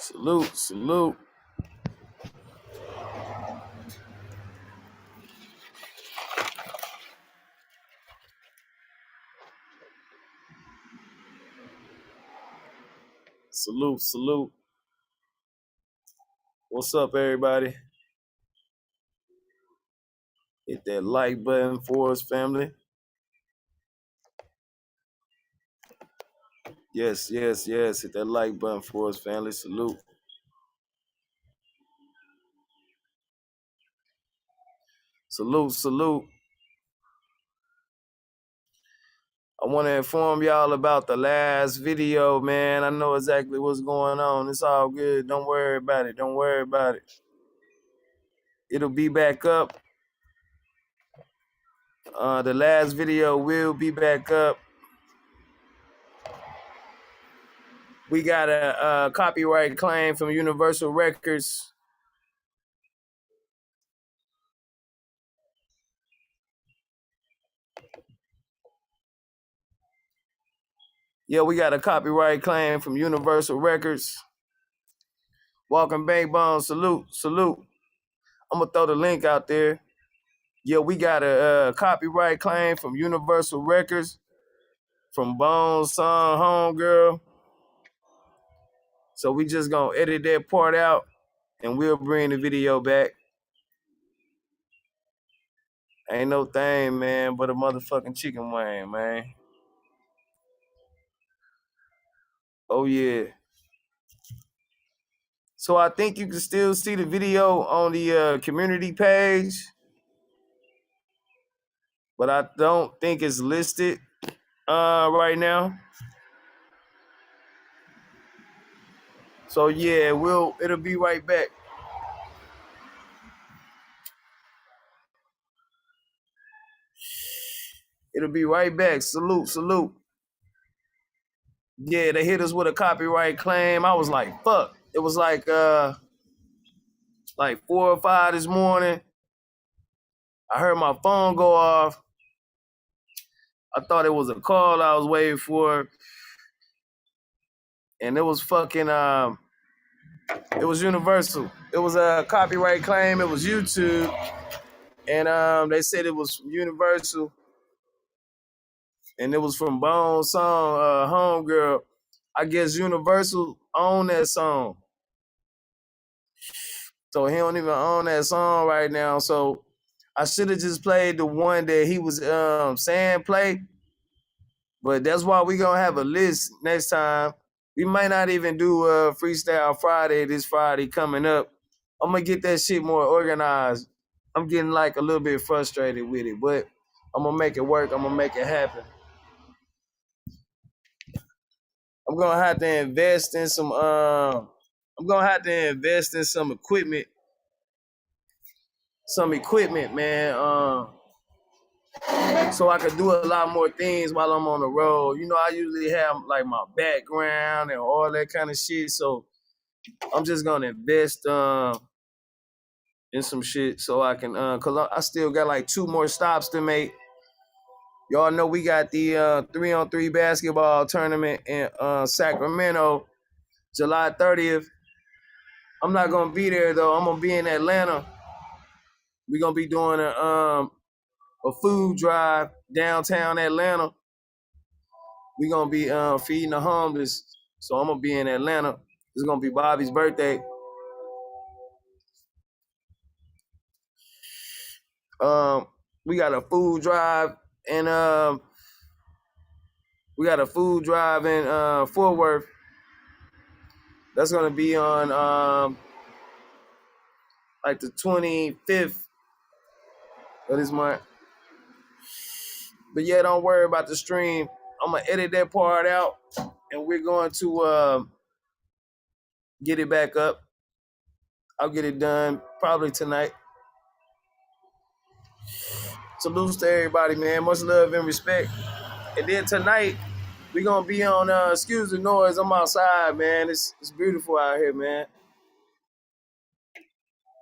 Salute, salute. Salute, salute. What's up, everybody? Hit that like button for us, family. Yes, yes, yes. Hit that like button for us, family. Salute. Salute, salute. I want to inform y'all about the last video, man. I know exactly what's going on. It's all good. Don't worry about it. Don't worry about it. It'll be back up. The last video will be back up. We got a copyright claim from Universal Records. Yeah, we got a copyright claim from Universal Records. Walking Bang Bone, salute, salute. I'm going to throw the link out there. Yeah, we got a copyright claim from Universal Records from Bone's song, Homegirl. So we just going to edit that part out and we'll bring the video back. Ain't no thing, man, but a motherfucking chicken wing, man. Oh, yeah. So I think you can still see the video on the community page, but I don't think it's listed right now. So yeah, it'll be right back. It'll be right back. Salute, salute. Yeah, they hit us with a copyright claim. I was like, fuck. It was like 4 or 5 this morning. I heard my phone go off. I thought it was a call I was waiting for. And it was fucking it was Universal. It was a copyright claim. It was YouTube. And they said it was from Universal. And it was from Bone's song, Homegirl. I guess Universal owned that song. So he don't even own that song right now. So I should have just played the one that he was saying play. But that's why we gonna have a list next time. We might not even do Freestyle Friday this Friday coming up. I'm gonna get that shit more organized. I'm getting like a little bit frustrated with it, but I'm gonna make it work. I'm gonna make it happen. I'm gonna have to invest in some equipment. Some equipment, man. So I could do a lot more things while I'm on the road. You know, I usually have like my background and all that kind of shit. So I'm just gonna invest in some shit so I can cause I still got like 2 more stops to make. Y'all know we got the 3-on-3 basketball tournament in Sacramento, July 30th. I'm not gonna be there though. I'm gonna be in Atlanta. We're gonna be doing a food drive downtown Atlanta. We're gonna be feeding the homeless. So I'm gonna be in Atlanta. It's gonna be Bobby's birthday. We got a food drive and we got a food drive in Fort Worth. That's gonna be on like the 25th of this month. But yeah, don't worry about the stream. I'm gonna edit that part out and we're going to get it back up. I'll get it done probably tonight. Salutes to everybody, man. Much love and respect. And then tonight, we're gonna be on excuse the noise. I'm outside, man. It's beautiful out here, man.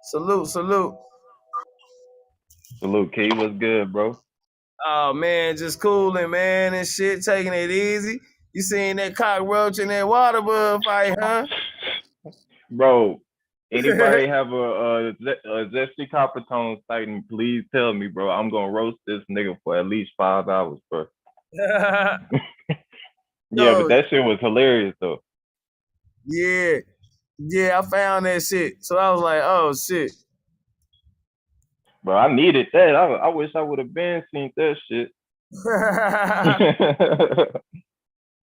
Salute, salute. Salute, Key. What's good, bro? Oh man, just cooling, man, and shit, taking it easy. You seen that cockroach in that water bug fight, huh? Bro, anybody have a Zesty Copper Tone sighting, please tell me, bro. I'm gonna roast this nigga for at least 5 hours, bro. Yeah, but Yo, that shit was hilarious though. yeah, I found that shit. So I was like, oh shit. Bro, I needed that. I wish I would have been seen that shit.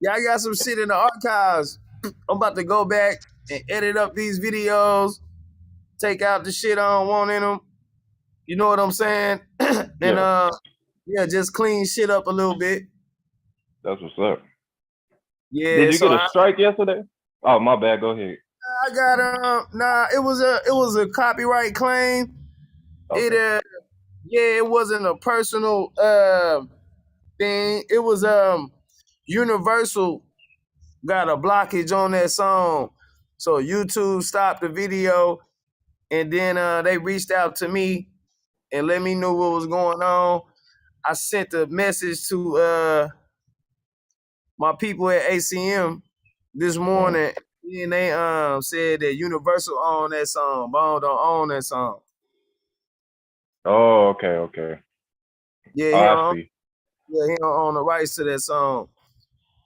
Yeah, I got some shit in the archives. I'm about to go back and edit up these videos, take out the shit I don't want in them. You know what I'm saying? And Yeah, yeah, just clean shit up a little bit. that's what's up. Yeah, Did you so get a strike yesterday? Oh, my bad. Go ahead. I got nah, it was a copyright claim. Okay. It wasn't a personal thing. It was Universal got a blockage on that song. So YouTube stopped the video and then they reached out to me and let me know what was going on. I sent a message to my people at ACM this morning, and they said that Universal own that song. Bone don't own that song. Oh, okay. Yeah, Oh, I see. he don't own the rights to that song.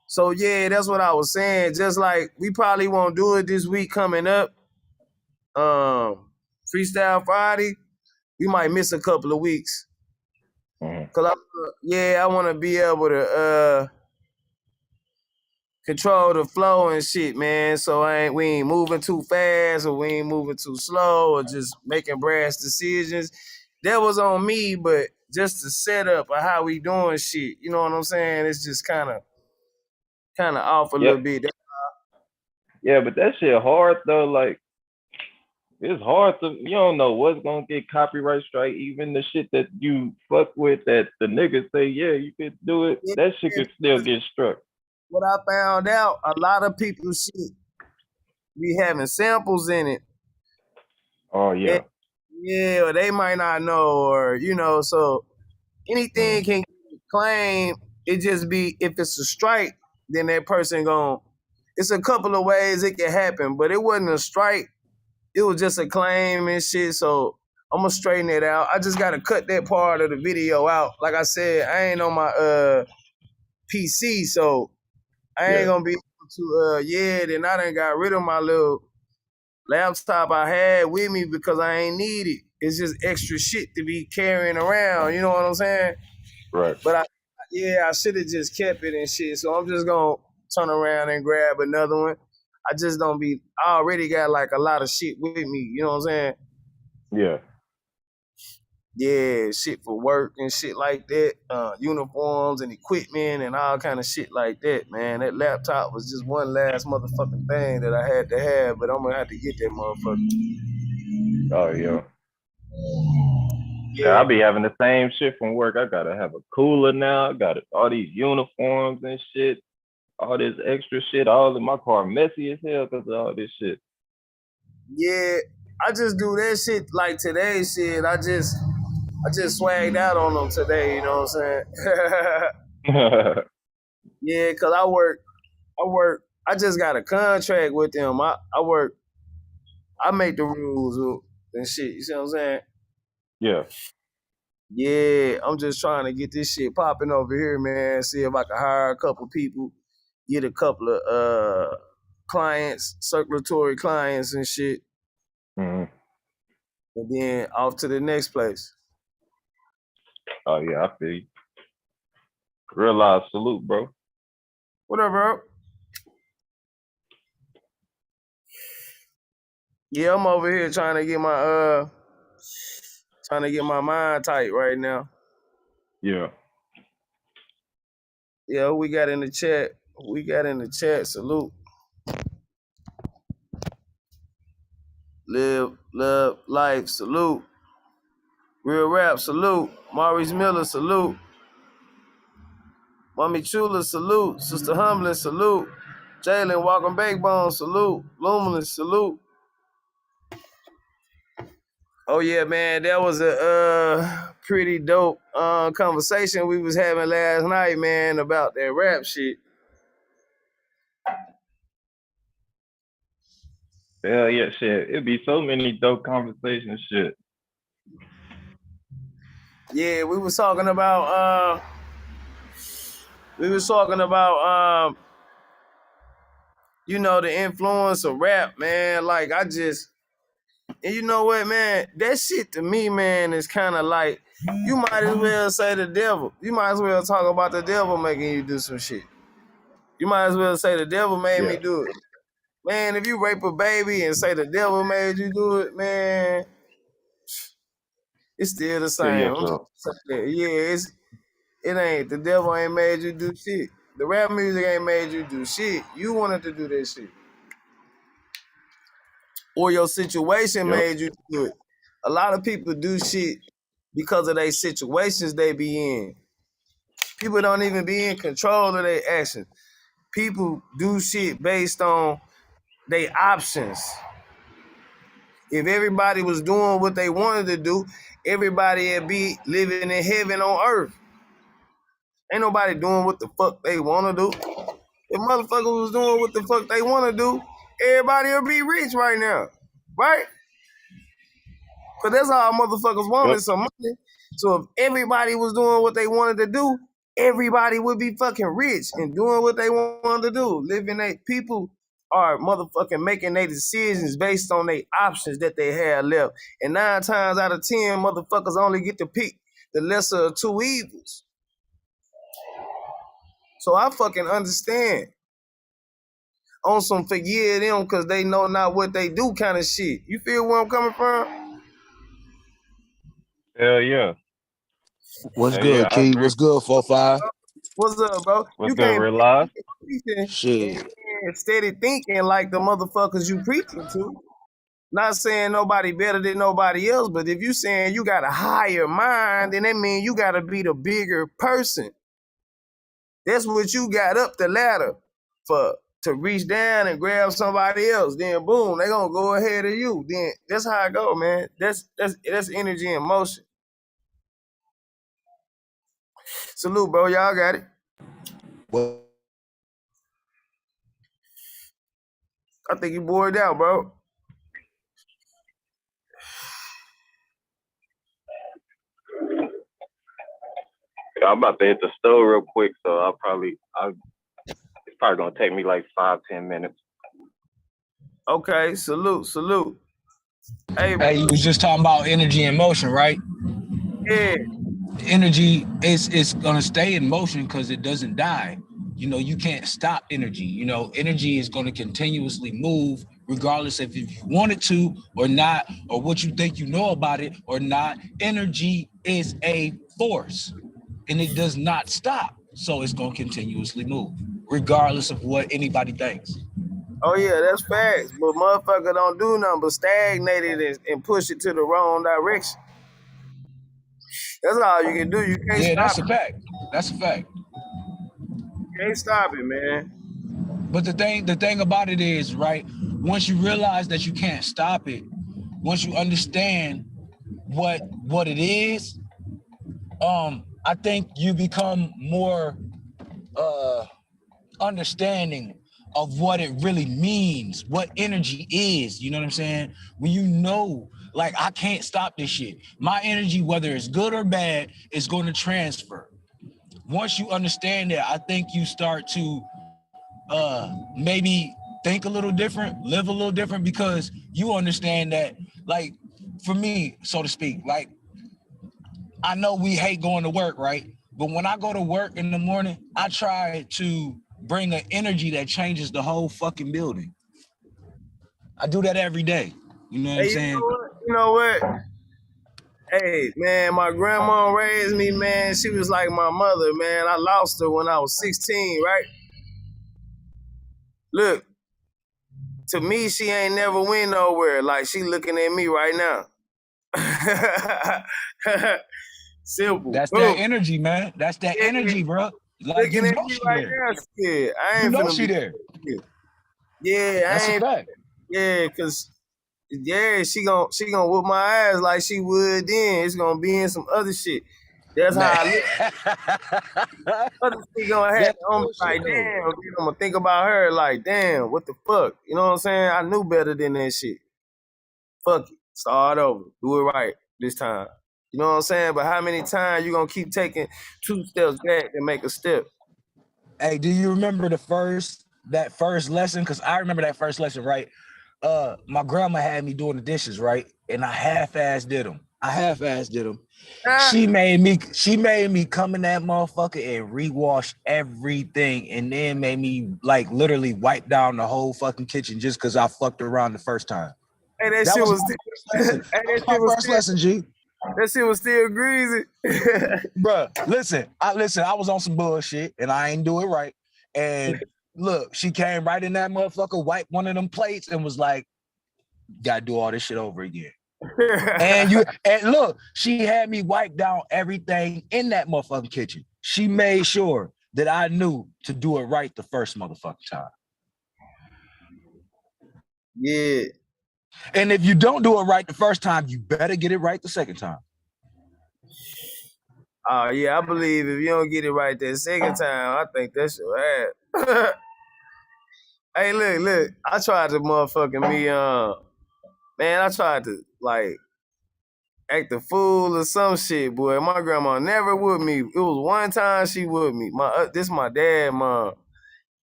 So yeah, that's what I was saying. Just like we probably won't do it this week coming up. Freestyle Friday, we might miss a couple of weeks. Cause I want to be able to control the flow and shit, man. So we ain't moving too fast or we ain't moving too slow or just making brash decisions. That was on me, but just the setup of how we doing shit, you know what I'm saying? It's just kind of off a Yeah, little bit. yeah, but that shit hard though. Like, it's hard to, you don't know what's gonna get copyright strike. Even the shit that you fuck with that the niggas say, yeah, you could do it. That shit could still get struck. What I found out, a lot of people shit be having samples in it. Oh yeah. And yeah, or they might not know, or so anything can claim. It just be if it's a strike, then that person gon' it's a couple of ways it can happen, but it wasn't a strike. It was just a claim and shit. So I'm gonna straighten it out. I just gotta cut that part of the video out. Like I said, I ain't on my PC, so I ain't gonna be able to then I done got rid of my little laptop I had with me because I ain't need it. It's just extra shit to be carrying around, you know what I'm saying? Right. But I should have just kept it and shit. So I'm just gonna turn around and grab another one. I already got like a lot of shit with me, you know what I'm saying? Yeah. Yeah, shit for work and shit like that, uniforms and equipment and all kind of shit like that, man. That laptop was just one last motherfucking thing that I had to have, but I'm gonna have to get that motherfucker. Oh yeah. Yeah, I'll be having the same shit from work. I gotta have a cooler now. I got all these uniforms and shit, all this extra shit. All in my car messy as hell because of all this shit. yeah. I just do that shit like today shit. I just swagged out on them today, you know what I'm saying? Yeah, cause I just got a contract with them. I make the rules and shit, you see what I'm saying? Yeah. Yeah, I'm just trying to get this shit popping over here, man. See if I can hire a couple people, get a couple of clients, circulatory clients and shit, Mm-hmm. and then off to the next place. Oh yeah, I feel you. Real live salute, bro. Whatever. Yeah, I'm over here trying to get my mind tight right now. Yeah. Yeah, we got in the chat. Salute. Live, love, life. Salute. Real rap. Salute. Maurice Miller. Salute. Mommy Chula. Salute. Sister Humblin. Salute. Jalen Walking Backbone. Salute. Luminous. Salute. Oh yeah, man, that was a pretty dope conversation we was having last night, man, about that rap shit. Hell yeah, shit. It'd be so many dope conversations, shit. Yeah, we was talking about the influence of rap, man. Like and you know what, man? That shit to me, man, is kind of like you might as well say the devil. You might as well talk about the devil making you do some shit. You might as well say the devil made me do it. Man, if you rape a baby and say the devil made you do it, man, it's still the Kill same. yourself. Yeah, it ain't. The devil ain't made you do shit. The rap music ain't made you do shit. You wanted to do that shit. Or your situation Yep. made you do it. A lot of people do shit because of their situations they be in. People don't even be in control of their actions. People do shit based on their options. If everybody was doing what they wanted to do, everybody would be living in heaven on earth. Ain't nobody doing what the fuck they want to do. If motherfuckers was doing what the fuck they want to do, everybody would be rich right now. Right? Because that's all motherfuckers want is some money. So if everybody was doing what they wanted to do, everybody would be fucking rich and doing what they wanted to do. People are motherfucking making their decisions based on their options that they have left. And 9 times out of 10, motherfuckers only get to pick the lesser of two evils. So I fucking understand on some forgive them because they know not what they do kind of shit. You feel where I'm coming from? Hell yeah. What's Hell yeah, good, I Key? agree. What's good, 4-5? What's up, bro? What's You good, can't real life? be preaching Shit. and steady thinking like the motherfuckers you preaching to. Not saying nobody better than nobody else, but if you saying you got a higher mind, then that means you got to be the bigger person. That's what you got up the ladder for, to reach down and grab somebody else. Then boom, they gonna go ahead of you. Then that's how I go, man. That's energy and motion. Salute, bro. Y'all got it. What? I think you bored out, bro. I'm about to hit the store real quick, so it's probably gonna take me like 5-10 minutes. Okay, salute. Hey, you was just talking about energy and motion, right? Yeah. Energy is gonna stay in motion because it doesn't die. You know, you can't stop energy. You know, energy is gonna continuously move regardless if you want it to or not, or what you think you know about it or not. Energy is a force and it does not stop. So it's gonna continuously move, regardless of what anybody thinks. Oh yeah, that's facts. But motherfucker don't do nothing but stagnate it and push it to the wrong direction. That's all you can do. You can't Yeah, stop that's a it. fact. That's a fact. You can't stop it, man. But the thing about it is, right, once you realize that you can't stop it, once you understand what it is, I think you become more understanding of what it really means, what energy is. You know what I'm saying? When you know, like, I can't stop this shit. My energy, whether it's good or bad, is going to transfer. Once you understand that, I think you start to maybe think a little different, live a little different, because you understand that, like, for me, so to speak, like, I know we hate going to work, right? But when I go to work in the morning, I try to bring an energy that changes the whole fucking building. I do that every day. You know what I'm Hey, saying? you know what? Hey, man, my grandma raised me, man. She was like my mother, man. I lost her when I was 16, right? Look, to me, she ain't never went nowhere. Like, she looking at me right now. Simple. That's that Boom. energy, man. That's that Yeah, energy, bro. Like, you looking at know me she right there. now. Shit, I You ain't know finna she be. there. Yeah, That's I a ain't. fact. Yeah, cause she gonna whoop my ass like she would then. It's gonna be in some other shit That's how I look. Other shit gonna happen. I'm like, damn. I'm gonna think about her like, damn, what the fuck? You know what I'm saying? I knew better than that shit. Fuck it. Start over. Do it right this time. You know what I'm saying? But how many times you gonna keep taking 2 steps back and make a step? Hey, do you remember that first lesson? Because I remember that first lesson, right? My grandma had me doing the dishes, right? And I half-assed did them. She made me come in that motherfucker and rewash everything, and then made me like literally wipe down the whole fucking kitchen just because I fucked around the first time. Hey, that shit was my first lesson, G. That shit was still greasy. Bruh, listen, I was on some bullshit and I ain't do it right. And look, she came right in that motherfucker, wiped one of them plates and was like, gotta do all this shit over again. and look, she had me wipe down everything in that motherfucking kitchen. She made sure that I knew to do it right the first motherfucking time. Yeah. And if you don't do it right the first time, you better get it right the second time. Oh yeah, I believe if you don't get it right that second time, I think that's your ass. Hey, look, I tried to motherfucking man, I tried to like act a fool or some shit, boy. My grandma never with me. It was one time she with me. This my dad, mom.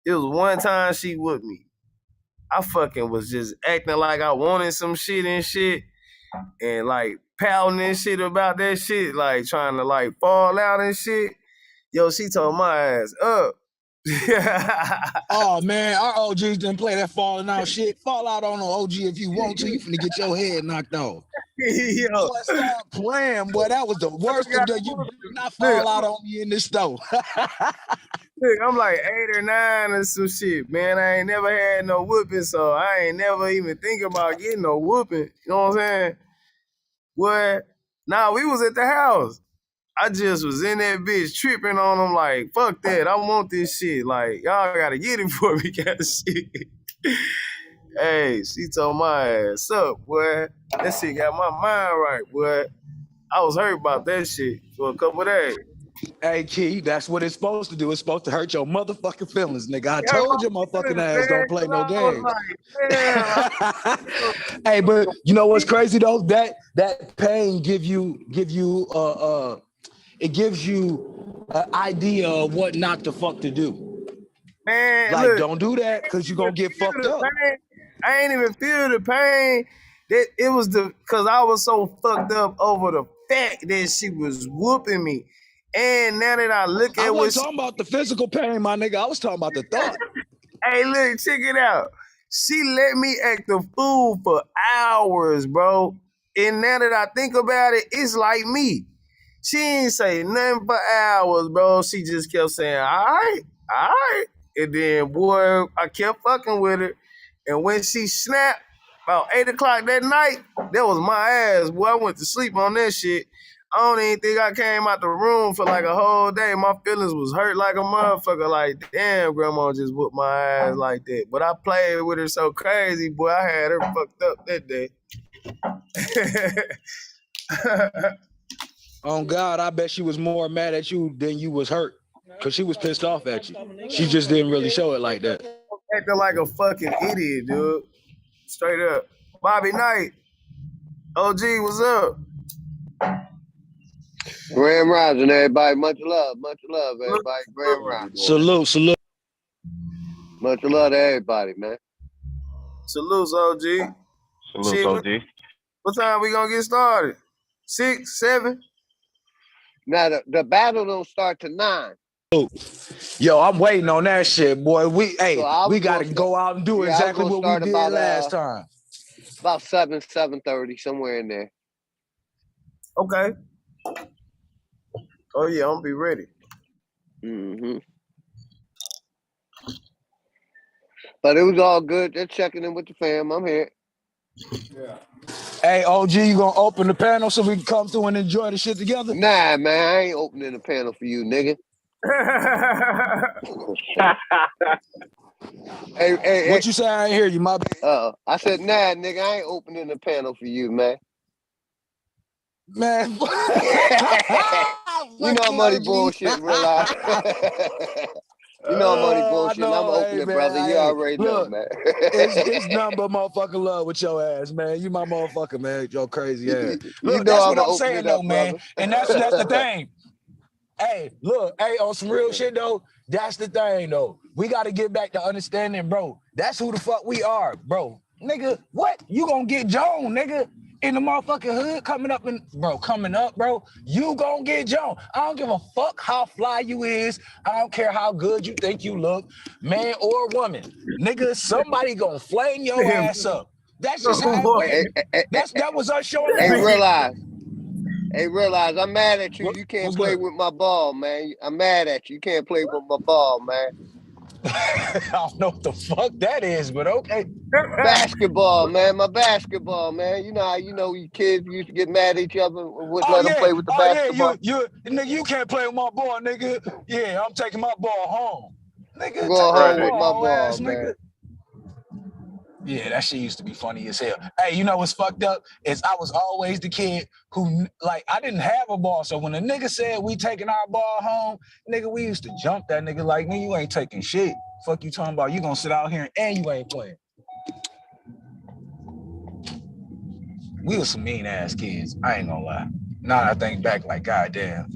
It was one time she with me. I fucking was just acting like I wanted some shit and shit, and like pouting and shit about that shit, like trying to like fall out and shit. Yo, she told my ass up. Oh man, our OGs didn't play that falling out shit. Fall out on an OG if you want to. You finna get your head knocked off. Yo, boy, stop playing, boy. That was the worst of the. You did not fall out on me in this store. Look, I'm like 8 or 9 or some shit, man. I ain't never had no whooping, so I ain't never even think about getting no whooping. You know what I'm saying? What? Nah, we was at the house. I just was in that bitch tripping on them like, fuck that, I want this shit. Like, y'all gotta get it for me kind of shit. Hey, she told my ass up, boy. That shit got my mind right, boy. I was hurt about that shit for a couple of days. Hey, Key, that's what it's supposed to do. It's supposed to hurt your motherfucking feelings, nigga. I told your motherfucking ass don't play no games. Like, hey, but you know what's crazy though? That pain give you it gives you an idea of what not to fuck to do. Man, like, look, don't do that because you're gonna get fucked up. Pain. I ain't even feel the pain. It was because I was so fucked up over the fact that she was whooping me. And now that I look at I wasn't talking about the physical pain, my nigga. I was talking about the thought. Hey, look, check it out. She let me act the fool for hours, bro. And now that I think about it, it's like me. She ain't say nothing for hours, bro. She just kept saying, all right. And then, boy, I kept fucking with her. And when she snapped, about 8 o'clock that night, that was my ass. Boy, I went to sleep on that shit. I don't even think I came out the room for like a whole day. My feelings was hurt like a motherfucker. Like, damn, grandma just whooped my ass like that. But I played with her so crazy, boy. I had her fucked up that day. On God, I bet she was more mad at you than you was hurt. Because she was pissed off at you. She just didn't really show it like that. Acting like a fucking idiot, dude. Straight up. Bobby Knight. OG, what's up? Grand Rising, everybody. Much love, everybody. Grand Rising. Salute. Much love to everybody, man. Salute, OG. Salute, OG. What time we gonna get started? 6, 7? Now, the battle don't start till 9. Yo, I'm waiting on that shit, boy. We got to go out and do exactly what we did last time. About 7:30, somewhere in there. Okay. Oh, yeah, I'm gonna be ready. Mm-hmm. But it was all good. Just checking in with the fam. I'm here. Yeah. Hey, OG, you gonna open the panel so we can come through and enjoy the shit together? Nah, man, I ain't opening the panel for you, nigga. hey, what you say? I ain't hear you, my bad. I said, nah, nigga, I ain't opening the panel for you, man. Man, You know I'm only bullshit, realize. You know I'm only bullshit. I'm opening, man, brother. You already know, man. it's nothing but motherfucking love with your ass, man. You my motherfucker, man. Your crazy ass. You Look, know that's I'm what gonna I'm open saying it though, up, man. brother. And that's the thing. Hey, look, hey, on some real shit though, that's the thing though. We got to get back to understanding, bro. That's who the fuck we are, bro. Nigga, what? You gonna get Joan, nigga, in the motherfucking hood coming up, bro. You gonna get Joan. I don't give a fuck how fly you is. I don't care how good you think you look, man or woman. Nigga, somebody gonna flame your ass up. That's just how it went. That was us showing Hey, love. realize, I'm mad at you. You can't play with my ball, man. I'm mad at you. You can't play with my ball, man. I don't know what the fuck that is, but okay. Basketball, man. My basketball, man. You know how you kids used to get mad at each other and wouldn't let them play with the basketball. Nigga, you can't play with my ball, nigga. Yeah, I'm taking my ball home. Nigga, I'm take going my home with my ball, ball, ass, man. nigga. Yeah, that shit used to be funny as hell. Hey, you know what's fucked up is I was always the kid who, like, I didn't have a ball. So when a nigga said we taking our ball home, nigga, we used to jump that nigga like, nigga, you ain't taking shit. Fuck you talking about? You gonna sit out here and you ain't playing. We was some mean ass kids. I ain't gonna lie. Now I think back, like, goddamn.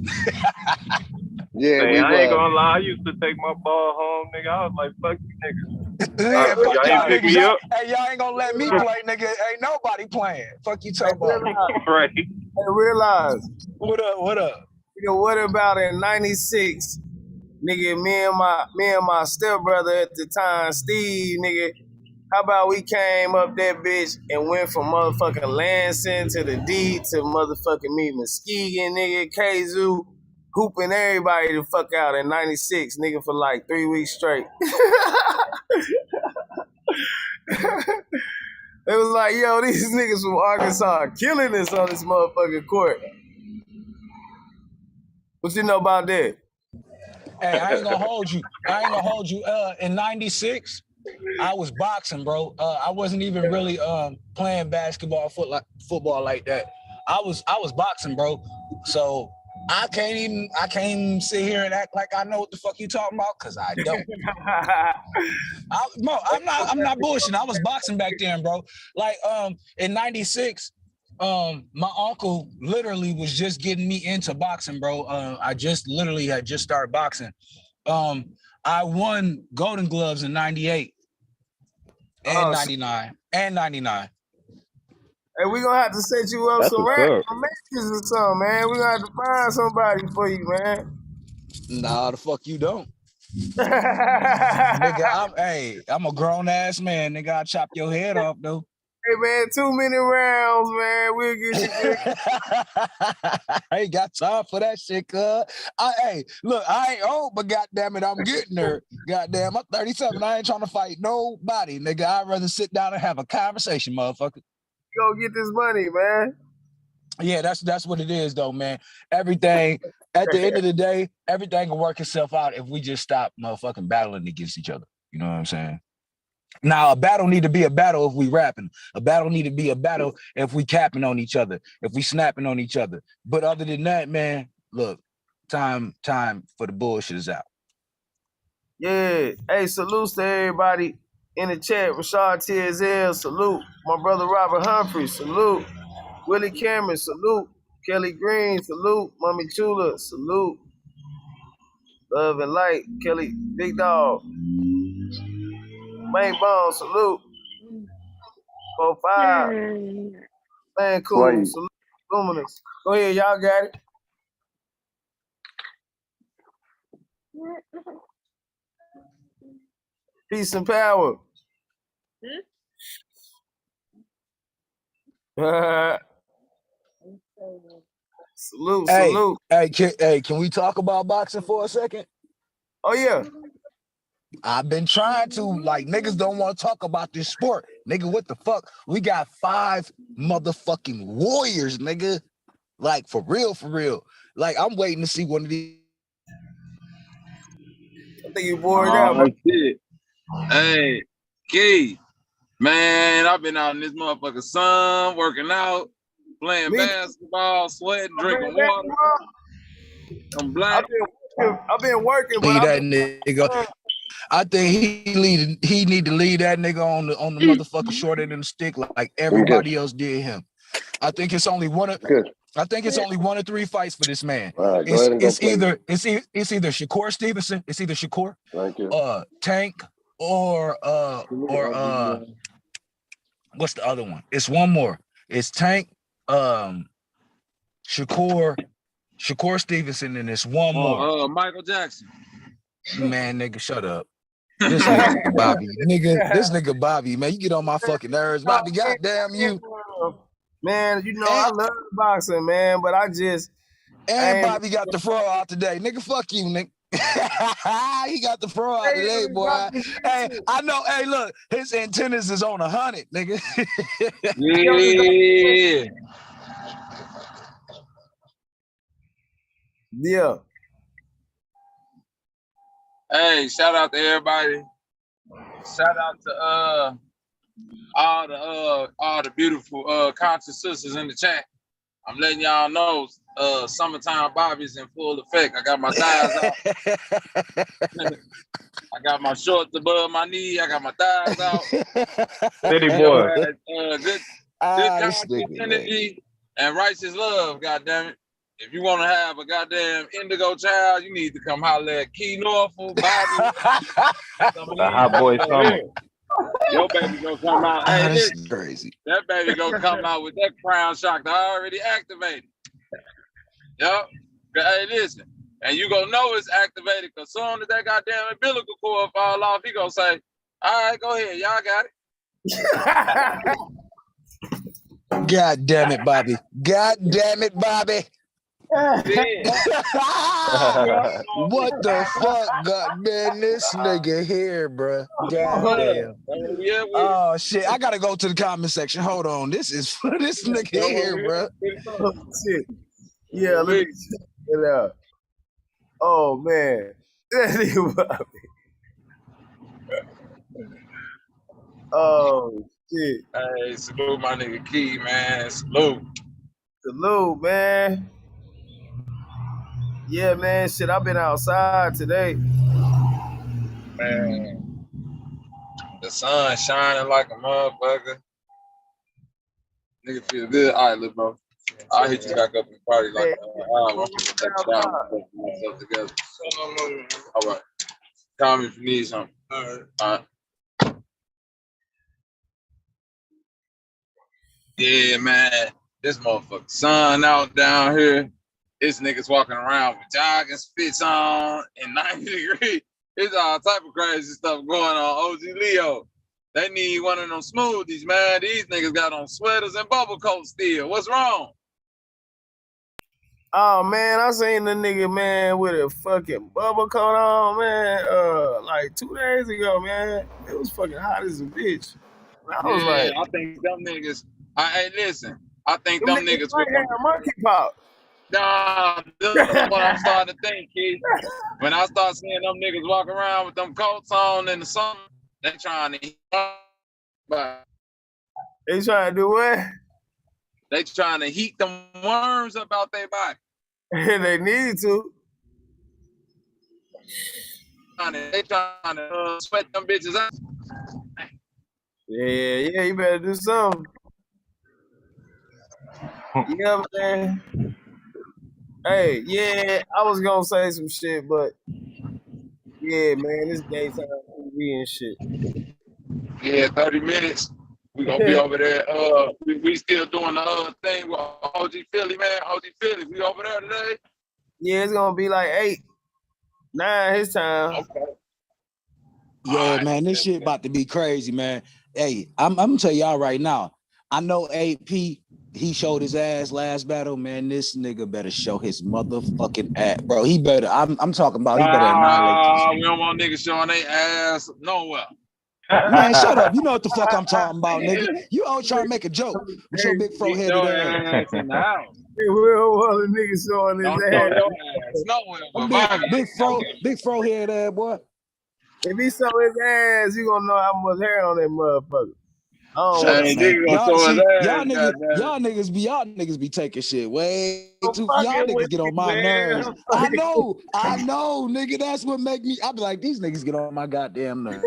Yeah, Man, we I ain't was. gonna lie. I used to take my ball home, nigga. I was like, fuck you niggas. Yeah, fuck y'all y'all ain't pick niggas. me up. Hey, y'all ain't gonna let me play, nigga. Ain't nobody playing. Fuck you talking about. Right. I realize, What up? you know, what about in '96, nigga? Me and my stepbrother at the time, Steve, nigga. How about we came up that bitch and went from motherfucking Lansing to the D to motherfucking me Muskegon, nigga, Kazoo, hooping everybody the fuck out in '96, nigga, for like 3 weeks straight. It was like, yo, these niggas from Arkansas are killing us on this motherfucking court. What you know about that? Hey, I ain't gonna hold you. In '96, I was boxing, bro. I wasn't even really playing football like that. I was boxing, bro. So I can't even sit here and act like I know what the fuck you talking about, cause I don't. I'm not bullshitting. I was boxing back then, bro. Like in '96, my uncle literally was just getting me into boxing, bro. I just literally had just started boxing. I won Golden Gloves in '98 and '99 and '99. Hey, we gonna have to set you up That's some what's rap up. matches or something, man. We gonna have to find somebody for you, man. Nah, the fuck you don't. Hey, Nigga, I'm a grown ass man. Nigga, I'll chop your head off though. man, too many rounds, man. We'll get you good. I ain't got time for that shit, cuz. Hey, look, I ain't old, but goddamn it, I'm getting there. Goddamn, I'm 37. I ain't trying to fight nobody, nigga. I'd rather sit down and have a conversation, motherfucker. Go get this money, man. Yeah, that's what it is, though, man. Everything, at the end of the day, everything will work itself out if we just stop motherfucking battling against each other. You know what I'm saying? Now, a battle need to be a battle if we rapping. A battle need to be a battle if we capping on each other, if we snapping on each other. But other than that, man, look, time for the bullshit is out. Yeah. Hey, salutes to everybody in the chat. Rashad TSL, salute. My brother Robert Humphrey, salute. Willie Cameron, salute. Kelly Green, salute. Mommy Chula, salute. Love and Light, Kelly, Big Dog. Main Bone, salute. 4-5. Man, cool. Wait. Salute. Luminous. Go ahead, y'all got it. Peace and power. Salute. Hey, can we talk about boxing for a second? Oh, yeah. I've been trying to, like, niggas don't want to talk about this sport. Nigga, what the fuck? We got 5 motherfucking warriors, nigga. Like, for real. Like, I'm waiting to see one of these. I think you bored out, Oh bro. shit. Hey, Key. Man, I've been out in this motherfucking sun, working out, playing basketball, sweating, drinking water. I'm black. I've been working, but Leave that nigga. I think he need to leave that nigga on the motherfucker short end of the stick like everybody else did him. I think it's only one of 3 fights for this man. All right, go ahead and go it's either Shakur Stevenson, it's either Shakur, Tank, or what's the other one? It's one more. It's Tank, Shakur Stevenson, and it's one more. Michael Jackson. Man, nigga, shut up. This nigga Bobby, nigga. This nigga Bobby, man. You get on my fucking nerves, Bobby. Goddamn you, man. You know I love boxing, man, but I just Bobby got the throw out today, nigga. Fuck you, nigga. He got the throw out today, boy. Hey, I know. Hey, look, his antennas is on 100, nigga. Yeah. Yeah. Hey, shout out to everybody. Shout out to all the beautiful conscious sisters in the chat. I'm letting y'all know summertime Bobby's in full effect. I got my thighs out. I got my shorts above my knee. I got my thighs out. City boy. Good conscious energy and righteous love, goddammit. If you want to have a goddamn indigo child, you need to come holler at keynorful, Bobby. The hot boy summer. Your baby gonna come out. Hey, that's crazy. That baby gonna come out with that crown shock that already activated. Yup. Hey, listen. And you gonna know it's activated because soon as that goddamn umbilical cord fall off, he gonna say, all right, go ahead. Y'all got it. God damn it, Bobby. God damn it, Bobby. What the fuck, God, man? This nigga here, bro. God damn. Oh shit! I gotta go to the comment section. Hold on. This is for this nigga here, bro. Oh, shit. Yeah, let me check it out. Oh man, that nigga Bobby. Oh shit. Hey, salute my nigga Key, man. Salute, man. Yeah, man. Shit, I've been outside today. man. The sun shining like a motherfucker. Nigga feel good. All right, little bro. I'll hit you back up in probably like an hour. Put myself together. All right. Call me if you need something. All right. Yeah, man. This motherfucker sun out down here. This niggas walking around with jogging spits on and 90 degrees. There's all type of crazy stuff going on. OG Leo. They need one of them smoothies, man. These niggas got on sweaters and bubble coats still. What's wrong? Oh man, I seen the nigga, man, with a fucking bubble coat on, man. Like 2 days ago, man. It was fucking hot as a bitch. I was like, I think them niggas. Hey, listen. I think them niggas with a monkey pop. Nah, this is what I'm starting to think, kid. When I start seeing them niggas walk around with them coats on in the summer, they trying to heat but they trying to do what? They trying to heat them worms up out their body. They need to. They trying to sweat them bitches out. Yeah, you better do something. Yeah, man. Hey, yeah, I was gonna say some shit, but yeah, man, it's daytime TV and shit. Yeah, 30 minutes. We gonna be over there. We still doing the thing with OG Philly, man. OG Philly, we over there today. Yeah, it's gonna be like 8, 9 his time. Okay. Yeah, man, this shit about to be crazy, man. Hey, I'm gonna tell y'all right now. I know AP. He showed his ass last battle, man. This nigga better show his motherfucking ass, bro. He better. I'm talking about. He better annihilate. We don't want niggas showing their ass nowhere. Man, shut up. You know what the fuck I'm talking about, nigga. You always trying to make a joke with your big fro headed ass. In the house. We don't want a nigga showing his ass. Big fro headed ass, boy. If he show his ass, you gonna know how much hair on that motherfucker. Shut up, Hey, man. nigga gonna Y'all show his see, ass, goddamn. y'all niggas be taking shit way I'm too. fucking Y'all with niggas get you, on my man. nerves. I'm I fucking- know, nigga. That's what make me. I be like, these niggas get on my goddamn nerves.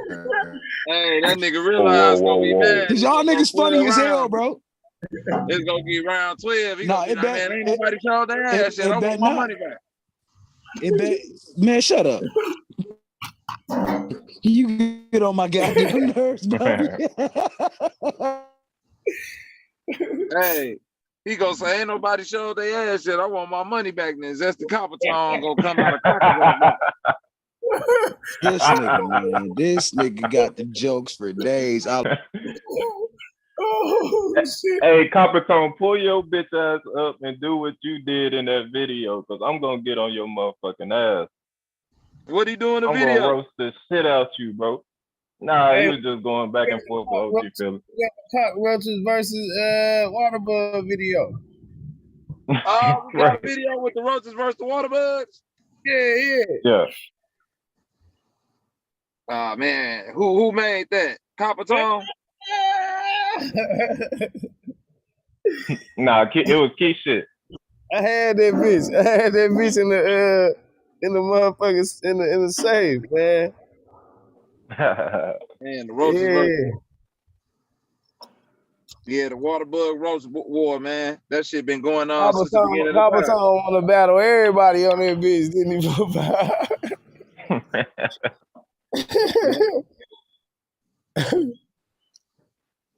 Hey, that nigga Whoa, realize whoa, gonna be whoa. mad. Cause It's y'all gonna go niggas 12 funny as hell, rounds. bro. It's gonna get round 12. He Nah, gonna be it like, bet man, ain't nobody showed their ass shit. I it want bet my not. money back. It bet, man. Shut up. You get on my goddamn nerves, Bobby. Hey, he gonna say, ain't nobody showed their ass shit. I want my money back. Then that's the copper tone gonna come out of cocker. This nigga, man. This nigga got the jokes for days. Oh shit! Hey, Copper Tone, pull your bitch ass up and do what you did in that video, cause I'm gonna get on your motherfucking ass. What he do in the I'm video? gonna roast the shit out you, bro. Nah, Hey, he was just going back and forth with OG Philly. Cockroaches versus Waterbug video. Oh, we got Right. a video with the roaches versus the water bugs. Yeah. Yeah. Oh man, who made that? Copper tone? Nah, it was key shit. I had that bitch. In the motherfuckers in the safe, man. Man, the roaches versus the water bug roach war, man. That shit been going on since the beginning of the Copper time. want to battle everybody on that bitch, didn't he?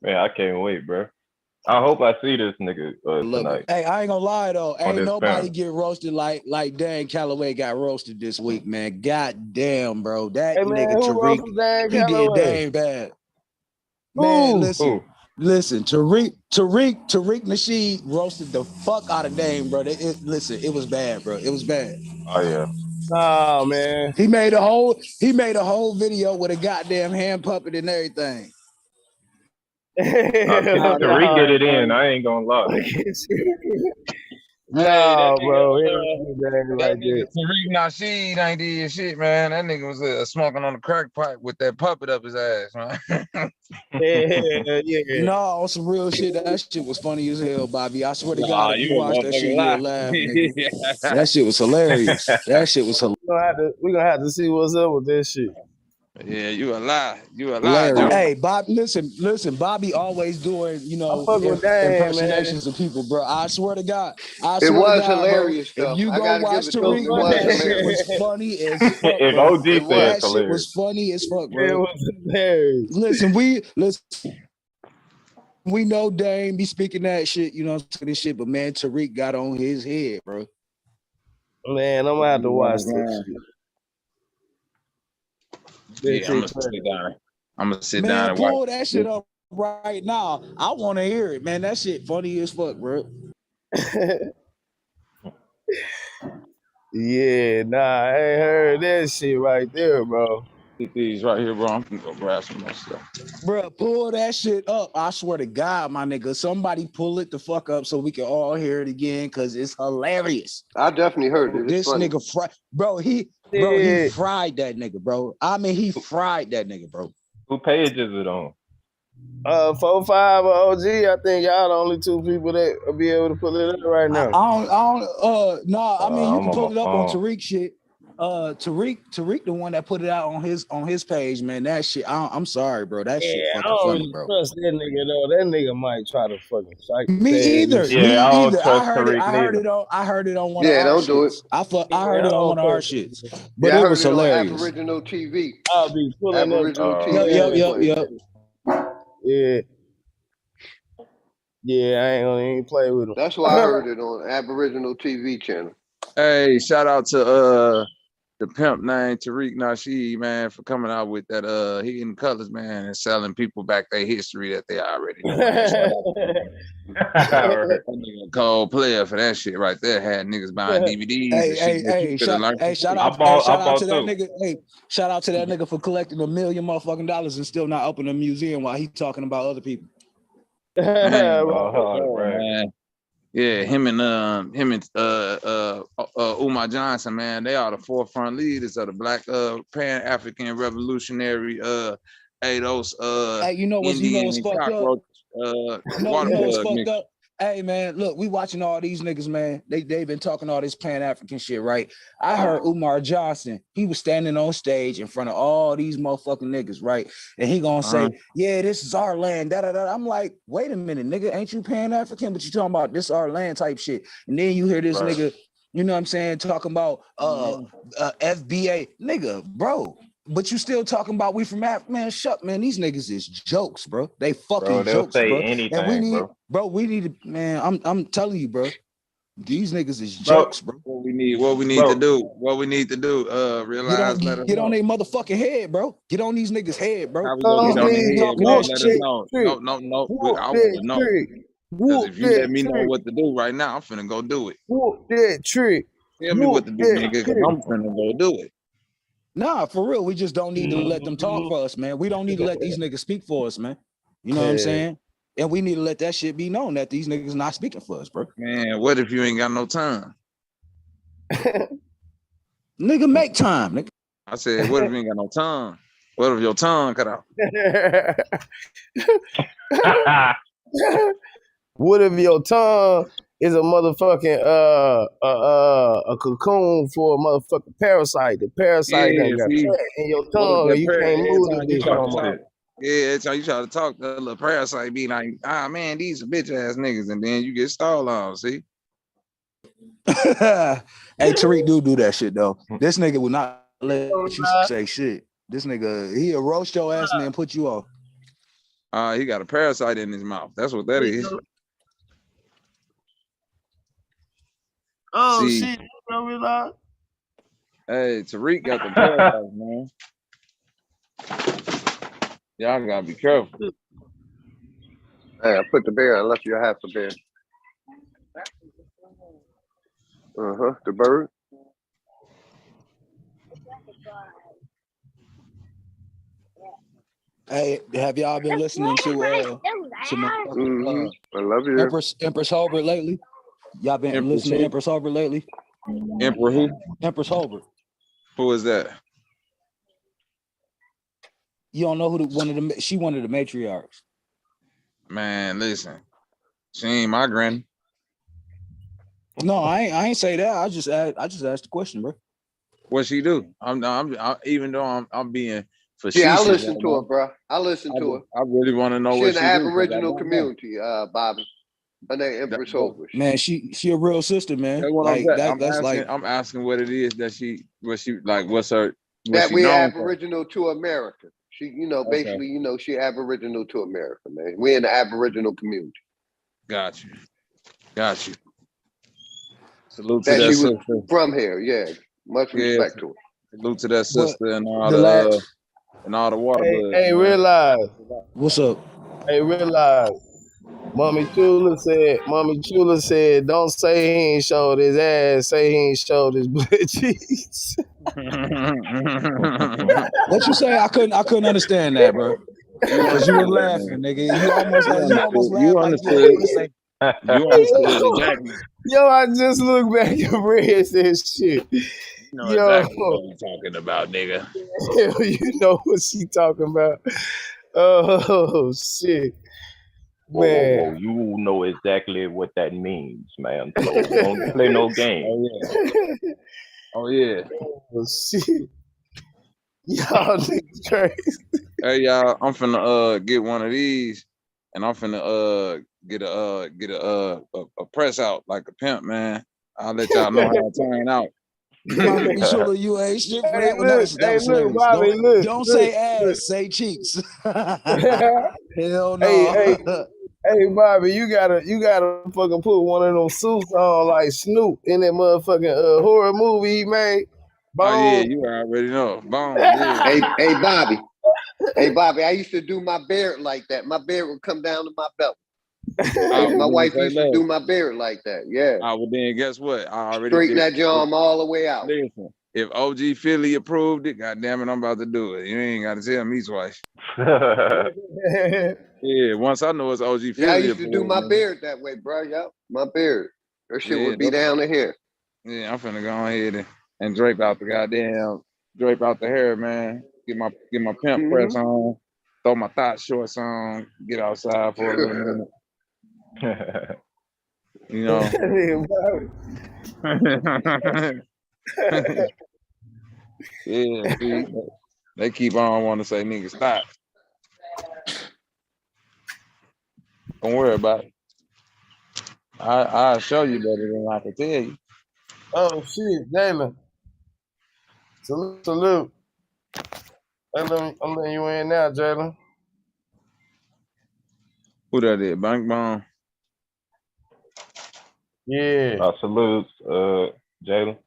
Man, I can't wait, bro. I hope I see this nigga tonight. Hey, I ain't gonna lie though. On Ain't this nobody film. get roasted like Dan Calloway got roasted this week, man. God damn, bro. That Hey, man, nigga who Tariq, roasted Dan he did Calloway? dang bad. Man, Who? listen, Tariq Nasheed roasted the fuck out of Dame, bro. Listen, it was bad, bro. It was bad. Oh yeah. Nah, man. He made a whole video with a goddamn hand puppet and everything. Tariq get it in. I ain't gonna lie. Nah, bro. That nigga Tariq Nasheed ain't did shit, man. That nigga was smoking on the crack pipe with that puppet up his ass, man. Yeah. No, on some real shit. That shit was funny as hell, Bobby. I swear to God, if you a watch that shit, motherfucking you'll laugh, nigga. That shit was hilarious. That shit was We gonna have to see what's up with that shit. Yeah, you a lie. You a lie, hilarious. Joe. Hey, Bob, listen. Bobby always doing, fuck with Dan, impersonations of people, bro. I swear to God, It was bro, hilarious, if though. you I go gotta watch give it to him. Tariq, It bro, was that shit hilarious. was funny as fuck, If bro. OG said That it's shit was hilarious. funny as fuck, It bro. was hilarious. Listen, we know Dame be speaking that shit, you know, this shit, but man, Tariq got on his head, bro. Man, I'm gonna have to watch this shit. Yeah, I'm gonna sit down. I'm gonna sit down and pull watch that shit up right now. I want to hear it, man. That shit funny as fuck, bro. Yeah, nah, I ain't heard that shit right there, bro. these right here, bro. I'm gonna go grab some more stuff. Bro, pull that shit up. I swear to God, my nigga. Somebody pull it the fuck up so we can all hear it again, because it's hilarious. I definitely heard it. It's This funny. nigga, he fried that nigga, bro. I mean, he fried that nigga, bro. Who page is it on? 4-5 or OG, I think y'all the only two people that will be able to pull it up right now. I mean, you I'm can on pull my it up on phone. Tariq shit. Tariq, the one that put it out on his page, man. That shit, I'm sorry, bro. That shit I fucking don't funny, really bro. trust that nigga though. That nigga might try to fucking strike. Me either. Yeah, I don't trust I Tariq heard neither. I heard it on one of Yeah, our don't do it. shits. I heard it on one of our shits. But Yeah, I it heard was it on hilarious. Aboriginal TV. I'll be pulling up. Aboriginal TV. Yep. Yeah, I ain't gonna even play with him. That's why I heard it on Aboriginal TV channel. Hey, shout out to the pimp named Tariq Nasheed, man, for coming out with that Hidden Colors, man, and selling people back their history that they already know. That nigga a cold player for that shit right there. Had niggas buying DVDs and shit. Shout out to that nigga. Hey, shout out to that nigga for collecting $1 million motherfucking dollars and still not opening a museum while he talking about other people. Man. Yeah, him and Umar Johnson, man, they are the forefront leaders of the Black Pan-African Revolutionary Hey, those Hey, you know what's Indian and fucked up? cockroach water You know what's bug fucked mix. up? Hey man, look, we watching all these niggas, man. They been talking all this Pan-African shit, right? I heard Umar Johnson, he was standing on stage in front of all these motherfucking niggas, right? And he gonna say, yeah, this is our land. Da, da, da. I'm like, wait a minute, nigga, ain't you Pan-African? But you talking about this our land type shit. And then you hear this nigga, you know what I'm saying, talking about FBA, nigga, bro. But you still talking about we from Africa, man? Shut, man. These niggas is jokes, bro. They fucking they'll jokes, say bro. anything, And we need, bro. we need to, man. I'm telling you, bro. These niggas is jokes, bro. What we need to do. Realize. Get on their motherfucking head, bro. Get on these niggas' head, bro. How we gonna get on their head? Talking Let that us shit. know. No. I want to know. Because if you let me know what to do right now, I'm finna go do it. Whoop that trick. Tell me what to do, nigga, because I'm finna go do it. Nah, for real. We just don't need to let them talk for us, man. We don't need to let these niggas speak for us, man. You know what I'm saying? And we need to let that shit be known that these niggas not speaking for us, bro. Man, what if you ain't got no time? Nigga, make time, nigga. I said, what if you ain't got no tongue? What if your tongue cut out? What if your tongue is a motherfucking a cocoon for a motherfucking parasite? The parasite done got trapped in your tongue and you can't move the bitch no more. Yeah, every time you try to talk, the little parasite be like, man, these are bitch ass niggas, and then you get stalled on, see? Hey, Tariq do that shit though. This nigga will not let you say shit. This nigga, he'll roast your ass and then put you off. He got a parasite in his mouth. That's what that is. Oh, shit. You don't realize? Hey, Tariq got the parasite, man. Y'all gotta be careful. Hey, I put the bear. I left you a half a bear. The bird. Hey, have y'all been listening to I love you. Empress Holbert lately? Y'all been listening to Empress Holbert lately? Emperor who? Empress Holbert. Who is that? You don't know who one of the matriarchs. Man, listen. She ain't my granny. No, I ain't say that. I just asked the question, bro. What she do? I'm even though I'm being facetious. Yeah, I listen to her, bro. I listen to her. I really want to know she what in the Aboriginal community, Bobby. Her name Empress Holbert. Man, she a real sister, man. That's what like I'm asking what it is that what's her that we Aboriginal to America. She, basically, she Aboriginal to America, man. We're in the Aboriginal community. Got you. Salute that to that she sister. Was from here, yeah. Much respect to her. Salute to that sister and all the water bugs. Hey, realize. What's up? Hey, realize. Mommy Chula said, don't say he ain't showed his ass, say he ain't showed his butt cheeks. What you say? I couldn't understand that, bro. Because you were laughing, nigga. You almost laughed like you were say. You understood exactly. Yo, I just look back and read this shit. You know exactly what I'm talking about, nigga. You know what she talking about. Oh, shit. Whoa, you know exactly what that means, man. So don't play no game. Oh, yeah. Oh, shit. Y'all niggas crazy. Hey, y'all, I'm finna get one of these, and I'm finna get a press out like a pimp, man. I'll let y'all know how it turn out. You ain't shit for that one. That was hilarious. Bobby, don't say ass, say cheeks. Hell no. Hey, Bobby, you gotta fucking put one of them suits on like Snoop in that motherfucking horror movie he made. Boom. Oh yeah, you already know. Boom. Yeah. Hey, Bobby. I used to do my beard like that. My beard would come down to my belt. My wife used to do my beard like that. Yeah. Well, then guess what? I already straighten that arm all the way out. Listen, if OG Philly approved it, goddamn it, I'm about to do it. You ain't got to tell me twice. Yeah, once I know it's OG Philly. Yeah, I used to do my beard that way, bro. Yep, my beard. That shit would be down to here. Yeah, I'm finna go ahead and drape out the hair, man. Get my pimp press on. throw my thought shorts on, get outside for a little minute. You know. Yeah, see, they keep on wanting to say nigga stop. Don't worry about it. I'll show you better than I can tell you. Oh shit, Jalen. Salute. I'm letting you in now, Jalen. Who that is? Bank Bomb? Yeah. Salute, Jalen.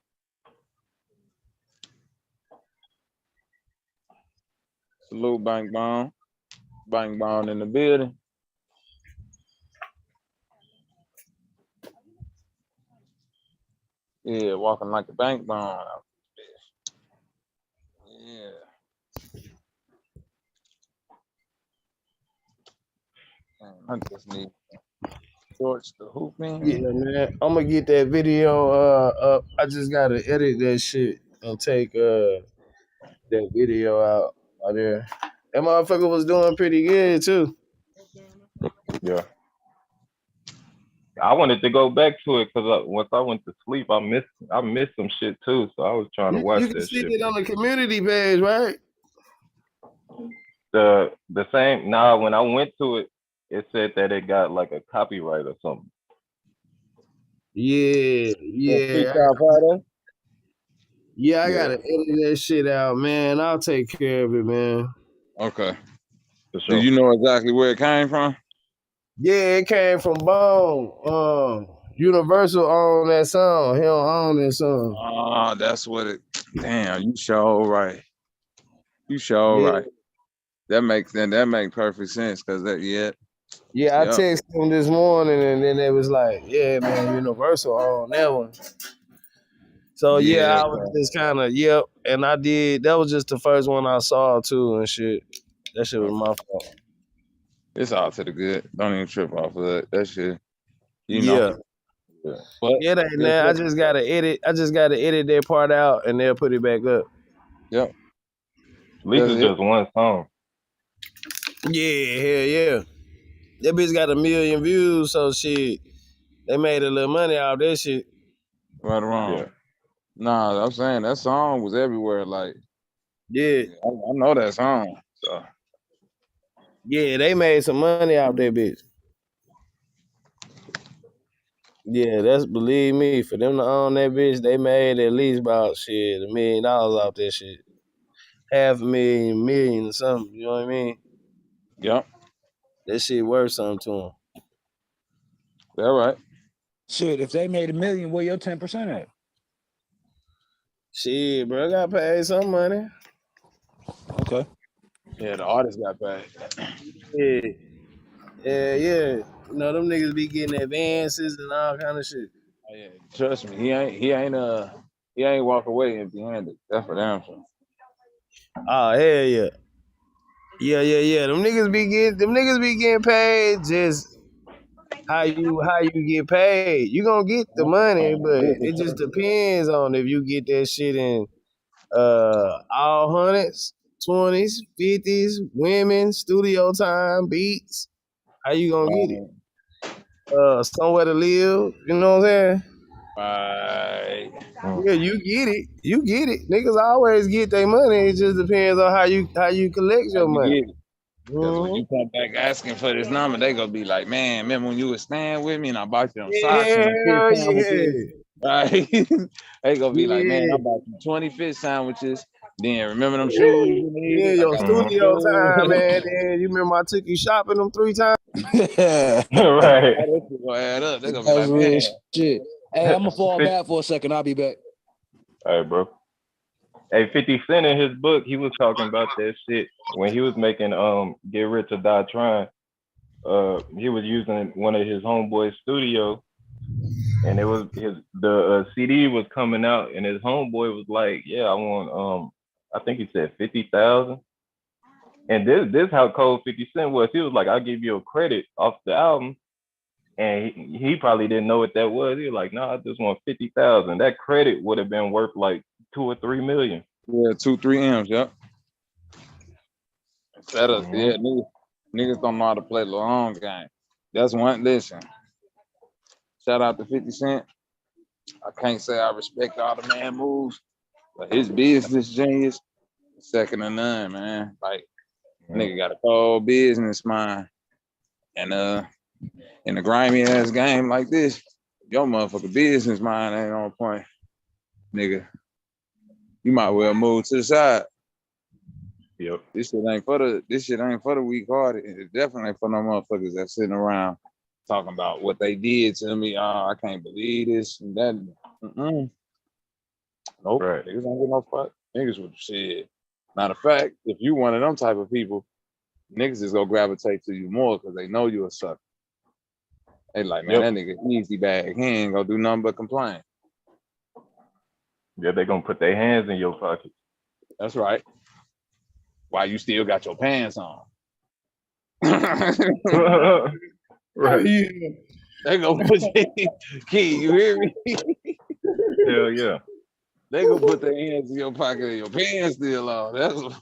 Salute Bank Bomb. Bank Bomb in the building. Yeah, walking like a bank bomb. Yeah. I just need shorts to hoop in. Yeah, man. I'm gonna get that video up. I just gotta edit that shit and take that video out there. That motherfucker was doing pretty good too. Yeah. I wanted to go back to it because once I went to sleep, I missed some shit too. So I was trying to watch You can that see shit. it on the community page, right? The same. Nah, when I went to it, it said that it got like a copyright or something. Yeah. I gotta edit that shit out, man. I'll take care of it, man. Okay. For sure. Do you know exactly where it came from? Yeah, it came from Bone. Universal own that song. He don't own that song. Oh, that's what it. Damn, you sure right. You sure right. That makes perfect sense because that Yeah, I texted him this morning and then it was like, yeah, man, Universal on that one. So yeah, I was just kind of and I did. That was just the first one I saw too and shit. That shit was my fault. It's all to the good. Don't even trip off of it. That shit. You know. Yeah. But it ain't that. I just gotta edit that part out and they'll put it back up. Yep. At least it's just one song. Yeah, hell yeah. That bitch got 1 million views, so shit. They made a little money out of that shit. Right around. Yeah. Nah, I'm saying that song was everywhere. Like, yeah, I know that song. So yeah, they made some money out that bitch. Yeah, that's believe me. For them to own that bitch, they made at least about $1 million off that shit. $500,000 or something. You know what I mean? Yep. That shit worth something to them. Yeah, right. Shit, if they made $1 million, where your 10% at? Shit, bro, I got paid some money. Okay. Yeah, the artist got paid. Yeah. You know, them niggas be getting advances and all kind of shit. Oh, yeah. Trust me, he ain't walk away empty-handed. That's for damn sure. Oh, hell yeah. Yeah. Them niggas be getting paid just how you get paid. You gonna get the money, but it just depends on if you get that shit in all hundreds, 20s, 50s, women, studio time, beats. How you gonna get it? Somewhere to live, you know what I'm saying? Right. Yeah, you get it. Niggas always get their money. It just depends on how you collect your money. Because when you come back asking for this number, they gonna be like, man, remember when you was staying with me and I bought you them socks and them fish sandwiches? Right? They gonna be like, man, I bought you 20 fish sandwiches. Then remember them shoes you needed? Yeah, your studio time, man. Then you remember I took you shopping them 3 times? Right. That shit gonna add up. They gonna be like, man. Shit. Hey, I'm gonna fall back for a second. I'll be back. All right, bro. Hey, 50 Cent in his book, he was talking about that shit when he was making Get Rich or Die Trying. He was using one of his homeboy's studio, and it was the CD was coming out, and his homeboy was like, "Yeah, I want I think he said 50,000." And this how cold 50 Cent was. He was like, "I'll give you a credit off the album." And he probably didn't know what that was. He was like, "No, I just want 50,000." That credit would have been worth like 2 or 3 million. Yeah, 2-3 M's, yep. That is, yeah, niggas don't know how to play the long game. That's one. Listen, shout out to 50 Cent. I can't say I respect all the man moves, but his business genius, second to none, man. Like, nigga got a cold business mind. And in a grimy ass game like this, your motherfucking business mind ain't on point, nigga. You might well move to the side. Yep. This shit ain't for the weak hearted. It definitely ain't for no motherfuckers that's sitting around talking about what they did to me. Oh, I can't believe this and that. Nope. Right. Niggas don't give no fuck. Niggas would shit. Matter of fact, if you one of them type of people, niggas is gonna gravitate to you more because they know you a sucker. They like, man, that nigga easy bag. He ain't gonna do nothing but complain. Yeah, they gonna put their hands in your pocket. That's right. Why you still got your pants on? Right. Yeah. They gonna put Key, you hear me? Hell yeah. They gonna put their hands in your pocket and your pants still on. That's what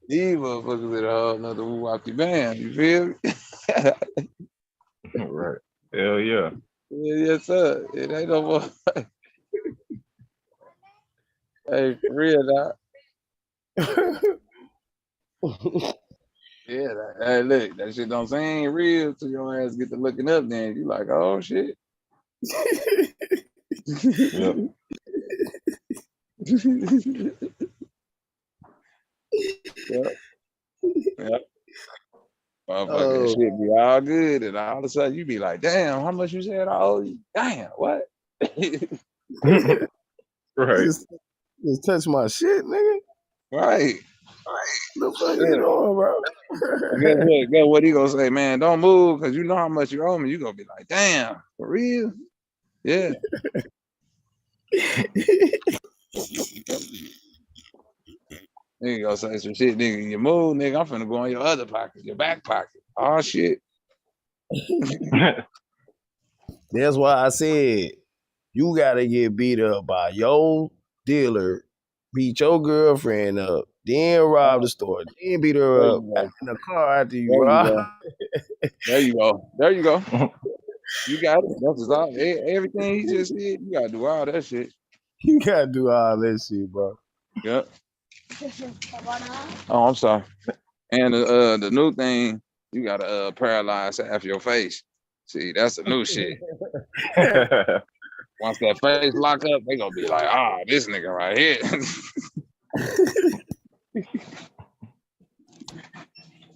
these motherfuckers in a whole nother wacky band, you feel me? Right. Hell yeah. Yes, sir. It ain't no more. Hey, for real, dog. Yeah, hey, look, that shit don't seem real till your ass get to looking up. Then you like, oh shit. Yep. Yep. Motherfucking shit be all good, and all of a sudden you be like, damn, how much you said I owe you? Damn, what? Right. Just touch my shit, nigga. Right. The fuck you doing, bro? Guess what he gonna say, man? Don't move, cause you know how much you owe me. You gonna be like, damn, for real? Yeah. Nigga gonna say some shit, nigga. You move, nigga. I'm finna go in your other pocket, your back pocket. Oh shit. That's why I said you gotta get beat up by your dealer, beat your girlfriend up, then rob the store, then beat her up in the car after you rob. There you go. There you go. You got it. That's all. Everything he just said, you gotta do all that shit. You gotta do all that shit, bro. Yep. Oh, I'm sorry. And the new thing, you gotta paralyze half your face. See, that's the new shit. Once that face lock up, they gonna be like, ah, this nigga right here.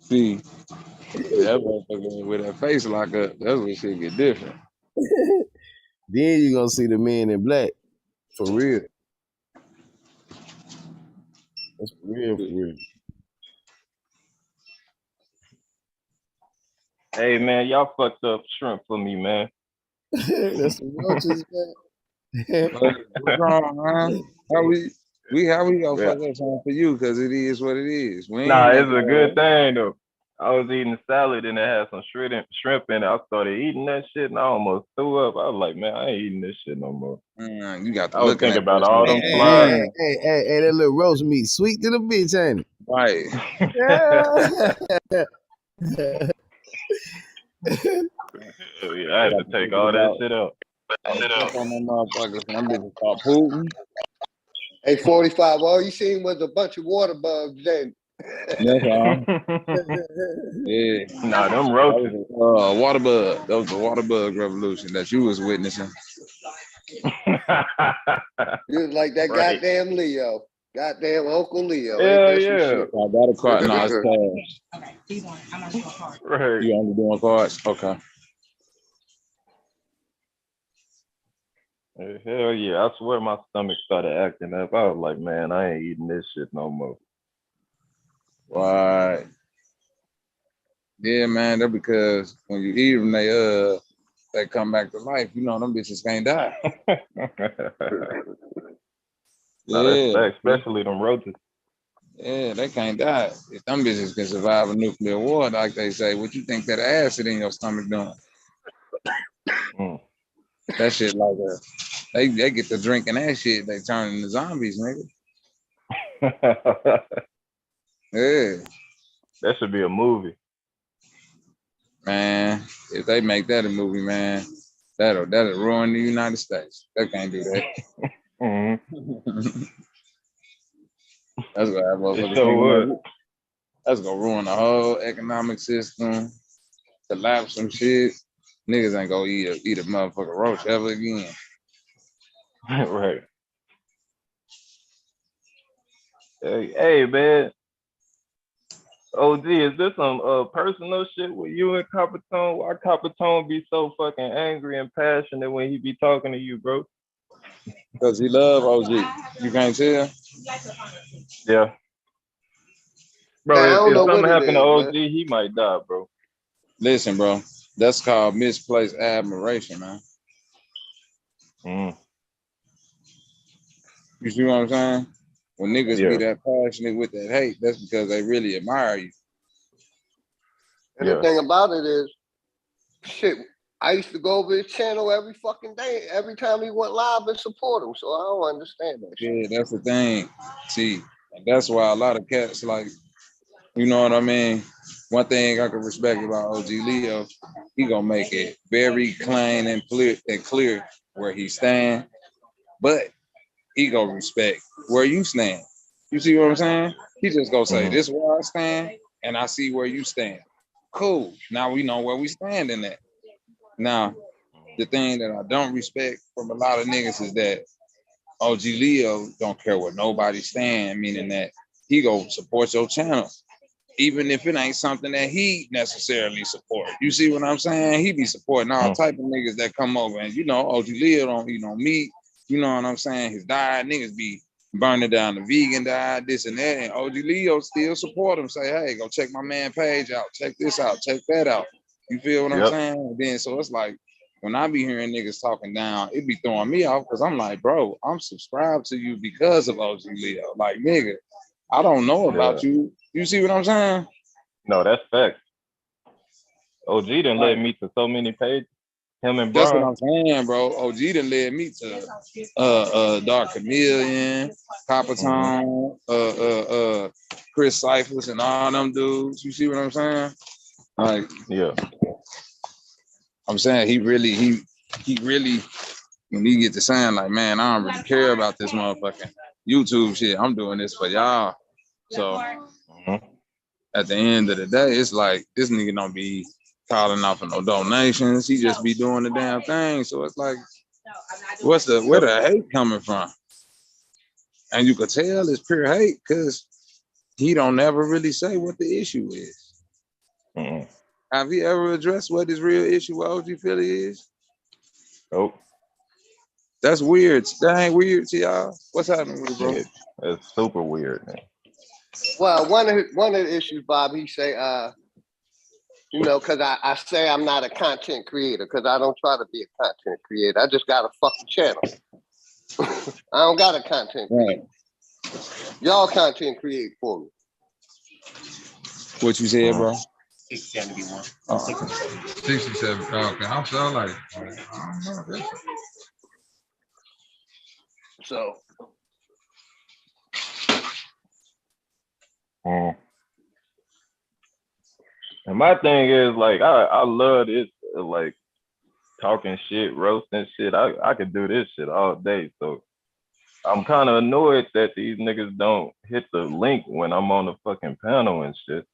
See, that motherfucker with that face lock up, that's when shit get different. Then you gonna see the men in black. For real. That's for real, for real. Hey man, y'all fucked up shrimp for me, man. That's the roaches, man. What's wrong, man? How we gonna fuck up something for you? Cause it is what it is. Nah, it's a good thing though. I was eating salad and it had some shrimp in it. I started eating that shit and I almost threw up. I was like, man, I ain't eating this shit no more. You got to I was thinking about all them flies. Hey, that little roast meat, sweet to the bitch, ain't it? Right. Yeah, I had to take all that shit out. On them motherfuckers, them bitches start pooping. Hey, 45, all you seen was a bunch of water bugs then. That's all. Yeah. Nah, them roaches. Water bug. That was the water bug revolution that you was witnessing. You was like that goddamn Leo. Goddamn Uncle Leo. Hell yeah. I got a card. No, it's cash. Okay, he's on. I'm not doing cards. Right. You only doing cards? Okay. Hell yeah. I swear my stomach started acting up. I was like, man, I ain't eating this shit no more. Right. Yeah, man, that's because when you eat them, they come back to life. You know, them bitches can't die. Yeah, especially them roaches. Yeah, they can't die. If them bitches can survive a nuclear war, like they say, what you think that acid in your stomach doing? That shit like they get to drinking that shit, they turn into zombies, nigga. Yeah, That should be a movie. man. If they make that a movie, man, that'll ruin the United States. They can't do that. Mm-hmm. That's what I motherfuckers So thinking. That's gonna ruin the whole economic system, collapse some shit. Niggas ain't gonna eat a motherfucking roach ever again. Right. Hey, man. OG, is this some personal shit with you and Capitone? Why Capitone be so fucking angry and passionate when he be talking to you, bro? Because he love OG. You can't tell? Yeah. Man, I Bro, don't if know what something it happened to is, OG, man. he might die, bro. Listen, bro. That's called misplaced admiration, man. Mm. You see what I'm saying? When niggas be Yeah. that passionate with that hate, that's because they really admire you. And Yeah. the thing about it is, shit, I used to go over his channel every fucking day, every time he went live and support him. So I don't understand that shit. Yeah, that's the thing. See, and that's why a lot of cats like, you know what I mean? One thing I can respect about OG Leo, he gonna make it very plain and clear where he stand, but he gonna respect where you stand. You see what I'm saying? He just gonna say, this is where I stand, and I see where you stand. Cool. Now we know where we stand in that. Now, the thing that I don't respect from a lot of niggas is that OG Leo don't care where nobody stand, meaning that he go support your channel, even if it ain't something that he necessarily support. You see what I'm saying? He be supporting all type of niggas that come over, and you know, OG Leo don't eat no meat. You know what I'm saying? His diet, niggas be burning down the vegan diet, this and that, and OG Leo still support him. Say, hey, go check my man page out, check this out, check that out. You feel what I'm saying? And then so it's like, when I be hearing niggas talking down, it be throwing me off because I'm like, bro, I'm subscribed to you because of OG Leo. Like, nigga, I don't know about you. You see what I'm saying? No, that's facts. OG done led me to so many pages. Him and That's Brian. what I'm saying, bro. OG done led me to Dark Chameleon, Capitone, Chris Cyphers, and all them dudes. You see what I'm saying? Like, yeah. I'm saying he really, when he get to saying like, man, I don't really care about this motherfucking YouTube shit. I'm doing this for y'all. So at the end of the day, it's like this nigga don't be calling out for no donations. He just be doing the damn thing. So it's like, where the hate coming from? And you could tell it's pure hate because he don't never really say what the issue is. Have you ever addressed what his real issue with OG Philly is? Nope. That's weird. That ain't weird to y'all. What's happening with it, bro? It's super weird, man. Well, one of the issues, Bob, he say, you know, because I say I'm not a content creator because I don't try to be a content creator. I just got a fucking channel. I don't got a content creator. Y'all content create for me. What you said, bro? 671. 67. Okay, I'm so like, I don't know. So. And my thing is like, I love this, like talking shit, roasting shit. I could do this shit all day. So I'm kind of annoyed that these niggas don't hit the link when I'm on the fucking panel and shit.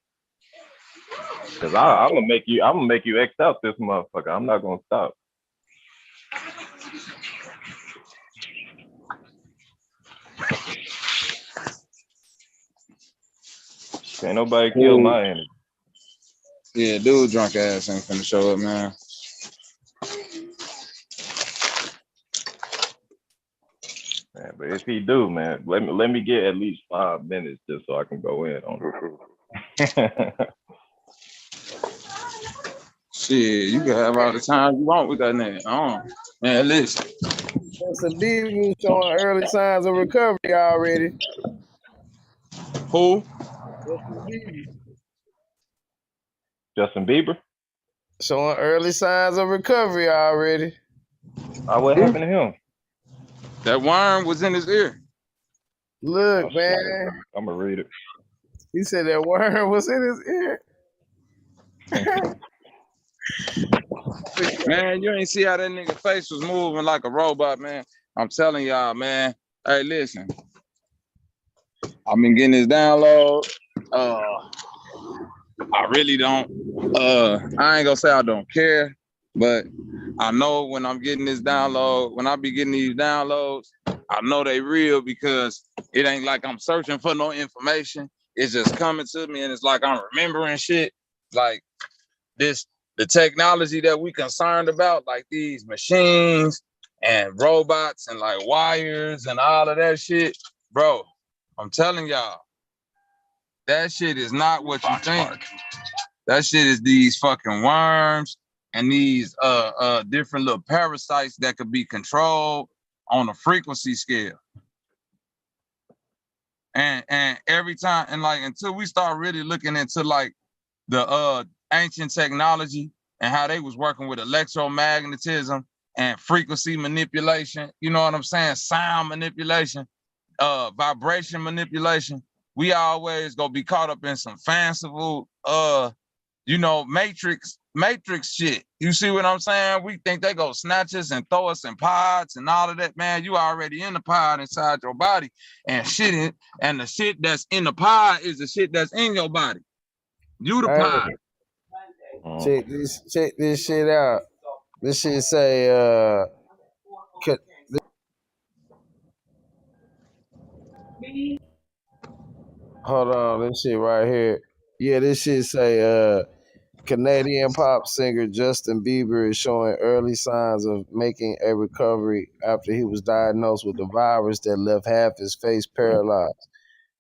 Cause I'm gonna make you X out this motherfucker. I'm not gonna stop. Can't nobody kill my energy. Yeah, dude, drunk ass ain't finna show up, man. Man, but if he do, man, let me get at least 5 minutes just so I can go in on it. Shit, you can have all the time you want with that nigga. Man, listen. Justin Bieber showing early signs of recovery already. Who? Justin Bieber? Showing early signs of recovery already. What happened to him? That worm was in his ear. Look, Oh shit, man. I'm gonna read it. He said that worm was in his ear. Man, you ain't see how that nigga face was moving like a robot, man. I'm telling y'all, man. Hey, listen. I've been getting this download. I really don't. I ain't gonna say I don't care, but I know when I'm getting this download, when I be getting these downloads, I know they real because it ain't like I'm searching for no information. It's just coming to me, and it's like I'm remembering shit. Like the technology that we concerned about, like these machines and robots and like wires and all of that shit, bro. I'm telling y'all, that shit is not what you think. That shit is these fucking worms and these different little parasites that could be controlled on a frequency scale. And every time, and like until we start really looking into like the ancient technology and how they was working with electromagnetism and frequency manipulation, you know what I'm saying? Sound manipulation, vibration manipulation. We always gonna be caught up in some fanciful, matrix shit. You see what I'm saying? We think they go snatch us and throw us in pods and all of that. Man, you already in the pod inside your body and and the shit that's in the pod is the shit that's in your body. You the pod. Check this shit out. This shit say hold on, this shit right here. Yeah, this shit say Canadian pop singer Justin Bieber is showing early signs of making a recovery after he was diagnosed with a virus that left half his face paralyzed,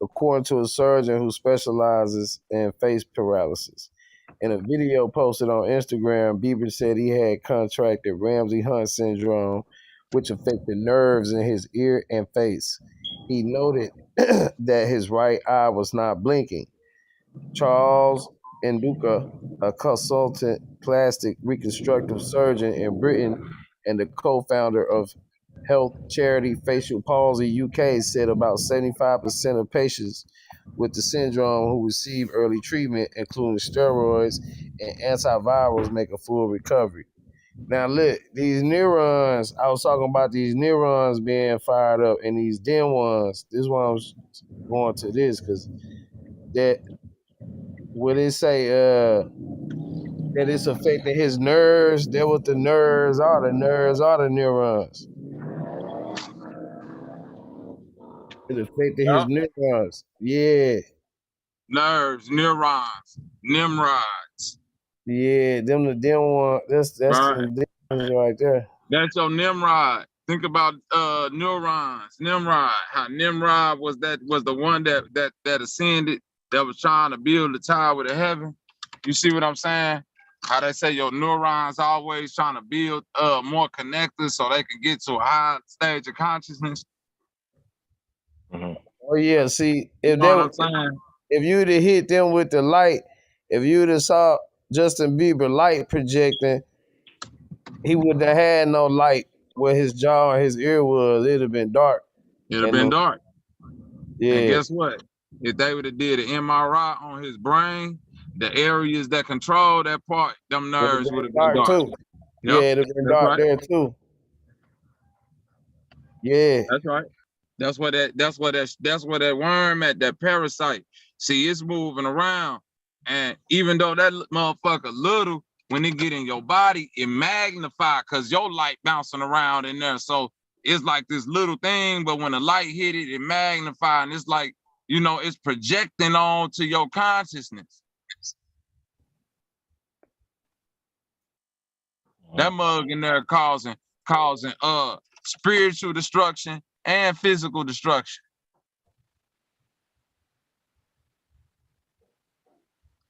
according to a surgeon who specializes in face paralysis. In a video posted on Instagram, Bieber said he had contracted Ramsay-Hunt syndrome, which affected nerves in his ear and face. He noted that his right eye was not blinking. Charles Nduka, a consultant plastic reconstructive surgeon in Britain and the co-founder of health charity Facial Palsy UK, said about 75% of patients with the syndrome who receive early treatment, including steroids and antivirals, make a full recovery. Now look, these neurons, I was talking about these neurons being fired up and these dim ones. This is why I was going to this, because that when it say that it's affecting his nerves, that what the nerves are. The nerves are the neurons. It affected his Yep. neurons. Yeah. Nerves, neurons, Nimrods. Yeah, them the dim one. That's Right. them dim ones right there. That's your Nimrod. Think about neurons, Nimrod. How Nimrod was the one that ascended, that was trying to build the tower to heaven. You see what I'm saying? How they say your neurons always trying to build more connectors so they can get to a high stage of consciousness. Oh yeah, see, You know what I'm saying? if you'd have hit them with the light, if you'd have saw Justin Bieber light projecting, he wouldn't have had no light where his jaw and his ear was. It'd have been dark. It'd have been dark. Yeah. And guess what? If they would have did an MRI on his brain, the areas that control that part, them nerves would have been dark too. Yep. Yeah, it'd have been That's dark right. there too. Yeah. That's right. That's what that worm at, that parasite. See, it's moving around. And even though that motherfucker little, when it get in your body, it magnify because your light bouncing around in there. So it's like this little thing, but when the light hit it, it magnify. And it's like, it's projecting on to your consciousness. That mug in there causing spiritual destruction and physical destruction.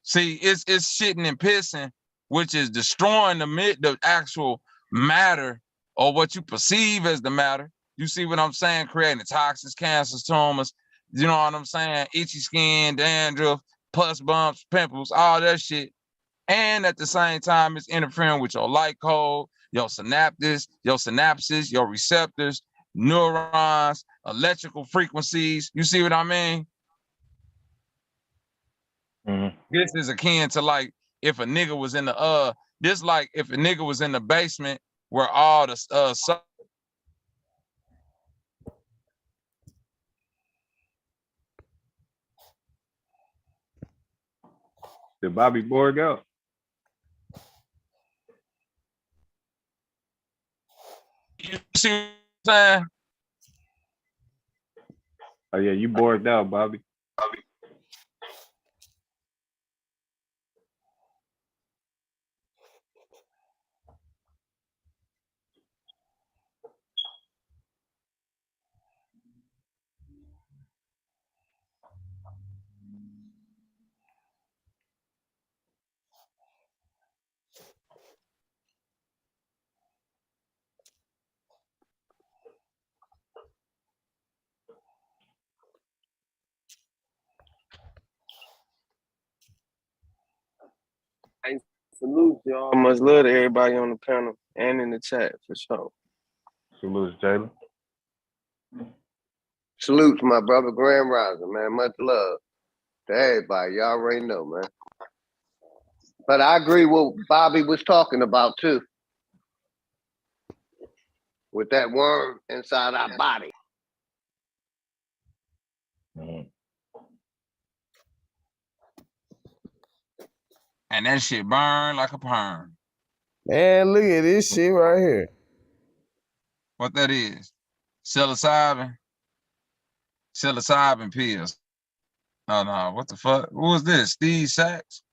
See, it's shitting and pissing, which is destroying the actual matter or what you perceive as the matter. You see what I'm saying? Creating toxins, cancers, tumors, you know what I'm saying? Itchy skin, dandruff, pus bumps, pimples, all that shit. And at the same time, it's interfering with your light code, your synapses, your receptors, neurons, electrical frequencies. You see what I mean? This is akin to like if a nigga was in the this like if a nigga was in the basement where all the Did Bobby Borg out? you see what I'm saying? Oh yeah, you borged out, Bobby. Hey, salute y'all. Much love to everybody on the panel and in the chat for sure. Salute, Jalen. Salute to my brother Grand Rising, man. Much love to everybody. Y'all already know, man. But I agree with what Bobby was talking about too. With that worm inside our body. And that shit burn like a perm. Man, look at this shit right here. What that is? Psilocybin pills. Oh no, what the fuck? Who was this? Steve Sachs?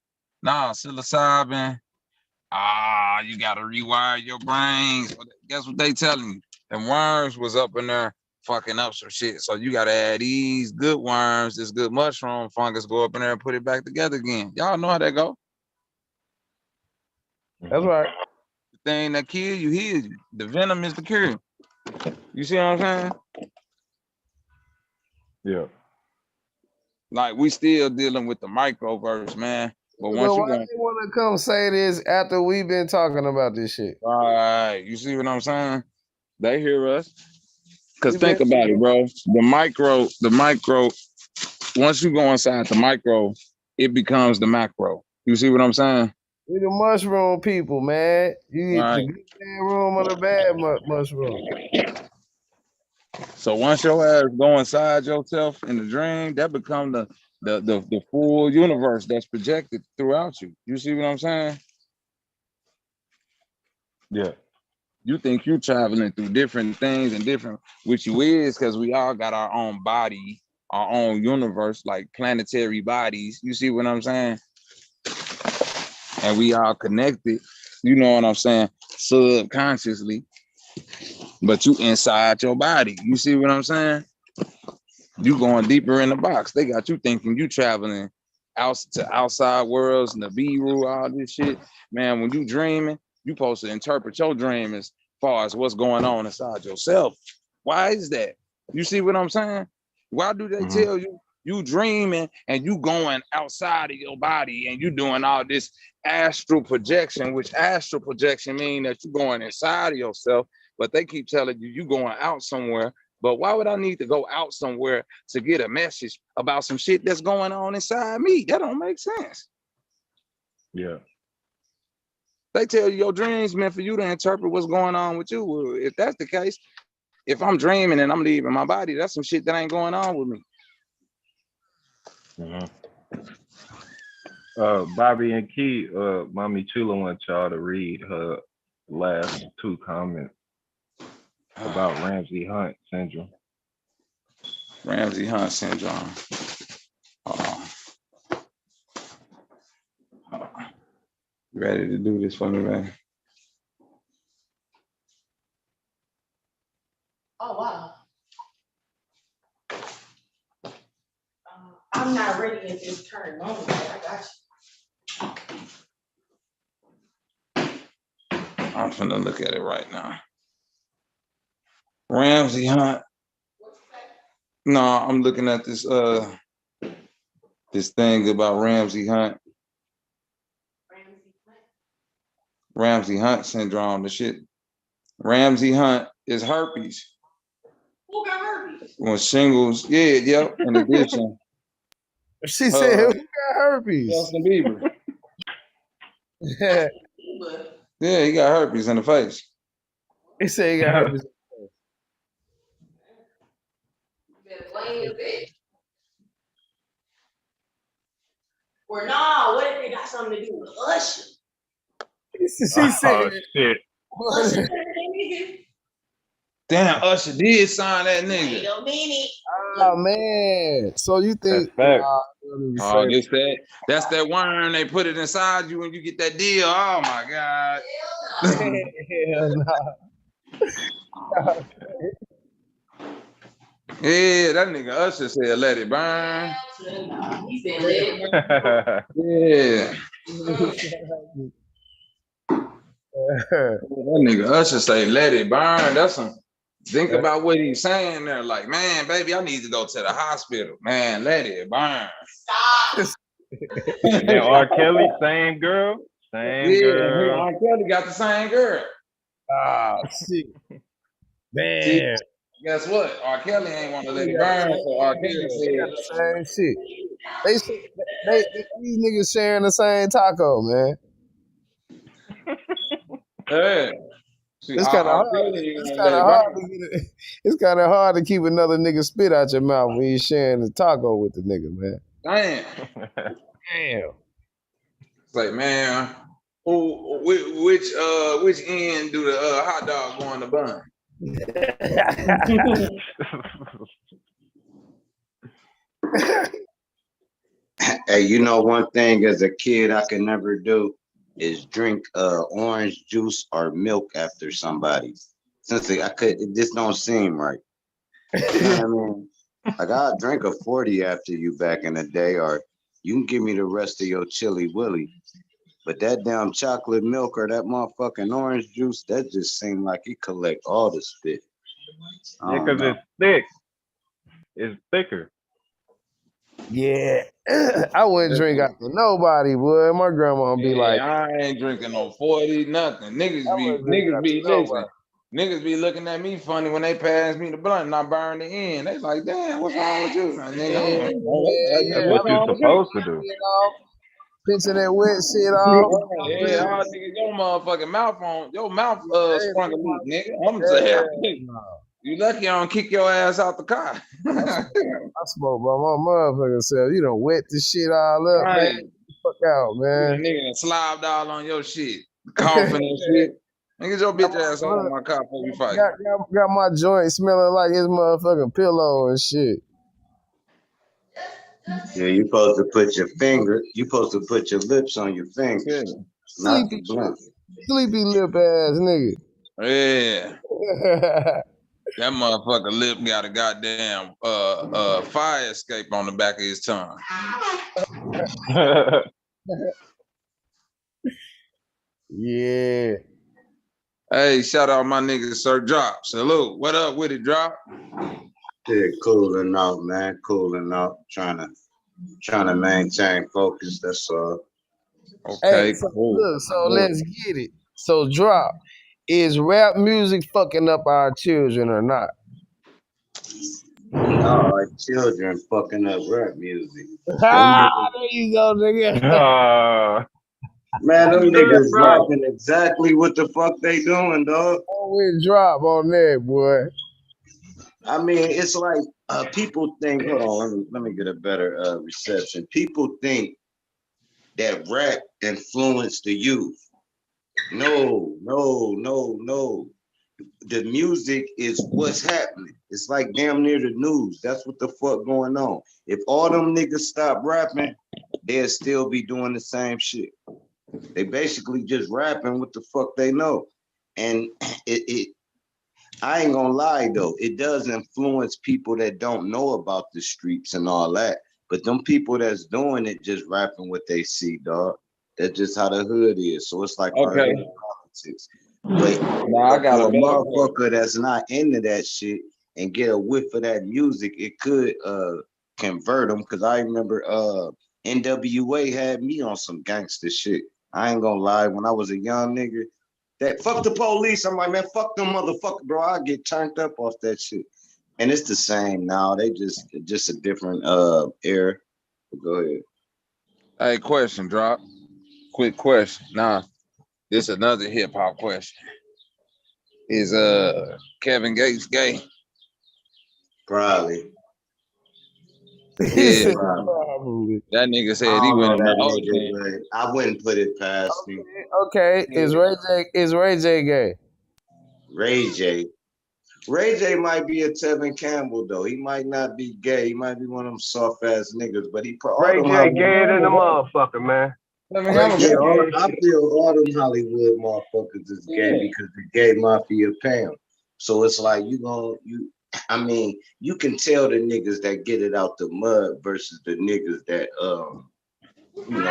Nah, psilocybin. You gotta rewire your brains. Guess what they telling you? Them worms was up in there fucking up some shit. So you gotta add these good worms, this good mushroom fungus, go up in there and put it back together again. Y'all know how that go. That's right. The thing that kill you, heals you. The venom is the cure. You see what I'm saying? Yeah. Like we still dealing with the microverse, man. But once So you why go, they want to come say this after we've been talking about this shit? right, you see what I'm saying? They hear us. Cause We think been about it, bro. The micro, once you go inside the micro, it becomes the macro. You see what I'm saying? we the mushroom people, man. You eat the Right. good bad room or the bad mushroom. So once your ass go inside yourself in the dream, that become the full universe that's projected throughout you. You see what I'm saying? Yeah. You think you're traveling through different things and different, which you is, because we all got our own body, our own universe, like planetary bodies. You see what I'm saying? And we all connected, you know what I'm saying, subconsciously, but you inside your body. You see what I'm saying? You going deeper in the box. They got you thinking you traveling out to outside worlds, Nibiru, all this shit. Man, when you dreaming, you supposed to interpret your dream as far as what's going on inside yourself. Why is that? You see what I'm saying? Why do they tell you you dreaming and you going outside of your body and you doing all this astral projection, which astral projection mean that you going inside of yourself, but they keep telling you you going out somewhere. But why would I need to go out somewhere to get a message about some shit that's going on inside me? That don't make sense. Yeah. They tell you your dreams meant for you to interpret what's going on with you. Well, if that's the case, if I'm dreaming and I'm leaving my body, that's some shit that ain't going on with me. Bobby and Key, Mommy Chula wants y'all to read her last 2 comments about Ramsey Hunt syndrome. Ramsey Hunt syndrome. You ready to do this for me, man? Oh, wow. I'm not ready at this current moment, but I got you. I'm finna look at it right now. Ramsey Hunt. No, I'm looking at this this thing about Ramsey Hunt. Ramsey Hunt syndrome, the shit. Ramsey Hunt is herpes. Who got herpes? Well, shingles, yep. In addition, She said, "Who got herpes?" Justin Bieber. Yeah, But Yeah, he got herpes in the face. he said he got herpes. you better blame the bitch. Or nah, what if it got something to do with Usher? She said, shit. Usher better than nigga. Damn, Usher did sign that Wait nigga. a minute. "Oh man, so you think?" That's fact. Oh, that's that worm. They put it inside you when you get that deal. Oh my God. Hell no. Yeah, that nigga Usher said, "Let it burn." Nah, he said let it. Yeah, that nigga Usher say, "Let it burn." That's some. Think about what he's saying there. Like, man, baby, I need to go to the hospital. Man, let it burn. Stop. And then R. Kelly, same girl. Same girl. R. Kelly got the same girl. Ah, shit. Man. See, guess what? R. Kelly ain't want to let it burn. So R. Kelly They got said, the same shit. These niggas sharing the same taco, man. "Yeah." See, It's kind of R. hard. Kelly ain't It's want to kind let of it hard burn. to get it. It's kind of hard to keep another nigga spit out your mouth when you sharing the taco with the nigga, man. Damn. Damn. It's like, man, which end do the hot dog go on the bun? Hey, you know one thing as a kid I could never do is drink orange juice or milk after somebody. Since it just don't seem right. You know what I mean? Like I'll drink a 40 after you back in the day, or you can give me the rest of your chili willy. But that damn chocolate milk or that motherfucking orange juice, that just seemed like it collect all the spit. I Yeah, don't because know. it's thick. It's thicker. Yeah. I wouldn't drink after nobody, boy. My grandma be like, I ain't drinking no 40, nothing. I wouldn't drink after Listen. nobody. Niggas be looking at me funny when they pass me the blunt and I burn the end. They like, damn, what's wrong with you? Nigga, That's Yeah. what what's you're wrong with you? supposed to do. Pinching that wet shit off. Yeah, y'all niggas, your motherfucking mouth on, your mouth sprung a leak, nigga. I'm Yeah. saying, you lucky I don't kick your ass out the car. I smoke by my motherfucking self. You done wet this shit all up, man. Right. Fuck out, man. Nigga done slobbed all on your shit, coughing and shit. Nigga, your bitch ass out of my car before we fight. Got my joint smelling like his motherfucking pillow and shit. Yeah, you supposed to put your lips on your fingers, not the blunt. Sleepy lip ass nigga. Yeah. That motherfucker lip got a goddamn fire escape on the back of his tongue. Yeah. Hey, shout out my nigga Sir Drop. Salute. What up with it, Drop? Yeah, cooling out, man. Cooling out. Trying to maintain focus. That's all. Okay, Hey, so, cool. look, so let's get it. So drop. Is rap music fucking up our children or not? Oh, like children fucking up rap music. There you go, nigga. Man, them Good, niggas bro. rapping exactly what the fuck they doing, dog. Always drop on that, boy. I mean, it's like people think. Hold on, let me get a better reception. People think that rap influenced the youth. No. The music is what's happening. It's like damn near the news. That's what the fuck going on. If all them niggas stop rapping, they'll still be doing the same shit. They basically just rapping what the fuck they know. And I ain't gonna lie though, it does influence people that don't know about the streets and all that. But them people that's doing it just rapping what they see, dog. That's just how the hood is. So it's like our hood politics. But I got for a a motherfucker that's not into that shit and get a whiff of that music, it could convert them. Cause I remember NWA had me on some gangster shit. I ain't gonna lie, when I was a young nigga, that fuck the police. I'm like, man, fuck them motherfucker, bro. I get turned up off that shit. And it's the same now. They just a different era. Go ahead. Hey, question drop. Quick question. Nah, this is another hip hop question. Is Kevin Gates gay? Probably. He Yeah, said, Probably. probably. that nigga I said he don't went know in that the nigga, ocean. but I wouldn't put it past him. Okay, is Ray J gay? Ray J. Ray J might be a Tevin Campbell though. He might not be gay. He might be one of them soft ass niggas, but he all Ray them J Hollywood. gay than a motherfucker, man. Ray J, He gay as I shit. feel all them Hollywood motherfuckers is gay because the gay mafia pay 'em. So it's like I mean, you can tell the niggas that get it out the mud versus the niggas that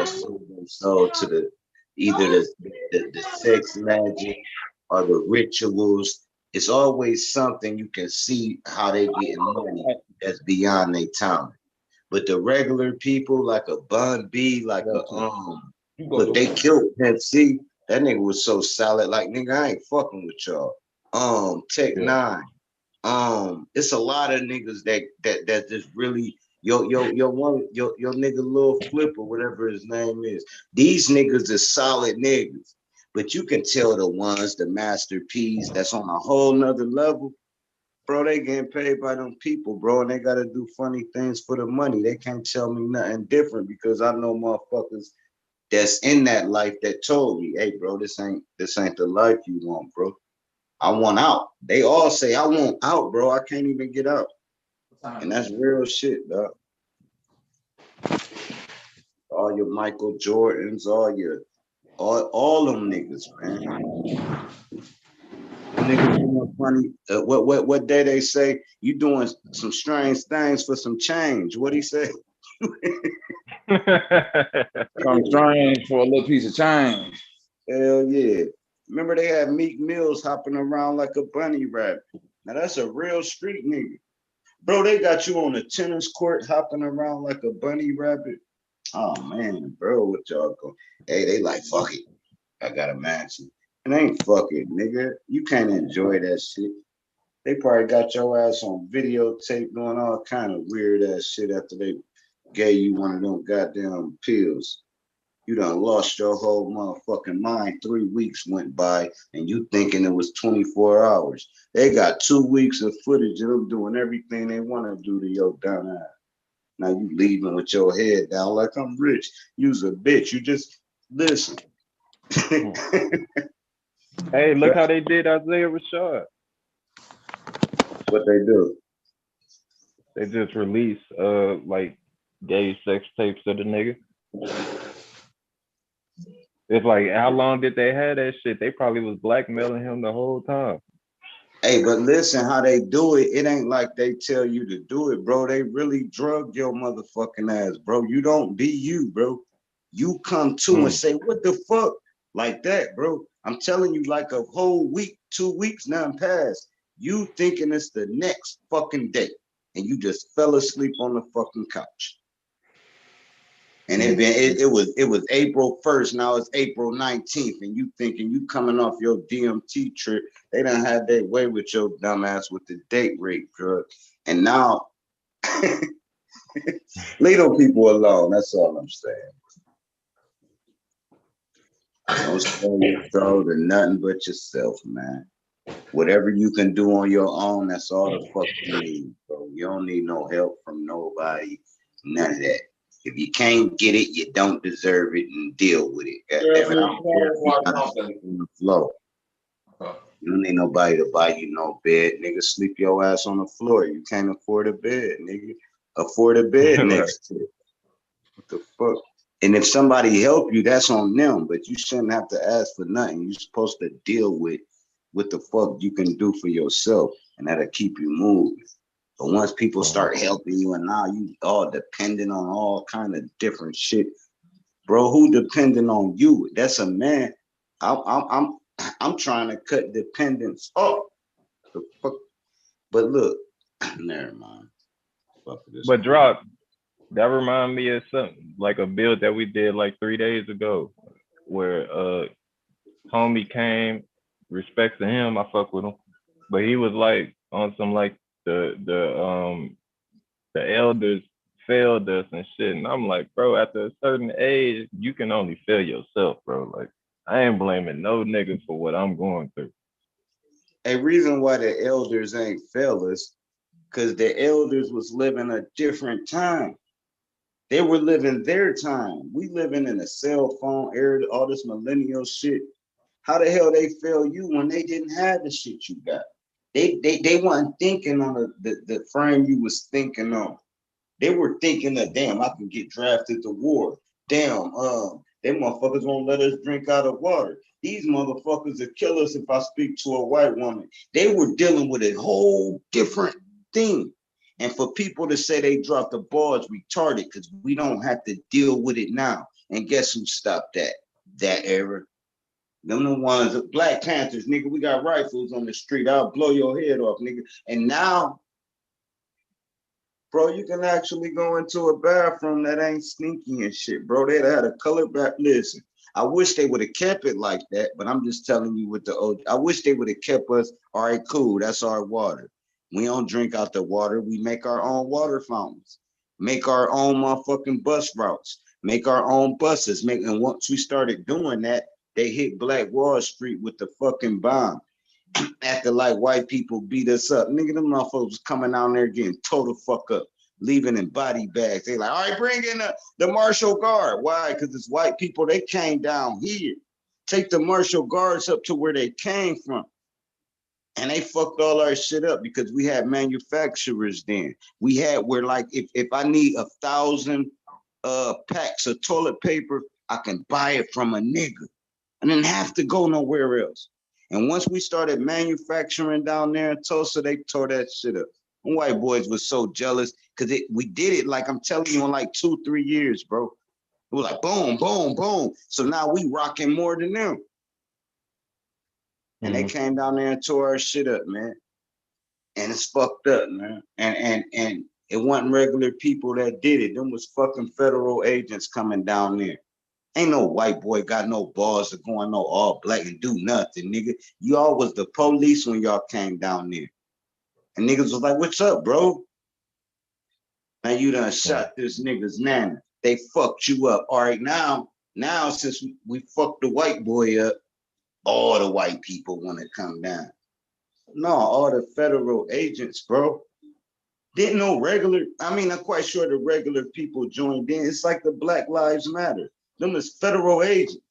sold their soul to the either the sex magic or the rituals. It's always something you can see how they getting money that's beyond their time. But the regular people, like a Bun B, like a look, they killed Pimp C. That nigga was so solid. Like nigga, I ain't fucking with y'all. Tech Nine. It's a lot of niggas that just really your nigga Lil Flip or whatever his name is. These niggas is solid niggas. But you can tell the ones, the Master P's, that's on a whole nother level. Bro, they getting paid by them people, bro, and they gotta do funny things for the money. They can't tell me nothing different because I know motherfuckers that's in that life that told me, hey, bro, this ain't the life you want, bro. I want out. They all say I want out, bro. I can't even get out. And that's real shit, dog. All your Michael Jordans, all them niggas, man. Them niggas doing funny. What day they say you doing some strange things for some change? What he say? Come strange for a little piece of change. Hell yeah. Remember they had Meek Mills hopping around like a bunny rabbit. Now that's a real street nigga. Bro, they got you on a tennis court hopping around like a bunny rabbit. Oh man, bro, what y'all go? Hey, they like, fuck it. I got a match. It ain't fuck it, nigga. You can't enjoy that shit. They probably got your ass on videotape doing all kind of weird ass shit after they gave you one of them goddamn pills. You done lost your whole motherfucking mind. 3 weeks went by and you thinking it was 24 hours. They got 2 weeks of footage of them doing everything they want to do to your dumb ass. Now you leaving with your head down like I'm rich. You's a bitch. You just listen. Hey, look how they did Isaiah Rashad. What they do? They just released like gay sex tapes of the nigga. It's like, how long did they have that shit? They probably was blackmailing him the whole time. Hey, but listen how they do it. It ain't like they tell you to do it, bro. They really drug your motherfucking ass, bro. You don't be you, bro. You come to and say, what the fuck? Like that, bro. I'm telling you, like a whole week, 2 weeks now passed. You thinking it's the next fucking day. And you just fell asleep on the fucking couch. And it was April 1st, now it's April 19th, and you thinking you coming off your DMT trip, they done had their way with your dumbass with the date rape drug. And now leave them people alone. That's all I'm saying. Don't sell your soul to nothing but yourself, man. Whatever you can do on your own, that's all the fuck you need, bro. You don't need no help from nobody, none of that. If you can't get it, you don't deserve it, and deal with it. Goddamn it, I don't care if you're not on the floor. You don't need nobody to buy you no bed, nigga. Sleep your ass on the floor. You can't afford a bed, nigga. Afford a bed next to it. What the fuck? And if somebody help you, that's on them. But you shouldn't have to ask for nothing. You're supposed to deal with what the fuck you can do for yourself, and that'll keep you moving. But once people start helping you, and now you all dependent on all kind of different shit, bro. Who dependent on you? That's a man. I'm trying to cut dependence off. The fuck? But look, never mind. Fuck this. But drop, that remind me of something like a build that we did like 3 days ago, where homie came, respects to him, I fuck with him, but he was like on some like the elders failed us and shit. And I'm like, bro, after a certain age, you can only fail yourself, bro. Like, I ain't blaming no niggas for what I'm going through. A reason why the elders ain't fail us, because the elders was living a different time. They were living their time. We living in a cell phone era, all this millennial shit. How the hell they fail you when they didn't have the shit you got? They weren't thinking on the frame you was thinking on. They were thinking that, damn, I can get drafted to war. Damn, them motherfuckers won't let us drink out of water. These motherfuckers will kill us if I speak to a white woman. They were dealing with a whole different thing. And for people to say they dropped the ball is retarded because we don't have to deal with it now. And guess who stopped that era? Them the ones, Black Panthers, nigga, we got rifles on the street. I'll blow your head off, nigga. And now, bro, you can actually go into a bathroom that ain't stinky and shit, bro. They'd had a color back. Listen, I wish they would have kept it like that, but I'm just telling you with the old. I wish they would have kept us, all right, cool, that's our water. We don't drink out the water. We make our own water fountains, make our own motherfucking bus routes, make our own buses. And once we started doing that, they hit Black Wall Street with the fucking bomb. Acting like white people beat us up. Nigga, them motherfuckers was coming down there getting total fuck up, leaving in body bags. They like, all right, bring in the Marshal Guard. Why? Because it's white people, they came down here. Take the Marshal Guards up to where they came from. And they fucked all our shit up because we had manufacturers then. We had where like, if I need 1,000 packs of toilet paper, I can buy it from a nigga. I didn't have to go nowhere else. And once we started manufacturing down there in Tulsa, they tore that shit up. And white boys was so jealous because we did it, like I'm telling you, in like 2-3 years, bro. It was like boom, boom, boom. So now we rocking more than them. And they came down there and tore our shit up, man. And it's fucked up, man. And it wasn't regular people that did it. Them was fucking federal agents coming down there. Ain't no white boy got no balls to go on no all black and do nothing, nigga. Y'all was the police when y'all came down there. And niggas was like, what's up, bro? Now you done shot this nigga's nana. They fucked you up. All right, now since we fucked the white boy up, all the white people want to come down. No, all the federal agents, bro. Didn't no regular, I'm quite sure the regular people joined in. It's like the Black Lives Matter. Them is federal agents.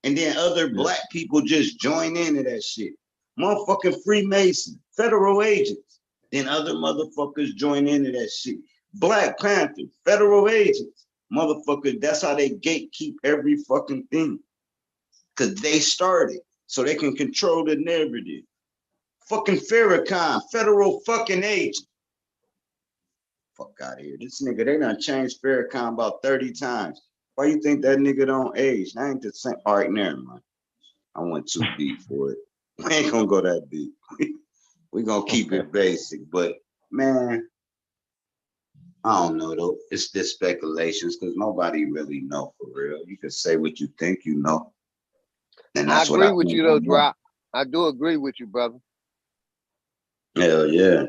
And then other black people just join into that shit. Motherfucking Freemason, federal agents. Then other motherfuckers join into that shit. Black Panther, federal agents. Motherfuckers, that's how they gatekeep every fucking thing. Because they started, so they can control the narrative. Fucking Farrakhan, federal fucking agent. Fuck out of here. This nigga, they done changed Farrakhan about 30 times. Why you think that nigga don't age? That ain't the same. All right, never mind. I went too deep for it. We ain't gonna go that deep. We gonna keep it basic. But man, I don't know though. It's just speculations because nobody really know for real. You can say what you think you know. And that's I agree with you though, Drop. I do agree with you, brother. Hell yeah.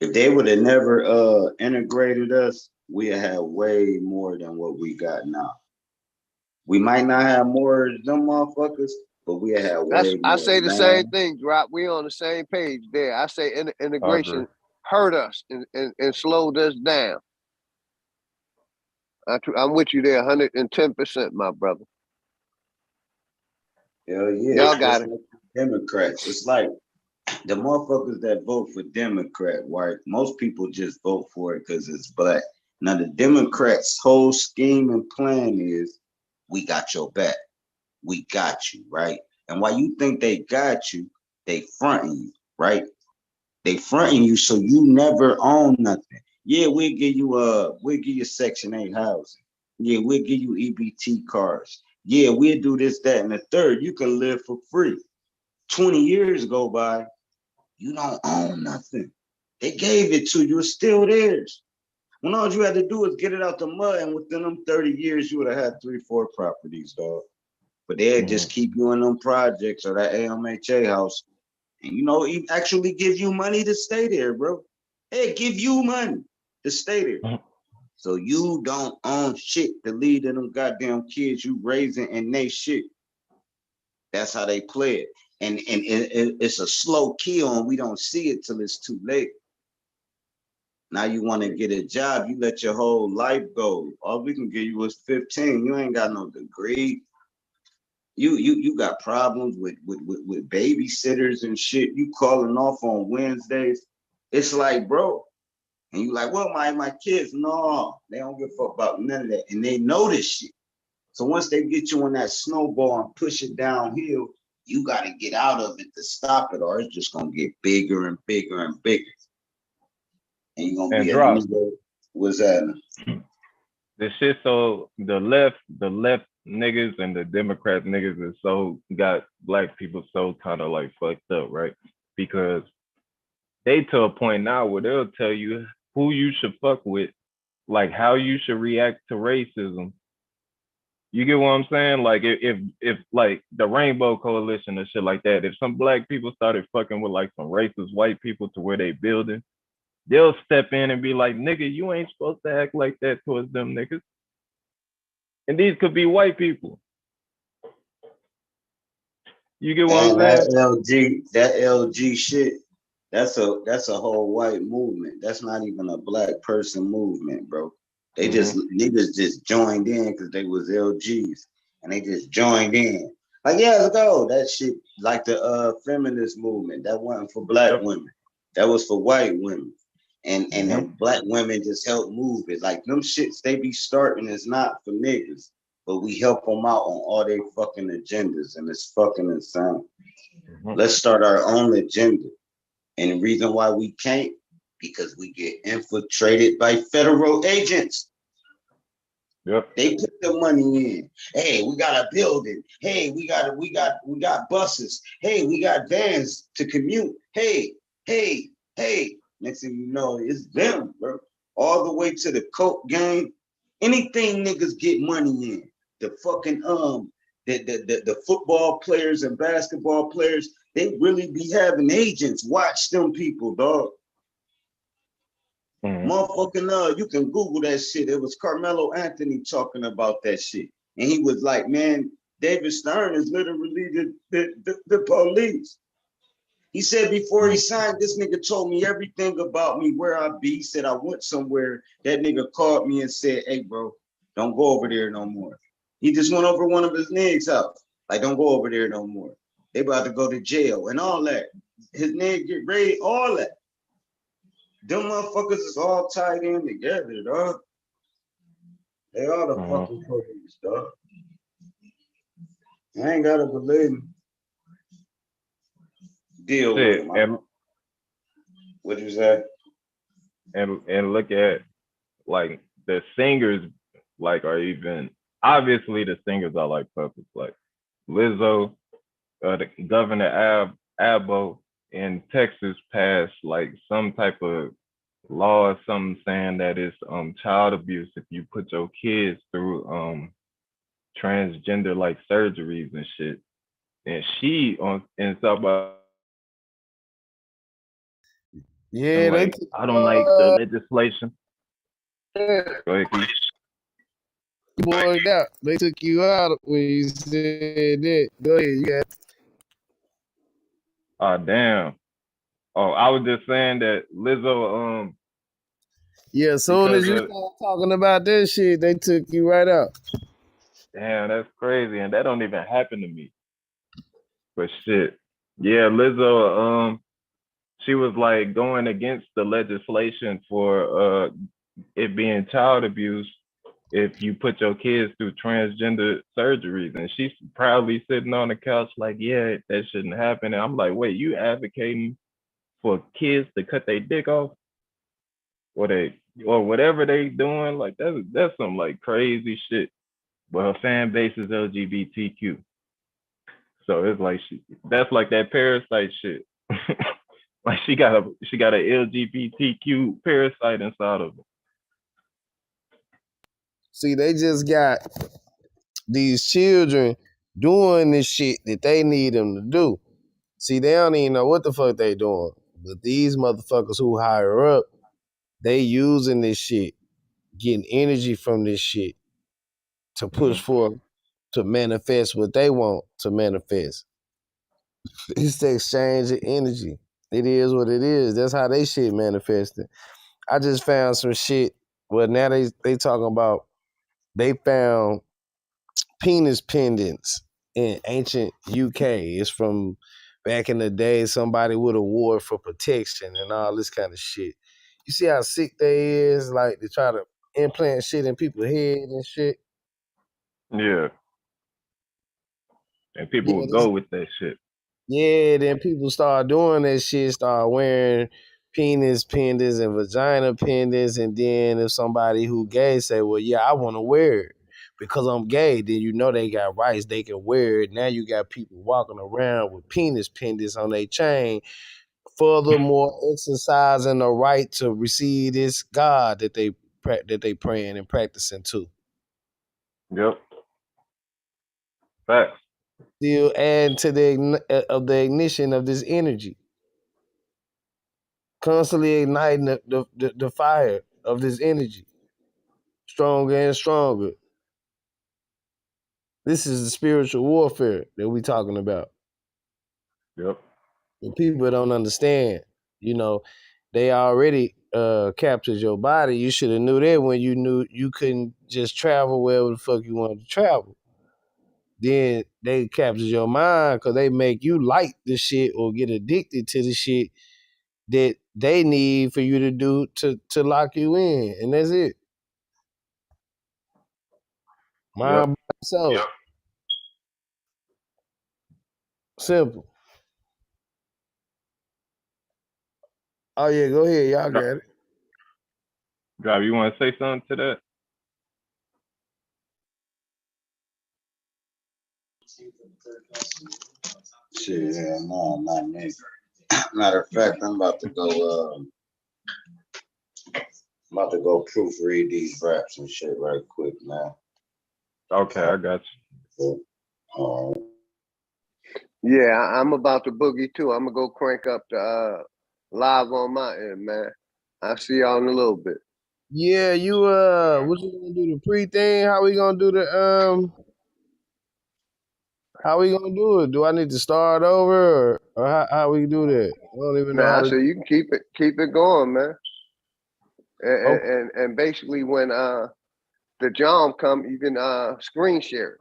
If they would have never integrated us, we have way more than what we got now. We might not have more of them motherfuckers, but we have way more. I say the same thing, Drop. We on the same page there. I say integration hurt us and slowed us down. I'm with you there 110%, my brother. Hell yeah. Y'all got it. Like Democrats. It's like the motherfuckers that vote for Democrat, right? Most people just vote for it because it's black. Now the Democrats' whole scheme and plan is, we got your back. We got you, right? And while you think they got you, they fronting you, right? They fronting you so you never own nothing. Yeah, we'll give you Section 8 housing. Yeah, we'll give you EBT cars. Yeah, we'll do this, that, and the third. You can live for free. 20 years go by, you don't own nothing. They gave it to you, it's still theirs. When all you had to do is get it out the mud, and within them 30 years, you would have had 3-4 properties, dog. But they'd just keep you in them projects or that AMHA house And he actually give you money to stay there, bro. Hey, give you money to stay there. So you don't own shit to lead to them goddamn kids you raising and they shit. That's how they play it. And it's a slow kill, and we don't see it till it's too late. Now you want to get a job, you let your whole life go. All we can give you is 15. You ain't got no degree. You got problems with babysitters and shit. You calling off on Wednesdays. It's like, bro. And you like, well, my kids, no, they don't give a fuck about none of that. And they know this shit. So once they get you on that snowball and push it downhill, you got to get out of it to stop it, or it's just going to get bigger and bigger and bigger. And you're going to be drop. What's that? The shit, so the left niggas and the Democrat niggas is so got black people so kind of like fucked up, right? Because they to a point now where they'll tell you who you should fuck with, like how you should react to racism. You get what I'm saying? Like if like the Rainbow Coalition and shit like that, if some black people started fucking with like some racist white people to where they building, they'll step in and be like, nigga, you ain't supposed to act like that towards them niggas. And these could be white people. You get what I'm saying? That LG shit, that's a whole white movement. That's not even a black person movement, bro. They niggas just joined in because they was LGs, and they just joined in. Like, yeah, let's go. That shit, like the feminist movement, that wasn't for black women. That was for white women. And the black women just help move it. Like them shits they be starting is not for niggas, but we help them out on all their fucking agendas, and it's fucking insane. Let's start our own agenda. And the reason why we can't, because we get infiltrated by federal agents. Yep. They put the money in. Hey, we got a building. Hey, we got buses. Hey, we got vans to commute. Hey. Next thing you know, it's them, bro. All the way to the coke game. Anything niggas get money in. The fucking the football players and basketball players, they really be having agents. Watch them people, dog. Motherfucking you can Google that shit. It was Carmelo Anthony talking about that shit. And he was like, man, David Stern is literally the police. He said before he signed, this nigga told me everything about me, where I be. He said I went somewhere. That nigga called me and said, hey, bro, don't go over there no more. He just went over one of his niggas' house. Like, don't go over there no more. They about to go to jail and all that. His nigga get raided, all that. Them motherfuckers is all tied in together, dog. They are the fucking police, dog. I ain't gotta believe me. Deal with it, what you say? And look at like the singers, like are even obviously the singers are like puppets, like Lizzo, the Governor Abbo in Texas passed like some type of law or something saying that it's child abuse if you put your kids through transgender like surgeries and shit. And she in South by like, I don't like the legislation. Go ahead, Keith. Boy, out. They took you out when you said that. Go ahead, you got. Oh damn. Oh, I was just saying that Lizzo. Yeah, as soon as you start talking about that shit, they took you right out. Damn, that's crazy, and that don't even happen to me. But shit, yeah, Lizzo. She was like going against the legislation for it being child abuse if you put your kids through transgender surgeries, and she's proudly sitting on the couch like, yeah, that shouldn't happen. And I'm like, wait, you advocating for kids to cut their dick off, or whatever they doing? Like that's some like crazy shit. But her fan base is LGBTQ, so it's like that's like that parasite shit. Like she got a LGBTQ parasite inside of her. See, they just got these children doing this shit that they need them to do. See, they don't even know what the fuck they doing. But these motherfuckers who higher up, they using this shit, getting energy from this shit to push forth, to manifest what they want to manifest. It's the exchange of energy. It is what it is. That's how they shit manifested. I just found some shit. Well, now they talking about they found penis pendants in ancient UK. It's from back in the day. Somebody would award for protection and all this kind of shit. You see how sick they is? Like they try to implant shit in people's head and shit. Yeah. And people Yeah, would go with that shit. yeah. Then people start doing that shit. Start wearing penis pendants and vagina pendants, and then if somebody who gay say, "Well, yeah, I want to wear it because I'm gay," then you know they got rights. They can wear it. Now you got people walking around with penis pendants on their chain, furthermore exercising the right to receive this God that they praying and practicing too. Yep. Facts. Still adding to the ignition of this energy, constantly igniting the fire of this energy, stronger and stronger. This is the spiritual warfare that we talking about. Yep. And people don't understand, you know, they already captured your body. You should have knew that when you knew you couldn't just travel wherever the fuck you wanted to travel. Then they capture your mind because they make you like the shit or get addicted to the shit that they need for you to do to lock you in. And that's it. Mind, body, soul. Yep. Simple. Oh yeah, go ahead. Y'all got it. Drive, you want to say something to that? Shit, hell no, not me. Matter of fact, I'm about to go proofread these raps and shit right quick, man. Okay, I got you. All right. Yeah, I'm about to boogie too. I'm gonna go crank up the live on my end, man. I'll see y'all in a little bit. Yeah, you what you gonna do, the pre thing? How we gonna do the how we gonna do it? Do I need to start over or how we do that? I don't even know how Nah, to so you can keep it going, man. Okay. And basically when the John come, you can screen share it.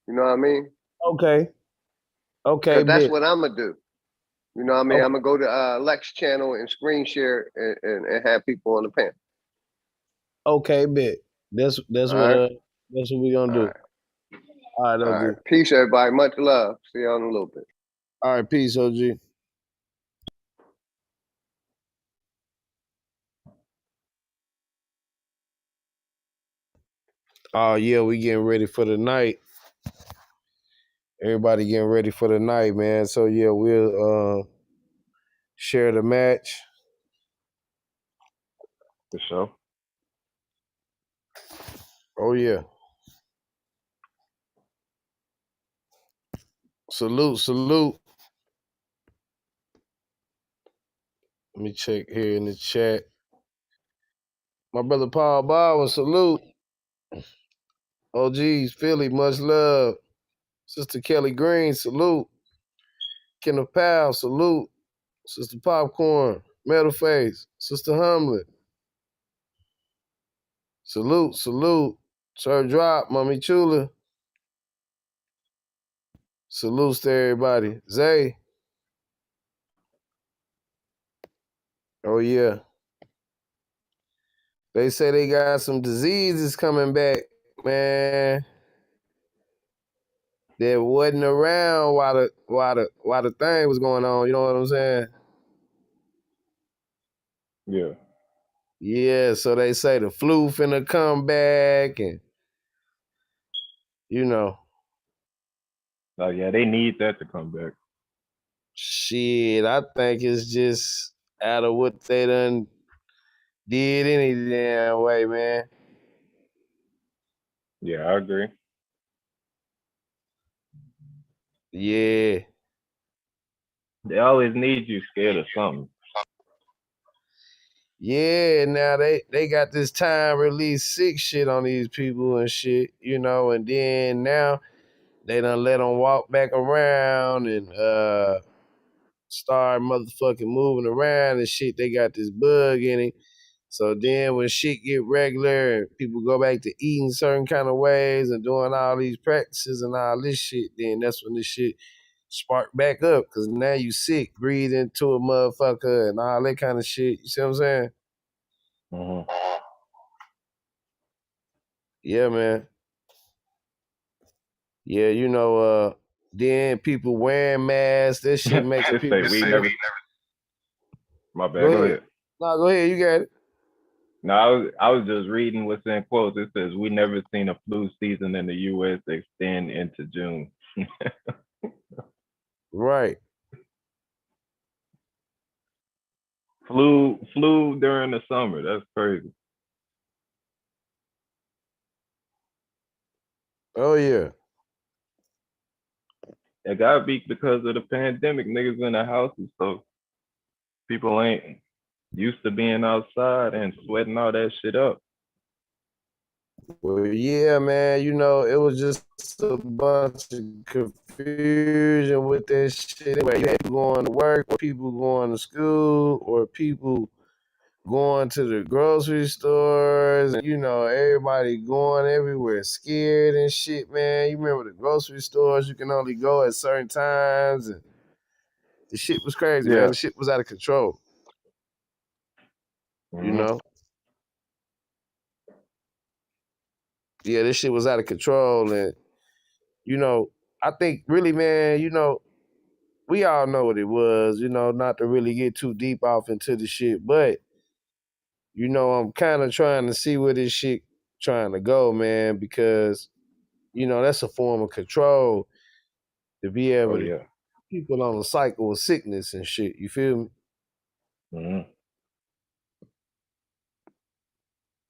You know what I mean? Okay. Okay, Because that's bet. what I'm gonna do. You know what I mean? Okay. I'm gonna go to Lex channel and screen share and have people on the panel. Okay, bet. That's All what right. that's what we gonna All do. right. All right, All OG. right. Peace, everybody. Much love. See y'all in a little bit. All right, peace, OG. Oh yeah, we getting ready for the night. Everybody getting ready for the night, man. So yeah, we'll share the match. For sure. Oh yeah. Salute, salute. Let me check here in the chat. My brother Paul Baldwin, salute. Oh geez, Philly, much love. Sister Kelly Green, salute. Kenneth Powell, salute. Sister Popcorn, Metal Face, Sister Humlet. Salute, salute. Sir Drop, Mommy Chula. Salutes to everybody. Zay. Oh yeah. They say they got some diseases coming back, man. That wasn't around while the thing was going on. You know what I'm saying? Yeah. Yeah. So they say the flu finna come back, and you know, Oh yeah, they need that to come back. shit. I think it's just out of what they done did any damn way, man. Yeah, I agree. Yeah. They always need you scared of something. Yeah, now they got this time release 6 shit on these people and shit, you know, and then now they done let them walk back around and start motherfucking moving around and shit. They got this bug in it. So then when shit get regular and people go back to eating certain kind of ways and doing all these practices and all this shit, then that's when this shit spark back up, because now you sick, breathe into a motherfucker and all that kind of shit. You see what I'm saying? Mm-hmm. Yeah, man. Yeah, you know, then people wearing masks, that shit making Just people say we sick. never. My bad. Go Go ahead. ahead. No, go ahead, you got it. No, I was just reading what's in quotes. It says we never seen a flu season in the U.S. extend into June. Right. Flu during the summer. That's crazy. Oh yeah. It gotta be because of the pandemic. Niggas in the houses, so people ain't used to being outside and sweating all that shit up. Well, yeah, man, you know, it was just a bunch of confusion with that shit. Anyway, you had people going to work, or people going to school, or people going to the grocery stores, and, you know, everybody going everywhere scared and shit, man. You remember the grocery stores, you can only go at certain times, and the shit was crazy, man. Yeah. The shit was out of control, you know? Yeah, this shit was out of control, and, you know, I think really, man, you know, we all know what it was, you know, not to really get too deep off into the shit, but, you know, I'm kind of trying to see where this shit trying to go, man, because, you know, that's a form of control to be able Oh to yeah. keep people on a cycle of sickness and shit. You feel me? Mm-hmm.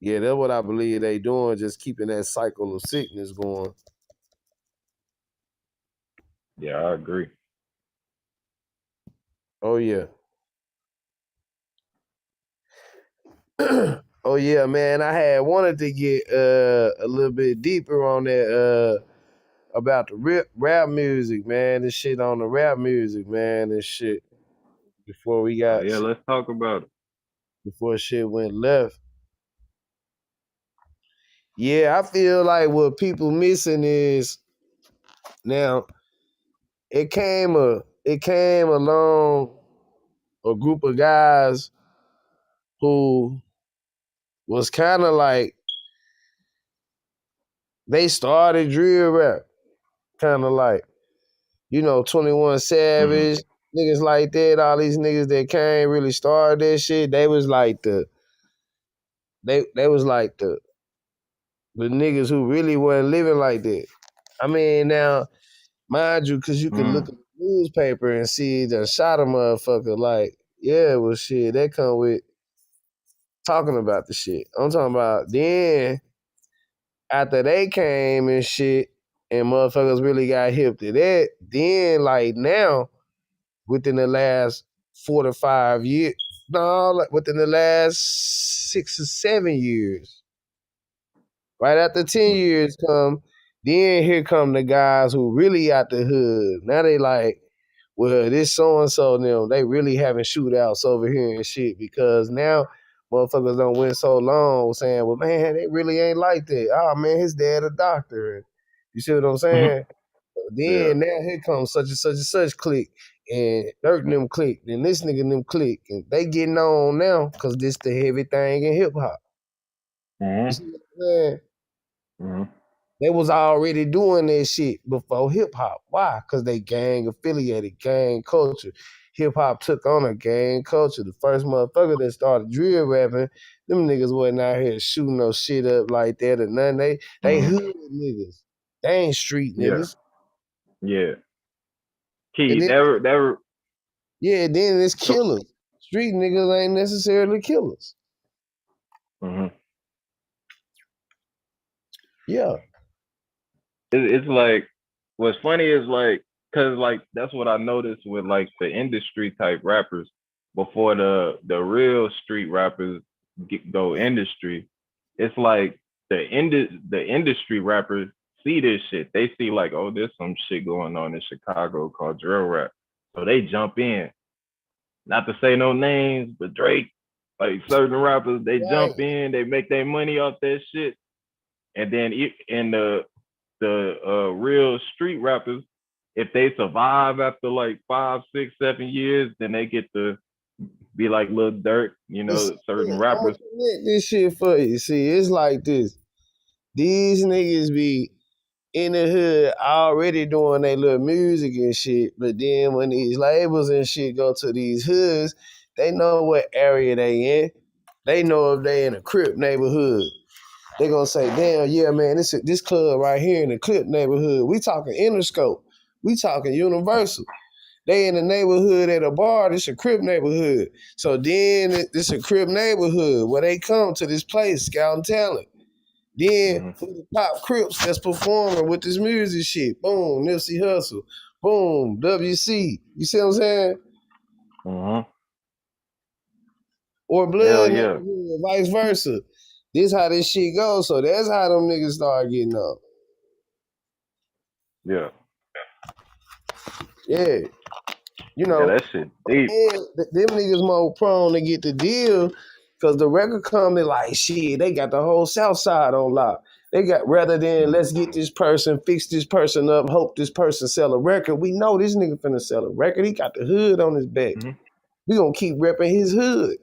Yeah, that's what I believe they doing, just keeping that cycle of sickness going. Yeah, I agree. Oh yeah. Oh yeah, man. I had wanted to get a little bit deeper on that about the rap music, man. This shit on the rap music, man. This shit before we Oh got yeah, let's talk about it. before shit went left. Yeah, I feel like what people missing is now it came along a group of guys who was kind of like they started drill rap, kind of like, you know, 21 Savage, niggas like that, all these niggas that came really started that shit. They was like the niggas who really wasn't living like that. I mean, now, mind you, because you can look at the newspaper and see the shot a motherfucker, like, yeah, well, shit, that come with talking about the shit. I'm talking about then, after they came and shit, and motherfuckers really got hip to that, then, like, now, within the last 4 to 5 years, no, like, within the last 6 or 7 years, right after 10 years come, then here come the guys who really out the hood. Now they like, well, this so-and-so them, they really having shootouts over here and shit, because now motherfuckers don't went so long saying, well, man, they really ain't like that. Oh, man, his dad a doctor. You see what I'm saying? Yeah. Then now here comes such and such and such click, and Dirt and them click, and this nigga and them click, and they getting on now because this the heavy thing in hip hop. You see what I'm saying? They was already doing that shit before hip hop. Why? Because they gang affiliated, gang culture. Hip hop took on a gang culture. The first motherfucker that started drill rapping, them niggas wasn't out here shooting no shit up like that or nothing. They hood niggas. They ain't street Yeah. niggas. Yeah. Key, And then, never. yeah, then it's So, killers. Street niggas ain't necessarily killers. Yeah. it's like, what's funny is like Cause like that's what I noticed with like the industry type rappers before the real street rappers go industry. It's like the industry rappers see this shit. They see like, oh, there's some shit going on in Chicago called drill rap. So they jump in. Not to say no names, but Drake, like certain rappers, they Right. jump in, they make their money off that shit. And then in the real street rappers, if they survive after like 5, 6, 7 years, then they get to be like Lil Durk, you know, certain I'm rappers. gonna connect this shit for you. See, it's like this. These niggas be in the hood already doing their little music and shit, but then when these labels and shit go to these hoods, they know what area they in. They know if they in a Crip neighborhood. They gonna say, damn, yeah, man, this club right here in the Crip neighborhood. We talking Interscope. We talking Universal. They in the neighborhood at a bar, this a Crip neighborhood. So then this a Crip neighborhood where they come to this place, scouting talent. Then who the top Crips that's performing with this music shit? Boom, Nipsey Hussle. Boom, WC. You see what I'm saying? Or Blood neighborhood, vice versa. This how this shit goes. So that's how them niggas start getting up. Yeah. Yeah. You know, that shit deep. Them niggas more prone to get the deal because the record company like, shit, they got the whole South Side on lock. They got, rather than let's get this person, fix this person up, hope this person sell a record. We know this nigga finna sell a record. He got the hood on his back. We gonna keep repping his hood.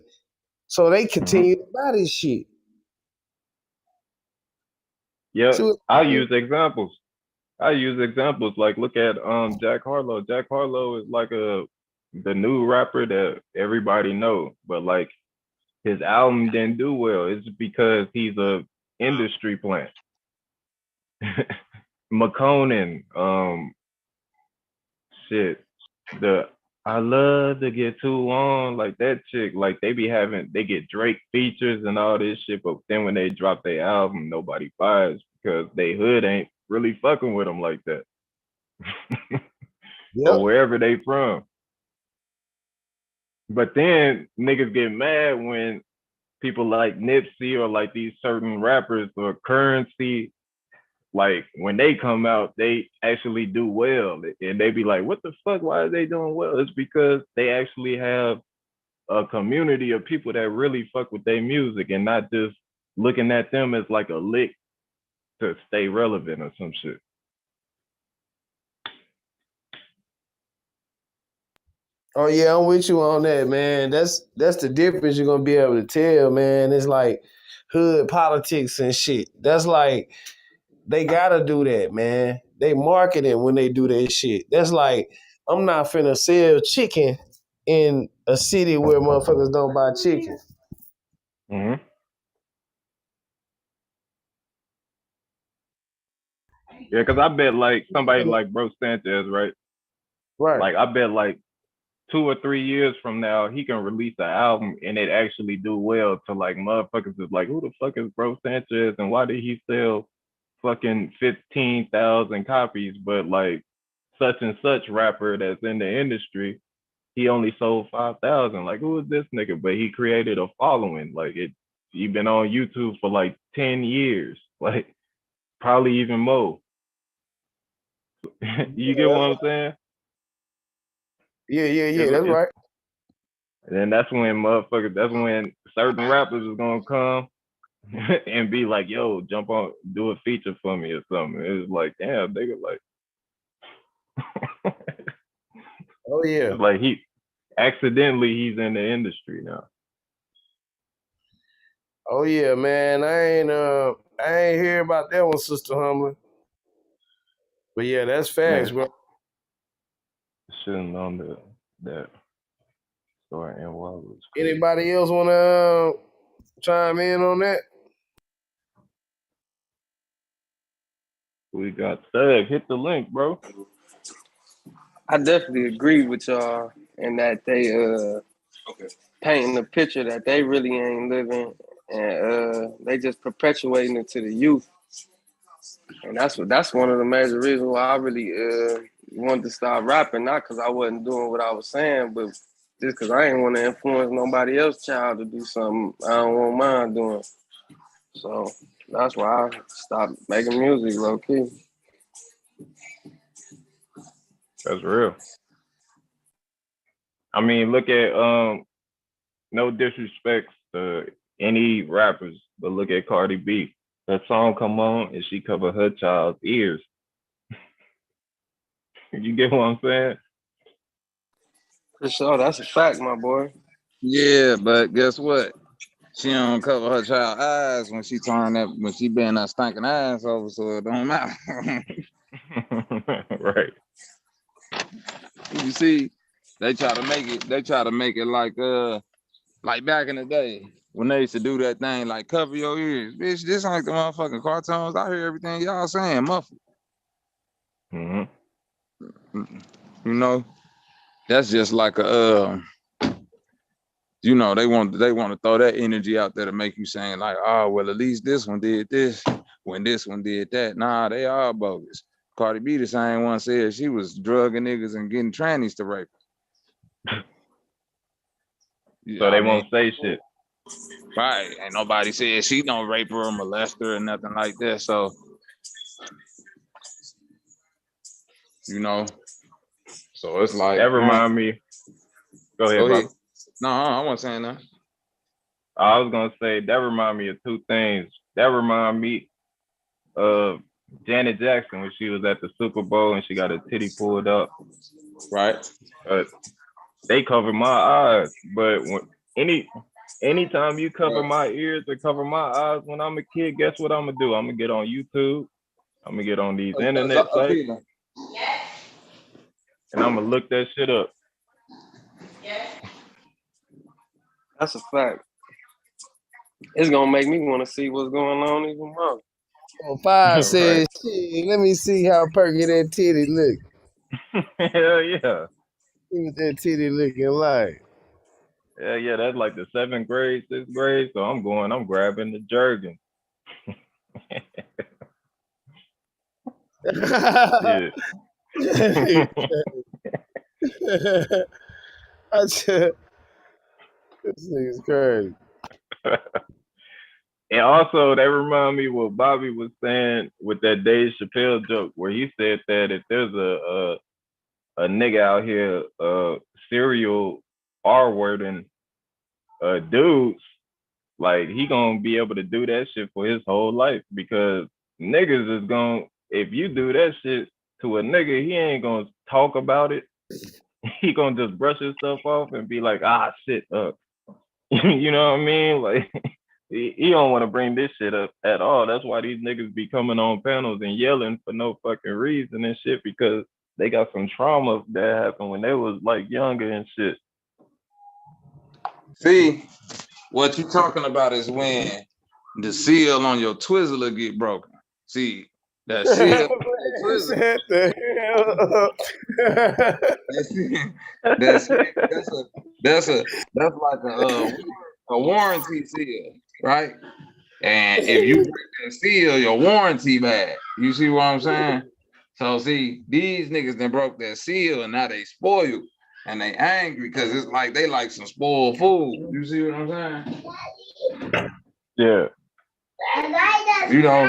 So they continue to buy this shit. Yeah, I use examples. Like look at Jack Harlow. Jack Harlow is like the new rapper that everybody knows, but like his album didn't do well. It's because he's a industry plant. McConan, shit. I love to get too on, like that chick, like they get Drake features and all this shit, but then when they drop their album, nobody buys because they hood ain't really fucking with them like that. Or wherever they from. But then niggas get mad when people like Nipsey or like these certain rappers or Currency, like when they come out, they actually do well. And they be like, what the fuck? Why are they doing well? It's because they actually have a community of people that really fuck with their music and not just looking at them as like a lick to stay relevant or some shit. Oh yeah, I'm with you on that, man. That's the difference you're gonna be able to tell, man. It's like hood politics and shit. That's like they gotta do that, man. They marketing when they do that shit. That's like I'm not finna sell chicken in a city where motherfuckers don't buy chicken. Yeah, because I bet like somebody like Bro Sanchez, right? Right. Like I bet like 2 or 3 years from now, he can release an album and it actually do well to like motherfuckers is like, who the fuck is Bro Sanchez and why did he sell fucking 15,000 copies? But like such and such rapper that's in the industry, he only sold 5,000. Like who is this nigga? But he created a following. Like he been on YouTube for like 10 years, like probably even more. You get what I'm saying? Yeah, that's right. And then that's when certain rappers is gonna come and be like, yo, jump on, do a feature for me or something. It's like, damn, they get like oh yeah. It's like he's in the industry now. Oh yeah, man. I ain't hear about that one, Sister Humble. But yeah, that's facts, bro. Shouldn't known that story and what was crazy. Anybody else wanna chime in on that? We got Thug. Hit the link, bro. I definitely agree with y'all in that they painting a picture that they really ain't living, and they just perpetuating it to the youth. And that's one of the major reasons why I really wanted to stop rapping, not because I wasn't doing what I was saying, but just because I didn't want to influence nobody else's child to do something I don't want mine doing. So that's why I stopped making music, low key. That's real. I mean, look at no disrespect to any rappers, but look at Cardi B. That song come on and she cover her child's ears. You get what I'm saying? For sure, that's a fact, my boy. Yeah, but guess what? She don't cover her child eyes when she bend that stinking ass over, so it don't matter. Right. You see, they try to make it like back in the day when they used to do that thing like cover your ears. Bitch, this ain't like the motherfucking cartoons. I hear everything y'all saying, muffled. Mm-hmm. You know, that's just like a you know, they want to throw that energy out there to make you saying like, oh, well, at least this one did this when this one did that. Nah, they all bogus. Cardi B, the same one, said she was drugging niggas and getting trannies to rape her. So they won't say shit. Right. Ain't nobody said she don't rape her or molest her or nothing like that. So, you know, so it's like. That remind me. Go ahead, Bob. No, I wasn't saying that. I was gonna say that remind me of two things. That remind me of Janet Jackson when she was at the Super Bowl and she got her titty pulled up. Right. They cover my eyes, but anytime you cover my ears or cover my eyes when I'm a kid, guess what I'm gonna do? I'm gonna get on YouTube. I'm gonna get on these internet sites, and I'm gonna look that shit up. That's a fact. It's gonna make me want to see what's going on even more. Well, Five says, shit, let me see how perky that titty look. Hell yeah. See what that titty looking like. Yeah, that's like the 7th grade, 6th grade. So I'm grabbing the jerkin. Yeah. This nigga's crazy. And also, that remind me what Bobby was saying with that Dave Chappelle joke, where he said that if there's a nigga out here serial R-wording dudes, like he gonna be able to do that shit for his whole life, because niggas is gonna, if you do that shit to a nigga, he ain't gonna talk about it. He gonna just brush himself off and be like, ah, shit up. You know what I mean? Like, he don't want to bring this shit up at all. That's why these niggas be coming on panels and yelling for no fucking reason and shit, because they got some trauma that happened when they was like younger and shit. See, what you talking about is when the seal on your Twizzler get broken. See, that seal on your Twizzler. that's like a warranty seal, right? And if you break that seal, your warranty bad. You see what I'm saying? So see, these niggas then broke that seal and now they spoiled and they angry because it's like they like some spoiled food. You see what I'm saying? Yeah. You know,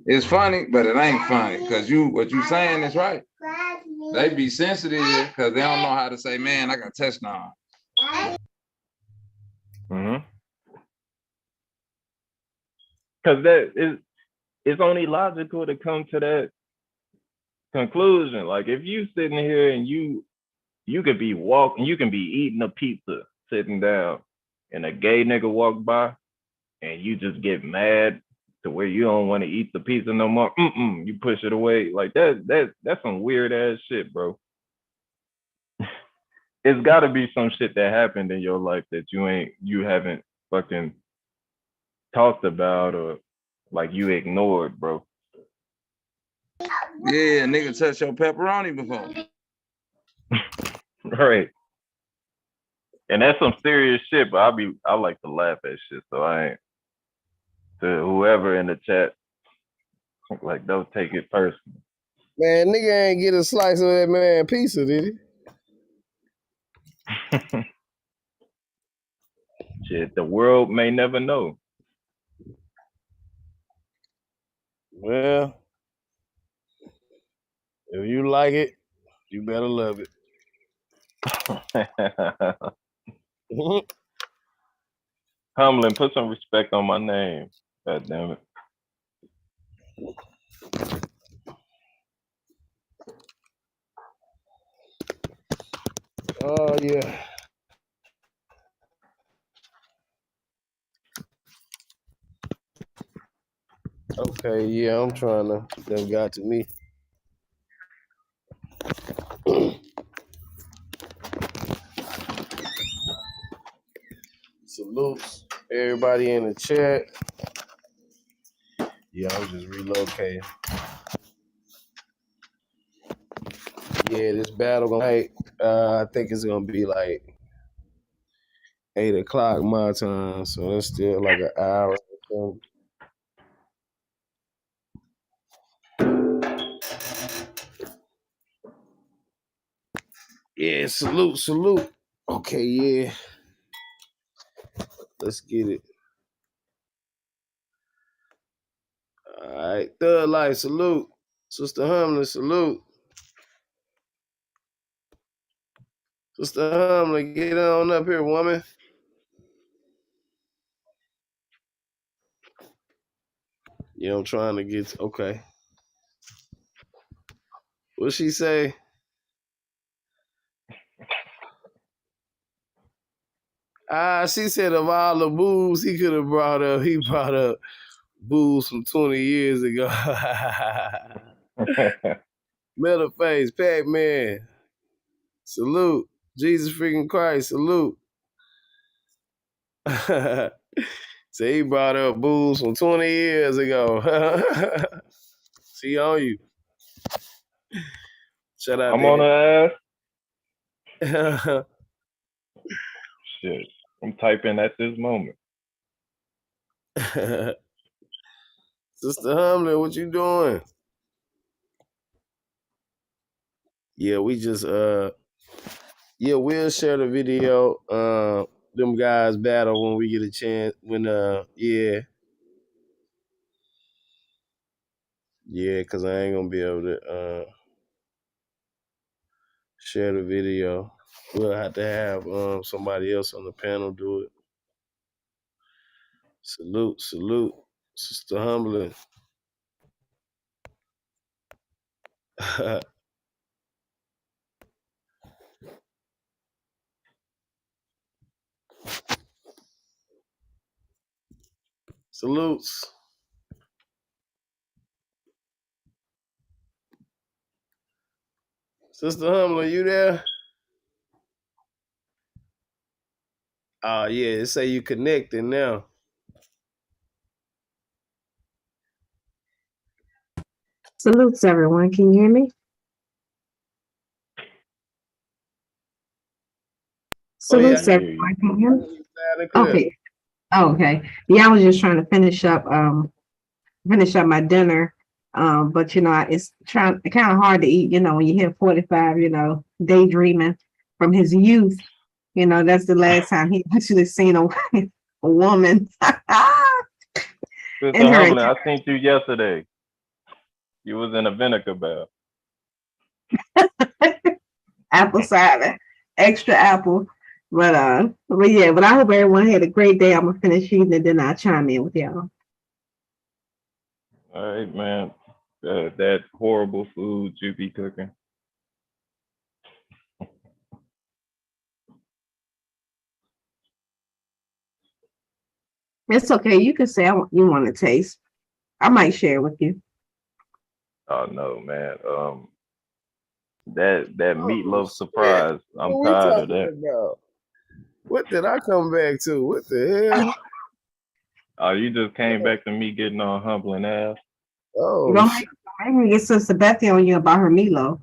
it's funny, but it ain't funny because what you saying is right. They be sensitive because they don't know how to say, man, I got test now. Mm-hmm. Because it's only logical to come to that conclusion. Like, if you sitting here and you could be walking, you can be eating a pizza sitting down, and a gay nigga walk by, and you just get mad to where you don't want to eat the pizza no more. You push it away. Like, that's some weird ass shit, bro. It's got to be some shit that happened in your life that you haven't fucking talked about, or like you ignored, bro. Yeah, nigga touched your pepperoni before. Right. And that's some serious shit, but I like to laugh at shit, so I ain't, to whoever in the chat, like, don't take it personal. Man, nigga ain't get a slice of that man pizza, did he? Shit, the world may never know. Well, if you like it, you better love it. Humlin, put some respect on my name. God damn it. Oh yeah. Okay, yeah, I'm trying to. That got to me. Salutes everybody in the chat. Yeah, I'm just relocating. Yeah, this battle tonight, I think it's gonna be like 8 o'clock my time, so that's still like an hour or something. Yeah, salute. Okay, yeah. Let's get it. All right, Thug Life, salute. Sister Humlin, salute. Sister Humlin, get on up here, woman. Yeah, I'm trying to get, okay. What she say? She said of all the moves he could have brought up, he brought up booze from 20 years ago. Metal Face, Pac-Man, salute. Jesus freaking Christ, salute. So he brought up booze from 20 years ago. See on you. Shout out I'm on her there. ass. Shit, I'm typing at this moment. Sister Humlin, what you doing? Yeah, we just we'll share the video. Them guys battle when we get a chance. Cause I ain't gonna be able to share the video. We'll have to have somebody else on the panel do it. Salute, Sister Humlin. Salutes. Sister Humlin, you there? Oh yeah, it say you connected now. Salutes, everyone. Can you hear me? Salutes, everyone. Can you hear me? Okay. Oh, okay. Yeah, I was just trying to finish up my dinner. But it's kind of hard to eat, when you hit 45, daydreaming from his youth. That's the last time he actually seen a woman. Sister Humlin, I seen you yesterday. You was in a vinegar bath. Apple cider, extra apple. But I hope everyone had a great day. I'm gonna finish eating and then I'll chime in with y'all. All right, man. That horrible food you be cooking. It's okay. You can say you want to taste. I might share with you. Oh no, man. That meatloaf surprise. I'm tired of that. About? What did I come back to? What the hell? Oh, you just came back to me getting on Humlin ass. Oh, don't make me get Sister Bethy on you about her meatloaf.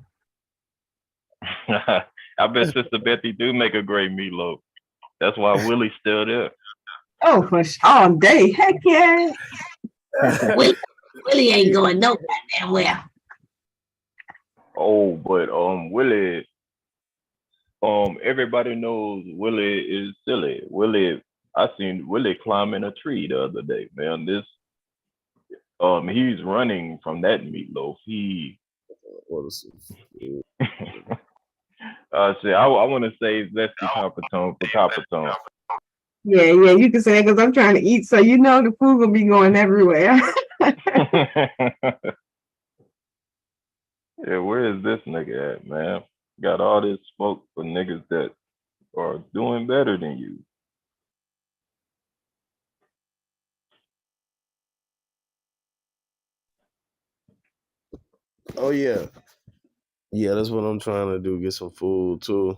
I bet Sister Bethy do make a great meatloaf. That's why Willie's still there. Oh, for all day. Heck yeah. Willie ain't going no goddamn well. Oh, but Willie, everybody knows Willie is silly. I seen Willie climbing a tree the other day, man. He's running from that meatloaf. I want to say Zesty Coppertone for Coppertone. Yeah, you can say that because I'm trying to eat, so you know the food will be going everywhere. Yeah, where is this nigga at, man? Got all this smoke for niggas that are doing better than you. Oh yeah. Yeah, that's what I'm trying to do. Get some food too.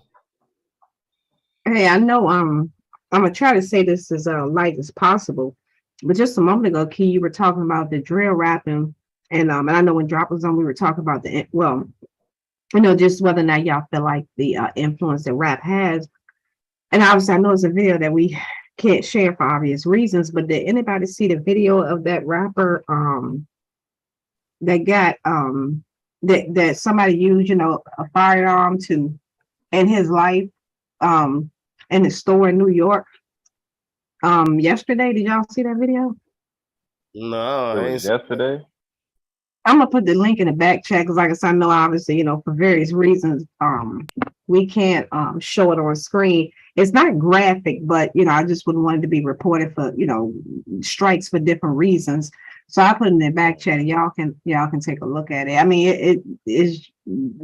Hey, I know I'm gonna try to say this as light as possible, but just a moment ago, Key, you were talking about the drill rapping, and I know when Drop was on, we were talking about just whether or not y'all feel like the influence that rap has. And obviously, I know it's a video that we can't share for obvious reasons, but did anybody see the video of that rapper that got that somebody used, a firearm to end his life in the store in New York yesterday? Did y'all see that video? No, It I ain't was seen that. yesterday. I'm gonna put the link in the back chat because, like I said, I know obviously, for various reasons, we can't show it on screen. It's not graphic, but I just wouldn't want it to be reported for strikes for different reasons. So I put it in the back chat, and y'all can take a look at it. I mean, it is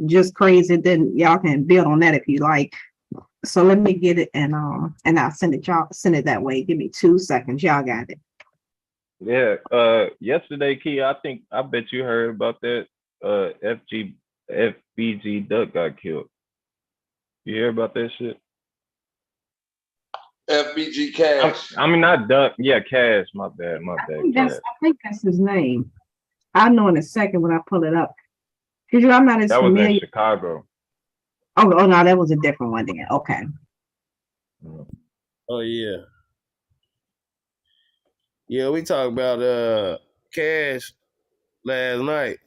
just crazy. Then y'all can build on that if you like. So let me get it, and I'll send it send it that way. Give me 2 seconds. Y'all got it. Yeah. Yesterday, Key, I bet you heard about that. FBG Duck got killed. You hear about that shit? FBG Cash. I mean, not Duck. Yeah, Cash. My bad. I think that's his name. I'll know in a second when I pull it up. Because I'm not as that familiar. was in Chicago. Oh no, that was a different one then. Okay. Oh yeah. Yeah, we talked about Cash last night.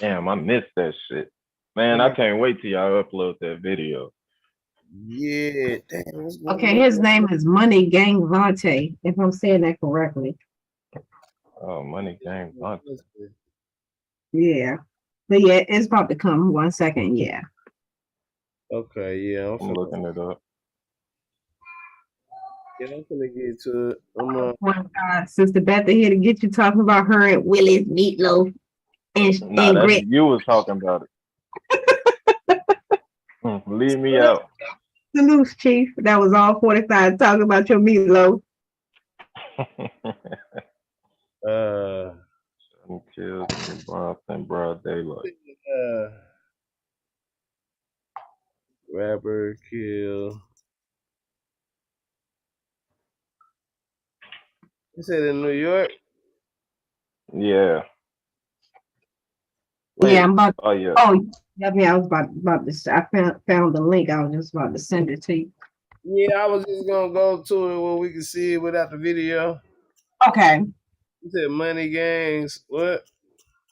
Damn, I missed that shit. Man, I can't wait till y'all upload that video. Yeah, damn. Okay, his name is Money Gang Vontae, if I'm saying that correctly. Oh, Money Gang Vontae. Yeah. But yeah, it's about to come. 1 second. Yeah. Okay, yeah. I'm looking it up. Yeah, I'm gonna get to it. Sister Beth here to get you talking about her and Willie's meatloaf and grit. You was talking about it. Leave me out. Salute, Chief. That was all 45 talking about your meatloaf. Kills in broad daylight. Rapper kill. You said in New York? Yeah. Wait, yeah, I'm about. Oh yeah. Oh, I mean, I was about to. I found the link. I was just about to send it to you. Yeah, I was just gonna go to it where we can see it without the video. Okay. You said Money Gangs. What?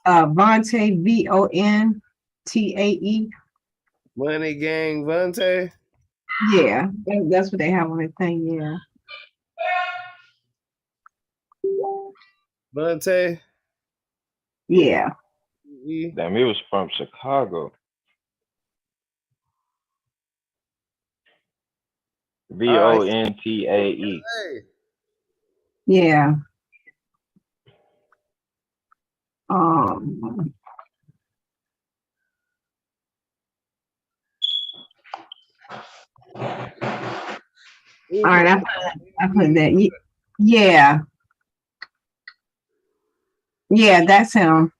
Vontae, Vontae. Money Gang Vontae. Yeah, that's what they have on the thing. Yeah. Vontae. Yeah. Damn, he was from Chicago. Vontae. Yeah. All right, I put that. Yeah. Yeah, that's him.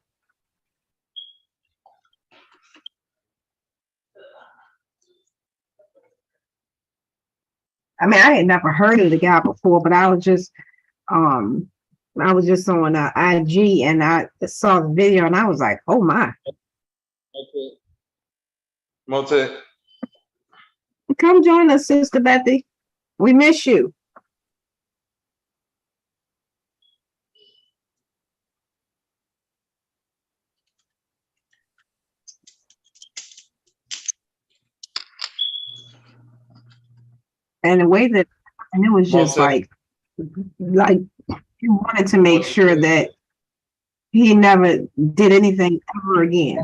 I mean, I had never heard of the guy before, but I was just on IG and I saw the video and I was like, oh my. Mote. Come join us, Sister Bethy. We miss you. And the way that, and it was just like he wanted to make sure that he never did anything ever again.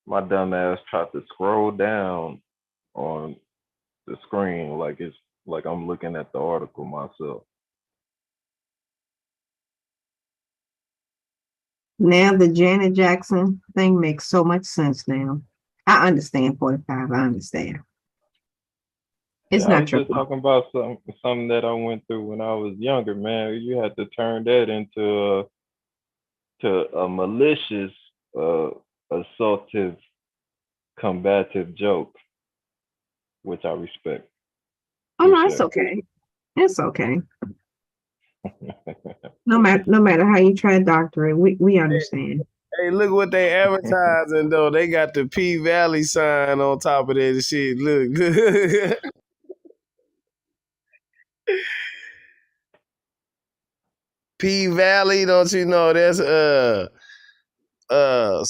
My dumb ass tried to scroll down on the screen like it's like I'm looking at the article myself. Now the Janet Jackson thing makes so much sense now. I understand 45. I understand. It's Yeah, I not was your just fault. talking about something that I went through when I was younger, man. You had to turn that into a malicious, assaultive, combative joke, which I respect. Oh no, it's okay. It's okay. No matter how you try to doctor it, we understand. Hey, look what they advertising though. They got the P Valley sign on top of that shit. Look. P Valley, don't you know that's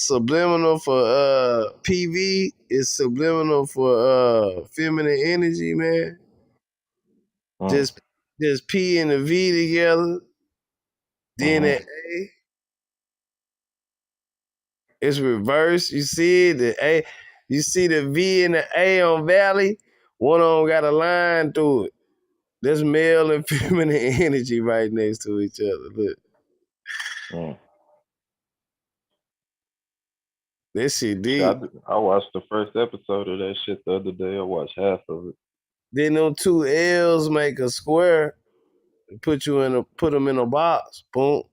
subliminal for PV is subliminal for feminine energy, man. Just P and the V together. Then that A. It's reversed. You see it? The A, you see the V and the A on Valley? One of them got a line through it. There's male and feminine energy right next to each other. Look. This shit deep. I watched the first episode of that shit the other day. I watched half of it. Then them two L's make a square. Put them in a box. Boom.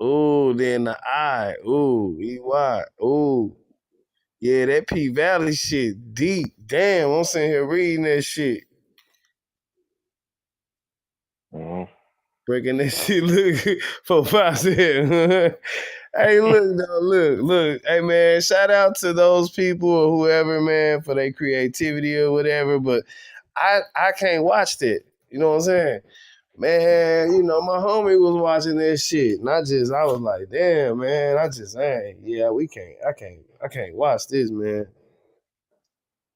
Ooh, then the I. Ooh, EY. Ooh. Yeah, that P Valley shit deep. Damn, I'm sitting here reading that shit. Breaking that shit. Look, for 5 seconds. Hey, look, though, look. Hey, man, shout out to those people or whoever, man, for their creativity or whatever. But I can't watch that. You know what I'm saying? Man, you know, my homie was watching that shit. And I was like, damn, man, I can't watch this, man.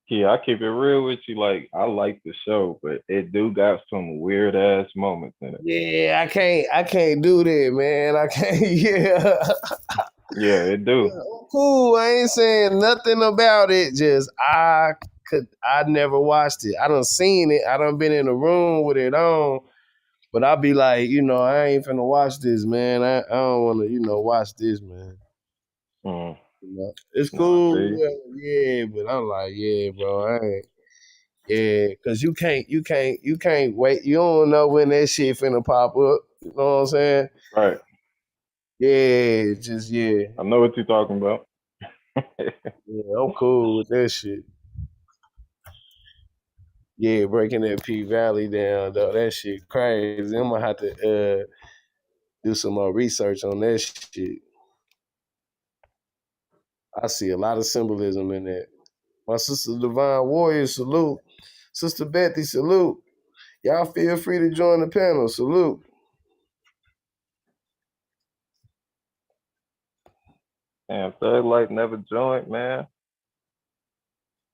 Yeah, I keep it real with you. Like, I like the show, but it do got some weird ass moments in it. Yeah, I can't do that, man. I can't, yeah. Yeah, it do. Yeah, cool. I ain't saying nothing about it. Just I never watched it. I done seen it. I done been in the room with it on. But I'll be like, you know, I ain't finna watch this, man. I don't want to, you know, watch this, man. You know, it's cool, yeah, but I'm like, yeah, bro, I ain't, yeah, cause you can't wait. You don't know when that shit finna pop up. You know what I'm saying? Right. Yeah, just yeah. I know what you're talking about. Yeah, I'm cool with that shit. Yeah, breaking that P Valley down, though, that shit crazy. I'm gonna have to do some more research on that shit. I see a lot of symbolism in that. My sister Divine Warrior, salute. Sister Betty, salute. Y'all feel free to join the panel. Salute. Damn, Thug Life never joined, man.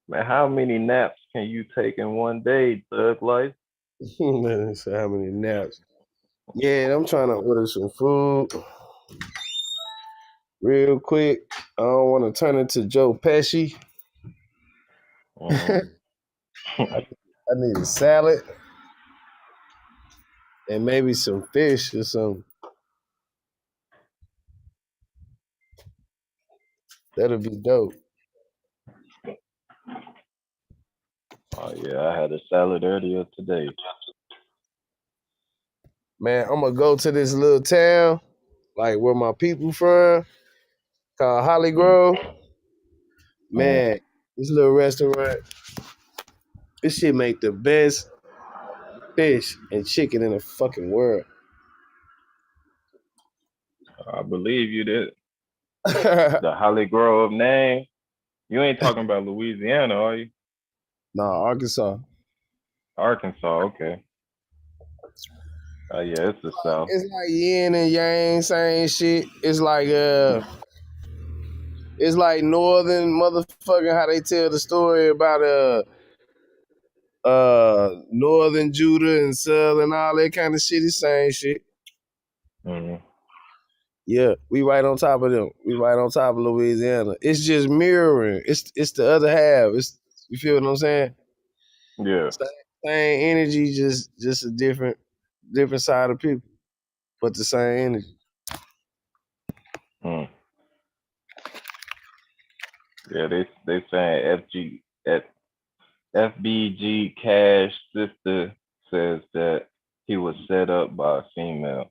Man, how many naps can you take in one day, Thug Life? Man, so how many naps? Yeah, I'm trying to order some food real quick. I don't want to turn into Joe Pesci. I need a salad and maybe some fish or something. That'll be dope. Oh yeah, I had a salad earlier today. Man, I'm gonna go to this little town, like where my people from, called Holly Grove. Man, this little restaurant, this shit make the best fish and chicken in the fucking world. I believe you that the Holly Grove name. You ain't talking about Louisiana, are you? No, Arkansas. Arkansas, okay. Oh yeah, it's the South. It's like yin and yang, same shit. It's like northern motherfucking how they tell the story about northern Judah and southern all that kind of shit. It's same shit. Mm-hmm. Yeah, we right on top of them. We right on top of Louisiana. It's just mirroring. It's the other half. It's, you feel what I'm saying? Yeah. Same energy, just a different side of people, but the same energy. Yeah, they saying FBG Cash sister says that he was set up by a female.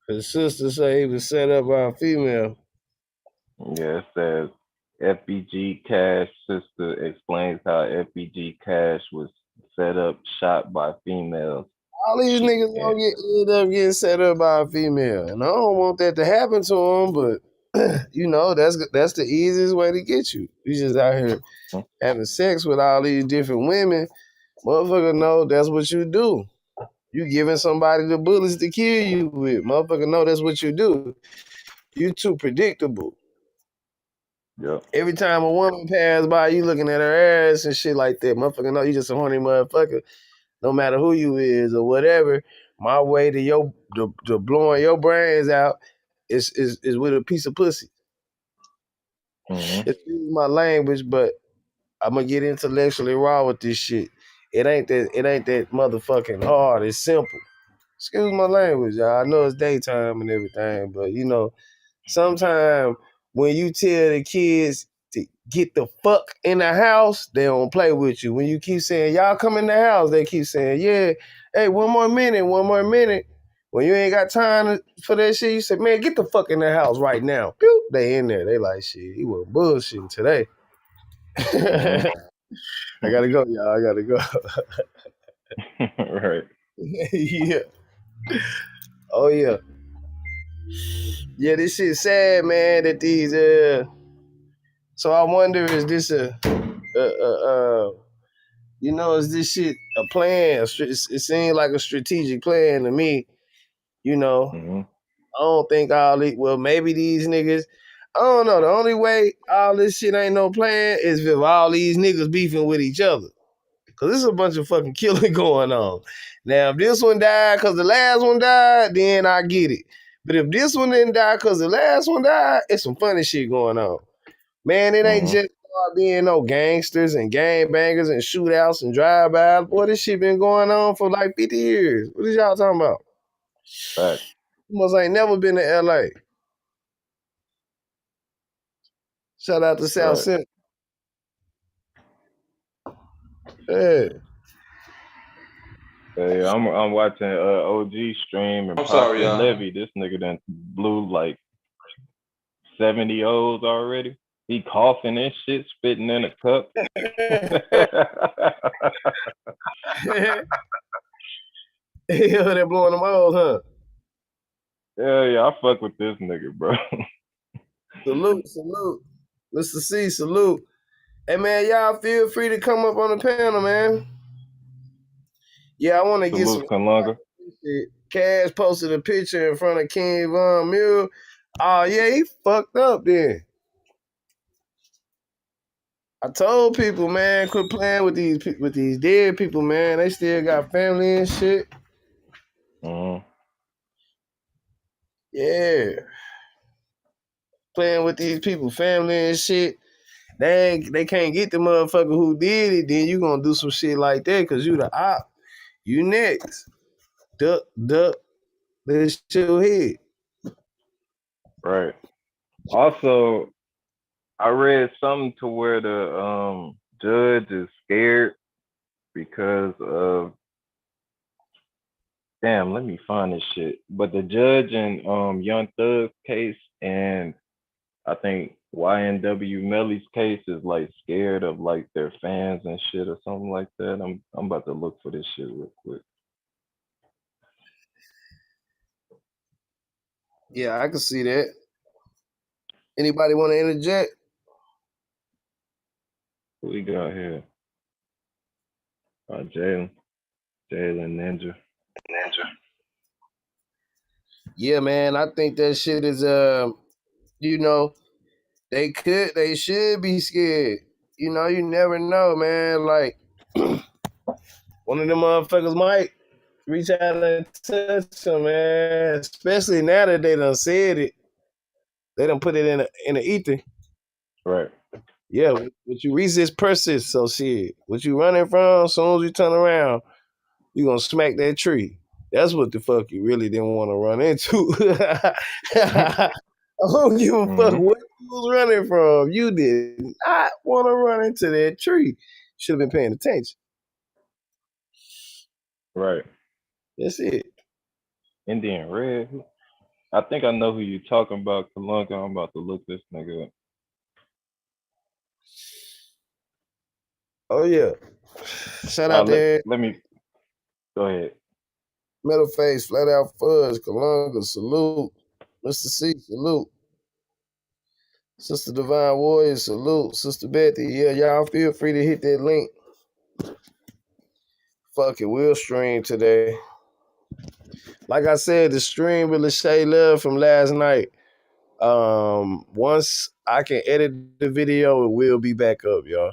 His sister say he was set up by a female. Yeah, it says FBG Cash sister explains how FBG Cash was set up, shot by females. All these niggas gonna end up getting set up by a female, and I don't want that to happen to them. But you know, that's the easiest way to get you. You just out here having sex with all these different women. Motherfucker know that's what you do. You giving somebody the bullets to kill you with. Motherfucker know that's what you do. You too predictable. Yep. Every time a woman pass by, you looking at her ass and shit like that. Motherfucker know you just a horny motherfucker. No matter who you is or whatever, my way to blowing your brains out is with a piece of pussy. Mm-hmm. Excuse my language, but I'm gonna get intellectually raw with this shit. It ain't that motherfucking hard. It's simple. Excuse my language, y'all. I know it's daytime and everything, but you know, sometimes when you tell the kids to get the fuck in the house, they don't play with you. When you keep saying, y'all come in the house, they keep saying, yeah, hey, one more minute. When you ain't got time for that shit, you say, man, get the fuck in the house right now. Pew! They in there. They like, shit, he was bullshitting today. I gotta go, y'all. I gotta go. Right. Yeah. Oh, yeah. Yeah, this shit sad, man, that these, so I wonder, is this you know, is this shit a plan? It seems like a strategic plan to me, you know. Mm-hmm. I don't think well, maybe these niggas, I don't know. The only way all this shit ain't no plan is if all these niggas beefing with each other. Cause there's a bunch of fucking killing going on. Now, if this one died because the last one died, then I get it. But if this one didn't die because the last one died, it's some funny shit going on. Man, it ain't just being no gangsters and gangbangers and shootouts and drive-bys. Boy, this shit been going on for like 50 years. What is y'all talking about? Right. You must ain't never been to LA. Shout out to South Central. Yeah. Hey, I'm watching OG stream and Prophet Levy. This nigga done blew like 70 O's already. He coughing and shit, spitting in a cup. Yeah, they're blowing them O's, huh? Yeah, I fuck with this nigga, bro. Salute. Mr. C, salute. Hey, man, y'all feel free to come up on the panel, man. Yeah, I want to get some. Kalunga. Cash posted a picture in front of King Von Muir. Oh, yeah, he fucked up then. I told people, man, quit playing with these dead people, man. They still got family and shit. Yeah. Playing with these people, family and shit. They can't get the motherfucker who did it, then you gonna do some shit like that because you the op. You next. Duck, let's your head. Right. Also, I read something to where the judge is scared because of let me find this shit. But the judge in Young Thug's case and I think YNW Melly's case is like scared of like their fans and shit or something like that. I'm about to look for this shit real quick. Yeah, I can see that. Anybody want to interject? Who we got here? Jalen Ninja. Yeah, man. I think that shit is you know, they should be scared. You know, you never know, man. Like one of them motherfuckers might reach out and touch them, man. Especially now that they done said it. They done put it in the ether. Right. Yeah, what you resist persists. So shit, what you running from? As soon as you turn around, you gonna smack that tree. That's what the fuck you really didn't want to run into. I don't give a fuck what you was running from. You did not want to run into that tree. Should have been paying attention. Right. That's it. Indian Red. I think I know who you talking about, Kalunga. I'm about to look this nigga up. Oh yeah. Shout out there. Let me go ahead. Metal Face, Flat Out Fudge, Kalunga, salute. Mr. C, salute. Sister Divine Warrior, salute. Sister Betty, yeah, y'all feel free to hit that link. Fuck it, we'll stream today. Like I said, the stream with Lachey Love from last night. Once I can edit the video, it will be back up, y'all.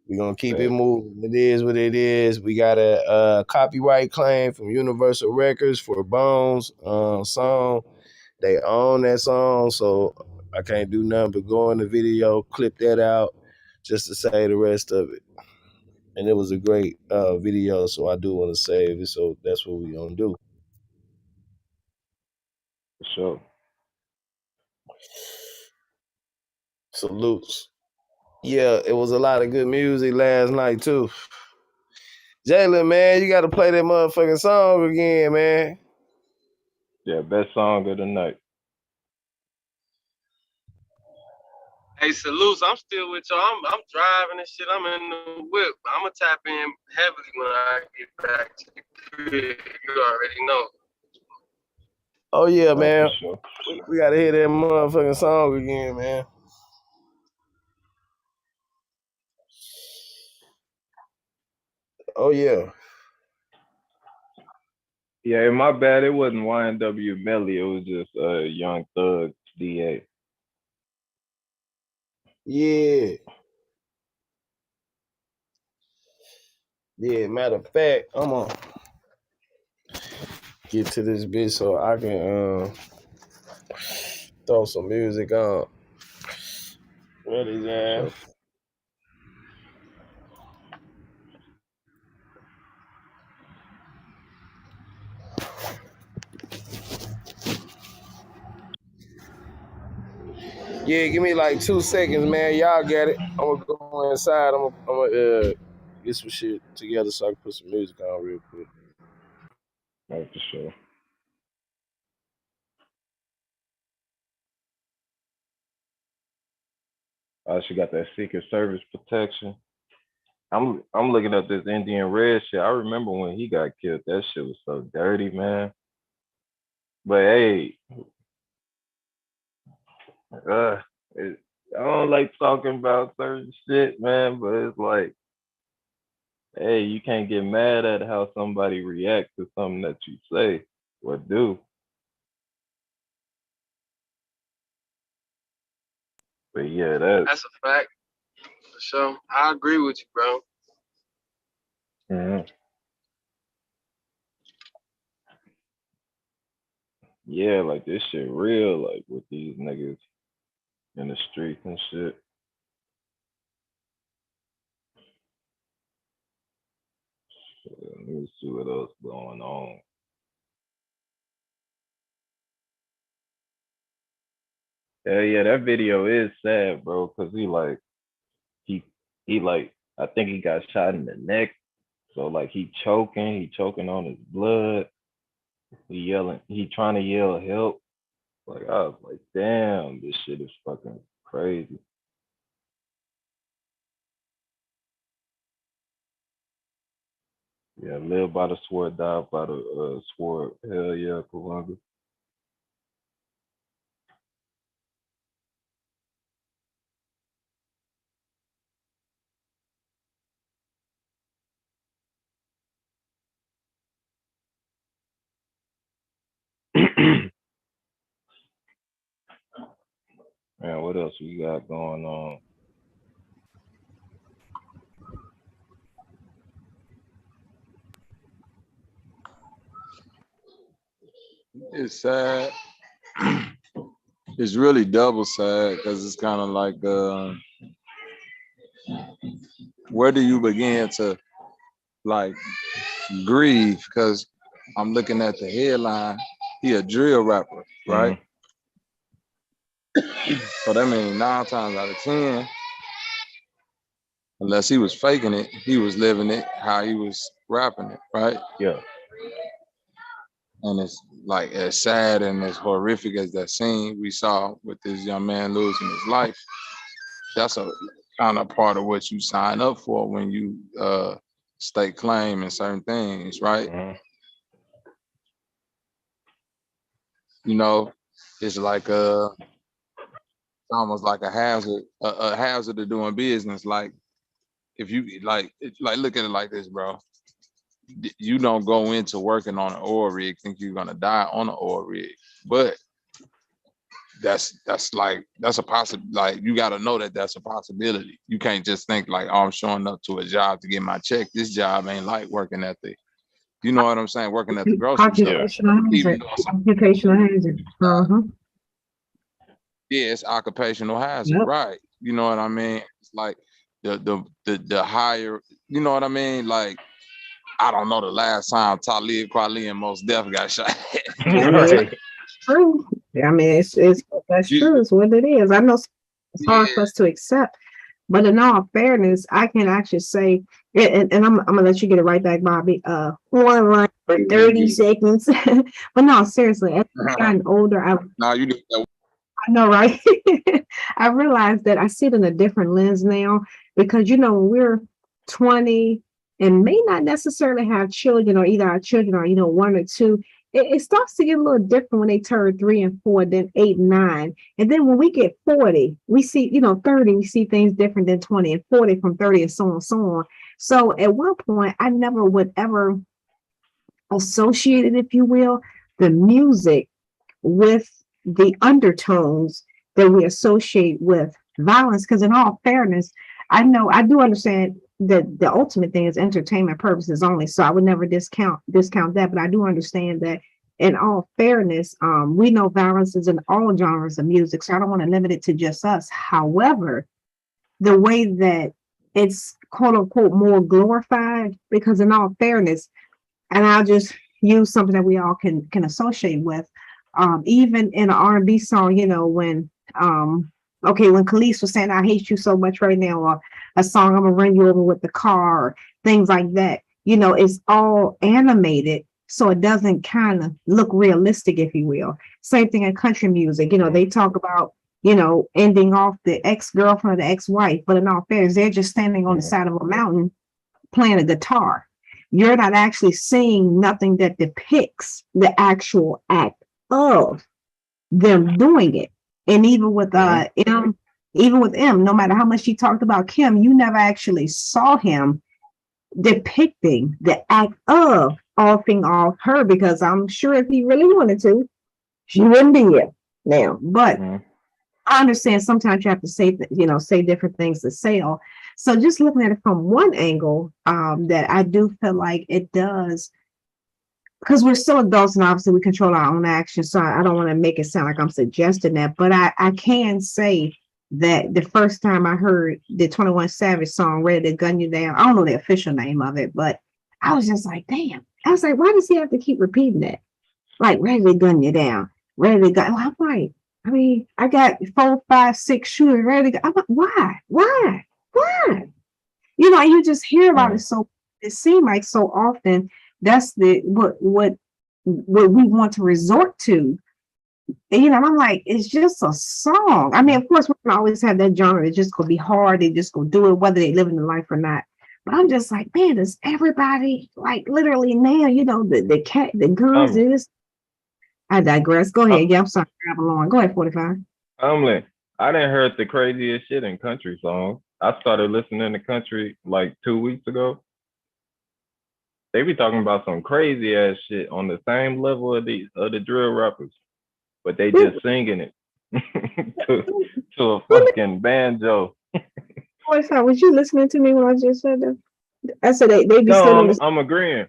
We're gonna keep it moving. It is what it is. We got a copyright claim from Universal Records for Bones song. They own that song, so I can't do nothing but go in the video, clip that out, just to say the rest of it. And it was a great video, so I do want to save it. So that's what we gonna do. For sure. Salutes. Yeah, it was a lot of good music last night too. Jalen, man, you got to play that motherfucking song again, man. Yeah, best song of the night. Hey, salutes. I'm still with y'all. I'm driving and shit. I'm in the whip. I'm gonna tap in heavily when I get back to the crib. You already know. Oh yeah, man. For sure. We gotta hear that motherfucking song again, man. Oh yeah. Yeah, my bad. It wasn't YNW Melly. It was just Young Thug DA. Yeah. Yeah, matter of fact, I'm gonna get to this bitch so I can throw some music on. Ready, man? Sure. Yeah, give me like 2 seconds, man. Y'all got it. I'm gonna go inside. I'm gonna get some shit together so I can put some music on real quick. Right, for sure. She got that Secret Service protection. I'm looking at this Indian Red shit. I remember when he got killed. That shit was so dirty, man. But hey, I don't like talking about certain shit, man. But it's like, hey, you can't get mad at how somebody reacts to something that you say or do. But yeah, That's a fact. For sure. I agree with you, bro. Mm-hmm. Yeah, like this shit real, like with these niggas in the streets and shit. Let me see what else going on. Yeah, that video is sad, bro, cause he like I think he got shot in the neck. So like he choking on his blood. He trying to yell help. Like I was like, damn, this shit is fucking crazy. Yeah, live by the sword, die by the sword. Hell yeah, Columbus. Man, what else we got going on? It's sad. It's really double sad because it's kind of like, where do you begin to like grieve? Because I'm looking at the headline. He a drill rapper, right? So that means 9 times out of 10, unless he was faking it, he was living it how he was rapping it, right? Yeah. And it's like as sad and as horrific as that scene we saw with this young man losing his life, that's a kind of part of what you sign up for when you stake claim in certain things, right? Mm-hmm. You know, it's like almost like a hazard of doing business. Like if you like look at it like this, bro. You don't go into working on an oil rig think you're gonna die on an oil rig, but that's a possible. Like you got to know that that's a possibility. You can't just think like, oh, I'm showing up to a job to get my check. This job ain't like working at the, you know what I'm saying, working at the grocery store. Occupational hazard. Yeah, it's occupational hazard, Yep. right? You know what I mean? It's like the higher, you know what I mean? Like I don't know the last time Talib Kweli and Mos Def got shot. Right. True. I mean, it's that's true. It's what it is. I know it's hard for us to accept, but in all fairness, I can actually say, and I'm gonna let you get it right back, Bobby. One line for 30 seconds. But no, seriously, as I've gotten older, Now you did that. I know, right? I realized that I see it in a different lens now because when we're 20 and may not necessarily have children, or either our children are, 1 or 2, it starts to get a little different when they turn 3 and 4, then 8 and 9. And then when we get 40, we see, 30, we see things different than 20, and 40 from 30, and so on and so on. So at one point, I never would ever associate it, if you will, the music with the undertones that we associate with violence. Because in all fairness, I do understand that the ultimate thing is entertainment purposes only. So I would never discount that. But I do understand that in all fairness, we know violence is in all genres of music. So I don't want to limit it to just us. However, the way that it's quote unquote more glorified, because in all fairness, and I'll just use something that we all can associate with. Even in an R&B song, when when Khalees was saying, I hate you so much right now, or a song, I'm gonna run you over with the car, or things like that, it's all animated. So it doesn't kind of look realistic, if you will. Same thing in country music, they talk about, ending off the ex-girlfriend or the ex-wife, but in all fairness, they're just standing on the side of a mountain playing a guitar. You're not actually seeing nothing that depicts the actual act of them doing it. And even with M, no matter how much she talked about Kim, you never actually saw him depicting the act of offing off her, because I'm sure if he really wanted to, she wouldn't be here now. But I understand sometimes you have to say different things to sell. So just looking at it from one angle, that I do feel like it does, because we're still adults and obviously we control our own actions. So I don't want to make it sound like I'm suggesting that, but I can say that the first time I heard the 21 Savage song, Ready to Gun You Down, I don't know the official name of it, but I was just like, damn. I was like, why does he have to keep repeating that? Like, ready to gun you down, ready to gun. I'm like, I mean, I got 4, 5, 6 shooters ready to go. I'm like, why? You just hear about it. So it seems like so often that's what we want to resort to And, and I'm like, it's just a song. I mean, of course, we can always have that genre. It's just gonna be hard. They just gonna do it, whether they live in the life or not. But I'm just like, man, does everybody like literally now? The girls is. I digress. Go ahead. Yeah, I'm sorry. Travel on. Go ahead, 45. I didn't heard the craziest shit in country songs. I started listening to country like 2 weeks ago. They be talking about some crazy ass shit on the same level of the drill rappers, but they just singing it to a fucking banjo. What's that? Was you listening to me when I just said that? I said they be no, I'm agreeing.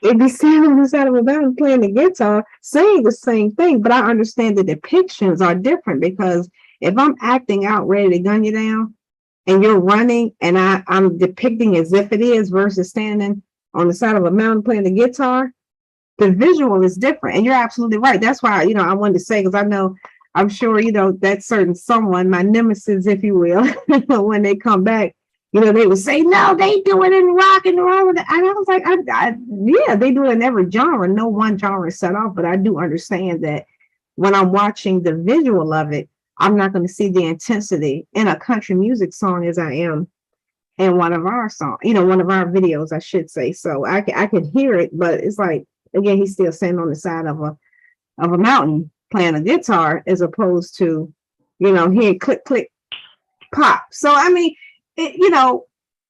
They be standing on the side of a mountain playing the guitar, saying the same thing, but I understand the depictions are different because if I'm acting out ready to gun you down and you're running and I'm depicting as if it is versus standing on the side of a mountain playing the guitar, the visual is different. And you're absolutely right. That's why, I wanted to say, because I'm sure, that certain someone, my nemesis, if you will, when they come back, they would say, no, they do it in rock and roll. And I was like, yeah, they do it in every genre. No one genre is set off, but I do understand that when I'm watching the visual of it, I'm not going to see the intensity in a country music song as I am in one of our songs, one of our videos, I should say. So I can hear it, but it's like, again, he's still standing on the side of a mountain playing a guitar as opposed to, hearing click, click, pop. So, I mean,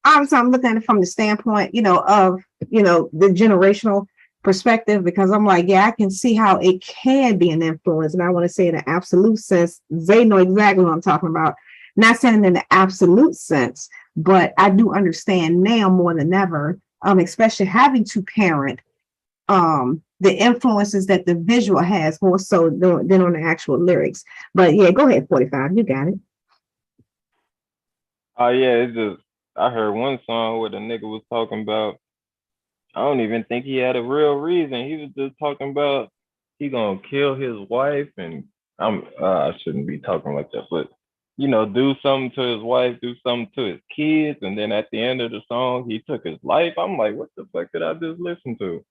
obviously I'm looking at it from the standpoint, of, the generational perspective, because I'm like, yeah, I can see how it can be an influence. And I want to say in an absolute sense, they know exactly what I'm talking about. Not saying in the absolute sense, but I do understand now more than ever, especially having to parent the influences that the visual has more so than on the actual lyrics. But yeah, go ahead, 45. You got it. Oh yeah, it's just I heard one song where the nigga was talking about, I don't even think he had a real reason. He was just talking about he gonna kill his wife, and I shouldn't be talking like that, but do something to his wife, do something to his kids, and then at the end of the song he took his life. I'm like, what the fuck did I just listen to?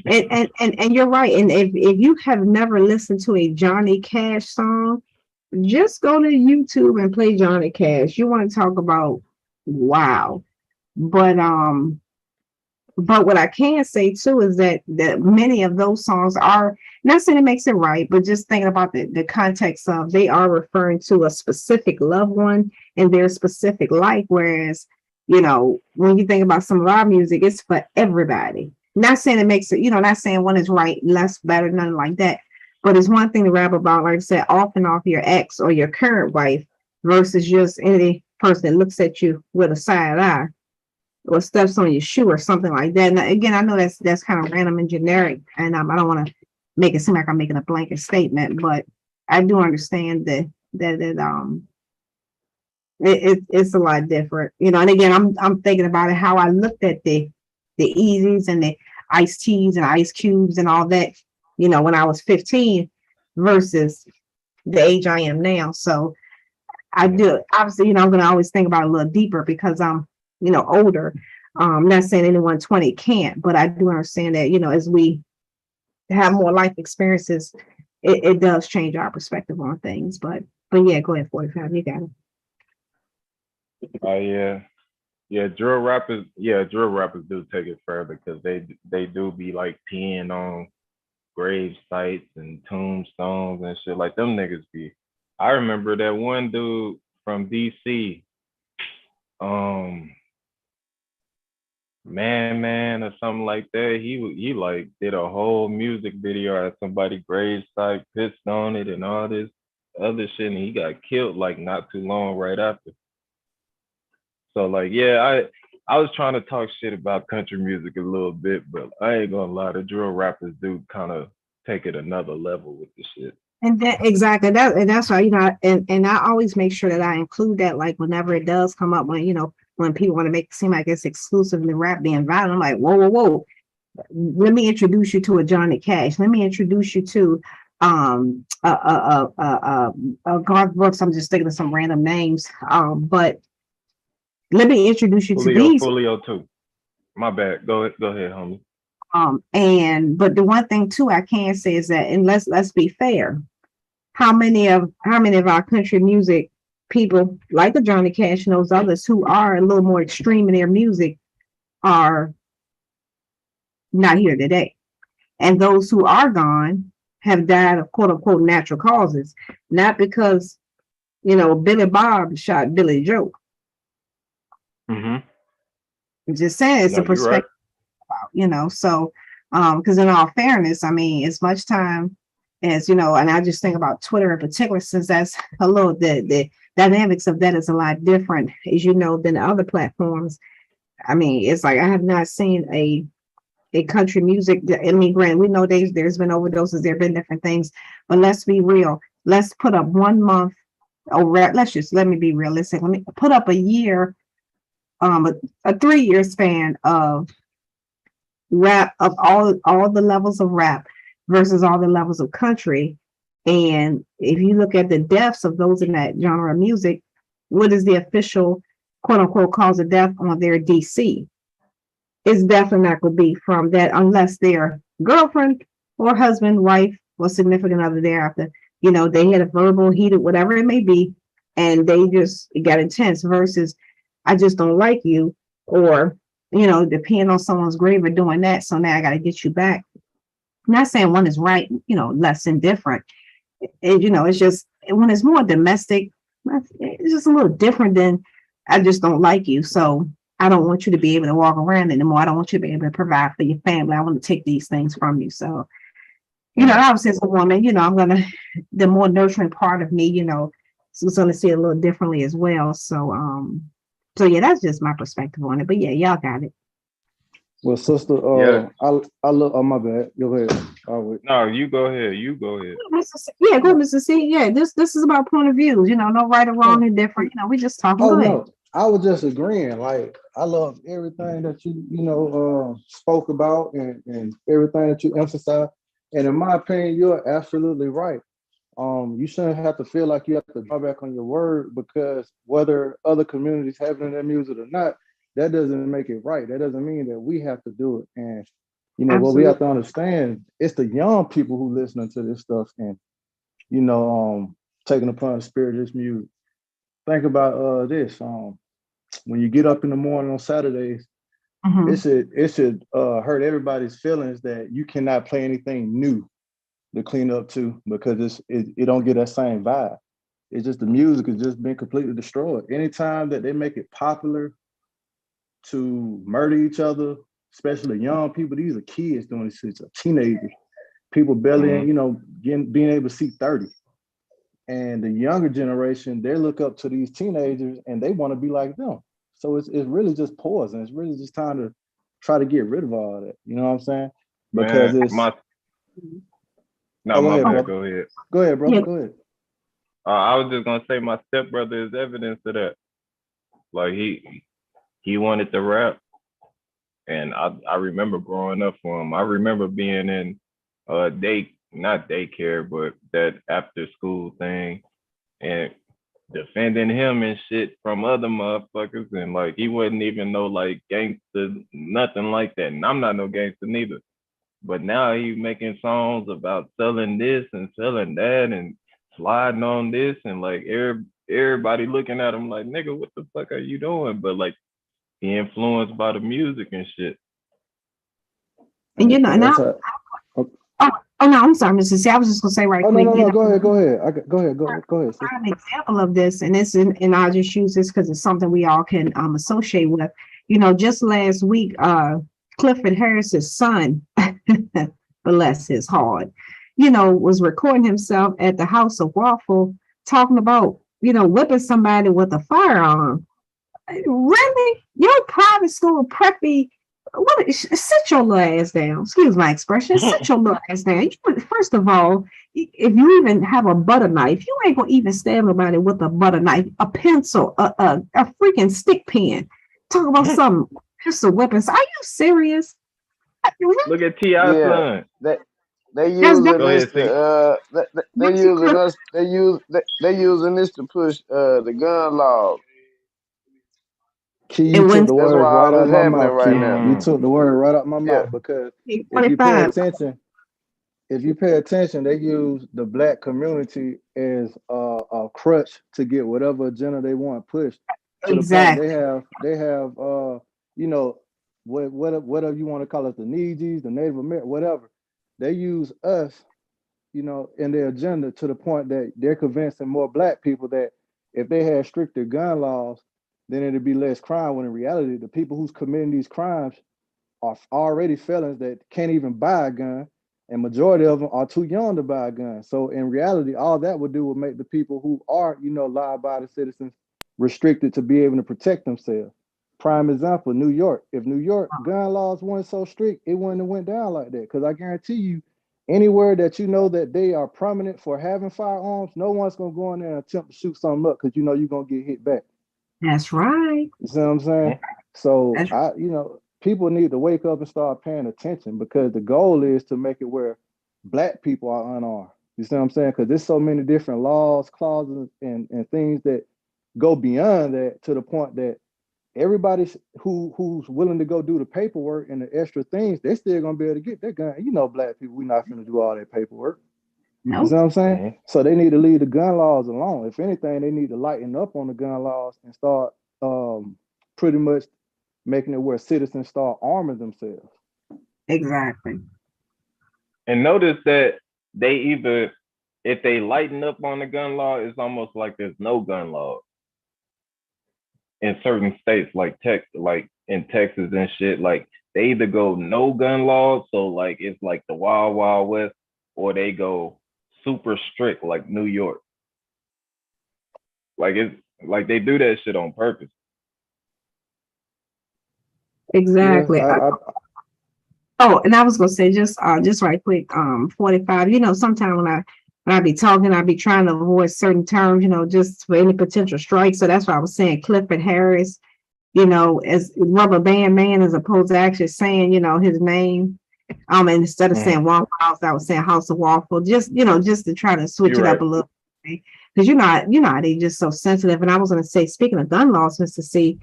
And you're right. And if you have never listened to a Johnny Cash song, just go to YouTube and play Johnny Cash. You want to talk about wow. But what I can say too is that many of those songs are not saying it makes it right, but just thinking about the context of they are referring to a specific loved one in their specific life. Whereas, when you think about some of our music, it's for everybody. Not saying it makes it, not saying one is right, less better, nothing like that. But it's one thing to rap about, like I said, off and off your ex or your current wife versus just any person that looks at you with a side eye or steps on your shoe or something like that. And again, I know that's kind of random and generic, and I don't want to make it seem like I'm making a blanket statement, but I do understand that it's a lot different, And again, I'm thinking about it how I looked at the Easies and the Ice Teas and Ice Cubes and all that, when I was 15 versus the age I am now. So I do obviously, I'm going to always think about it a little deeper because I'm, older. Not saying anyone 20 can't, but I do understand that, as we have more life experiences, it does change our perspective on things. But yeah, go ahead, 45. You got it. Oh yeah, drill rappers do take it further because they do be like peeing on grave sites and tombstones and shit. Like them niggas be. I remember that one dude from DC, Man or something like that. He like did a whole music video at somebody's grave site, pissed on it and all this other shit, and he got killed like not too long right after. So like, yeah, I was trying to talk shit about country music a little bit, but I ain't gonna lie, the drill rappers do kind of take it another level with the shit. And exactly and that's why, and I always make sure that I include that, like whenever it does come up, when people want to make it seem like it's exclusively rap being violent, I'm like, whoa. Let me introduce you to a Johnny Cash. Let me introduce you to Garth Brooks. I'm just thinking of some random names. But let me introduce you to these. Julio too. My bad. Go ahead, homie. But the one thing too I can say is that, and let's be fair, how many of our country music people like the Johnny Cash and those others who are a little more extreme in their music are not here today, and those who are gone have died of quote unquote natural causes, not because Billy Bob shot Billy Joe. Mm-hmm. I'm just saying it's a perspective, right. So because in all fairness, I mean, as much time as and I just think about Twitter in particular, since that's a little the dynamics of that is a lot different, as than other platforms. I mean, it's like I have not seen a country music. I mean, granted, we know there's been overdoses, there have been different things, but let's be real. Let's put up 1 month. Let me be realistic. Let me put up a year, a 3-year span of rap, of all the levels of rap versus all the levels of country. And if you look at the deaths of those in that genre of music, what is the official quote unquote cause of death on their DC? It's definitely not going to be from that unless their girlfriend or husband, wife, or significant other thereafter, they had a verbal, heated, whatever it may be, and they just got intense versus I just don't like you, or depending on someone's grave or doing that. So now I got to get you back. I'm not saying one is right, less indifferent. It's just when it's more domestic, it's just a little different than I just don't like you. So I don't want you to be able to walk around anymore. I don't want you to be able to provide for your family. I want to take these things from you. So, obviously as a woman, I'm going to, the more nurturing part of me, is going to see it a little differently as well. So, yeah, that's just my perspective on it. But yeah, y'all got it. Well, sister, I look. Oh, my bad. Go ahead. No, you go ahead. Yeah, go, Mr. C. Yeah, this is about point of views. No right or wrong and different. We just talking. Go ahead. No, I was just agreeing. Like, I love everything that you spoke about and everything that you emphasized. And in my opinion, you're absolutely right. You shouldn't have to feel like you have to draw back on your word, because whether other communities have it in their music or not, that doesn't make it right. That doesn't mean that we have to do it. And what we have to understand, it's the young people who listening to this stuff and taking upon the spirit of this music. Think about this. When you get up in the morning on Saturdays, it should hurt everybody's feelings that you cannot play anything new to clean up to, because it don't get that same vibe. It's just the music has just been completely destroyed. Anytime that they make it popular to murder each other, especially young people, these are kids doing this shit, teenagers, people barely, being able to see 30. And the younger generation, they look up to these teenagers and they want to be like them. So it's really just poison. It's really just time to try to get rid of all that. You know what I'm saying? Because go ahead. Go ahead, bro. Go ahead. I was just gonna say my stepbrother is evidence of that. Like he wanted to rap, and I remember growing up for him. I remember being in not daycare, but that after school thing, and defending him and shit from other motherfuckers, and like he wasn't even no like gangster, nothing like that. And I'm not no gangster neither. But now he's making songs about selling this and selling that and sliding on this, and like everybody looking at him like, nigga, what the fuck are you doing? But like he influenced by the music and shit. And no, I'm sorry, Mrs. C. I was just gonna say quick. No, go ahead. Go ahead. An example of this, and I'll just use this because it's something we all can associate with. Just last week, Clifford Harris's son, bless his heart, was recording himself at the House of Waffle talking about, whipping somebody with a firearm. Really? Your private school preppy, sit your little ass down. Excuse my expression. Sit your little ass down. First of all, if you even have a butter knife, you ain't gonna even stab nobody with a butter knife, a pencil, a freaking stick pen. Talk about some pistol weapons. Are you serious? Look at T.I.'s son. They using this to they using this to push the gun law. Key, It you took went the That's words why right all out this of my happening mouth, right Key. now. You took the word right out of my Yeah. mouth because if you pay 45. attention, they use the black community as a crutch to get whatever agenda they want pushed to the point Exactly. they have you know whatever you want to call it, the Neegies, the Native American, whatever. They use us, in their agenda to the point that they're convincing more black people that if they had stricter gun laws, then it'd be less crime. When in reality, the people who's committing these crimes are already felons that can't even buy a gun, and majority of them are too young to buy a gun. So in reality, all that would do would make the people who are, law-abiding citizens restricted to be able to protect themselves. Prime example, New York. If New York gun laws weren't so strict, it wouldn't have went down like that. Because I guarantee you, anywhere that you know that they are prominent for having firearms, no one's gonna go in there and attempt to shoot something up because you're gonna get hit back. That's right. You see what I'm saying? So That's people need to wake up and start paying attention because the goal is to make it where black people are unarmed. You see what I'm saying? Because there's so many different laws, clauses, and things that go beyond that to the point that everybody who's willing to go do the paperwork and the extra things, they're still gonna be able to get their gun. Black people, we're not gonna do all that paperwork. no. You see what I'm saying? So they need to leave the gun laws alone. If anything, they need to lighten up on the gun laws and start pretty much making it where citizens start arming themselves. Exactly. And notice that if they lighten up on the gun law, it's almost like there's no gun law in certain states, like in Texas and shit. Like they either go no gun laws, so like it's like the wild wild west, or they go super strict like New York. Like it's like they do that shit on purpose. Exactly. Yeah, Oh, and I was gonna say just right quick, 45. Sometimes when I be talking, I be trying to avoid certain terms, just for any potential strike. So that's why I was saying Clifford Harris, as Rubber Band Man, as opposed to actually saying, his name. And instead of saying Waffle House, I was saying House of Waffle, just to try to switch You're it up right. a little bit. Because how they just so sensitive. And I was gonna say, speaking of gun laws, Mr. C,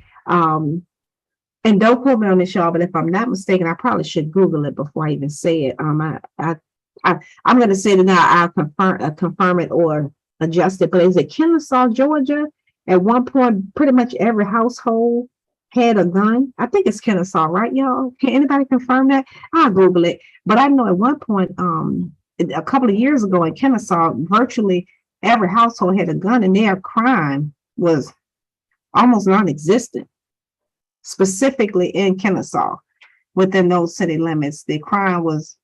and don't quote me on this, y'all, but if I'm not mistaken, I probably should Google it before I even say it. I'm going to say that now. I'll confirm it or adjust it. But is it Kennesaw, Georgia? At one point, pretty much every household had a gun. I think it's Kennesaw, right, y'all? Can anybody confirm that? I'll Google it. But I know at one point, a couple of years ago in Kennesaw, virtually every household had a gun, and their crime was almost non-existent. Specifically in Kennesaw, within those city limits, the crime was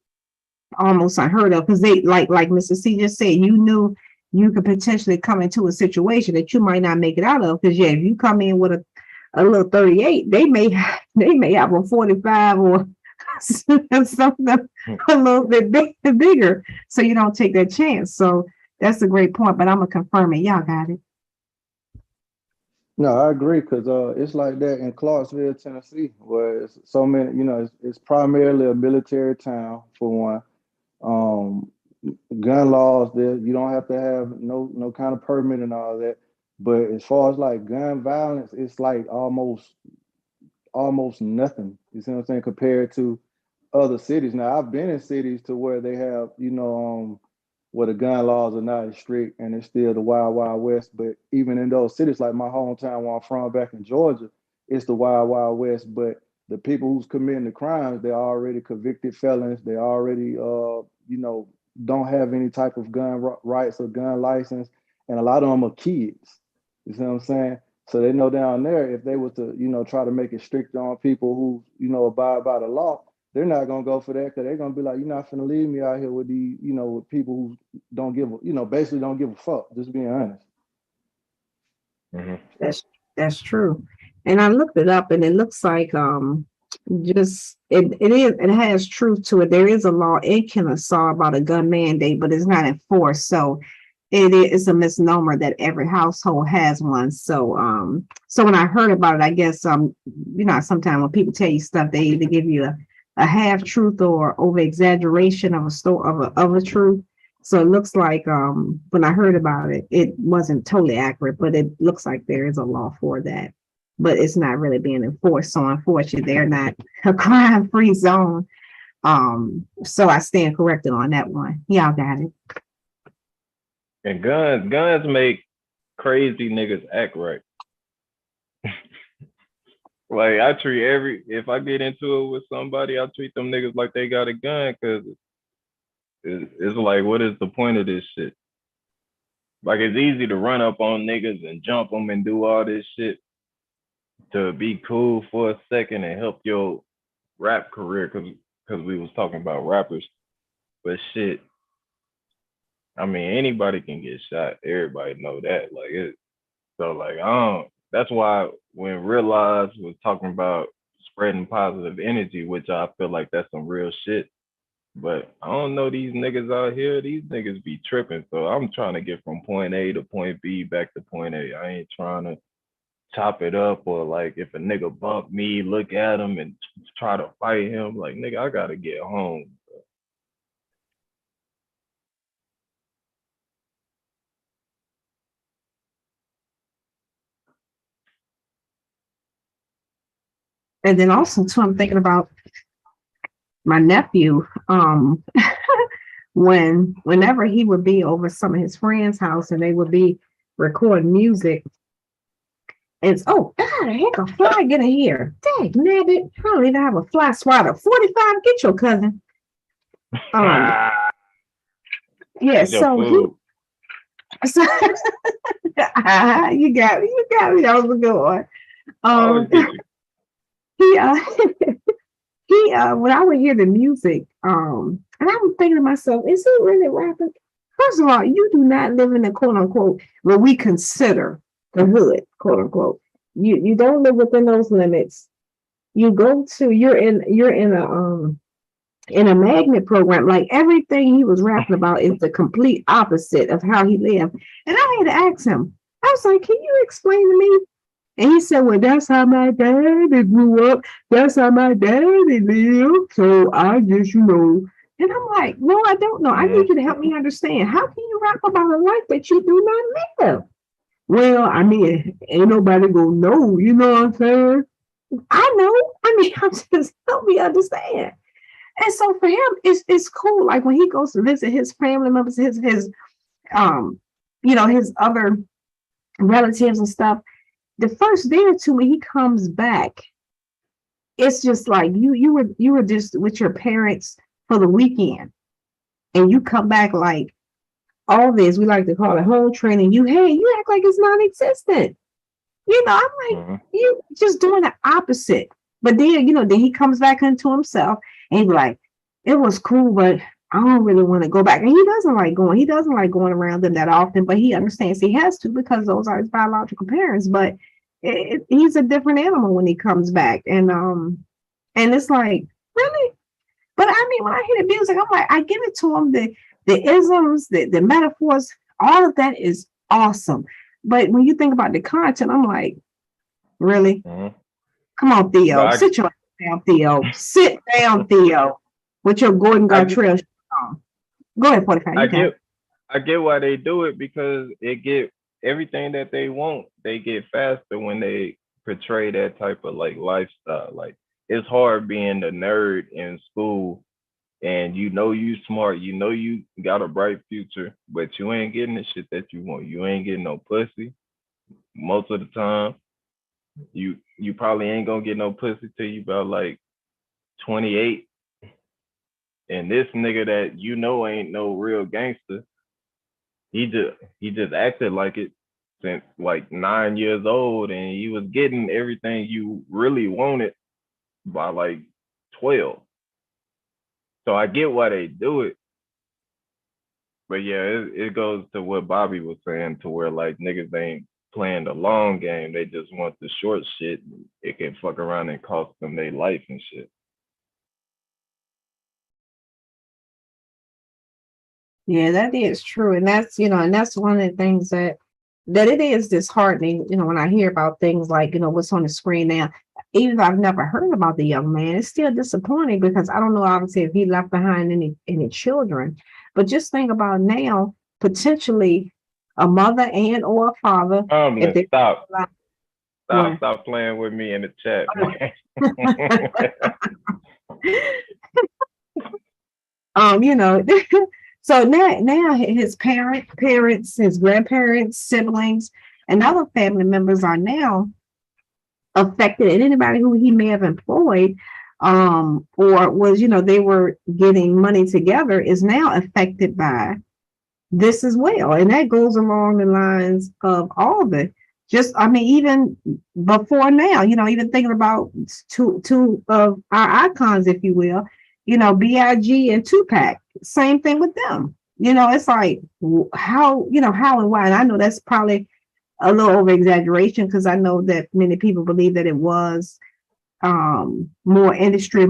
almost unheard of because they, like Mr. C just said, you knew you could potentially come into a situation that you might not make it out of. Because if you come in with a little 38, they may have a 45 or something a little bit bigger. So you don't take that chance. So that's a great point. But I'm gonna confirm it. Y'all got it. No, I agree because it's like that in Clarksville, Tennessee, where it's so many. It's primarily a military town for one. Gun laws there, you don't have to have no kind of permit and all that. But as far as like gun violence, it's like almost nothing. You see what I'm saying, compared to other cities. Now I've been in cities to where they have where the gun laws are not as strict and it's still the wild, wild west. But even in those cities, like my hometown where I'm from back in Georgia, it's the wild, wild west. But the people who's committing the crimes, they're already convicted felons. They already, don't have any type of gun rights or gun license. And a lot of them are kids. You see what I'm saying? So they know down there, if they were to, try to make it strict on people who, abide by the law, they're not gonna go for that because they're gonna be like, you're not gonna leave me out here with these, with people who don't give, basically don't give a fuck. Just being honest. Mm-hmm. That's true. And I looked it up, and it looks like it has truth to it. There is a law in Kennesaw about a gun mandate, but it's not enforced. So it is a misnomer that every household has one. So so when I heard about it, I guess sometimes when people tell you stuff, they either give you a half truth or over exaggeration of a story of a truth. So it looks like when I heard about it, it wasn't totally accurate, but it looks like there is a law for that. but it's not really being enforced. So unfortunately, they're not a crime-free zone. So I stand corrected on that one. Y'all got it. And guns make crazy niggas act right. Like I treat if I get into it with somebody, I treat them niggas like they got a gun, because it's like, what is the point of this shit? Like, it's easy to run up on niggas and jump them and do all this shit to be cool for a second and help your rap career, because we was talking about rappers. But shit, I mean, anybody can get shot. Everybody know that. Like, so like, that's why when Realize was talking about spreading positive energy, which I feel like that's some real shit. But I don't know these niggas out here. These niggas be tripping. So I'm trying to get from point A to point B back to point A. I ain't trying to chop it up, or like if a nigga bump me, look at him and try to fight him. Like, nigga, I gotta get home. And then also too, I'm thinking about my nephew. Whenever he would be over some of his friends' house and they would be recording music, it's God, heck, a fly get in here. Dang, nabbit. I don't even have a fly swatter. 45, get your cousin. Yeah, so you got me. That was a good one. When I would hear the music, and I was thinking to myself, is he really rapping? First of all, you do not live in the quote unquote what we consider the hood, quote unquote. You don't live within those limits. You're in a magnet program. Like, everything he was rapping about is the complete opposite of how he lived. And I had to ask him, I was like, can you explain to me? And he said, well, that's how my daddy grew up. That's how my daddy lived. So I just, And I'm like, no, I don't know. I need you to help me understand. How can you rap about a life that you do not live? Well, I mean, ain't nobody gonna know, you know what I'm saying? I know. I mean, I'm just help me understand. And so for him, it's cool. Like when he goes to visit his family members, his other relatives and stuff, the first day or two when he comes back, it's just like you were just with your parents for the weekend, and you come back like all this, we like to call it home training. You act like it's non-existent. I'm like, you just doing the opposite. But then, then he comes back into himself and he's like, it was cool, but I don't really want to go back. And he doesn't like going around them that often, but he understands he has to because those are his biological parents. But he's a different animal when he comes back. And it's like, really? But I mean, when I hear the music, I'm like, I give it to him, the isms, the metaphors, all of that is awesome. But when you think about the content, I'm like, really? Come on, Theo. Sit your down, Theo. Sit down, Theo, with your Gordon Gartrell on. Go ahead, 45. I get why they do it, because it get everything that they want. They get faster when they portray that type of like lifestyle. Like, it's hard being the nerd in school, and you smart, you got a bright future, but you ain't getting the shit that you want. You ain't getting no pussy most of the time. You probably ain't gonna get no pussy till you about like 28. And this nigga that ain't no real gangster, he just acted like it since like 9 years old, and he was getting everything you really wanted by like 12. So I get why they do it. But yeah, it goes to what Bobby was saying, to where like niggas ain't playing the long game. They just want the short shit. It can fuck around and cost them their life and shit. Yeah, that is true. And that's, and that's one of the things that it is disheartening, when I hear about things like, what's on the screen now. Even if I've never heard about the young man, it's still disappointing, because I don't know, obviously, if he left behind any children. But just think about now, potentially a mother and or a father. Stop. Stop playing with me in the chat, man. You know, so now his parents, his grandparents, siblings, and other family members are now affected, and anybody who he may have employed, or was, they were getting money together, is now affected by this as well. And that goes along the lines of all the even before now, even thinking about two of our icons, if you will, B.I.G. and Tupac, same thing with them. It's like how and why. And I know that's probably a little over exaggeration, because I know that many people believe that it was more industry,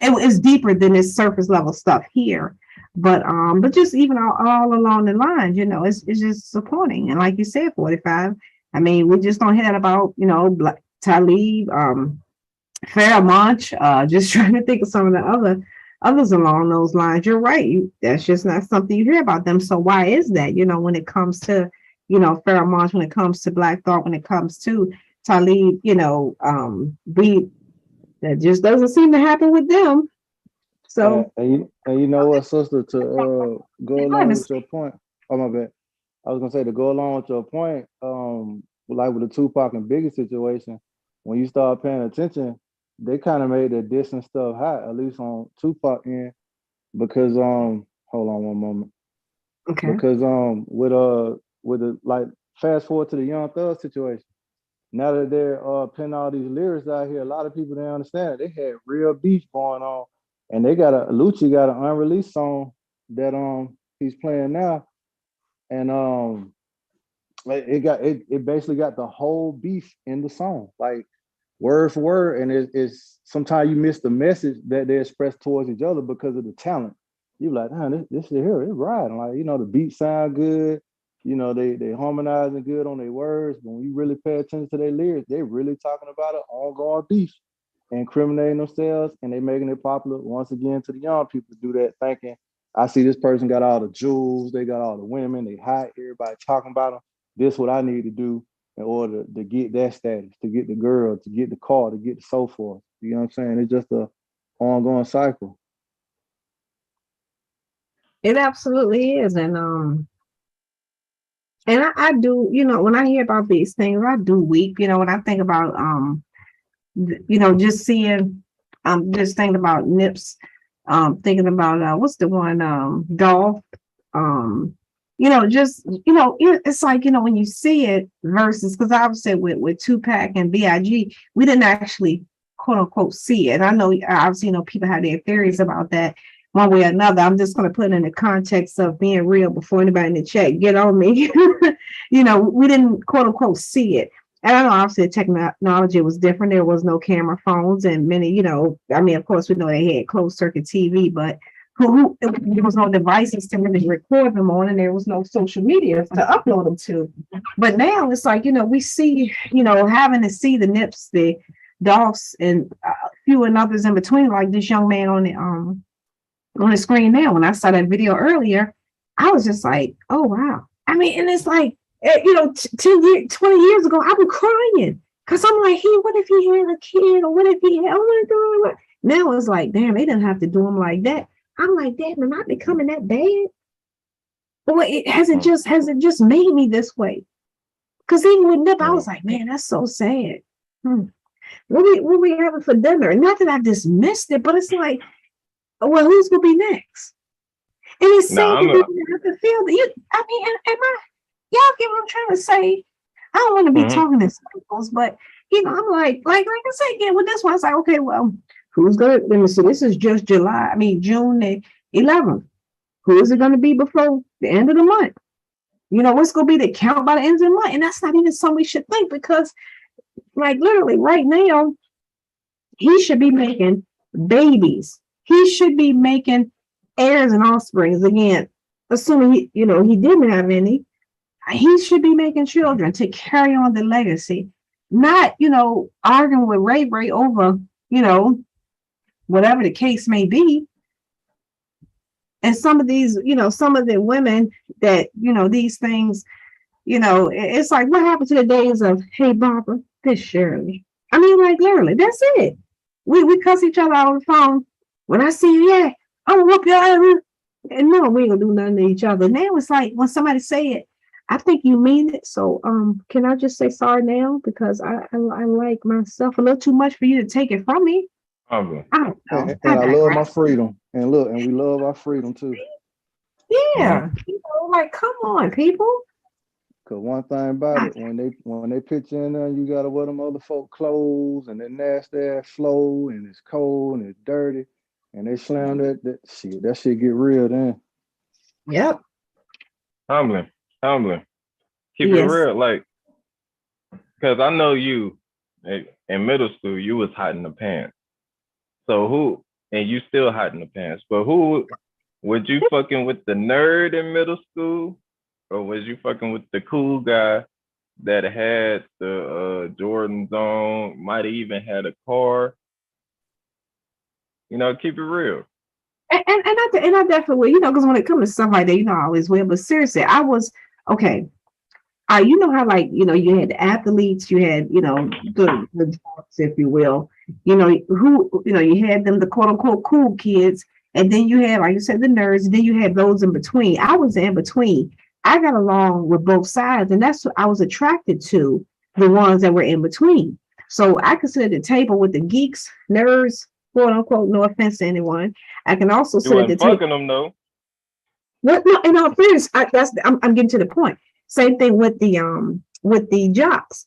it's deeper than this surface level stuff here. But just even all along the lines, it's just supporting. And like you said, 45. I mean, we just don't hear about, Black Talib, Fairmont, just trying to think of some of the others along those lines. You're right. That's just not something you hear about them. So why is that? When it comes to, Fairmont, when it comes to Black Thought, when it comes to Talib, that just doesn't seem to happen with them. So and you know what, sister, to go along with your point. Oh, my bad. I was gonna say, to go along with your point, like with the Tupac and Biggie situation, when you start paying attention, they kind of made the distance stuff hot, at least on Tupac end, because hold on one moment. Okay. Because with the, like, fast forward to the Young Thug situation. Now that they're putting all these lyrics out here, a lot of people didn't understand it. They had real beef going on. And Lucci got an unreleased song that he's playing now, and it basically got the whole beef in the song, like word for word. And it's sometimes you miss the message that they express towards each other because of the talent. You're like, this shit here is riding. Like, the beat sound good, they harmonizing good on their words. But when you really pay attention to their lyrics, they really talking about an ongoing beef, incriminating themselves, and they making it popular once again to the young people to do that, thinking, I see this person got all the jewels, they got all the women, they hot, everybody talking about them. This is what I need to do in order to get that status, to get the girl, to get the car, to get the so forth. You know what I'm saying? It's just a ongoing cycle. It absolutely is. And I do, when I hear about these things, I do weep, when I think about just seeing, just thinking about Nips, thinking about what's the one, Dolph, it's like, when you see it versus, because obviously with Tupac and B.I.G., we didn't actually quote unquote see it. And I know obviously, people have their theories about that one way or another. I'm just going to put it in the context of being real before anybody in the chat get on me. We didn't quote unquote see it. And I know obviously the technology was different. There was no camera phones, and many, of course we know they had closed circuit TV, but there was no devices to really record them on, and there was no social media to upload them to. But now it's like, we see, having to see the Nips, the Dolphs, and a few and others in between, like this young man on the screen now. When I saw that video earlier, I was just like, oh wow. I mean, and it's like, 10 years, 20 years ago, I was crying because I'm like, hey, what if he had a kid, or what if he had, oh my God. Now it's like, damn, they didn't have to do him like that. I'm like, damn, am I becoming that bad? Or has it just made me this way? Because even with Nip, I was like, man, that's so sad. What we having for dinner? Not that I dismissed it, but it's like, well, who's gonna be next? And it's sad that you have to feel that. Y'all get what I'm trying to say? I don't want to be talking in circles, but I'm like I said, yeah, with this one, I was like, okay, well, who's gonna, let me see, this is just June the 11th. Who is it gonna be before the end of the month? What's gonna be the count by the end of the month? And that's not even something we should think, because like literally right now, he should be making babies. He should be making heirs and offsprings. Again, assuming he didn't have any, he should be making children to carry on the legacy, not, arguing with Ray over, whatever the case may be. And some of these, some of the women that, these things You know, it's like, what happened to the days of, hey, Barbara, this Shirley? I mean, like, literally, that's it. We cuss each other out on the phone. When I see you, yeah, I'm gonna whoop your ass. And no, we ain't gonna do nothing to each other. Now it's like when somebody say it, I think you mean it. So can I just say sorry now? Because I like myself a little too much for you to take it from me. Humbling. I don't know. And I love my freedom. And look, and we love our freedom too. Yeah. You know, like, come on, people. Cause one thing about it, when they pitch in there, you gotta wear them other folk clothes and that nasty ass flow, and it's cold and it's dirty, and they slam that shit. That shit get real then. Yep. Humbling. Keep it real, like, cause I know you in middle school, you was hot in the pants. So and you still hot in the pants, but who would you fucking with, the nerd in middle school? Or was you fucking with the cool guy that had the Jordans on, might have even had a car? You know, keep it real. And I definitely, you know, because when it comes to stuff like that, you know, I always will. But seriously, I was okay. You know how, like, you know, you had the athletes, you had, you know, the jocks, if you will, you know, who, you know, you had them, the quote unquote cool kids, and then you had, like you said, the nerds, and then you had those in between. I was in between. I got along with both sides, and that's what I was attracted to, the ones that were in between. So I consider the table with the geeks, nerds, quote unquote, no offense to anyone. I can also sit at the table. Fucking them though. What? No, in all fairness, I'm getting to the point. Same thing with the jocks.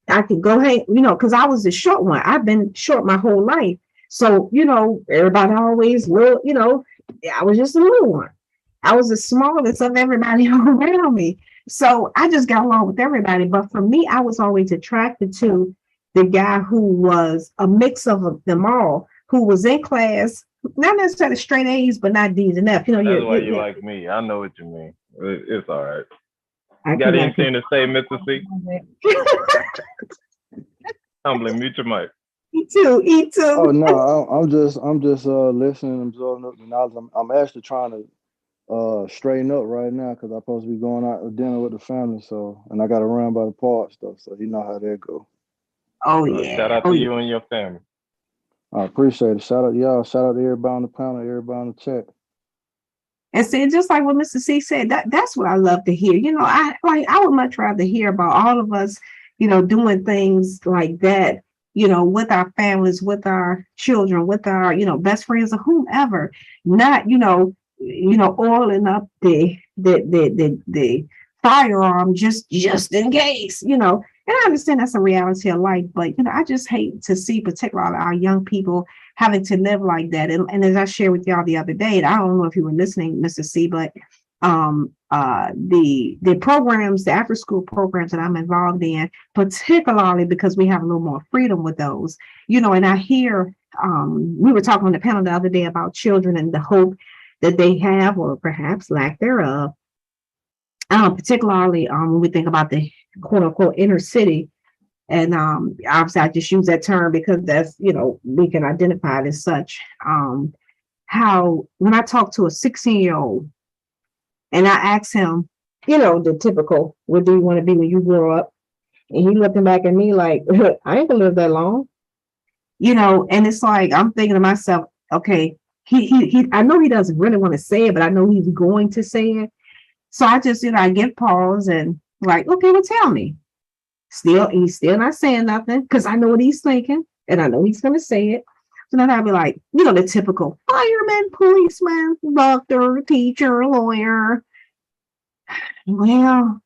I could go hang, you know, because I was the short one. I've been short my whole life. So, you know, everybody always little, you know, I was just a little one. I was the smallest of everybody around me. So I just got along with everybody. But for me, I was always attracted to the guy who was a mix of them all, who was in class, not necessarily straight A's, but not D's and F. You know, that's why you like me. I know what you mean. It's all right. I got anything to say, Mr. C? Humbling, mute your mic. Me too. Oh no, I'm just listening, absorbing up the knowledge. I'm actually trying to straighten up right now because I'm supposed to be going out to dinner with the family. So, and I got to run by the park stuff. So you know how that go. Oh yeah. Shout out to you and your family. I appreciate it. Shout out to y'all. Shout out to everybody on the panel, everybody on the chat. And see, just like what Mr. C said, that's what I love to hear. You know, I would much rather hear about all of us, you know, doing things like that, you know, with our families, with our children, with our, you know, best friends or whomever, not, you know, oiling up the firearm just in case, you know. And I understand that's a reality of life, but, you know, I just hate to see particularly our young people having to live like that. And as I shared with y'all the other day, I don't know if you were listening, Mr. C, but the programs, the after school programs that I'm involved in, particularly because we have a little more freedom with those, you know, and I hear, we were talking on the panel the other day about children and the hope that they have, or perhaps lack thereof. Particularly when we think about the quote unquote inner city. And obviously I just use that term because that's, you know, we can identify it as such. How when I talk to a 16-year-old and I ask him, you know, the typical, what do you want to be when you grow up? And he looking back at me like, I ain't gonna live that long. You know, and it's like, I'm thinking to myself, okay, he I know he doesn't really want to say it, but I know he's going to say it. So I just, you know, I give pause and like, okay, well, tell me. He's still not saying nothing because I know what he's thinking and I know he's going to say it. So then I'll be like, you know, the typical fireman, policeman, doctor, teacher, lawyer. Well,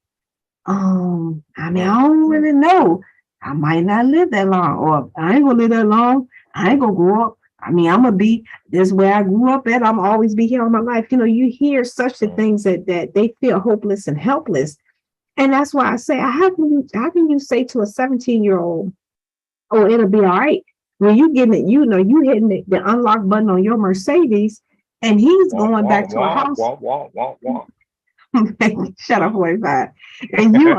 I mean, I don't really know. I might not live that long, or I ain't gonna live that long. I ain't gonna grow up. I mean, I'm gonna be this where I grew up at. I'm always be here all my life. You know, you hear such the things that they feel hopeless and helpless. And that's why I say, how can you say to a 17-year-old, oh, it'll be all right, when you getting it, you know, you hitting the unlock button on your Mercedes, and he's going back to a house. Shut up, 45. And you,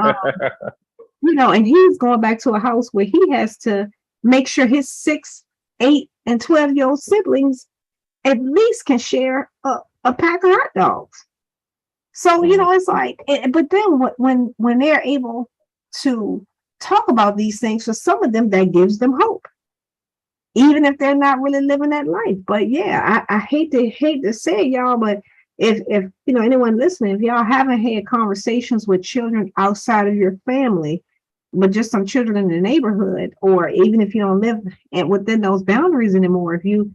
you know, and he's going back to a house where he has to make sure his 6, 8, and 12-year-old siblings at least can share a pack of hot dogs. So, you know, it's like, but then when they're able to talk about these things, for some of them, that gives them hope, even if they're not really living that life. But yeah, I hate to say it, y'all, but if you know, anyone listening, if y'all haven't had conversations with children outside of your family, but just some children in the neighborhood, or even if you don't live within those boundaries anymore, if you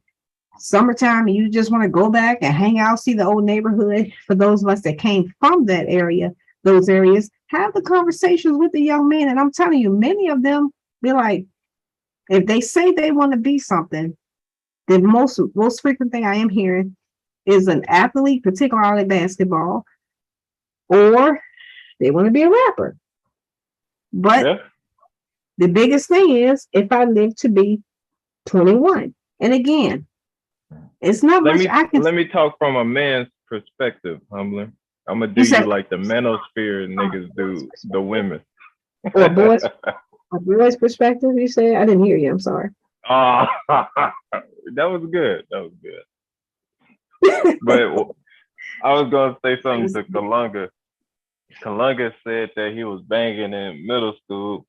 summertime and you just want to go back and hang out, see the old neighborhood, for those of us that came from that area, those areas, have the conversations with the young men. And I'm telling you, many of them be like, if they say they want to be something, the most frequent thing I am hearing is an athlete, particularly basketball, or they want to be a rapper. But the biggest thing is, if I live to be 21, and again, it's not much I can. Let me talk from a man's perspective, Humbler. I'm gonna do you like the manosphere niggas do the women. Or boys, a boy's perspective, you say? I didn't hear you. I'm sorry. That was good. That was good. But I was gonna say something to Kalunga. Kalunga said that he was banging in middle school,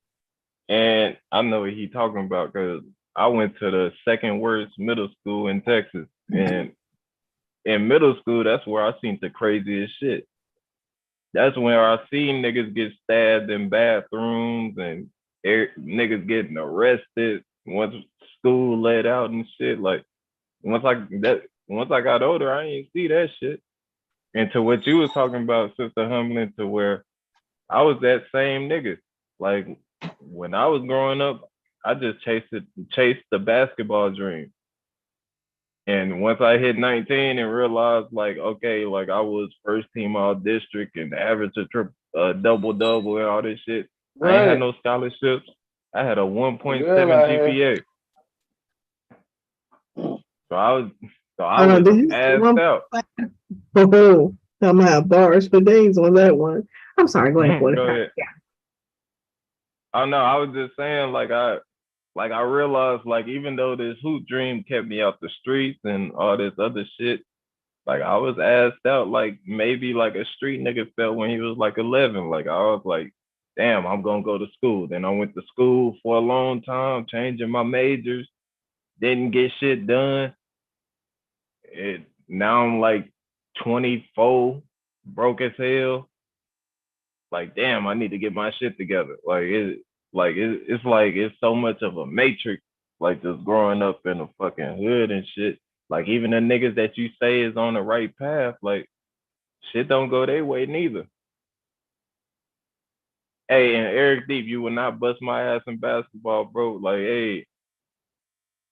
and I know what he's talking about because I went to the second worst middle school in Texas, and in middle school, that's where I seen the craziest shit. That's where I seen niggas get stabbed in bathrooms and niggas getting arrested once school let out and shit. Like once I got older, I ain't see that shit. And to what you was talking about, Sister Humbling, to where I was that same nigga. Like when I was growing up, I just chased the basketball dream. And once I hit 19 and realized, like, okay, like I was first team all district and average a double-double and all this shit. Right. I ain't had no scholarships. I had a 1.7 GPA. So I was assed out. Oh, I'm out bars for days on that one. I'm sorry, go ahead. Go ahead. Yeah. Oh no, I was just saying, I realized, like, even though this hoop dream kept me out the streets and all this other shit, like I was asked out like maybe like a street nigga felt when he was like 11. Like I was like, damn, I'm gonna go to school. Then I went to school for a long time, changing my majors, didn't get shit done. Now I'm like 24, broke as hell. Like, damn, I need to get my shit together. It's so much of a matrix, like just growing up in a fucking hood and shit. Like even the niggas that you say is on the right path, like shit don't go their way neither. Hey, and Eric Deep, you will not bust my ass in basketball, bro. Like, hey,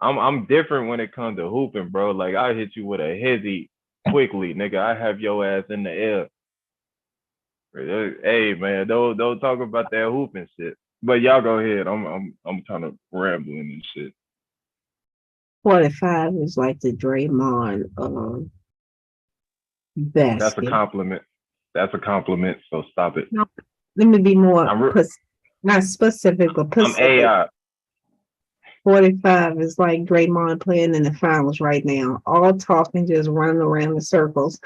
I'm different when it comes to hooping, bro. Like I hit you with a hezzy quickly, nigga. I have your ass in the air. Hey man, don't talk about that hooping shit. But y'all go ahead. I'm kind of rambling and shit. 45 is like the Draymond basket. That's a compliment. That's a compliment. So stop it. No, let me be more not specific, but specific. I'm AI. 45 is like Draymond playing in the finals right now. All talking, just running around in circles.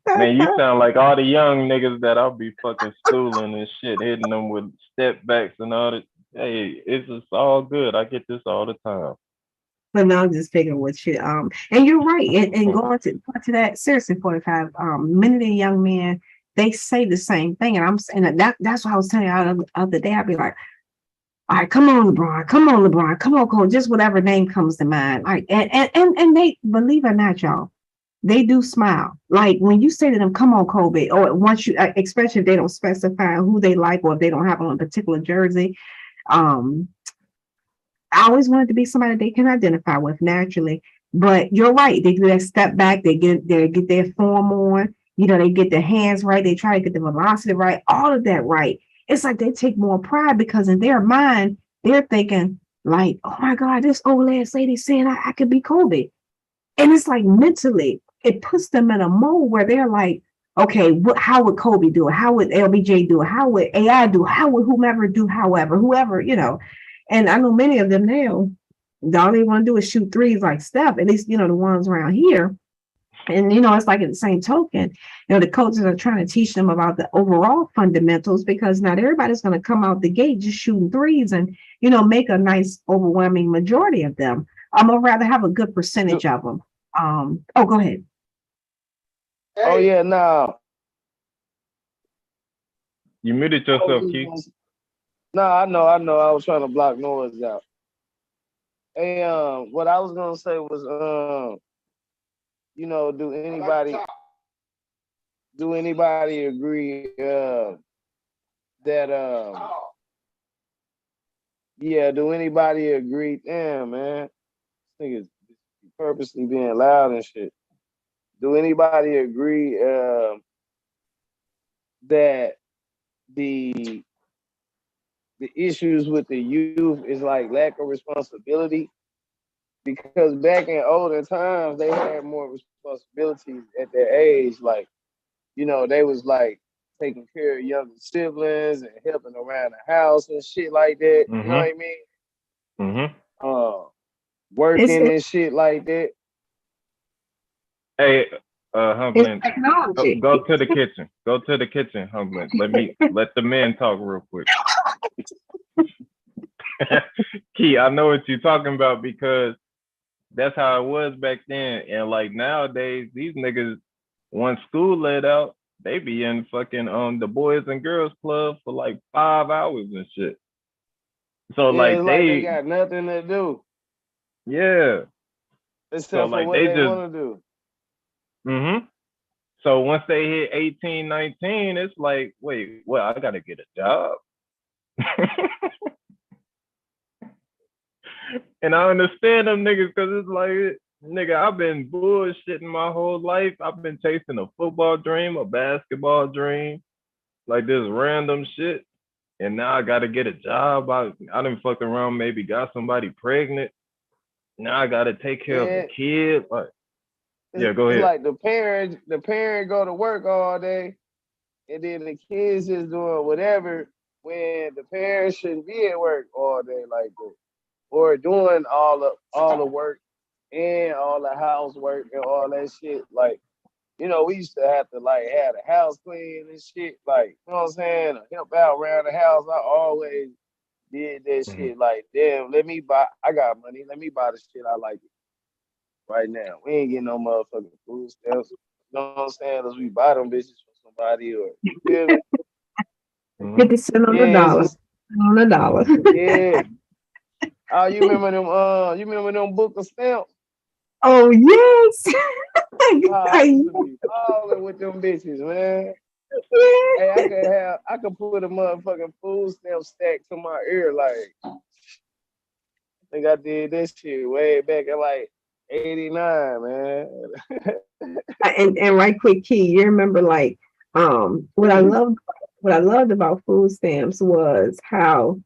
Man, you sound like all the young niggas that I'll be fucking schooling and shit, hitting them with step backs and all that. Hey, it's just all good. I get this all the time. But no, I'm just figuring what you and you're right. And going to that, seriously, 45, many of the young men, they say the same thing. And I'm saying that's what I was telling you the other day. I'd be like, all right, come on, LeBron, come on, Cole, just whatever name comes to mind. Like, and they, believe it or not, y'all, they do smile. Like when you say to them, come on, Kobe, or once you, especially if they don't specify who they like or if they don't have on a particular jersey. I always wanted to be somebody they can identify with naturally. But you're right. They do that step back. They get their form on. You know, they get their hands right. They try to get the velocity right. All of that right. It's like they take more pride because in their mind, they're thinking like, oh my God, this old ass lady saying I could be Kobe. And it's like mentally, it puts them in a mode where they're like, okay, how would Kobe do it? How would LBJ do it? How would AI do it? How would whomever do whoever, you know. And I know many of them now, all they want to do is shoot threes like Steph, at least, you know, the ones around here. And, it's like at the same token, the coaches are trying to teach them about the overall fundamentals, because not everybody's going to come out the gate just shooting threes and, make a nice overwhelming majority of them. I'm going to rather have a good percentage of them. Go ahead. Oh, yeah, no. You muted yourself, Keith. No, I know. I was trying to block noise out. Hey, what I was gonna say was, do anybody agree that do anybody agree? Damn, man, this nigga's purposely being loud and shit. Do anybody agree that the issues with the youth is like lack of responsibility? Because back in older times, they had more responsibilities at their age. Like, they was like taking care of younger siblings and helping around the house and shit like that. Mm-hmm. You know what I mean? Working and shit like that. Hey, Humblin, technology. go to the kitchen. Go to the kitchen, Humblin. Let the men talk real quick. Key, I know what you're talking about, because that's how it was back then. And like nowadays, these niggas, once school let out, they be in fucking the Boys and Girls Club for like 5 hours and shit. So like they got nothing to do. Yeah. Except for like what they want to do. Mm-hmm. So once they hit 18, 19, it's like, wait, well, I gotta get a job. And I understand them niggas, because it's like, nigga, I've been bullshitting my whole life. I've been chasing a football dream, a basketball dream, like this random shit. And now I gotta get a job. I done fucked around, maybe got somebody pregnant. Now I gotta take care of a kid. Like, go ahead. It's like the parent go to work all day, and then the kids is doing whatever, when the parents shouldn't be at work all day like that, or doing all the work and all the housework and all that shit. Like, we used to have to like have the house clean and shit. Like, you know what I'm saying? Help out around the house. I always did that shit. Like, damn, I got money. Let me buy the shit I like right now. We ain't getting no motherfucking food stamps. You know what I'm saying? Unless we buy them bitches from somebody, or you feel me? 50 cents on the dollar. On the dollar. Yeah. Oh, you remember them book of stamps? Oh yes. I used to be balling with them bitches, man. Yeah. Hey, I could put a motherfucking food stamp stack to my ear. Like, I think I did this shit way back in like 89, man. and right quick, Key, you remember like what I loved about food stamps was how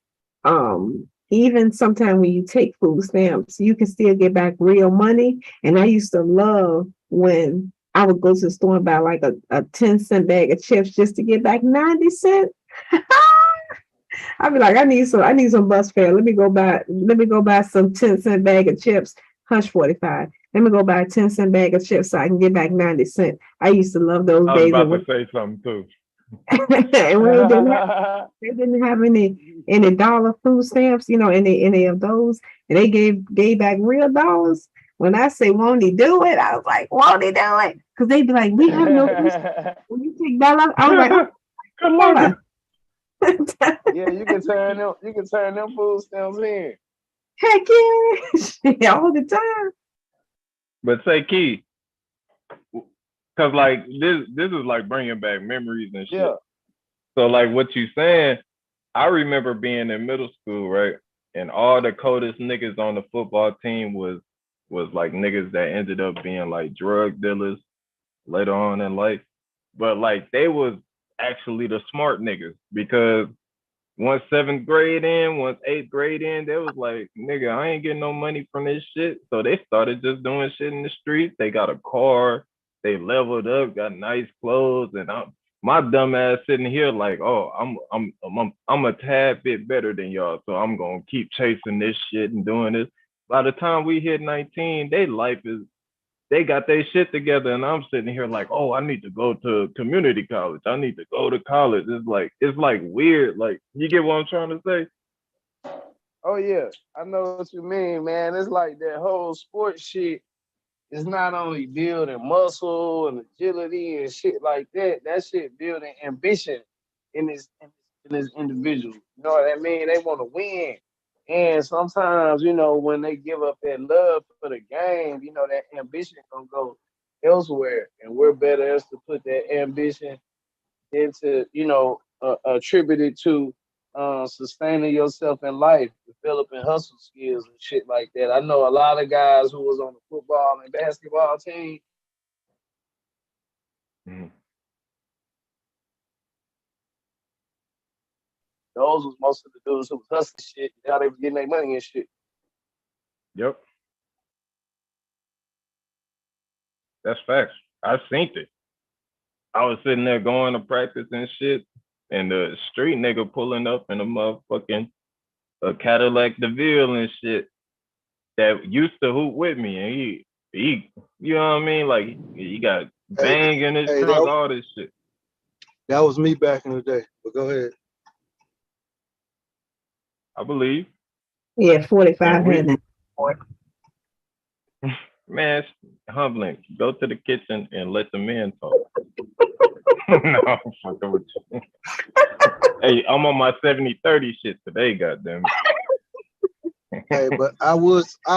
even sometimes when you take food stamps, you can still get back real money. And I used to love when I would go to the store and buy like a 10-cent bag of chips just to get back 90 cents. I'd be like, I need some bus fare. Let me go buy some 10-cent bag of chips. Hush 45. Let me go buy a 10-cent bag of chips so I can get back 90 cents. I used to love those days. I was about to say something too. And when they didn't have any dollar food stamps, any of those, and they gave back real dollars. When I say won't he do it, I was like, won't he do it? Because they'd be like, we have no food stamps. When you take dollar, I was like, come on. Yeah, you can turn them food stamps in. Heck yeah, all the time. But say, Key, because like this is like bringing back memories and shit. Yeah. So like what you saying, I remember being in middle school, right? And all the coldest niggas on the football team was like niggas that ended up being like drug dealers later on in life. But like they was actually the smart niggas, because once 7th grade in, once 8th grade in, they was like, nigga, I ain't getting no money from this shit. So they started just doing shit in the street. They got a car, they leveled up, got nice clothes, and my dumb ass sitting here like, oh, I'm a tad bit better than y'all, so I'm gonna keep chasing this shit and doing this. By the time we hit 19, their life is they got their shit together, and I'm sitting here like, oh, I need to go to community college. I need to go to college. It's like weird. Like, you get what I'm trying to say? Oh yeah, I know what you mean, man. It's like that whole sports shit is not only building muscle and agility and shit like that. That shit building ambition in this individual. You know what I mean? They want to win. And sometimes, you know, when they give up that love for the game, you know, that ambition gonna go elsewhere. And we're better as to put that ambition into, you know, attributed to sustaining yourself in life, developing hustle skills and shit like that. I know a lot of guys who was on the football and basketball team. Those was most of the dudes who was hustling shit. Now they was getting their money and shit. Yep. That's facts. I seen it. I was sitting there going to practice and shit, and the street nigga pulling up in a motherfucking Cadillac DeVille and shit that used to hoop with me, and he you know what I mean? Like, he got bang in his truck, all this shit. That was me back in the day, but go ahead. I believe. Yeah, 45 had that. Man, it's humbling. Go to the kitchen and let the men talk. No, I'm fucking with you. Hey, I'm on my 70-30 shit today, goddamn it. Hey, but I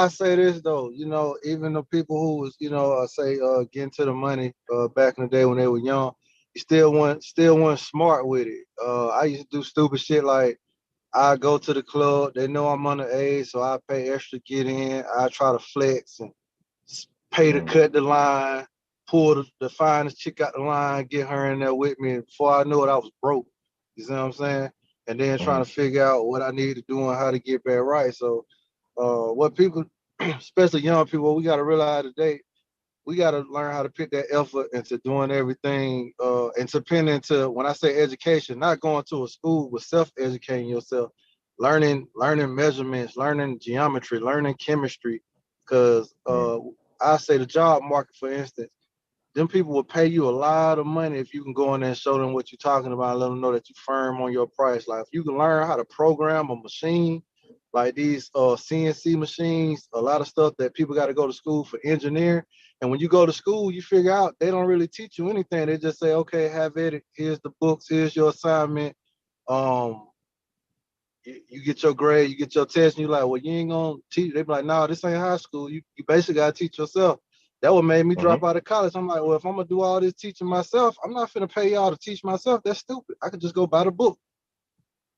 say this though, you know, even the people who was, you know, getting to the money back in the day when they were young, you still weren't smart with it. I used to do stupid shit like I go to the club, they know I'm underage, so I pay extra to get in. I try to flex and pay to cut the line, pull the finest chick out the line, get her in there with me. And before I knew it, I was broke. You see what I'm saying? And then trying to figure out what I need to do and how to get back right. So what people, especially young people, we got to realize today, we got to learn how to put that effort into doing everything and depending to, when I say education, not going to a school, but self-educating yourself, learning measurements, learning geometry, learning chemistry. Because I say the job market, for instance, them people will pay you a lot of money if you can go in there and show them what you're talking about and let them know that you're firm on your price. Like, if you can learn how to program a machine, like these CNC machines, a lot of stuff that people got to go to school for engineering. And when you go to school, you figure out they don't really teach you anything. They just say, okay, have it. Here's the books. Here's your assignment. You get your grade, you get your test, and you're like, well, you ain't gonna teach. They be like, no, this ain't high school. You basically gotta teach yourself. That what made me drop out of college. I'm like, well, if I'm gonna do all this teaching myself, I'm not finna pay y'all to teach myself. That's stupid. I could just go buy the book.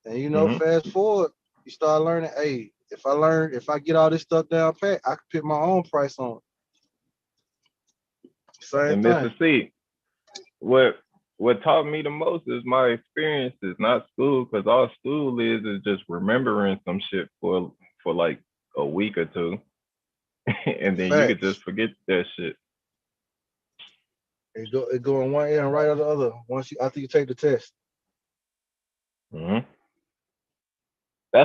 And you know, fast forward, you start learning, hey, if I get all this stuff down pat, I can put my own price on it. Same thing. Mississippi, what taught me the most is my experiences, not school, because all school is just remembering some shit for like a week or two. And then you could just forget that shit. It go in one ear and right out the other after you take the test. That's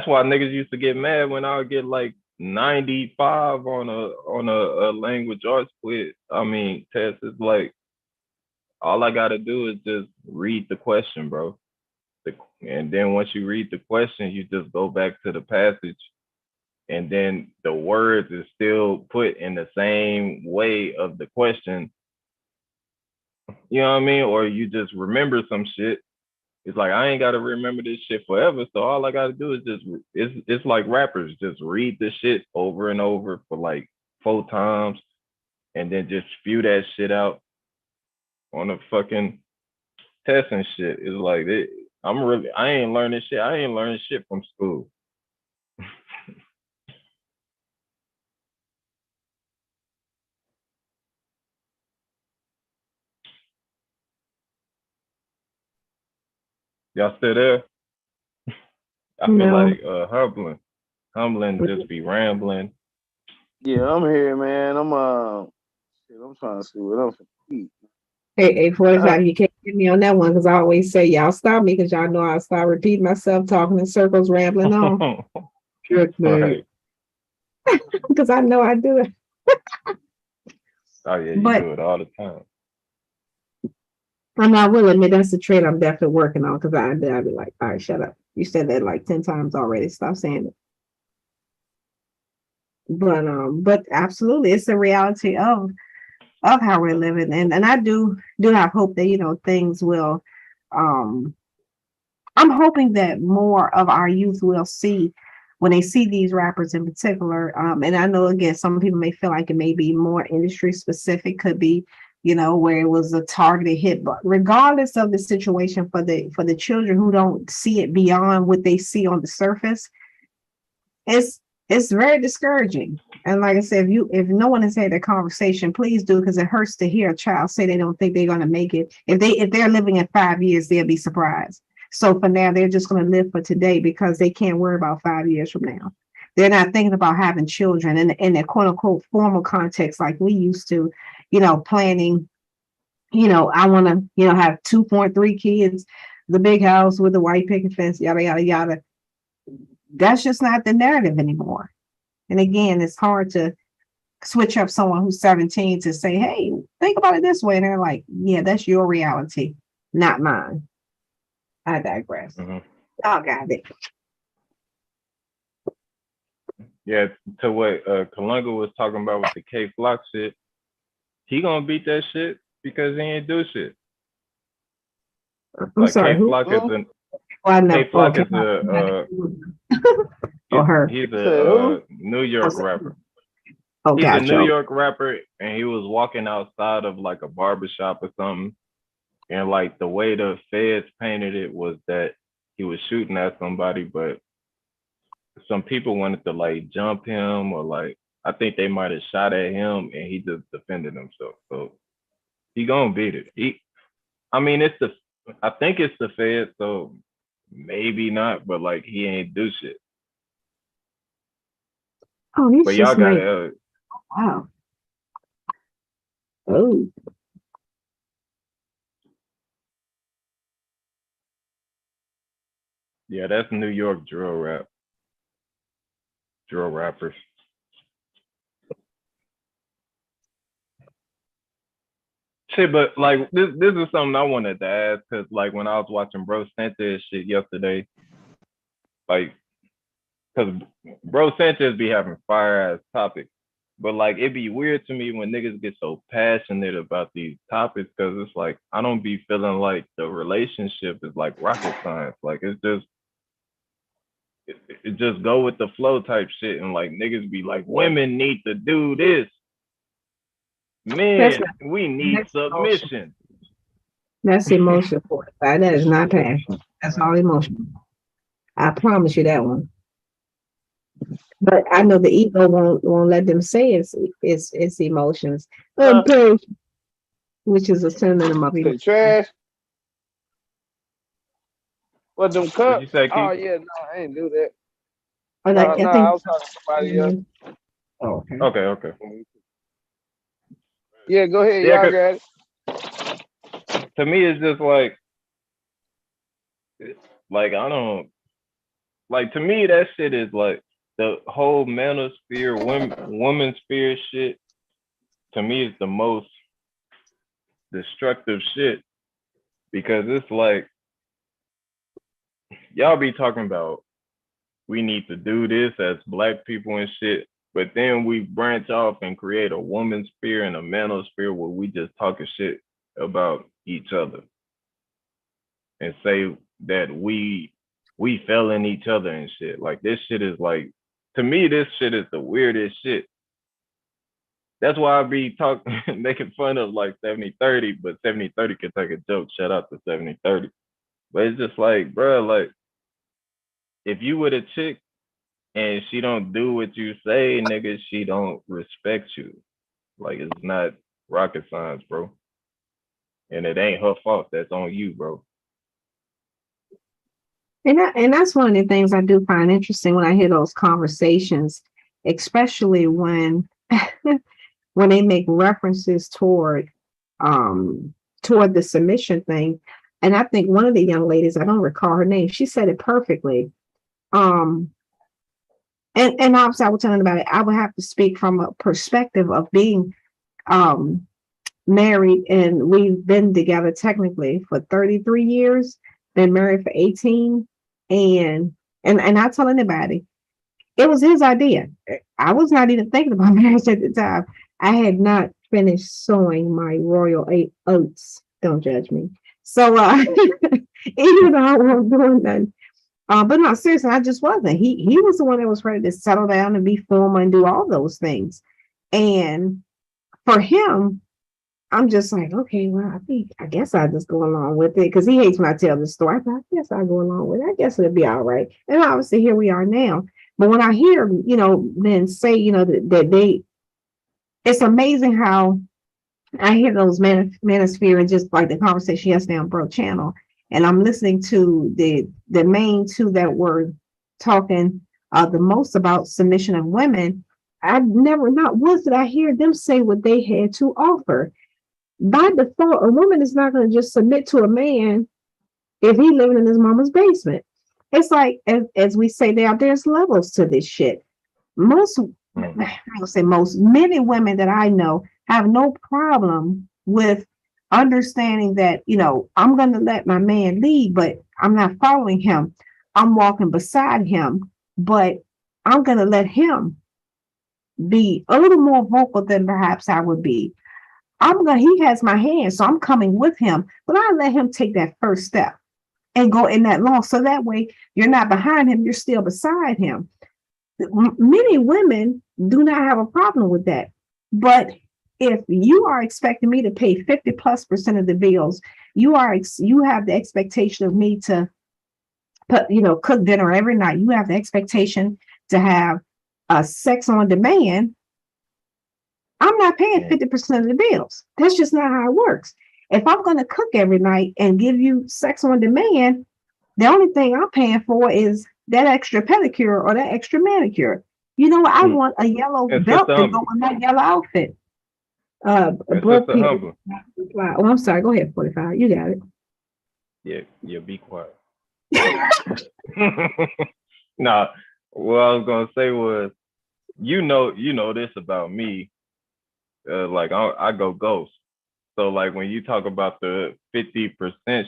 why niggas used to get mad when I would get like 95 on a language arts quiz. I mean, test. Is like, all I gotta do is just read the question, bro. And then once you read the question, you just go back to the passage. And then the words is still put in the same way of the question. You know what I mean? Or you just remember some shit. It's like, I ain't got to remember this shit forever. So all I got to do is it's like rappers, just read the shit over and over for like 4 times and then just spew that shit out on a fucking test and shit. It's like, I ain't learning shit. I ain't learning shit from school. Y'all still there? I feel like humbling, just be rambling. Yeah, I'm here, man. I'm trying to see what I'm eat. Hey, 45, you can't get me on that one because I always say, y'all stop me because y'all know I start repeating myself, talking in circles, rambling on. Right. Because I know I do it. Oh yeah, you But do it all the time. and I will admit that's a trait I'm definitely working on because I'd be like, all right, shut up. You said that like 10 times already. Stop saying it. But absolutely, it's the reality of how we're living, and I do have hope that things will. I'm hoping that more of our youth will see when they see these rappers in particular. And I know again, some people may feel like it may be more industry specific, could be, where it was a targeted hit, but regardless of the situation for the children who don't see it beyond what they see on the surface, it's very discouraging. And like I said, if no one has had that conversation, please do, because it hurts to hear a child say they don't think they're going to make it. If they're living in 5 years, they'll be surprised. So for now, they're just going to live for today because they can't worry about 5 years from now. They're not thinking about having children in a quote unquote formal context like we used to, planning. I want to, have 2.3 kids, the big house with the white picket fence, yada yada yada. That's just not the narrative anymore. And again, it's hard to switch up someone who's 17 to say, hey, think about it this way. And they're like, yeah, that's your reality, not mine. I digress. Mm-hmm. Y'all got it. Yeah, to what Kalunga was talking about with the K Flock shit, he gonna beat that shit because he ain't do shit. I'm sorry, K Flock is an K Flock is he's a New York rapper. Oh, he's gotcha. a New York rapper, and he was walking outside of like a barbershop or something, and like the way the feds painted it was that he was shooting at somebody, but some people wanted to like jump him, or like I think they might have shot at him, and he just defended himself. So he gonna beat it. I think it's the feds, so maybe not, but like he ain't do shit. Oh, he's but just y'all got wow. Oh. Yeah, that's New York drill rappers. Shit, but like this is something I wanted to ask, because like when I was watching Bro Sanchez shit yesterday, like, because Bro Sanchez be having fire ass topics, but like it'd be weird to me when niggas get so passionate about these topics, because it's like I don't be feeling like the relationship is like rocket science. Like it's just it just go with the flow type shit, and like niggas be like, women need to do this, men we need submission. That's emotion for it. That is not passion. That's all emotion. I promise you that one. But I know the ego won't let them say it's emotions. Which is a synonym of emotion. Trash. What them cups? What'd you say, Keith? Oh yeah, no, I ain't do that. I think I was talking to somebody else. Oh, okay. Yeah, go ahead. Yeah, y'all got it. To me, it's just like I don't like. To me, that shit is like the whole manosphere, woman sphere shit. To me, is the most destructive shit, because it's like y'all be talking about we need to do this as Black people and shit, but then we branch off and create a woman sphere and a manosphere where we just talking shit about each other and say that we fell in each other and shit. Like this shit is like, to me, this shit is the weirdest shit. That's why I be making fun of like 70-30, but 70-30 can take a joke. Shout out to 70-30. But it's just like, bro, like if you with a chick and she don't do what you say, nigga, she don't respect you. Like it's not rocket science, bro. And it ain't her fault. That's on you, bro. And that's one of the things I do find interesting when I hear those conversations, especially when when they make references toward the submission thing. And I think one of the young ladies, I don't recall her name, she said it perfectly. And obviously I was telling about it, I would have to speak from a perspective of being married, and we've been together technically for 33 years, been married for 18. And I tell anybody, it was his idea. I was not even thinking about marriage at the time. I had not finished sowing my royal oats. Don't judge me. So even though I wasn't doing nothing. But no, seriously, I just wasn't. He was the one that was ready to settle down and be formal and do all those things. And for him, I'm just like, okay, well, I guess I just go along with it, because he hates when I tell this story. I guess I go along with it. I guess it'll be all right. And obviously here we are now. But when I hear, men say, that they, it's amazing how I hear those manosphere, and just like the conversation yesterday on Bro Channel, and I'm listening to the main two that were talking the most about submission of women. Not once did I hear them say what they had to offer. By default, a woman is not going to just submit to a man if he living in his mama's basement. It's like, as we say, there's levels to this shit. Many women that I know have no problem with understanding that, I'm going to let my man lead, but I'm not following him. I'm walking beside him, but I'm going to let him be a little more vocal than perhaps I would be. He has my hand, so I'm coming with him, but I let him take that first step and go in that long. So that way you're not behind him, you're still beside him. Many women do not have a problem with that. But if you are expecting me to pay 50+% of the bills, you have the expectation of me to cook dinner every night. You have the expectation to have sex on demand. I'm not paying 50% of the bills. That's just not how it works. If I'm going to cook every night and give you sex on demand, the only thing I'm paying for is that extra pedicure or that extra manicure. I want a yellow belt to go with that yellow outfit. Oh, I'm sorry. Go ahead, 45. You got it. Yeah, be quiet. Nah, what I was gonna say was, you know this about me. Like I go ghost. So like when you talk about the 50%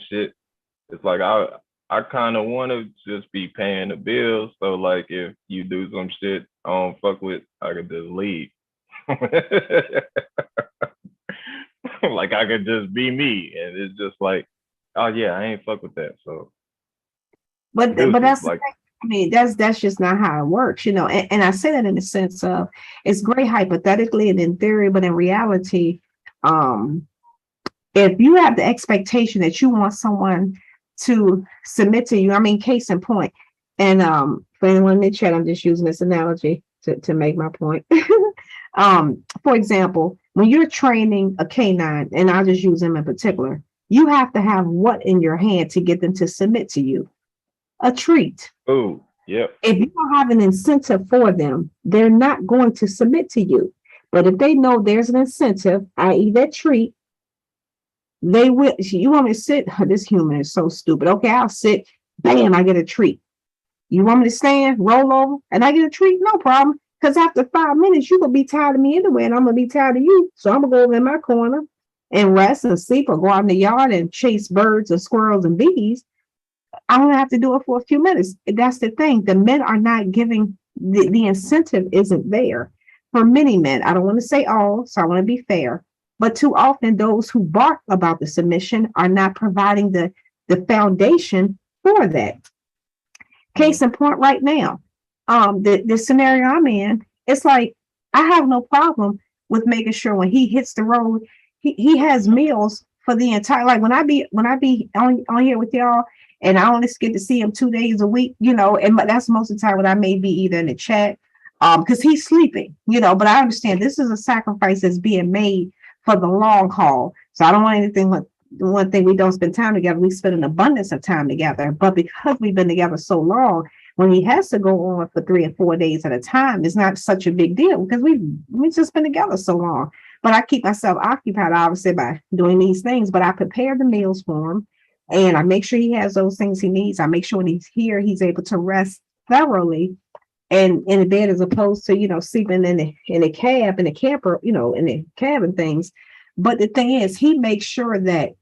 shit, it's like I kind of want to just be paying the bills. So like if you do some shit I don't fuck with, I could just leave. Like I could just be me, and it's just like, oh yeah, I ain't fuck with that. So, but that's like, I mean, that's just not how it works, and I say that in the sense of, it's great hypothetically and in theory, but in reality, if you have the expectation that you want someone to submit to you, I mean, case in point, and for anyone in the chat, I'm just using this analogy to make my point. For example, when you're training a canine, and I'll just use them in particular, you have to have what in your hand to get them to submit to you? A treat. Oh, yeah. If you don't have an incentive for them, they're not going to submit to you. But if they know there's an incentive, i.e. that treat, they will. You want me to sit? This human is so stupid. Okay, I'll sit. Bam, I get a treat. You want me to stand, roll over, and I get a treat? No problem. Because after 5 minutes, you're going to be tired of me anyway, and I'm going to be tired of you. So I'm going to go over in my corner and rest and sleep, or go out in the yard and chase birds and squirrels and bees. I'm going to have to do it for a few minutes. That's the thing. The men are not giving, the incentive isn't there for many men. I don't want to say all, so I want to be fair. But too often, those who bark about the submission are not providing the foundation for that. Case in point right now, the scenario I'm in, it's like, I have no problem with making sure when he hits the road, he has meals for the entire, like when I be on here with y'all, and I only get to see him 2 days a week, and that's most of the time when I may be either in the chat, because he's sleeping, but I understand this is a sacrifice that's being made for the long haul. So I don't want anything like, the one thing, we don't spend time together, we spend an abundance of time together. But because we've been together so long, when he has to go on for 3 or 4 days at a time, it's not such a big deal because we've just been together so long. But I keep myself occupied, obviously, by doing these things. But I prepare the meals for him, and I make sure he has those things he needs. I make sure when he's here, he's able to rest thoroughly. and in the bed as opposed to, sleeping in a cab, in a camper, in the cab and things. But the thing is, he makes sure that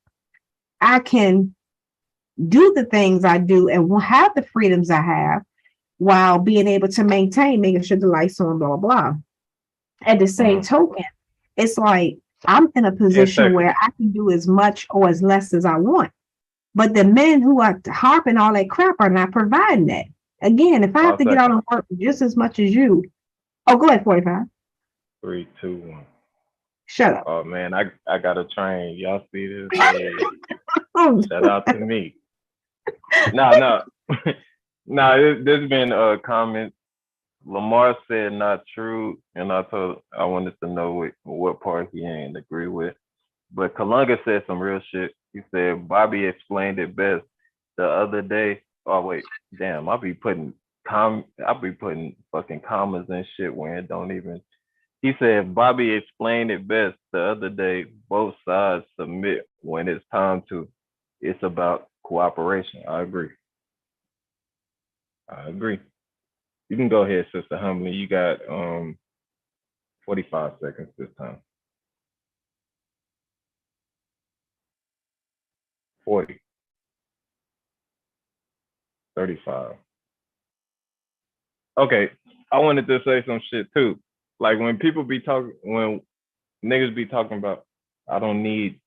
I can do the things I do and will have the freedoms I have while being able to maintain, making sure the lights on, blah, blah. At the same token, it's like I'm in a position where I can do as much or as less as I want. But the men who are harping all that crap are not providing that. Again, if I have to get out and work just as much as you, go ahead, 45. 3, 2, 1. Shut up. Oh man, I got a train. Y'all see this? Hey. Shout out to me. No. There's been comments. Lamar said not true, and I wanted to know what part he ain't agree with. But Kalunga said some real shit. He said Bobby explained it best the other day. Oh wait, damn! I'll be putting fucking commas and shit when it don't even. He said Bobby explained it best the other day. Both sides submit when it's time to. It's about cooperation. I agree. You can go ahead, Sister Humbly. You got 45 seconds this time. 40. 35. Okay, I wanted to say some shit too. Like when niggas be talking about, I don't need,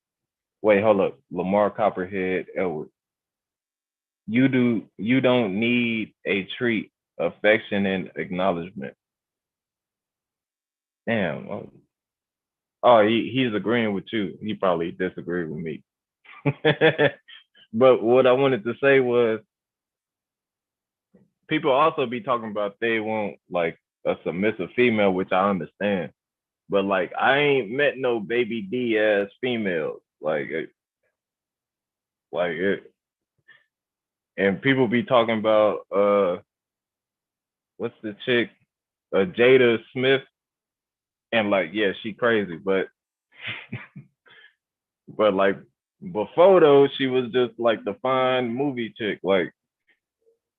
wait, hold up, Lamar Copperhead Edward. You don't need a treat, affection, and acknowledgement. Damn. Oh, he's agreeing with you. He probably disagreed with me. But what I wanted to say was, people also be talking about they want like a submissive female, which I understand. But like, I ain't met no baby D ass females. And people be talking about what's the chick? Jada Smith. And like, yeah, she crazy, but but like before though, she was just like the fine movie chick. Like,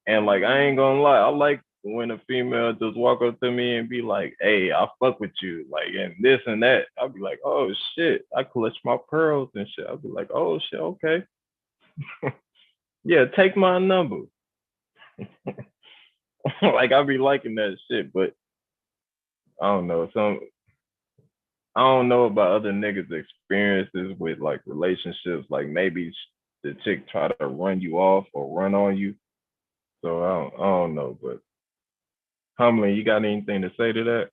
and like, I ain't gonna lie, I like when a female just walk up to me and be like, hey, I fuck with you, like, and this and that. I'll be like, oh shit, I clutch my pearls and shit. I'll be like, oh shit, okay. Yeah, take my number. Like, I be liking that shit, but I don't know. I don't know about other niggas' experiences with like relationships. Like maybe the chick try to run you off or run on you. So I don't know. But Humbly, you got anything to say to that?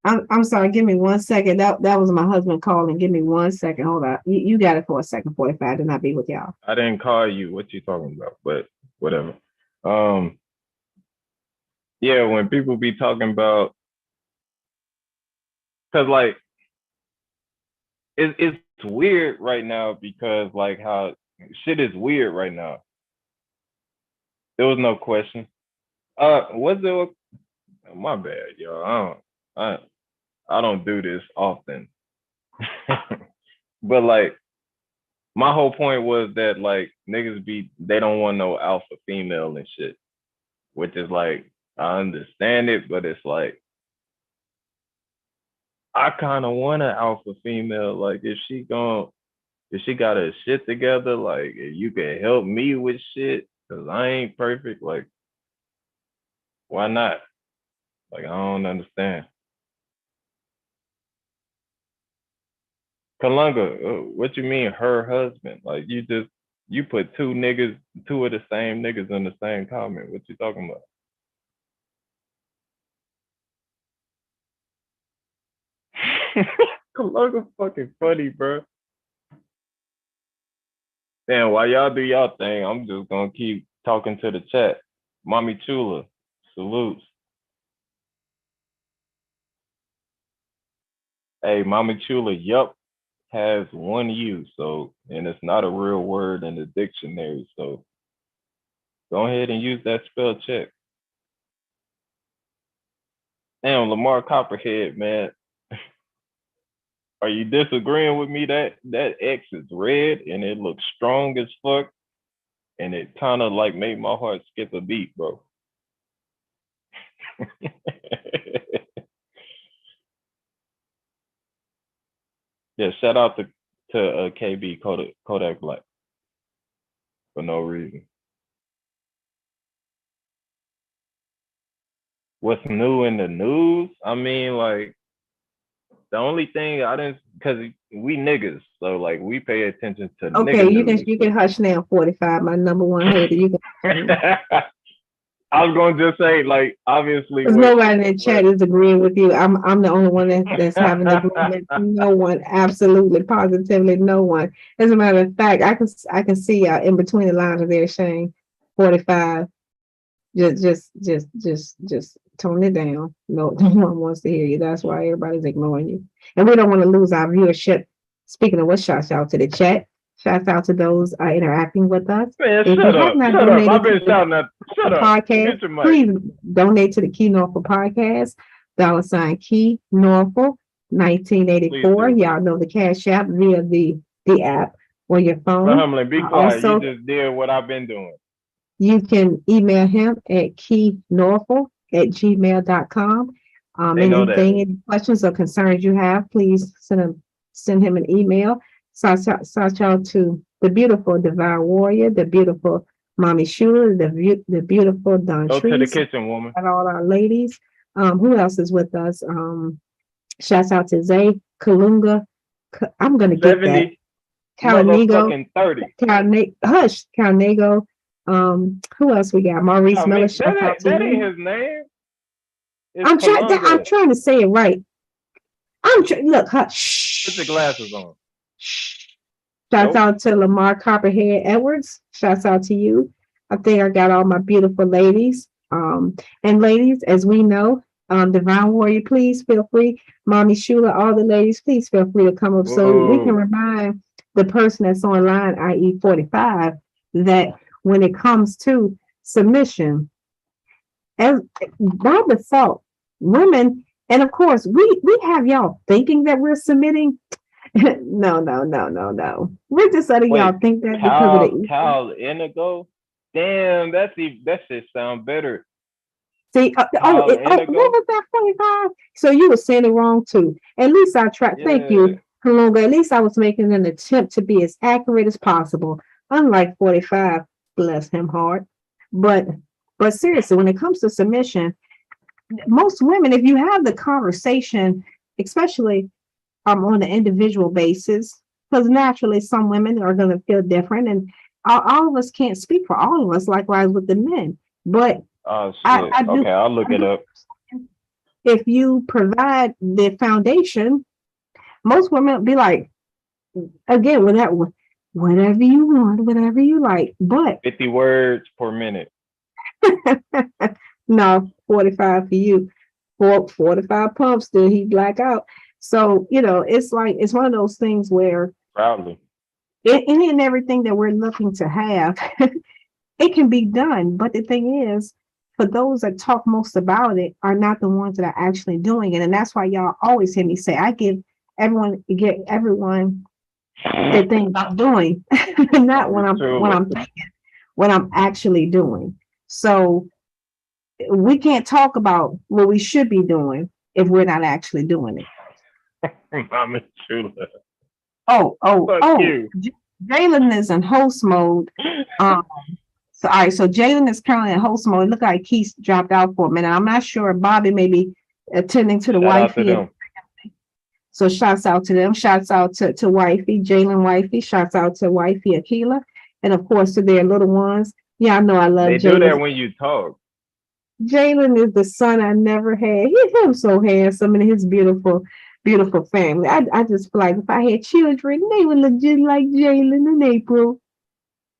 I'm sorry. Give me 1 second. That was my husband calling. Give me 1 second. Hold on. You got it for a second. 45. Did not be with y'all. I didn't call you. What you talking about? But whatever. Yeah, when people be talking about, cause like it's weird right now because like how shit is weird right now. There was no question. Was there? My bad, y'all. I don't do this often. But like, my whole point was that like niggas they don't want no alpha female and shit, which is like, I understand it, but it's like, I kind of want an alpha female. Like if she got her shit together, like if you can help me with shit, cause I ain't perfect. Like, why not? Like, I don't understand. Kalunga, what you mean her husband? Like you put two of the same niggas in the same comment. What you talking about? Kalunga fucking funny, bro. Damn, while y'all do y'all thing, I'm just gonna keep talking to the chat. Mommy Chula, salutes. Hey, Mommy Chula, yup, has one U, so, and it's not a real word in the dictionary, so go ahead and use that spell check. Damn, Lamar Copperhead, man. Are you disagreeing with me that X is red and it looks strong as fuck? And it kind of like made my heart skip a beat, bro. Yeah, shout out to KB Kodak Black for no reason. What's new in the news? I mean, like, the only thing I didn't, because we niggas, so like we pay attention to Okay, nigga you can hush now. 45, my number one hater. You can. I was gonna just say, like, obviously, Because nobody in the chat is agreeing with you. I'm the only one that's having agreement. No one, absolutely, positively, no one. As a matter of fact, I can see in between the lines of there saying 45. Just tone it down. No one wants to hear you. That's why everybody's ignoring you. And we don't want to lose our viewership. Speaking of what, shouts out to the chat. Shouts out to those interacting with us. Man, if shut you up. have not Shut up. donated I've been to shouting at. Shut the up. podcast, Get your mic. please donate to the keynorful podcast. $ key Norfolk 1984. Y'all know the Cash App via the app on your phone. Hamlin, be quiet. Also, You just did what I've been doing. you can email him at keynorful@gmail.com. Any questions or concerns you have, please send him an email. Shout out to the beautiful Divine Warrior, the beautiful Mommy Shula, the beautiful Don Go Trees, to the kitchen, woman. and all our ladies. Who else is with us? Shouts out to Zay Kalunga. I'm gonna get 70, that. Calanigo, 30. Hush, Calnego. Who else we got? Maurice Miller. That ain't his name. I'm trying to say it right. Look, hush. Put your glasses on. Shouts out to Lamar Copperhead Edwards. Shouts out to you. I think I got all my beautiful ladies. And ladies, as we know, Divine Warrior, please feel free. Mommy Shula, all the ladies, please feel free to come up so we can remind the person that's online, i.e. 45, that when it comes to submission, as by default, women, and of course, we have y'all thinking that we're submitting. No. We're just letting y'all think that because of the Cal Indigo. Damn, that shit sound better. See, what was that 45? So you were saying it wrong too. At least I tried. Yeah. Thank you, Kalunga. At least I was making an attempt to be as accurate as possible. Unlike 45, bless him heart. But seriously, when it comes to submission, most women, if you have the conversation, especially on an individual basis, because naturally some women are going to feel different, and all of us can't speak for all of us. Likewise with the men, but I'll look it up. If you provide the foundation, most women will be like, again, whatever you want, whatever you like, but 50 words per minute. No, 45 for you. 45 pumps, did he black out? So, it's like, it's one of those things where proudly any and everything that we're looking to have, it can be done. But the thing is, for those that talk most about it are not the ones that are actually doing it. And that's why y'all always hear me say, I give everyone the thing I'm doing, not what I'm thinking, what I'm actually doing. So we can't talk about what we should be doing if we're not actually doing it. I'm in Chula. Jalen is in host mode. So Jalen is currently in host mode. Look like Keith dropped out for a minute. I'm not sure. Bobby may be attending to the wifey. So shouts out to them. Shouts out to wifey, Jalen wifey. Shouts out to wifey Akila. And of course to their little ones. Yeah, I know I love Jalen. They do that when you talk. Jalen is the son I never had. He's so handsome and his beautiful family. I just feel like if I had children, they would look just like Jalen and April.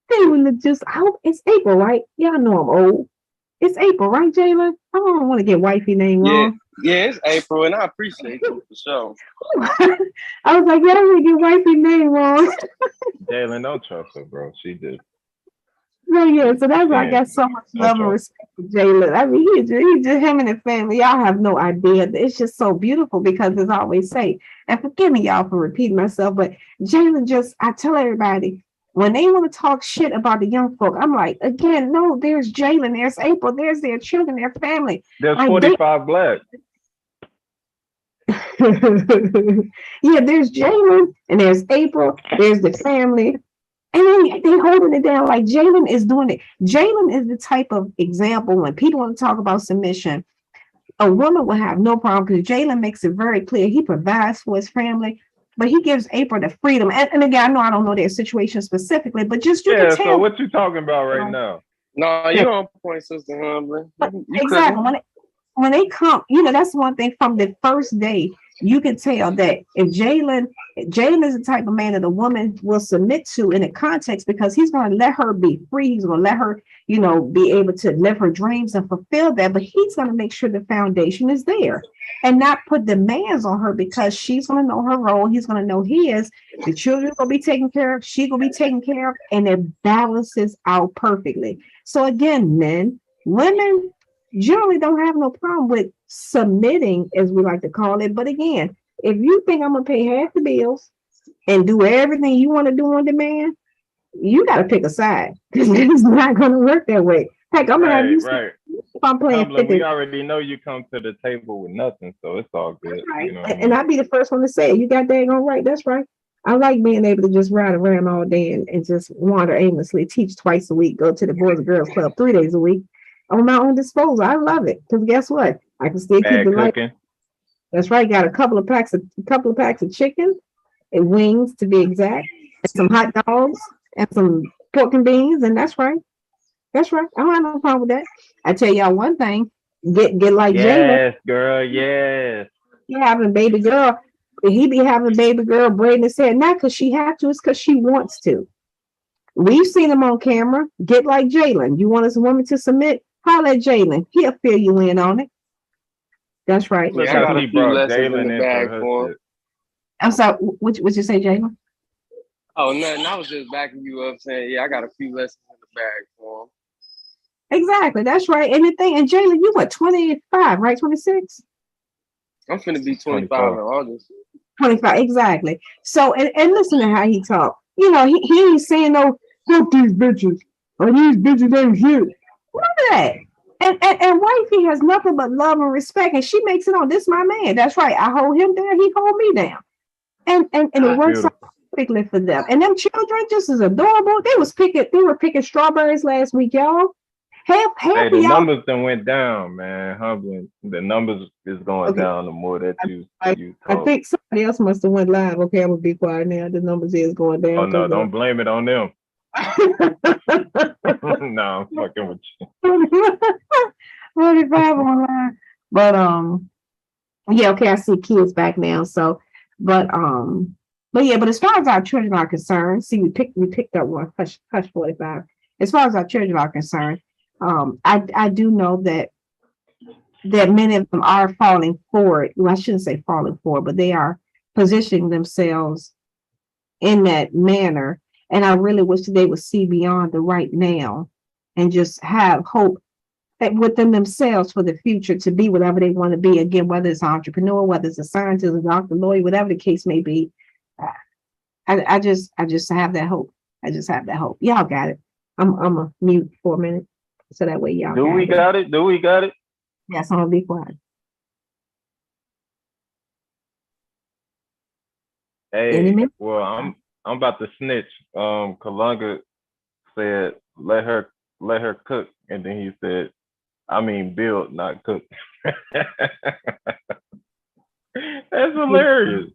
They would look just, I hope it's April, right? Y'all know I'm old. It's April, right, Jalen? I don't want to get wifey name wrong. Yeah, it's April, and I appreciate you for sure. I was like, yeah, I don't want to get wifey name wrong. Jalen, don't trust her, bro. She did. No, yeah, so that's why I got so much love and respect for Jalen. I mean, he just him and his family. Y'all have no idea. It's just so beautiful because as I always say, and forgive me, y'all, for repeating myself, but Jalen I tell everybody, when they want to talk shit about the young folk, I'm like, again, no, there's Jalen, there's April, there's their children, their family. There's Like 45 black. yeah, there's Jalen and there's April, there's the family. And they holding it down like Jalen is doing it. Jalen is the type of example when people want to talk about submission, a woman will have no problem because Jalen makes it very clear he provides for his family, but he gives April the freedom. And again, I know I don't know their situation specifically, but just you can tell. So what you talking about right now? No, you on point, Sister Humbly. Exactly. When they come, that's one thing from the first day. You can tell that if Jalen is the type of man that a woman will submit to in a context because he's going to let her be free. He's going to let her, be able to live her dreams and fulfill that. But he's going to make sure the foundation is there and not put demands on her because she's going to know her role. He's going to know his. The children are going to be taken care of. She's going to be taken care of. And it balances out perfectly. So again, men, women generally don't have no problem with submitting, as we like to call it. But again, if you think I'm gonna pay half the bills and do everything you want to do on demand, you got to pick a side because it's not gonna work that way. Heck, I'm gonna have you. Right. If I'm playing 50, we already know you come to the table with nothing, so it's all good. Right. And I'll be the first one to say, you got dang on right. That's right. I like being able to just ride around all day and just wander aimlessly, teach twice a week, go to the Boys and Girls Club 3 days a week on my own disposal. I love it because guess what? I can still keep the light. That's right. Got a couple of packs of chicken and wings to be exact, and some hot dogs and some pork and beans, and that's right. That's right. I don't have no problem with that. I tell y'all one thing: get like Jalen. Yes, girl. Yes. He having baby girl. He be having baby girl braiding his hair not because she have to, it's because she wants to. We've seen him on camera. Get like Jalen. You want this woman to submit? Holler at Jalen. He'll fill you in on it. That's right. Look, I got a few lessons in the bag for him. I'm sorry. What you say, Jalen? Oh, nothing. I was just backing you up saying, yeah, I got a few lessons in the bag for him. Exactly. That's right. And the thing, and Jalen, you what, 25, right? 26? I'm finna be 25 in August. 25, exactly. So, and listen to how he talk. He ain't saying no, fuck these bitches, or these bitches ain't shit. None of that. And wifey has nothing but love and respect, and she makes it on. This my man. That's right. I hold him down. He hold me down. And it works out perfectly for them. And them children just as adorable. They were picking strawberries last week, y'all. Half the numbers then went down, man. Humbling. The numbers is going down the more that you talk. I think somebody else must have went live. Okay, I'm gonna be quiet now. The numbers is going down. Oh no, don't blame it on them. No, I'm fucking with you. 45 online. But yeah, okay, I see kids back now. So, but as far as our children are concerned, see, we picked up one, hush 45. As far as our children are concerned, I do know that many of them are falling forward. Well, I shouldn't say falling forward, but they are positioning themselves in that manner. And I really wish they would see beyond the right now and just have hope within themselves for the future to be whatever they want to be. Again, whether it's an entrepreneur, whether it's a scientist, a doctor, lawyer, whatever the case may be. I just have that hope. I just have that hope. Y'all got it. I'm gonna mute for a minute so that way y'all. Do we got it? Yes, I'm gonna be quiet. Hey, well, I'm about to snitch. Kalunga said let her cook, and then he said, I mean build, not cook. That's hilarious.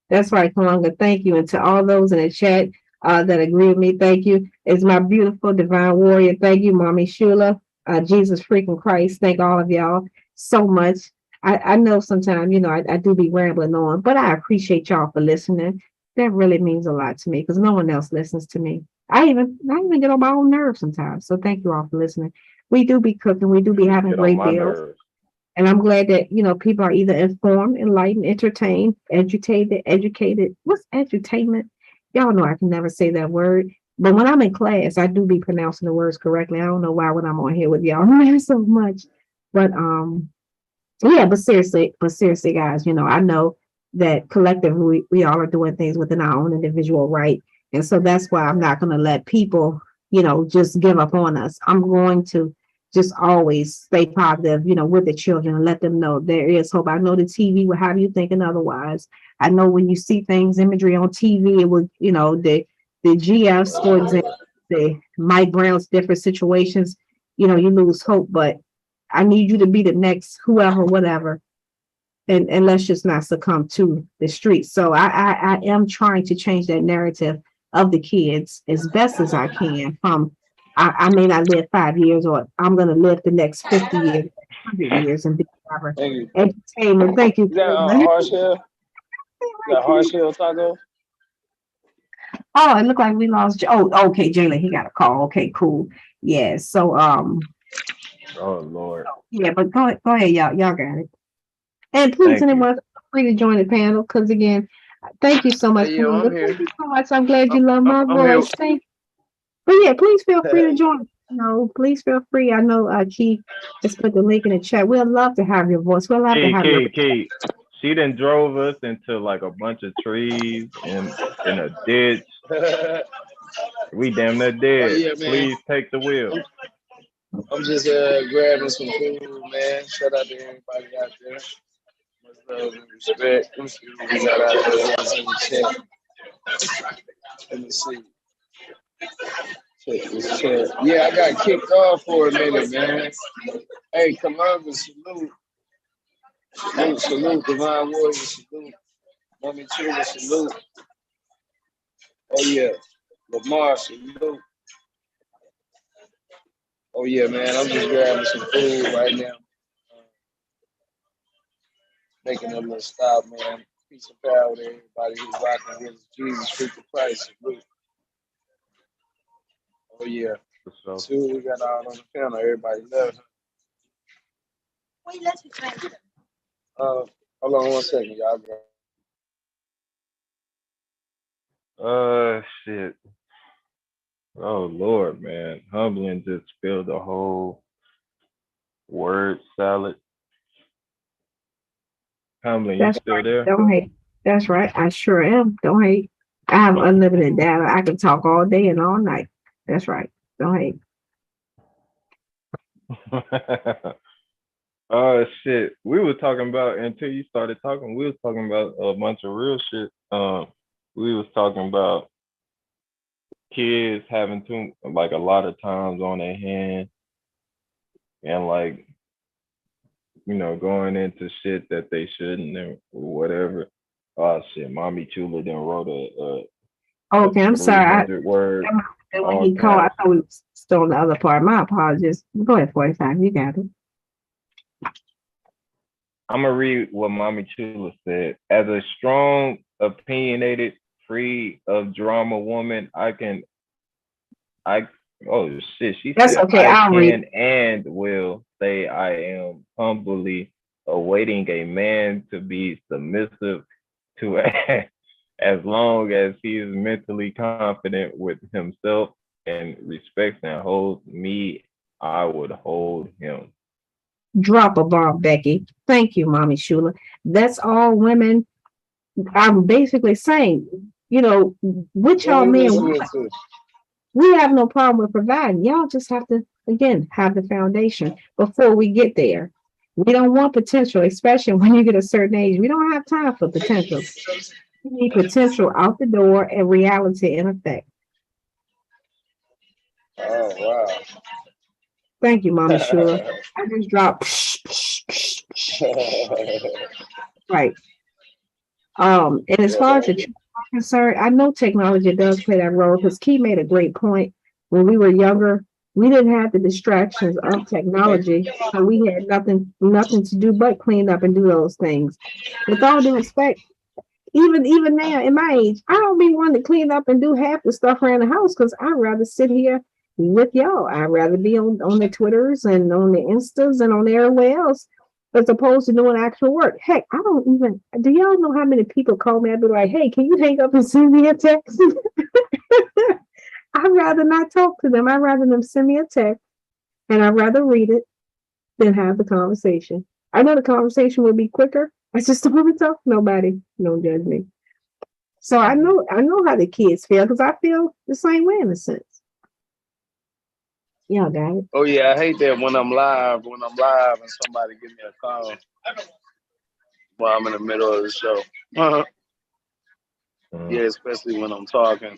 That's right, Kalunga. Thank you. And to all those in the chat that agree with me, thank you. It's my beautiful divine warrior. Thank you, Mommy Shula. Jesus freaking Christ. Thank all of y'all so much. I know sometimes, I do be rambling on, but I appreciate y'all for listening. That really means a lot to me because no one else listens to me. I even get on my own nerves sometimes. So thank you all for listening. We do be cooking. We do be having great deals. And I'm glad that, people are either informed, enlightened, entertained, educated. What's edutainment? Y'all know I can never say that word. But when I'm in class, I do be pronouncing the words correctly. I don't know why when I'm on here with y'all so much. But yeah, but seriously, guys, I know that collectively we all are doing things within our own individual right. And so that's why I'm not going to let people, just give up on us. I'm going to just always stay positive, with the children and let them know there is hope. I know the TV will have you thinking otherwise. I know when you see things, imagery on TV, it will, the GFs, for example, the Mike Brown's different situations, you lose hope, but I need you to be the next whoever, whatever. And let's just not succumb to the streets. So I am trying to change that narrative of the kids as best as I can from I may not live 5 years or I'm going to live the next 50 years, 100 years and be whatever. Entertainment. Thank you. You got hard shell? You got hard shell taco? Oh, it looked like we lost. Oh, okay, Jalen, he got a call. Okay, cool. Yeah. So Oh Lord. yeah, but go ahead, y'all got it. And please, anyone, feel free to join the panel because again, thank you so much. Yeah, I'm here. Thank you so much. I'm glad you love my I'm voice. here. Thank you. But yeah, please feel free to join. Please feel free. I know Keith just put the link in the chat. We'd love to have your voice. We'd love to have your Key. She done drove us into like a bunch of trees and in a ditch. We damn near dead. Oh, yeah, Please take the wheel. I'm just grabbing some food, man. Shout out to everybody out there. Much love and respect. Let me see what we got out there. What's in the chat? Let me see. Check this chat. Yeah, I got kicked off for a minute, man. Hey, Columbus, salute. Salute, Divine Warrior, salute. Mommy Chula, salute. Oh, yeah. Lamar, salute. Oh, yeah, man. I'm just grabbing some food right now. Making a little stop, man. Peace and power to everybody who's rocking with us. Jesus, freaking Christ, salute. Oh, yeah. See what we got out on the panel. Everybody loves it. Wait, let's be friends. Hold on 1 second, y'all. Shit. Oh Lord, man. Humbling just spilled the whole word salad. Humbling, you still there? Don't hate. That's right. I sure am. Don't hate. I have unlimited data. I can talk all day and all night. That's right. Don't hate. Oh shit. We were talking about until you started talking, we was talking about a bunch of real shit. We was talking about kids having too like a lot of times on their hand and like going into shit that they shouldn't or whatever. Oh shit, Mommy Chula then wrote Okay, I'm sorry. 300 word. When he called, I thought we were still on the other part. My apologies. Go ahead, 45. You got it. I'm gonna read what Mommy Chula said. As a strong, opinionated, free of drama woman, oh shit, she That's said okay. I I'll can read. and will say I am humbly awaiting a man to be submissive to as long as he is mentally confident with himself and respects and holds me, I would hold him. Drop a bomb, Becky. Thank you, Mommy Shula. That's all women. I'm basically saying, with y'all men, we have no problem with providing. Y'all just have to, again, have the foundation before we get there. We don't want potential, especially when you get a certain age. We don't have time for potential. We need potential out the door and reality in effect. Oh, wow. Thank you, Mama Shula. I just dropped. Right. And as far as the children are concerned, I know technology does play that role because Key made a great point. When we were younger, we didn't have the distractions of technology, so we had nothing to do but clean up and do those things. With all due respect, even now in my age, I don't be wanting to clean up and do half the stuff around the house because I'd rather sit here with y'all. I'd rather be on the Twitters and on the Instas and on everywhere else as opposed to doing actual work. Heck, I don't even, do y'all know how many people call me? I'd be like, hey, can you hang up and send me a text? I'd rather not talk to them. I'd rather them send me a text and I'd rather read it than have the conversation. I know the conversation would be quicker. I just don't want to talk to nobody. Don't judge me. So I know how the kids feel because I feel the same way in a sense. Yeah, got it. Oh yeah, I hate that when I'm live and somebody give me a call while I'm in the middle of the show. Yeah, especially when I'm talking.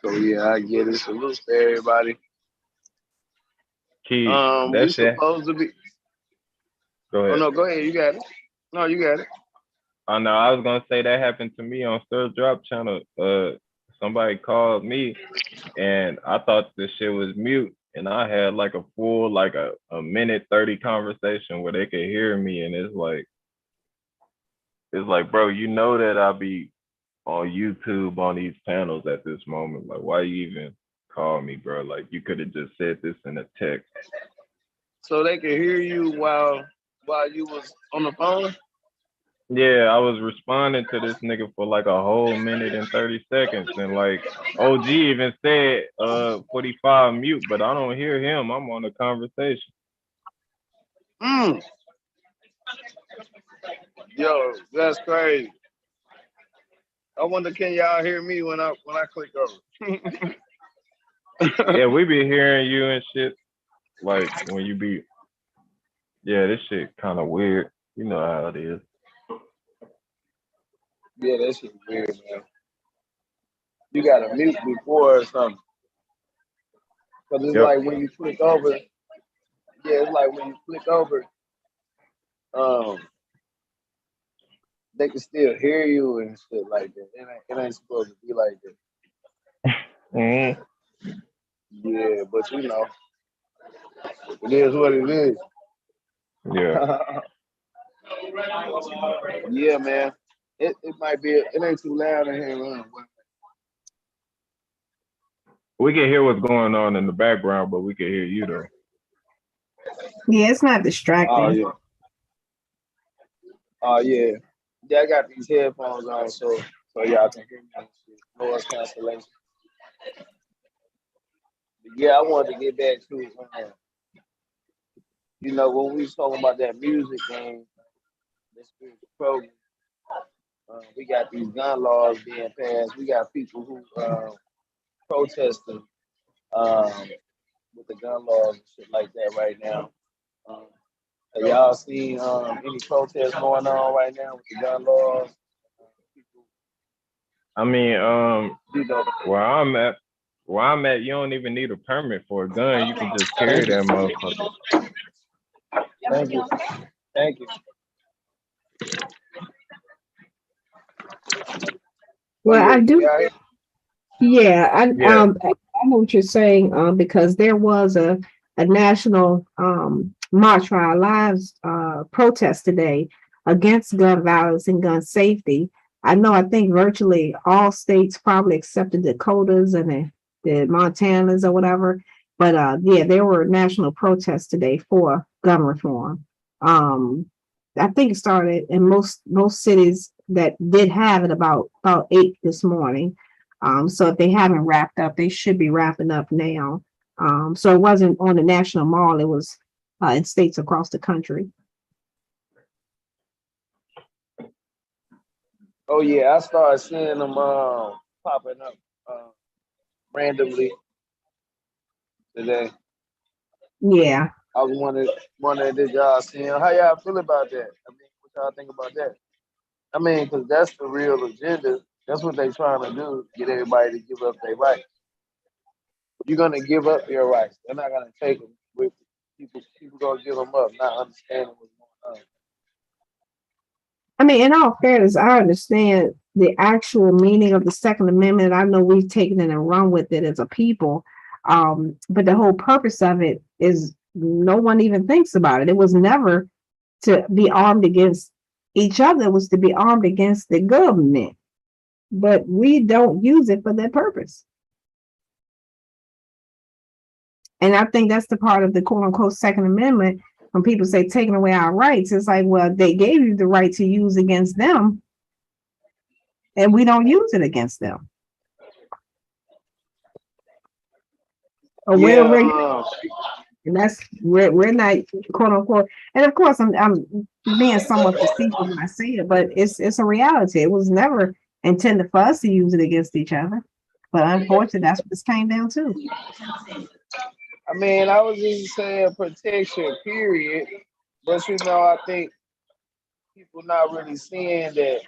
So yeah, I get it. Salute to everybody. Key, We that shit. supposed to be. Go ahead. Oh no, go ahead. You got it. No, you got it. Oh no, I was gonna say that happened to me on Stir Drop channel. Somebody called me, and I thought this shit was mute, and I had like a full like a minute 30 conversation where they could hear me, and it's like, bro, you know that I'll be on YouTube on these panels at this moment. Like, why you even call me, bro? Like, you could have just said this in a text. So they could hear you while you was on the phone? Yeah, I was responding to this nigga for like a whole minute and 30 seconds. And like OG even said 45 mute, but I don't hear him. I'm on a conversation. Yo, that's crazy. I wonder, can y'all hear me when I click over? Yeah, we be hearing you and shit. Like when you be, yeah, this shit kind of weird. You know how it is. Yeah, that shit weird, man. You gotta mute before or something. Cause it's like when you click over. Yeah, it's like when you click over, they can still hear you and shit like that. It ain't supposed to be like that. Yeah, but you know, it is what it is. Yeah. Yeah, man. It might be. It ain't too loud in here. We can hear what's going on in the background, but we can hear you though. Yeah, it's not distracting. Oh yeah. Oh yeah. Yeah, I got these headphones on, so y'all can hear me. Noise cancellation. But yeah, I wanted to get back to you know, when we was talking about that music game, that spiritual program, we got these gun laws being passed. We got people who protesting with the gun laws and shit like that right now. Have y'all seen any protests going on right now with the gun laws? I mean, where I'm at, you don't even need a permit for a gun. You can just carry that motherfucker. Thank you. Thank you. Well, I do. Yeah, I know what you're saying, because there was a national March for Our Lives protest today against gun violence and gun safety. I think virtually all states probably except the Dakotas and the Montanas or whatever. But yeah, there were national protests today for gun reform. I think it started in most cities that did have it about 8 this morning. So if they haven't wrapped up, they should be wrapping up now. So it wasn't on the national mall, it was in states across the country. Oh yeah, I started seeing them popping up randomly today. Yeah. I was wondering did y'all see them? How y'all feel about that? I mean, what y'all think about that? I mean, because that's the real agenda. That's what they're trying to do, get everybody to give up their rights. You're going to give up your rights. They're not going to take them with people. People going to give them up, not understanding what's going on. I mean, in all fairness, I understand the actual meaning of the Second Amendment. I know we've taken it and run with it as a people. But the whole purpose of it is no one even thinks about it. It was never to be armed against each other. It was to be armed against the government. But we don't use it for that purpose. And I think that's the part of the quote unquote Second Amendment. When people say taking away our rights, it's like, well, they gave you the right to use against them, and we don't use it against them. Or Yeah, and that's we're not quote unquote. And of course, I'm being somewhat facetious when I say it, but it's a reality. It was never intended for us to use it against each other. But unfortunately, that's what this came down to. I mean, I was just saying protection, period. But I think people not really seeing that,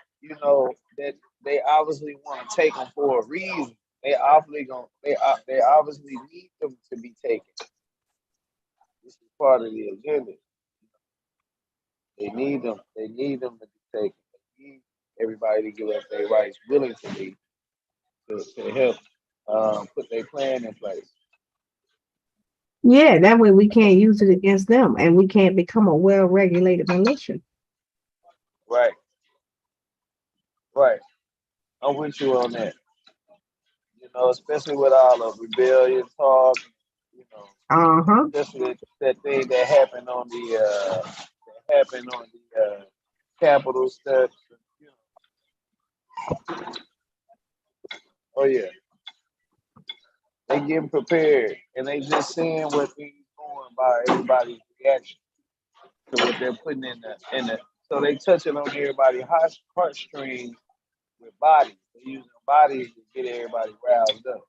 that they obviously want to take them for a reason. They obviously need them to be taken. This is part of the agenda. They need them. They need them to be taken. They need everybody to give up their rights, willing to be, to help put their plan in place. Yeah, that way we can't use it against them, and we can't become a well-regulated militia. Right. Right. I'm with you on that. Especially with all the rebellion talk, especially that thing that happened on the Capitol steps. Oh yeah, they getting prepared, and they just seeing what things going by everybody's reaction to what they're putting in the. So they touching on everybody's heartstrings with bodies. They're using bodies to get everybody roused up.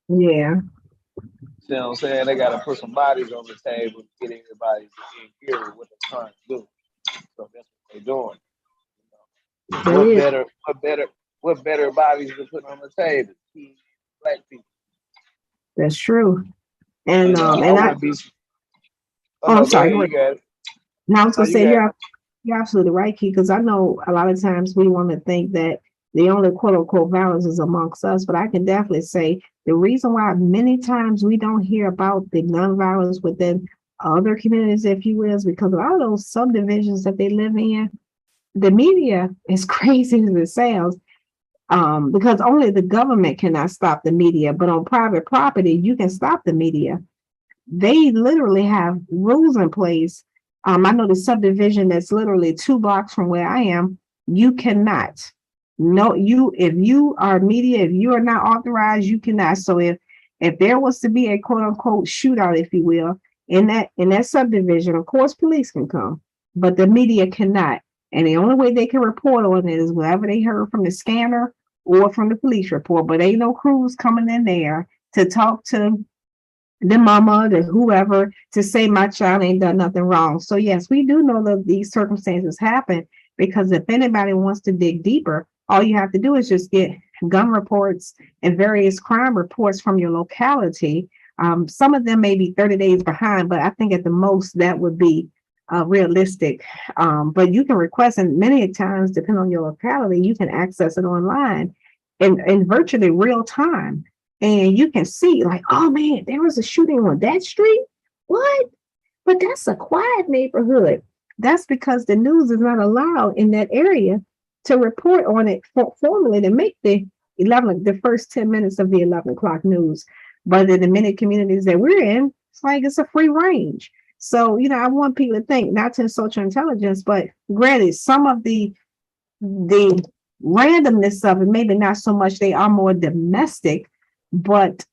Yeah. See what I'm saying? They got to put some bodies on the table to get everybody in here with what they're trying to do. So that's what they're doing. What better bodies to put on the table? Black people. That's true. And I'm sorry. You got it. Now I was gonna say you're absolutely right, Key, because I know a lot of times we want to think that the only quote unquote violence is amongst us, but I can definitely say the reason why many times we don't hear about the gun violence within other communities, if you will, is because a lot of those subdivisions that they live in, the media is crazy as it sounds, because only the government cannot stop the media, but on private property, you can stop the media. They literally have rules in place. I know the subdivision that's literally 2 blocks from where I am, you cannot. No, if you are media, if you are not authorized, you cannot. So if there was to be a quote unquote shootout, if you will, in that subdivision, of course, police can come, but the media cannot. And the only way they can report on it is whatever they heard from the scanner or from the police report. But ain't no crews coming in there to talk to the mama, the whoever, to say my child ain't done nothing wrong. So yes, we do know that these circumstances happen, because if anybody wants to dig deeper, all you have to do is just get gun reports and various crime reports from your locality. Some of them may be 30 days behind, but I think at the most that would be realistic. But you can request, and many times, depending on your locality, you can access it online in virtually real time. And you can see, like, oh man, there was a shooting on that street. What? But that's a quiet neighborhood. That's because the news is not allowed in that area to report on it formally to make the first 10 minutes of the 11 o'clock news. But in the many communities that we're in, it's like it's a free range. So, I want people to think, not to social intelligence, but granted, some of the randomness of it, maybe not so much, they are more domestic, but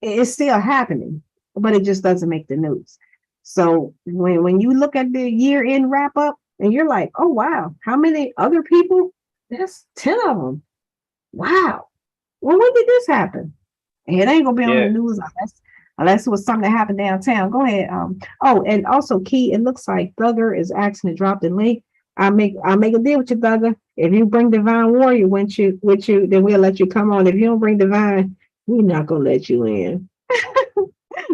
it's still happening, but it just doesn't make the news. So when you look at the year-end wrap-up and you're like, oh, wow, how many other people? That's 10 of them. Wow. Well, when did this happen? And it ain't gonna be on the news unless it was something that happened downtown. Go ahead. And also, Key, it looks like Thugger is asking to drop the link. I'll make a deal with you, Thugger. If you bring Divine Warrior with you, then we'll let you come on. If you don't bring Divine, we're not gonna let you in.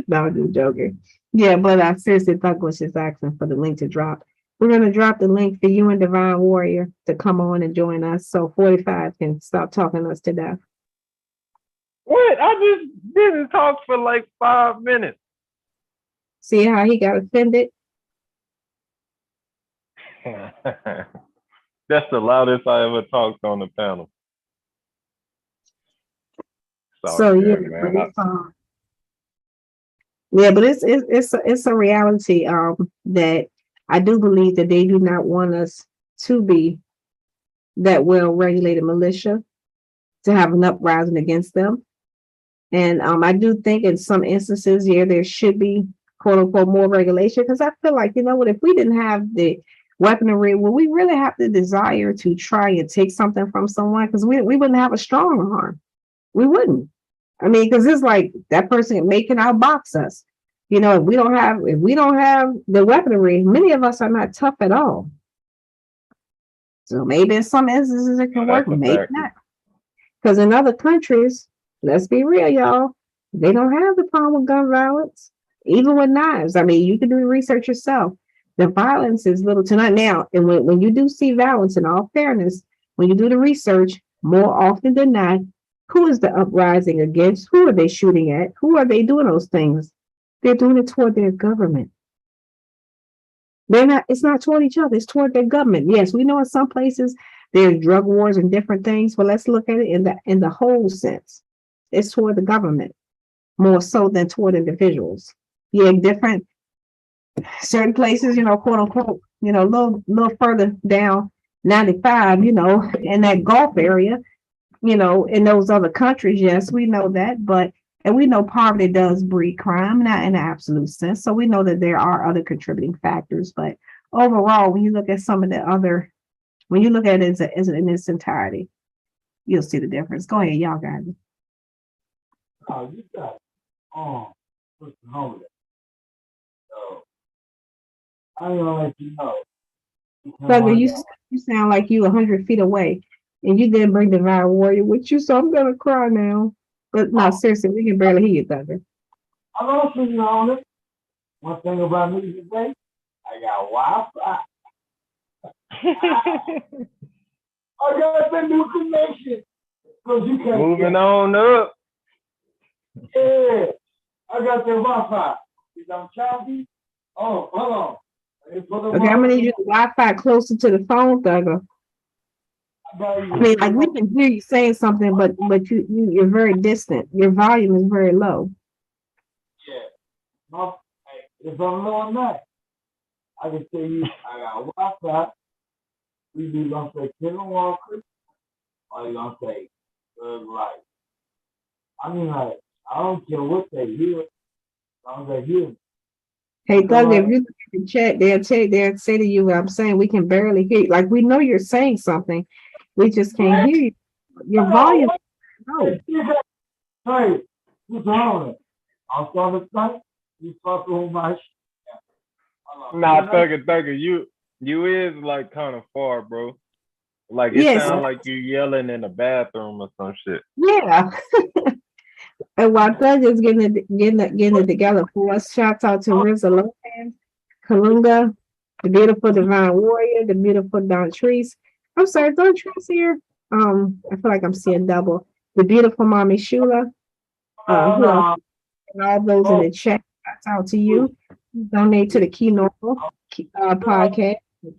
No, I'm just joking. Yeah, but I seriously thought was just asking for the link to drop. We're gonna drop the link for you and Divine Warrior to come on and join us, so 45 can stop talking us to death. What? I just didn't talk for like 5 minutes. See how he got offended? That's the loudest I ever talked on the panel. So yeah, but it's a reality that I do believe that they do not want us to be that well-regulated militia, to have an uprising against them. And I do think in some instances, there should be quote unquote more regulation, because I feel like, if we didn't have the weaponry, will we really have the desire to try and take something from someone? Because we wouldn't have a strong arm. We wouldn't. I mean, because it's like that person making outbox us. You know, if we don't have the weaponry, many of us are not tough at all. So maybe in some instances it can work, maybe not. Because in other countries, let's be real, y'all, they don't have the problem with gun violence, even with knives. I mean, you can do the research yourself. The violence is little to none now. And when you do see violence, in all fairness, when you do the research, more often than not, who is the uprising against? Who are they shooting at? Who are they doing those things? They're doing it toward their government. It's not toward each other, it's toward their government. Yes, we know in some places there's drug wars and different things, but let's look at it in the whole sense. It's toward the government more so than toward individuals. Yeah, different certain places, quote unquote, a little further down 95, in that Gulf area, in those other countries, yes, we know that, and we know poverty does breed crime, not in an absolute sense. So we know that there are other contributing factors, but overall, when you look at some of the other, when you look at it in its entirety, you'll see the difference. Go ahead, y'all got it. Oh, you got what's wrong with it? So I'm gonna let you know. Thugger, you sound like you 100 feet away, and you didn't bring the Divine Warrior with you, so I'm gonna cry now. But no, seriously, we can barely hear you, Thugger. I'm also on it. One thing about me today, I got Wi-Fi. I got the new connection. Cause you can't moving on up. Yeah, I got the Wi-Fi. Is on choppy? Oh, hold on. Okay, I'm gonna need you to Wi-Fi closer to the phone, Thugger. I mean, like we can hear you saying something, but you're very distant. Your volume is very low. Yeah. If I'm low enough, I can tell you I got Wi-Fi. We be gonna say Kevin Walker, or you gonna say Good Life. I mean, like, I don't care what they hear, as long as they hear me. Hey, Thugger, if you look at the chat, they'll say to you what I'm saying. We can barely hear you. Like, we know you're saying something. We just can't hear you. Your volume is low. Hey, what's wrong? I'm starting to think you fucking with my shit. Nah, Thugger, you is like kind of far, bro. Like it sounds like you yelling in the bathroom or some shit. Yeah. And while Thugger's getting it together for us, shouts out to Rizza Lopez, Kalunga, the beautiful Divine Warrior, the beautiful Don Treese. I'm sorry, Don Treese here. I feel like I'm seeing double. The beautiful Mommy Shula. Who else? And all those in the chat. Shouts out to you. Donate to the keynorful podcast. The $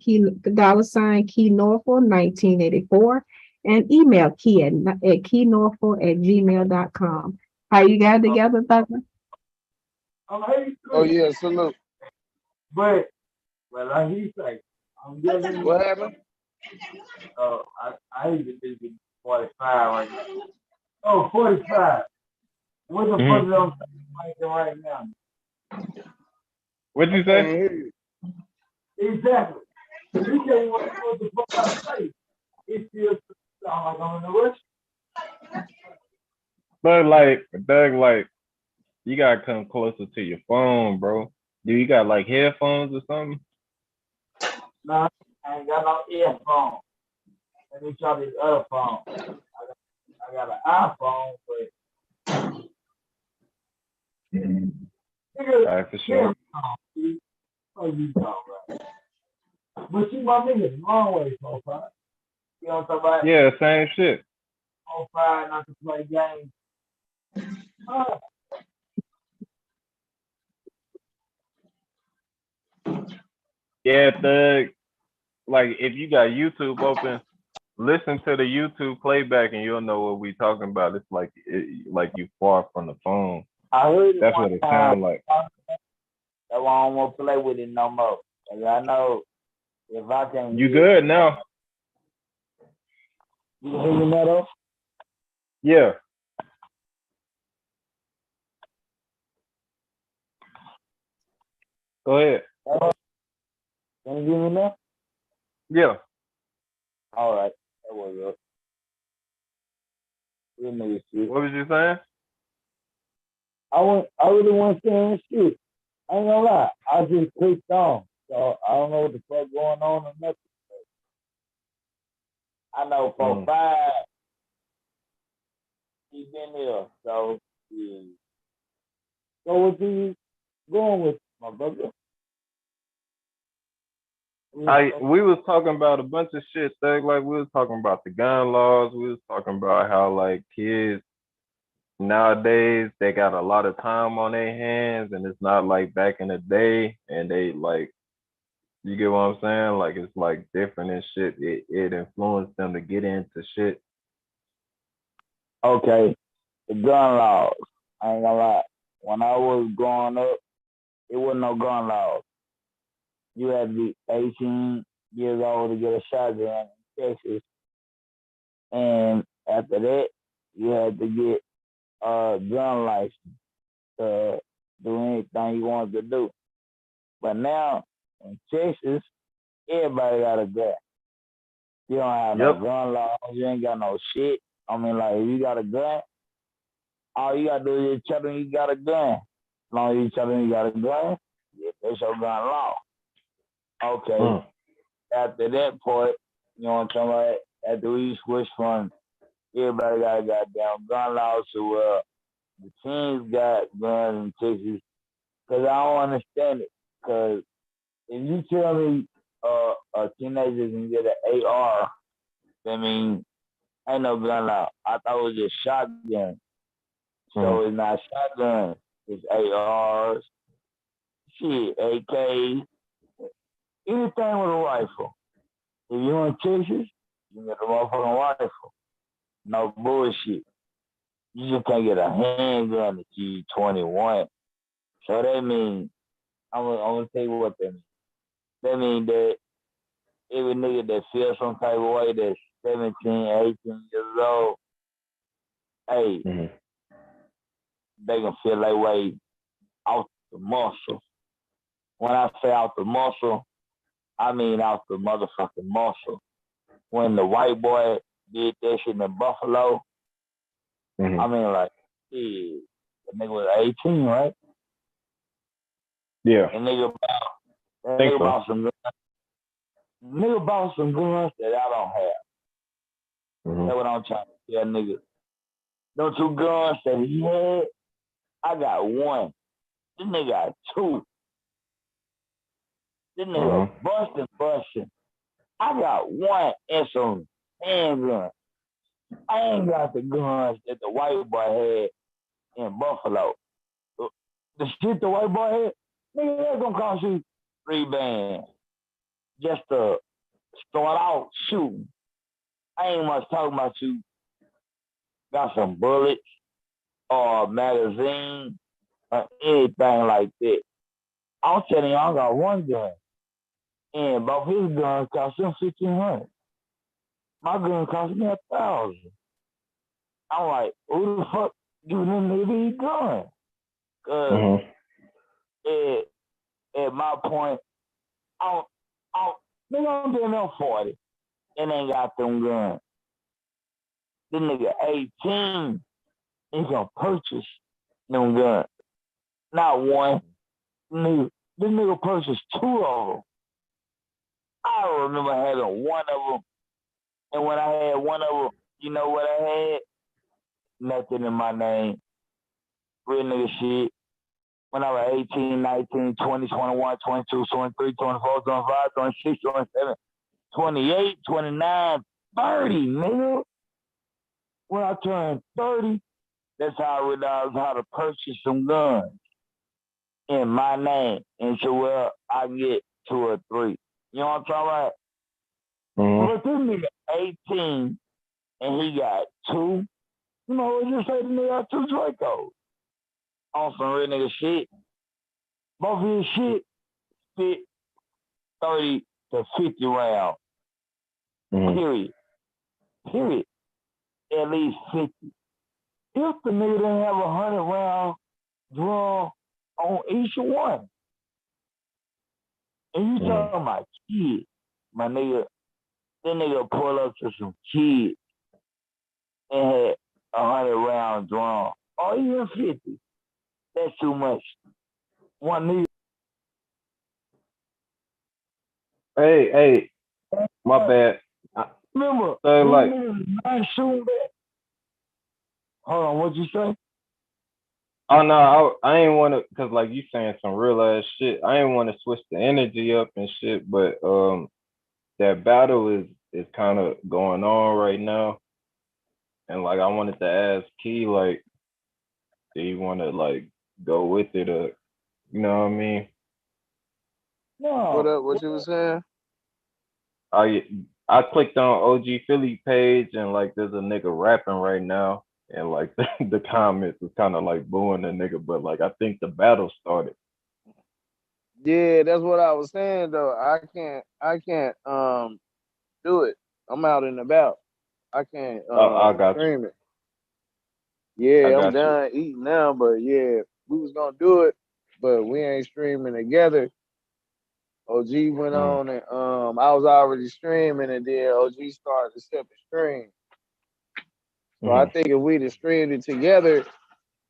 keynorful 1984, and email key at keynorful@gmail.com. How you got together, Thugger? Oh yeah, salute. But like he say, I'm getting what happened? Oh, I even did 45 right now. Oh, 45. What the fuck is on right now? What'd you say? Exactly. You can't even what the fuck I say. It still sound like I'm in the rush. But Doug, you gotta come closer to your phone, bro. Do you got like headphones or something? Nah, I ain't got no earphone. Let me try this other phone. I got an iPhone, but All right, for sure. Oh, you talking about? But you my nigga, long way so far. You know what I'm talking about? Yeah, same shit. 05, not to play games. Yeah, Thug. Like if you got YouTube open, listen to the YouTube playback and you'll know what we talking about. It's like you far from the phone. I heard it. That's what it sounds like. That's why I don't want to play with it no more. Cause I know if I can. You good now? You can hear me now though? Yeah. Go ahead. Can you hear me now? Yeah. All right, that was up. Real nigga shit. What was you saying? I really want to say shit. I ain't gonna lie. I just clicked on. So I don't know what the fuck going on or nothing. I know for five, he been here. So, yeah. So what you going with, my brother? We was talking about a bunch of shit, Thug. Like we was talking about the gun laws. We was talking about how like kids nowadays they got a lot of time on their hands, and it's not like back in the day. And they like, you get what I'm saying? Like it's like different and shit. It influenced them to get into shit. Okay, the gun laws. I ain't gonna lie. When I was growing up, it wasn't no gun laws. You had to be 18 years old to get a shotgun in Texas. And after that, you had to get a gun license to do anything you wanted to do. But now, in Texas, everybody got a gun. You don't have no gun laws. You ain't got no shit. I mean, like, if you got a gun, all you got to do is tell them you got a gun. As long as you tell them you got a gun, yeah, that's your gun law. Okay. After that point, you know what I'm talking about? After we switch from everybody got a goddamn gun law to the teens got guns in Texas, because I don't understand it. Because if you tell me a teenager can get an AR, that means ain't no gun law. I thought it was just shotgun. So it's not shotgun. It's ARs, shit, AKs, anything with a rifle. If you in Texas, you can get a motherfucking rifle. No bullshit. You just can't get a handgun until you 21. So that means, I'm gonna tell you what that means. That means that every nigga that feels some type of way that's 17, 18 years old, hey, they gonna feel that way out the muscle. When I say out the muscle, I mean out the motherfucking muscle. When the white boy did that shit in Buffalo, I mean, like, yeah, the nigga was 18, right? Yeah. And nigga bought some guns. Nigga bought some guns that I don't have. That's what I'm trying to tell niggas. Them two guns that he had, I got one. This nigga got two. This nigga busting. I got one and some handguns. I ain't got the guns that the white boy had in Buffalo. The shit the white boy had, nigga, that's gonna cost you $3 just to start out shooting. I ain't much talking about you got some bullets or a magazine or anything like that. I'm telling you, I got one gun. And both his guns cost him $1,500. My gun cost me $1,000. I'm like, who the fuck giving them niggas these guns? Cause at my point, nigga, I'm doing them 40 and ain't got them guns. This nigga 18, he gonna purchase them guns. Not one. This nigga purchased two of them. I remember having one of them. And when I had one of them, you know what I had? Nothing in my name. Real nigga shit. When I was 18, 19, 20, 21, 22, 23, 24, 25, 26, 27, 28, 29, 30, nigga. When I turned 30, that's how I realized how to purchase some guns in my name. And so, well, I get 2 or 3. You know what I'm talking about? But this nigga 18 and he got 2. You know, just say the nigga got 2 Dracos on some real nigga shit. Both of his shit fit 30 to 50 rounds. Period. At least 50. If the nigga didn't have 100 round draw on each one, and you talking about kids, my nigga, Then nigga pull up to some kids and had 100 round drum, or even 50. That's too much. One nigga. Hey, my bad. Remember, So like, not shooting back. Hold on, what'd you say? oh no, I ain't want to, cause like you saying some real ass shit. I ain't want to switch the energy up and shit, but that battle is kind of going on right now, and like I wanted to ask Key, like, do you want to like go with it, or you know what I mean? No. What you was saying? I clicked on OG Philly page, and like there's a nigga rapping right now, and like the comments is kind of like booing the nigga, but like I think the battle started. Yeah, that's what I was saying though. I can't do it. I'm out and about. I can't I got stream you. it. Yeah, I I'm got you. done eating now, but yeah, we was gonna do it, but we ain't streaming together. OG went on and I was already streaming, and then OG started a separate stream. So I think if we'd have streamed it together,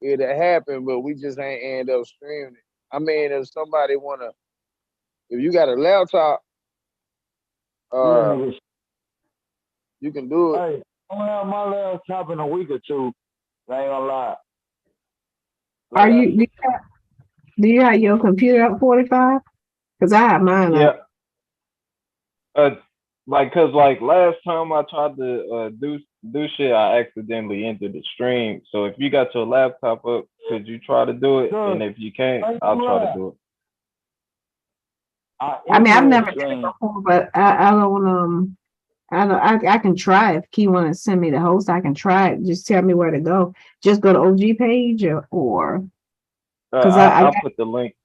it'd have happened, but we just ain't end up streaming it. I mean, if somebody if you got a laptop, you can do it. Hey, I'm gonna have my laptop in a week or two. I ain't gonna lie. Are you? Do you have your computer up 45? Because I have mine up. Like, cause like last time I tried to do shit, I accidentally entered the stream. So if you got your laptop up, could you try to do it? And if you can't, I'll try to do it. I mean, I've never done it before, but I don't I can try. If Key want to send me the host, I can try it. Just tell me where to go. Just go to OG page or because I'll put the link.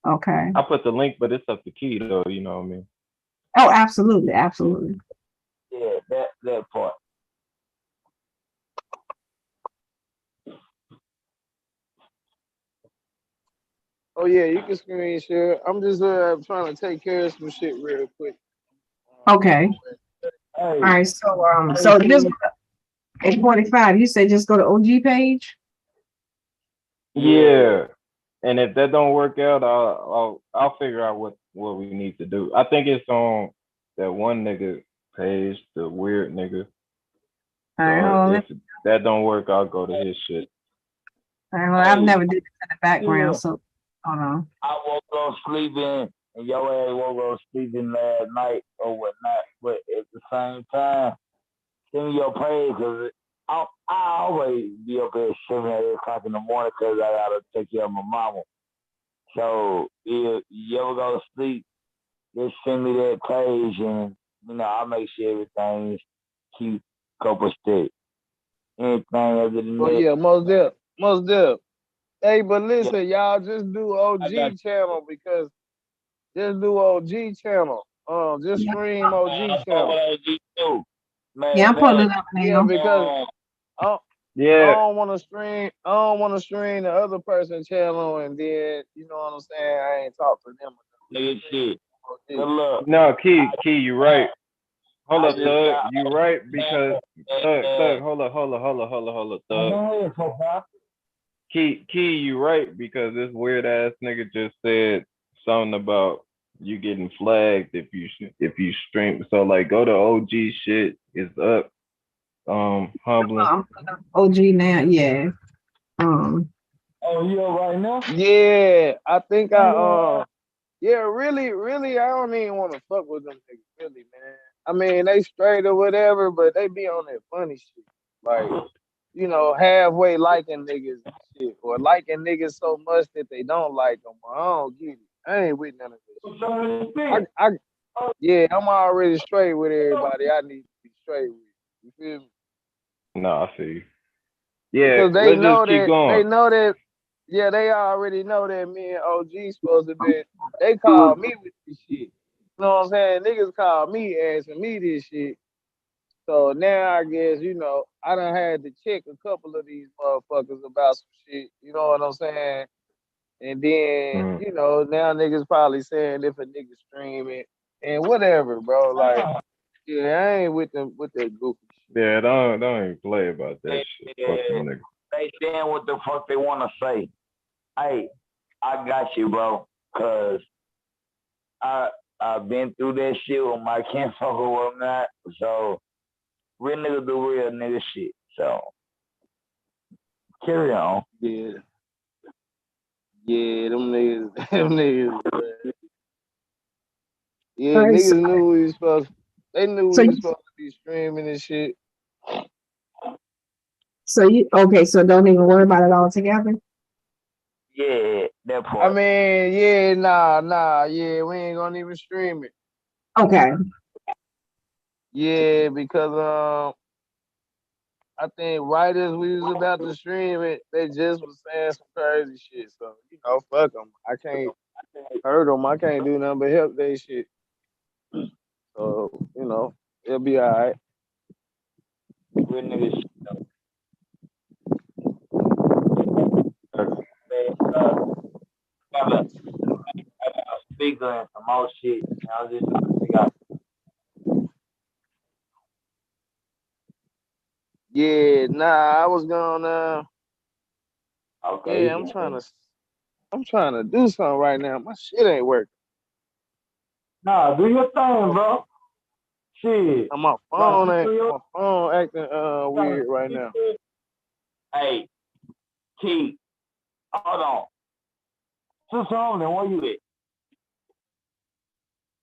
Okay. I put the link, but it's up to Key though. You know what I mean? Oh, absolutely, absolutely. Yeah, that part. Oh yeah, you can screen share. I'm just trying to take care of some shit real quick. Okay. All right. So just 8:45. You said just go to OG page. Yeah. And if that don't work out, I'll figure out what we need to do. I think it's on that one nigga page, the weird nigga. All right, if that don't work, I'll go to his shit. All right, well, I've never did it in the background, so hold on. I woke up sleeping, and your ass woke up sleeping last night or whatnot. But at the same time, send me your page because I always be up at 7 or 8 o'clock in the morning because I gotta take care of my mama. So if you ever go to sleep, just send me that page, and I'll make sure everything's keep copacetic. Anything other than Oh that. yeah, most deaf. Hey, but listen, y'all just do OG channel because just do OG channel. Just stream OG channel. Yeah, I'm pulling it up now. Yeah, because I don't want to stream. I don't want to stream the other person's channel, and then you know what I'm saying. I ain't talk to them. Nigga, shit. No, Key, you right. Hold up, Thug. You right because Thug. Hold up, Thug. Key, you right because this weird ass nigga just said something about you getting flagged if you stream. So like, go to OG shit. It's up. Humbling. OG now, yeah. Oh, you up right now? Yeah, I think yeah, really, I don't even want to fuck with them niggas, really, man. I mean, they straight or whatever, but they be on that funny shit. Like, halfway liking niggas and shit, or liking niggas so much that they don't like them. I don't get it. I ain't with none of this shit. Yeah, I'm already straight with everybody I need to be straight with. You feel me? No, I see you. Yeah, because they let's know just keep that going. they know that. Yeah, they already know that me and OG supposed to be. They call me with this shit. You know what I'm saying? Niggas call me asking me this shit. So now I guess, I done had to check a couple of these motherfuckers about some shit. You know what I'm saying? And then, now niggas probably saying if a nigga stream it, and whatever, bro. Like, yeah, I ain't with them with that goofy shit. Yeah, don't even play about that shit. Fuck them niggas. They saying what the fuck they want to say. Hey, I got you, bro. Cause I've been through that shit with my kinfolk or whatnot. So real niggas do real nigga shit. So carry on. Yeah. Yeah, them niggas, them niggas. Yeah, All right, niggas knew we was supposed. They knew so we was supposed to be streaming and shit. you okay? So don't even worry about it all together. Yeah, that part. I mean, yeah, nah, yeah, we ain't gonna even stream it. Okay. Yeah, because I think right as we was about to stream it, they just was saying some crazy shit. So fuck them. I can't hurt them. I can't do nothing but help they shit. So it'll be all right. Real nigga shit though. I got a speaker and some more shit. I was just trying to figure out. Yeah, nah, I was gonna. Okay. Yeah, I'm trying to do something right now. My shit ain't working. Nah, do your thing, bro. Shit. My phone acting weird right now. Hey, Key, hold on. Sister Holden, where you at?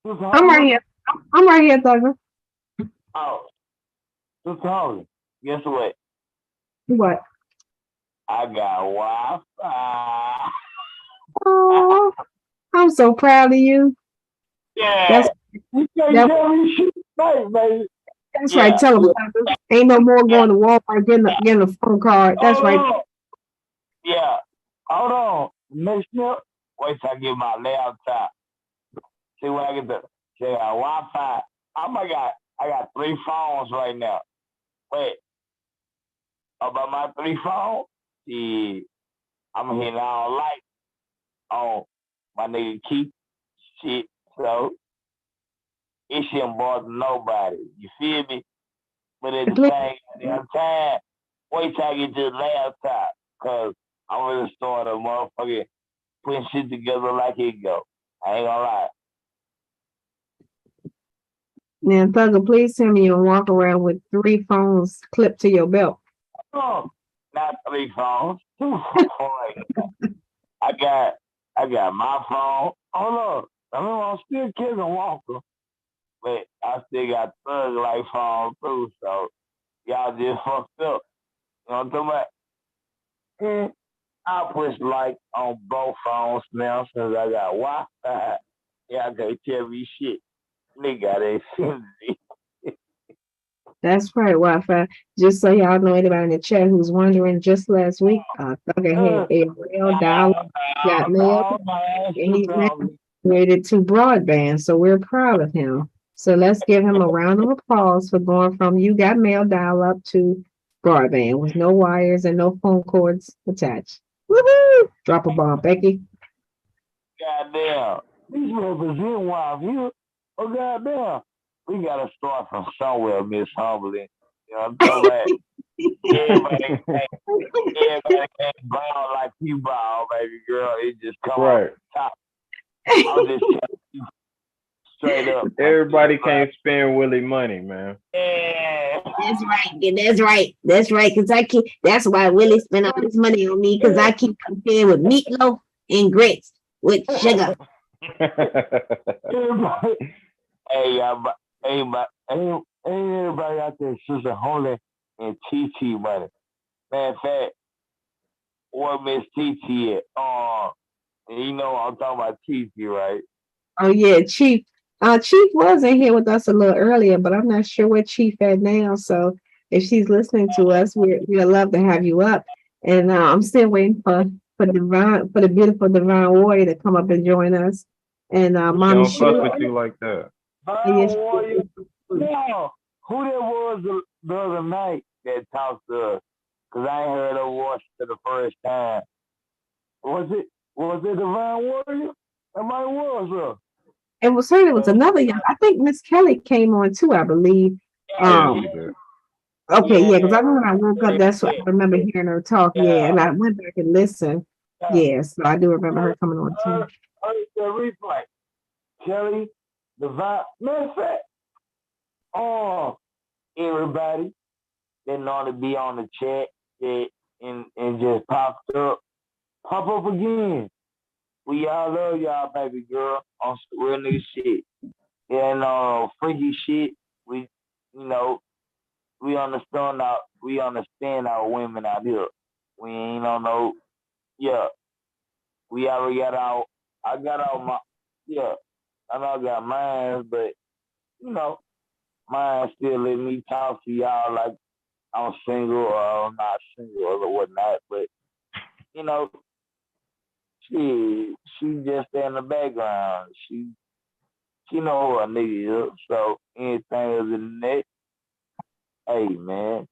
Sister I'm right here. I'm right here, Thugger. Oh, Sister Holden, guess what? What? I got Wi-Fi. Oh, I'm so proud of you. Yeah. You can't That, tell me shit right, baby. that's right. Tell them, Thugger. Ain't no more going to Walmart getting a phone card. That's right. Yeah. Hold on. Next step, wait till I get my laptop. See when I get the Wi-Fi. I got 3 phones right now. Wait. About my 3 phones? Yeah. I'm hitting all light on my nigga Keith shit. So it shouldn't bother nobody. You feel me? But at the same damn time, wait till I get to the laptop. Cause I'm gonna start a motherfucker putting shit together like it go. I ain't gonna lie. Now, Thugger, please tell me you don't walk around with 3 phones clipped to your belt. Oh, not 3 phones. 2 phones. I got my phone. Hold up. I mean, I'm still kissing Walker. But I still got Thug like phone too, so y'all just fucked up. You know what I'm talking about? I push like on both phones now since I got Wi-Fi. Y'all can't tell me shit. Nigga got Xfinity. That's right, Wi-Fi. Just so y'all know, anybody in the chat who's wondering, just last week, Thugger had a real dial got mail, and he's now upgraded to broadband. So we're proud of him. So let's give him a round of applause for going from you got mail dial up to broadband with no wires and no phone cords attached. Woohoo! Drop a bomb, Becky. Goddamn. These represent wild here. Oh, goddamn. We got to start from somewhere, Miss Humbling. You know what I'm talking about? Everybody can't ball like you ball, baby girl. It just come off the top. I'm just telling you straight up. Everybody can't spend Willie money, man. Yeah. That's right. That's right. Because I keep. That's why Willie spent all this money on me. Because I keep comparing with meatloaf and grits with sugar. Everybody out there, Sister Holy and TT money. Man, in fact, what Miss TT at? You know I'm talking about TT, right? Oh yeah, Chief. Chief was in here with us a little earlier, but I'm not sure where Chief at now. So if she's listening to us, we'd love to have you up. And I'm still waiting for the beautiful Divine Warrior to come up and join us. And Mommy She don't fuck with you like that. Divine Warrior. No, who that was the other night that talked to us? Because I ain't heard her voice for the first time. Was it Divine Warrior? Somebody was her. It was her. It was another young. I think Miss Kelly came on too. I believe. Yeah, she did. Okay, yeah, because I remember when I woke up, that's what I remember hearing her talk. Yeah, and I went back and listened. Yeah, so I do remember her coming on too. The replay. Kelly, the vibe. Matter of fact, everybody that know to be on the chat and just popped up. Pop up again. We all love y'all, baby girl, on some real nigga shit. And freaky shit. We, you know, we understand our women out here. We ain't on no, yeah. We already got I know I got mine, but you know, mine still let me talk to y'all like I'm single or I'm not single or whatnot. But you know, she just in the background. She know who a nigga is. So anything other than that, hey man,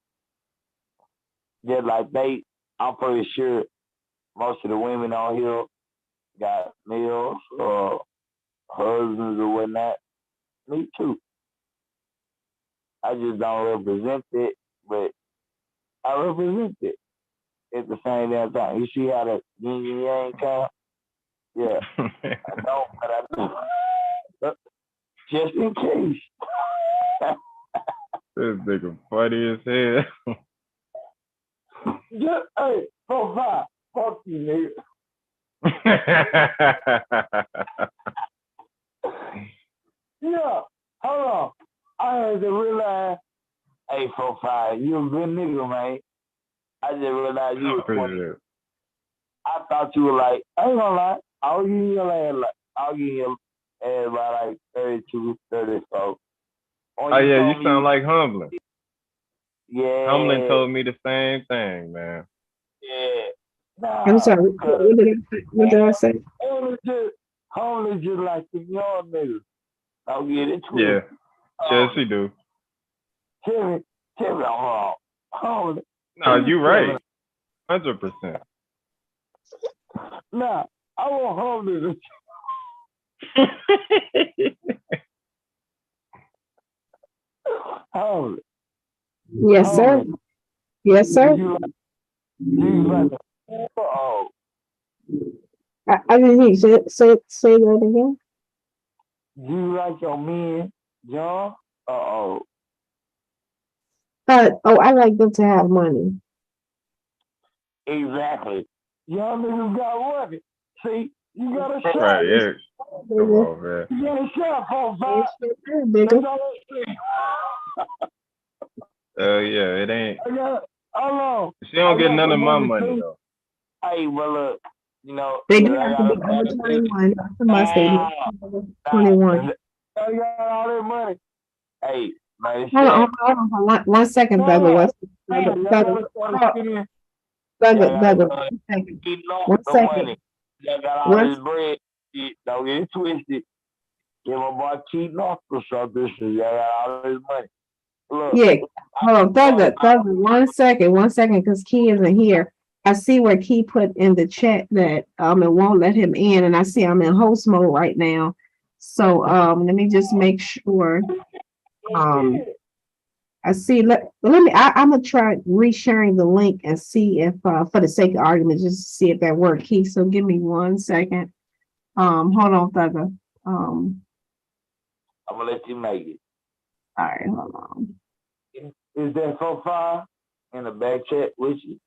just like I'm pretty sure most of the women on here got males or husbands or whatnot. Me too. I just don't represent it, but I represent it at the same damn time. You see how the yin and yang come? Yeah. I don't, but I do. Just in case. This nigga funny as hell. Just, hey, profile. Fuck you, nigga. Yeah, hold on. I had to realize, hey, profile, you a good nigga, man. I just realized you was 20. I thought you were like, I ain't gonna lie, I'll give you your ass by like 32, 34. Oh yeah, you sound like Humblin. Yeah. Humblin told me the same thing, man. Yeah. Nah, I'm sorry. What did I say? Only just like the young niggas. I'll get it twisted. Yeah. Yeah, she do. Tell me I'm wrong. Holy. No, you right. 100%. Nah, I want home Holy. Yes, sir. Yes, sir. I didn't hear you. Say that again. Do you like your men, John? Oh, I like them to have money. Exactly. Y'all niggas got money. See, you got a shot. Right, yeah. Come on, man. You got a shot, folks. Yeah, it ain't. Hold on. She don't get none of my money, though. Hey, well, look, you know. They do have to be over 21. That's a must. They must be over 21. I got all that money. Hey, man. Hold on. One second, Thugger. One second. One second. Y'all got all this bread. Don't get it twisted. Give my boy keynorful or something. Y'all got all this money. Look, yeah, hold on, Thugger. 1 second, because Key isn't here. I see where Key put in the chat that it won't let him in, and I see I'm in host mode right now. So let me just make sure. I see. Let me. I'm gonna try resharing the link and see if, for the sake of argument, just see if that works. Key. So give me 1 second. Hold on, Thugger. I'm gonna let you make it. All right, hold on. Is that so far in the back chat with you?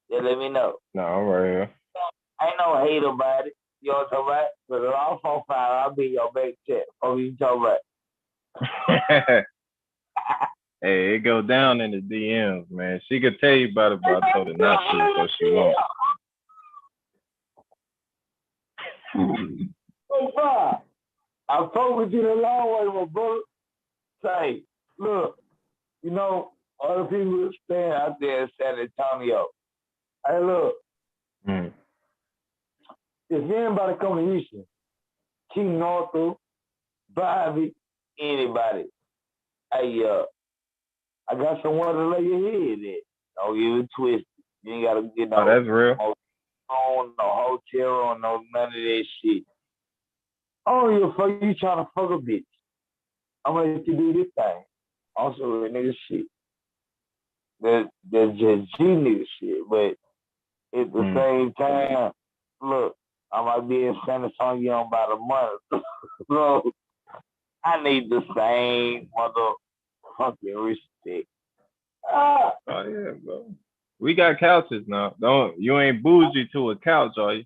Yeah, let me know. No, I'm right here. Ain't no hate about it. You know what I'm talking about? But if I'm so far, I'll be in your back chat. What you talking about? Hey, it go down in the DMs, man. She could tell you about it, but I told her not to, so she won't. So far, I spoke with you the long way, my brother. Say, look, you know, other people stand out there in San Antonio. Hey, look. If anybody come to Houston, keynorful, Bobby, anybody, hey, I got someone to lay your head at. Don't get it twisted. You ain't gotta get no. Oh, that's real. No hotel or no none of that shit. Oh, you fuck, you trying to fuck a bitch. I'm gonna let you do this thing. Also, a nigga shit. That's just G nigga shit. But at the same time, look, I might be in San Antonio in about a month. So I need the same motherfucking respect. Oh yeah, bro. We got couches now. You ain't bougie to a couch, are you?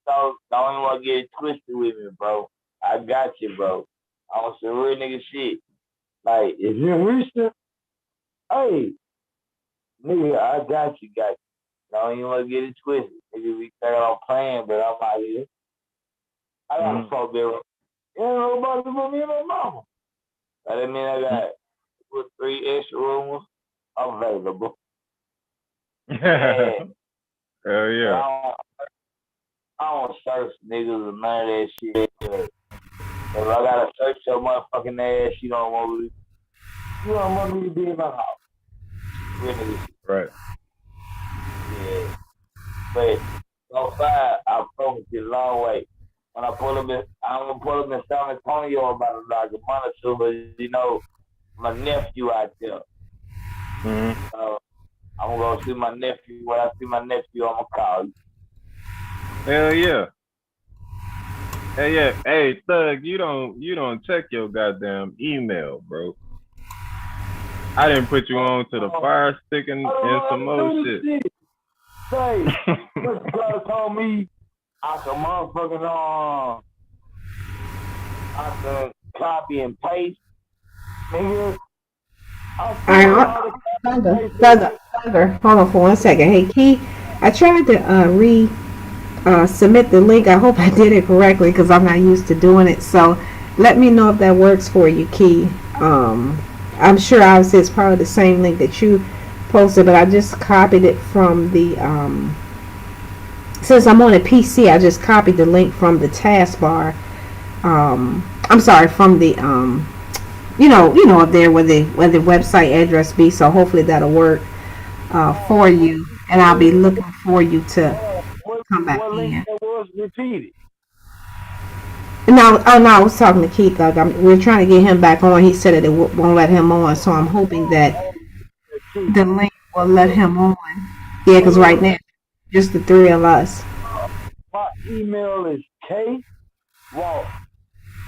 So don't even want to get it twisted with me, bro. I got you, bro. I want some real nigga shit. Like, if you're Houston, hey, nigga, I got you. Don't even want to get it twisted. Nigga, we think I'm playing, but I'm out here. I got a fuck bill. You know nobody but me and my mama. That mean I got 2 or 3 extra rooms available. Yeah. Hell yeah. I don't search niggas or none of that shit. If I gotta search your motherfucking ass, you don't want me to be in my house. Really. Right. Yeah. But so far, I promise you a long way. When I'm gonna pull up in San Antonio about like a month or two, but you know, my nephew out there. So I'm gonna go see my nephew. When I see my nephew, I'm gonna call you. Hell yeah. Hey, yeah. Hey, Thug, you don't check your goddamn email, bro. I didn't put you on to the fire stick and some more shit. Say, what you guys told me I can motherfucking I can copy and paste, nigga. Thugger, hold on for 1 second. Hey, Key, I tried to submit the link. I hope I did it correctly because I'm not used to doing it. So let me know if that works for you, Key. I'm sure obviously it's probably the same link that you posted, but I just copied it from the since I'm on a PC, I just copied the link from the taskbar. I'm sorry, from the you know up there where the website address be. So hopefully that'll work for you, and I'll be looking for you to come back in. Was repeated. No, I was talking to Keith. We're trying to get him back on. He said that it won't let him on, so I'm hoping that the link will let him on. Yeah, because right now, just the 3 of us. My email is K Walk.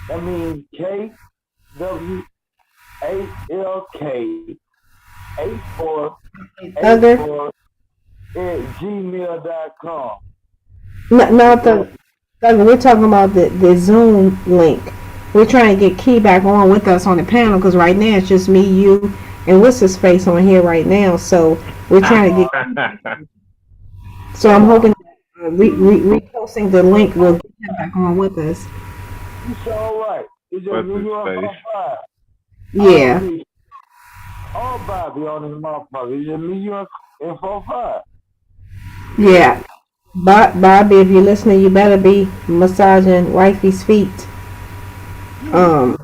That means KWALK 8484 at gmail.com. No, we're talking about the Zoom link. We're trying to get Key back on with us on the panel because right now it's just me, you, and what's his face on here right now. So we're trying to get. So I'm hoping reposting the link will get him back on with us. You sure all right? It's just me, you, and 45. Yeah. All Bobby on this motherfucker. It's just me, you, and 45. Yeah. Bobby, if you're listening, you better be massaging wifey's feet. Y'all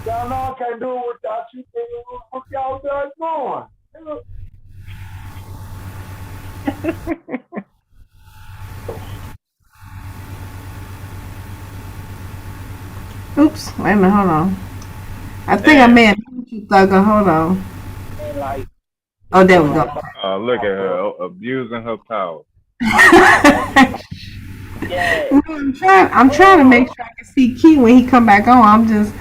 know I can't do it without you. What y'all guys doing? Oops, wait a minute, hold on. I think I may have put you, Thugger. Hold on. Oh, there we go. Look at her abusing her power. I'm trying to make sure I can see Key when he come back on. I'm just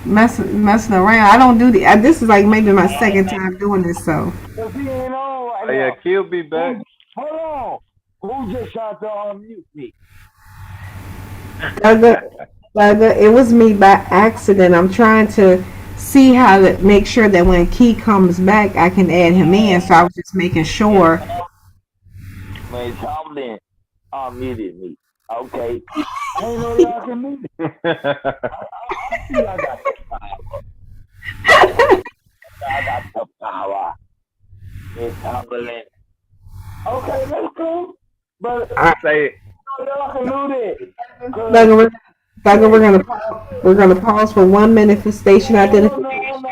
messing around. I don't do this is like maybe my second time doing this, so. Oh yeah, Key'll be back. Hold on. Who just tried to unmute me? Thugger, it was me by accident. I'm trying to see how to make sure that when Key comes back, I can add him in. So I was just making sure. Man, Tomlin unmuted me. Okay. I didn't know y'all can mute me. I see I got the power. I got the power. It's Tomlin. Okay, that's cool. But say y'all can do that. Thugger, we're gonna pause for 1 minute for station identification.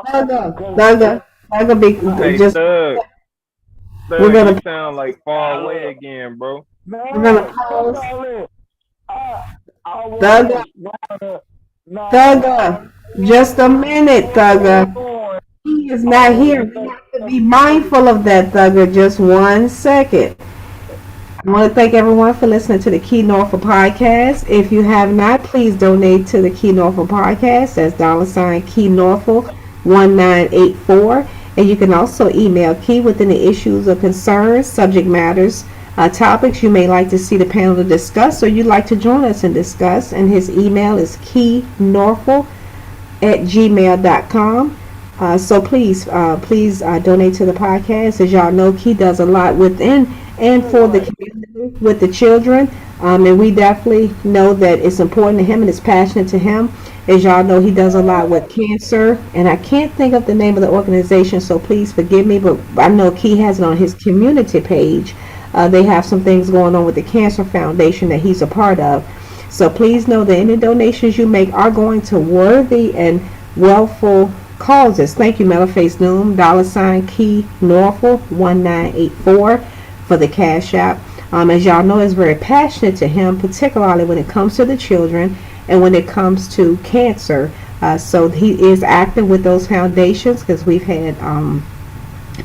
Thugger, hey, just. Thug, We're gonna you sound like far away again, bro. We're gonna pause. Thugger, Thugger, just a minute, Thugger. He is not here. We have to be mindful of that, Thugger. Just 1 second. I want to thank everyone for listening to the keynorful podcast. If you have not, please donate to the keynorful podcast. That's $keynorful 1984. And you can also email Key with any issues or concerns, subject matters, topics you may like to see the panel to discuss, or you'd like to join us and discuss. And his email is keynorful@gmail.com. So please donate to the podcast. As y'all know, Key does a lot within and for the community with the children. And we definitely know that it's important to him and it's passionate to him. As y'all know, he does a lot with cancer. And I can't think of the name of the organization, so please forgive me. But I know Key has it on his community page. They have some things going on with the Cancer Foundation that he's a part of. So please know that any donations you make are going to worthy and wealthful causes. Thank you, Metalface Doom, $keynorful 1984 for the Cash App. As y'all know, is very passionate to him, particularly when it comes to the children and when it comes to cancer. So he is active with those foundations because we've had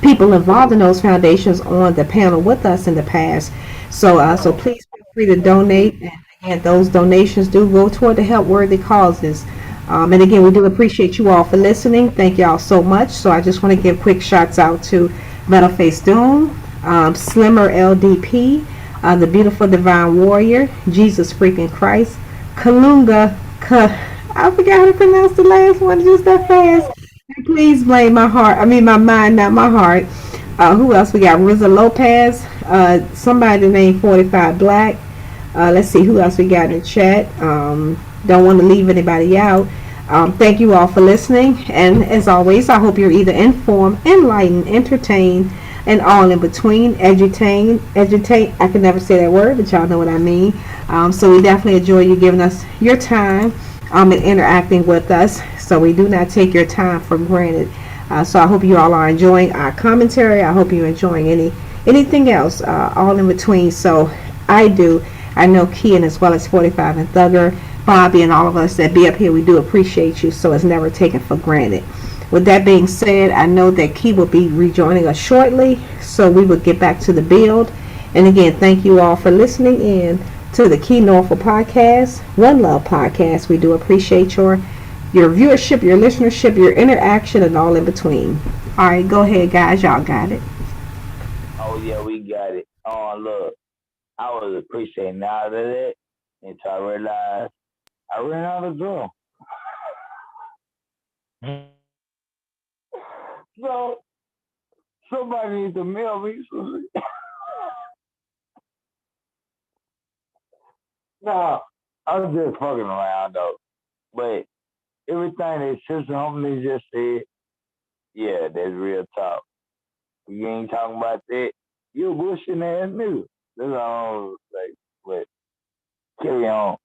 people involved in those foundations on the panel with us in the past. So please feel free to donate. And again, those donations do go toward the help worthy causes. And again, we do appreciate you all for listening. Thank y'all so much. So I just want to give quick shouts out to Metalface Doom, Slimmer LDP, the Beautiful Divine Warrior, Jesus Freaking Christ, Kalunga, I forgot how to pronounce the last one just that fast. And please blame my mind, not my heart. Who else we got? Riza Lopez, somebody named 45 Black. Let's see who else we got in the chat. Don't want to leave anybody out. Thank you all for listening. And as always, I hope you're either informed, enlightened, entertained, and all in between. Edutain. I can never say that word, but y'all know what I mean. So we definitely enjoy you giving us your time and interacting with us. So we do not take your time for granted. So I hope you all are enjoying our commentary. I hope you're enjoying anything else, all in between. So I know Kian as well as 45 and Thugger, Bobby, and all of us that be up here, we do appreciate you. So it's never taken for granted. With that being said, I know that Key will be rejoining us shortly, so we will get back to the build. And again, thank you all for listening in to the keynorful podcast, One Love podcast. We do appreciate your viewership, your listenership, your interaction, and all in between. All right, go ahead, guys. Y'all got it. Oh, yeah, we got it. Oh, look, I was appreciating all of that until I realized I ran out of drum. So, somebody needs to mail me something. No, I'm just fucking around, though. But everything that Sister Homely just said, yeah, that's real talk. You ain't talking about that, you a bullshitting ass nigga. That's all I'm like, but carry on.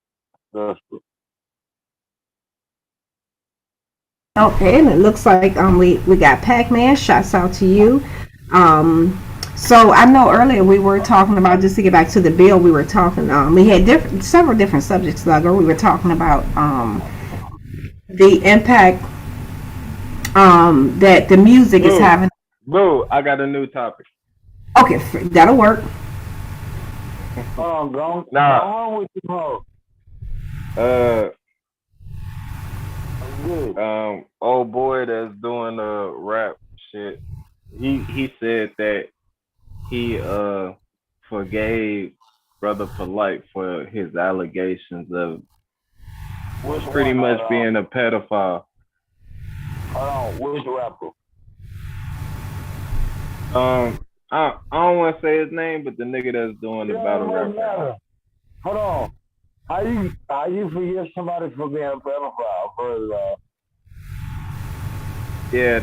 Okay, and it looks like we got Pac-Man. Shouts out to you. So I know earlier we were talking about, just to get back to the bill, we were talking. We had several different subjects, Thugger. We were talking about the impact that the music is having. Boo, I got a new topic. Okay, that'll work. Hold on, nah. Go with you, old boy that's doing rap shit. He said that he forgave Brother Polite for his allegations of pretty much being a pedophile. Hold on, which rapper? I don't want to say his name, but the nigga that's doing the battle rap. Hold on. How you forgive somebody for being a pedophile? First of yeah,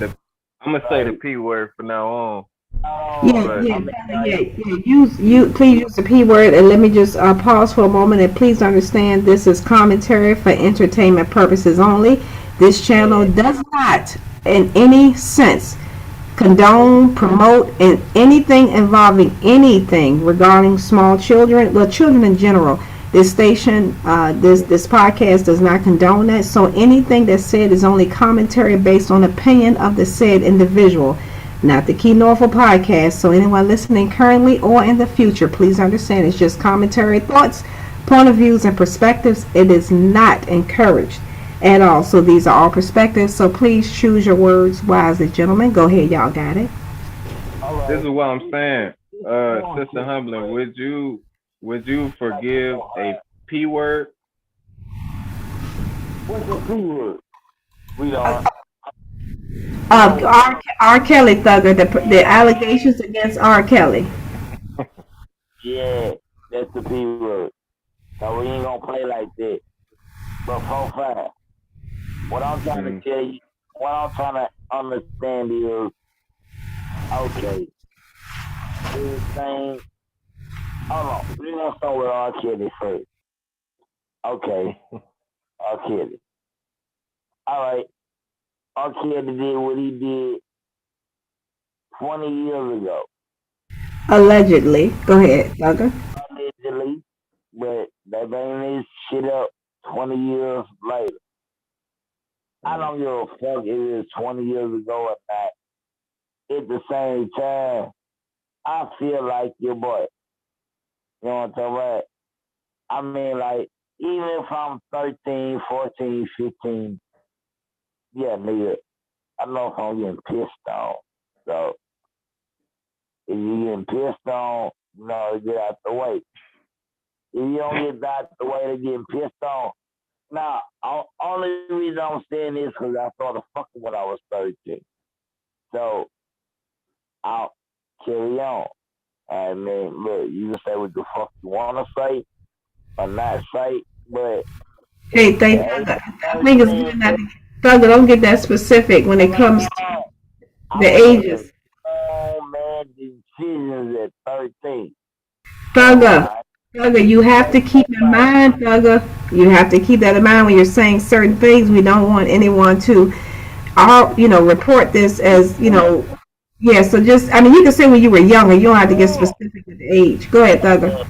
I'm gonna say the P word from now on. Please use the P word, and let me just pause for a moment, and please understand this is commentary for entertainment purposes only. This channel does not in any sense condone, promote, and anything involving anything regarding small children, well, children in general. This station, this podcast does not condone that. So anything that's said is only commentary based on opinion of the said individual, not the keynorful podcast. So anyone listening currently or in the future, please understand it's just commentary, thoughts, point of views, and perspectives. It is not encouraged at all. So these are all perspectives. So please choose your words wisely, gentlemen. Go ahead, y'all got it. This is what I'm saying. Sister Humbling, would you forgive a P word? What's a P word? We are. R. Kelly, Thugger, the allegations against R. Kelly. Yeah, that's the P word. So we ain't gonna play like that. But 4-5. What I'm trying to tell you, what I'm trying to understand is, okay, everything. Hold on, we're gonna start with R. Kelly first. Okay, R. Kelly. All right, R. Kelly did what he did 20 years ago. Allegedly. Go ahead, Thugger. Allegedly, but they bring this shit up 20 years later. I don't give a fuck if it's 20 years ago or not. At the same time, I feel like your boy. You know what I'm talking about? I mean, like, even if I'm 13, 14, 15, yeah, nigga, I know if I'm getting pissed on. So, if you're getting pissed on, you know, get out the way. If you don't get out the way to getting pissed on, now, only reason I'm saying this because I started fucking when I was 13. So, I'll carry on. I mean, look, you can say what the fuck you want to say or not say, but Hey, Thugger, I think it's good that Thugger don't get that specific when it comes to the ages. Man, decisions at 13. Thugger, you have to keep in mind, Thugger, you have to keep that in mind when you're saying certain things. We don't want anyone to, report this as, yeah. So just, I mean, you can say when you were younger. You don't have to get specific with the age. Go ahead, Thugger.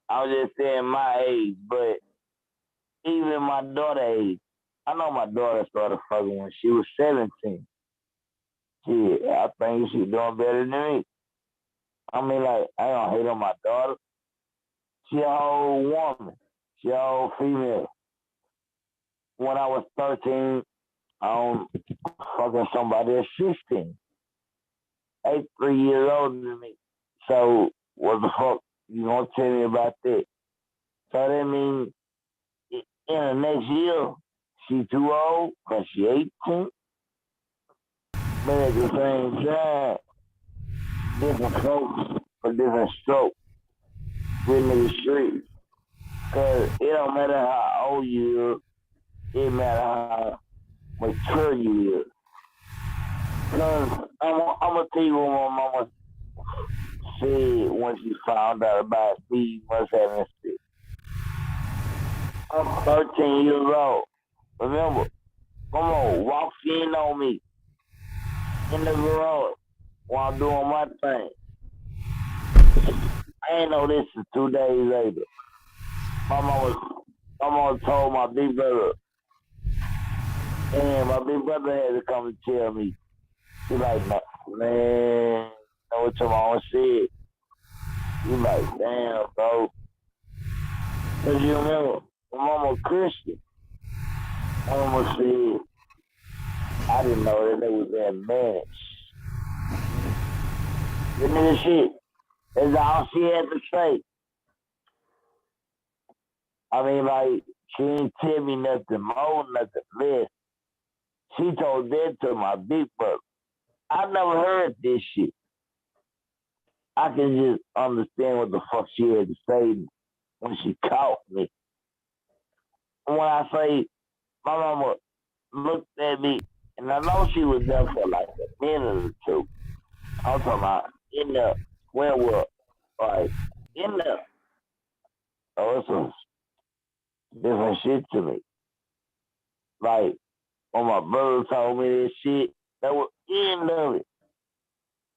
I was just saying my age, but even my daughter age. I know my daughter started fucking when she was 17. Shit, I think she's doing better than me. I mean, like, I don't hate on my daughter. She a whole woman. She a whole female. When I was 13, I'm fucking somebody at 16. 3 years older than me. So, what the fuck you gonna tell me about that? So that means in the next year, she too old because she 18. But at the same time, different folks for different strokes within the street. Because it don't matter how old you are, it matter how mature you is. Because I'm going to tell you what my mama said when she found out about me was having sex. I'm 13 years old. Remember, mama walks in on me in the garage while I'm doing my thing. I ain't know this until 2 days later. My mama told my big brother, and my big brother had to come and tell me. He like, man, you know what your mama said? He like, damn, bro. Cause you remember, my mama Christian. My mama said, I didn't know that they was that managed. You know shit. That's all she had to say. I mean, like, she ain't tell me nothing more, nothing less. She told that to my big brother. I never heard this shit. I can just understand what the fuck she had to say when she caught me. When I say my mama looked at me, and I know she was there for like a minute or two. I'm talking about in the where was like in the oh, it's some different shit to me. Like when my brother told me this shit, that was the end of it.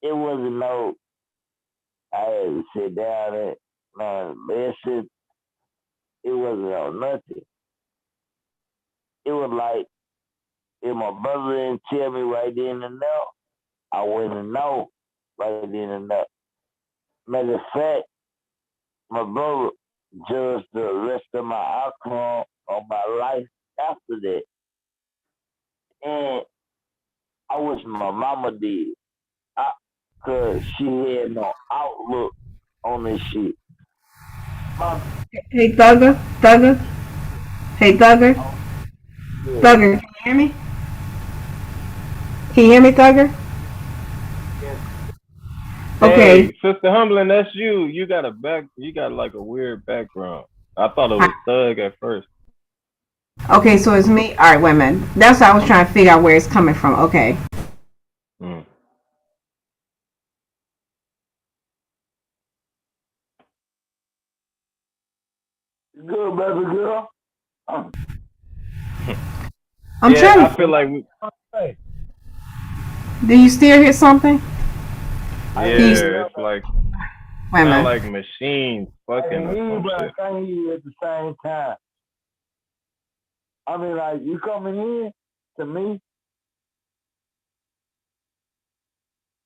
it wasn't no. I had to sit down and man, that shit. It wasn't on nothing. It was like if my brother didn't tell me right then and there, I wouldn't know right then and there. Matter of fact, my brother judged the rest of my outcome of my life after that. And I wish my mama did. Cause she had no outlook on this shit. Hey, Thugger. Hey, Thugger. Yeah. Thugger, can you hear me? Can you hear me, Thugger? Okay. Hey, Sister Humbling, that's you. You got like a weird background. I thought it was Thug at first. Okay, so it's me. All right, wait a minute. That's what I was trying to figure out where it's coming from. Okay. Mm. Good, baby girl. I'm Yeah, trying to. I feel like Do you still hear something? yeah, it's like Wait a sound minute. like machines fucking or some But I shit. can't hear you at the same time. I mean, like, you coming in to me,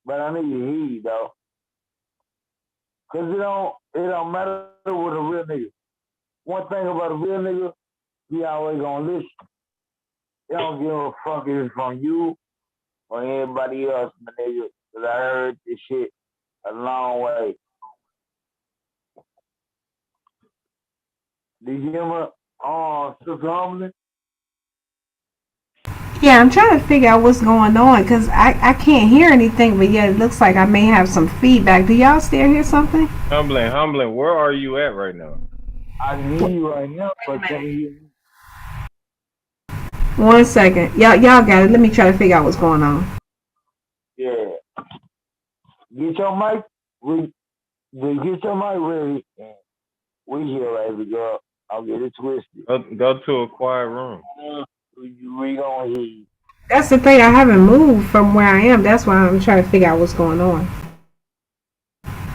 but I need to hear you, though. Because it don't matter with a real nigga. One thing about a real nigga, he always gonna listen. He don't give a fuck if it's from you or anybody else, my nigga. Because I heard this shit a long way. Did you hear my Sister Humbling? Yeah, I'm trying to figure out what's going on because I can't hear anything, but yeah, it looks like I may have some feedback. Do y'all still hear something? Humbling, where are you at right now? I can hear you right now, but can you hear me? 1 second. Y'all got it. Let me try to figure out what's going on. Yeah. Get your mic. Get your mic ready. We here, baby girl. I'll get it twisted. Go to a quiet room. We gonna hear you. That's the thing. I haven't moved from where I am. That's why I'm trying to figure out what's going on.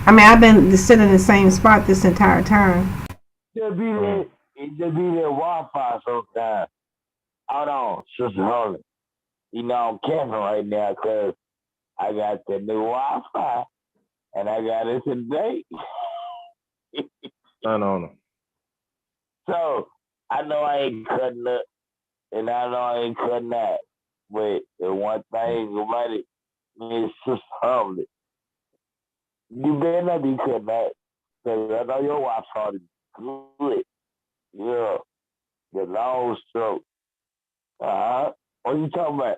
I mean, I've been sitting in the same spot this entire time. There be that Wi-Fi sometimes. Hold on, Sister Holly. You know I'm camping right now because I got the new Wi-Fi and I got it today. I don't know. So I know I ain't cutting up and I know I ain't cutting that. But the one thing about it is Sister Holly. You better not be cutting that because I know your Wi-Fi is good. Yeah, the long stroke. What are you talking about?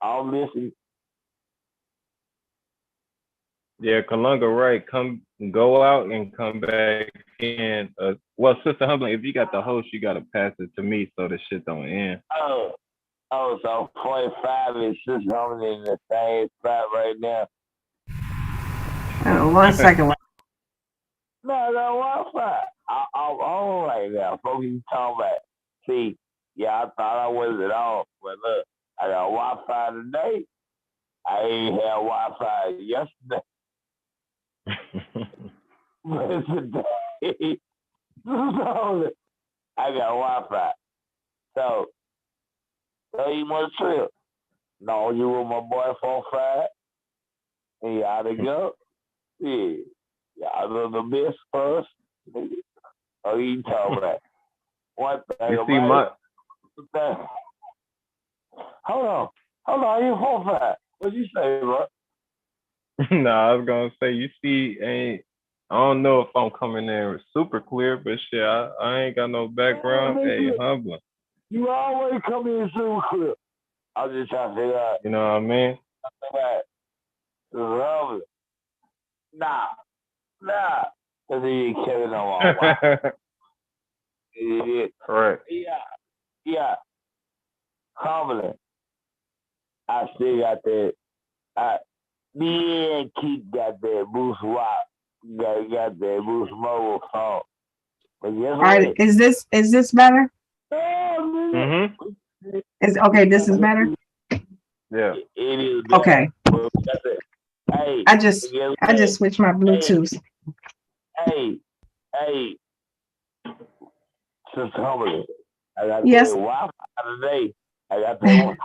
I'm listening. Yeah, Kalunga, right. Go out and come back in. Well, Sister Humbling, if you got the host, you gotta pass it to me so the shit don't end. So 45 is just only in the same spot right now. 1 second. No, Wi-Fi. I'm on right now. Folks, you talking about? See, yeah, I thought I wasn't on, but look, I got Wi-Fi today. I ain't had Wi-Fi yesterday. But today, I got Wi-Fi. So you want to trip? No, you with my boy 45. And y'all to go. Yeah. Y'all know the best first. Oh, you talking about one thing You see about it. Hold on, you 45. What'd you say, bro? Nah, I was gonna say, you see, I don't know if I'm coming in super clear, but shit, I ain't got no background. Hey, Humbling. You always come in super clear. I'm just trying to figure out. You know what I mean? Humbling. Nah. Cause he ain't carrying no more. Correct. Yeah. Humbling. I still got that. Me and Keith got that Boost Rock. Got that Boost Mobile phone. But guess All right, what? is this better? Mm-hmm. Okay, this is better. Yeah. It is bad. Okay. Hey, I just switched my Bluetooth. Hey, Sister Humble, I got Yes. the Wi-Fi today. I got the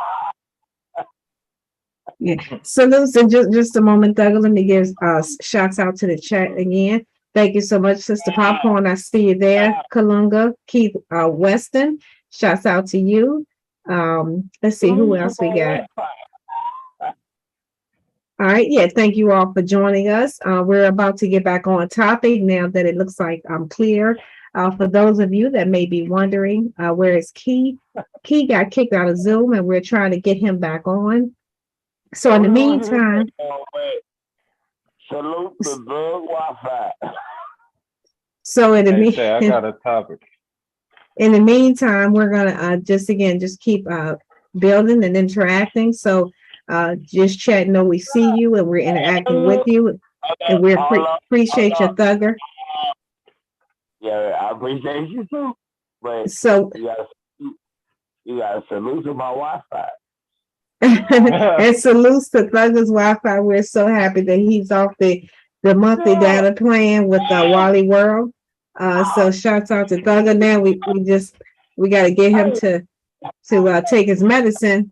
Yeah. So listen, just a moment, Doug. Let me give shouts out to the chat again. Thank you so much, Sister Popcorn. I see you there. Kalunga, Keith Weston. Shouts out to you. Let's see who else we got. All right, yeah, thank you all for joining us. We're about to get back on topic now that it looks like I'm clear. For those of you that may be wondering, where is Key? Key got kicked out of Zoom and we're trying to get him back on. So in the meantime, salute the bug Wi-Fi. So in the I got a topic. In the meantime, we're gonna just keep building and interacting. So just chat, know we see you and we're interacting with you, and we appreciate your thugger. Yeah, I appreciate you too. But so you gotta salute to my Wi-Fi. And salutes to Thugger's Wi-Fi. We're so happy that he's off the monthly data plan with Wally World. So shouts out to Thugger. Now we got to get him to take his medicine.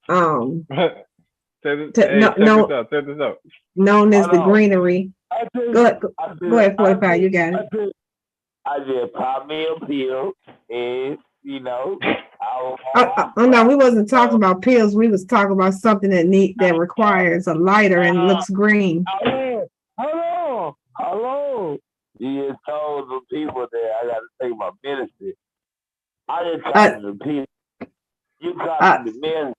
Check this out. Known as the greenery. Go ahead, 45. You got it. I just pop me a pill, and oh no, we wasn't talking about pills. We was talking about something that requires a lighter and looks green. Hello. You just told the people that I got to take my medicine. I just talked to the people. You talked to the men,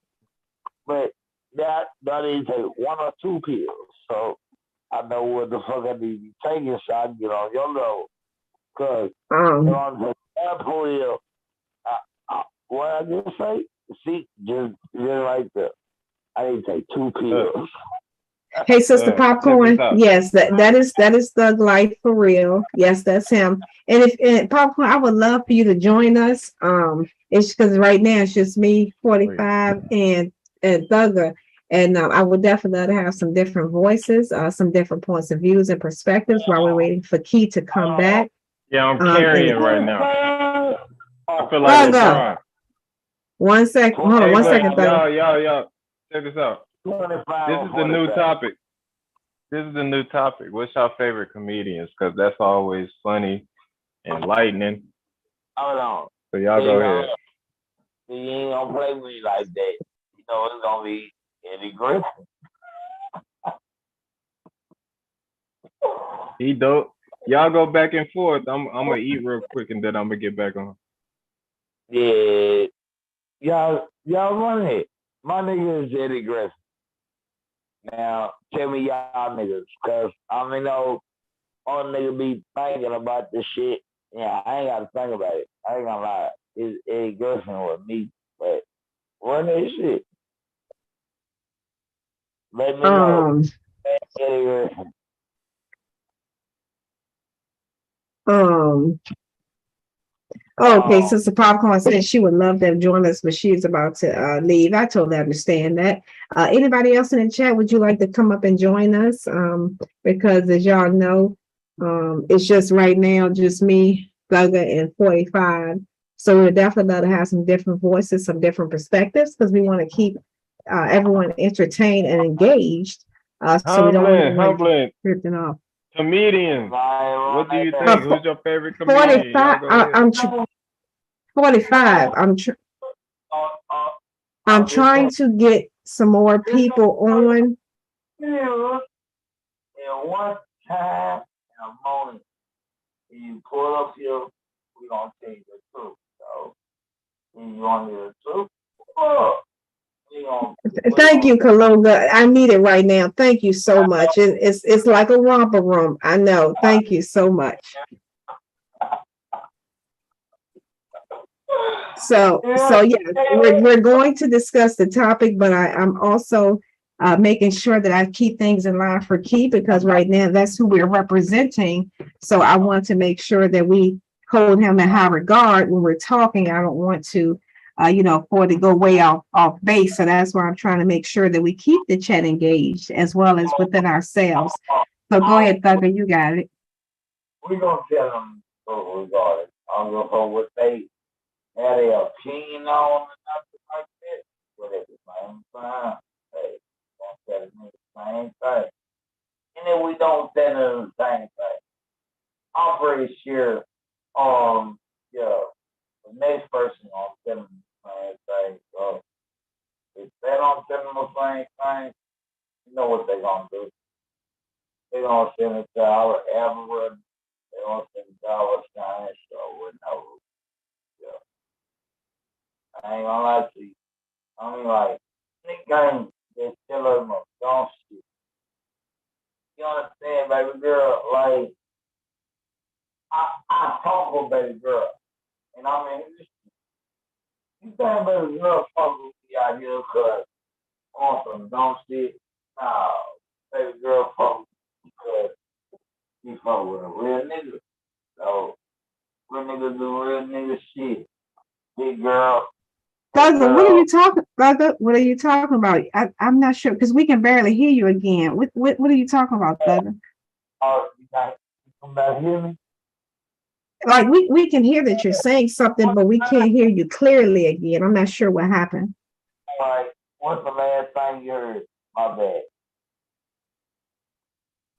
but that need to take 1 or 2 pills. So I know what the fuck I need to be taking so I can get on your level. Because if I'm taking that pill, what I just say? See, just right there. I need to take 2 pills. Hey, Sister Popcorn. Yes, that is Thug Life for real. Yes, that's him. And Popcorn, I would love for you to join us. It's because right now it's just me, 45, and Thugger. And I would definitely have some different voices, some different points of views and perspectives while we're waiting for Key to come back. Yeah, I'm carrying right now. I feel like LeBron. 1 second. Hold on 1 second. Y'all. Check this out. This is the new topic. What's your favorite comedians? Because that's always funny, enlightening. Hold on. So y'all go ahead. You ain't gonna play with me like that. You know it's gonna be Eddie Griffin. He dope. Y'all go back and forth. I'm gonna eat real quick and then I'm gonna get back on. Yeah. Y'all run it. My nigga is Eddie Griffin. Now, tell me y'all niggas, because all niggas be thinking about this shit. Yeah, I ain't got to think about it. I ain't gonna lie. It's Eddie Griffin with me, but run that shit. Let me know. Eddie Griffin. Okay, Sister Popcorn said she would love to join us, but she's about to leave. I totally understand that. Anybody else in the chat, would you like to come up and join us? Because as y'all know, it's just right now, just me, Thugger, and 45. So we're definitely going to have some different voices, some different perspectives, because we want to keep everyone entertained and engaged. So we don't want to drifting off. Comedians. What do you think? Who's your favorite comedian? 45. I'm trying to get some more people on. In one time in a moment, you pull up here, we're gonna tell you the truth. So you want to hear the truth? Thank you, Kalunga. I need it right now. Thank you so much. It's like a romper room. I know. Thank you so much. So yeah, we're going to discuss the topic, but I'm also making sure that I keep things in line for Key, because right now that's who we're representing. So I want to make sure that we hold him in high regard when we're talking. I don't want to for it to go way off base. So that's why I'm trying to make sure that we keep the chat engaged as well as within ourselves. So go ahead, Thugger, you got it. We're gonna tell them regardless. I'm gonna go what they had their opinion on and nothing like that. But at the same time, hey, don't tell them the same thing. And then we don't tell them the same thing. I'm pretty sure, the next person gonna tell them the same thing. So if they don't tell them the same thing, you know what they're gonna do. They're gonna send it to our algorithm. They're gonna send it to our science show. Whatever. Yeah. I ain't gonna lie to you. I mean, like, nigga, they still in my dumb shit. You understand, baby girl? Like, I talk with baby girl. And I mean, you think baby girl fuck with me out here because on some dumb shit? Nah, baby girl fuck with me because she fuck with a real nigga. So, real niggas do real nigga shit. Big girl. Thugger, what are you talking about? I'm not sure because we can barely hear you again. What are you talking about, Thugger? Oh, you come back hear me? Like we can hear that you're saying something, but we can't hear you clearly again. I'm not sure what happened. All right, what's the last thing you heard? My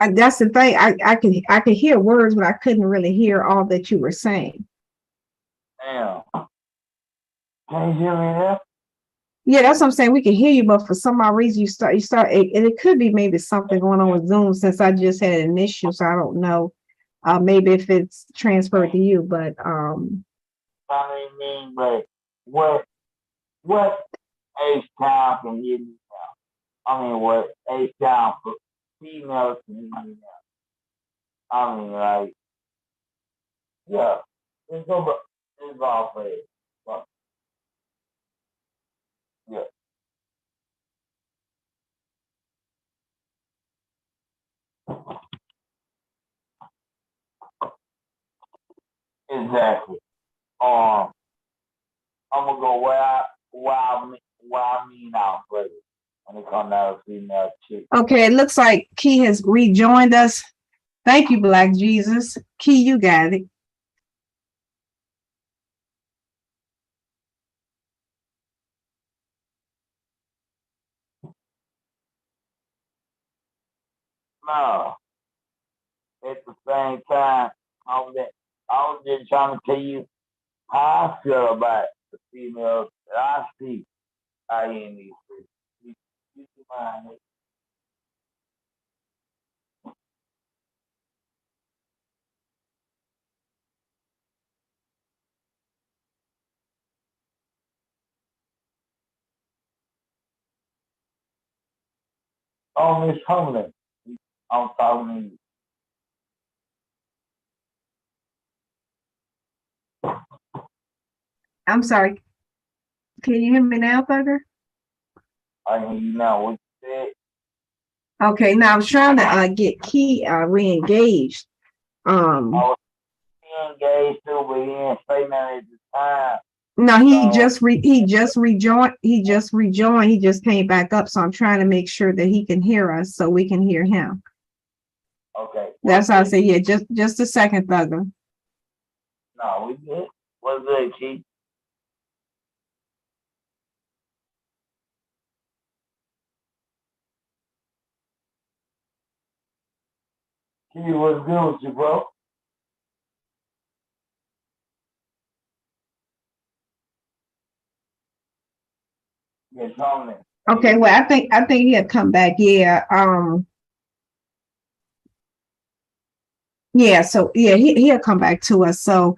bad. That's the thing. I can hear words, but I couldn't really hear all that you were saying. Damn. Can you hear me now? Yeah, that's what I'm saying. We can hear you, but for some odd reason you start, and it could be maybe something going on with Zoom since I just had an issue, so I don't know. Maybe if it's transferred to you, but I mean, but what age time can hear me now? I mean, what age time for females can hear me now? I mean, like, yeah, it's all for it. Yeah. Exactly. I'm gonna go where I mean out, brother. When it comes down to female chick. okay, it looks like Key has rejoined us. Thank you, Black Jesus. Key, you got it. No. At the same time, I was just trying to tell you how I feel about the females that I see out here in these streets. You mind it? Oh, Miss Homeland, I'm talking to you. I'm sorry. Can you hear me now, Thugger? I hear you now. What you said? Okay, now I was trying to get Key re-engaged. I was engaged too, but he didn't say nothing at the time. No, he just rejoined. He just came back up. So I'm trying to make sure that he can hear us so we can hear him. Okay. That's how I say, yeah, just a second, Thugger. No, we good. What's good, Keith? Keith, what's good with you, bro? Yes, Homeland. Okay, well, I think he'll come back. Yeah. Yeah, so yeah, he'll come back to us. So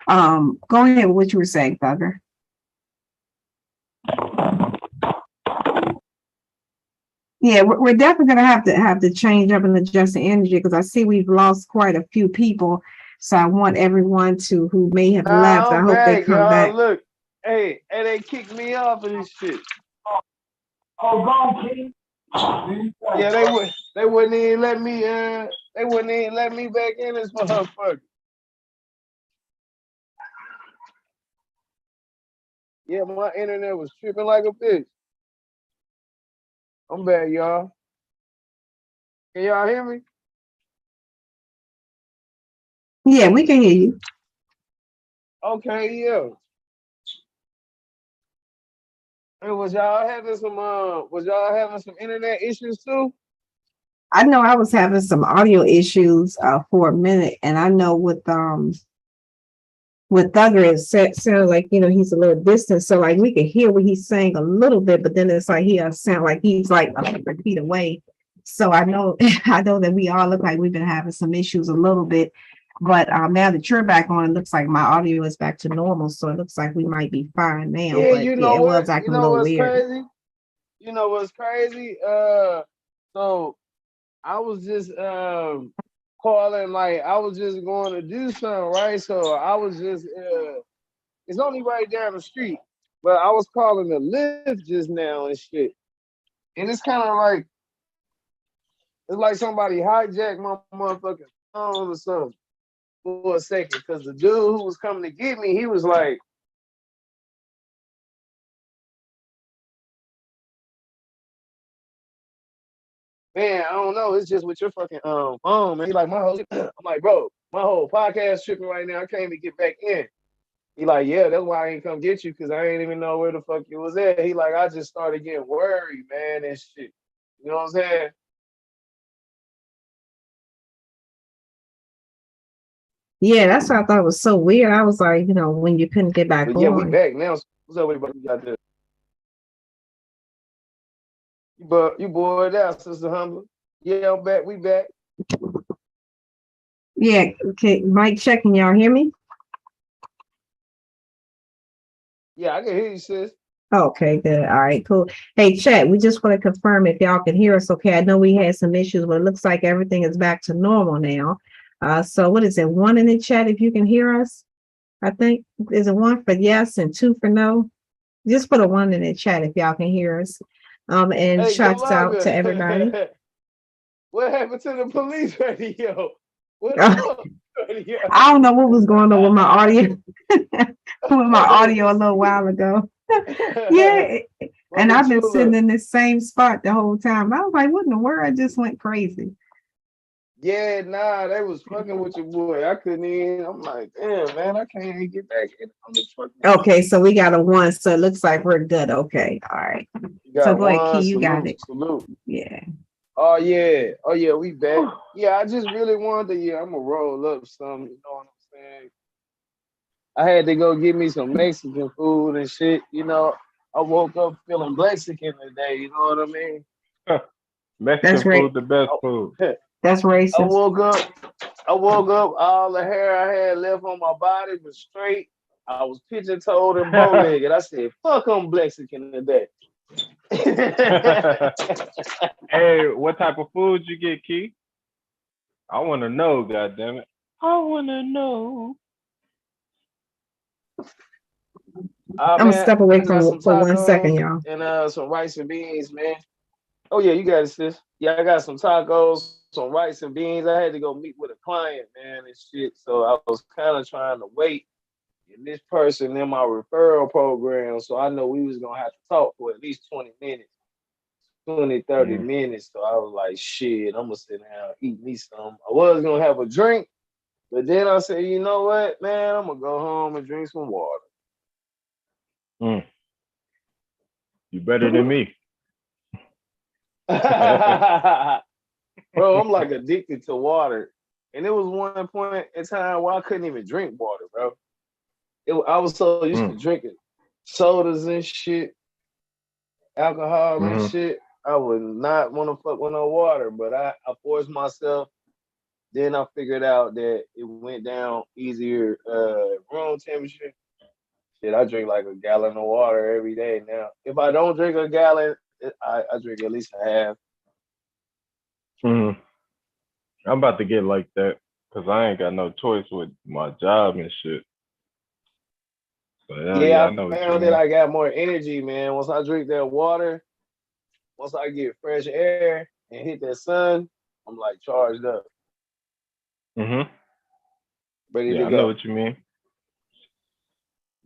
go ahead with what you were saying, Thugger. Yeah, we're definitely gonna have to change up and adjust the energy because I see we've lost quite a few people. So I want everyone who may have left. I hope they come back. Look, hey, they kicked me off of this shit. Oh, go on, Keith. Yeah, they wouldn't even let me back in this motherfucker. Yeah, my internet was tripping like a bitch. I'm back, y'all. Can y'all hear me? Yeah, we can hear you. Okay, yeah. Hey, was y'all having some internet issues too? I know I was having some audio issues for a minute, and I know with Thugger, it sounds like, you know, he's a little distant, so like we can hear what he's saying a little bit, but then it's like he sound like he's like 100 feet away. So I know I know that we all look like we've been having some issues a little bit, but now that you're back on, it looks like my audio is back to normal, so it looks like we might be fine now. Yeah, But you yeah, know it was what? You acting a know little what's weird. crazy? You know what's crazy? So I was just calling, like I was just going to do something, right? So I was just it's only right down the street, but I was calling the lift just now and shit. And it's kind of like it's like somebody hijacked my motherfucking phone or something for a second. Cause the dude who was coming to get me, he was like, man, I don't know. It's just with your fucking phone, man. He like, my whole I'm like, bro, my whole podcast tripping right now. I can't even get back in. He like, yeah, that's why I ain't come get you, because I ain't even know where the fuck you was at. He like, I just started getting worried, man, and shit. You know what I'm saying? Yeah, that's what I thought was so weird. I was like, you know, when you couldn't get back But yeah, we on. back now. What's up with you? Got this? You bored out, Sister Humble. Yeah, I'm back. We back. Yeah, okay, Mike check, can y'all hear me? Yeah, I can hear you, sis. Okay, good. All right, cool. Hey, chat, we just want to confirm if y'all can hear us okay. I know we had some issues, but it looks like everything is back to normal now. So what is it? 1 in the chat if you can hear us? I think is it 1 for yes and 2 for no? Just put a 1 in the chat if y'all can hear us. And Hey, shouts out to everybody. Yolanda. What happened to the police radio? What the fuck? I don't know what was going on with my audio a little while ago. Yeah, and I've been sitting in the same spot the whole time. I was like, what in the world? I just went crazy. Yeah, nah, they was fucking with your boy. I couldn't even. I'm like, damn, man, I can't even get back in on the truck. Okay, so we got a 1, so it looks like we're good. Okay, all right. So go ahead, Key, you got it. Salute. Yeah. Oh yeah, we back. Yeah, I just really wanted to. I'm gonna roll up some. You know what I'm saying? I had to go get me some Mexican food and shit. You know, I woke up feeling Mexican today. You know what I mean? Mexican food, the best food. That's racist. I woke up. All the hair I had left on my body was straight. I was pigeon-toed and bow-legged. I said, "Fuck, I'm Mexican today." Hey, what type of food you get, Key? I want to know, goddammit. I want to know. I'm gonna step away for 1 second, y'all. And some rice and beans, man. Oh yeah, you got it, sis. Yeah, I got some tacos, some rice and beans. I had to go meet with a client, man, and shit. So I was kind of trying to wait. And this person in my referral program, so I know we was gonna have to talk for at least 20 minutes, 30 minutes. So I was like, shit, I'm gonna sit down and eat me some. I was gonna have a drink, but then I said, you know what, man, I'm gonna go home and drink some water. You better than me. Bro, I'm like addicted to water. And it was one point in time where I couldn't even drink water, bro. I was so used to drinking sodas and shit, alcohol and shit. I would not want to fuck with no water, but I forced myself. Then I figured out that it went down easier room temperature. Shit, I drink like a gallon of water every day now. If I don't drink a gallon, I drink at least a half. I'm about to get like that because I ain't got no choice with my job and shit. So, Yeah, I know I found that I got more energy, man. Once I drink that water, once I get fresh air and hit that sun, I'm like charged up. Ready to go. I know what you mean.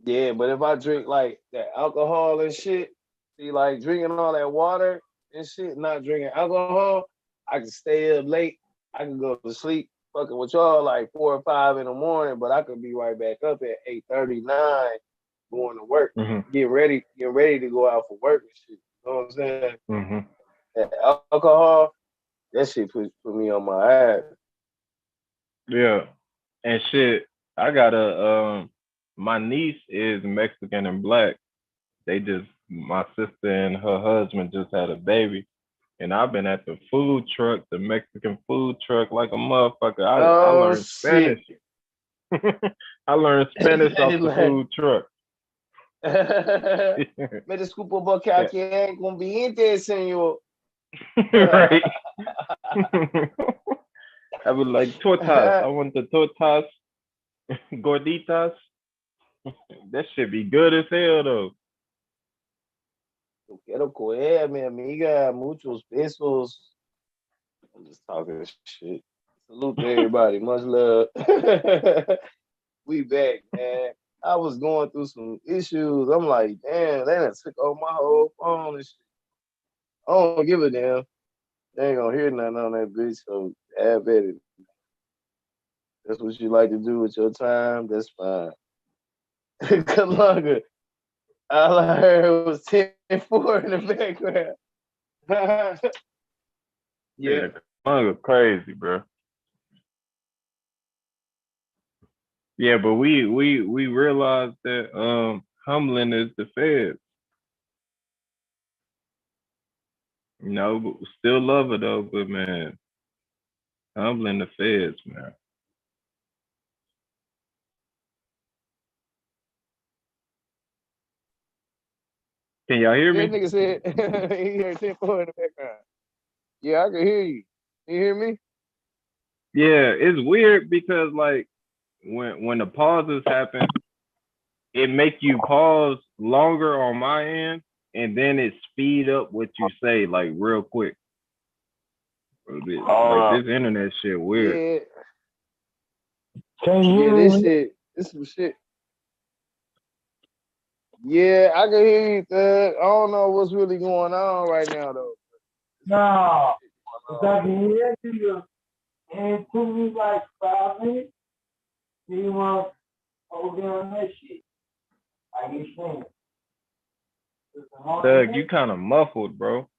Yeah, but if I drink like that alcohol and shit, see, like drinking all that water and shit, not drinking alcohol, I can stay up late. I can go to sleep fucking with y'all like 4 or 5 in the morning, but I could be right back up at 8:39 going to work, get ready to go out for work and shit. You know what I'm saying? That alcohol, that shit put me on my ass. Yeah. And shit, I got my niece is Mexican and black. My sister and her husband just had a baby. And I've been at the food truck, the Mexican food truck, like a motherfucker. I learned Spanish. I learned Spanish off the food truck. Me disculpo porque aquí es inconveniente, señor. Right. I was like, tortas. I want the tortas, gorditas. That shit be good as hell, though. Quiero coger, mi amiga, muchos besos. I'm just talking shit. Salute to everybody. Much love. We back, man. I was going through some issues. I'm like, damn, they done took over my whole phone and shit. I don't give a damn. They ain't gonna hear nothing on that bitch, so have at it. That's what you like to do with your time. That's fine. Kalunga. All I heard was 10-4 in the background. Yeah, Kalunga crazy, bro. Yeah, but we realized that humbling is the feds. You know, but still love it though, but man, humbling the feds, man. Can y'all hear me? That nigga said he heard 10-4 in the background. Yeah, I can hear you. You hear me? Yeah, it's weird because like when the pauses happen, it make you pause longer on my end, and then it speed up what you say like real quick. Like this internet shit weird. Yeah, this some shit. Yeah, I can hear you, thug. I don't know what's really going on right now, though. No, I can hear you. And it took me like 5 minutes. You want over on that shit. I get saying. Doug, you kind of muffled, bro.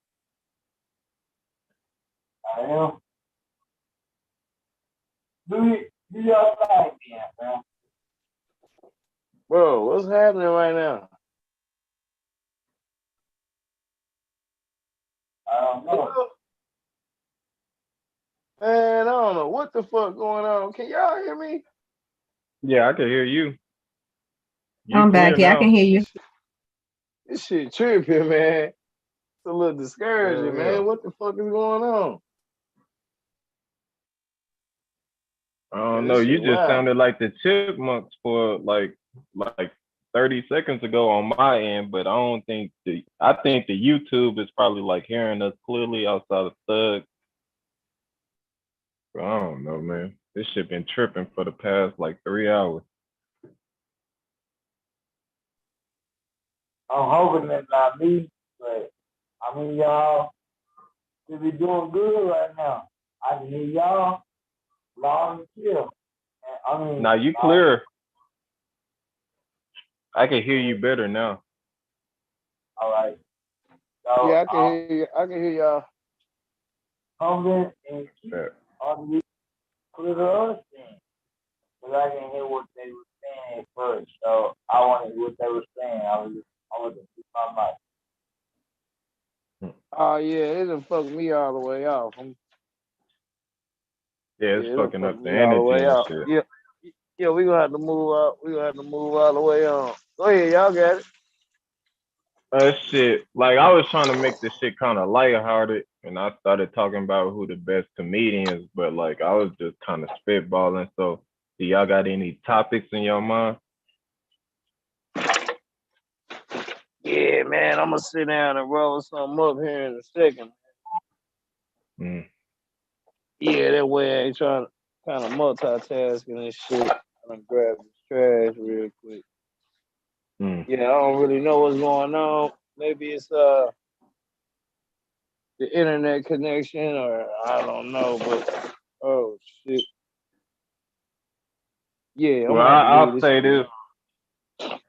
I am. Do your thing, man. Bro, what's happening right now? I don't know. Man, I don't know what the fuck going on. Can y'all hear me? Yeah, I can hear you. I'm back. Yeah, I can hear you. This shit tripping, man. It's a little discouraging, man. What the fuck is going on? I don't know. You just sounded like the chipmunks for like 30 seconds ago on my end, but I think the YouTube is probably like hearing us clearly outside of Thug. But I don't know, man. This shit been tripping for the past like 3 hours. I'm hoping that not me, but I mean y'all should be doing good right now. I can hear y'all loud and clear. Now you clear. I can hear you better now. All right. So, yeah, I can hear you. I can hear y'all. Humble and keep on the clear us thing. But I didn't hear what they were saying at first. So I wanted what they were saying. I was just keep my mic. Oh yeah, it done fucked me all the way off. It's fucking up the energy and shit. Yeah, we gonna have to move out. We gonna have to move all the way on. Go ahead, y'all got it. Shit. Like I was trying to make this shit kind of lighthearted, and I started talking about who the best comedians, but like I was just kind of spitballing. So, do y'all got any topics in your mind? Yeah, man, I'm gonna sit down and roll something up here in a second. Yeah, that way I ain't trying to kind of multitasking and shit. I'm gonna grab this trash real quick. Yeah, I don't really know what's going on. Maybe it's the internet connection, or I don't know. But oh shit, yeah, I'm Well, gonna have to I'll leave this say shit this: alone.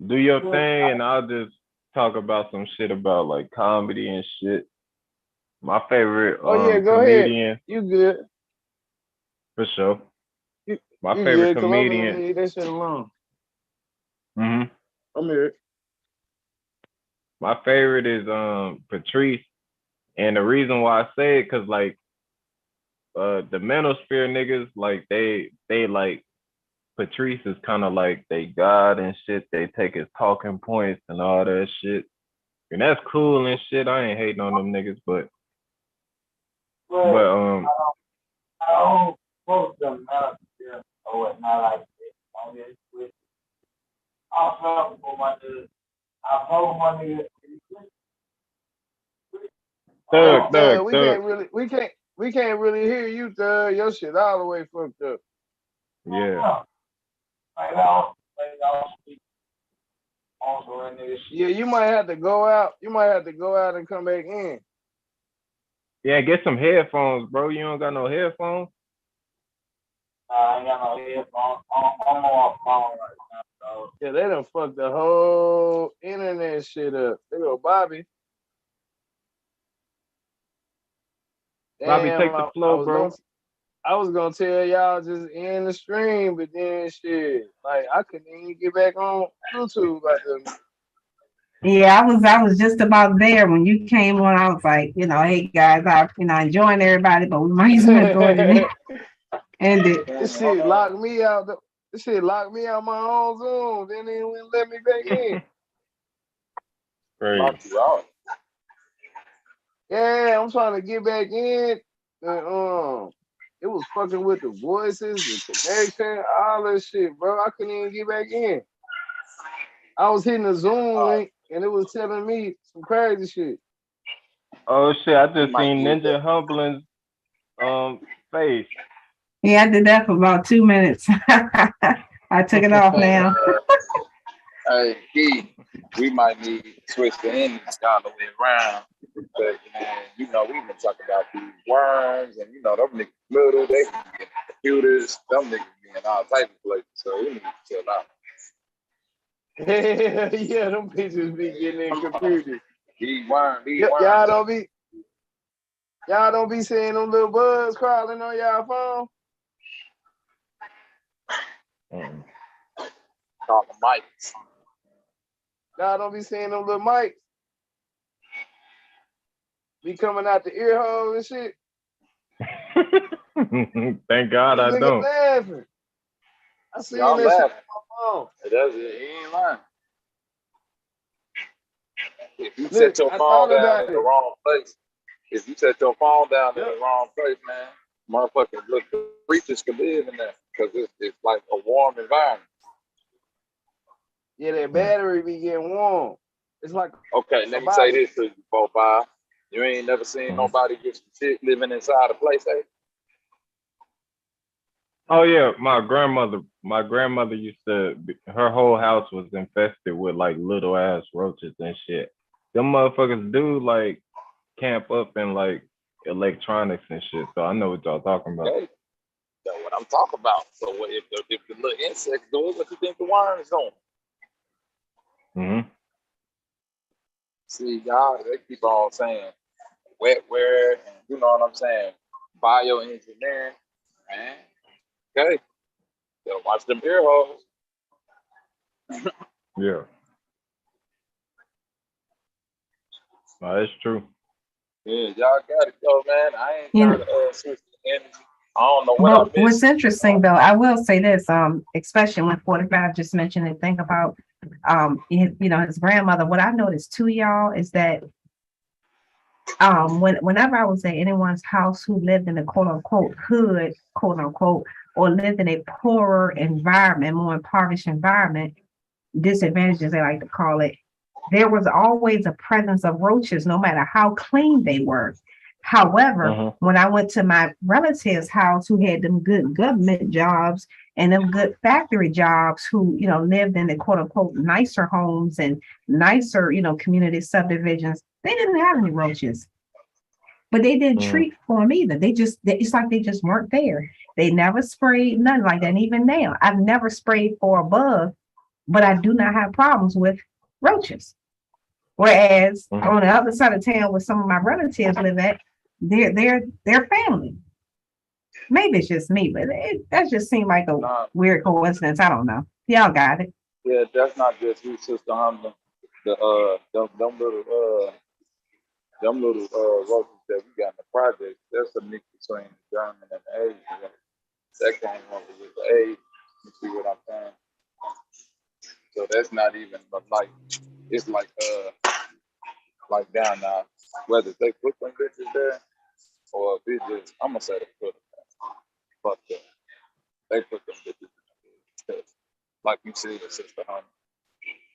do your thing, and I'll just talk about some shit about like comedy and shit. My favorite Oh yeah, go ahead. comedian, You good? for sure. You My you favorite good? Cause I'm gonna comedian. leave that shit alone. hmm I'm here. My favorite is Patrice, and the reason why I say it, cause like the manosphere niggas, like they like Patrice is kind of like they god and shit. They take his talking points and all that shit, and that's cool and shit. I ain't hating on them niggas, but I don't post them out there or whatnot like this. On this with I'll travel for my niggas. I'll follow my niggas. Thug, we can't really hear you, Thug. Your shit all the way fucked up. Yeah. Yeah, you might have to go out. You might have to go out and come back in. Yeah, get some headphones, bro. You don't got no headphones? I ain't got no headphones. I'm on my phone right now. So. Yeah, they done fucked the whole internet shit up. There go Bobby. Bobby, Damn, take the flow, bro. I was gonna tell y'all just end the stream, but then shit, like I couldn't even get back on YouTube like that. Yeah, I was just about there when you came on. I was like, hey guys, enjoying everybody, but we might as well go ahead and end it. This shit locked me out. This shit locked me out my own Zoom. Then it wouldn't let me back in. Locked you out. Yeah, I'm trying to get back in. It was fucking with the voices, the connection, all that shit, bro. I couldn't even get back in. I was hitting the Zoom link and it was telling me some crazy shit. Oh shit, I just seen Ninja Humbling's face. Yeah, I did that for about 2 minutes. I took it off now. Hey, Key, we might need to switch the ending all the way around. But man, we been talking about these worms and them niggas little, they can get computers, them niggas be in all types of places. So we need to chill out. Yeah, them bitches be getting in computers. These worms. Y'all don't be seeing them little bugs crawling on y'all phone. Call them mics. Y'all don't be seeing them little mics be coming out the ear hole and shit. Thank God I don't. Laughing. I see that shit on my phone. He ain't lying. If you set your phone down in the wrong place, man, motherfucking look, creatures can live in there because it's like a warm environment. Yeah, that battery be getting warm. It's like okay. Let me say this to you, 4-5. You ain't never seen nobody get some shit living inside a place, eh? Oh yeah, my grandmother used to. Her whole house was infested with like little ass roaches and shit. Them motherfuckers do like camp up in like electronics and shit. So I know what y'all talking about. Okay. That's what I'm talking about. So if the little insects do it, what you think the worms doing? See, y'all, they keep on saying wetware and you know what I'm saying, bioengineering, man. Okay, so watch them ear holes. Yeah, no, that's true. Yeah, y'all got it though, man. I ain't trying to switch the energy. I don't know what I missed. What's interesting though, I will say this, especially when 45 just mentioned it, think about his grandmother. What I noticed too, y'all, is that whenever I was at anyone's house who lived in a quote unquote hood, quote unquote, or lived in a poorer environment, more impoverished environment, disadvantages they like to call it, there was always a presence of roaches, no matter how clean they were. However, when I went to my relative's house who had them good government jobs and them good factory jobs who, you know, lived in the quote unquote nicer homes and nicer, you know, community subdivisions, they didn't have any roaches. But they didn't treat for them either. It's like they just weren't there. They never sprayed, nothing like that. And even now, I've never sprayed for a bug, but I do not have problems with roaches. Whereas on the other side of town where some of my relatives live at, they're family. Maybe it's just me, but that just seemed like a weird coincidence. I don't know. Y'all got it. Yeah, that's not just you, Sister Humble. Them little roaches that we got in the project, that's a mix between the German and the Asian. That came over with the age. You see what I'm saying? So that's not even like it's like down now. Whether they put them bitches there or if it just I'm gonna say they put them there. Fuck them. They put them bitches there. Like you said, Sister Honey,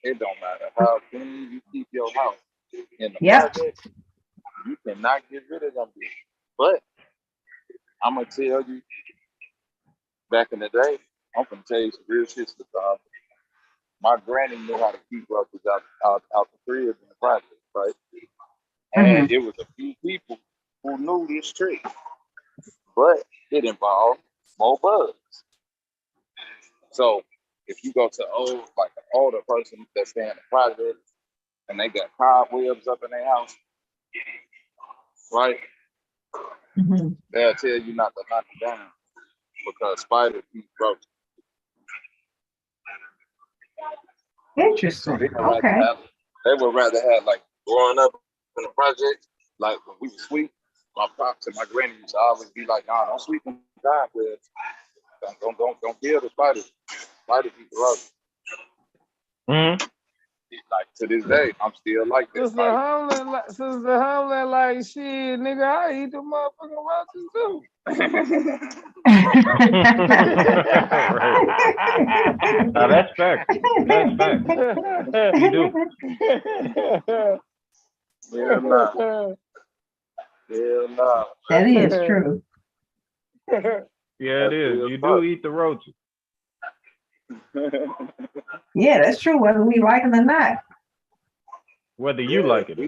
it don't matter how clean you keep your house in the project, you cannot get rid of them bitches. But I'm gonna tell you, back in the day, I'm gonna tell you some real shit, Sister Honey. My granny knew how to keep roaches out the crib in the project, right? And it was a few people who knew this trick, but it involved more bugs. So if you go to an older person that's staying in the project and they got cobwebs up in their house, right? They'll tell you not to knock it down because spiders eat roaches. Interesting. So they would rather have like growing up in the project, like when we were sweet, my pops and my granny used to always be like, "Nah, don't sweep them cobwebs. Don't kill the spiders. Spiders eat the roaches." Like to this day, I'm still like this. Sister Hamlin, like shit, nigga, I eat the motherfucking roaches too. Now that's fact. That's fact. You do. Hell no. Hell no. That is true. Yeah, it is. You do eat the roaches. Yeah, that's true, whether we like it or not. Whether you like it.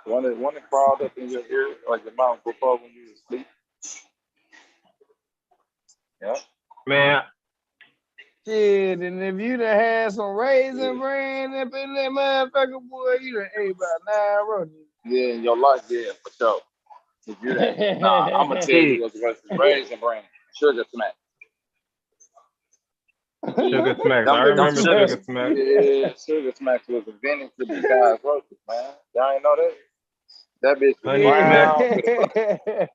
One that crawled up in your ear like your mouth before when you was asleep. Yeah. Man. Shit, and if you done had some raisin bran up in that motherfucker, boy, you done ate about 9 roaches. Yeah, in your life, yeah, for sure. If you done, I'm gonna tell you what's raisin bran, sugar smack. Sugar smacks. I remember sugar smacks. Yeah, sugar smacks was invented to disguise roaches, man. Y'all ain't know that? That bitch was brown.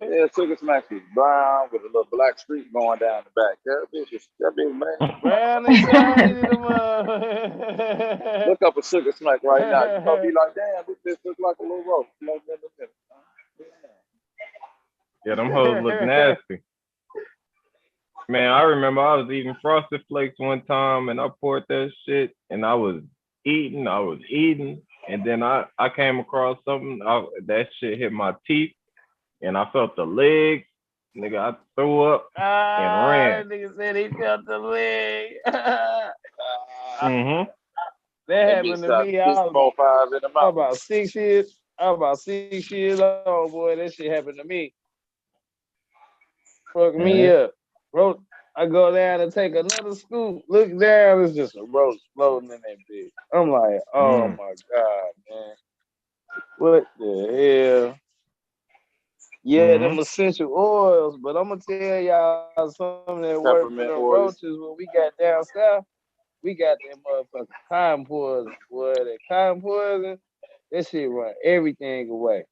Yeah, sugar smacks was brown with a little black streak going down the back. That bitch, man. Brown and shiny to Look up a sugar smack right now. You're gonna be like, damn, this looks like a little roach. Yeah, them hoes look nasty. Man, I remember I was eating Frosted Flakes one time and I poured that shit and I was eating, and then I came across something, that shit hit my teeth and I felt the legs. Nigga, I threw up and ran. That nigga said he felt the leg. That happened to me. I was about 6 years. I was about 6 years old, boy. That shit happened to me. Fuck me up. I go down and take another scoop. Look down, it's just a roach floating in that bitch. I'm like, oh my God, man. What the hell? Yeah, them essential oils, but I'm gonna tell y'all something that worked for the roaches when we got down south. We got that motherfucking cotton poison. Boy, that cotton poison, that shit run everything away.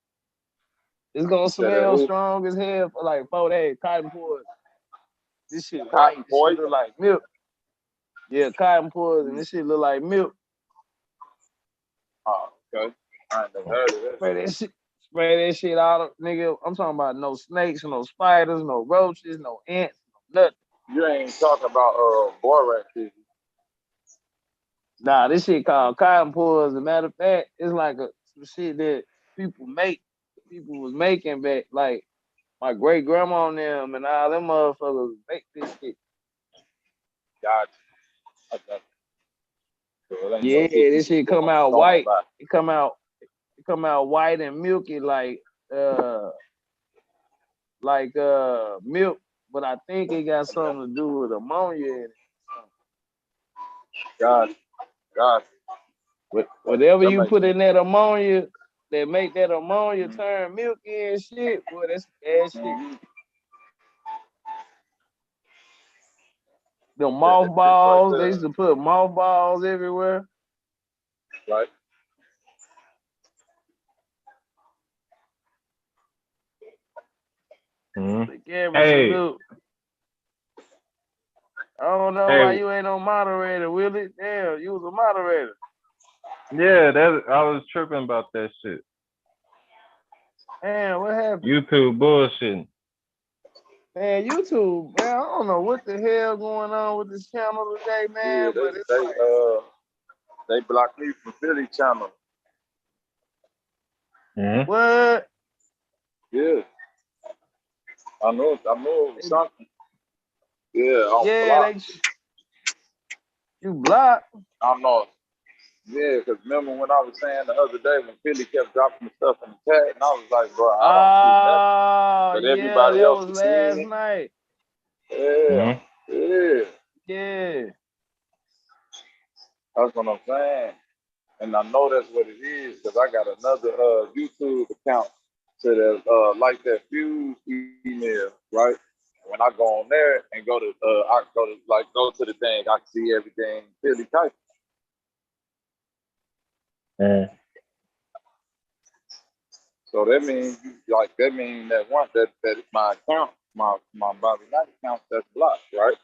It's gonna smell strong as hell for like 4 days. Cotton poison. This shit cotton poison look like milk. Yeah, cotton poison. This shit look like milk. Oh, okay. I ain't never heard of that. Spray that shit out, nigga. I'm talking about no snakes, no spiders, no roaches, no ants, no nothing. You ain't talking about borax, is you? Nah, this shit called cotton poison. Matter of fact, it's like a some shit that people was making back, like my great grandma and them and all them motherfuckers make this shit. Gotcha. Okay. So it ain't Yeah, no cookie this shit come out going white. by. It come out white and milky like milk, but I think it got something to do with ammonia in it. Gotcha. Whatever That you makes put sense. in that ammonia that make that ammonia turn milky and shit, boy, that's bad shit. The mothballs, they used to put mothballs everywhere. Right. Hey, Salute. I don't know why you ain't no moderator, Willie. Damn, you was a moderator. yeah, I was tripping about that shit. Man, what happened? YouTube bullshitting. Man, YouTube, man, I don't know what the hell going on with this channel today, man. Yeah, But it's they blocked me from Philly channel. What? Yeah. I know it was something. Yeah, I'm blocked. You blocked? I'm not. Yeah, because remember when I was saying the other day when Philly kept dropping the stuff in the chat, and I was like, bro, I don't see nothing. But everybody else was was seeing last it. night. Yeah. That's what I'm saying. And I know that's what it is because I got another YouTube account to that like that fuse email, right? When I go on there and go to the thing, I can see everything Philly type. So that means that my account, my Bobby Knight account, that's blocked, right?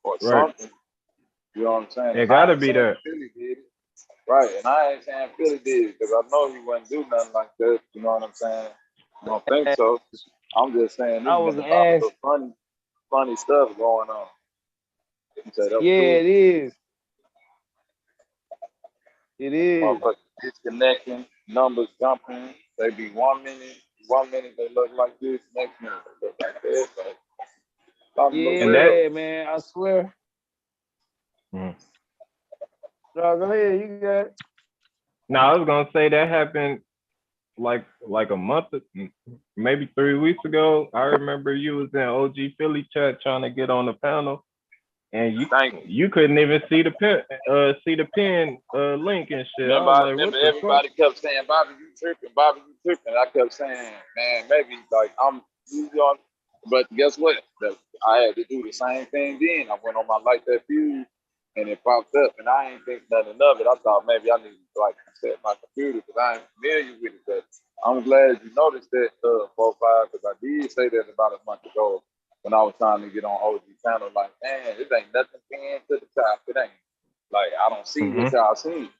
Or something. You know what I'm saying? It gotta be that. Philly did it. Right, and I ain't saying Philly did it because I know he wouldn't do nothing like that. You know what I'm saying? I don't think so. I'm just saying there's been a lot of funny stuff going on. It is. It is. Motherfuckers disconnecting, numbers jumping. They be 1 minute they look like this, next minute they look like this. Yeah, man, I swear. No, go ahead, you got it. No, I was gonna say that happened like a month, maybe 3 weeks ago. I remember you was in OG Philly chat trying to get on the panel, and you couldn't even see the pin link and shit. Remember, I was like, what the everybody fuck? kept saying, Bobby, you tripping. I kept saying, man, maybe like but guess what? I had to do the same thing then. I went on my Like That Fuse and it popped up and I ain't think nothing of it. I thought maybe I need to like set my computer because I ain't familiar with it. But I'm glad you noticed that 4-5 because I did say that about a month ago when I was trying to get on OG channel. Like, man, it ain't nothing pinned to the top. It ain't like I don't see what y'all see.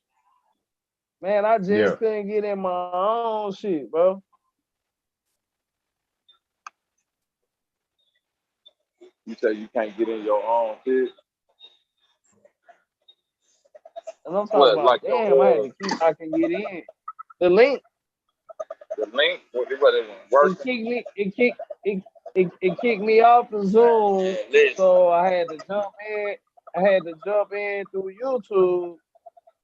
Man, I just couldn't get in my own shit, bro. You say you can't get in your own shit? And I'm talking about, like damn, I had to keep I can get in. The link? What it working? It kicked me off the Zoom, so I had to jump in. I had to jump in through YouTube.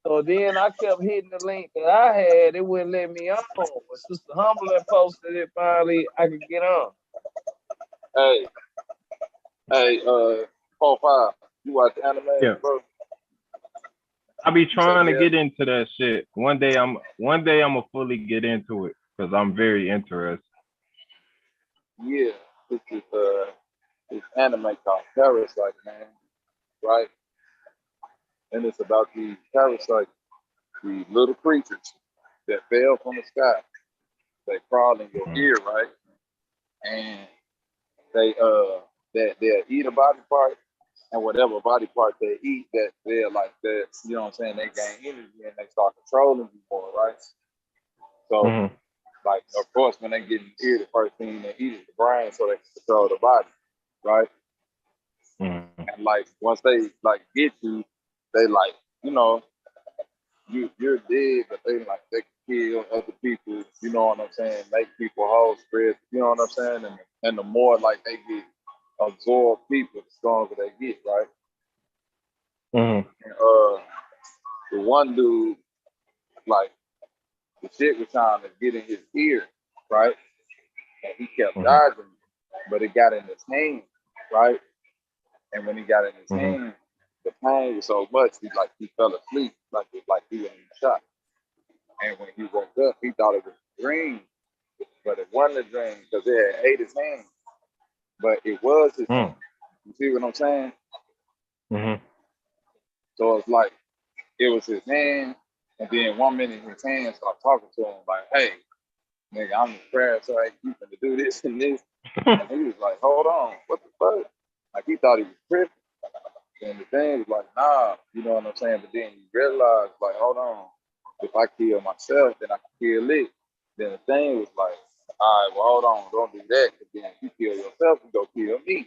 So then I kept hitting the link that I had. It wouldn't let me on. But Sister Humbling posted it finally. I could get on. Hey, 4-5. You watch anime, bro? I be trying to get into that shit. One day I'm gonna fully get into it because I'm very interested. Yeah, this is this anime called Parasite, man. Right? And it's about these parasites, these little creatures that fell from the sky. They crawl in your ear, right? And they'll eat a body part, and whatever body part they eat, that they're like that, you know what I'm saying? They gain energy and they start controlling you more, right? So, like, of course, when they get in the ear, the first thing they eat is the brain, so they can control the body, right? And like once they like get you, they like you know, you're dead, but they can kill other people, you know what I'm saying, make people whole spread, you know what I'm saying? And the more like they get absorb people, the stronger they get, right? Mm-hmm. And the one dude, like the shit was trying to get in his ear, right? And he kept dodging, but it got in his hand, right? And when he got in his hand, the pain was so much he fell asleep, like he was shot. And when he woke up, he thought it was a dream, but it wasn't a dream because it had ate his hand. But it was his hand. You see what I'm saying? Mm-hmm. So it's like it was his hand, and then 1 minute his hand started talking to him like, "Hey, nigga, I'm the prayer, so I keep him to do this and this." And he was like, "Hold on, what the fuck?" Like he thought he was tripping. And the thing was like, "Nah," you know what I'm saying? But then you realize, like, hold on, if I kill myself, then I can kill it. Then the thing was like, all right, well, hold on, don't do that, because then if you kill yourself, you go kill me.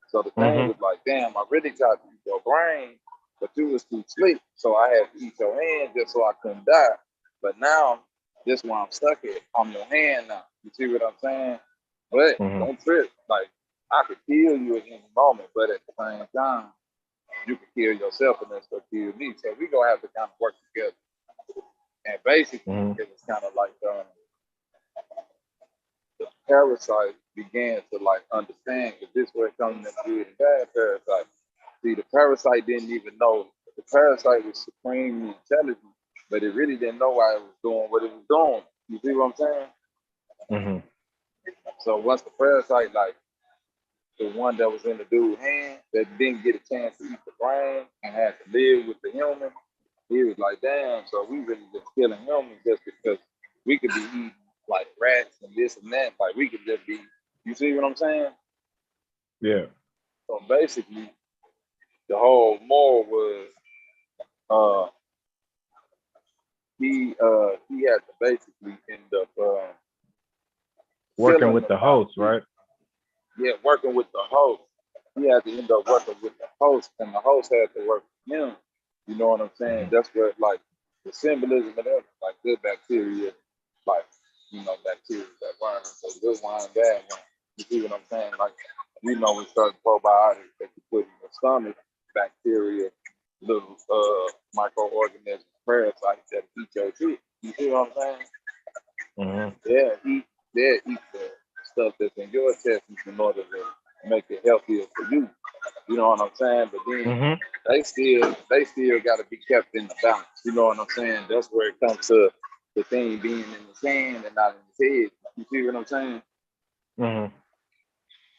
So the thing was like, damn, I really tried to eat your brain, but you was too sleep. So I had to eat your hand just so I couldn't die. But now, this is where I'm stuck at. I'm your hand now. You see what I'm saying? But don't trip. Like, I could kill you at any moment, but at the same time, you can kill yourself and then still kill me. So we gonna have to kind of work together. And basically, it was kind of like the parasite began to like understand, because this way comes in good and bad parasite. See, the parasite didn't even know. The parasite was supremely intelligent, but it really didn't know why it was doing what it was doing. You see what I'm saying? Mm-hmm. So once the parasite, like the one that was in the dude's hand that didn't get a chance to eat the brain and had to live with the human, he was like, damn, so we really just killing humans just because we could be eating like rats and this and that. Like we could just be, you see what I'm saying? Yeah. So basically, the whole moral was he had to basically end up working with the host, right? Yeah, working with the host. He had to end up working with the host, and the host had to work with him. You know what I'm saying? That's where like the symbolism of that, like good bacteria, like bacteria that burn. So good wine, bad wine. You see what I'm saying? Like with certain probiotics that you put in your stomach, bacteria, little microorganisms, parasites that eat your teeth. You see what I'm saying? They'll eat the stuff that's in your intestines in order to make it healthier for you. You know what I'm saying? But then they still got to be kept in the balance. You know what I'm saying? That's where it comes to the thing being in his hand and not in his head. You see what I'm saying?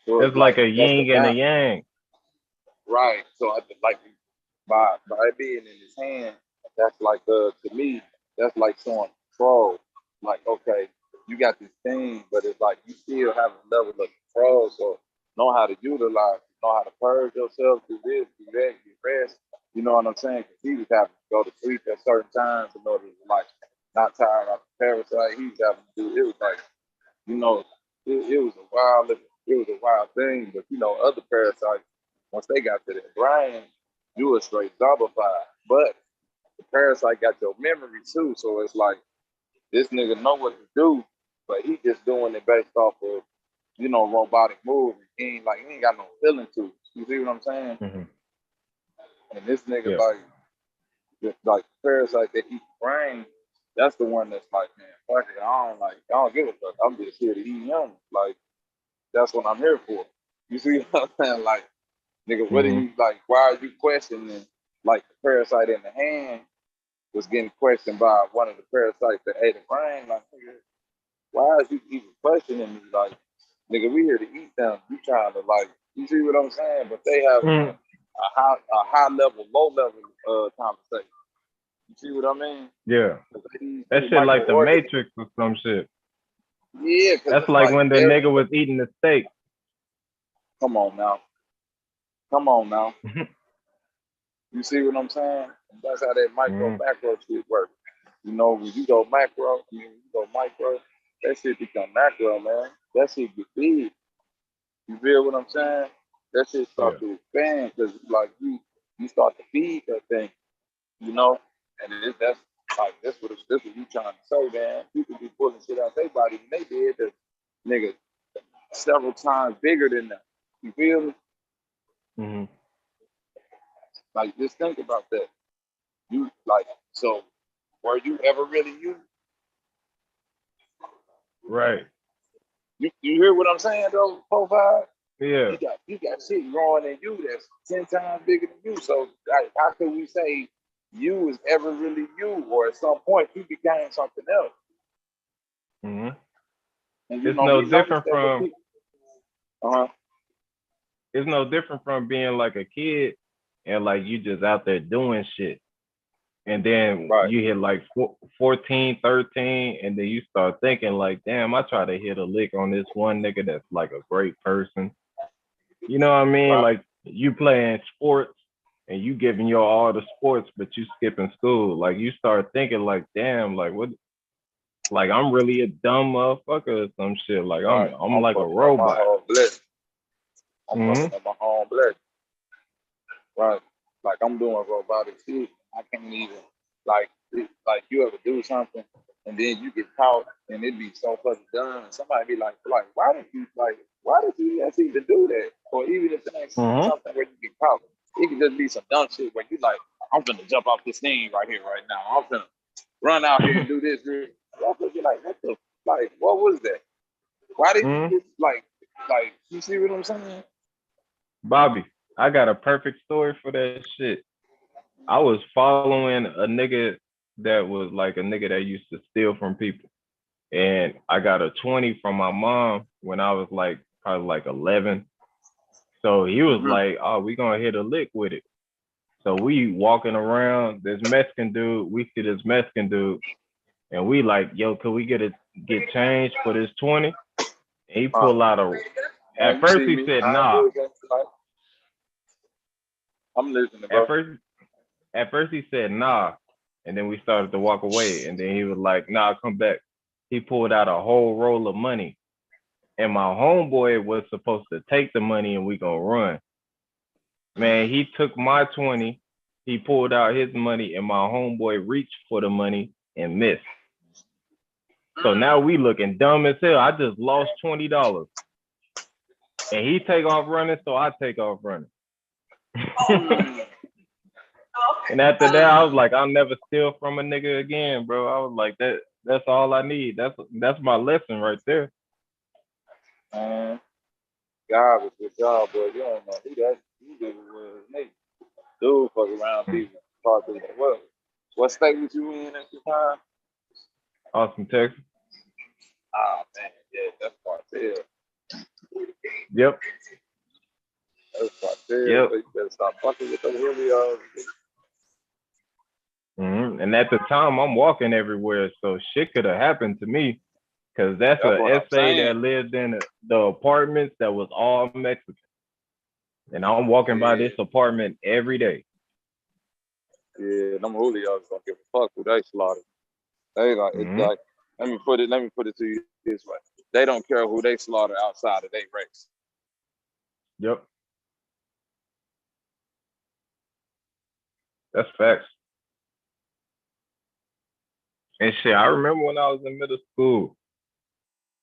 So it's like a yin and a yang. Right. So I like by it being in his hand, that's like to me, that's like showing control. Like, okay, you got this thing, but it's like you still have a level of control. So know how to utilize, know how to purge yourself, do this, do that, get rest. You know what I'm saying? Because he was having to go to sleep at certain times in order to like not tire out the parasite. He was having to do it was like, it was a wild thing. But other parasites, once they got to their brain, you were straight zombified. But the parasite got your memory too. So it's like this nigga know what to do, but he just doing it based off of, robotic movement. He ain't got no feeling to it. You see what I'm saying? And this nigga like the parasite that eats the brain, that's the one that's like, man, fuck it, I don't give a fuck. I'm just here to eat humans. Like, that's what I'm here for. You see what I'm saying? Like, nigga, what are you like? Why are you questioning? Like the parasite in the hand was getting questioned by one of the parasites that ate the brain. Like, nigga, why is you even questioning me? Like, nigga, we here to eat them. You trying to like, you see what I'm saying? But they have a high level, low level conversation. You see what I mean? Yeah. That shit like the Matrix or some shit. Yeah. That's like when the nigga was eating the steak. Come on now. You see what I'm saying? That's how that micro macro shit works. When you go macro, you go micro, that shit become macro, man. That shit get big. You feel what I'm saying? That shit start to expand because like you start to feed that thing. you know, and that's like this what you trying to say, man. People be pulling shit out their body and they did the nigga several times bigger than that. You feel me? Mm-hmm. Like just think about that. You like so were you ever really you? Right. You hear what I'm saying though, 4-5? Yeah. You got shit growing in you that's 10 times bigger than you. So like, how can we say you is ever really you, or at some point you became something else? Mm-hmm. And you It's know, no we noticed different that from people. it's no different from being like a kid and like you just out there doing shit. And then you hit like 14, 13, and then you start thinking like, damn, I try to hit a lick on this one nigga that's like a great person. You know what I mean? Like you playing sports and you giving your all the sports, but you skipping school. Like you start thinking like, damn, like what? Like I'm really a dumb motherfucker or some shit. Like I'm like a robot. I'm fucking up my own blessing. Right. Like I'm doing robotic shit. I can't even like you ever do something and then you get caught and it be so fucking dumb. Somebody be like, why did you actually even do that? Or even if it ain't something where you get caught, it can just be some dumb shit where you like, I'm gonna jump off this thing right here, right now. I'm gonna run out here and do this. Y'all be like, what the what was that? Why did you just like you see what I'm saying? Bobby, I got a perfect story for that shit. I was following a nigga that was like a nigga that used to steal from people. And I got a 20 from my mom when I was like probably like 11. So he was like, oh, we gonna hit a lick with it. So we walking around, this Mexican dude, we see this Mexican dude, and we like, yo, could we get change for this 20? And he pulled out at first he said, nah. I'm listening, bro. At first he said, nah. And then we started to walk away. And then he was like, nah, come back. He pulled out a whole roll of money. And my homeboy was supposed to take the money and we gonna run. Man, he took my 20. He pulled out his money and my homeboy reached for the money and missed. So now we looking dumb as hell. I just lost $20. And he take off running, so I take off running. And after that, I was like, I'll never steal from a nigga again, bro. I was like, that's all I need. That's my lesson right there. God was good job, bro. You don't know who that was me. Dude fuck around people. What state was you in at the time? Austin, Texas. Oh man, yeah, that's Cartel. Yep. That's Cartel. Yep. So you better stop fucking with the really And at the time, I'm walking everywhere, so shit could have happened to me, because that's an essay that lived in the apartments that was all Mexican, and I'm walking by this apartment every day. Yeah, them Julios don't give a fuck who they slaughter. They like it's like let me put it to you this way. They don't care who they slaughter outside of their race. Yep. That's facts. And shit, I remember when I was in middle school,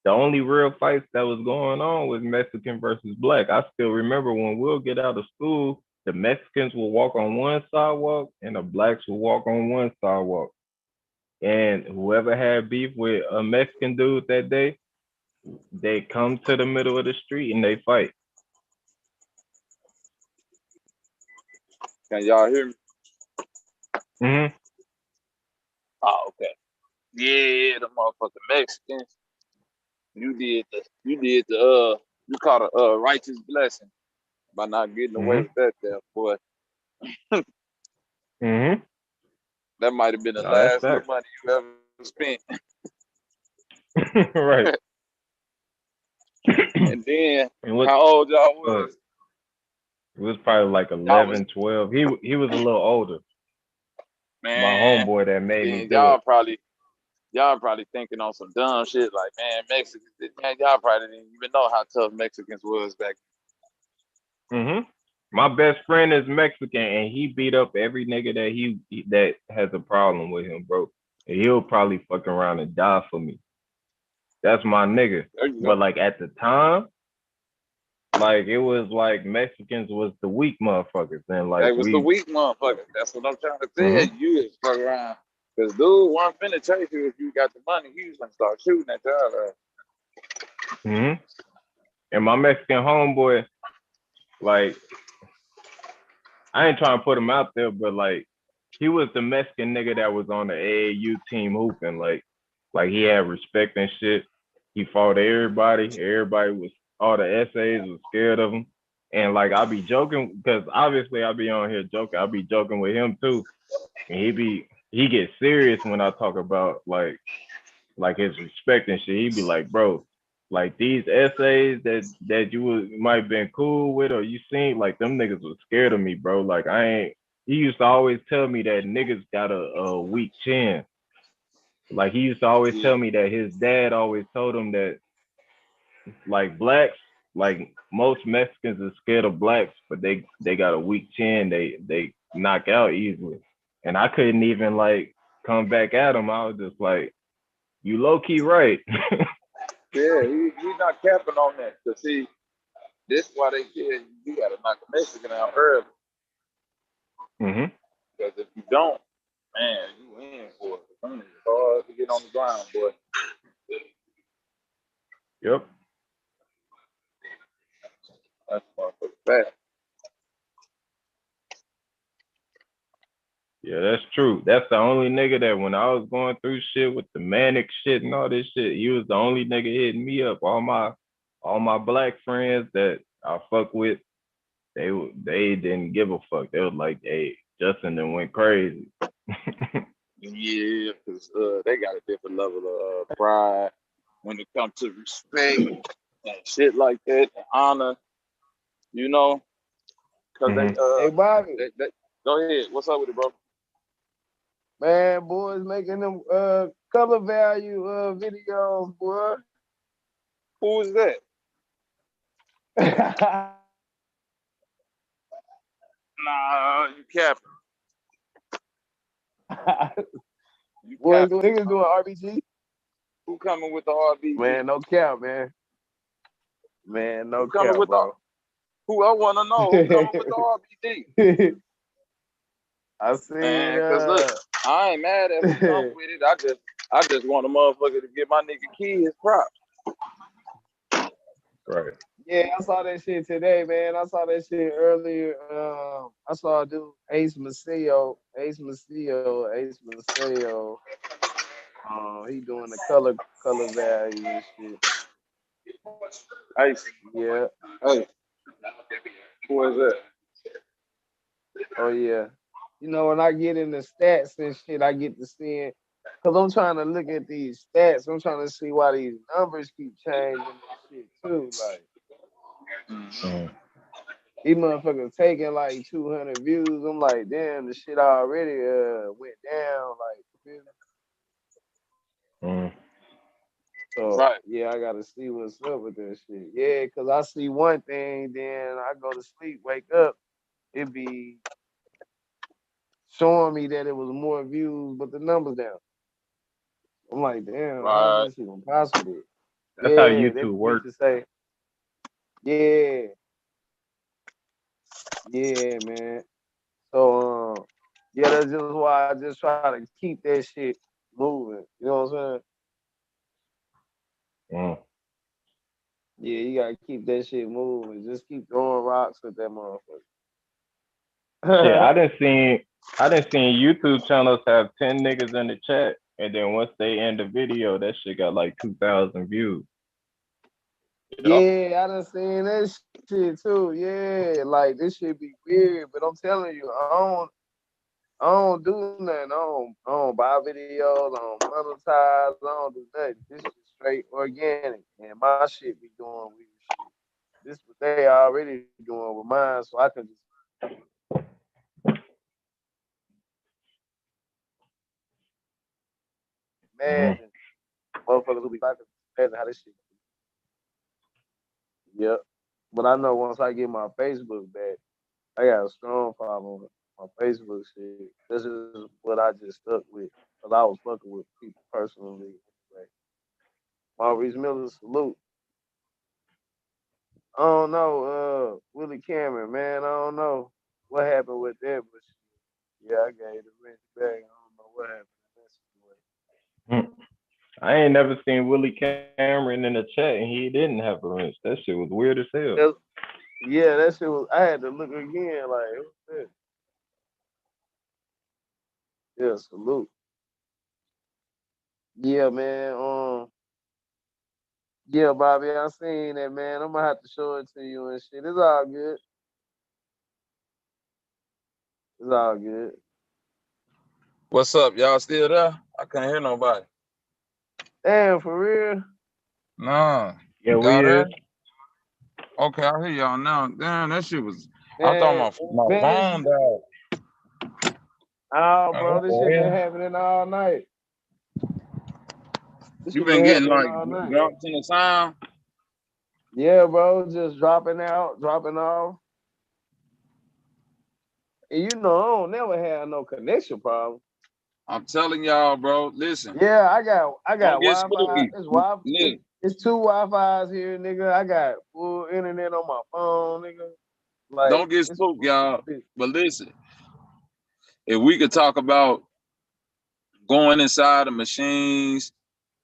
the only real fights that was going on was Mexican versus black. I still remember when we'll get out of school, the Mexicans will walk on one sidewalk and the blacks will walk on one sidewalk. And whoever had beef with a Mexican dude that day, they come to the middle of the street and they fight. Can y'all hear me? Mm-hmm. Oh, okay. Yeah, the motherfucking Mexicans. You caught a righteous blessing by not getting away with that there, boy. That might have been the last little money you ever spent. Right. And then how old y'all was? It was probably like 11, 12. He was a little older. Man, my homeboy that made me do y'all it. probably thinking on some dumb shit like, man, Mexicans, man, y'all probably didn't even know how tough Mexicans was back then. My best friend is Mexican, and he beat up every nigga that has a problem with him, bro. And he'll probably fuck around and die for me. That's my nigga. But like at the time, like it was like Mexicans was the weak motherfuckers, and like They was the weak motherfuckers. That's what I'm trying to tell you. Is fuck around. Cause dude, one finna chase you if you got the money. He's gonna start shooting at your ass. And my Mexican homeboy, like, I ain't trying to put him out there, but like, he was the Mexican nigga that was on the AAU team hooping. Like he had respect and shit. He fought everybody. Everybody was, all the essays was scared of him. And like, I be joking, because obviously I be on here joking. I be joking with him too. And he gets serious when I talk about like his respect and shit. He be like, bro, like these essays that you might have been cool with or you seen, like them niggas was scared of me, bro. Like he used to always tell me that niggas got a weak chin. Like he used to always tell me that his dad always told him that like blacks, like most Mexicans are scared of blacks, but they got a weak chin. They knock out easily. And I couldn't even like come back at him. I was just like, you low key right. Yeah, he's not capping on that. Cause see, this is why they said you gotta knock the Mexican out early. Because if you don't, man, you in for it. It's hard to get on the ground, boy. Yep. That's motherfucking bad. Yeah, that's true. That's the only nigga that when I was going through shit with the manic shit and all this shit, he was the only nigga hitting me up. All my black friends that I fuck with, they didn't give a fuck. They was like, hey, Justin then went crazy. Yeah, because they got a different level of pride when it comes to respect and shit like that, and honor, you know. Because hey, Bobby. they, go ahead. What's up with it, bro? Man, boys making them color value videos, boy. Who is that? Nah, you capping. Boys, niggas doing RBG. Who coming with the RBG? Man, no cap, man. Man, no cap, with bro. Who I want to know? Who coming with the RBG? I see. Cause look, I ain't mad at who come with it. I just want a motherfucker to get my nigga Key his props. Right. Yeah, I saw that shit today, man. I saw that shit earlier. I saw a dude, Ace Maceo. He doing the color value and shit. Ace. Yeah. Hey. Who is that? Oh yeah. You know, when I get in the stats and shit, I get to seeing, because I'm trying to look at these stats. I'm trying to see why these numbers keep changing and shit too. Like, these motherfuckers taking like 200 views. I'm like, damn, the shit already went down. Like, so yeah, I gotta see what's up with that shit. Yeah, because I see one thing, then I go to sleep, wake up, it be showing me that it was more views, but the numbers down. I'm like, damn, how is this even possible? That's how YouTube works. Say, yeah, man. So yeah, that's just why I just try to keep that shit moving. You know what I'm saying? Yeah, you gotta keep that shit moving. Just keep throwing rocks at that motherfucker. Shit, I done seen YouTube channels have 10 niggas in the chat, and then once they end the video, that shit got like 2,000 views. Yeah, I done seen that shit too. Yeah, like this shit be weird, but I'm telling you, I don't do nothing. I don't buy videos. I don't monetize. I don't do nothing. This is straight organic, and my shit be doing weird shit. This what they already doing with mine, so I can just. Imagine motherfuckers will be like, imagine how this shit. Yep. But I know once I get my Facebook back, I got a strong problem with my Facebook shit. This is what I just stuck with. Because I was fucking with people personally. Like, Maurice Miller, salute. I don't know, Willie Cameron, man. I don't know what happened with that, but yeah, I gave the wrench back. I don't know what happened in that situation. I ain't never seen Willie Cameron in the chat and he didn't have a wrench. That shit was weird as hell. Yeah, that shit was. I had to look again. Like, what's that? Yeah, salute. Yeah, man. Yeah, Bobby, I seen that, man. I'm gonna have to show it to you and shit. It's all good. It's all good. What's up? Y'all still there? I can't hear nobody. Damn, for real? Nah. Yeah, we Y'all there? is. Okay, I hear y'all now. Damn, that shit was. Man, I thought my phone died. Oh, Man, bro, what this the shit been hell? happening all night. This You shit been been getting happening like all night. dropped in the sound? Yeah, bro, just dropping out, dropping off. And you know, I don't never have no connection problem. I'm telling y'all, bro. Listen. Yeah, I got Don't get Wi-Fi. spooky. It's Wi-Fi. Look, It's 2 Wi-Fi's here, nigga. I got full internet on my phone, nigga. Like, don't get it's spooked, y'all. But listen, if we could talk about going inside the machines,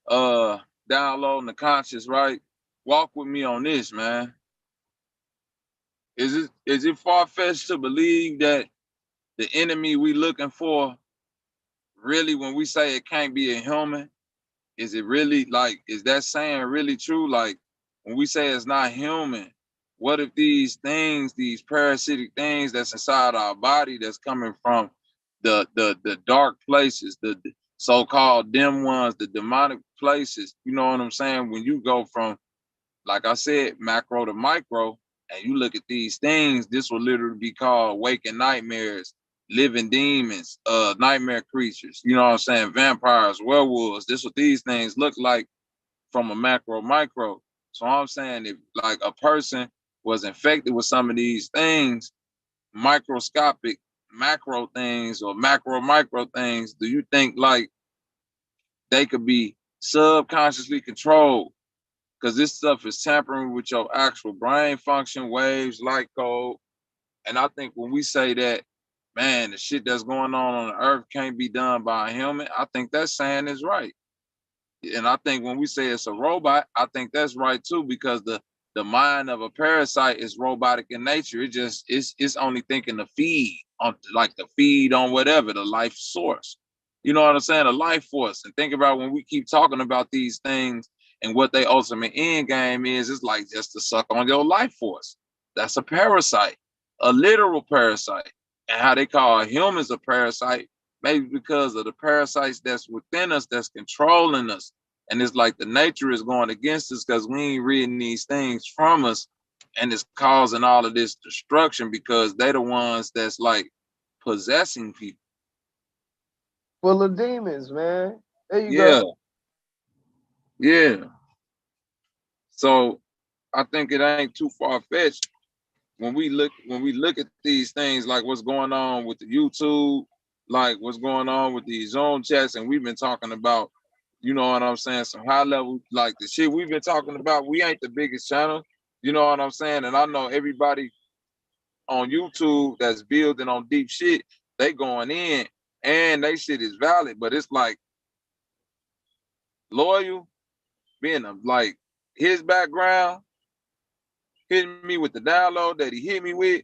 downloading the conscious, right? Walk with me on this, man. Is it far-fetched to believe that the enemy we looking for, really, when we say it can't be a human, is it really like, is that saying really true? Like, when we say it's not human, what if these things, these parasitic things that's inside our body that's coming from the dark places, the so-called dim ones, the demonic places, you know what I'm saying? When you go from, like I said, macro to micro, and you look at these things, this will literally be called waking nightmares, living demons, nightmare creatures, you know what I'm saying? Vampires, werewolves. This what these things look like from a macro micro. So I'm saying, if like a person was infected with some of these things, microscopic macro things or macro micro things, do you think like they could be subconsciously controlled? Because this stuff is tampering with your actual brain function, waves, light code. And I think when we say that, man, the shit that's going on the earth can't be done by a human, I think that saying is right. And I think when we say it's a robot, I think that's right too, because the mind of a parasite is robotic in nature. It just it's only thinking to feed on, like the feed on whatever, the life source. You know what I'm saying? A life force. And think about when we keep talking about these things and what their ultimate end game is, it's like just to suck on your life force. That's a parasite, a literal parasite. And how they call humans a parasite, maybe because of the parasites that's within us that's controlling us. And it's like the nature is going against us because we ain't reading these things from us, and it's causing all of this destruction because they're the ones that's like possessing people. full of demons, man. There you Yeah. go. Yeah. So I think it ain't too far-fetched when we look at these things, like what's going on with the YouTube, like what's going on with these Zoom chats, and we've been talking about, you know what I'm saying, some high level, like the shit we've been talking about. We ain't the biggest channel, you know what I'm saying, and I know everybody on YouTube that's building on deep shit, they going in and they shit is valid, but it's like loyal, being like his background, hitting me with the download that he hit me with.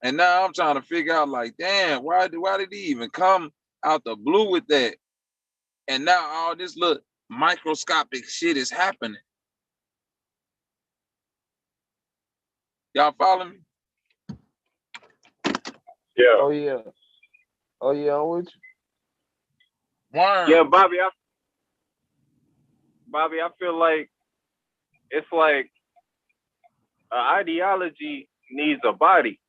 And now I'm trying to figure out, like, damn, why did he even come out the blue with that? And now all this little microscopic shit is happening. Y'all follow me? Yeah. Oh yeah. Oh yeah, I'm with you. Worm. Yeah, Bobby, I feel like it's like an ideology needs a body.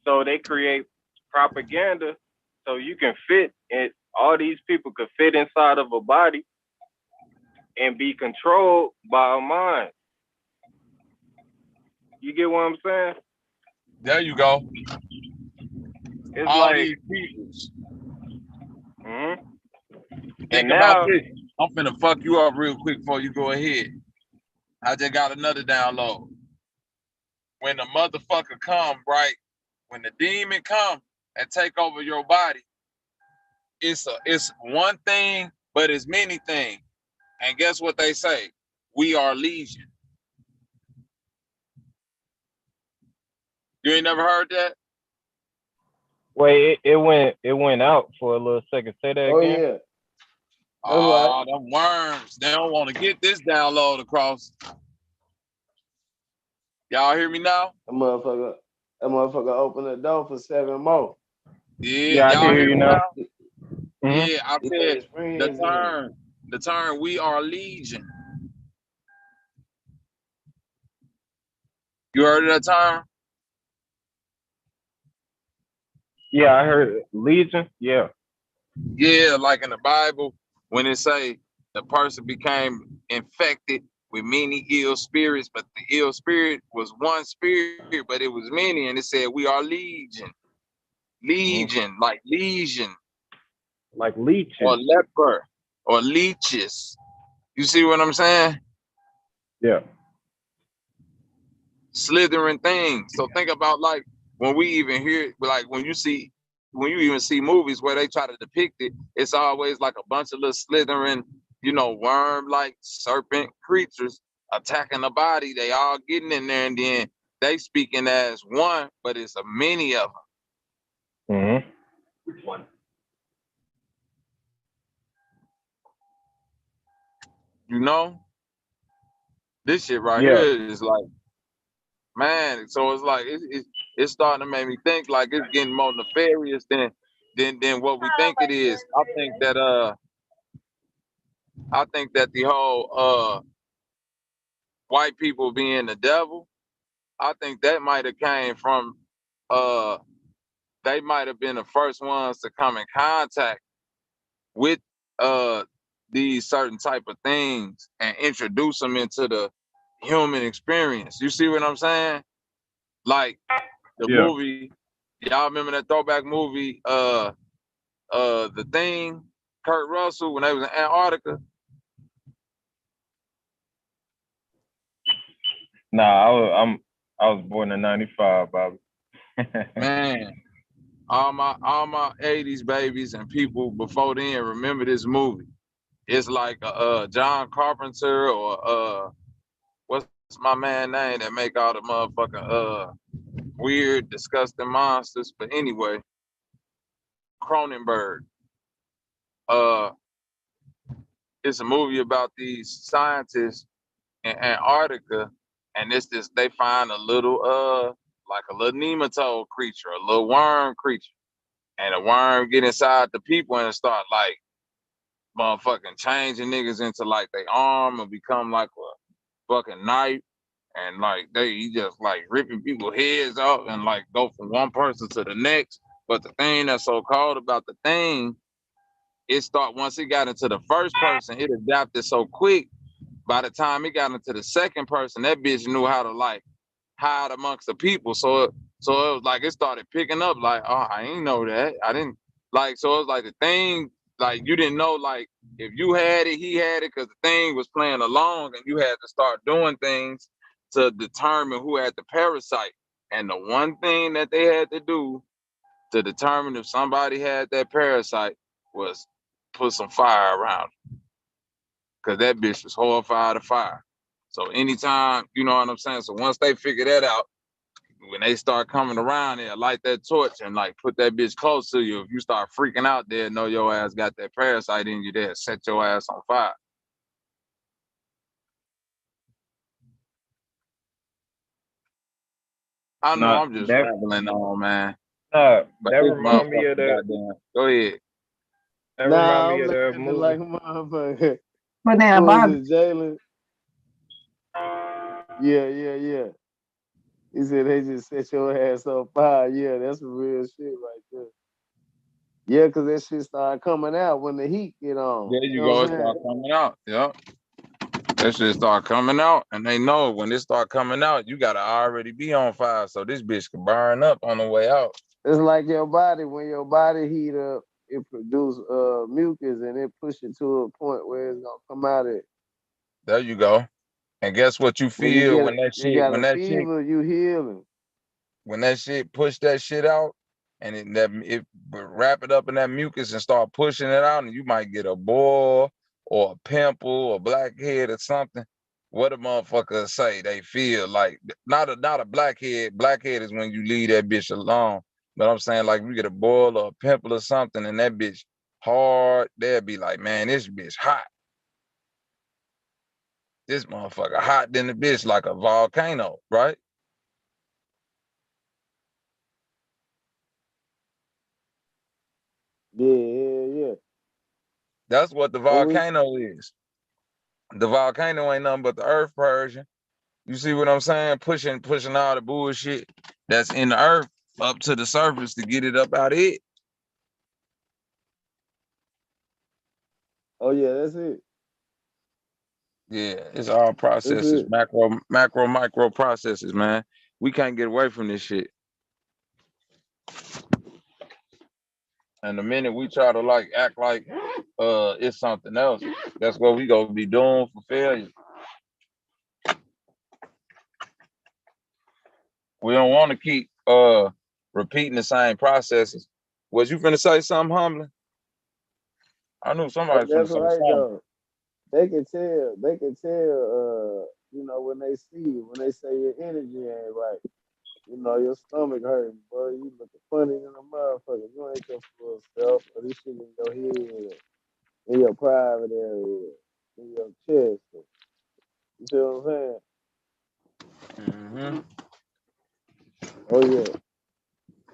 So they create propaganda so you can fit it. All these people could fit inside of a body and be controlled by a mind. You get what I'm saying? There you go. It's All like, these peoples. Think and about now, this. I'm finna fuck you up real quick before you go ahead. I just got another download. When the motherfucker come, right? When the demon come and take over your body, it's one thing, but it's many things. And guess what they say? We are legion. You ain't never heard that? wait, it went out for a little second. Say that Oh again. yeah. Oh, them worms. They don't want to get this download across. Y'all hear me now? That motherfucker opened the door for 7 more. Yeah, I can y'all hear hear you me now. now? Yeah, I said his friends in here. the term we are legion. You heard of that term? Yeah, I heard Legion. Yeah. Yeah, like in the Bible, when it say the person became infected with many ill spirits, but the ill spirit was one spirit, but it was many, and it said we are legion. Legion, like legion. Like leeches. Or leper, or leeches. You see what I'm saying? Yeah. Slithering things. So think about like when we even hear, like when you even see movies where they try to depict it, it's always like a bunch of little slithering, worm-like serpent creatures attacking the body. They all getting in there, and then they speaking as one, but it's a many of them. Mm-hmm. Which one? This shit right here is like, man. So it's like it's starting to make me think like it's getting more nefarious than what we think it is. I think that the whole white people being the devil, I think that might have came from they might have been the first ones to come in contact with these certain type of things and introduce them into the human experience. You see what I'm saying? Like the movie, y'all remember that throwback movie, The Thing, Kurt Russell, when they was in Antarctica? Nah, I was born in '95, Bobby. Man, all my 80s babies and people before then remember this movie. It's like John Carpenter or what's my man name that make all the motherfucking weird, disgusting monsters. But anyway, Cronenberg. It's a movie about these scientists in Antarctica, and they find a little like a little nematode creature, a little worm creature. And the worm get inside the people and start like motherfucking changing niggas into like they arm and become like a fucking knife. And like he just like ripping people's heads off and like go from one person to the next. But the thing that's so cold about the thing, once it got into the first person, it adapted so quick. By the time it got into the second person, that bitch knew how to like hide amongst the people. So it was like it started picking up like, oh, I ain't know that. I didn't like, so it was like the thing, like you didn't know like if you had it, he had it, because the thing was playing along and you had to start doing things to determine who had the parasite. And the one thing that they had to do to determine if somebody had that parasite was put some fire around it. Cause that bitch was horrified of fire. So anytime, you know what I'm saying? So once they figure that out, when they start coming around there, light that torch and like put that bitch close to you. If you start freaking out there, know your ass got that parasite in you there, set your ass on fire. I know I'm just rambling on, man. That But remind me of that. Goddamn. Go ahead. That remind me of that movie. Like a motherfucker. But now, What Bob. was it, Jalen? Yeah. He said they just set your ass on fire. Yeah, that's some real shit right there. Yeah, because that shit started coming out when the heat get on. There you go. It start coming out. Yeah. That shit start coming out, and they know when it start coming out, you gotta already be on fire, so this bitch can burn up on the way out. It's like your body. When your body heat up, it produce mucus, and it push it to a point where it's gonna come out of it. There you go. And guess what you feel when that shit, you healing. When that shit push that shit out, and it wrap it up in that mucus and start pushing it out, and you might get a boil or a pimple or blackhead or something. What a motherfucker say they feel like not a blackhead. Blackhead is when you leave that bitch alone. But I'm saying like you get a boil or a pimple or something, and that bitch hard, they'll be like, man, this bitch hot. This motherfucker hot than the bitch, like a volcano, right? Yeah. That's what the volcano is. The volcano ain't nothing but the earth Persian. You see what I'm saying? Pushing all the bullshit that's in the earth up to the surface to get it up out of it. Oh yeah, that's it. Yeah, it's all processes, macro, micro processes, man. We can't get away from this shit. And the minute we try to like act like it's something else, that's what we gonna be doing for failure. We don't want to keep repeating the same processes. Was you finna say something, Humbling? I knew somebody finna say something. Though. They can tell, when they see you, when they say your energy ain't right. You know, your stomach hurting, boy. You looking funny in a motherfucker. You ain't your full self, or this shit in your head, in your private area, in your chest. You see what I'm saying? Mm-hmm. Oh yeah.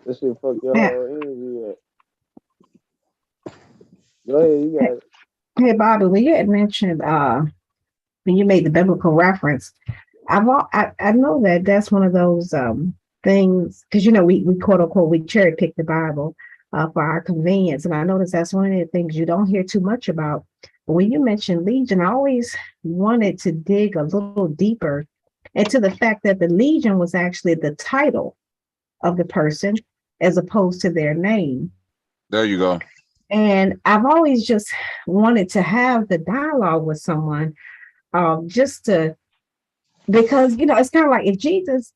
This shit fuck your whole energy up. Go ahead, you got it. Hey Bobby, when you had mentioned when you made the biblical reference, I know that that's one of those things, because we quote unquote we cherry pick the Bible for our convenience, and I noticed that's one of the things you don't hear too much about. But when you mentioned legion, I always wanted to dig a little deeper into the fact that the legion was actually the title of the person as opposed to their name. There you go. And I've always just wanted to have the dialogue with someone, just to, because it's kind of like if Jesus,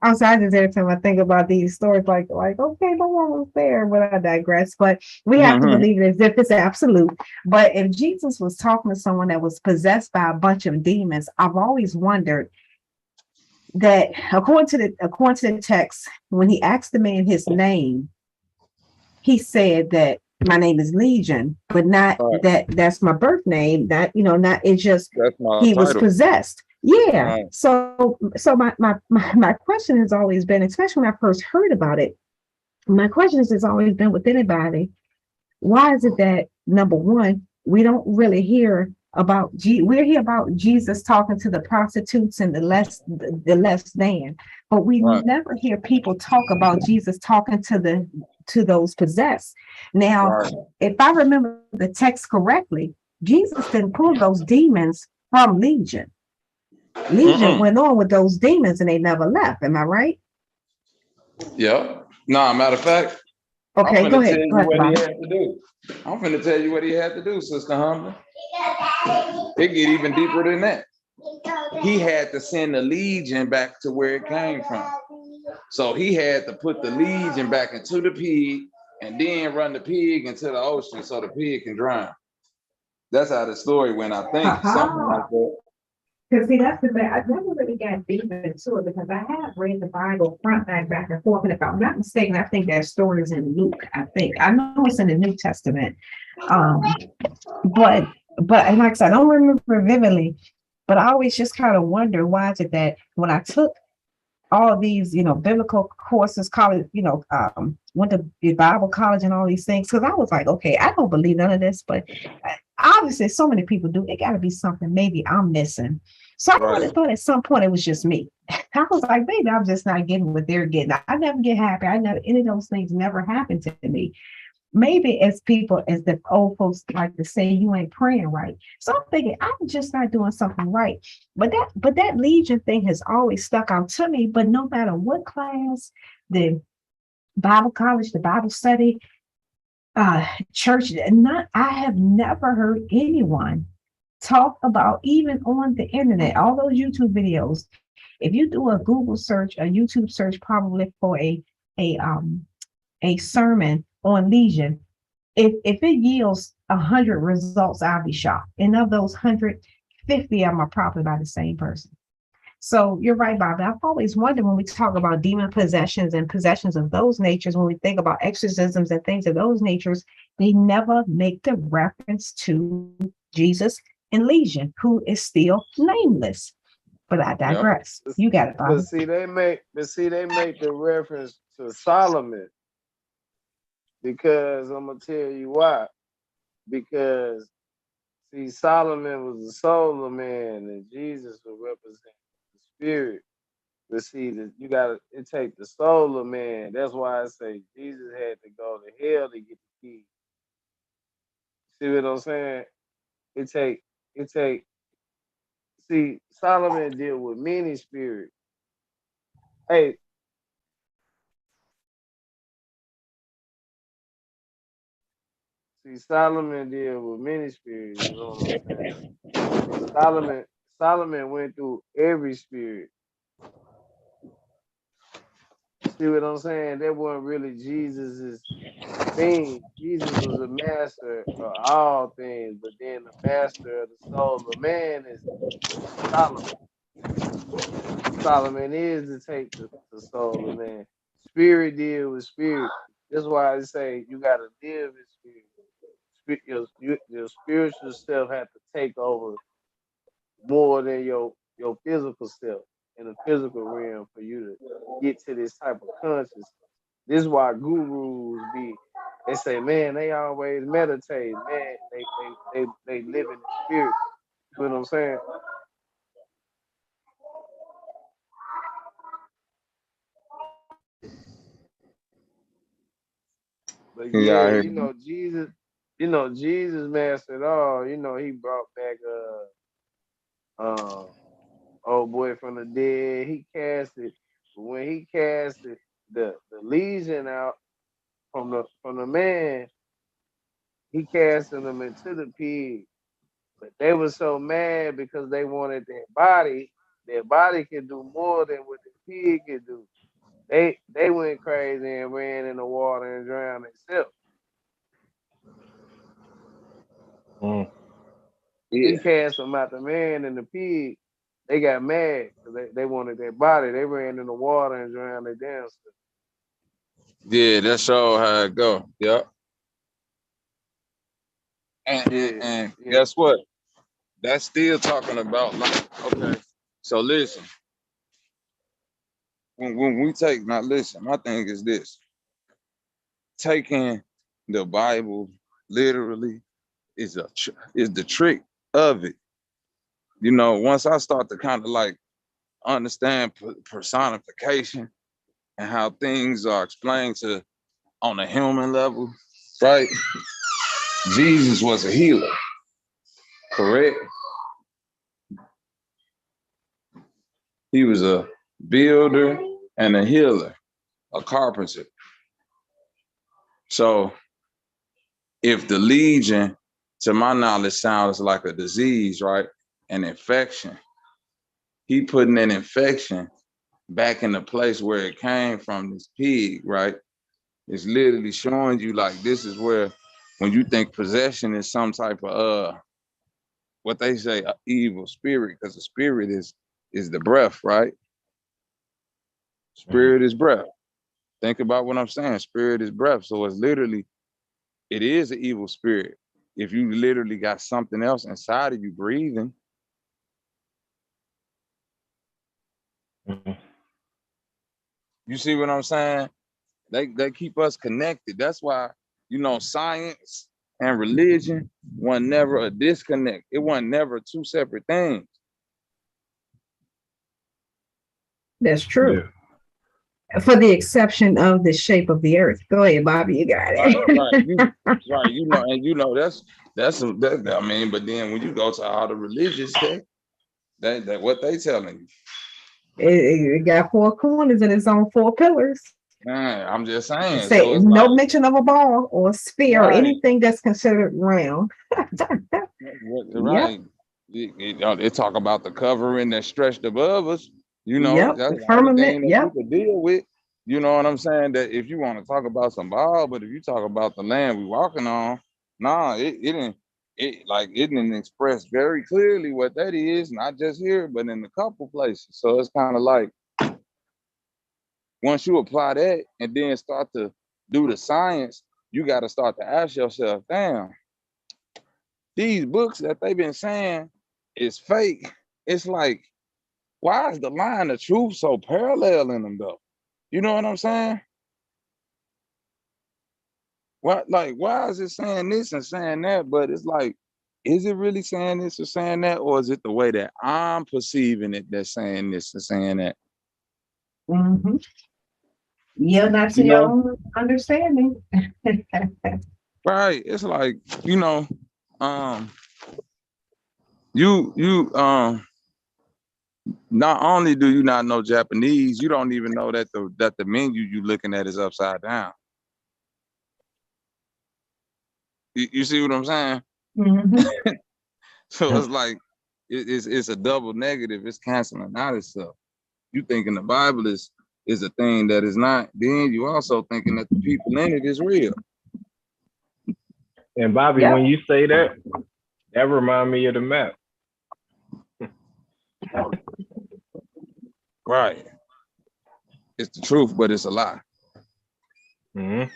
I'm sorry, just every time I think about these stories, like okay, no one was there, but I digress. But we have to believe it as if it's absolute. But if Jesus was talking to someone that was possessed by a bunch of demons, I've always wondered that according to the text, when he asked the man his name, he said that my name is Legion, but not that's my birth name. Not it's just he was possessed. Yeah. Right. So my question has always been, especially when I first heard about it, my question has always been with anybody, why is it that number one, we don't really hear about we hear about Jesus talking to the prostitutes and the less than, but we never hear people talk about Jesus talking to those possessed. Now, if I remember the text correctly, Jesus didn't pull those demons from Legion. Legion went on with those demons and they never left. Am I right? Yeah. No, matter of fact, okay, go ahead. I'm finna tell you what he had to do, Sister Humbly. It get even deeper than that. He had to send the legion back to where it came from. So he had to put the legion back into the pig and then run the pig into the ocean so the pig can drown. That's how the story went, I think. Something like that. Because see, that's the thing. I never really got deep into it because I have read the Bible front, back and forth. And if I'm not mistaken, I think that story is in Luke. I know it's in the New Testament. But and like I said, I don't remember vividly, but I always just kind of wonder why is it that when I took all these, biblical courses, college, went to Bible college and all these things, because I was like, okay, I don't believe none of this, but obviously so many people do. It got to be something maybe I'm missing. So I would have thought at some point it was just me. I was like, maybe I'm just not getting what they're getting. I never get happy. Any of those things never happened to me. maybe as people, as the old folks like to say, you ain't praying right. So I'm thinking I'm just not doing something right. But that Legion thing has always stuck out to me. But no matter what class, the Bible college, the Bible study, church, not I have never heard anyone talk about, even on the internet, all those YouTube videos. If you do a Google search, a YouTube search, probably for a um a sermon on Legion, if it yields 100 results, I'll be shocked. And of those 150 of them are probably by the same person. So you're right, Bobby. I've always wondered, when we talk about demon possessions and possessions of those natures, when we think about exorcisms and things of those natures, they never make the reference to Jesus and Legion, who is still nameless. But I digress. Yep. You got it, Bobby. But see, they make the reference to Solomon, because I'm gonna tell you why. Because see, Solomon was the soul of man, and Jesus will represent the spirit. But see, it take the soul of man. That's why I say Jesus had to go to hell to get the key. See what I'm saying? It take. See, Solomon deal with many spirits. Hey. See, Solomon deal with many spirits. You know what I'm saying? Solomon went through every spirit. See what I'm saying? That wasn't really Jesus's thing. Jesus was a master of all things, but then the master of the soul of man is Solomon. Solomon is to take the soul of man. Spirit deal with spirit. That's why I say you gotta live in spirit. Your spiritual self have to take over more than your physical self in the physical realm for you to get to this type of consciousness. This is why gurus they say, man, they always meditate, man, they live in the spirit. You know what I'm saying? But yeah, Jesus mastered all. He brought back old boy from the dead. He casted, when he casted the legion out from the man, he casted them into the pig. But they were so mad because they wanted their body. Their body could do more than what the pig could do. They went crazy and ran in the water and drowned themselves. He cast them out, the man and the pig. They got mad because they wanted their body. They ran in the water and drowned their damn self. Yeah, that's all how it go. Yep. And guess what? That's still talking about life. Okay. So listen. When we take, now listen, my thing is this. Taking the Bible literally is the trick of it. Once I start to kind of like understand personification and how things are explained on a human level, right? Jesus was a healer, correct? He was a builder and a healer, a carpenter. So if the legion, to my knowledge, sounds like a disease, right? An infection. He putting an infection back in the place where it came from, this pig, right? It's literally showing you like this is where, when you think possession is some type of what they say, evil spirit, because the spirit is the breath, right? Spirit is breath. Think about what I'm saying. Spirit is breath. So it's literally, it is an evil spirit. If you literally got something else inside of you breathing. You see what I'm saying? They keep us connected. That's why, science and religion was never a disconnect. It wasn't never two separate things. That's true. For the exception of the shape of the earth. Go ahead, Bobby, you got it. Right, you know, and you know that's I mean, but then when you go to all the religious text, that what they telling you. It got four corners and it's on four pillars. Man, I'm just saying. Say So it's no like, mention of a ball or a sphere or right, anything that's considered round. right. They talk about the covering that stretched above us. You know, Yep, that's the the only firmament. thing that you Yep. could deal with. You know what I'm saying? That if you want to talk about some ball, but if you talk about the land we walking on, nah, it didn't express very clearly what that is, not just here, but in a couple places. So it's kind of like once you apply that and then start to do the science, you got to start to ask yourself, damn, these books that they've been saying is fake. It's like, why is the line of truth so parallel in them though? You know what I'm saying? Why is it saying this and saying that? But it's like, is it really saying this or saying that? Or is it the way that I'm perceiving it that's saying this and saying that? Mm-hmm. Yeah, not to You your know? own understanding. Right. It's like, you know, you not only do you not know Japanese, you don't even know that the menu you looking at is upside down. You see what I'm saying? Mm-hmm. So it's like it's a double negative. It's canceling out itself. You thinking the Bible is a thing that is not. Then you also thinking that the people in it is real. And Bobby, Yep. when you say that, that remind me of the map. Right. It's the truth, but it's a lie. Mm-hmm.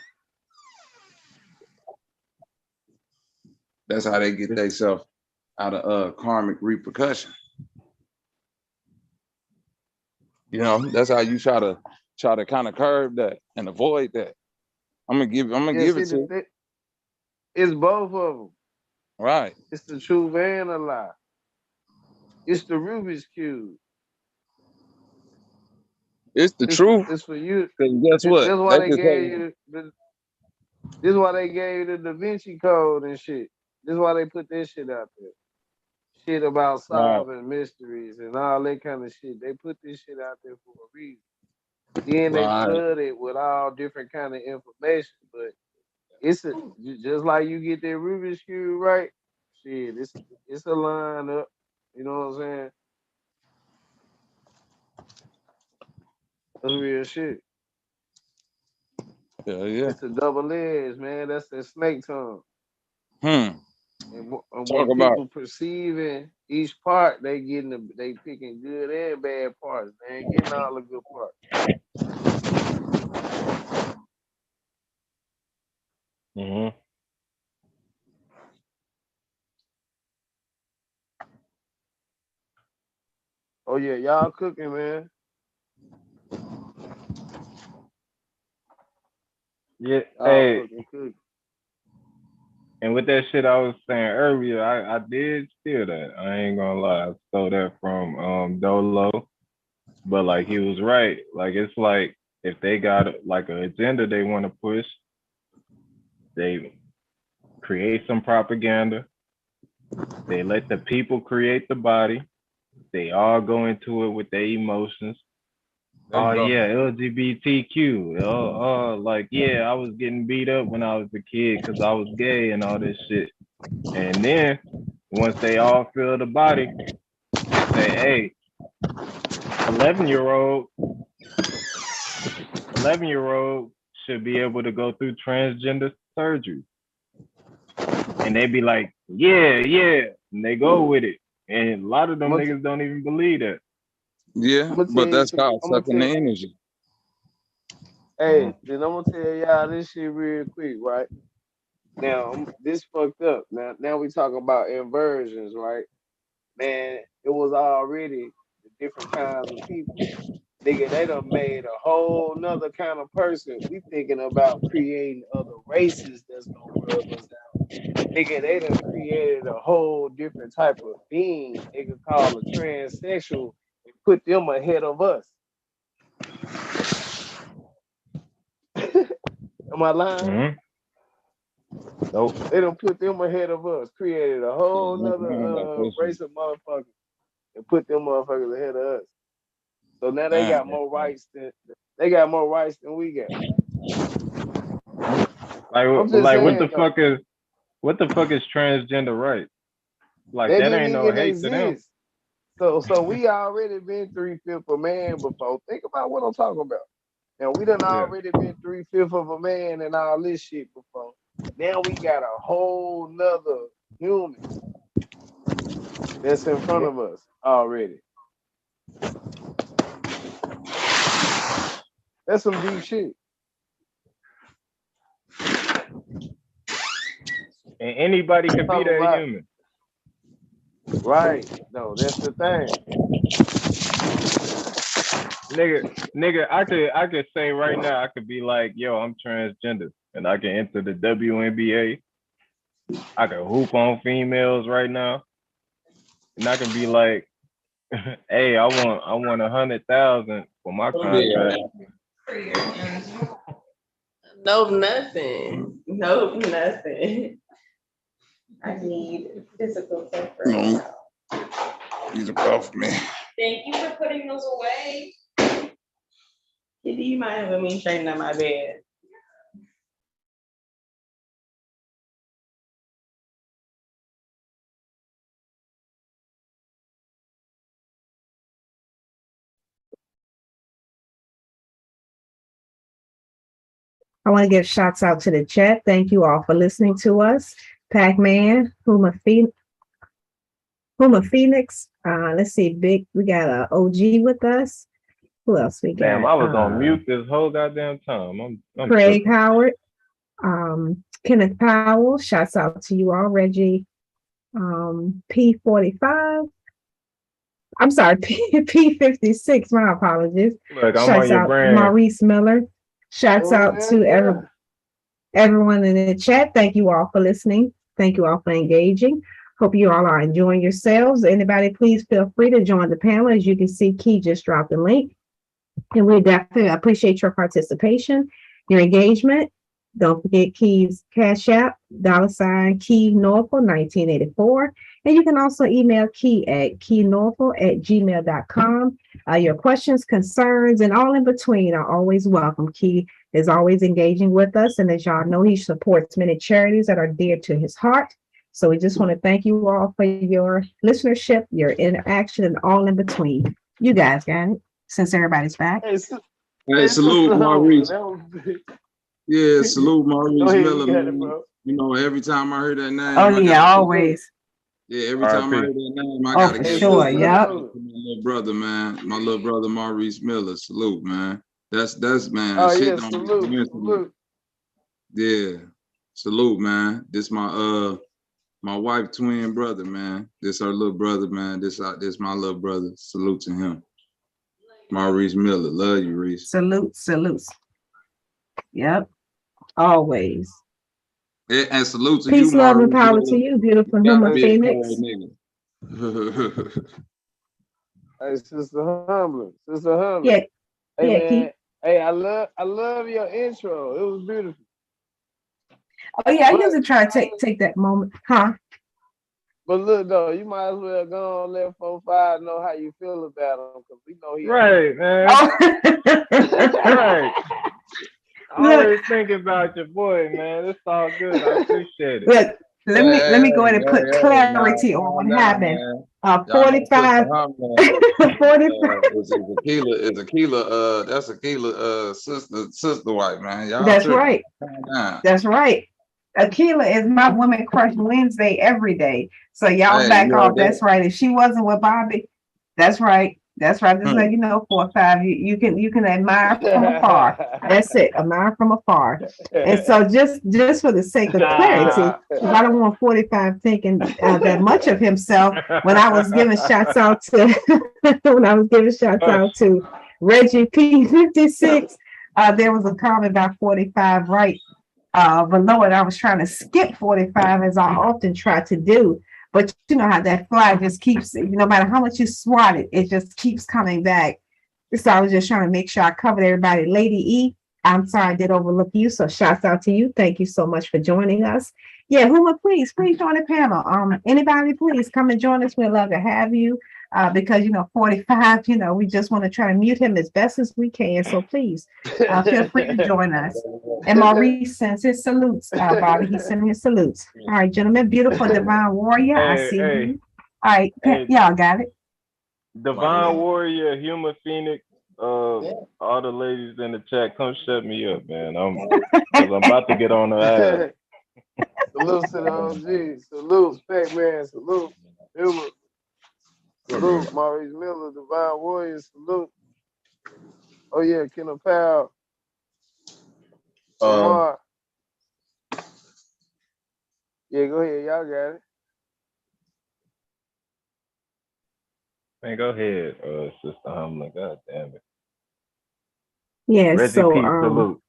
That's how they get themselves out of karmic repercussion. You know, that's how you try to kind of curb that and avoid that. I'm gonna give it to you. It's both of them. Right. It's the truth and a lie. It's the Rubik's Cube. It's the truth. It's for you. Guess what? That's why they gave you this is why they gave you the Da Vinci Code and shit. This is why they put this shit out there. Shit about solving mysteries and all that kind of shit. They put this shit out there for a reason. Then they flood it with all different kind of information. But it's just like you get that Rubik's Cube right. Shit, it's a line up. You know what I'm saying? That's real shit. Yeah. It's a double edge, man. That's the snake tongue. And Talk when about people perceiving each part, they picking good and bad parts. They ain't getting all the good parts. Mm-hmm. Oh yeah, y'all cooking, man. Yeah. Y'all Hey, cooking. and with that shit I was saying earlier, I did steal that. I ain't gonna lie. I stole that from Dolo. But like he was right. Like it's like if they got like an agenda they want to push, they create some propaganda. They let the people create the body. They all go into it with their emotions. Oh yeah, LGBTQ. Like yeah, I was getting beat up when I was a kid because I was gay and all this shit. And then once they all feel the body, they say, hey, 11-year-old should be able to go through transgender surgery. And they be like, yeah. And they go with it. And a lot of them niggas don't even believe that. Yeah, but that's called sucking the energy. Hey, then I'm gonna tell y'all this shit real quick, right? Now, this fucked up. Now we talking about inversions, right? Man, it was already the different kinds of people. Nigga, they done made a whole nother kind of person. We thinking about creating other races that's gonna rub us out. Nigga, they done created a whole different type of being they could call a transsexual and put them ahead of us. Am I lying? Mm-hmm. Nope. They done put them ahead of us, created a whole nother race of motherfuckers and put them motherfuckers ahead of us. So now they got more rights than we got. Like what the fuck is transgender rights? Like they that didn't ain't no even hate to them. exist. So we already been 3/5 of a man before. Think about what I'm talking about. Now we done already been 3/5 of a man and all this shit before. Now we got a whole nother human that's in front of us already. That's some deep shit. And anybody can be that human. Right. No, that's the thing. Nigga, I could say right now, I could be like, yo, I'm transgender, and I can enter the WNBA. I can hoop on females right now, and I can be like, hey, I want 100,000 for my contract. Nope, nothing. Nope, nothing. I need physical separation. No. These are both me. Thank you for putting those away. Kitty, you might have me straighten up my bed. I want to give shouts out to the chat. Thank you all for listening to us. Pac-Man, Huma Phoenix. Let's see, we got a OG with us. Who else we got? Damn, I was on mute this whole goddamn time. I'm Craig Howard, Kenneth Powell. Shouts out to you all, Reggie. P45. I'm sorry, P56. My apologies. Look, I'm Shouts on your out brand. Maurice Miller. Shouts out to everyone in the chat. Thank you all for listening. Thank you all for engaging. Hope you all are enjoying yourselves. Anybody, please feel free to join the panel. As you can see, Key just dropped the link. And we definitely appreciate your participation, your engagement. Don't forget Key's Cash App, $ keynorful 1984. And you can also email Key at keynorful@gmail.com. Your questions, concerns, and all in between are always welcome. Key is always engaging with us. And as y'all know, he supports many charities that are dear to his heart. So we just want to thank you all for your listenership, your interaction, and all in between. You guys got it, since everybody's back. Hey, salute, Maurice. Yeah, salute, Maurice Miller. Man. You know, every time I hear that name. Oh, yeah, always. Yeah, every time I hear that name, I gotta give sure, yep. my little brother, man. My little brother Maurice Miller. Salute, man. That's man. Oh, shit yeah, salute. Yeah. Salute, man. This my wife twin brother, man. This our little brother, man. This my little brother. Salute to him. Maurice Miller. Love you, Reese. Salutes. Yep. Always. And salute to Peace, you, love, and Maurice power Miller. to you, beautiful Huma Phoenix. Hey, Sister Humbler. Yeah. Hey, Yeah, man. Keith. Hey, I love your intro. It was beautiful. Oh yeah, I usually try to take that moment, huh? But look though, you might as well go on let 4-5 know how you feel about him because we know he right, man. Right. I always think about your boy, man. It's all good. I appreciate it. Look, let me go ahead and put clarity on what happened. 45. 45. It's Aquila. That's Aquila sister wife, man. Y'all That's tripping. right. That's right. Aquila is my woman crush Wednesday every day. So y'all back off. That's right. If she wasn't with Bobby, that's right. That's right. Just let you know, 4-5. You can admire from afar. That's it. Admire from afar. And so just for the sake of clarity, because I don't want 45 thinking that much of himself. When I was giving shouts out to Reggie P56, there was a comment about 45 right below it. I was trying to skip 45 as I often try to do. But you know how that fly just keeps, no matter how much you swat it, it just keeps coming back. So I was just trying to make sure I covered everybody. Lady E, I'm sorry I did overlook you. So shouts out to you. Thank you so much for joining us. Yeah, Huma, please join the panel. Anybody, please come and join us. We'd love to have you. Because 45, we just want to try to mute him as best as we can. So please feel free to join us. And Maurice sends his salutes. Bobby, he's sending his salutes. All right, gentlemen, beautiful divine warrior. I see you. All right, y'all got it. Divine warrior, human phoenix. All the ladies in the chat, come shut me up, man. I'm about to get on the ass. Salute to the OG. Salute, Pac-Man. Salute, Humor. Salute, Maurice Miller, Divine Warrior. Salute. Oh yeah, Kenneth Powell. Lamar. Yeah, go ahead. Y'all got it. Man, go ahead, Sister Humlin. God damn it. Yeah, Reggie so Pete, salute.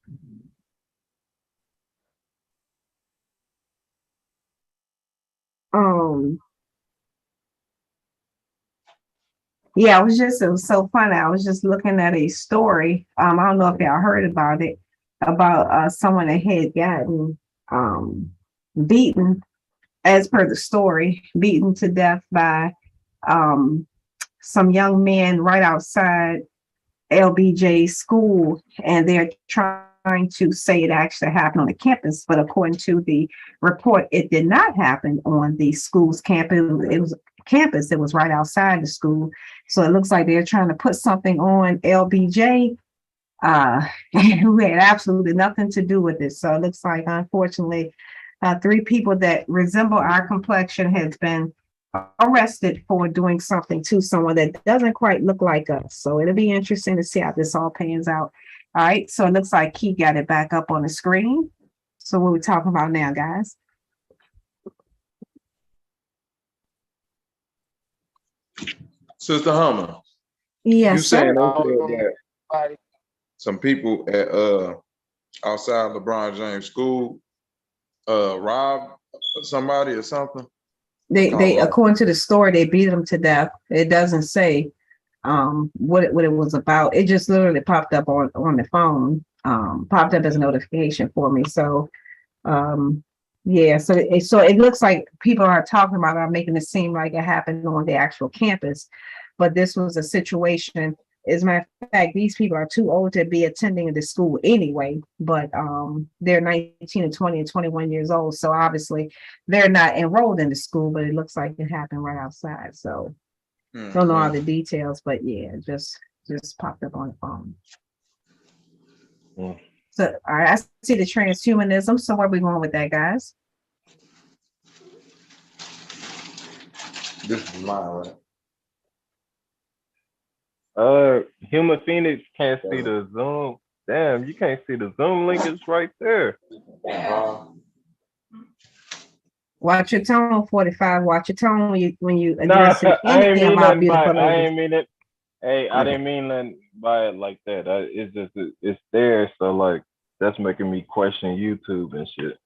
Yeah, it was so funny. I was just looking at a story. I don't know if y'all heard about it, about someone that had gotten beaten, as per the story, beaten to death by some young men right outside LBJ school, and they're trying to say it actually happened on the campus, but according to the report, it did not happen on the school's campus. It was campus that was right outside the school. So it looks like they're trying to put something on LBJ who had absolutely nothing to do with it. So it looks like, unfortunately, 3 people that resemble our complexion has been arrested for doing something to someone that doesn't quite look like us. So it'll be interesting to see how this all pans out. All right, so it looks like Key got it back up on the screen. So what are we talking about now, guys? Sister Hummer. Yes, you saying sir. that some people at outside LeBron James school robbed somebody or something? They according to the story, they beat them to death. It doesn't say what it was about. It just literally popped up on the phone, popped up as a notification for me. So yeah, so it looks like people are talking about it, making it seem like it happened on the actual campus, but this was a situation. As a matter of fact, these people are too old to be attending the school anyway, but they're 19 and 20 and 21 years old. So obviously they're not enrolled in the school, but it looks like it happened right outside. So don't know all the details, but yeah, just popped up on the phone. So all right, I see the transhumanism. So where are we going with that, guys? This is mine, right? Human Phoenix can't see the Zoom. Damn, you can't see the Zoom link. It's right there. Watch your tone, 45. Watch your tone when you address anything about beautiful ladies. I ain't mean it. Hey, I didn't mean nothing by it like that. It's just it's there, so like that's making me question YouTube and shit.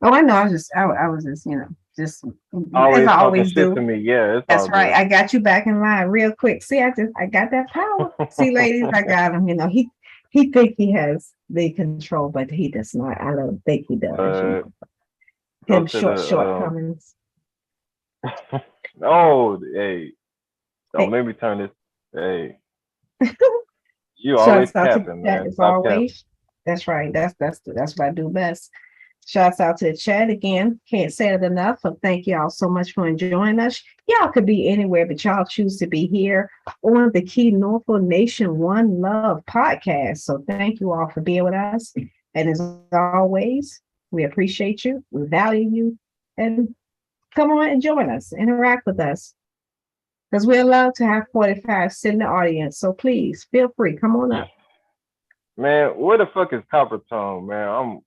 Oh, I know. I was just just always as I talking always shit do. to me. Yeah, it's That's all right. good. I got you back in line real quick. See, I got that power. See, ladies, I got him. He think he has the control, but he does not. I don't think he does. Him shortcomings. Oh, hey, don't make me turn this. Hey, you always capping, man. As always. That's right. That's what I do best. Shouts out to the chat again. Can't say it enough. So thank y'all so much for enjoying us. Y'all could be anywhere, but y'all choose to be here on the keynorful Nation One Love podcast. So thank you all for being with us. And as always, we appreciate you. We value you. And come on and join us. Interact with us. Because we're allowed to have 45 sit in the audience. So please feel free. Come on up. Man, where the fuck is Copper Tone, man?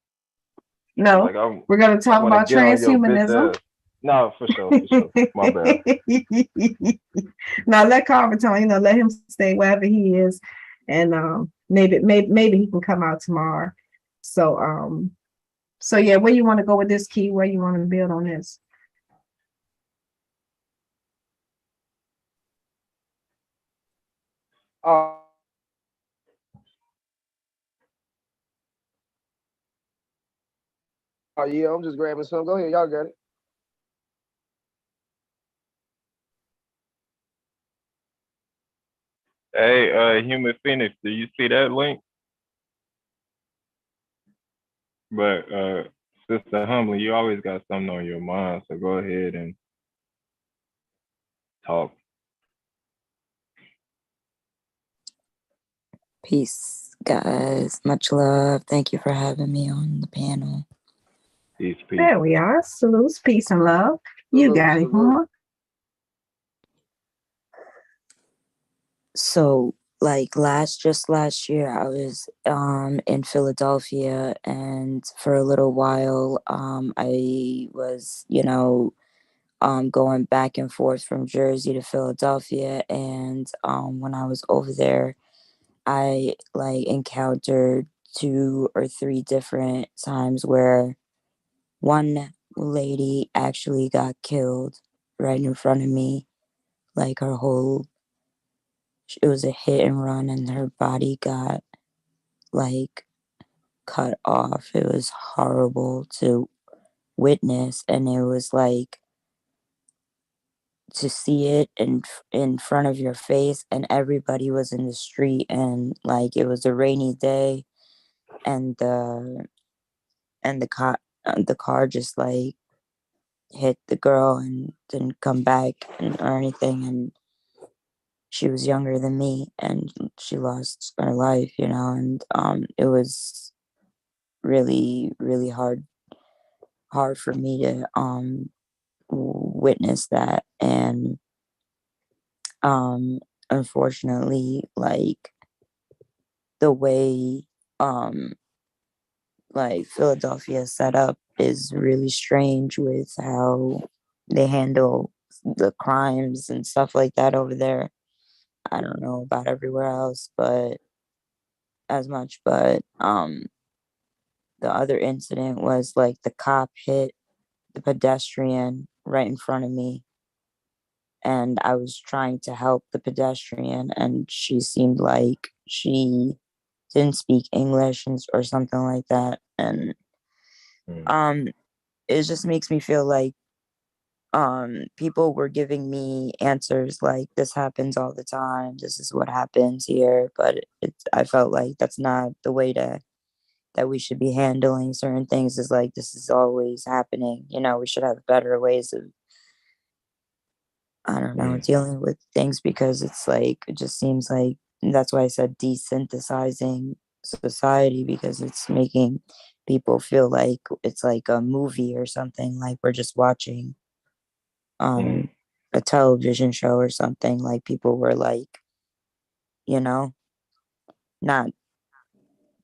We're going to talk about transhumanism. No, for sure. My bad. Now let Copper Tone, let him stay wherever he is. And maybe he can come out tomorrow. So yeah, where you want to go with this, Key? Where you want to build on this? Oh yeah, I'm just grabbing some. Go ahead, y'all got it. Hey, Human Phoenix, do you see that link? But Sister Humbly, you always got something on your mind, so go ahead and talk. Peace, guys. Much love. Thank you for having me on the panel. Peace, peace. There we are. Salutes, peace, and love. You got it, huh? So, like just last year, I was in Philadelphia, and for a little while, I was, going back and forth from Jersey to Philadelphia, and when I was over there, I like encountered 2 or 3 different times where one lady actually got killed right in front of me. Like it was a hit and run, and her body got like cut off. It was horrible to witness, and it was like to see it in front of your face, and everybody was in the street, and like it was a rainy day, and the car just like hit the girl and didn't come back or anything, and she was younger than me, and she lost her life, and it was really, really hard for me to witness that. And unfortunately, like the way like Philadelphia is set up is really strange with how they handle the crimes and stuff like that over there. I don't know about everywhere else, but as much. But the other incident was like the cop hit the pedestrian right in front of me, and I was trying to help the pedestrian, and she seemed like she didn't speak English or something like that. And it just makes me feel like people were giving me answers like this happens all the time, this is what happens here, but I felt like that's not the way that we should be handling certain things. Is like this is always happening, we should have better ways of, I don't know, dealing with things, because it's like it just seems like, that's why I said desynthesizing society, because it's making people feel like it's like a movie or something, like we're just watching a television show or something. Like people were like, not,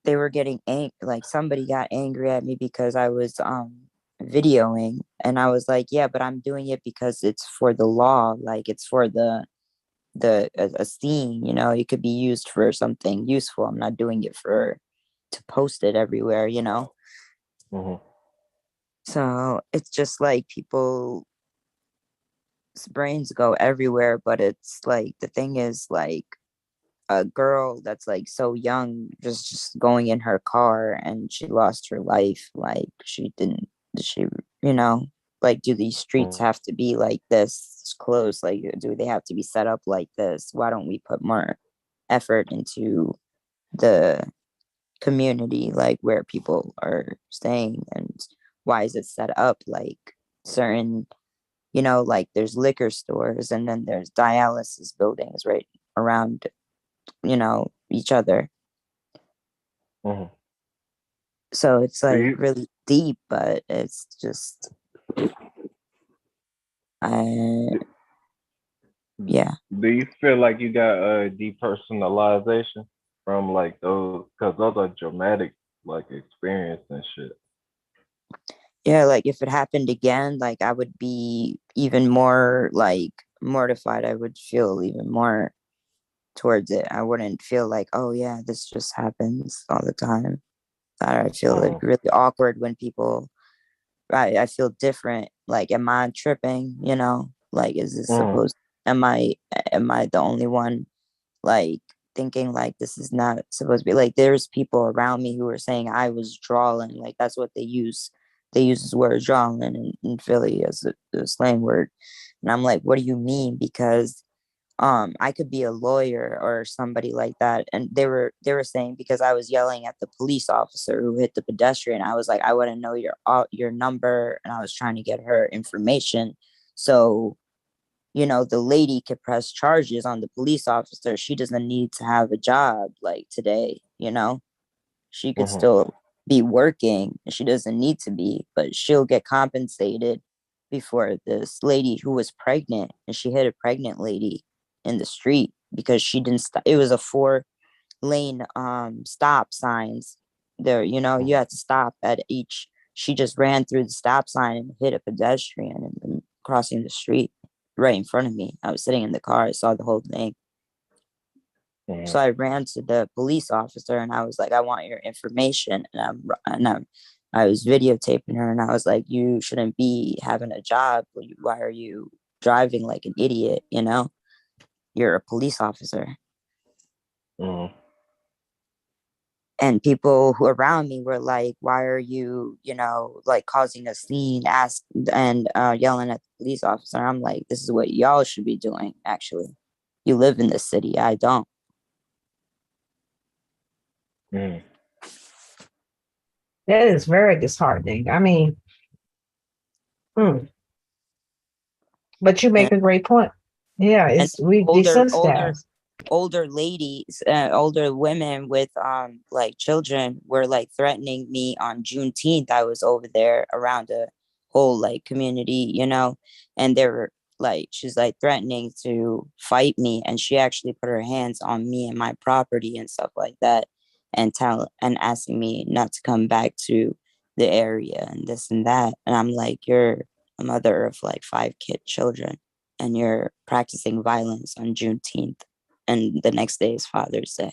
they were getting like somebody got angry at me because I was videoing, and I was like, yeah, but I'm doing it because it's for the law, like it's for a scene, it could be used for something useful. I'm not doing it to post it everywhere. So it's just like people's brains go everywhere, but it's like the thing is like a girl that's like so young just going in her car, and she lost her life. Like she like, do these streets have to be like this close? Like, do they have to be set up like this? Why don't we put more effort into the community, like where people are staying, and why is it set up like certain, like there's liquor stores, and then there's dialysis buildings right around each other. So it's like really deep, but it's just yeah. Do you feel like you got a depersonalization from like those, because those are dramatic like experience and shit? Yeah, like if it happened again, like I would be even more like mortified. I would feel even more towards it. I wouldn't feel like, oh yeah, this just happens all the time. I feel like really awkward when people, I feel different. Like, am I tripping? Like, is this supposed, am I the only one like thinking like this is not supposed to be? Like, there's people around me who are saying I was drawing, like that's what they use they use this word drawing in Philly as a slang word. And I'm like, what do you mean? Because I could be a lawyer or somebody like that. And they were saying, because I was yelling at the police officer who hit the pedestrian, I was like, I wouldn't know your number, and I was trying to get her information. So, you know, the lady could press charges on the police officer. She doesn't need to have a job like today, you know. She could still be working. She doesn't need to be, but she'll get compensated before this lady who was pregnant, and she hit a pregnant lady in the street because she didn't stop. It was a 4-lane stop signs there, you know, you had to stop at each. She just ran through the stop sign and hit a pedestrian and crossing the street right in front of me. I was sitting in the car. I saw the whole thing. So I ran to the police officer and I was like, I want your information. I was videotaping her and I was like, you shouldn't be having a job. Why are you driving like an idiot? You know, you're a police officer. And people who around me were like, why are you, you know, like causing a scene, yelling at the police officer? I'm like, this is what y'all should be doing. Actually, you live in the city. I don't. That is very disheartening. I mean, but you make a great point. Yeah, we desensitized. Older ladies, older women with like children were like threatening me on Juneteenth. I was over there around a whole like community, you know, and they were like, she's like threatening to fight me, and she actually put her hands on me and my property and stuff like that, and asking me not to come back to the area and this and that. And I'm like, you're a mother of like 5 children, and you're practicing violence on Juneteenth, and the next day is Father's Day.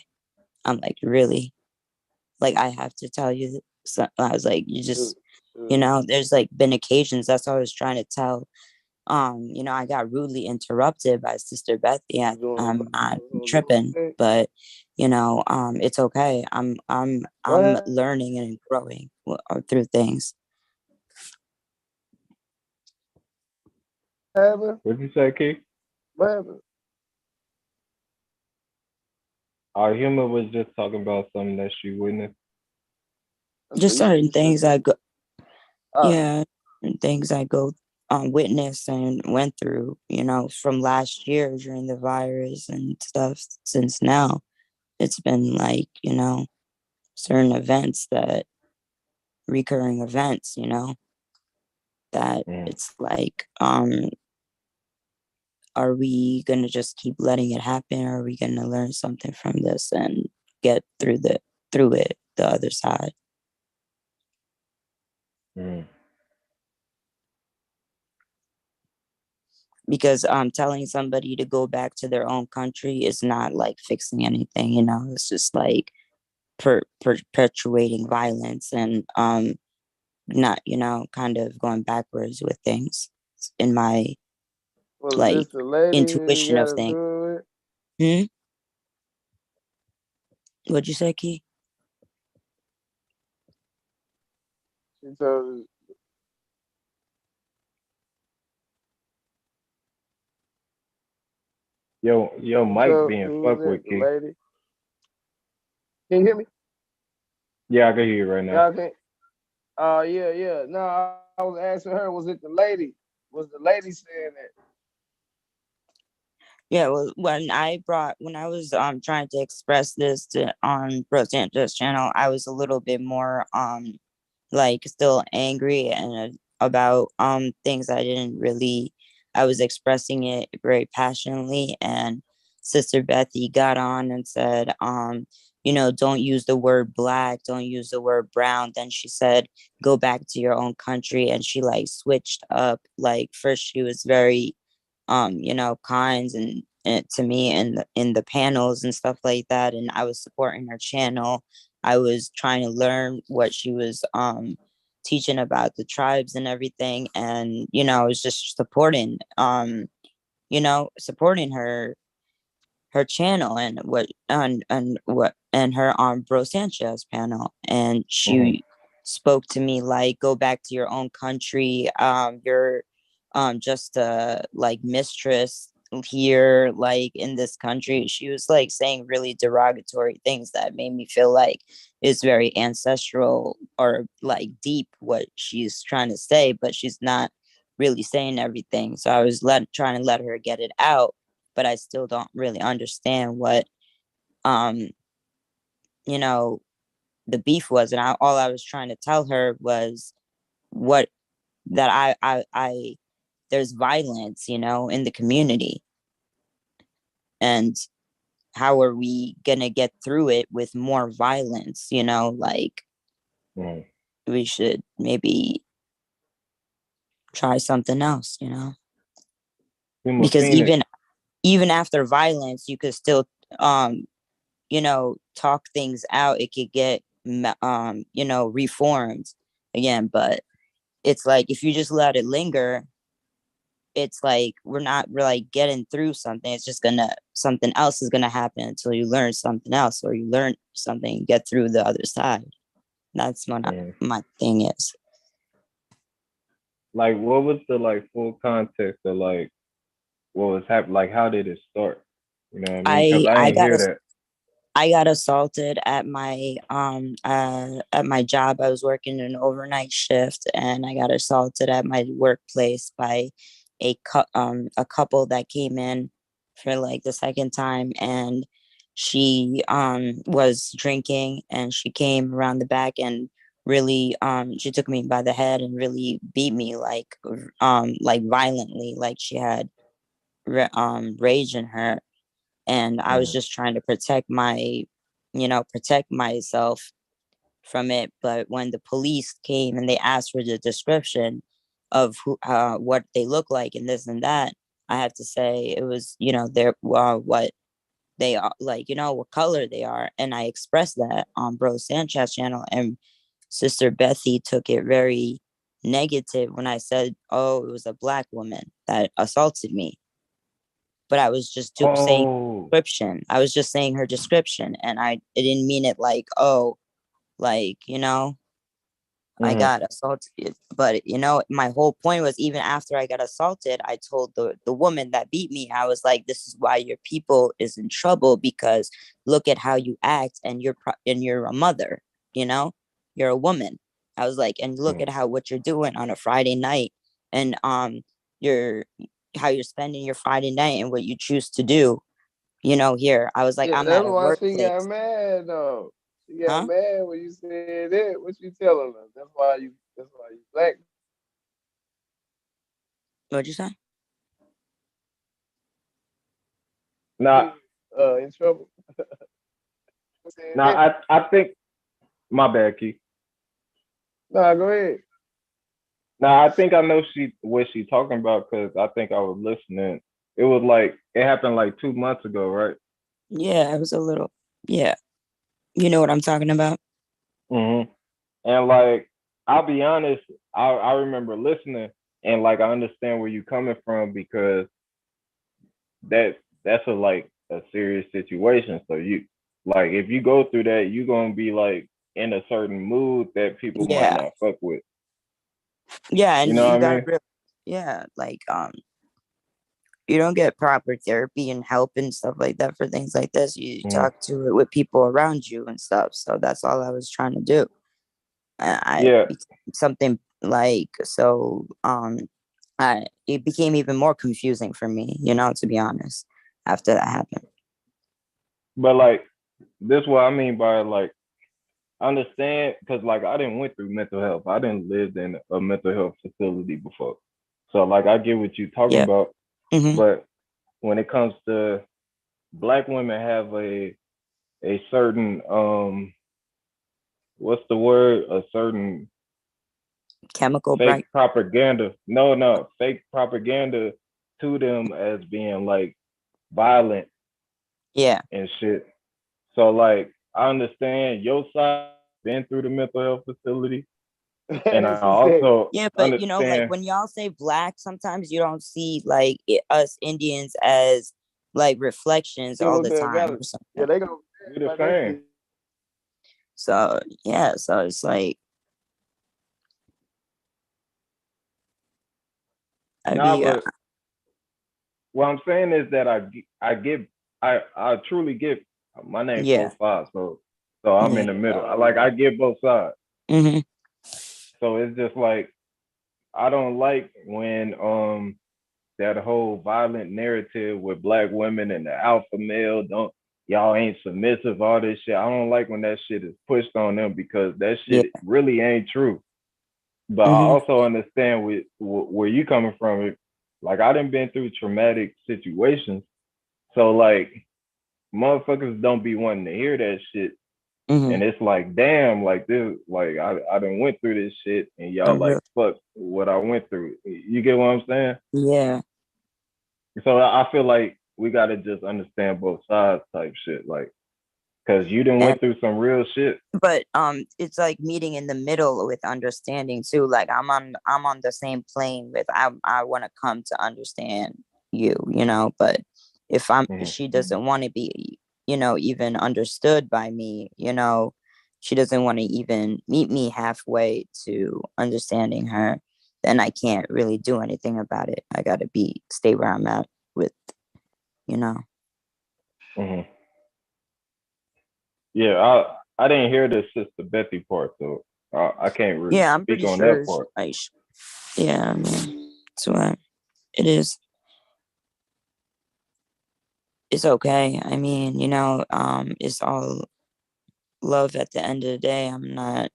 I'm like, really? Like, I have to tell you. So I was like, you just, you know, there's like been occasions. That's what I was trying to tell. You know, I got rudely interrupted by Sister Bethy. I'm tripping, but you know, it's okay. I'm learning and growing through things. What'd you say, Keith? What happened? Our humor was just talking about something that she witnessed. Just certain things I go, things I go witnessed and went through, you know, from last year during the virus and stuff. Since now, it's been like, you know, certain events that recurring events, you know, that it's like, are we gonna just keep letting it happen, or are we gonna learn something from this and get through it the other side? Because telling somebody to go back to their own country is not like fixing anything, you know. It's just like perpetuating violence and not, you know, kind of going backwards with things in my like intuition of things. What'd you say, Key? She told us. Yo, mic being fucked with, Key. Lady. Can you hear me? Yeah, I can hear you right now. Y'all can. Yeah. No, I was asking her, was it the lady? Was the lady saying that? Yeah, well, when I was trying to express this on Bro Sancho's channel, I was a little bit more like still angry and about things I was expressing it very passionately, and Sister Bethy got on and said, you know, don't use the word black, don't use the word brown. Then she said, go back to your own country, and she like switched up. Like first she was very you know, kind and to me in the panels and stuff like that, and I was supporting her channel. I was trying to learn what she was teaching about the tribes and everything, and you know, I was just supporting you know, supporting her channel and what and her on Bro Sanchez panel, and she spoke to me like, go back to your own country. You're just a like mistress here, like in this country. She was like saying really derogatory things that made me feel like it's very ancestral or like deep what she's trying to say, but she's not really saying everything. So I was trying to let her get it out, but I still don't really understand what um you know the beef was. And all I was trying to tell her was what that I there's violence, in the community, and how are we gonna get through it with more violence? Like we should maybe try something else, because even after violence, you could still talk things out. It could get reformed again, but it's like if you just let it linger, it's like we're not really getting through something. It's just something else is gonna happen until you learn something else, or you learn something, get through the other side. That's what my thing is. Like, what was the like full context of like what was happening? Like, how did it start? You know what I mean? Because I didn't hear that. I got assaulted at my job. I was working an overnight shift, and I got assaulted at my workplace by a couple that came in for like the second time, and she was drinking, and she came around the back and really she took me by the head and really beat me like violently, like she had rage in her. And I was just trying to protect myself from it. But when the police came and they asked for the description of what they look like and this and that, I have to say it was, their what they are like, what color they are. And I expressed that on Bro Sanchez channel, and Sister Bethy took it very negative when I said, oh, it was a Black woman that assaulted me. But I was just saying description. I was just saying her description, and I didn't mean it like, oh, like, I got assaulted. But my whole point was, even after I got assaulted, I told the woman that beat me, I was like, this is why your people is in trouble, because look at how you act, and you're a mother, you're a woman. I was like, and look at what you're doing on a Friday night, and how you're spending your Friday night and what you choose to do, here. I was like, I'm at a workplace. She got mad though. She got mad when you said that. What you telling her? That's why you Black. What'd you say? Nah. In trouble. Nah, I think my bad, Keith. Nah, go ahead. Nah, I think I know what she's talking about, because I think I was listening. It was like it happened like 2 months ago, right? Yeah, it was a little. Yeah, you know what I'm talking about. And like, I'll be honest, I remember listening, and like I understand where you're coming from, because that's a serious situation. So you like, if you go through that, you're gonna be like in a certain mood that people might not fuck with. Yeah, and you know what I mean? Like you don't get proper therapy and help and stuff like that for things like this. You talk to it with people around you and stuff. So that's all I was trying to do. Something like, so it became even more confusing for me, to be honest, after that happened. But like, this is what I mean by like, I understand, because like I didn't went through mental health. I didn't live in a mental health facility before. So like, I get what you're talking about. But when it comes to Black women have a certain what's the word? A certain chemical fake propaganda. No, fake propaganda to them as being like violent. And shit. So like, I understand your side, been through the mental health facility. And I also but understand, like when y'all say Black, sometimes you don't see like us Indians as like reflections all the time or something. They go. We're the same. So so it's like, But what I'm saying is that I truly get, my name's both sides, so I'm in the middle. I get both sides. Mm-hmm. So it's just like, I don't like when that whole violent narrative with Black women and the alpha male, y'all ain't submissive, all this shit. I don't like when that shit is pushed on them, because that shit really ain't true. But I also understand where you coming from. Like, I done been through traumatic situations, so like, motherfuckers don't be wanting to hear that shit. And it's like, damn, like this, like I done went through this shit, and y'all like, fuck what I went through. You get what I'm saying? Yeah. So I feel like we gotta just understand both sides type shit, like, cause you done went through some real shit. But it's like meeting in the middle with understanding too. Like I'm on the same plane with, I want to come to understand you, you know. But if she doesn't want to be, you know, even understood by me, you know, she doesn't want to even meet me halfway to understanding her, then I can't really do anything about it. I gotta stay where I'm at with, you know. Yeah, I didn't hear the Sister Bethy part, so I can't really I'm speak pretty on sure that part. Yeah, man. So it is. It's okay. I mean, you know, it's all love at the end of the day. I'm not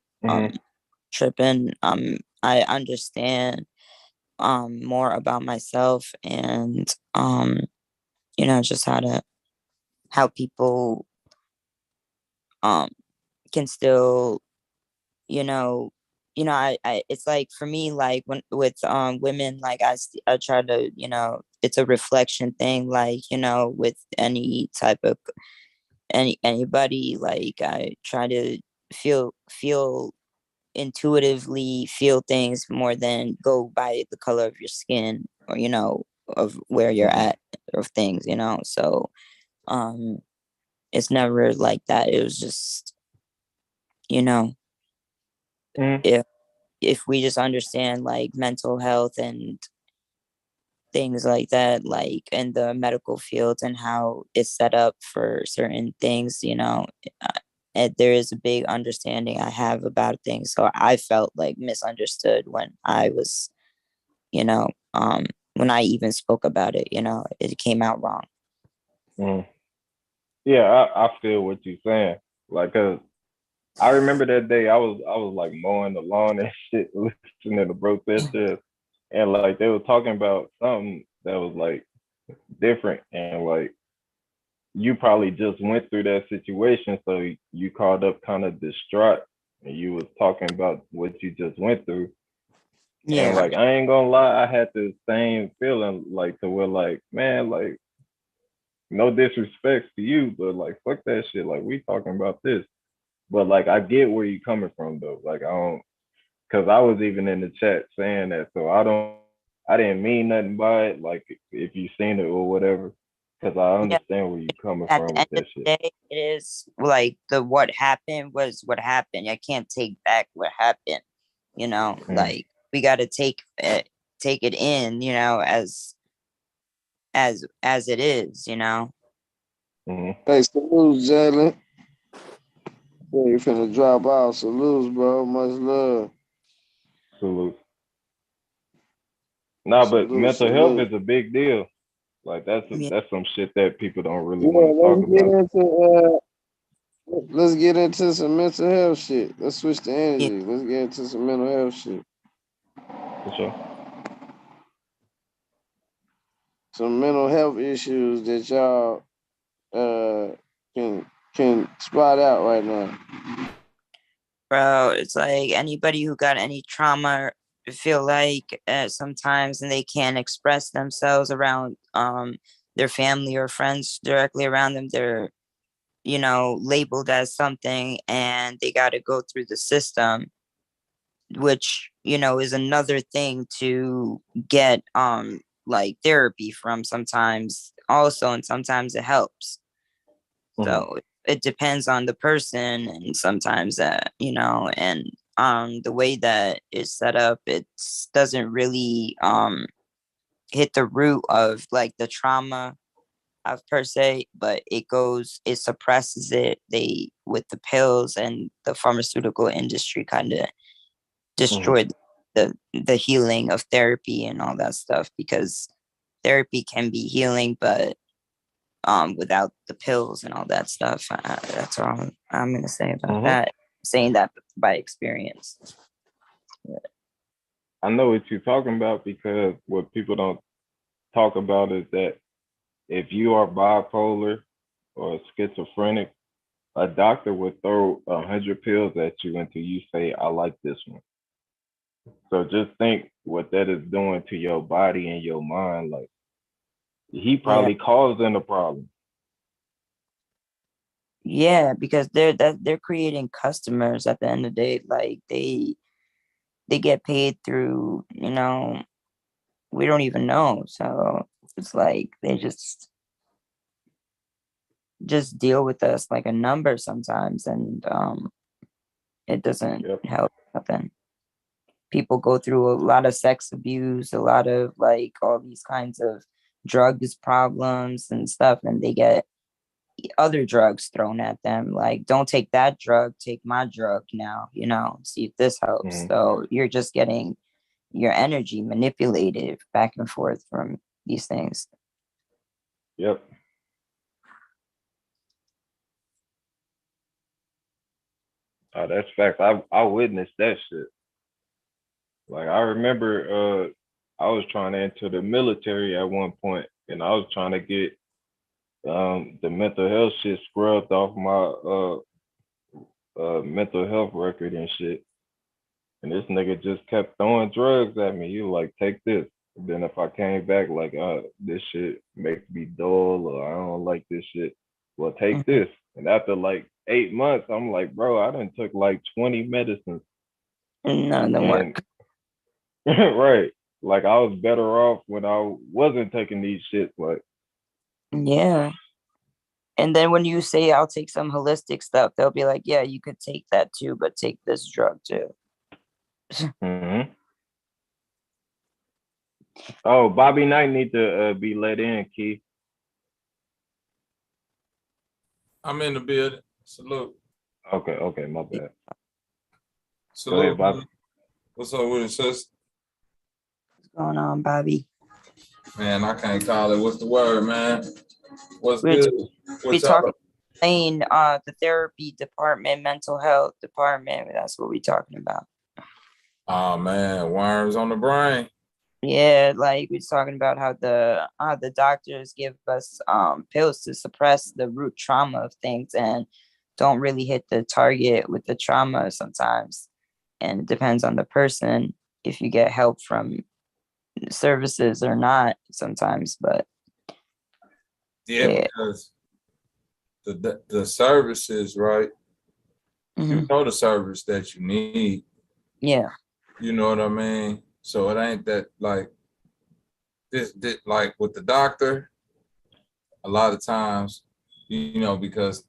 tripping. I understand more about myself, and you know, just how people can still, you know, I it's like, for me, like when with women, like I try to, you know, it's a reflection thing, like, you know, with any type of anybody, like I try to feel intuitively feel things more than go by the color of your skin, or, you know, of where you're at, of things, you know. So it's never like that. It was just, you know, if we just understand like mental health and things like that, like in the medical field, and how it's set up for certain things, you know, and there is a big understanding I have about things. So I felt like misunderstood when I was, you know, when I even spoke about it, you know, it came out wrong. Yeah, I feel what you're saying. Like, cause I remember that day I was like mowing the lawn and shit, listening to Bro Sanchez, and like they were talking about something that was like different, and like you probably just went through that situation, so you called up kind of distraught, and you was talking about what you just went through. Yeah. And like, I ain't gonna lie, I had the same feeling, like, to where like, man, like, no disrespect to you, but like, fuck that shit. Like, we talking about this. But like, I get where you coming from though. Like, I don't, cause I was even in the chat saying that, so I didn't mean nothing by it. Like, if you seen it or whatever, cause I understand where you coming At from the end with of that the shit. day, it is like what happened was what happened. I can't take back what happened. You know, like we got to take it in, you know, as it is, you know. Hey, salute, Jalen. Yeah, you finna drop out. Salutes, bro. Much love. Salute. Nah, but mental health is a big deal. Like, that's some shit that people don't really want to talk about. Let's get into some mental health shit. Let's switch the energy. Let's get into some mental health shit. For sure. Some mental health issues that y'all can spot out right now. Bro, it's like anybody who got any trauma feel like sometimes, and they can't express themselves around their family or friends directly around them, they're, you know, labeled as something, and they got to go through the system, which, you know, is another thing to get like therapy from sometimes also, and sometimes it helps. So it depends on the person, and sometimes you know, and the way that it's set up, it doesn't really hit the root of like the trauma of per se, but it suppresses it. They with the pills and the pharmaceutical industry kind of destroyed the healing of therapy and all that stuff, because therapy can be healing, but without the pills and all that stuff. That's all I'm gonna say about that. Saying that by experience. I know what you're talking about, because what people don't talk about is that if you are bipolar or schizophrenic, a doctor would throw 100 pills at you until you say, I like this one. So just think what that is doing to your body and your mind. Like, he probably causing the problem. Yeah, because they're creating customers at the end of the day. Like they get paid through, we don't even know. So it's like they just deal with us like a number sometimes, and it doesn't help nothing. People go through a lot of sex abuse, a lot of like all these kinds of drugs problems and stuff, and they get other drugs thrown at them. Like, don't take that drug, take my drug now, see if this helps. So you're just getting your energy manipulated back and forth from these things. Yep. Oh, that's facts. I witnessed that shit. Like, I remember I was trying to enter the military at one point, and I was trying to get the mental health shit scrubbed off my mental health record and shit. And this nigga just kept throwing drugs at me. You like, take this. And then if I came back like, this shit makes me dull, or I don't like this shit, well, take this. And after like 8 months, I'm like, bro, I done took like 20 medicines. None of them work. Right. Like, I was better off when I wasn't taking these shits. Like, yeah. And then when you say I'll take some holistic stuff, they'll be like, yeah, you could take that too, but take this drug too. Oh, Bobby Knight need to be let in, Key. I'm in the building. Salute. Okay, my bad. Salute. Go ahead, Bobby. What's up with it, sis? What's going on, Bobby? Man, I can't call it. What's the word, man? What's good? We talking in the therapy department, mental health department. That's what we talking about. Oh man, worms on the brain. Yeah, like we're talking about how the doctors give us pills to suppress the root trauma of things and don't really hit the target with the trauma sometimes. And it depends on the person if you get help from services or not sometimes, but because the services, right? You know the service that you need. Yeah. You know what I mean? So it ain't that like this like with the doctor, a lot of times, because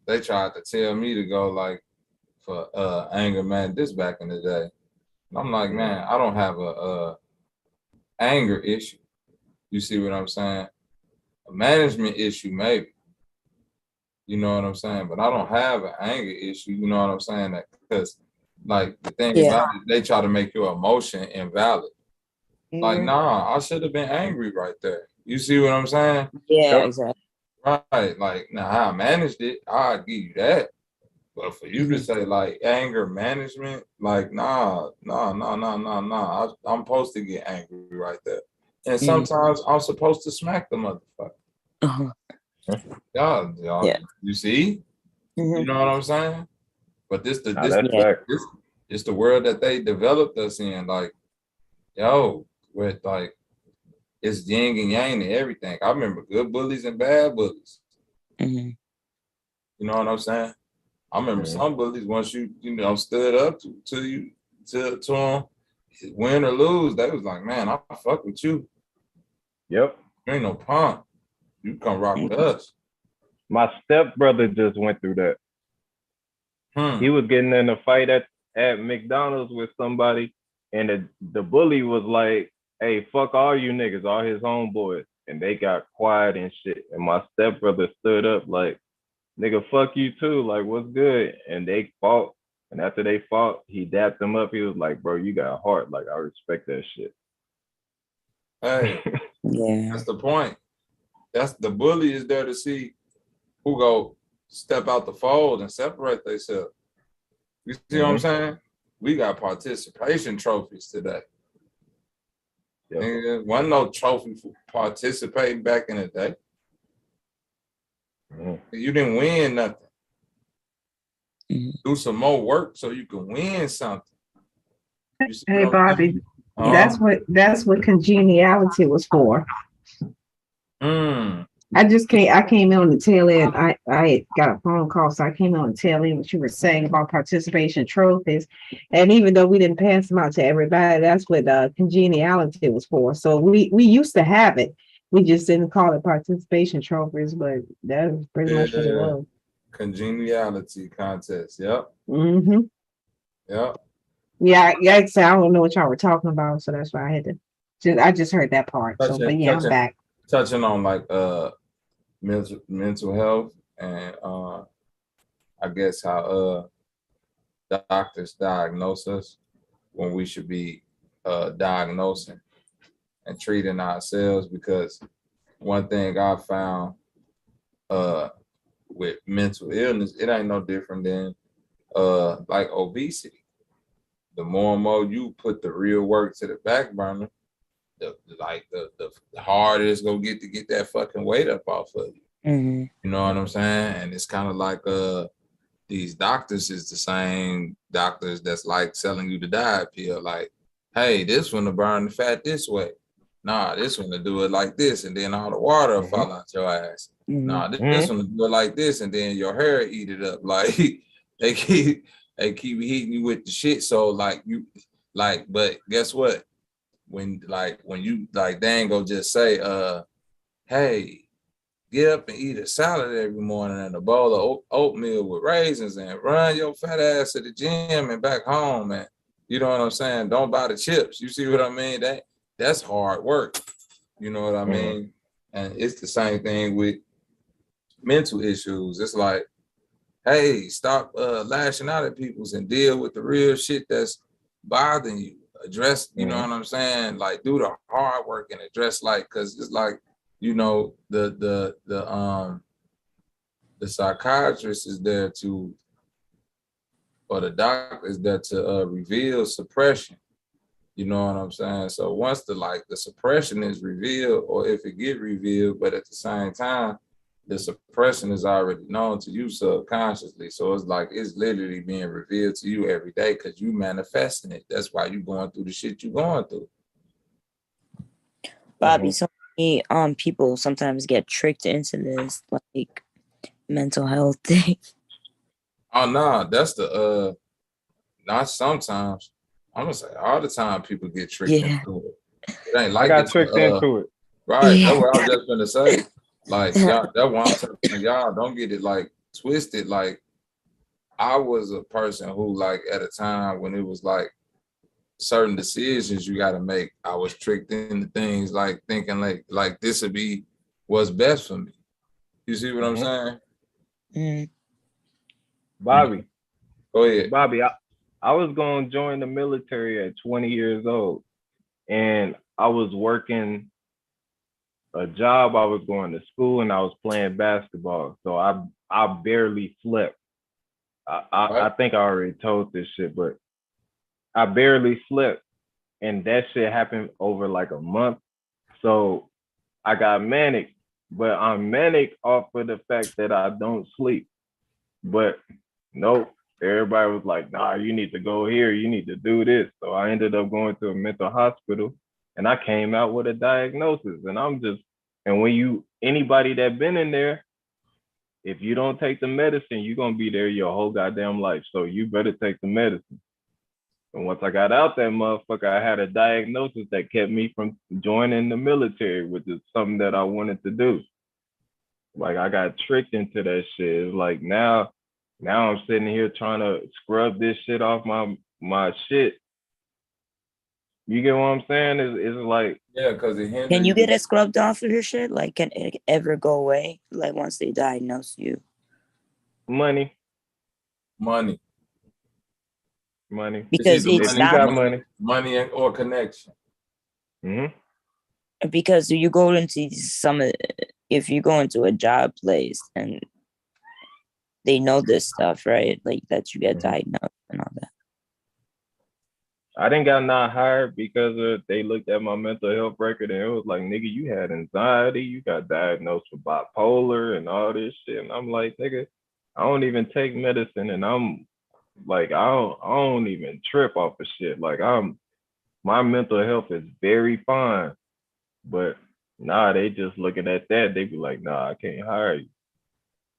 they tried to tell me to go like for anger man this back in the day. And I'm like, man, I don't have a anger issue. You see what I'm saying? A management issue, maybe. You know what I'm saying? But I don't have an anger issue. You know what I'm saying? Because like the thing about it, they try to make your emotion invalid. Like, nah, I should have been angry right there. You see what I'm saying? Yeah, exactly. Right. Like, now how I managed it, I'll give you that. But for you to say like anger management, like, nah. I'm supposed to get angry right there. And sometimes I'm supposed to smack the motherfucker. Y'all, you see? You know what I'm saying? But this the world that they developed us in. Like, with like it's yin and yang and everything. I remember good bullies and bad bullies. You know what I'm saying? I remember some bullies once you stood up to them, win or lose, they was like, man, I fuck with you. Yep. You ain't no punk. You come rock with us. My stepbrother just went through that. He was getting in a fight at McDonald's with somebody, and the bully was like, hey, fuck all you niggas, all his homeboys. And they got quiet and shit. And my stepbrother stood up like, nigga, fuck you too. Like, what's good? And they fought. And after they fought, he dapped them up. He was like, bro, you got heart. Like, I respect that shit. Hey, Yeah. that's the point. That's the bully is there to see who go step out the fold and separate themselves. You see what I'm saying? We got participation trophies today. Nigga, wasn't no trophy for participating back in the day. You didn't win nothing. Do some more work so you can win something. You see Hey what I'm Bobby, saying? that's what congeniality was for. Mm. I came in on the tail end. I got a phone call, so I came in on the tail end what you were saying about participation trophies. And even though we didn't pass them out to everybody, that's what congeniality was for. So we used to have it. We just didn't call it participation trophies, but that was pretty much what it was. Congeniality contest. Yep. Mm-hmm. Yep. Yeah, so I don't know what y'all were talking about, so that's why I had to. I just heard that part. I'm back. Touching on like mental health and I guess how doctors diagnose us when we should be diagnosing and treating ourselves, because one thing I found with mental illness, it ain't no different than like obesity. The more and more you put the real work to the back burner, the harder it's gonna get to get that fucking weight up off of you. Mm-hmm. You know what I'm saying? And it's kind of like these doctors is the same doctors that's like selling you the diet pill. Like, hey, this one to burn the fat this way. Nah, this one to do it like this, and then all the water will fall out your ass. Nah, this one to do it like this, and then your hair eat it up. Like they keep hitting you with the shit. So but guess what? When you they ain't gonna just say, hey, get up and eat a salad every morning and a bowl of oatmeal with raisins and run your fat ass to the gym and back home, and you know what I'm saying? Don't buy the chips. You see what I mean? That's hard work. You know what I mean? And it's the same thing with mental issues. It's like, hey, stop lashing out at people and deal with the real shit that's bothering you. Address, you know what I'm saying? Like, do the hard work and address, like, because it's like, you know, the psychiatrist is there to, or the doctor is there to reveal suppression. You know what I'm saying? So once the suppression is revealed, or if it get revealed, but at the same time, the suppression is already known to you subconsciously. So it's like, it's literally being revealed to you every day because you manifesting it. That's why you going through the shit you going through. Bobby, so many people sometimes get tricked into this like mental health thing. Oh no, that's the not sometimes. I'm gonna say all the time people get tricked into it. It ain't like I got tricked into it. Right. Yeah. That's what I was just gonna say. Like, y'all, that's why I'm telling y'all, don't get it like twisted. Like, I was a person who, like, at a time when it was like certain decisions you got to make, I was tricked into things like thinking like this would be what's best for me. You see what I'm saying? Bobby. Go ahead. Bobby, I was going to join the military at 20 years old, and I was working a job, I was going to school, and I was playing basketball. So I barely slept. I think I already told this shit, but I barely slept, and that shit happened over like a month. So I got manic, but I'm manic off of the fact that I don't sleep. But nope, everybody was like, nah, you need to go here, you need to do this. So I ended up going to a mental hospital, and I came out with a diagnosis. And when anybody that been in there, if you don't take the medicine, you're gonna be there your whole goddamn life. So you better take the medicine. And once I got out that motherfucker, I had a diagnosis that kept me from joining the military, which is something that I wanted to do. Like, I got tricked into that shit. It's like now I'm sitting here trying to scrub this shit off my shit. You get what I'm saying? It's like, yeah, because it hinders Can you you. get it scrubbed off of your shit? Like, can it ever go away? Like, once they diagnose you? money. Money. Because it if you got stops. money or connection. Because you go into if you go into a job place and they know this stuff, right? Like that you get diagnosed and all that. I didn't got not hired because they looked at my mental health record and it was like, nigga, you had anxiety, you got diagnosed with bipolar and all this shit. And I'm like, nigga, I don't even take medicine, and I'm like, I don't even trip off of shit. Like my mental health is very fine. But nah, they just looking at that, they be like, nah, I can't hire you.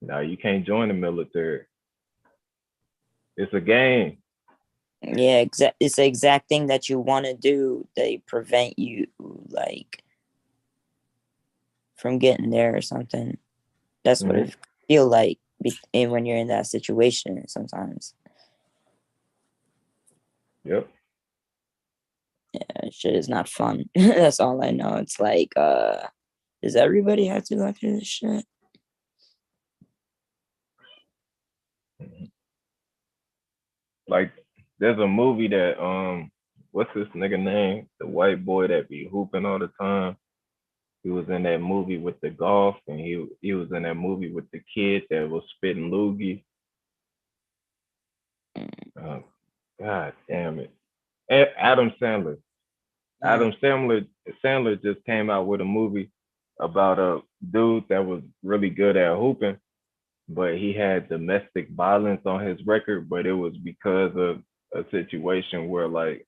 Nah, you can't join the military. It's a game. Yeah, it's the exact thing that you want to do. They prevent you like from getting there or something. That's what it feel like when you're in that situation sometimes. Yep. Yeah, shit is not fun. That's all I know. It's like, does everybody have to go through this shit? Like, there's a movie that what's this nigga name? The white boy that be hooping all the time. He was in that movie with the golf, and he was in that movie with the kid that was spitting loogie. God damn it. Adam Sandler. Adam Sandler just came out with a movie about a dude that was really good at hooping, but he had domestic violence on his record, but it was because of a situation where like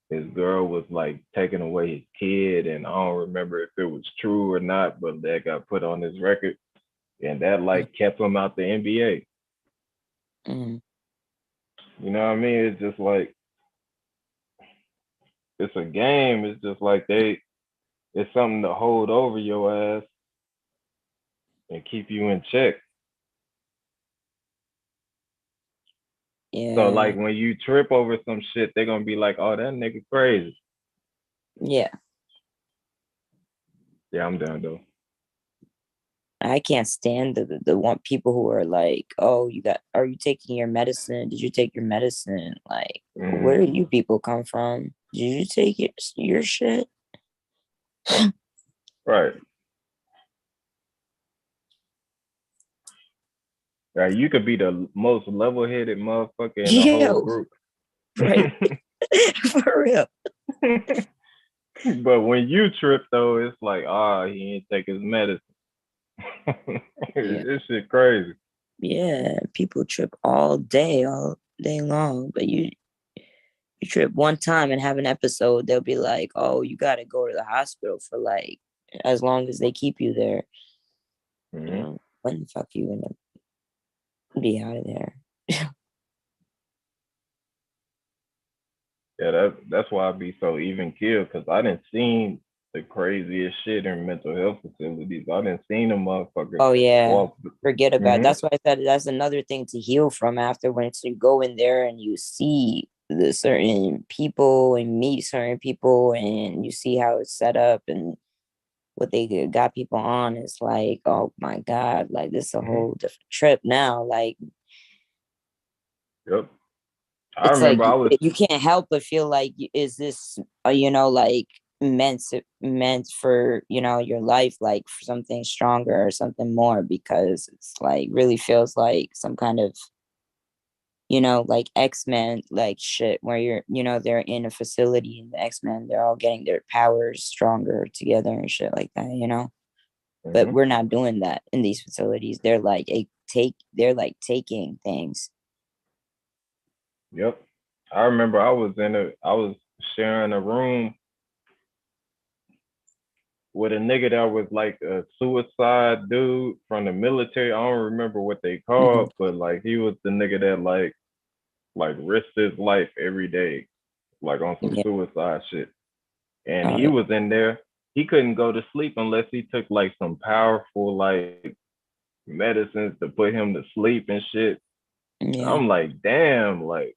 his girl was like taking away his kid, and I don't remember if it was true or not, but that got put on his record, and that like kept him out the NBA. You know what I mean? It's just like, it's a game. It's just like it's something to hold over your ass and keep you in check. Yeah. So like when you trip over some shit, they're gonna be like, "Oh, that nigga crazy." Yeah. Yeah, I'm done though. I can't stand the one people who are like, "Oh, are you taking your medicine? Did you take your medicine?" Like, where do you people come from? Did you take your shit? Right. Right. You could be the most level-headed motherfucker in the whole group. Right. For real. But when you trip though, it's like, he ain't take his medicine. This shit crazy. Yeah, people trip all day long, but you trip one time and have an episode, they'll be like, "Oh, you got to go to the hospital for like as long as they keep you there." You know, when the fuck you gonna be out of there? Yeah, that's why I be so even killed, because I didn't seen the craziest shit in mental health facilities. I didn't seen them motherfuckers. Oh yeah, forget about it. That's why I said that's another thing to heal from after, once you go in there and you see the certain people and meet certain people and you see how it's set up and what they got people on. It's like, oh my God, like this is a whole different trip now. Like, yep. I remember like you can't help but feel like, is this like meant for your life, like for something stronger or something more, because it's like really feels like some kind of like X-Men like shit where they're in a facility and the X-Men, they're all getting their powers stronger together and shit like that. But we're not doing that in these facilities. They're like taking things. Yep. I remember I was sharing a room with a nigga that was like a suicide dude from the military. I don't remember what they called, but like he was the nigga that like risked his life every day, like on some suicide shit. And he was in there. He couldn't go to sleep unless he took like some powerful like medicines to put him to sleep and shit. I'm like, damn, like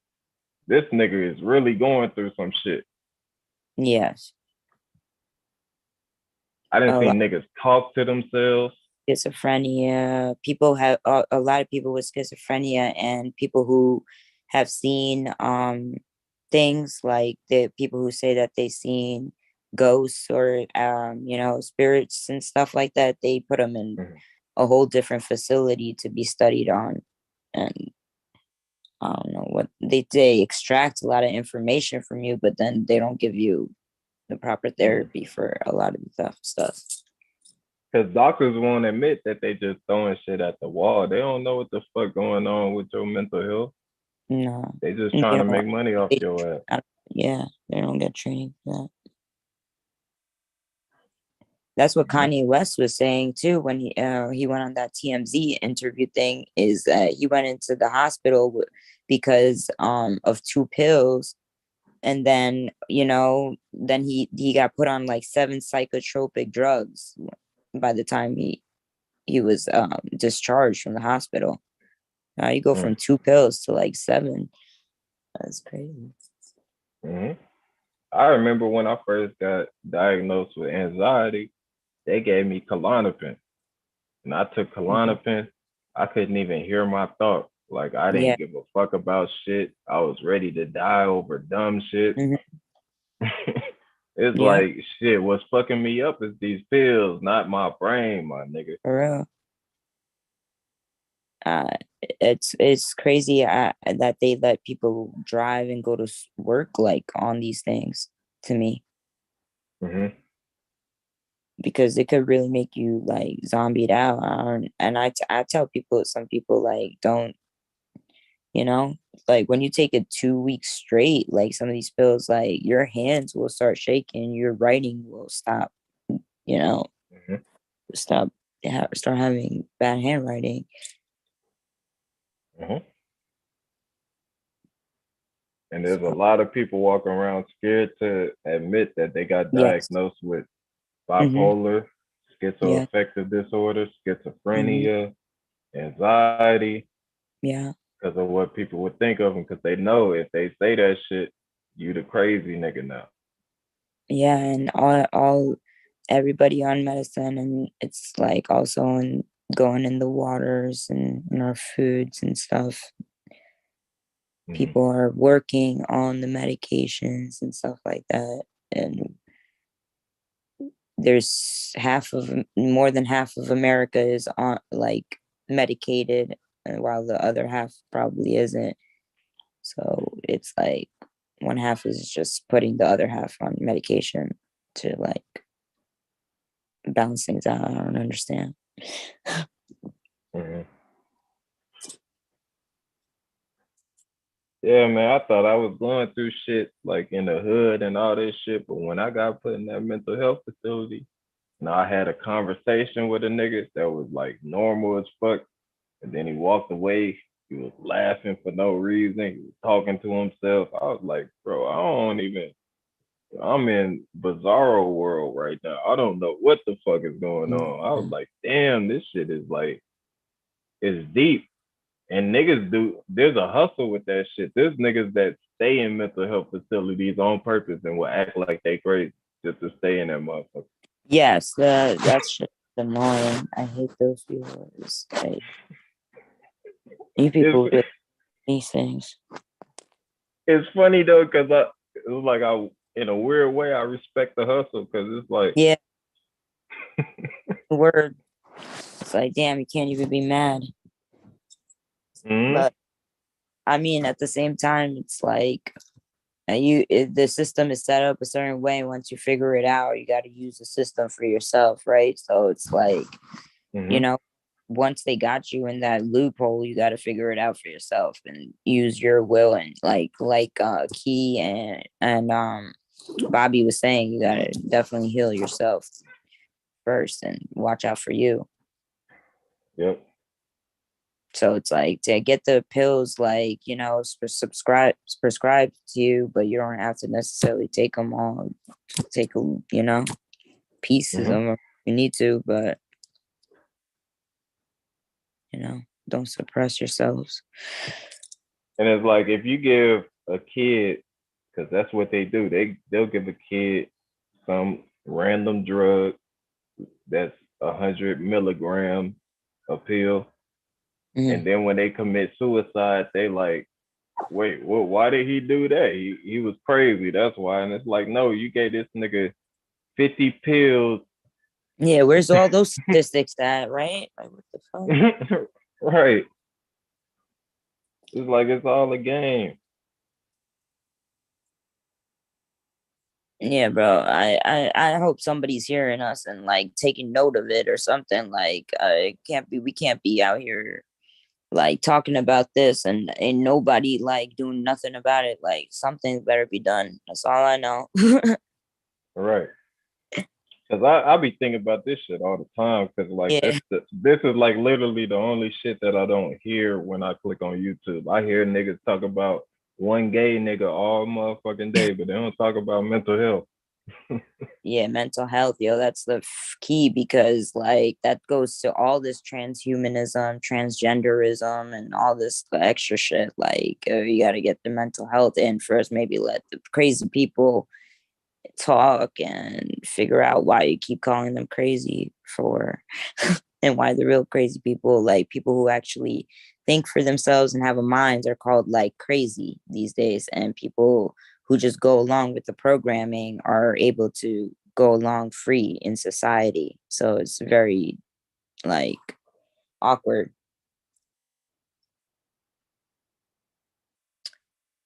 this nigga is really going through some shit. Yes. I didn't see niggas talk to themselves. Schizophrenia. People have a lot of people with schizophrenia, and people who have seen things like the people who say that they've seen ghosts or spirits and stuff like that. They put them in a whole different facility to be studied on, and I don't know what they extract a lot of information from you, but then they don't give you the proper therapy for a lot of the stuff. Because doctors won't admit that they just throwing shit at the wall. They don't know what the fuck going on with your mental health. No. They just trying to make money off your ass. Yeah, they don't get training for that. That's what Kanye West was saying too when he went on that TMZ interview thing, is that he went into the hospital because of 2 pills, and then then he got put on like 7 psychotropic drugs by the time he was discharged from the hospital. Now you go from 2 pills to like 7. That's crazy. I remember when I first got diagnosed with anxiety, they gave me Klonopin, and I took Klonopin. I couldn't even hear my thoughts. Like, I didn't give a fuck about shit. I was ready to die over dumb shit. It's like, shit, what's fucking me up is these pills, not my brain, my nigga. For real. It's crazy that they let people drive and go to work like on these things, to me. Because it could really make you like zombied out. And I tell people, some people like don't, like when you take it 2 weeks straight, like some of these pills, like your hands will start shaking, your writing will stop, start having bad handwriting. And there's a lot of people walking around scared to admit that they got diagnosed with bipolar, schizoaffective disorder, schizophrenia, anxiety. Yeah. Because of what people would think of them, because they know if they say that shit, you the crazy nigga now. Yeah, and all everybody on medicine, and it's like also going in the waters and in our foods and stuff. People are working on the medications and stuff like that, and there's more than half of America is on like medicated, while the other half probably isn't. So it's like one half is just putting the other half on medication to like balance things out. I don't understand. Yeah, man, I thought I was going through shit like in the hood and all this shit, but when I got put in that mental health facility, I had a conversation with a nigga that was like normal as fuck, and then he walked away. He was laughing for no reason. He was talking to himself. I was like, bro, I'm in bizarro world right now. I don't know what the fuck is going on. I was like, damn, this shit is like, it's deep. And niggas there's a hustle with that shit. There's niggas that stay in mental health facilities on purpose and will act like they crazy just to stay in that motherfucker. Yes, that's just annoying. I hate those people. Like, you people with these things. It's funny though, because it was like in a weird way, I respect the hustle, because it's like, yeah, word. It's like, damn, you can't even be mad. But I mean, at the same time, it's like the system is set up a certain way. Once you figure it out, you got to use the system for yourself, right? So it's like, once they got you in that loophole, you got to figure it out for yourself and use your will. And like Key and Bobby was saying, you got to definitely heal yourself first and watch out for you. Yep. So it's like to get the pills, like, prescribed to you, but you don't have to necessarily take them all, pieces of them if you need to, but, don't suppress yourselves. And it's like, if you give a kid, because that's what they do. They'll give a kid some random drug that's 100 milligrams a pill, and then when they commit suicide, they like, wait, well, why did he do that? He was crazy. That's why. And it's like, no, you gave this nigga 50 pills. Yeah, where's all those statistics at, right? Like, what the fuck? Right. It's like it's all a game. Yeah, bro. I hope somebody's hearing us and like taking note of it or something. Like, we can't be out here like talking about this and nobody like doing nothing about it. Like, something better be done. That's all I know. Right. Cause I be thinking about this shit all the time. Cause like Yeah. this is like literally the only shit that I don't hear when I click on YouTube. I hear niggas talk about one gay nigga all motherfucking day, but they don't talk about mental health. Yeah, mental health, yo, that's the key, because like that goes to all this transhumanism, transgenderism, and all this extra shit. Like, you got to get the mental health in first. Maybe let the crazy people talk and figure out why you keep calling them crazy for, and why the real crazy people, like people who actually think for themselves and have a mind, are called like crazy these days, and people who just go along with the programming are able to go along free in society. So it's very like awkward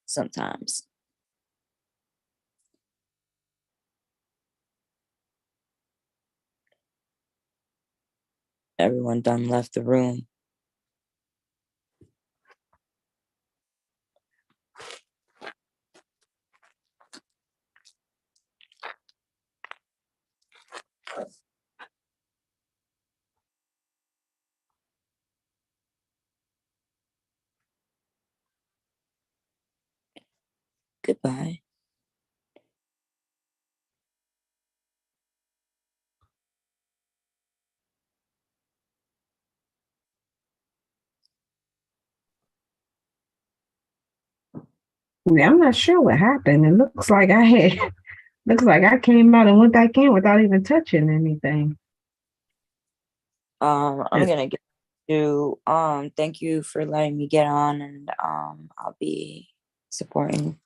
sometimes. Everyone done left the room. Goodbye. Yeah, I'm not sure what happened. It looks like I came out and went back in without even touching anything. I'm gonna get to thank you for letting me get on, and I'll be supporting.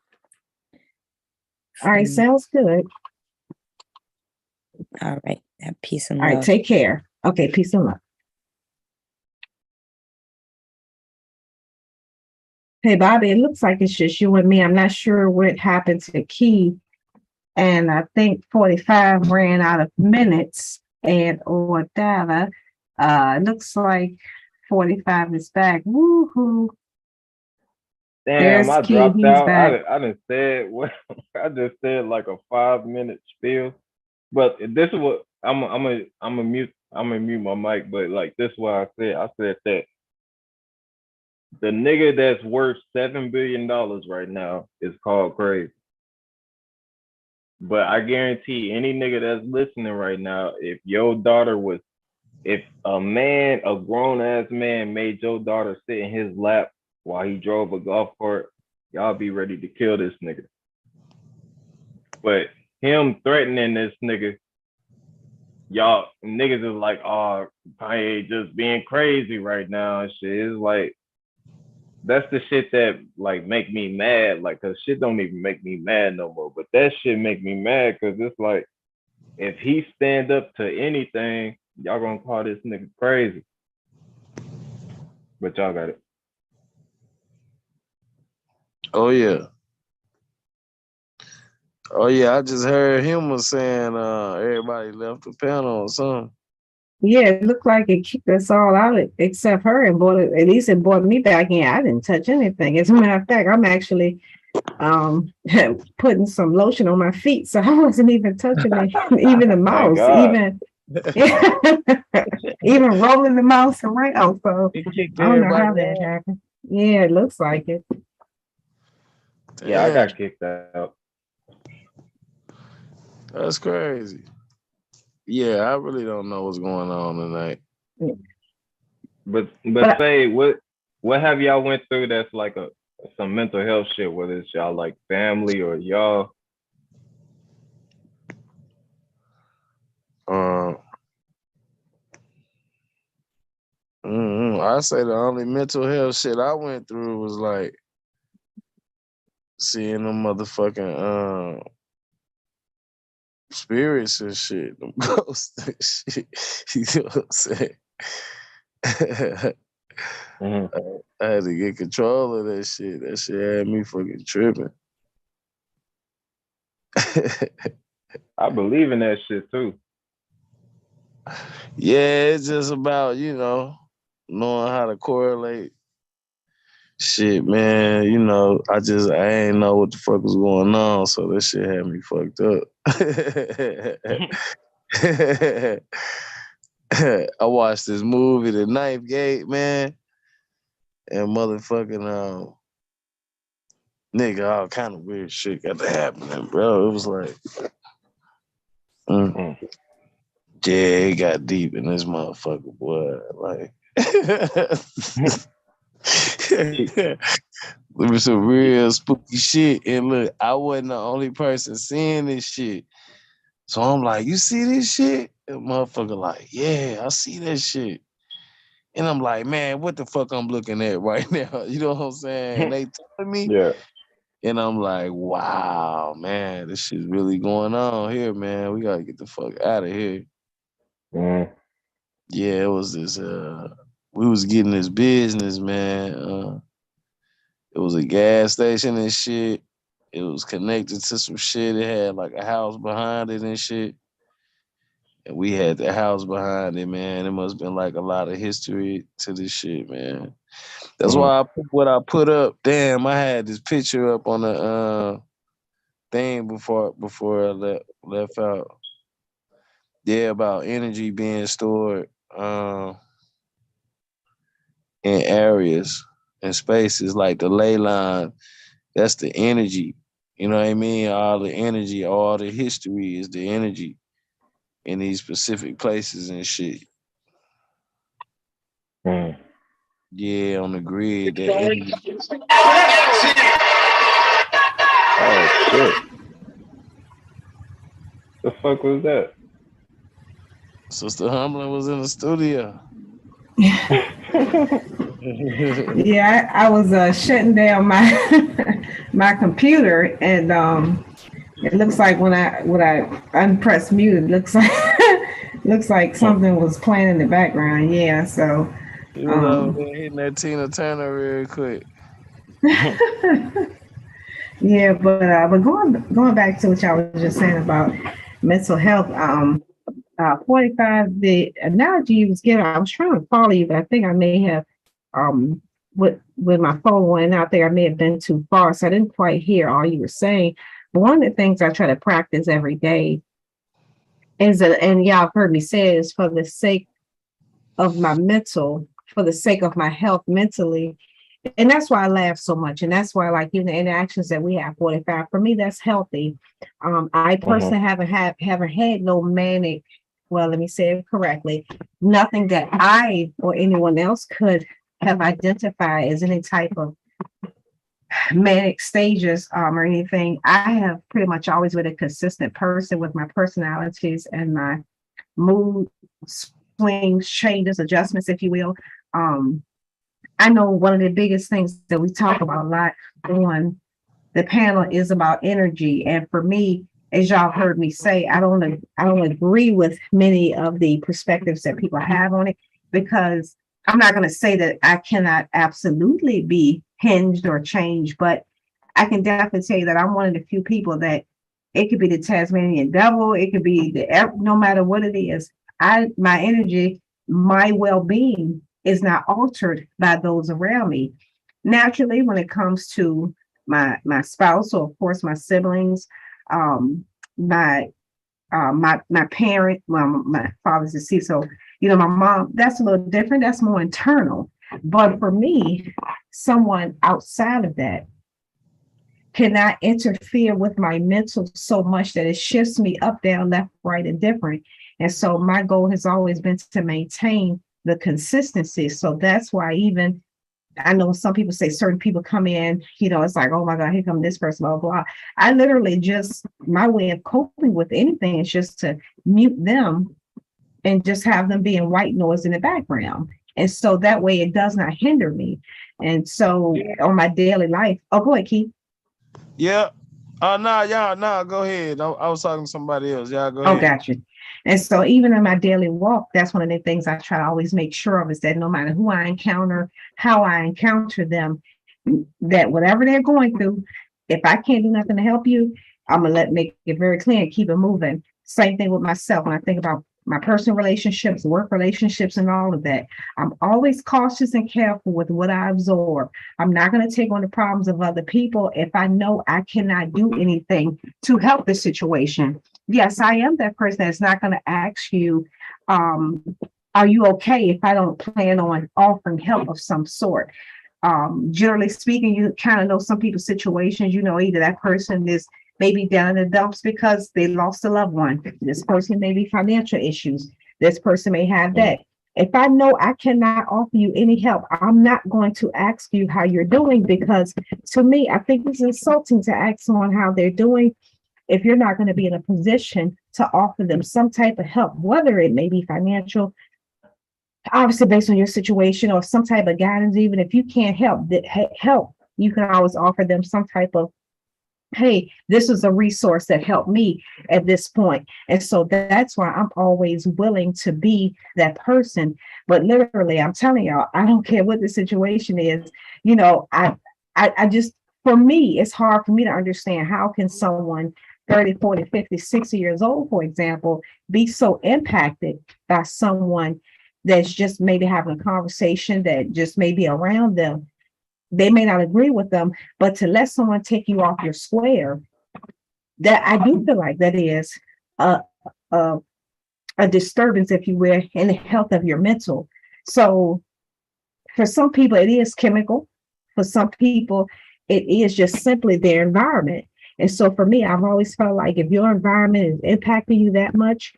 All right, sounds good. All right. Peace and love. All right, take care. Okay, peace and love. Hey, Bobby, it looks like it's just you and me. I'm not sure what happened to Key. And I think 45 ran out of minutes and or data. It looks like 45 is back. Woohoo. Damn, there's I Key. Dropped He's out. Back. I didn't say it. I just said like a 5-minute spiel. But this is what I'm a mute my mic, but like this is what I said that the nigga that's worth $7 billion right now is called crazy. But I guarantee any nigga that's listening right now, if a grown ass man made your daughter sit in his lap while he drove a golf cart, y'all be ready to kill this nigga. But him threatening this nigga, y'all niggas is like, oh, Kanye just being crazy right now and shit. It's like, that's the shit that like make me mad, like, cause shit don't even make me mad no more. But that shit make me mad, cause it's like, if he stand up to anything, y'all gonna call this nigga crazy. But y'all got it. Oh yeah. Oh yeah, I just heard him was saying everybody left the panel or something. Yeah, it looked like it kicked us all out except her, and at least it brought me back in. I didn't touch anything. As a matter of fact, I'm actually putting some lotion on my feet, so I wasn't even touching it, even the mouse, even rolling the mouse around. So I don't know how that happened. Yeah, it looks like it. Yeah, I got kicked out. That's crazy. Yeah, I really don't know what's going on tonight. But say what have y'all went through that's like some mental health shit, whether it's y'all like family or y'all. I say the only mental health shit I went through was like seeing them motherfucking spirits and shit, them ghosts and shit. You know what I'm saying? I had to get control of that shit. That shit had me fucking tripping. I believe in that shit too. Yeah, it's just about, knowing how to correlate shit, man. I ain't know what the fuck was going on, so that shit had me fucked up. I watched this movie, The Ninth Gate, man, and motherfucking nigga, all kind of weird shit got to happening, bro. It was like, yeah, it got deep in this motherfucker, boy. Like, there was some real spooky shit. And look, I wasn't the only person seeing this shit. So I'm like, you see this shit? And motherfucker like, yeah, I see that shit. And I'm like, man, what the fuck I'm looking at right now? You know what I'm saying? And they telling me. Yeah. And I'm like, wow, man, this shit's really going on here, man. We gotta get the fuck out of here. Yeah, it was this we was getting this business, man. It was a gas station and shit. It was connected to some shit. It had like a house behind it and shit. And we had the house behind it, man. It must have been like a lot of history to this shit, man. That's why I put what I put up. Damn, I had this picture up on the thing before I left out. Yeah, about energy being stored in areas and spaces like the ley line. That's the energy. You know what I mean? All the energy, all the history is the energy in these specific places and shit. Yeah, on the grid. That energy. Oh shit. The fuck was that? Sister Humblin was in the studio. Yeah, I was shutting down my computer, and it looks like when I unpressed mute, it looks like something was playing in the background. Yeah, so He was over there hitting that Tina Turner real quick. Yeah, but going back to what y'all was just saying about mental health, 45, the analogy you was giving, I was trying to follow you, but I think I may have with my phone went out there, I may have been too far, so I didn't quite hear all you were saying. But one of the things I try to practice every day is that, and y'all have heard me say, is for the sake of my mental, for the sake of my health mentally. And that's why I laugh so much. And that's why, like, even the interactions that we have, 45, for me, that's healthy. I personally haven't had no manic, well, let me say it correctly, nothing that I or anyone else could have identified as any type of manic stages or anything. I have pretty much always been a consistent person with my personalities and my mood swings, changes, adjustments, if you will. I know one of the biggest things that we talk about a lot on the panel is about energy. And for me, as y'all heard me say, I don't agree with many of the perspectives that people have on it, because I'm not going to say that I cannot absolutely be hinged or changed, but I can definitely say that I'm one of the few people that it could be the Tasmanian devil, it could be no matter what it is, my energy, my well-being is not altered by those around me. Naturally, when it comes to my spouse, or of course my siblings, my parent, well, my father's deceased, so my mom, that's a little different. That's more internal. But for me, someone outside of that cannot interfere with my mental so much that it shifts me up, down, left, right, and different. And so my goal has always been to maintain the consistency. So that's why even I know some people say certain people come in, it's like, oh my God, here come this person, blah, blah. I literally just, my way of coping with anything is just to mute them and just have them being white noise in the background. And so that way it does not hinder me. And so on my daily life, go ahead, Keith. Yeah. Nah, go ahead. I was talking to somebody else. Y'all go ahead. Gotcha. And so even in my daily walk, that's one of the things I try to always make sure of is that no matter who I encounter, how I encounter them, that whatever they're going through, if I can't do nothing to help you, I'm gonna make it very clear and keep it moving. Same thing with myself. When I think about my personal relationships, work relationships, and all of that, I'm always cautious and careful with what I absorb. I'm not going to take on the problems of other people if I know I cannot do anything to help the situation. Yes, I am that person that's not going to ask you, are you okay, if I don't plan on offering help of some sort. Generally speaking, you kind of know some people's situations, either that person is maybe down in the dumps because they lost a loved one. This person may be financial issues. This person may have that. If I know I cannot offer you any help, I'm not going to ask you how you're doing, because to me, I think it's insulting to ask someone how they're doing if you're not going to be in a position to offer them some type of help, whether it may be financial, obviously based on your situation, or some type of guidance. Even if you can't help, you can always offer them some type of, hey, this is a resource that helped me at this point. And so that's why I'm always willing to be that person. But literally, I'm telling y'all, I don't care what the situation is. I just, for me, it's hard for me to understand how can someone 30, 40, 50, 60 years old, for example, be so impacted by someone that's just maybe having a conversation that just may be around them. They may not agree with them, but to let someone take you off your square, that I do feel like that is a disturbance, if you will, in the health of your mental. So for some people, it is chemical. For some people, it is just simply their environment. And so for me, I've always felt like if your environment is impacting you that much,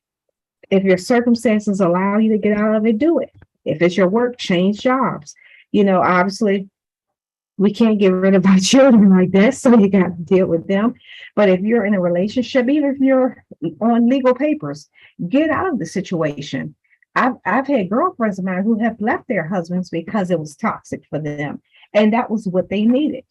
if your circumstances allow you to get out of it, do it. If it's your work, change jobs. Obviously, we can't get rid of our children like that, so you got to deal with them. But if you're in a relationship, even if you're on legal papers, get out of the situation. I've had girlfriends of mine who have left their husbands because it was toxic for them, and that was what they needed.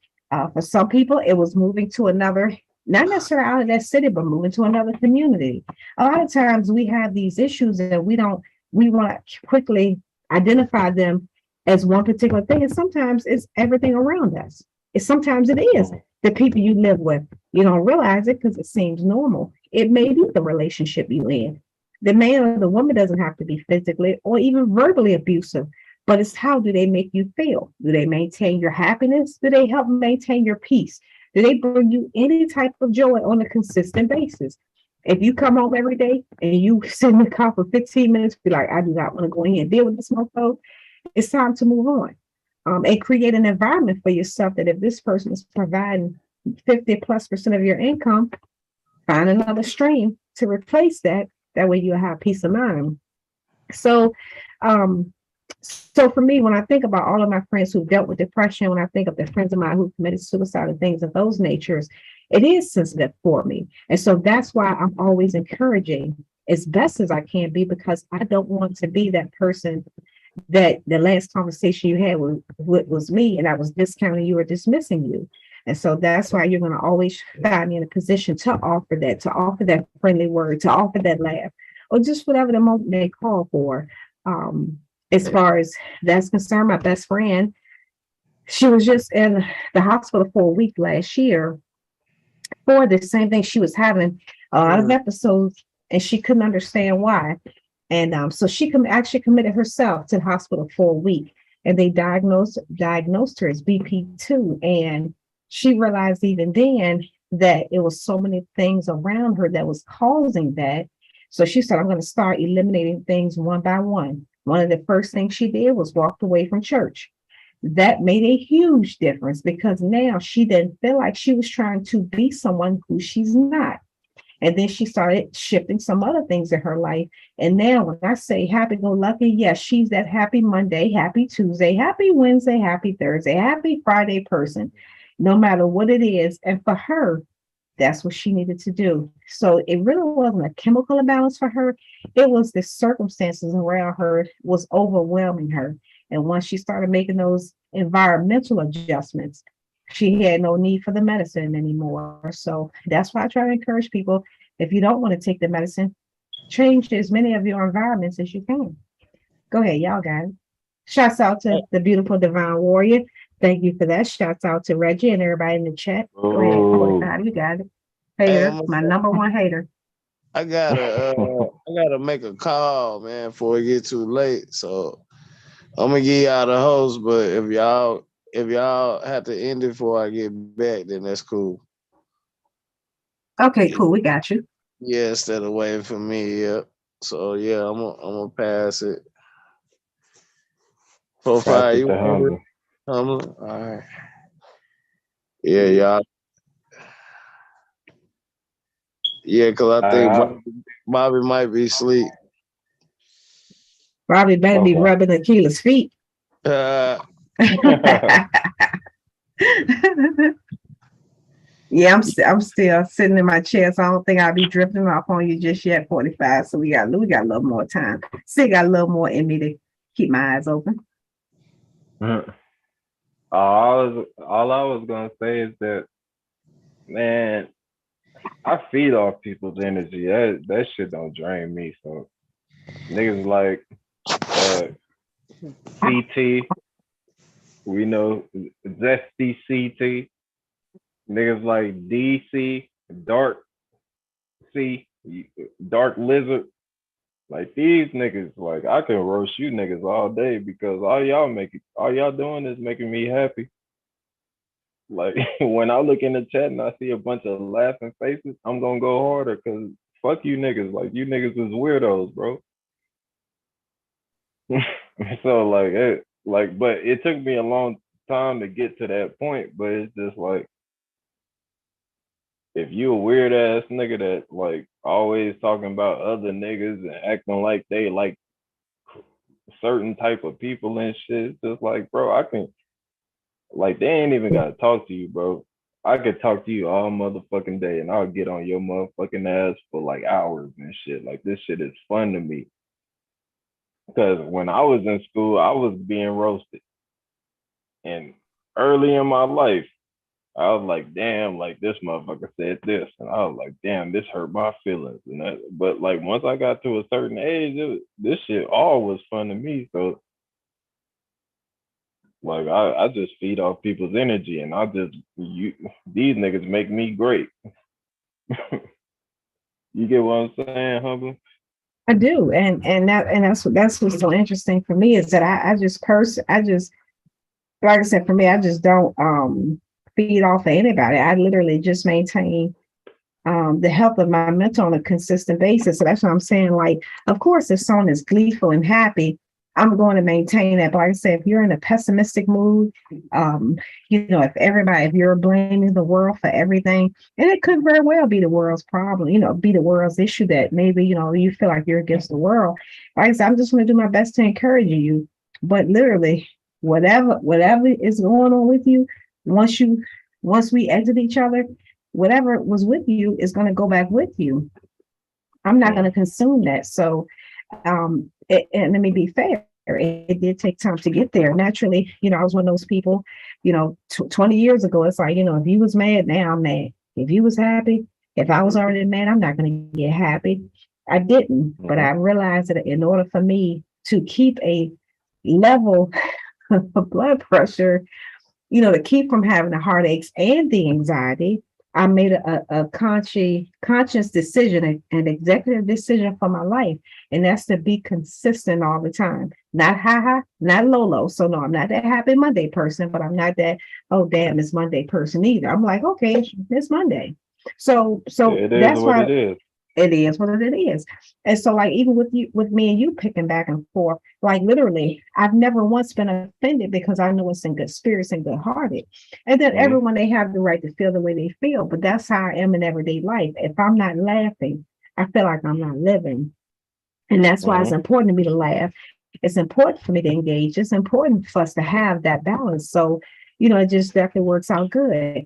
For some people, it was moving to another, not necessarily out of that city, but moving to another community. A lot of times we have these issues and we want to quickly identify them as one particular thing, and sometimes it's everything around us. Sometimes it is the people you live with. You don't realize it because it seems normal. It may be the relationship you're in. The man or the woman doesn't have to be physically or even verbally abusive, but it's how do they make you feel? Do they maintain your happiness? Do they help maintain your peace? Do they bring you any type of joy on a consistent basis? If you come home every day and you sit in the car for 15 minutes, be like, I do not want to go in and deal with this mofo, it's time to move on, and create an environment for yourself that if this person is providing 50+% of your income, find another stream to replace that. That way you'll have peace of mind. So for me, when I think about all of my friends who've dealt with depression, when I think of the friends of mine who committed suicide and things of those natures, it is sensitive for me. And so that's why I'm always encouraging as best as I can be, because I don't want to be that person that the last conversation you had was me and I was discounting you or dismissing you. And so that's why you're going to always find me in a position to offer that friendly word, to offer that laugh, or just whatever the moment they call for. As far as that's concerned, my best friend, she was just in the hospital for a week last year for the same thing. She was having a lot of episodes and she couldn't understand why. And so she actually committed herself to the hospital for a week, and they diagnosed her as BP2. And she realized even then that it was so many things around her that was causing that. So she said, I'm going to start eliminating things one by one. One of the first things she did was walked away from church. That made a huge difference because now she didn't feel like she was trying to be someone who she's not. And then she started shifting some other things in her life. And now when I say happy go lucky, yes, she's that happy Monday, happy Tuesday, happy Wednesday, happy Thursday, happy Friday person, no matter what it is. And for her, that's what she needed to do. So it really wasn't a chemical imbalance for her. It was the circumstances around her was overwhelming her. And once she started making those environmental adjustments, she had no need for the medicine anymore. So that's why I try to encourage people, if you don't want to take the medicine, change as many of your environments as you can. Go ahead, y'all got it. Shouts out to the beautiful Divine Warrior. Thank you for that. Shouts out to Reggie and everybody in the chat. Go ahead, 45, you got it. Hater, my number one hater. I gotta make a call, man, before it get too late. So I'm gonna give y'all the host, but if y'all have to end it before I get back, then that's cool. Okay, cool. We got you. Yeah, instead of waiting for me. Yeah. So yeah, I'm gonna pass it. Profile you. All right. Yeah, y'all. Yeah, because I think Bobby might be asleep. Bobby better be rubbing Akila's feet. Yeah, I'm still sitting in my chair, so I don't think I'll be drifting off on you just yet. 45, so we got a little more time. Still got a little more in me to keep my eyes open. All I was gonna say is that, man, I feed off people's energy. That shit don't drain me. So niggas like CT, we know Zesty CT. Niggas like DC, Dark C, Dark Lizard. Like these niggas, like I can roast you niggas all day because all y'all doing is making me happy. Like when I look in the chat and I see a bunch of laughing faces, I'm gonna go harder because fuck you niggas. Like you niggas is weirdos, bro. So but it took me a long time to get to that point, but it's just like, if you a weird ass nigga that like always talking about other niggas and acting like they like certain type of people and shit, it's just like, bro, I can, like, they ain't even gotta talk to you, bro. I could talk to you all motherfucking day and I'll get on your motherfucking ass for like hours and shit. Like this shit is fun to me. Because when I was in school, I was being roasted. And early in my life, I was like, damn, like this motherfucker said this. And I was like, damn, this hurt my feelings. But like once I got to a certain age, this shit all was fun to me. So like I just feed off people's energy and these niggas make me great. You get what I'm saying, Humble? I do. And that's what's so interesting for me is that I just like I said, for me, I just don't feed off of anybody. I literally just maintain the health of my mental on a consistent basis. So that's what I'm saying. Like, of course, if someone is gleeful and happy, I'm going to maintain that. But like I said, if you're in a pessimistic mood, if you're blaming the world for everything, and it could very well be the world's problem, be the world's issue that maybe, you feel like you're against the world. Like I said, I'm just going to do my best to encourage you. But literally, whatever is going on with you, once we exit each other, whatever was with you is going to go back with you. I'm not going to consume that. So, and let me be fair, it did take time to get there. Naturally, I was one of those people, 20 years ago, it's like, if you was mad, now I'm mad. If you was happy, if I was already mad, I'm not going to get happy. I didn't, but I realized that in order for me to keep a level of blood pressure, to keep from having the heartaches and the anxiety, I made a conscious decision, an executive decision for my life. And that's to be consistent all the time. Not not low. So no, I'm not that happy Monday person, but I'm not that, oh damn, it's Monday person either. I'm like, okay, it's Monday. So it that's is what why it is. it is what it is. And so like even with you, with me and you picking back and forth, like literally, I've never once been offended because I know it's in good spirits and good hearted. And then everyone, they have the right to feel the way they feel, but that's how I am in everyday life. If I'm not laughing, I feel like I'm not living. And that's why it's important to me to laugh. It's important for me to engage. It's important for us to have that balance. So, it just definitely works out good.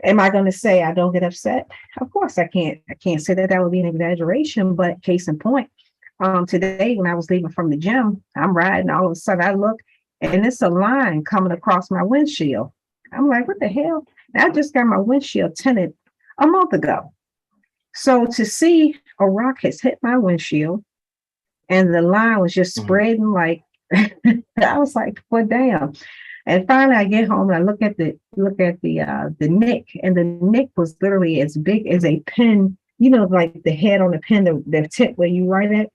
Am I going to say I don't get upset? Of course I can't. I can't say that would be an exaggeration, but case in point, today when I was leaving from the gym, I'm riding, all of a sudden I look and it's a line coming across my windshield. I'm like, what the hell? I just got my windshield tinted a month ago. So to see a rock has hit my windshield and the line was just spreading like, I was like, well, damn. And finally I get home and I look at the nick, and the nick was literally as big as a pen, like the head on the pen, the tip where you write it.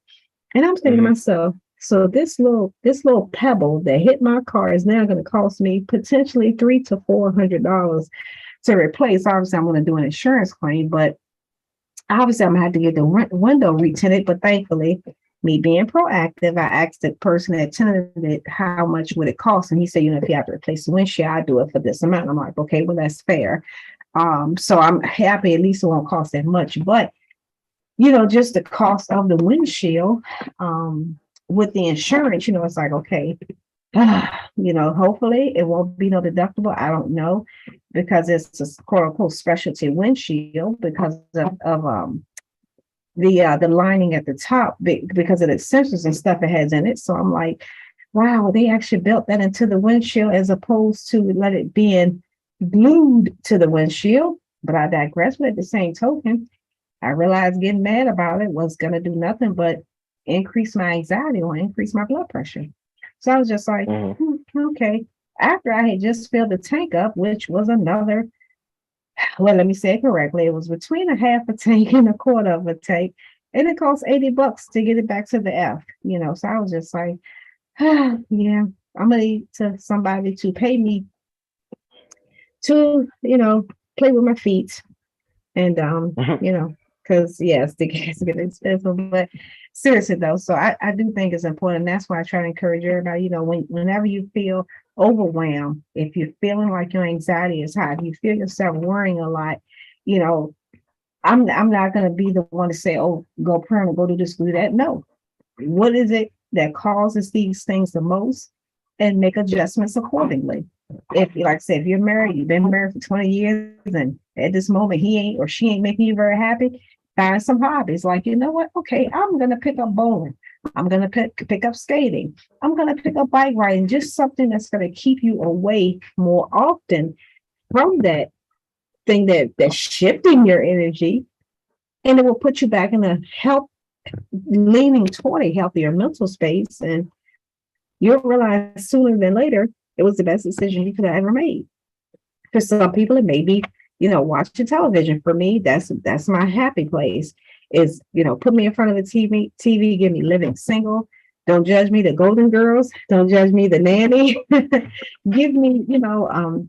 And I'm thinking to myself, so this little pebble that hit my car is now going to cost me potentially $300 to $400 to replace. Obviously, I'm going to do an insurance claim, but obviously I'm going to have to get the window retinted. But thankfully, me being proactive, I asked the person that tinted it, how much would it cost? And he said, if you have to replace the windshield, I do it for this amount. I'm like, okay, well, that's fair. So I'm happy at least it won't cost that much. But just the cost of the windshield with the insurance, it's like, okay, hopefully it won't be no deductible. I don't know, because it's a quote unquote specialty windshield because of the lining at the top, because of the sensors and stuff it has in it. So I'm like, wow, they actually built that into the windshield as opposed to let it being glued to the windshield. But I digress. But at the same token, I realized getting mad about it was going to do nothing but increase my anxiety or increase my blood pressure. So I was just like, okay. After I had just filled the tank up, which was another, well, let me say it correctly. It was between a half a tank and a quarter of a tank. And it cost $80 to get it back to the F, So I was just like, yeah, I'm going to need somebody to pay me to, play with my feet. And, because yes, the gas get expensive, but seriously though, so I do think it's important. That's why I try to encourage everybody, whenever you feel overwhelmed, if you're feeling like your anxiety is high, if you feel yourself worrying a lot, I'm not going to be the one to say, oh, go pray and go do this, do that. No. What is it that causes these things the most, and make adjustments accordingly? If, like I said, if you're married, you've been married for 20 years, and at this moment he ain't or she ain't making you very happy, find some hobbies. Like, you know what? Okay, I'm going to pick up bowling. I'm going to pick up skating. I'm going to pick up bike riding, just something that's going to keep you away more often from that thing that's shifting your energy, and it will put you back in a leaning toward a healthier mental space. And you'll realize sooner than later, it was the best decision you could have ever made. For some people, it may be, watching television. For me, that's my happy place. Is, put me in front of the TV, give me Living Single. Don't judge me, The Golden Girls. Don't judge me, The Nanny. Give me,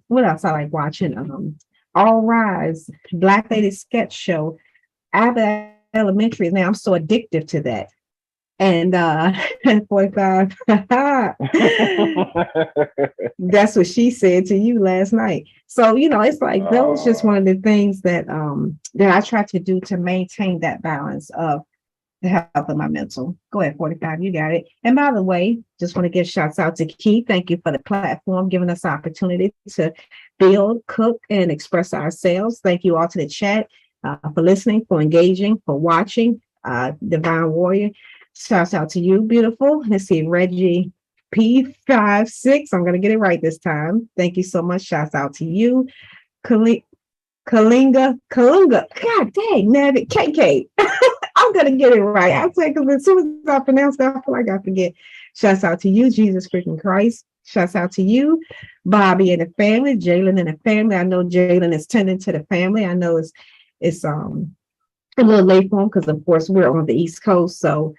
what else I like watching? All Rise, Black Lady Sketch Show, Abbott Elementary. Now I'm so addictive to that. And 45. That's what she said to you last night. So, it's like those just one of the things that I try to do to maintain that balance of the health of my mental. Go ahead, 45, you got it. And by the way, just want to give shouts out to Keith. Thank you for the platform, giving us the opportunity to build, cook, and express ourselves. Thank you all to the chat for listening, for engaging, for watching. Divine Warrior, shouts out to you, beautiful. Let's see, Reggie P56. I'm going to get it right this time. Thank you so much. Shouts out to you. Kalinga. God dang, Navi KK. I'm going to get it right. I'll take it as soon as I pronounce that. I feel like I forget. Shouts out to you, Jesus freaking Christ. Shouts out to you, Bobby and the family, Jalen and the family. I know Jalen is tending to the family. I know it's a little late for him because, of course, we're on the East Coast. So,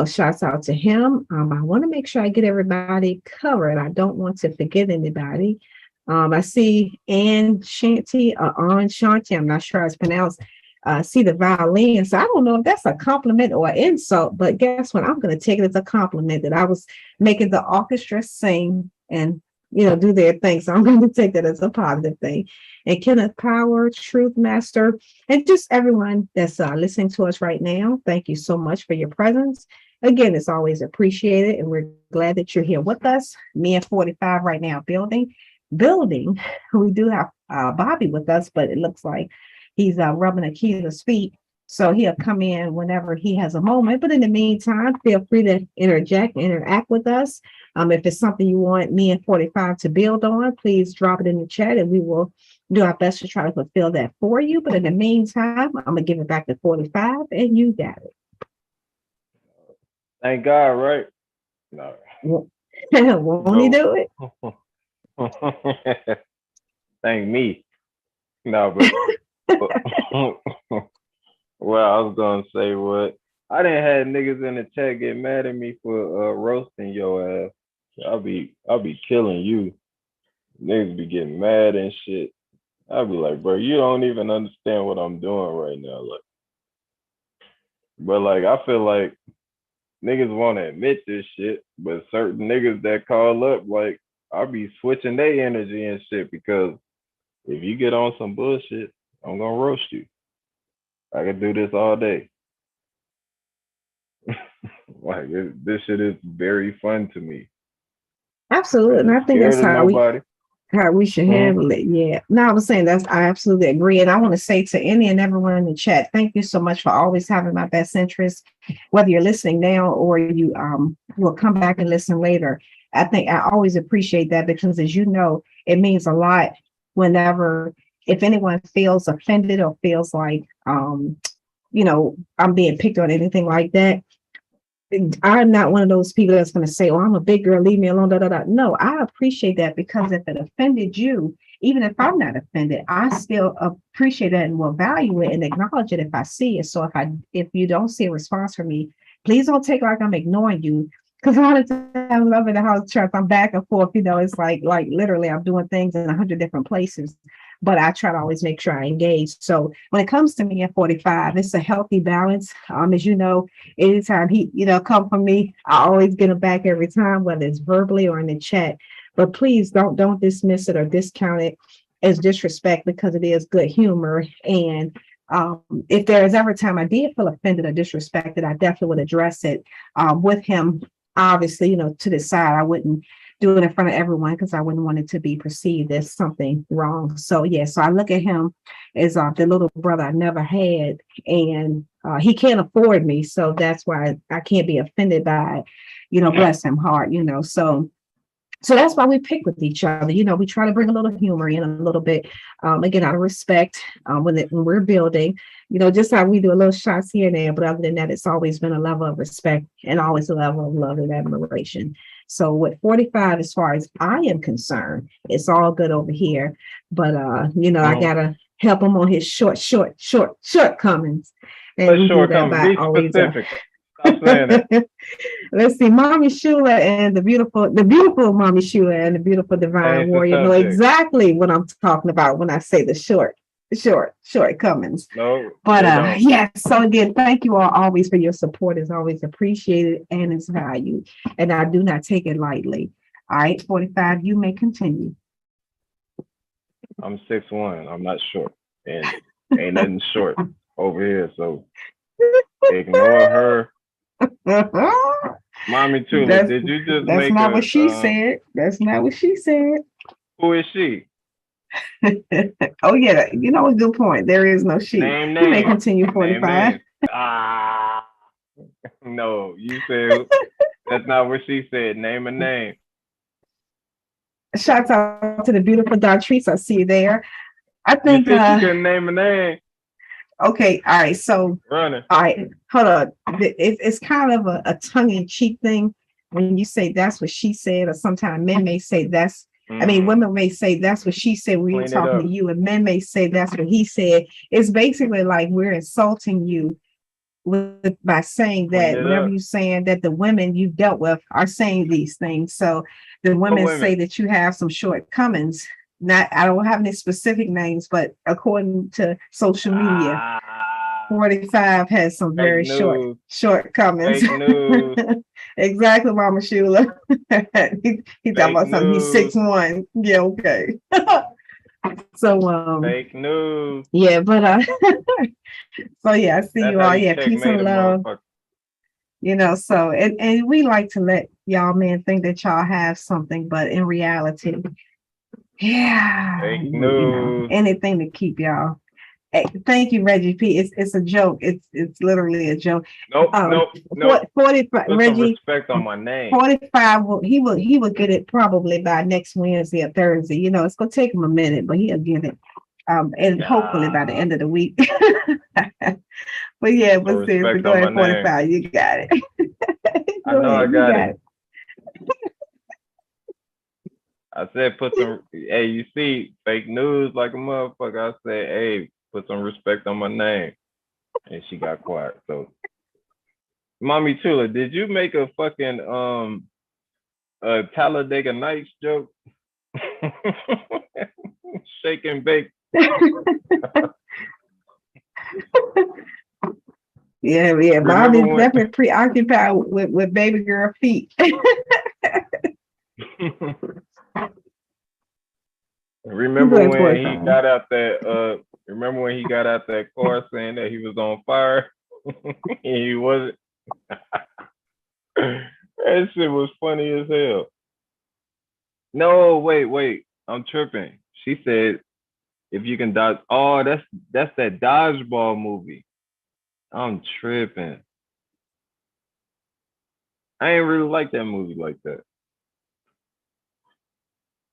shouts out to him. I want to make sure I get everybody covered. I don't want to forget anybody. I see Ann Shanty, I'm not sure how it's pronounced. see the violin. So I don't know if that's a compliment or an insult, but guess what? I'm going to take it as a compliment that I was making the orchestra sing and, do their thing. So I'm going to take that as a positive thing. And Kenneth Power, Truth Master, and just everyone that's listening to us right now, thank you so much for your presence. Again, it's always appreciated, and we're glad that you're here with us. Me and 45 right now building. We do have Bobby with us, but it looks like he's rubbing Akila's feet. So he'll come in whenever he has a moment. But in the meantime, feel free to interact with us. If it's something you want me and 45 to build on, please drop it in the chat and we will do our best to try to fulfill that for you. But in the meantime, I'm going to give it back to 45 and you got it. Thank God, right? No. Won't he do it? Thank me. No, but well, I was gonna say what I didn't have niggas in the chat get mad at me for roasting your ass. I'll be killing you. Niggas be getting mad and shit. I'll be like, bro, you don't even understand what I'm doing right now. But I feel like niggas want to admit this shit, but certain niggas that call up, I'll be switching their energy and shit, because if you get on some bullshit, I'm gonna roast you. I can do this all day. This shit is very fun to me. Absolutely. And I think that's how we should handle it. Yeah. No, I was saying I absolutely agree. And I want to say to any and everyone in the chat, thank you so much for always having my best interest, whether you're listening now or you will come back and listen later. I think I always appreciate that, because as you know, it means a lot whenever, if anyone feels offended or feels like, I'm being picked on, anything like that. I'm not one of those people that's going to say, oh, I'm a big girl, leave me alone, da, da, da. No, I appreciate that, because if it offended you, even if I'm not offended, I still appreciate that and will value it and acknowledge it if I see it. So if you don't see a response from me, please don't take like I'm ignoring you. Because a lot of times I'm in the house church, I'm back and forth, it's like literally I'm doing things in 100 different places. But I try to always make sure I engage. So when it comes to me at 45, it's a healthy balance. As you know, anytime he, come from me, I always get him back every time, whether it's verbally or in the chat. But please don't dismiss it or discount it as disrespect, because it is good humor. And if there is ever a time I did feel offended or disrespected, I definitely would address it with him. Obviously, to the side, I wouldn't do it in front of everyone, because I wouldn't want it to be perceived as something wrong. So so I look at him as the little brother I never had, and he can't afford me, so that's why I can't be offended by it. Bless him heart, So that's why we pick with each other. We try to bring a little humor in, a little bit, again, out of respect when we're building, just how we do a little shots here and there. But other than that, it's always been a level of respect and always a level of love and admiration. So with 45, as far as I am concerned, it's all good over here. But, I got to help him on his shortcomings. And we do that by always. Let's see, Mommy Shula and the beautiful Mommy Shula and the beautiful Divine Warrior know exactly what I'm talking about when I say the shortcomings. No, but so again, thank you all always for your support. It's always appreciated and it's valued, and I do not take it lightly. All right, 45, you may continue. I'm 6'1". I'm not short, and ain't nothing short over here, so ignore her. Mommy Tula, did you just that's make not what she said. That's not what she said. Who is she? Oh yeah, a good point. There is no she. Name. You may continue, 45. No, you said that's not what she said. Name a name. Shouts out to the beautiful Dontrice. I see you there. I think you couldn't name a name. Okay, all right. So, running. All right, hold on. It's kind of a tongue-in-cheek thing when you say that's what she said, or sometimes men may say that's. I mean, women may say that's what she said when you're talking to you, and men may say that's what he said. It's basically like we're insulting you by saying that whatever you're saying, that the women you've dealt with are saying these things. So the women say that you have some shortcomings. I don't have any specific names, but according to social media, 45 has some very shortcomings. Fake news. Exactly, Mama Shula. he talking about something. He's 6'1". Yeah, okay. So fake news. yeah, but so yeah, I see That's you how all. you Yeah, peace checkmate and a love. motherfucker. You know, so and we like to let y'all men think that y'all have something, but in reality, yeah, Fake you know, news. anything to keep y'all. Hey, thank you, Reggie P. It's a joke. It's literally a joke. Nope. 45 Put some Reggie. respect on my name. 45 he will get it probably by next Wednesday or Thursday. You know, it's gonna take him a minute, but he'll get it. And hopefully by the end of the week. But yeah, but seriously, go ahead, 45. You got it. I know I got it. I said put some, hey, you see, fake news like a motherfucker. I said, hey, put some respect on my name. And she got quiet. So, Mommy Chula, did you make a fucking a Talladega Nights joke? Shake and bake. Yeah. Bobby's definitely preoccupied with baby girl feet. Remember when he got out that car saying that he was on fire? He wasn't. That shit was funny as hell. No, wait. I'm tripping. She said, if you can dodge, oh, that's that dodgeball movie. I'm tripping. I ain't really like that movie like that.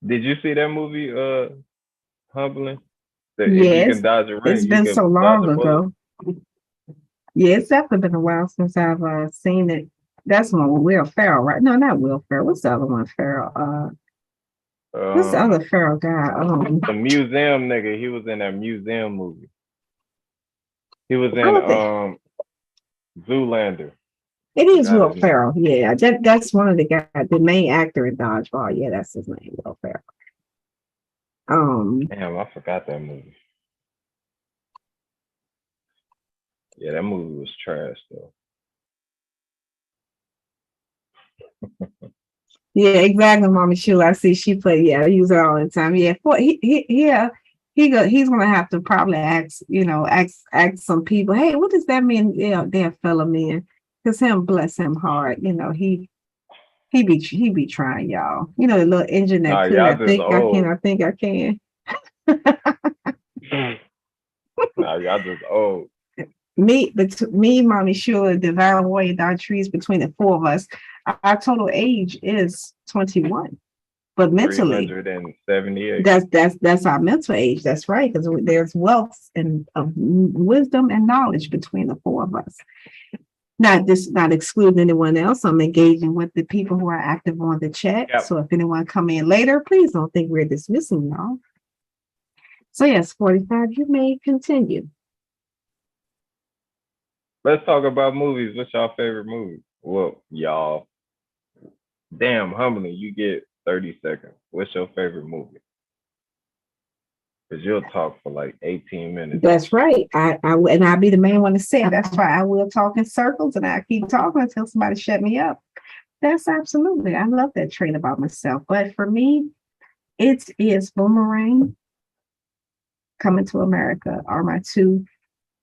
Did you see that movie, Humbling? That yes, if you can dodge a ring, it's been so long ago. Yeah, it's definitely been a while since I've seen it. That's one with Will Ferrell, right? No, not Will Ferrell. What's the other one? Ferrell. What's the other Ferrell guy? The museum nigga. He was in that museum movie. He was in Zoolander. It is Will Ferrell. Yeah, that's one of the guys, the main actor in Dodgeball. Yeah, that's his name, Will Ferrell. Damn, I forgot that movie. Yeah, that movie was trash though. Yeah, exactly, Mama Shula. I see she play. Yeah, I use it all the time. Yeah, he's gonna have to probably ask some people. Hey, what does that mean? Yeah, that fella man, because him, bless him heart. You know he be trying, y'all. You know the little engine that could. I think I can. Nah, y'all just old. Me, Mommy Shula, Divine Warrior, Don Trees, between the four of us, our total age is 21. But mentally, 378. That's our mental age. That's right, because there's wealth and wisdom and knowledge between the four of us. Not excluding anyone else. I'm engaging with the people who are active on the chat. Yep. So if anyone come in later, please don't think we're dismissing y'all. So yes, 45, you may continue. Let's talk about movies. What's your favorite movie? Well, y'all. Damn, Humbling, you get 30 seconds. What's your favorite movie? Because you'll talk for like 18 minutes. That's right. And I'll be the main one to say it. That's why I will talk in circles and I keep talking until somebody shut me up. That's absolutely. I love that trait about myself. But for me, it is Boomerang, Coming to America are my two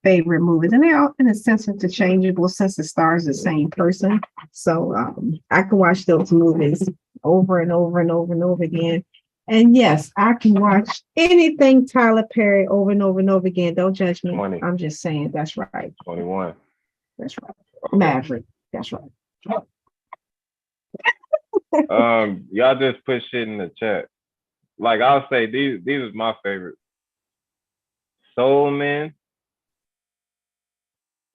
favorite movies. And they're all in a sense interchangeable since the stars the same person. So I can watch those movies over and over and over and over again. And yes, I can watch anything Tyler Perry over and over and over again. Don't judge me. 20. I'm just saying that's right. 21. That's right. Okay. Maverick. That's right. Y'all just put shit in the chat. Like I'll say these is my favorite. Soul Man.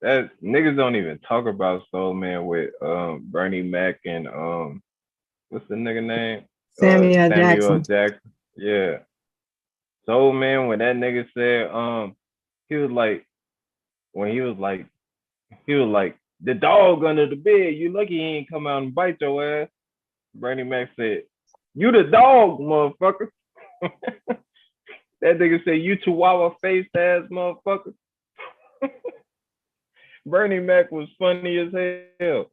That niggas don't even talk about Soul Man with Bernie Mac and what's the nigga name? Samuel Jackson. Yeah. Soul Man, when that nigga said he was like the dog under the bed, you lucky he ain't come out and bite your ass. Bernie Mac said, you the dog, motherfucker. That nigga said, you chihuahua faced ass motherfucker. Bernie Mac was funny as hell.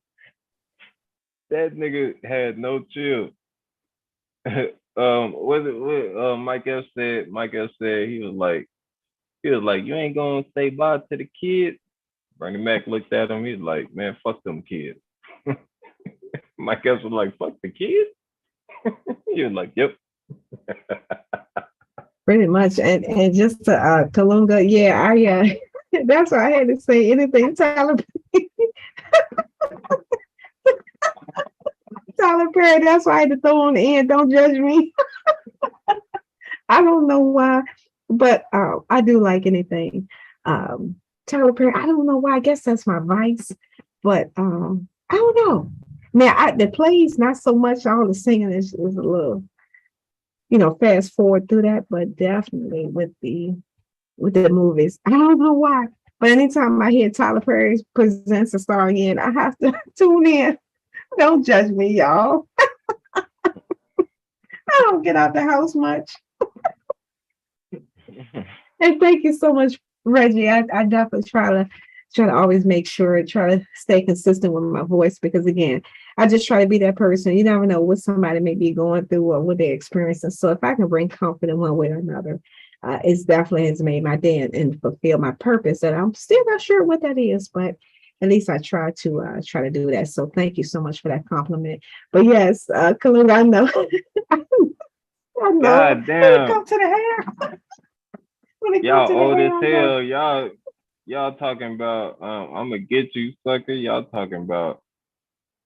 That nigga had no chill. What Mike F said? Mike F said he was like, you ain't gonna say bye to the kids. Bernie Mac looked at him. He's like, man, fuck them kids. Mike F was like, fuck the kids. He was like, yep. Pretty much, and just to Kalunga, yeah, I that's why I had to say anything Tyler Tyler Perry. That's why I had to throw on the end. Don't judge me. I don't know why, but I do like anything. Tyler Perry. I don't know why. I guess that's my vice, but I don't know. Now the plays not so much. All the singing is a little, fast forward through that, but definitely with the movies. I don't know why, but anytime I hear Tyler Perry presents a star again, I have to tune in. Don't judge me, y'all. I don't get out the house much. And thank you so much, Reggie. I definitely try to always make sure, try to stay consistent with my voice, because again, I just try to be that person. You never know what somebody may be going through or what they're experiencing. So if I can bring comfort in one way or another, it's definitely has made my day and fulfill my purpose. And I'm still not sure what that is, but at least I try to do that. So thank you so much for that compliment. But yes, Kaluna, I know. I know. God damn. When it comes to the hair. Y'all old as hell. Y'all talking about I'm gonna get you, sucker. Y'all talking about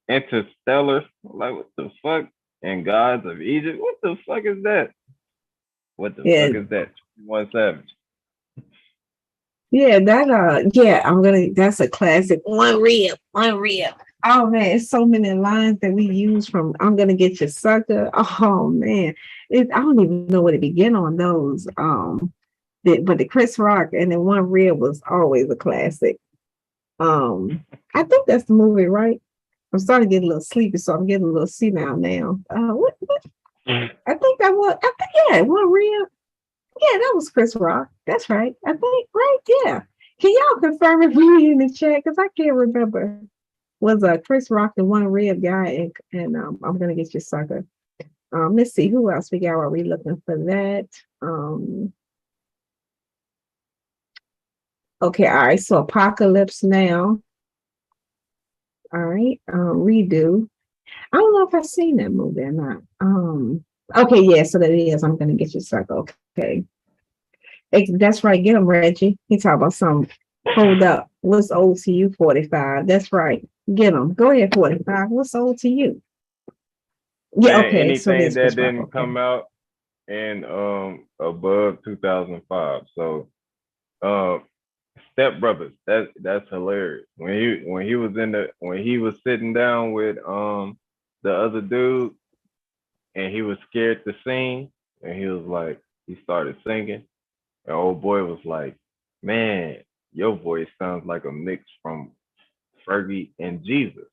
Interstellar. Like, what the fuck? And Gods of Egypt. What the fuck is that? What the fuck is that? One Savage. Yeah, that's a classic. One rib. Oh man, it's so many lines that we use from I'm Gonna Get You, Sucker. Oh man. I don't even know where to begin on those. But the Chris Rock and the One Rib was always a classic. I think that's the movie, right? I'm starting to get a little sleepy, so I'm getting a little senile now. What? I think that was. Yeah, One Rib. Yeah, that was Chris Rock. That's right. I think, right? Yeah. Can y'all confirm it for me in the chat? Because I can't remember. Was Chris Rock the One Rib guy? And I'm Gonna Get You, Sucker. Let's see who else we got. Are we looking for that? Okay, all right. So Apocalypse Now. All right. Redo. I don't know if I've seen that movie or not. Okay, yeah, so that is I'm Gonna Get You, Sucker. Okay. That's right. Get him, Reggie. He talking about some. Hold up. What's old to you? 45. That's right. Get him. Go ahead, 45. What's old to you? Yeah, Man, okay. anything So that didn't come out in above 2005. So Step Brothers, that's hilarious. When he was sitting down with the other dude and he was scared to sing, and he started singing, and old boy was like, man, your voice sounds like a mix from Fergie and Jesus.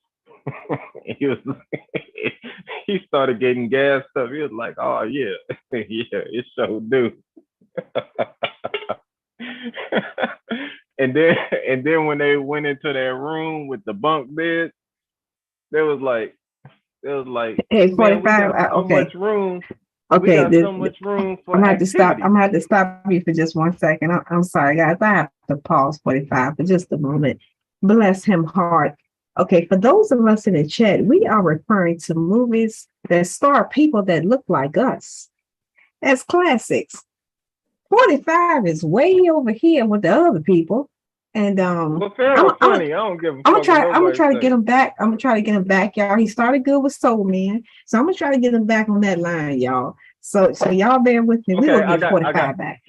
He started getting gassed up. He was like, oh yeah, yeah, it sure do. And then when they went into their room with the bunk bed, they was like, hey, 45. Man, we got so Okay. much room. Okay, We got so much room for I'm gonna have to stop. activity. I'm gonna have to stop you for just 1 second. I'm sorry, guys. I have to pause 45 for just a moment. Bless him heart. Okay, for those of us in the chat, we are referring to movies that star people that look like us as classics. 45 is way over here with the other people. And Well, sound funny. I don't give a fuck. I'm gonna try to get him back. I'm gonna try to get him back, y'all. He started good with Soul Man, so I'm gonna try to get him back on that line, y'all. So y'all bear with me. Okay, We're gonna get 45 back.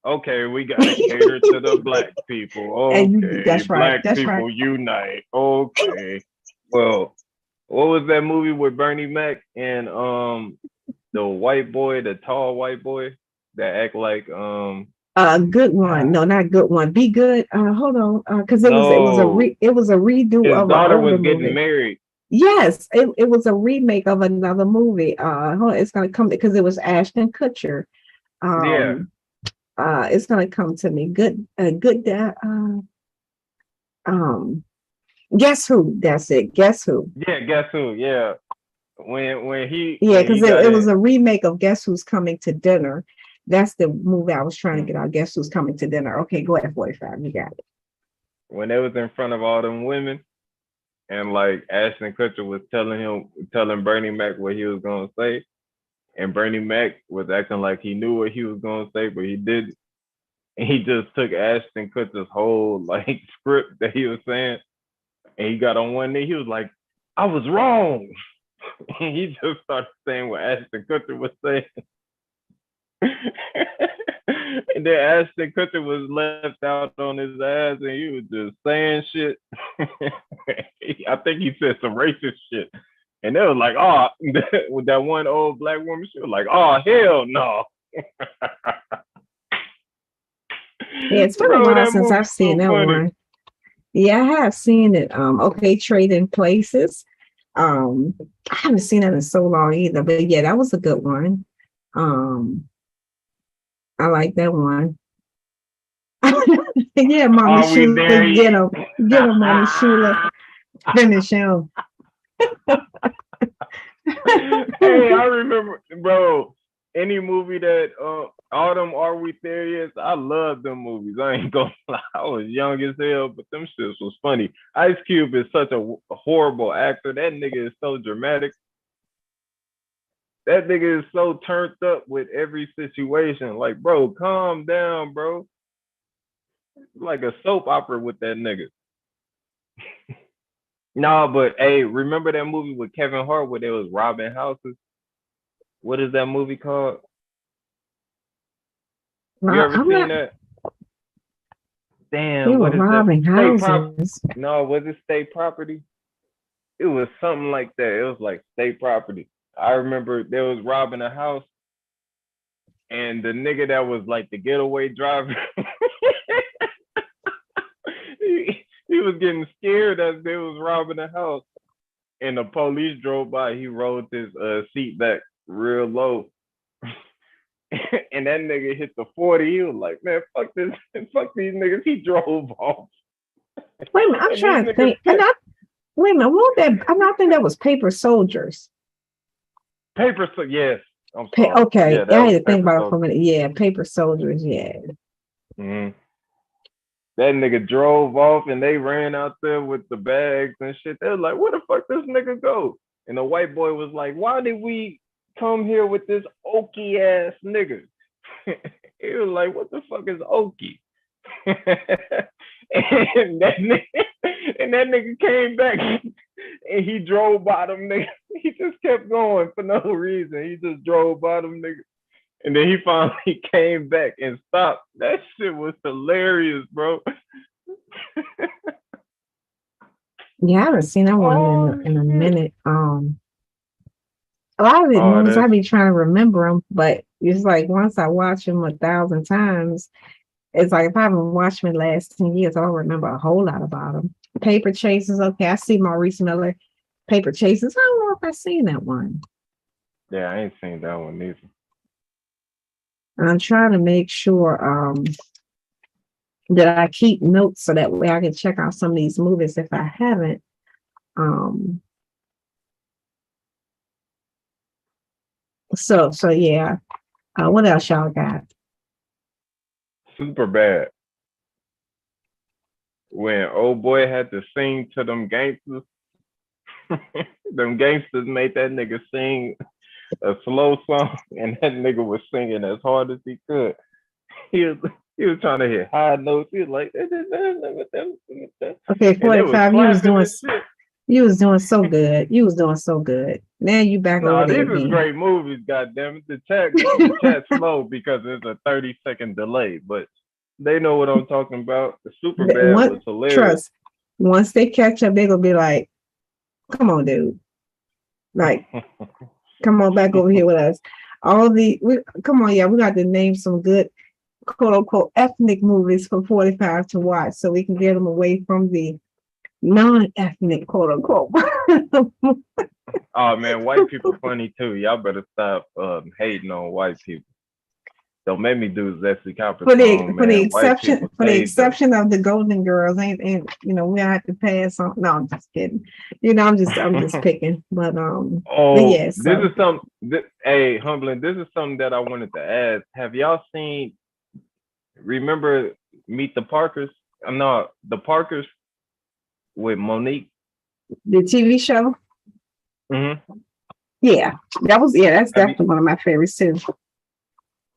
Okay, we gotta cater to the black people. Okay, that's right. Black That's people right. unite. Okay. Well, what was that movie with Bernie Mac and the white boy, the tall white boy that act like Good one. No, not good one. Be Good. Hold on. Because it was a redo his of daughter an older was getting movie. married. Yes, it was a remake of another movie. Hold on, it's gonna come because it was Ashton Kutcher. Yeah. It's gonna come to me. Good dad. Guess Who? That's it. Guess Who? Yeah, Guess Who? Yeah. When he because it was a remake of Guess Who's Coming to Dinner. That's the movie I was trying to get out. Guess Who's Coming to Dinner? Okay, go ahead, 45. You got it. When they was in front of all them women, and like Ashton Kutcher was telling Bernie Mac what he was gonna say, and Bernie Mac was acting like he knew what he was gonna say, but he didn't. And he just took Ashton Kutcher's whole like script that he was saying, and he got on one knee. He was like, "I was wrong." And he just started saying what Ashton Kutcher was saying. And then Ashton Kutcher was left out on his ass, and he was just saying shit. I think he said some racist shit. And they was like, "Oh," with that one old black woman, she was like, "Oh, hell no." Yeah, it's been a while since I've seen that one. Yeah, I have seen it. Okay, Trading Places. I haven't seen that in so long either, but yeah, that was a good one. I like that one. Yeah, Mama Shula, get him, Mama Shula, finish him. Hey, I remember, bro. Any movie that all them Are We There Yet? I love them movies. I ain't gonna lie. I was young as hell, but them shits was funny. Ice Cube is such a horrible actor. That nigga is so dramatic. That nigga is so turned up with every situation. Like, bro, calm down, bro. It's like a soap opera with that nigga. No, but hey, remember that movie with Kevin Hart where they was robbing houses? What is that movie called? You ever seen that? Damn, what is that? State Property? No, was it State Property? It was something like that. It was like State Property. I remember they was robbing a house, and the nigga that was like the getaway driver, he was getting scared as they was robbing the house, and the police drove by. He rolled his seat back real low, and that nigga hit the 40. He was like, "Man, fuck this, fuck these niggas." He drove off. Wait a minute, I'm trying to think. Wait a minute, what that? I don't think that was Paper Soldiers. Yes. I'm sorry. Okay, yeah, I had to think about it for a minute. Yeah, Paper Soldiers. Yeah. Mm-hmm. That nigga drove off, and they ran out there with the bags and shit. They were like, "Where the fuck this nigga go?" And the white boy was like, "Why did we come here with this okie ass nigga?" He was like, "What the fuck is okie?" and that nigga came back, and he drove by them niggas. He just kept going for no reason. He just drove by them niggas. And then he finally came back and stopped. That shit was hilarious, bro. Yeah, I haven't seen that one in a minute. A lot of the movies I be trying to remember them, but it's like once I watch them 1,000 times, it's like if I haven't watched them in the last 10 years, I don't remember a whole lot about them. Paper Chasers, okay, I see Maurice Miller. Paper Chasers, I don't know if I've seen that one. Yeah, I ain't seen that one either. And I'm trying to make sure that I keep notes so that way I can check out some of these movies if I haven't. So yeah. What else y'all got? Super bad. When old boy had to sing to them gangsters, them gangsters made that nigga sing a slow song, and that nigga was singing as hard as he could. He was trying to hit high notes. He was like, okay, 45. You was doing so good. You was doing so good. Now you back over there. These is great movies, goddammit. The chat slow because there's a 30-second delay, but they know what I'm talking about. The Super Bad was hilarious. Trust, once they catch up, they're gonna be like, come on, dude. Like, come on back over here with us. Come on, yeah, we got to name some good quote unquote ethnic movies for 45 to watch so we can get them away from the non-ethnic quote unquote. Oh man, white people funny too. Y'all better stop hating on white people. Don't make me do Zesty Conference For the song, for the man. White people saved us. exception of the Golden Girls, ain't we don't have to pass on. No, I'm just kidding. I'm just picking. But Oh, yeah. this So is hey, Humbling, this is something that I wanted to ask. Have y'all seen, remember Meet the Parkers? No, the Parkers with Monique. the TV show. Mm-hmm. Yeah, that's definitely one of my favorites too.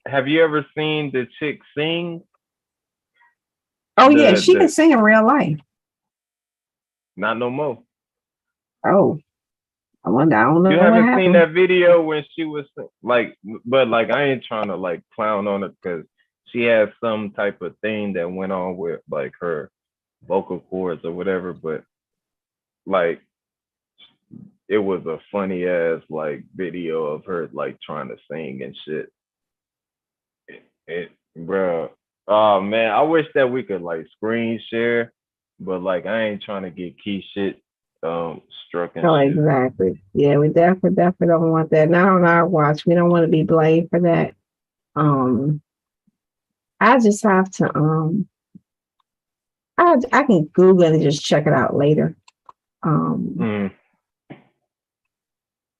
Have you ever seen the chick sing? Oh yeah, she can sing in real life. Not no more. Oh, I wonder. I don't know. You what haven't happened. seen that video when she was like, but like I ain't trying to like clown on it because she had some type of thing that went on with like her vocal cords or whatever, but like it was a funny ass like video of her like trying to sing and shit. Bro, oh man, I wish that we could like screen share, but like I ain't trying to get key shit struck and Oh, shit. exactly. Yeah, we definitely don't want that. Not on our watch. We don't want to be blamed for that. I just have to I can Google it and just check it out later.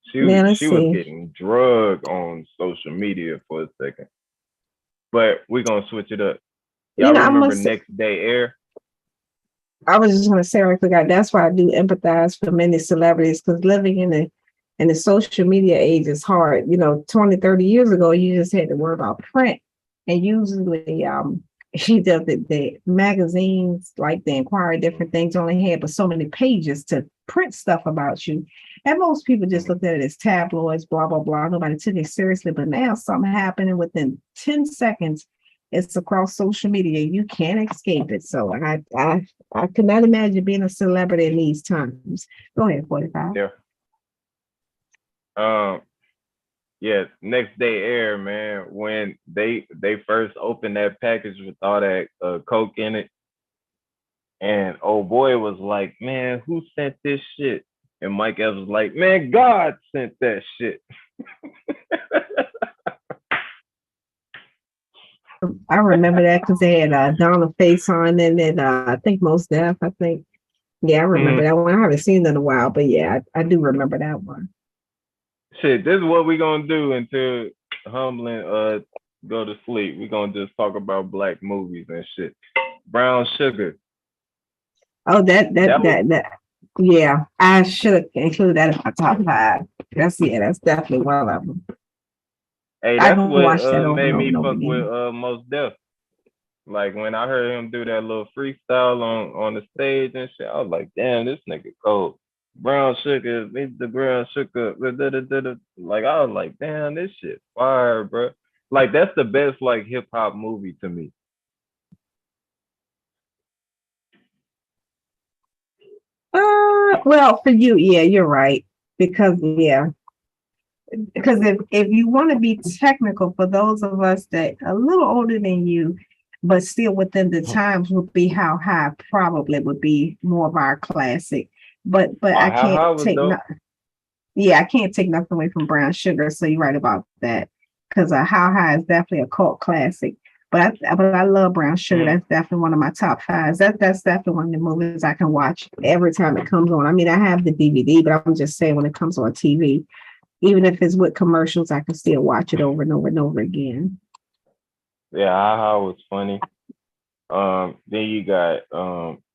She was getting drugged on social media for a second. But we're gonna switch it up. Y'all remember Next Day Air? I was just gonna say right quick, that's why I do empathize for many celebrities, because living in the social media age is hard. 20, 30 years ago, you just had to worry about print. And usually the magazines, like the Inquirer, different things, only had but so many pages to print stuff about you. And most people just looked at it as tabloids, blah, blah, blah. Nobody took it seriously. But now something happened, and within 10 seconds, it's across social media. You can't escape it. So I could not imagine being a celebrity in these times. Go ahead, 45. Yeah. Yeah, Next Day Air, man. When they first opened that package with all that coke in it, and old boy was like, "Man, who sent this shit?" And Mike Evans was like, "Man, God sent that shit." I remember that because they had Donna Face on, and then I think Mos Def. I think, yeah, I remember that one. I haven't seen it in a while, but yeah, I do remember that one. Shit, this is what we gonna do until Humbling go to sleep. We gonna just talk about black movies and shit. Brown Sugar. Oh, that yeah, I should have included that in my top 5. That's definitely one of them. Hey, that's what made me fuck with Mos Def. Like when I heard him do that little freestyle on the stage and shit, I was like, damn, this nigga cold. Brown Sugar, the Brown Sugar, like I was like, damn, this shit fire, bro. Like that's the best like hip hop movie to me. Well, for you, yeah, you're right. Because if you want to be technical, for those of us that are a little older than you, but still within the times, would be How High probably would be more of our classic. But I can't take I can't take nothing away from Brown Sugar. So you're right about that, because How High is definitely a cult classic. But I love Brown Sugar. That's definitely one of my top 5s. That's definitely one of the movies I can watch every time it comes on. I mean, I have the DVD, but I'm just saying when it comes on TV, even if it's with commercials, I can still watch it over and over and over again. Yeah, How was funny. Then you got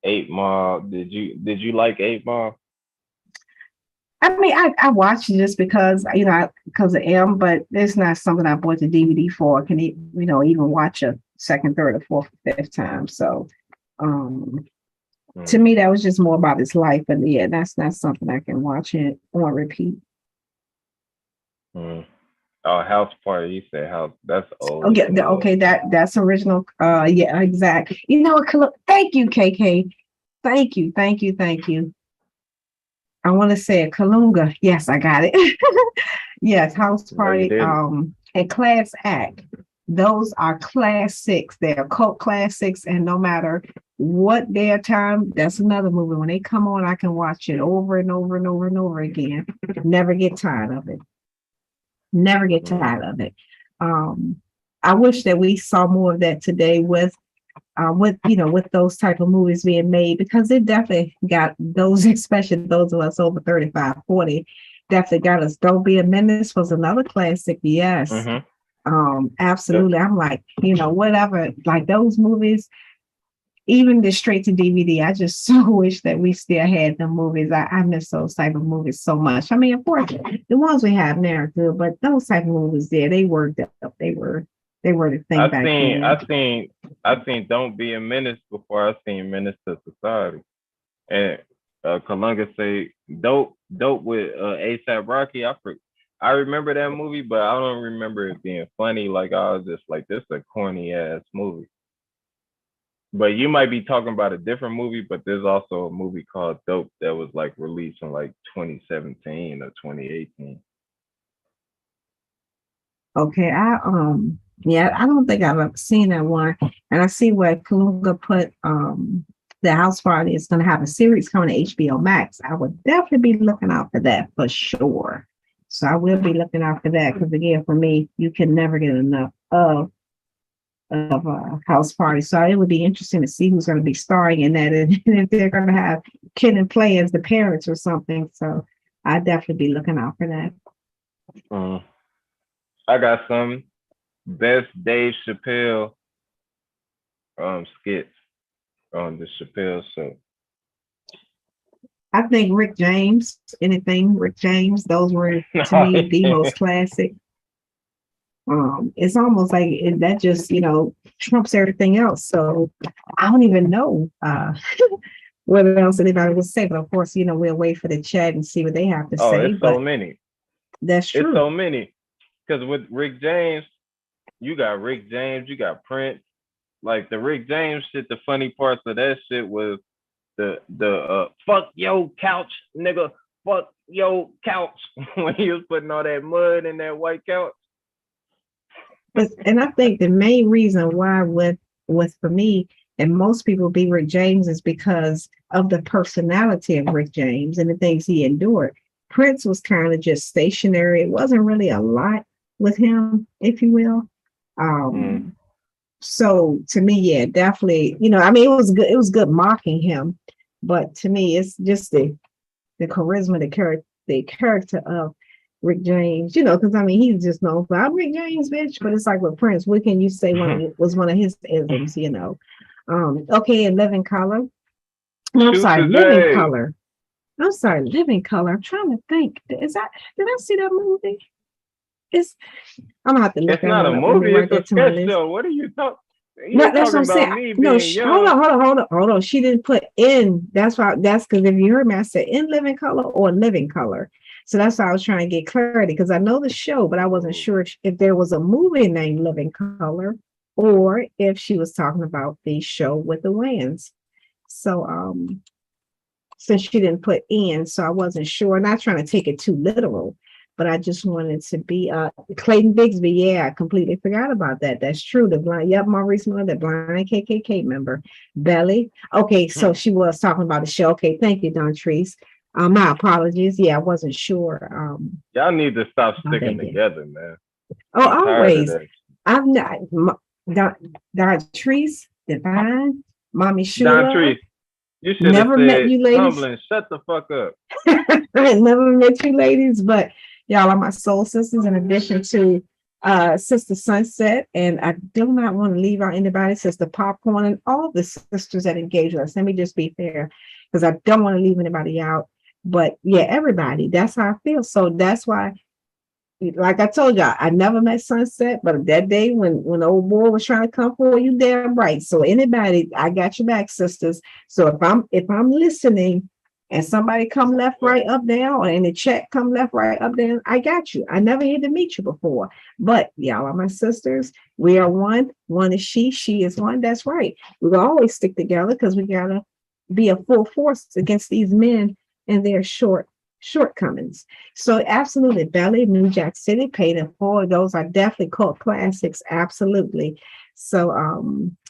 8 Mile. Did you like 8 Mile? I mean, I watched it just because, because of M, but it's not something I bought the DVD for. I can, even watch a second, third, or fourth, or fifth time. So, to me, that was just more about his life. But yeah, that's not something I can watch it on repeat. Oh, House Party. You said House. That's old. Okay, that's original. Yeah, exactly. Thank you, KK. Thank you. I want to say a Kalunga. Yes, I got it. Yes, House Party, and Class Act. Those are classics. They're cult classics, and no matter what their time, that's another movie. When they come on, I can watch it over and over and over and over again. Never get tired of it. I wish that we saw more of that today with with those type of movies being made, because it definitely got those, especially those of us over 35, 40, definitely got us. Don't Be a Menace was another classic. Yes. Absolutely. I'm like, whatever, like those movies, even the straight to DVD, I just so wish that we still had them movies. I miss those type of movies so much. I mean, of course, the ones we have now are good, but those type of movies there, they worked up. They were the thing back then. I seen Don't Be a Menace before I seen Menace to Society. And Kalunga say dope with ASAP Rocky. I remember that movie, but I don't remember it being funny. Like, I was just like, this is a corny ass movie. But you might be talking about a different movie, but there's also a movie called Dope that was like released in like 2017 or 2018. Okay, I don't think I've ever seen that one. And I see where Kalunga put the House Party is going to have a series coming to HBO Max. I would definitely be looking out for that for sure. So I will be looking out for that, because again, for me, you can never get enough of House Party. So it would be interesting to see who's going to be starring in that, and if they're going to have Kid and Play as the parents or something. So I'd definitely be looking out for that. I got some best Dave Chappelle skits on the Chappelle show. I think Rick James, those were to me the most classic. It's almost like that just trumps everything else. So I don't even know what else anybody would say, but of course, we'll wait for the chat and see what they have to say. Oh, it's so many. That's true. It's so many. Because with Rick James, you got Rick James, you got Prince. Like the Rick James shit, the funny parts of that shit was the fuck yo couch, nigga, fuck yo couch, when he was putting all that mud in that white couch. And I think the main reason why with for me and most people be Rick James is because of the personality of Rick James and the things he endured. Prince was kind of just stationary. It wasn't really a lot with him, if you will. So to me, yeah, definitely, I mean, it was good mocking him, but to me, it's just the charisma, the character of Rick James, because I mean, he's just known for, I'm Rick James, bitch. But it's like with Prince, what can you say was one of his isms, Okay, and Living Color. No, I'm sorry, Living Color. I'm sorry, Living Color. I'm trying to think. Did I see that movie? I'm gonna have to look. It's not a movie, it's a sketch show. What are you talking? No, that's what I'm saying. No, hold on. She didn't put in. That's because if you heard me, I said in Living Color or Living Color. So that's why I was trying to get clarity, because I know the show, but I wasn't sure if there was a movie named Living Color or if she was talking about the show with the Wayans. So since she didn't put in, so I wasn't sure. Not trying to take it too literal, but I just wanted to be Clayton Bigsby. Yeah, I completely forgot about that. That's true. The blind, Maurice Miller, the blind KKK member. Belly. Okay, so she was talking about the show. Okay, thank you, Don Treese. My apologies. Yeah, I wasn't sure. Y'all need to stop sticking together, man. Oh, always. I'm not Don Treese, Divine, Mommy Shula. Don Treese. You should never have said, met you ladies. Tumbling, shut the fuck up. I never met you ladies, but y'all are my soul sisters, in addition to Sister Sunset. And I do not want to leave out anybody, Sister Popcorn, and all the sisters that engage with us. Let me just be fair, because I don't want to leave anybody out. But yeah, everybody, that's how I feel. So that's why, like I told y'all, I never met Sunset, but that day when the old boy was trying to come for you, damn right. So anybody, I got your back, sisters. So if I'm listening and somebody come left, right, up, down, or in the chat come left, right, up, down, I got you. I never had to meet you before, but y'all are my sisters. We are one. One is she is one. That's right. We'll always stick together, because we gotta be a full force against these men and their shortcomings. So absolutely, Belly, New Jack City, Paid in Full, those are definitely cult classics. Absolutely. So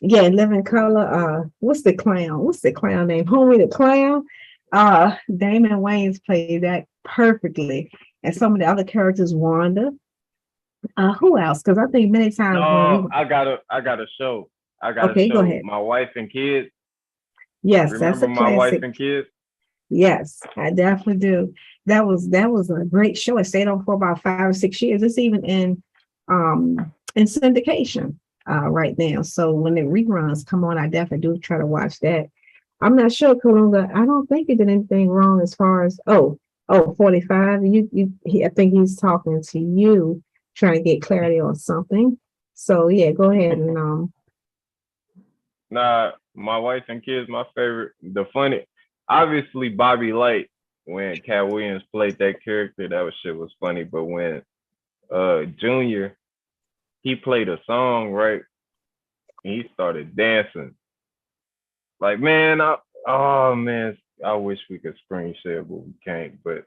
yeah, Living Color. What's the clown name? Homie the Clown. Damon Wayans played that perfectly, and some of the other characters, Wanda, Who else? Because I think many times when we No, I got a show. I got a okay, go show. ahead. My Wife and Kids. Yes, that's Remember a My Wife classic. and Kids? Yes, I definitely do. That was a great show. It stayed on for about 5 or 6 years. It's even in syndication right now. So when the reruns come on, I definitely do try to watch that. I'm not sure, Kalunga. I don't think he did anything wrong as far as 45. I think he's talking to you, trying to get clarity on something. So yeah, go ahead and Nah, My Wife and Kids, my favorite. The funny, obviously Bobby Light, when Cat Williams played that character, that shit was funny. But when Junior, he played a song, right? And he started dancing. Like, man, oh man, I wish we could screen share, but we can't. But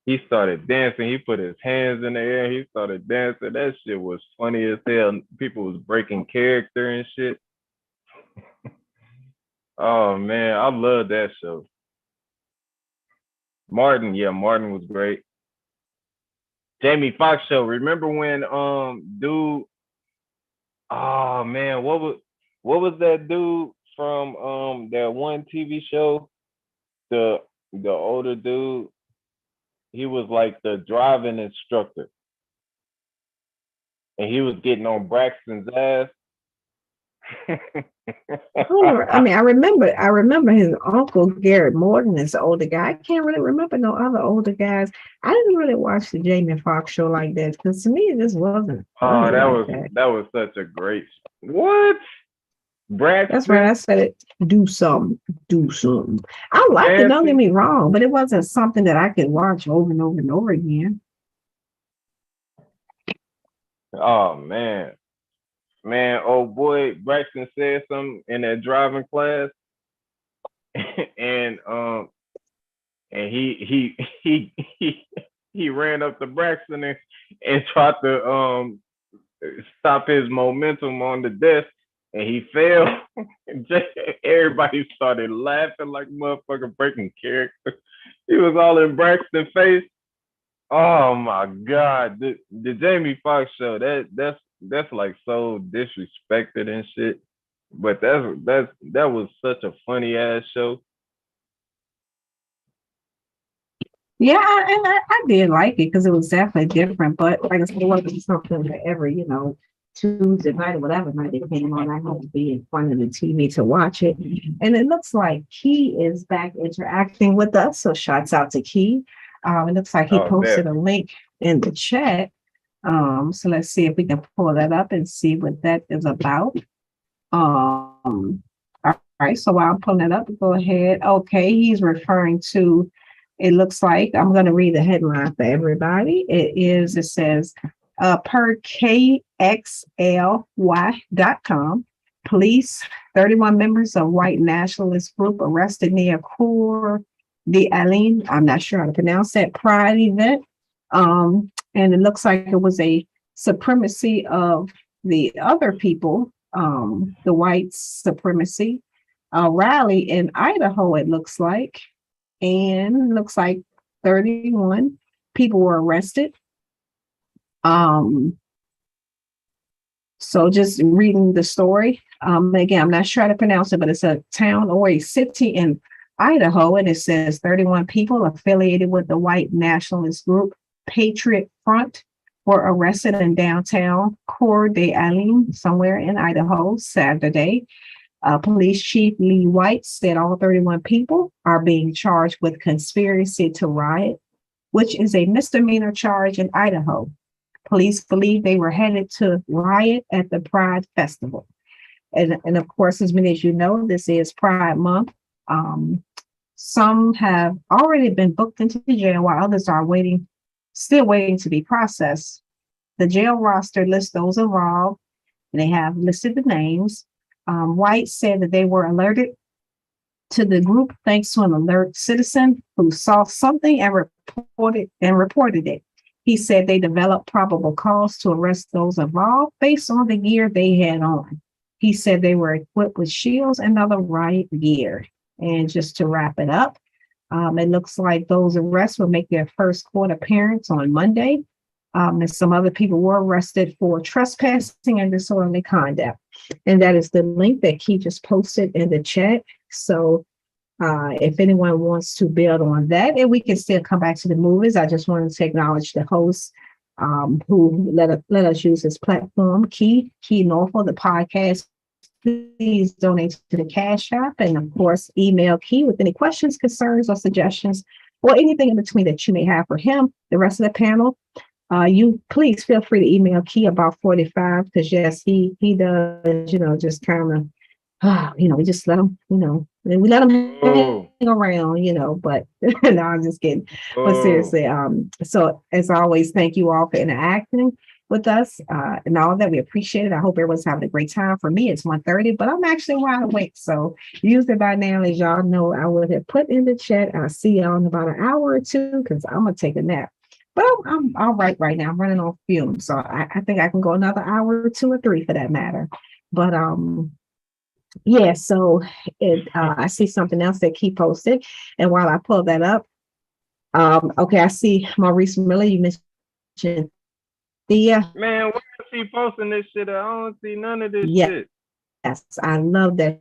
he started dancing. He put his hands in the air. He started dancing. That shit was funny as hell. People was breaking character and shit. Oh man, I love that show. Martin was great. Jamie Foxx show. Remember when dude? Oh man, what was that dude from that one TV show? The older dude. He was like the driving instructor, and he was getting on Braxton's ass. I remember his uncle Garrett Morton is the older guy. I can't really remember no other older guys. I didn't really watch the Jamie Foxx show like that because to me it just wasn't funny that was such a great what? Braxton. That's right. I said it. Do something. I liked it. Don't get me wrong, but it wasn't something that I could watch over and over and over again. Oh man. Old boy Braxton said something in that driving class, and he ran up to Braxton and tried to stop his momentum on the desk, and he fell. Everybody started laughing like motherfucker breaking character. He was all in Braxton's face. Oh my God, the Jamie Foxx show, that's like so disrespected and shit. But that was such a funny ass show. Yeah, and I did like it because it was definitely different. But like I said, it wasn't something that every Tuesday night or whatever night it came on, I had to be in front of the TV to watch it. And it looks like Key is back interacting with us. So shouts out to Key. It looks like he posted a link in the chat. So let's see if we can pull that up and see what that is about. All right, so while I'm pulling it up, go ahead. Okay, he's referring to, it looks like, I'm going to read the headline for everybody. It says, per KXLY.com, police, 31 members of white nationalist group arrested near Coeur d'Alene. I'm not sure how to pronounce that pride event. And it looks like it was a supremacy of the other people, the white supremacy rally in Idaho, it looks like. And looks like 31 people were arrested. So just reading the story. Again, I'm not sure how to pronounce it, but it's a town or a city in Idaho, and it says 31 people affiliated with the white nationalist group Patriot Front were arrested in downtown Coeur d'Alene, somewhere in Idaho, Saturday. Police Chief Lee White said all 31 people are being charged with conspiracy to riot, which is a misdemeanor charge in Idaho. Police believe they were headed to riot at the Pride Festival. And of course, as many as you know, this is Pride Month. Some have already been booked into jail while others are still waiting to be processed. The jail roster lists those involved, and they have listed the names. White said that they were alerted to the group thanks to an alert citizen who saw something and reported it. He said they developed probable cause to arrest those involved based on the gear they had on. He said they were equipped with shields and other riot gear. And just to wrap it up, it looks like those arrests will make their first court appearance on Monday. And some other people were arrested for trespassing and disorderly conduct. And that is the link that Key just posted in the chat. So if anyone wants to build on that, and we can still come back to the movies, I just wanted to acknowledge the host who let us use this platform, keynorful, the podcast. Please donate to the Cash App, and of course, email Key with any questions, concerns, or suggestions, or anything in between that you may have for him. The rest of the panel, you please feel free to email Key about 45, because yes, he does, just kind of, we just let him, and we let him hang around, but no, I'm just kidding. But seriously, so as always, thank you all for interacting with us and all that. We appreciate it. I hope everyone's having a great time. For me, it's 1:30, but I'm actually wide awake. So usually by now, as y'all know, I would have put in the chat. I'll see y'all in about an hour or two, because I'm going to take a nap. But I'm all right now. I'm running on fumes. So I think I can go another hour or 2 or 3 for that matter. But yeah, so I see something else that Key posted. And while I pull that up, okay, I see Maurice Miller, you mentioned Thea. Man, why is she posting this shit? I don't see none of this shit. Yes, I love that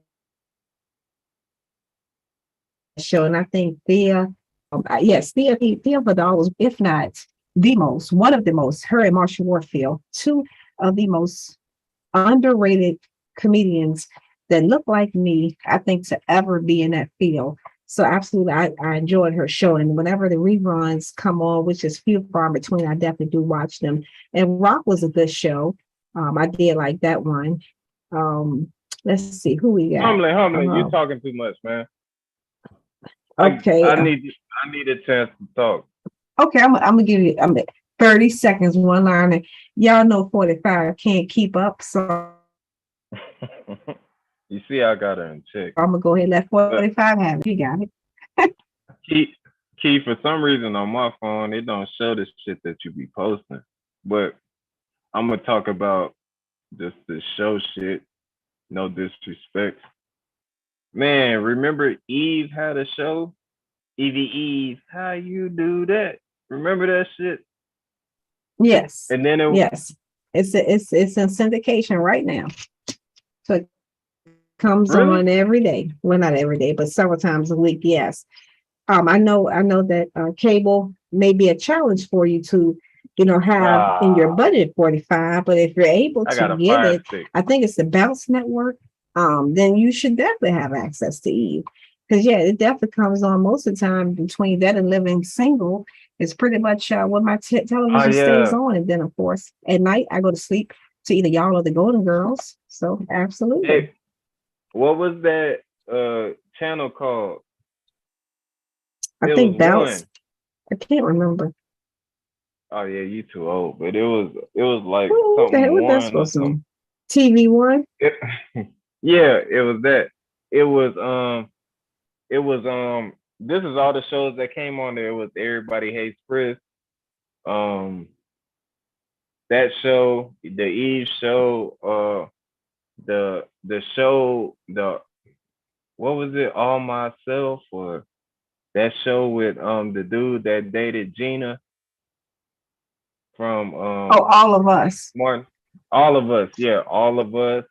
show. And I think Thea, Thea Vidal was, if not one of the most, her and Marsha Warfield, 2 of the most underrated comedians that look like me, I think, to ever be in that field. So absolutely, I enjoyed her show. And whenever the reruns come on, which is few and far between, I definitely do watch them. And Rock was a good show. I did like that one. Let's see who we got. Humbly, you're talking too much, man. Okay. I need a chance to talk. Okay, I'm gonna give you 30 seconds, one liner. Y'all know 45 can't keep up, so you see, I got her in check. I'm gonna go ahead and let 45 have it. You got it. Key, for some reason on my phone, it don't show the shit that you be posting. But I'm gonna talk about just the show shit. No disrespect. Man, remember Eve had a show? Evie Eve, how you do that? Remember that shit? Yes. And then yes, it's in syndication right now. So it comes on every day. Well, not every day, but several times a week. Yes. I know that cable may be a challenge for you to, have in your budget 45, but if you're able to get it, I think it's the Bounce Network. Then you should definitely have access to Eve. Because it definitely comes on most of the time. Between that and living single, it's pretty much what my television stays on. And then of course at night I go to sleep to either y'all or the Golden Girls. So absolutely. Hey, what was that channel called? I think Bounce. I can't remember. Oh yeah, you too old. But it was like what the hell was that supposed to be? TV One? Yeah, it was that. It was this is all the shows that came on there. It was Everybody Hates Chris. That show, the Eve show, the show, what was it, All Myself, or that show with the dude that dated Gina from All of Us. Martin. All of Us, yeah, All of Us.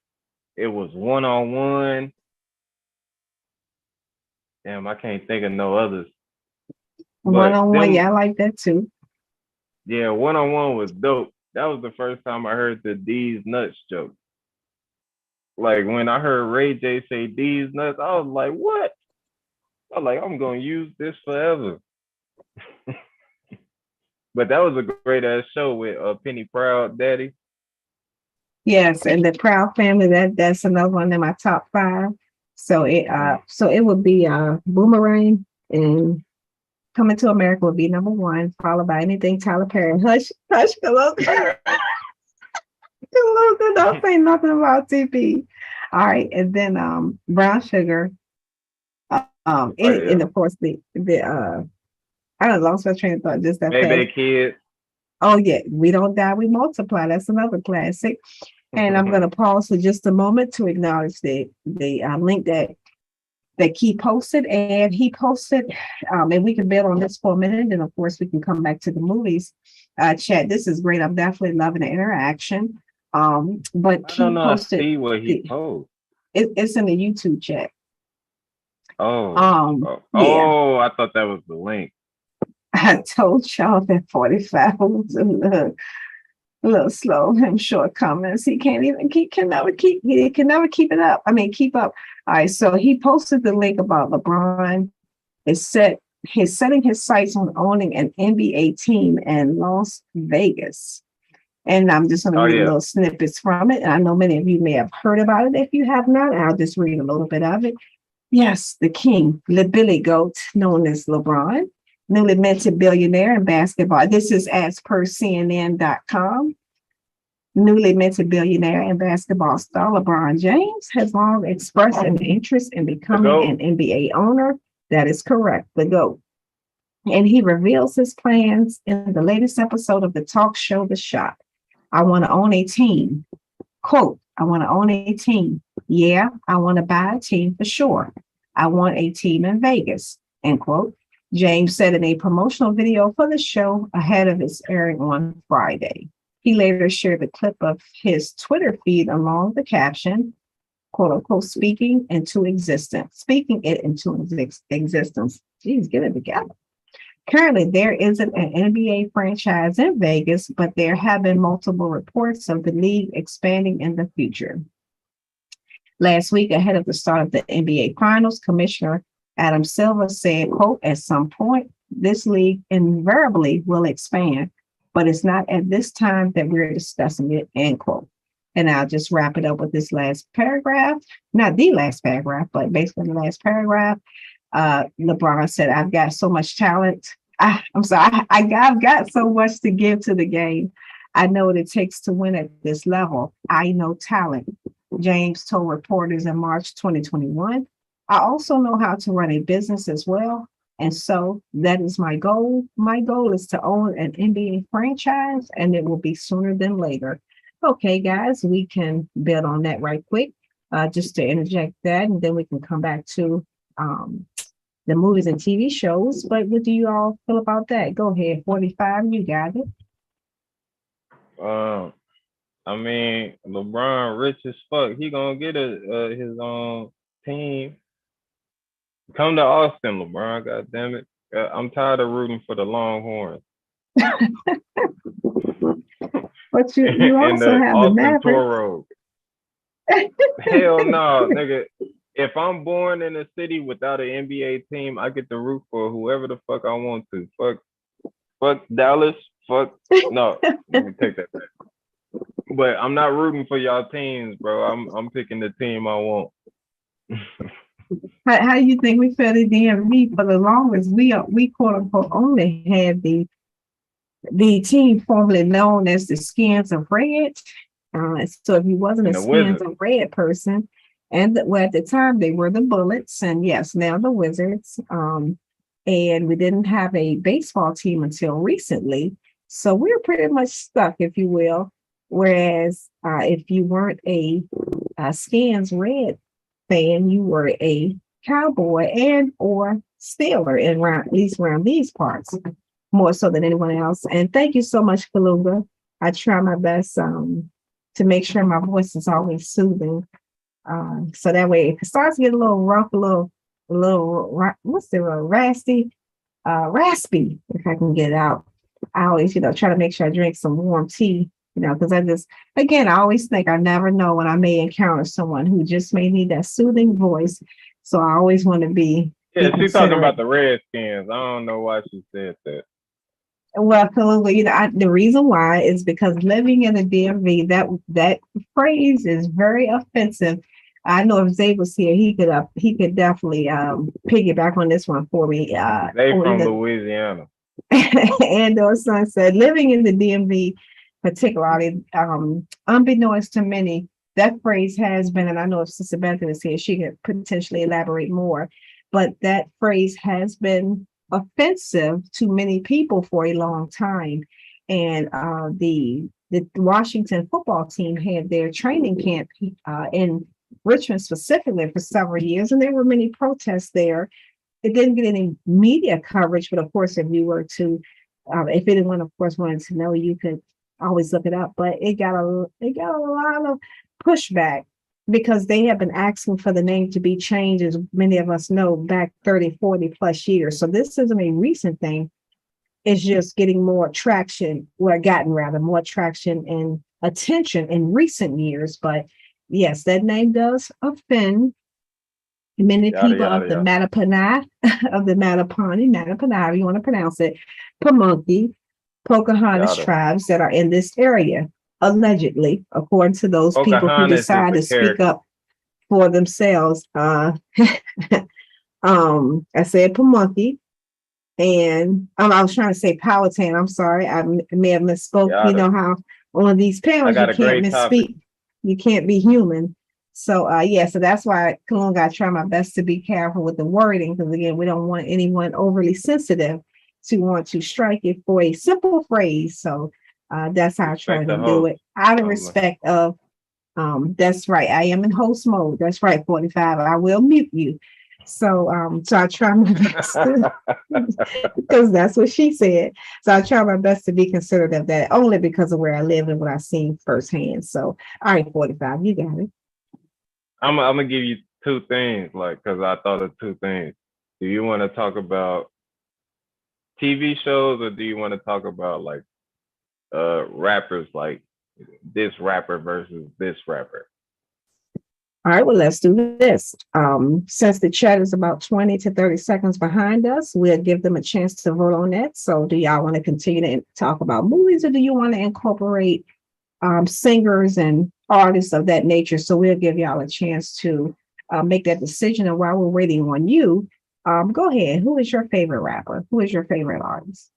It was One-on-One. Damn, I can't think of no others. One-on-One, yeah, I like that too. Yeah, One-on-One was dope. That was the first time I heard the D's nuts joke. Like when I heard Ray J say D's nuts, I was like, what? I was like, I'm gonna use this forever. But that was a great ass show with Penny Proud Daddy. Yes, and the Proud Family, that's another one in my top 5. So it would be Boomerang, and Coming to America would be number 1, followed by anything Tyler Perry. Hush, Kaluka. Don't say nothing about TP. All right, and then Brown Sugar. And of course the I don't know, lost my train of thought just that Maybe Kids. Oh yeah, We Don't Die, We Multiply. That's another classic. And I'm going to pause for just a moment to acknowledge the link that that Key posted, and he posted, and we can build on this for a minute, and of course we can come back to the movies. Chat, this is great. I'm definitely loving the interaction. But I Key don't know. I posted, see what he posted. it's in the YouTube chat. Oh, Yeah. I thought that was the link. I told y'all that 45 was a little slow. Him short comments. He can never keep it up. I mean, keep up. All right. So he posted the link about LeBron. He's setting his sights on owning an NBA team in Las Vegas. And I'm just going to read a little snippets from it. And I know many of you may have heard about it. If you have not, I'll just read a little bit of it. Yes, the king, the Billy Goat, known as LeBron, newly minted billionaire in basketball. This is as per CNN.com. Newly minted billionaire and basketball star LeBron James has long expressed an interest in becoming an NBA owner. That is correct, the GOAT. And he reveals his plans in the latest episode of the talk show, The Shot. I want to own a team. Quote, I want to own a team. Yeah, I want to buy a team for sure. I want a team in Vegas, end quote. James said in a promotional video for the show ahead of its airing on Friday. He later shared the clip of his Twitter feed along the caption, quote unquote, speaking it into existence. Geez, get it together. Currently, there isn't an NBA franchise in Vegas, but there have been multiple reports of the league expanding in the future. Last week, ahead of the start of the NBA Finals, Commissioner Adam Silver said, quote, at some point, this league invariably will expand, but it's not at this time that we're discussing it, end quote. And I'll just wrap it up with this last paragraph. Not the last paragraph, but basically the last paragraph. LeBron said, I've got so much talent. I've got so much to give to the game. I know what it takes to win at this level. I know talent. James told reporters in March 2021. I also know how to run a business as well. And so that is my goal. My goal is to own an NBA franchise, and it will be sooner than later. Okay, guys, we can build on that right quick, just to interject that, and then we can come back to the movies and TV shows. But what do you all feel about that? Go ahead, 45, you got it. I mean, LeBron rich as fuck. He gonna get his own team. Come to Austin, LeBron. God damn it. I'm tired of rooting for the Longhorns. But you also have the Mavericks. Toro. Hell no, nigga. If I'm born in a city without an NBA team, I get to root for whoever the fuck I want to. Fuck Dallas. Fuck no. Let me take that back. But I'm not rooting for y'all teams, bro. I'm picking the team I want. How do you think we felt the DMV for the longest? We quote unquote only had the team formerly known as the Skins of Red. So if you wasn't a Skins of Red person, and at the time they were the Bullets, and yes, now the Wizards. And we didn't have a baseball team until recently, so we're pretty much stuck, if you will. Whereas if you weren't a Skins Red fan, you were a Cowboy and or Steeler at least around these parts, more so than anyone else. And thank you so much, Kaluga. I try my best to make sure my voice is always soothing. So that way, if it starts to get a little rough, a little raspy, if I can get it out. I always, try to make sure I drink some warm tea, because I always think I never know when I may encounter someone who just may need that soothing voice. So I always want to be. Yeah, she's talking about the Redskins. I don't know why she said that. Well, the reason why is because living in the DMV, that phrase is very offensive. I know if Zay was here, he could definitely piggyback on this one for me. They from Louisiana. And our son said, living in the DMV, particularly, unbeknownst to many, that phrase has been, and I know if Sister Bethany is here, she could potentially elaborate more, but that phrase has been offensive to many people for a long time. And the Washington football team had their training camp in Richmond specifically for several years, and there were many protests there. It didn't get any media coverage, but of course, if you were to, if anyone, of course, wanted to know, you could always look it up. But it got a lot of pushback because they have been asking for the name to be changed, as many of us know, back 30, 40 plus years. So this isn't a recent thing. It's just getting more traction, or gotten rather more traction and attention in recent years. But yes, that name does offend many people of the Mattaponi, however you want to pronounce it, Pamunkey, Pocahontas tribes that are in this area, allegedly, according to those people who decide to speak up for themselves. I said Pamunkey, and I was trying to say Powhatan. I'm sorry, I may have misspoke. You know how on these panels you can't misspeak. You can't be human. So so that's why Kalunga, I try my best to be careful with the wording, because again, we don't want anyone overly sensitive to want to strike it for a simple phrase. So that's how I try to do it. Out of respect of that's right. I am in host mode. That's right, 45. I will mute you. So I try my best because that's what she said. So I try my best to be considerate of that, only because of where I live and what I've seen firsthand. So all right, 45, you got it. I'm gonna give you two things, like, because I thought of two things. Do you want to talk about TV shows, or do you want to talk about like rappers, like this rapper versus this rapper? All right, well, let's do this. Since the chat is about 20 to 30 seconds behind us, we'll give them a chance to vote on that. So do y'all want to continue to talk about movies, or do you want to incorporate singers and artists of that nature? So we'll give y'all a chance to make that decision. And while we're waiting on you, go ahead. Who is your favorite rapper? Who is your favorite artist?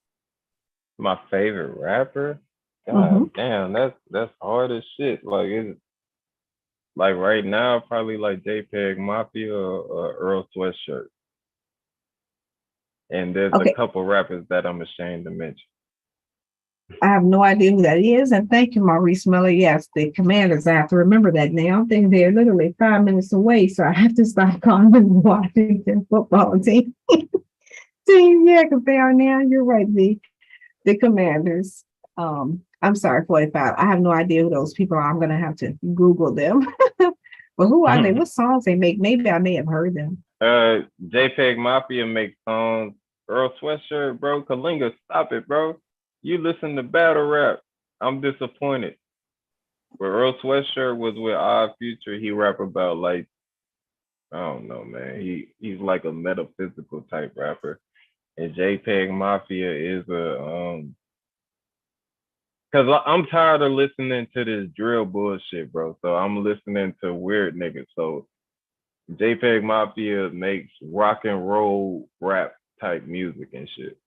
My favorite rapper? God damn, that's hard as shit. Like, it's like right now, probably like JPEG Mafia or Earl Sweatshirt. And there's a couple rappers that I'm ashamed to mention. I have no idea who that is. And thank you, Maurice Miller. Yes, the Commanders. I have to remember that now. I think they're literally 5 minutes away. So I have to stop calling them the Washington football team. Yeah, because they are now. You're right, the Commanders. I'm sorry, 45. I have no idea who those people are. I'm going to have to Google them. But who are they? What songs they make? Maybe I may have heard them. JPEG Mafia makes songs. Earl Sweatshirt, bro. Kalinga, stop it, bro. You listen to battle rap. I'm disappointed. But Earl Sweatshirt was with Odd Future. He rap about, like, I don't know, man. He's like a metaphysical type rapper. And JPEG Mafia is a because I'm tired of listening to this drill bullshit, bro. So I'm listening to weird niggas. So JPEG Mafia makes rock and roll rap type music and shit.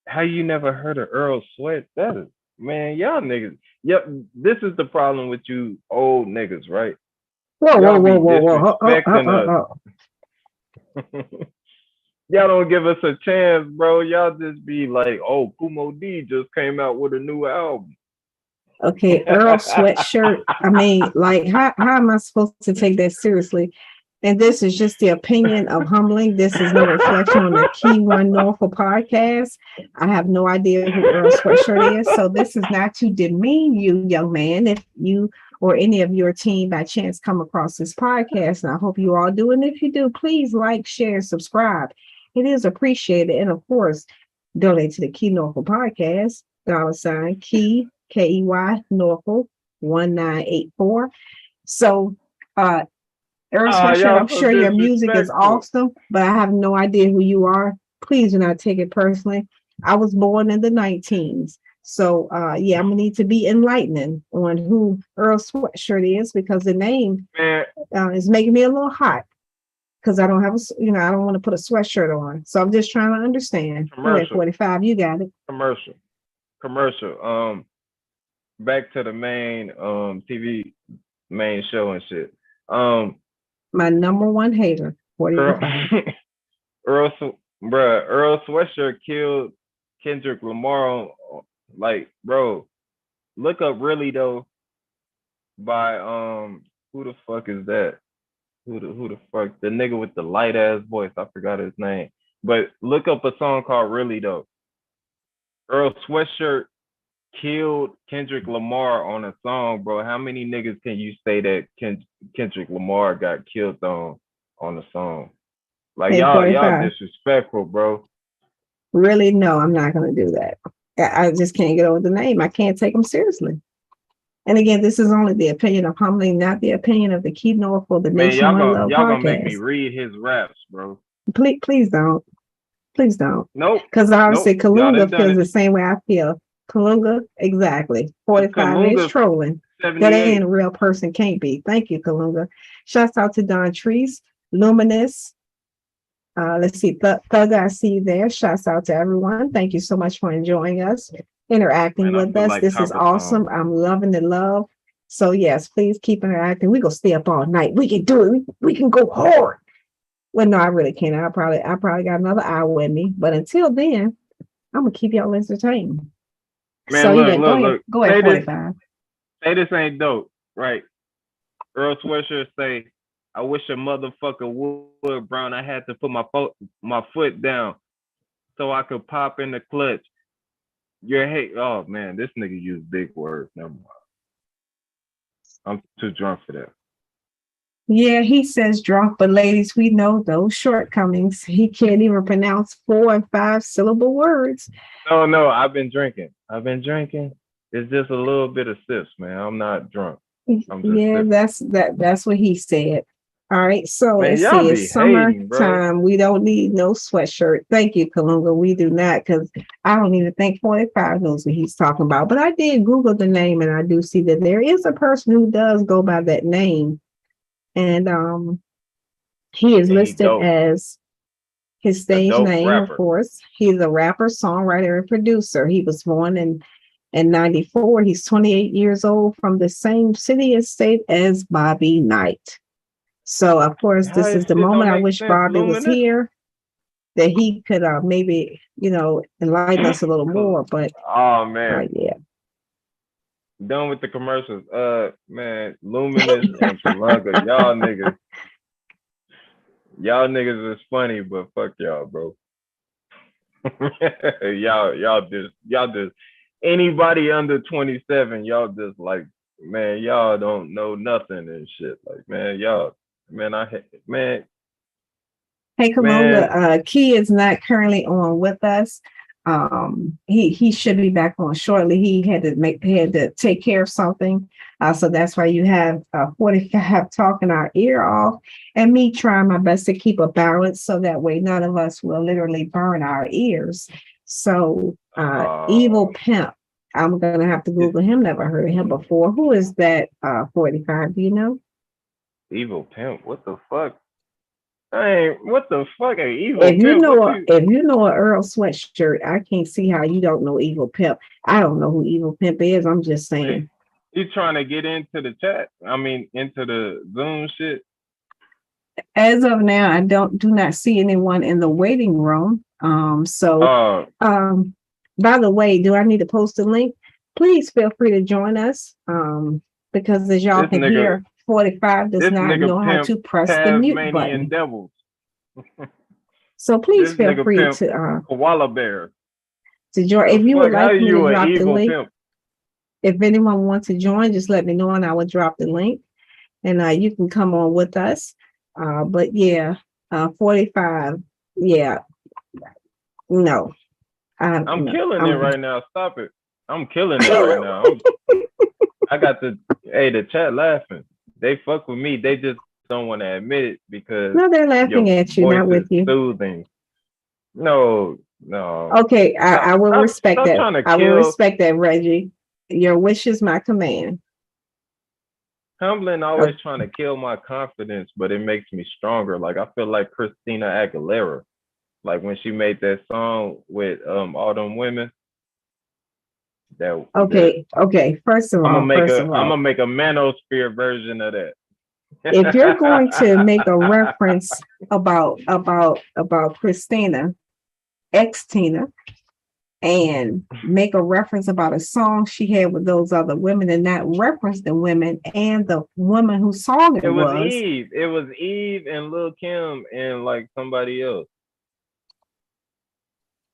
How you never heard of Earl Sweat? That is, man, y'all niggas. Yep, this is the problem with you old niggas, right? Whoa. Y'all don't give us a chance, bro. Y'all just be like, oh, Kumo D just came out with a new album. Okay, Earl Sweatshirt. I mean, like, how am I supposed to take that seriously? And this is just the opinion of Humbling. This is no reflection on the keynorful podcast. I have no idea who Earl Sweatshirt is. So this is not to demean you, young man. If you or any of your team by chance come across this podcast, and I hope you all do. And if you do, please like, share, subscribe. It is appreciated. And of course, donate to the keynorful podcast, $ key, KEY, Norfolk, 1984. So, Earl Sweatshirt, I'm sure your music is awesome, but I have no idea who you are. Please do not take it personally. I was born in the 19s. So, I'm going to need to be enlightening on who Earl Sweatshirt is, because the name is making me a little hot, because I don't have I don't want to put a sweatshirt on. So I'm just trying to understand. Commercial. 45, you got it. Commercial. Back to the main TV main show and shit. My number one hater. 45. Earl Sweatshirt killed Kendrick Lamar. Like, bro, look up Really Though by who the fuck is that? Who the fuck? The nigga with the light ass voice. I forgot his name. But look up a song called Really Though. Earl Sweatshirt killed Kendrick Lamar on a song, bro. How many niggas can you say that Kendrick Lamar got killed on a song? Like Hey, y'all 45. disrespectful, bro. Really? No, I'm not gonna do that. I just can't get over the name. I can't take them seriously. And again, this is only the opinion of Humbling, not the opinion of the Keynorful, the Man, Nation One Love y'all gonna make me podcast. read his raps, bro. Please don't. Please don't. Nope. Because obviously Nope. Y'all Kalunga done done feels it. the same way I feel. Kalunga, exactly. 45 is Kalunga's trolling. That 78. ain't a real person, can't be. Thank you, Kalunga. Shouts out to Don Treese, Luminous. Let's see, Thug, I see you there. Shouts out to everyone. Thank you so much for enjoying us, interacting Man, I with feel us. like This is Copper awesome. Song. I'm loving the love. So yes, please keep interacting. We're gonna stay up all night. We can do it. We can go hard. Well, no, I really can't. I probably got another hour with me. But until then, I'm gonna keep y'all entertained. Man, So look, yeah, look. go ahead, Say 45. this ain't dope, right? Earl Sweatshirt say, I wish a motherfucker would, Brown. I had to put my foot down so I could pop in the clutch. Your hate. Oh man, this nigga used big words. Never mind. I'm too drunk for that. Yeah, he says drunk, but ladies, we know those shortcomings. He can't even pronounce 4 and 5 syllable words. No, I've been drinking. It's just a little bit of sips, man. I'm not drunk. I'm just Yeah, sipping. that's what he said. All right, so Man, it y'all be says hating, bro. summertime. We don't need no sweatshirt. Thank you, Kalunga. We do not, because I don't even think 45 knows what he's talking about. But I did Google the name, and I do see that there is a person who does go by that name, and he is And he listed dope. as his A stage dope name, rapper. of course. He's a rapper, songwriter, and producer. He was born in 94. He's 28 years old, from the same city and state as Bobby Knight. So, of course, How this his is the shit don't moment I make wish sense, Bobby was Luminous? here, that he could maybe, enlighten us a little more. But, Oh man, yeah. done with the commercials. Man, Luminous and Kalunga, y'all niggas is funny, but fuck y'all, bro. y'all just anybody under 27, y'all just like, man, y'all don't know nothing and shit. Like, man, Hey, Kalunga, Key is not currently on with us. He should be back on shortly. He had to take care of something. So that's why you have 45 talking our ear off, and me trying my best to keep a balance so that way none of us will literally burn our ears. So Evil Pimp, I'm gonna have to Google him. Never heard of him before. Who is that? 45? Do you know? Evil Pimp. What the fuck? Hey, what the fuck? An Evil If you Pimp? know an Earl Sweatshirt, I can't see how you don't know Evil Pimp. I don't know who Evil Pimp is. I'm just saying. You trying to get into the chat? I mean, into the Zoom shit? As of now, I do not see anyone in the waiting room. By the way, do I need to post a link? Please feel free to join us. Because as y'all can hear, 45 does not know how to press the mute button. Devils. So please feel free to koala bear to join. If you would like me to drop the link, if anyone wants to join, just let me know and I will drop the link, and you can come on with us. But yeah, 45. Yeah, no, I'm killing it right now. Stop it! I'm killing it right now. I got the chat laughing. They fuck with me. They just don't want to admit it because no, they're laughing at you, not with you. Soothing. No. Okay, I will respect that. I will respect that, Reggie. Your wish is my command. Humbling always trying to kill my confidence, but it makes me stronger. Like I feel like Christina Aguilera, like when she made that song with all them women. Okay. First of all, I'm gonna make a manosphere version of that. If you're going to make a reference about Christina, ex-Tina, and make a reference about a song she had with those other women and not reference the women and the woman whose song it was. Eve. It was Eve and Lil Kim and like somebody else.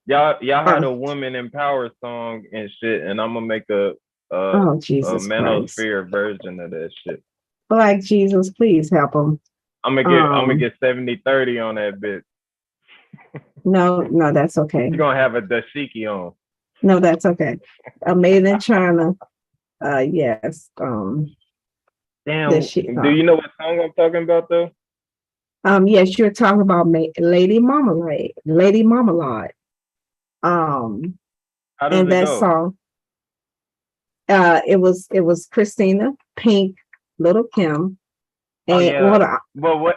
Y'all had a woman in power song and shit, and I'm gonna make a manosphere version of that shit. Black Jesus, please help him. I'm gonna get 70-30 on that bitch. No, that's okay. You're gonna have a dashiki on. No, that's okay. Made in China. Yes. Damn. Do you know what song I'm talking about though? Yes, you're talking about Lady Marmalade. Lady Marmalade. How does and it that go? song. It was Christina, Pink, Little Kim. And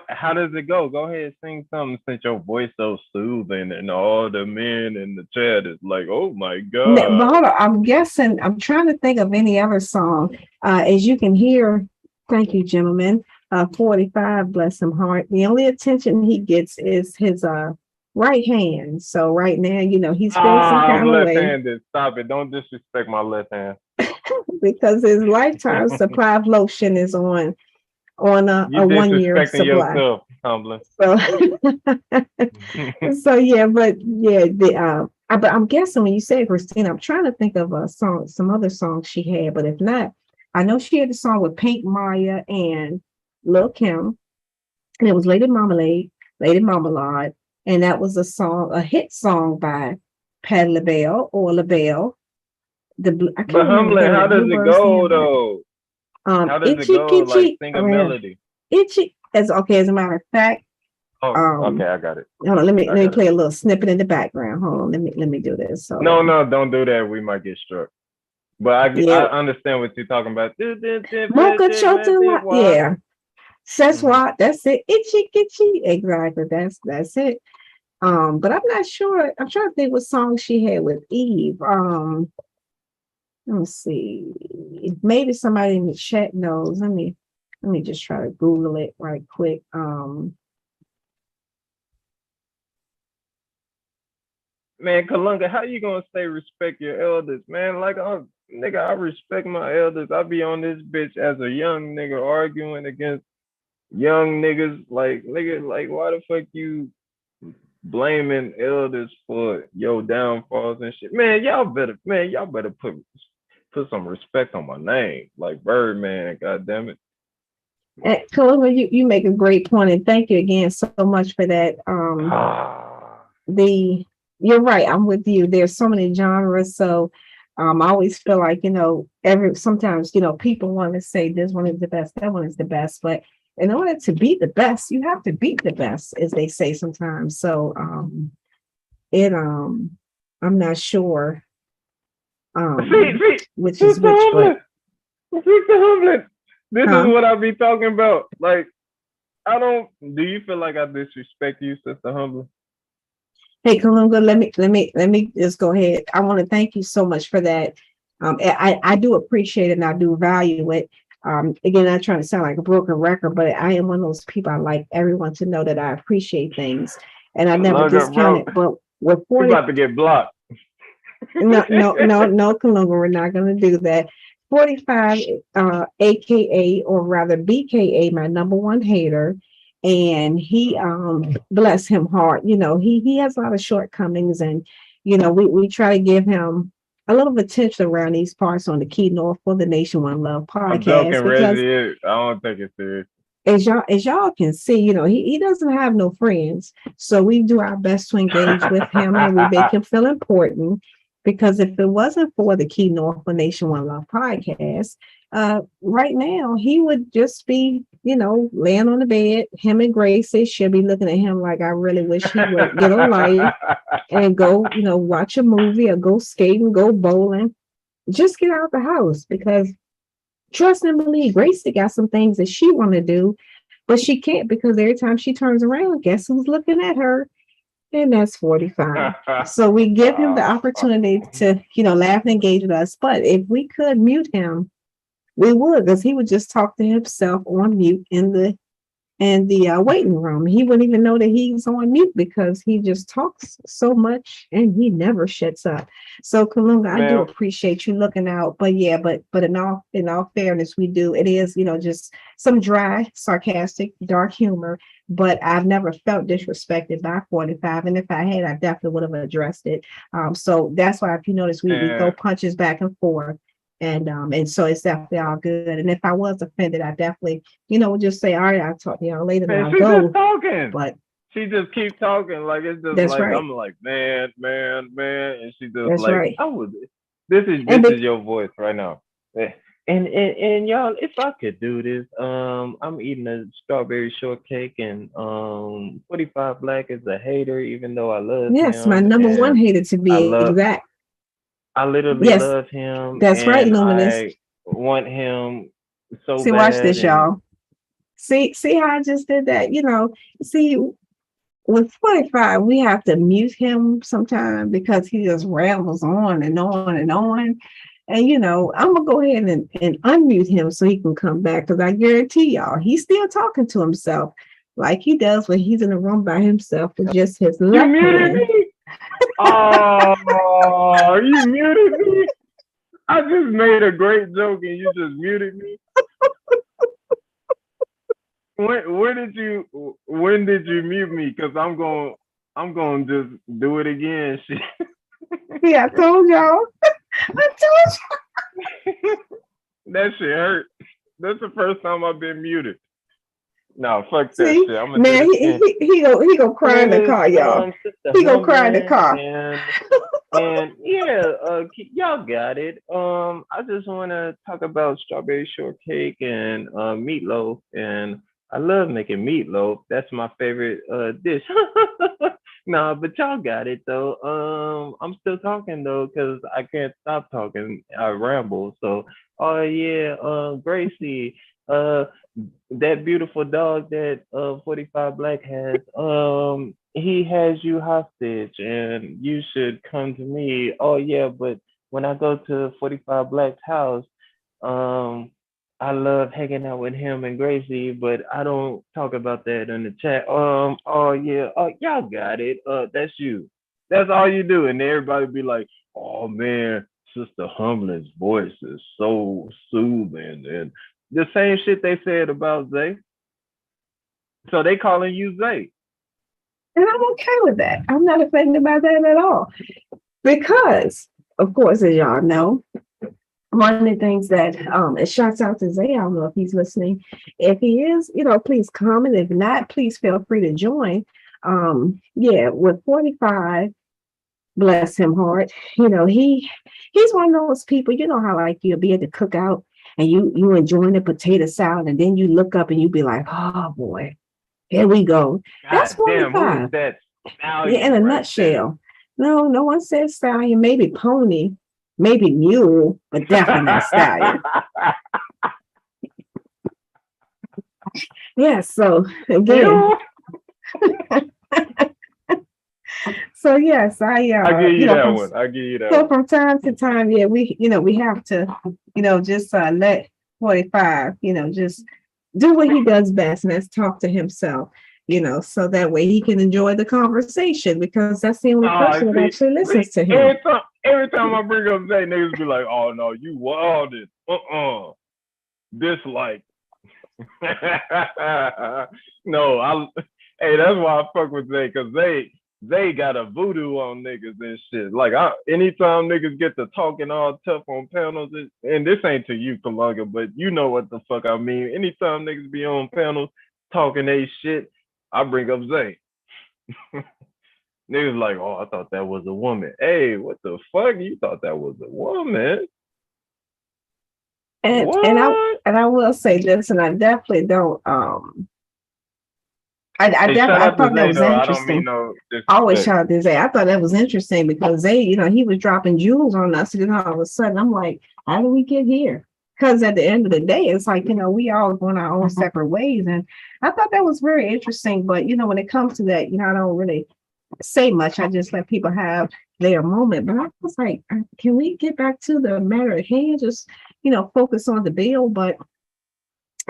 how does it go? Go ahead, sing something since your voice so soothing and all the men in the chat is like, oh my God. But hold on, I'm trying to think of any other song. As you can hear, thank you, gentlemen. 45, bless him heart. The only attention he gets is his right hand. So right now, he's feeling some kind of way. Left-handed. Stop it. Don't disrespect my left hand. Because his lifetime supply of lotion is on a 1 year supply. Yourself, Tumblr. So but I'm guessing when you say Christina, I'm trying to think of a song, some other songs she had, but if not, I know she had a song with Pink, Maya, and Lil Kim, and it was Lady Marmalade, and that was a hit song by Patti LaBelle or LaBelle. But Humlin, how does it go though? How does it go? Like sing a melody. Itchy. As a matter of fact. Okay, I got it. Hold on, let me play a little snippet in the background. Hold on, let me do this. So no, don't do that. We might get struck. But I understand what you're talking about. Mocha Chotin, yeah. That's why. That's it. Itchy. Exactly. That's it. But I'm not sure. I'm trying to think what song she had with Eve. Let me see. Maybe somebody in the chat knows. Let me just try to Google it right quick. Man, Kalunga, how you gonna say respect your elders, man? Like, nigga, I respect my elders. I be on this bitch as a young nigga arguing against young niggas. Like, nigga, like, why the fuck you blaming elders for your downfalls and shit? Man, y'all better put some respect on my name, like Birdman. God damn it. Kalunga, you make a great point, and thank you again so much for that. You're right. I'm with you. There's so many genres. So I always feel like, sometimes, people want to say this one is the best, that one is the best. But in order to be the best, you have to beat the best, as they say sometimes. So I'm not sure which is which. But this is what I be talking about. Like, do you feel like I disrespect you, Sister Humbly? Hey, Kalunga, let me just go ahead. I want to thank you so much for that. I do appreciate it and I do value it. Again, I'm trying to sound like a broken record, but I am one of those people. I like everyone to know that I appreciate things, and I never discount it. But with 40, you're about to get blocked. No, Kalunga, we're not going to do that. 45, AKA, or rather BKA, my number one hater. And he, bless him heart, he has a lot of shortcomings, and, we try to give him a little attention around these parts on the keynorful, the Nation One Love podcast. I'm joking, Reggie. I don't take it serious. As y'all can see, he doesn't have no friends. So we do our best to engage with him, and we make him feel important. Because if it wasn't for the keynorful Nation One Love podcast, right now he would just be, laying on the bed. Him and Gracie should be looking at him like, I really wish he would get a life and go, watch a movie or go skating, go bowling. Just get out the house, because trust and believe, Gracie got some things that she want to do, but she can't, because every time she turns around, guess who's looking at her? And that's 45. So we give him the opportunity to, laugh and engage with us. But if we could mute him, we would, because he would just talk to himself on mute in the in the waiting room. He wouldn't even know that he's on mute because he just talks so much and he never shuts up. So Kalunga, I do appreciate you looking out. But yeah, but in all fairness, we do. It is, just some dry, sarcastic, dark humor. But I've never felt disrespected by 45. And if I had, I definitely would have addressed it. So that's why, if you notice, we throw punches back and forth. And so it's definitely all good. And if I was offended, I definitely, would just say, all right, I'll talk to y'all later. Man, I'll she's go. just talking. But she just keeps talking. Like, it's just that's like, right. I'm like, man. And she just that's like, right. This is your voice right now. And y'all, if I could do this, I'm eating a strawberry shortcake, and 45 Black is a hater, even though I love Yes, him. my number one hater, to be exact. I literally love him. That's right, Luminous. I want him so See, bad. watch this, y'all. See how I just did that? See, with 45, we have to mute him sometime because he just rambles on and on and on. And I'm gonna go ahead and unmute him so he can come back, because I guarantee y'all he's still talking to himself like he does when he's in a room by himself with just his left hand. Me? Oh, you muted me? I just made a great joke and you just muted me. When did you mute me? Because I'm going to just do it again. Yeah, I told y'all. That shit hurt. That's the first time I've been muted. No, fuck that See, shit. I'm man, he go cry in the car, y'all. He go cry in the car. And yeah, y'all got it. I just want to talk about strawberry shortcake and meatloaf, and I love making meatloaf. That's my favorite dish. No, but y'all got it though. I'm still talking though, because I can't stop talking. I ramble. So, oh yeah, Gracie, that beautiful dog that 45 Black has, he has you hostage and you should come to me. Oh yeah, but when I go to 45 Black's house, I love hanging out with him and Gracie, but I don't talk about that in the chat. Oh yeah, y'all got it. That's you. That's all you do. And everybody be like, oh man, Sister Humlin's voice is so soothing. And the same shit they said about Zay. So they calling you Zay. And I'm okay with that. I'm not offended by that at all. Because, of course, as y'all know, one of the things that it shouts out to Zay, I don't know if he's listening. If he is, please comment. If not, please feel free to join. With 45, bless him heart, he's one of those people, how like you'll be at the cookout and you enjoying the potato salad, and then you look up and you be like, oh boy, here we go. That's 45. That in a nutshell. No one says stallion, maybe pony, maybe mule, but definitely not stallion. Yeah, so again. So yes, I give you that one. I give you that. So from time to time, yeah, we have to, just let 45, just do what he does best, and that's talk to himself, so that way he can enjoy the conversation, because that's the only person that actually listens to him. Every time I bring up Zay, niggas be like, oh no, you wilded. Dislike. No, hey, that's why I fuck with Zay, because they got a voodoo on niggas and shit. Like, anytime niggas get to talking all tough on panels, and this ain't to you, Kalunga, but you know what the fuck I mean. Anytime niggas be on panels talking they shit, I bring up Zay. Niggas like, oh, I thought that was a woman. Hey, what the fuck? You thought that was a woman? And I will say this, and I definitely don't I thought that was interesting. I always shout out to Zay. I thought that was interesting because Zay, he was dropping jewels on us, and then all of a sudden I'm like, how did we get here? Because at the end of the day, it's like, we all going our own separate ways. And I thought that was very interesting. But when it comes to that, I don't really say much. I just let people have their moment. But I was like, can we get back to the matter at hand? Just, focus on the bill. But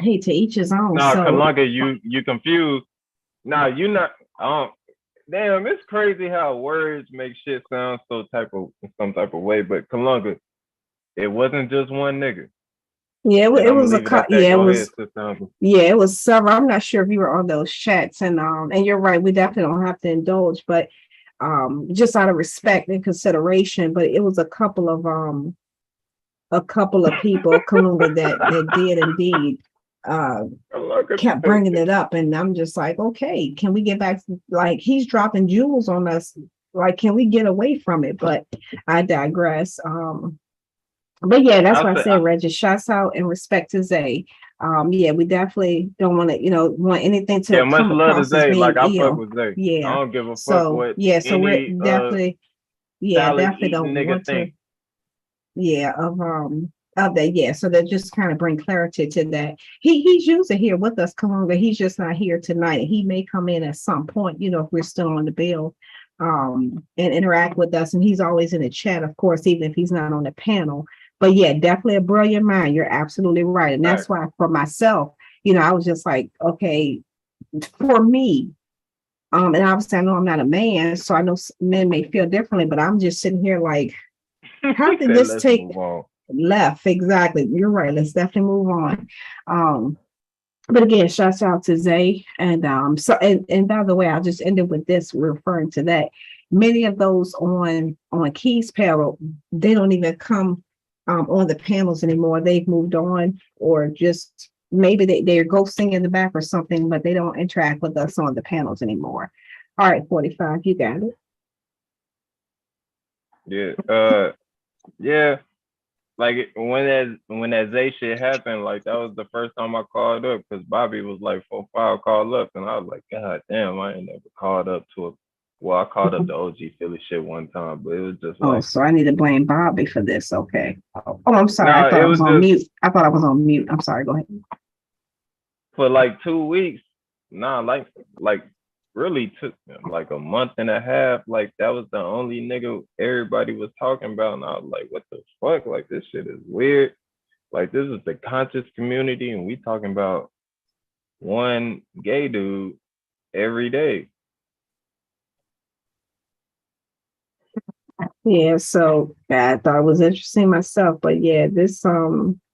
Hey, to each his own. Nah, So Kalunga, you confused. Nah, you not. Damn, it's crazy how words make shit sound some type of way. But Kalunga, it wasn't just one nigga. yeah, And it I'm gonna was leave it at that. yeah, it Go was ahead, sister. yeah, it was several. I'm not sure if you were on those chats, and you're right, we definitely don't have to indulge, but just out of respect and consideration, but it was a couple of people, Kalunga, that did indeed kept bringing it up, and I'm just like, okay, can we get back to, like, he's dropping jewels on us, like, can we get away from it? But I digress. But yeah, that's why I said, Reggie, shouts out and respect to Zay. Yeah, we definitely don't want to, want anything to much come love to across as Zay. being Like, I ill. fuck with Zay. Yeah. I don't give a fuck So what so we're any definitely salad definitely eating don't nigga want to think. of that. Yeah. So that just kind of bring clarity to that. He's usually here with us, Kalunga. He's just not here tonight. He may come in at some point, if we're still on the bill, and interact with us. And he's always in the chat, of course, even if he's not on the panel. But yeah, definitely a brilliant mind. You're absolutely right. And that's why for myself, I was just like, okay, for me, and obviously I know I'm not a man, so I know men may feel differently, but I'm just sitting here like, how did this take left? Exactly. You're right. Let's definitely move on. But again, shouts out to Zay. And and by the way, I'll just end it with this, referring to that. Many of those on Key's panel, they don't even come on the panels anymore. They've moved on, or just maybe they're ghosting in the back or something, but they don't interact with us on the panels anymore. All right, 45, you got it. Yeah. Yeah. Like when that Zay shit happened, like that was the first time I called up, because Bobby was like 4-5 call up, and I was like, God damn, I ain't never called up to a. Well, I called up the OG Philly shit one time, but it was just like. Oh, so I need to blame Bobby for this. Okay. Oh, I'm sorry. Nah, I thought it I was was on just mute. I thought I was on mute. I'm sorry. Go ahead. for like 2 weeks. Nah, like really took like a month and a half. Like that was the only nigga everybody was talking about, and I was like, what the fuck? Like this shit is weird. Like this is the conscious community, and we talking about one gay dude every day. Yeah, so I thought it was interesting myself, but yeah, this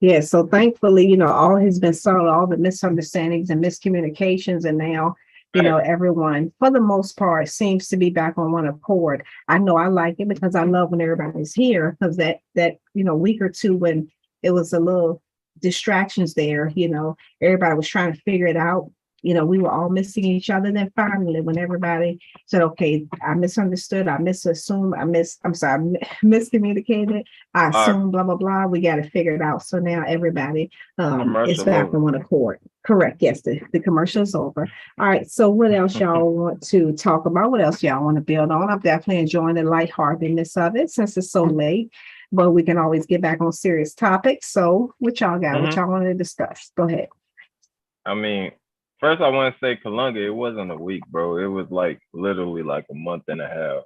yeah, so thankfully, all has been solved, all the misunderstandings and miscommunications, and now, everyone, for the most part, seems to be back on one accord. I know I like it because I love when everybody's here, because that week or two when it was a little distractions there, everybody was trying to figure it out. We were all missing each other. Then finally, when everybody said, okay, I misunderstood, I misassumed, miscommunicated, I assumed, blah, blah, blah, we got to figure it out. So now everybody is back on one accord. Correct. Yes, the commercial is over. All right. So what else y'all want to talk about? What else y'all want to build on? I'm definitely enjoying the lightheartedness of it since it's so late, but we can always get back on serious topics. So what y'all got? What y'all want to discuss? Go ahead. I mean, first, I want to say Kalunga, it wasn't a week, bro. It was like literally like a month and a half.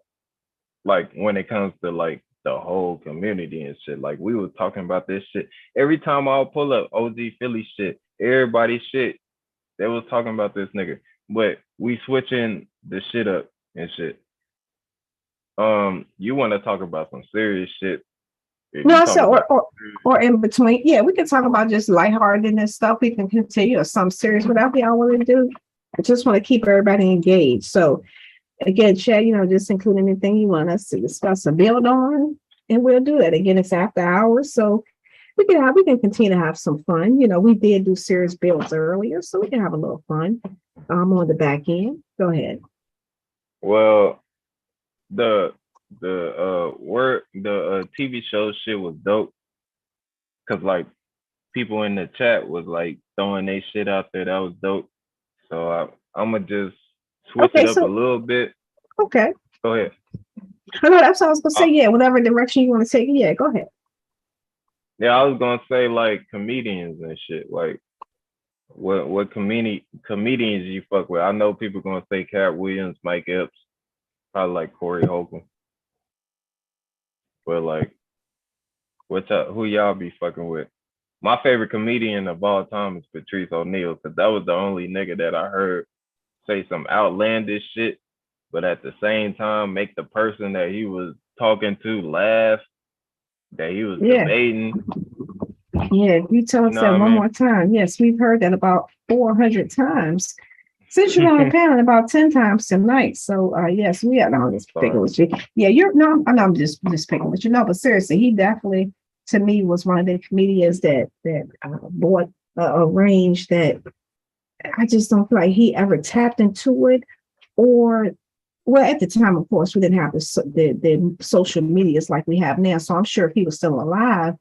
Like when it comes to like the whole community and shit, like we was talking about this shit. Every time I'll pull up OG Philly shit, everybody shit, they was talking about this nigga. But we switching the shit up and shit. You want to talk about some serious shit? No, so or in between. Yeah, we can talk about just lightheartedness stuff. We can continue or some serious, whatever y'all want to do. I just want to keep everybody engaged. So again, Chad, just include anything you want us to discuss or build on, and we'll do that. Again, it's after hours, so we can continue to have some fun. We did do serious builds earlier, so we can have a little fun. On the back end. Go ahead. Well, the TV show shit was dope, because like people in the chat was like throwing their shit out there. That was dope. So I'm gonna just switch it up a little bit. Okay. Go ahead. No, that's what I was gonna say. Yeah, whatever direction you want to take. Yeah, go ahead. Yeah, I was gonna say like comedians and shit. Like what comedians you fuck with? I know people gonna say Cat Williams, Mike Epps, probably like Corey Holcomb. But like, who y'all be fucking with? My favorite comedian of all time is Patrice O'Neal, because that was the only nigga that I heard say some outlandish shit, but at the same time make the person that he was talking to laugh, that he was debating. Yeah, you tell us that one more time. Yes, we've heard that about 400 times. Since you're on the panel about 10 times tonight. So yes, we are not just picking with you. Yeah, I'm just picking with you. No, but seriously, he definitely to me was one of the comedians that bought a range that I just don't feel like he ever tapped into it, or well, at the time, of course, we didn't have the social medias like we have now. So I'm sure if he was still alive,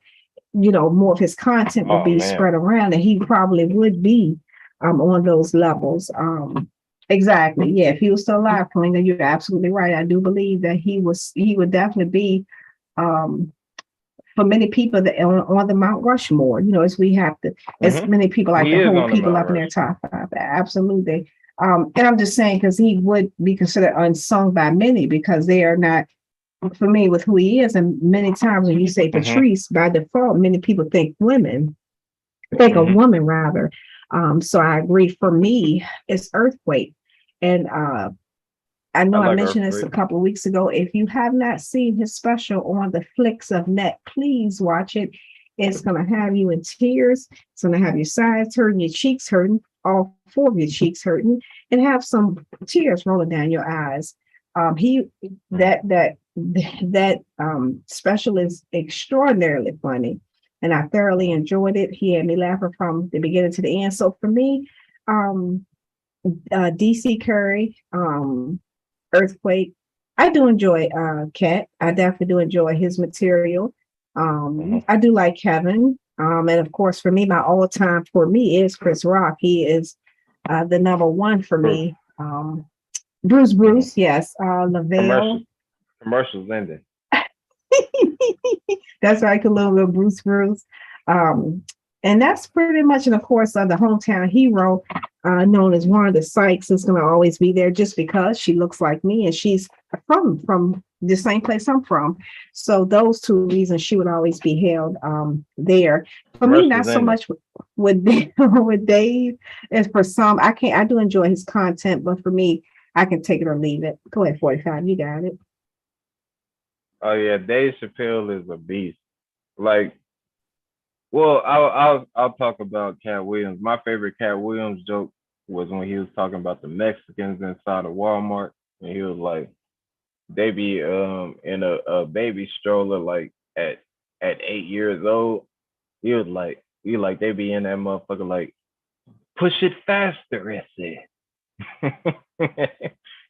more of his content would be spread around, and he probably would be on those levels. Exactly. Yeah, if he was still alive, Kalinga, you're absolutely right. I do believe that he would definitely be for many people that on the Mount Rushmore, as we have to, as many people like to hold people up in their top five. Absolutely. And I'm just saying, because he would be considered unsung by many because they are not familiar with who he is. And many times when you say Patrice, by default, many people think a woman rather. So I agree. For me, it's Earthquake. And I know I mentioned this a couple of weeks ago. If you have not seen his special on the Flicks of Net, please watch it. It's going to have you in tears. It's going to have your sides hurting, your cheeks hurting, all four of your cheeks hurting, and have some tears rolling down your eyes. That special is extraordinarily funny, and I thoroughly enjoyed it. He had me laughing from the beginning to the end. So for me, DC Curry, Earthquake. I do enjoy Cat. I definitely do enjoy his material. I do like Kevin. And of course, for me, my all-time for me is Chris Rock. He is the number one for me. Bruce, yes. Lavelle. Commercials ending. That's right, Kalula, Bruce. And that's pretty much, and of course, the hometown hero, known as Wanda Sykes, is going to always be there just because she looks like me and she's from the same place I'm from. So those two reasons she would always be held there. For me, not so much with Dave. As for some, I do enjoy his content, but for me, I can take it or leave it. Go ahead, 45. You got it. Oh yeah, Dave Chappelle is a beast. Like, well, I'll talk about Cat Williams. My favorite Cat Williams joke was when he was talking about the Mexicans inside of Walmart, and he was like, they be in a baby stroller like at 8 years old. He was like, they be in that motherfucker like, push it faster, ese.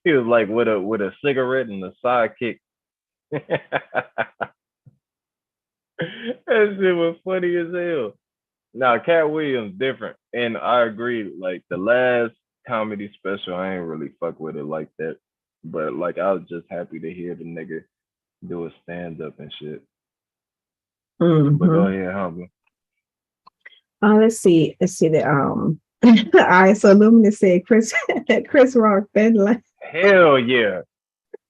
He was like with a cigarette and a sidekick. That shit was funny as hell. Now, Cat Williams different, and I agree. Like the last comedy special, I ain't really fuck with it like that. But like, I was just happy to hear the nigga do a stand up and shit. But go ahead, Humble. Let's see that. All right. So Luminous said Chris Rock Fedline. Hell yeah,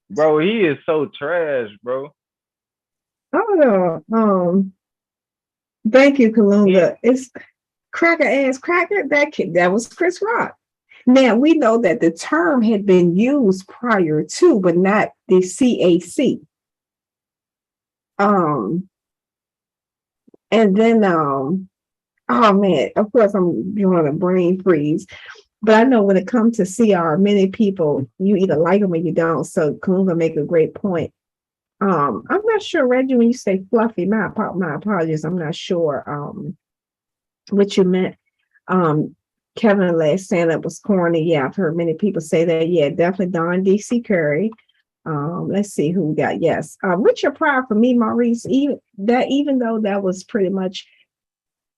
bro. He is so trash, bro. Oh no. Thank you, Kalunga. It's cracker ass cracker. That was Chris Rock. Now we know that the term had been used prior to, but not the CAC. And then oh man, of course I'm doing a brain freeze. But I know when it comes to CR, many people, you either like them or you don't. So Kalunga make a great point. I'm not sure, Reggie, when you say fluffy, my apologies. I'm not sure what you meant. Kevin last saying it was corny. Yeah, I've heard many people say that. Yeah, definitely Don DC Curry. Let's see who we got. Yes. Richard Pryor for me, Maurice, even though that was pretty much,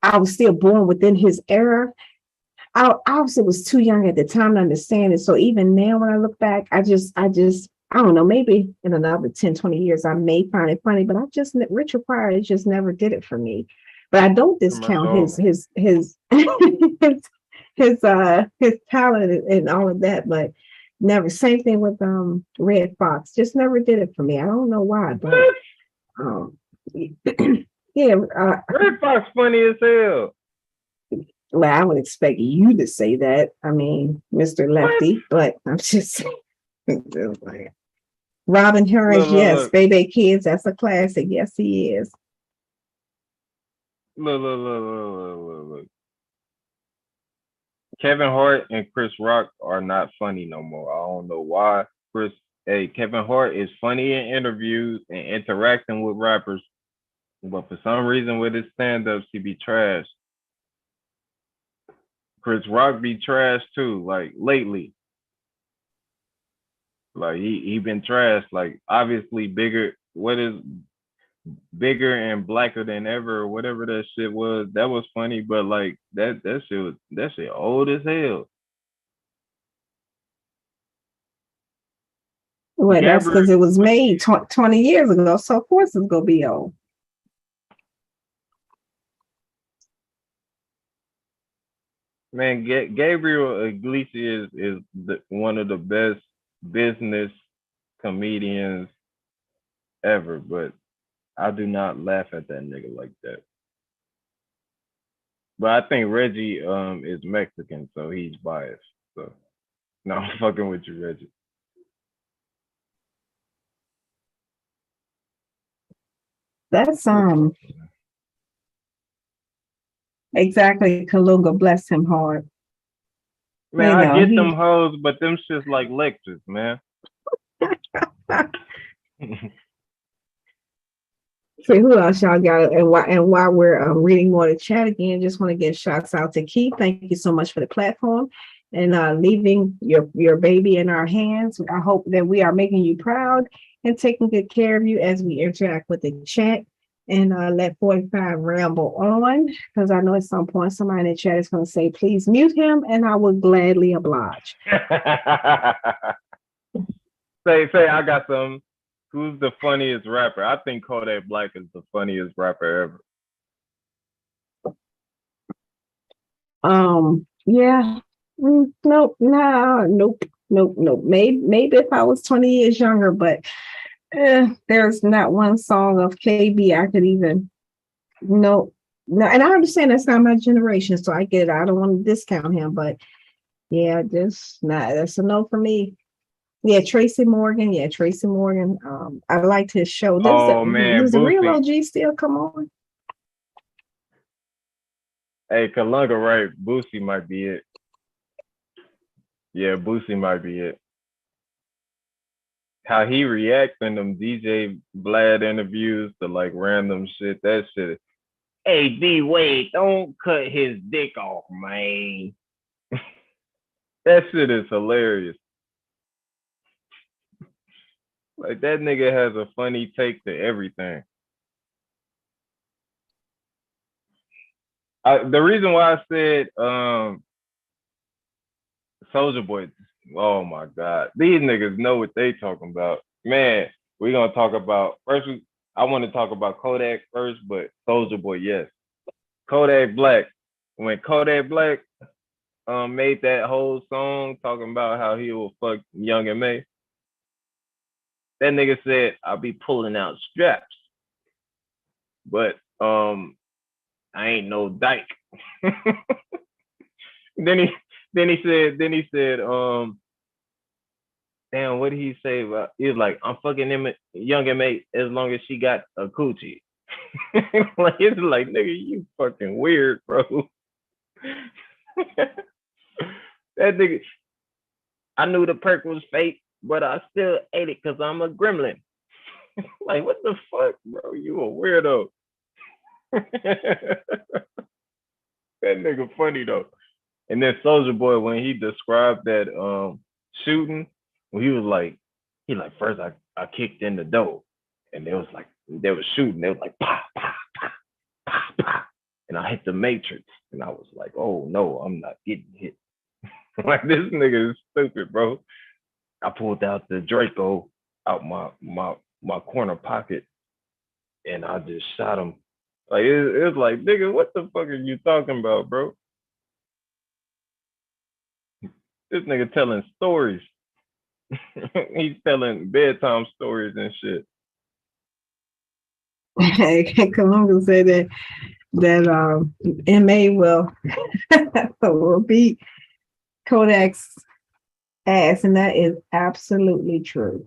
I was still born within his era. I obviously was too young at the time to understand it. So even now when I look back, I don't know, maybe in another 10, 20 years, I may find it funny, but Richard Pryor just never did it for me. But I don't discount his talent and all of that, but never. Same thing with Red Fox, just never did it for me. I don't know why, but Yeah, Red Fox funny as hell. well, I would expect you to say that. I mean, Mr. Lefty, but I'm just saying. Robin Harris, yes. Look. Baby Kids, that's a classic. Yes, he is. Look. Kevin Hart and Chris Rock are not funny no more. I don't know why. Kevin Hart is funny in interviews and interacting with rappers, but for some reason with his stand-ups, he be trash. Chris Rock be trash too, like lately. Like he been trash. Like obviously bigger and blacker than ever, or whatever that shit was. That was funny, but like that shit old as hell. Well, that's because it was made 20 years ago, so of course it's gonna be old. Man, Gabriel Iglesias is one of the best business comedians ever, but I do not laugh at that nigga like that. But I think Reggie is Mexican, so he's biased. So no, I'm fucking with you, Reggie. That's exactly Kalunga, bless him hard. Man, you know, I get them hoes, but them shit's like lectures, man. So who else y'all got? And while we're reading more to chat again, just want to give shouts out to Keith. Thank you so much for the platform and leaving your baby in our hands. I hope that we are making you proud and taking good care of you as we interact with the chat. And let 45 ramble on, because I know at some point somebody in the chat is going to say, please mute him, and I will gladly oblige. Say, I got some. Who's the funniest rapper? I think Kodak Black is the funniest rapper ever. Yeah. Nope. Maybe if I was 20 years younger, but there's not one song of KB I could even no, and I understand that's not my generation, so I get it. I don't want to discount him, but yeah, that's a no for me. Yeah, Tracy Morgan. I liked his show. Man, does the real OG still come on? Hey, Kalunga, right? Boosie might be it. Yeah, Boosie might be it. How he reacts in them DJ Vlad interviews to like random shit, that shit. Hey, D-Wade, don't cut his dick off, man. That shit is hilarious. Like, that nigga has a funny take to everything. The reason why I said Soulja Boy, oh my God. These niggas know what they talking about. Man, we're going to talk about, first, I want to talk about Kodak first, but Soulja Boy, yes. Kodak Black. When Kodak Black made that whole song talking about how he will fuck Young and May, that nigga said, I'll be pulling out straps. But I ain't no dyke. Then he said, damn, what did he say about? He was like, I'm fucking him, Young and May, as long as she got a coochie. Like, it's like, nigga, you fucking weird, bro. That nigga, I knew the perk was fake, but I still ate it because I'm a gremlin. Like, what the fuck, bro? You a weirdo. That nigga funny though. And then Soulja Boy, when he described that shooting, when he like, first I kicked in the door, and they was shooting. They was like, pah, pah, pah, pah, pah. And I hit the matrix, and I was like, oh no, I'm not getting hit. Like, this nigga is stupid, bro. I pulled out the Draco out my corner pocket, and I just shot him. Like, it was like, nigga, what the fuck are you talking about, bro? This nigga telling stories. He's telling bedtime stories and shit. Kalunga said that MA will beat Kodak's ass, and that is absolutely true.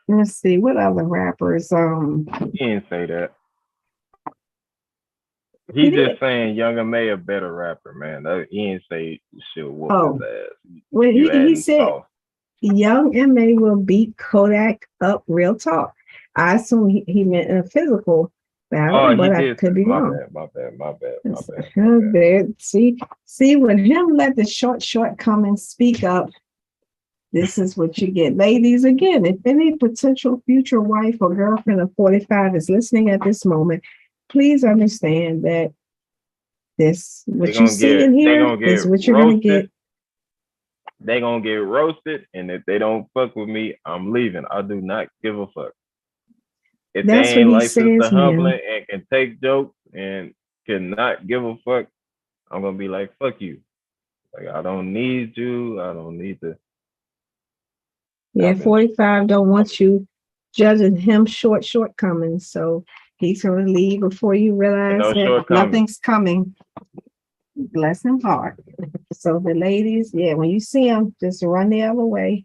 Let's see what other rappers. He didn't say that. He's just saying Young M.A. a better rapper, man. He didn't say she'll whoop his ass. Well, he adding said sauce. Young M.A. will beat Kodak up. Real talk. I assume he meant in a physical battle, but I could be wrong. My bad. There, see, when him let the short come and speak up, this is what you get. Ladies, again, if any potential future wife or girlfriend of 45 is listening at this moment, please understand that what you see in here is what you're going to get. They're going to get roasted, and if they don't fuck with me, I'm leaving. I do not give a fuck. If That's they ain't what he like Sister says, Humbling and can take jokes and cannot give a fuck, I'm going to be like, fuck you. Like, I don't need you. I don't need to. Yeah, 45 don't want you judging him shortcomings. So he's going to leave before you realize that nothing's coming. Bless him hard. So the ladies, when you see them, just run the other way.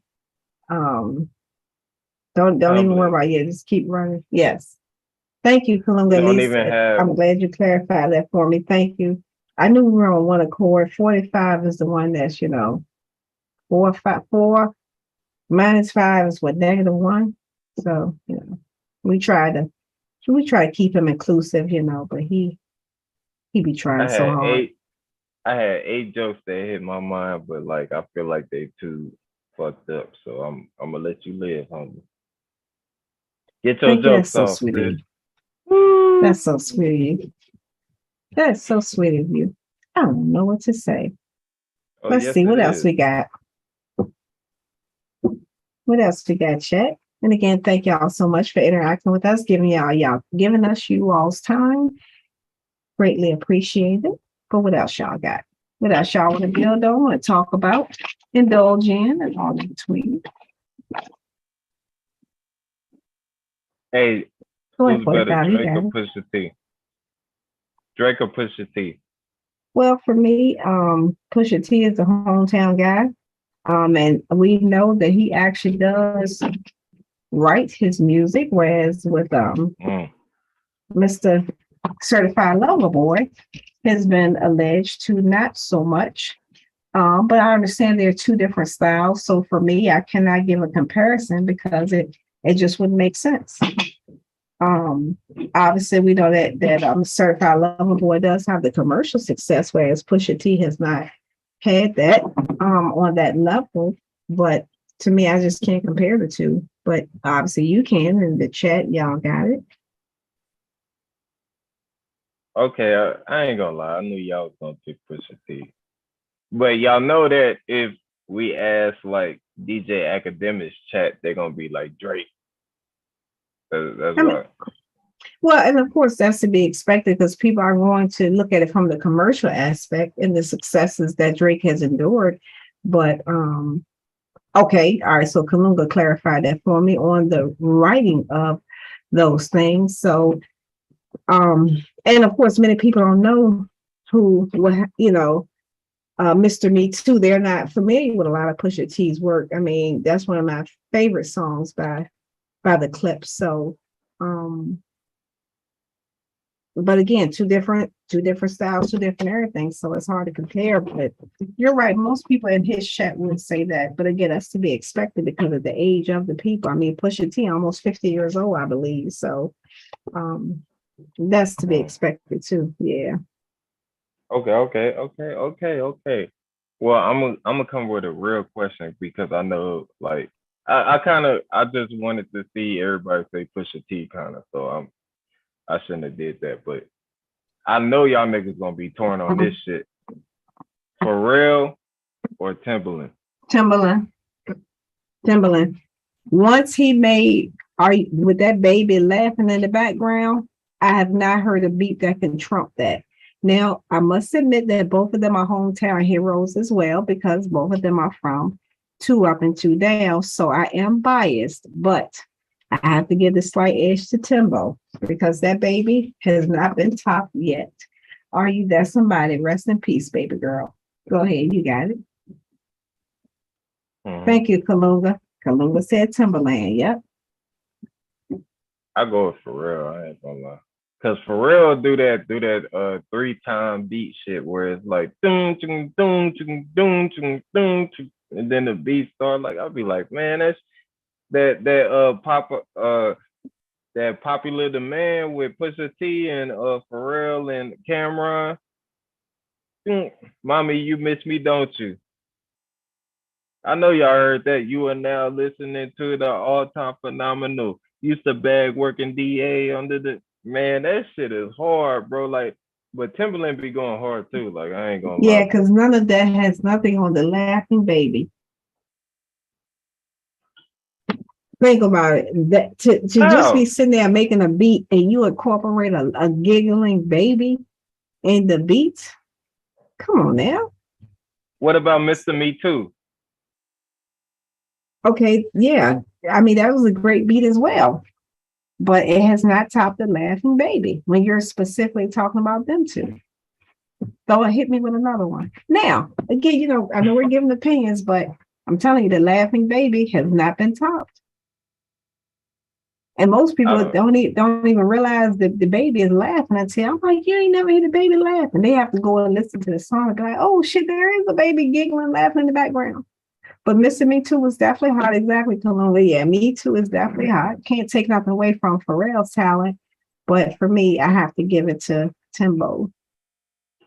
Don't even worry about it. Just keep running. Yes. Thank you, Kalunga. I'm glad you clarified that for me. Thank you. I knew we were on one accord. 45 is the one that's, 4 minus 5 is what, -1. So, we try to keep him inclusive, but he be trying so hard. I had 8 jokes that hit my mind, but like I feel like they too fucked up. So I'm gonna let you live, homie. Get your jokes off, sweet. That's so sweet of you. That's so sweet of you. I don't know what to say. Let's see what else we got. What else we got, chat? And again, thank y'all so much for interacting with us, giving us you all's time. Greatly appreciated. But what else y'all got? What else y'all want to build on, want to talk about, indulge in, and all in between? Hey, who's better, Drake or Pusha T? Drake or Pusha T? Well, for me, Pusha T is a hometown guy. And we know that he actually does write his music, whereas with Mr. Certified Lover Boy has been alleged to not so much. But I understand there are two different styles. So for me, I cannot give a comparison because it just wouldn't make sense. Obviously, we know that Certified Lover Boy does have the commercial success, whereas Pusha T has not had that on that level. But to me, I just can't compare the two. But obviously, you can in the chat. Y'all got it. Okay, I ain't gonna lie. I knew y'all was gonna pick Pusha T. But y'all know that if we ask like DJ Academics chat, they're gonna be like Drake. That's why. Well, and of course that's to be expected because people are going to look at it from the commercial aspect and the successes that Drake has endured. But okay, all right. So Kalunga clarified that for me on the writing of those things. So and of course many people don't know who Mr. Me Too. They're not familiar with a lot of Pusha T's work. I mean, that's one of my favorite songs by the Clips. So but again, two different styles, two different everything. So it's hard to compare. But you're right. Most people in his chat would say that. But again, that's to be expected because of the age of the people. I mean, Pusha T almost 50 years old, I believe. So that's to be expected too. Yeah. Okay. Well, I'm gonna come with a real question because I know like I just wanted to see everybody say Pusha T kind of, so I shouldn't have did that, but I know y'all niggas gonna be torn on this shit. Pharrell or Timbaland? Timbaland. Once he made with that baby laughing in the background, I have not heard a beat that can trump that. Now, I must admit that both of them are hometown heroes as well because both of them are from 2 up and 2 down. So I am biased, but I have to give the slight edge to Timbo because that baby has not been topped yet. Are you that somebody? Rest in peace, baby girl. Go ahead, you got it. Thank you, Kalunga. Kalunga said Timberland. Yep. I go with Pharrell. I ain't gonna lie. Cause Pharrell do that 3-time beat shit where it's like dun, dun, dun, dun, dun, dun, dun, dun, and then the beat start like I'll be like, man, that's that Popular Demand with Pusha T and Pharrell and Cameron. Mommy, you miss me, don't you? I know y'all heard that. You are now listening to the all-time phenomenal. Used to bag working DA under the man. That shit is hard, bro. Like, but Timberland be going hard too. Like, I ain't gonna Yeah, lie. because none of that has nothing on the laughing baby. Think about it. That to just be sitting there making a beat and you incorporate a giggling baby in the beat. Come on now. What about Mr. Me Too? Okay, yeah. I mean, that was a great beat as well. But it has not topped the laughing baby when you're specifically talking about them two. So it hit me with another one. Now, again, you know, I know we're giving opinions, but I'm telling you, the laughing baby has not been topped. And most people don't even realize that the baby is laughing until I'm like, you ain't never hear the baby laugh. And they have to go and listen to the song and be like, oh shit, there is a baby giggling, laughing in the background. But Mr. Me Too was definitely hot, exactly, Kalunga. Yeah, Me Too is definitely hot. Can't take nothing away from Pharrell's talent. But for me, I have to give it to Timbo.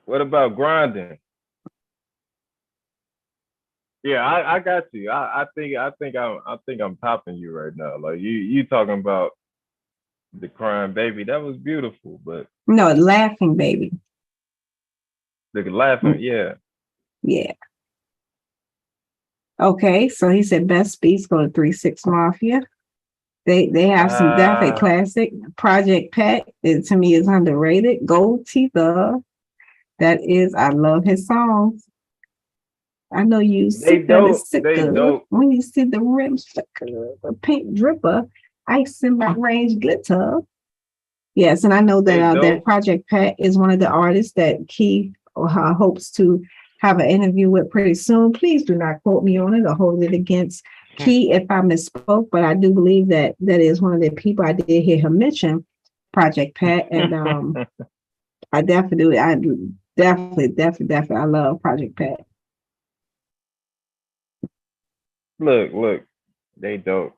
What about Grinding? Yeah, I got you. I think I'm topping you right now. Like you talking about the crying baby. That was beautiful, but no, laughing baby. The laughing, yeah. Yeah. Okay, so he said best beats go to 3-6 Mafia. They have some definitely classic. Project Pat, it to me is underrated. Gold Teeth Love. That is, I love his songs. I know you sick of the sicker when you see the rims flicker, the pink dripper, ice in my range glitter. Yes, and I know that that Project Pat is one of the artists that Keith hopes to have an interview with pretty soon. Please do not quote me on it or hold it against Key if I misspoke, but I do believe that that is one of the people I did hear him mention, Project Pat, and I definitely, I love Project Pat. Look, they dope.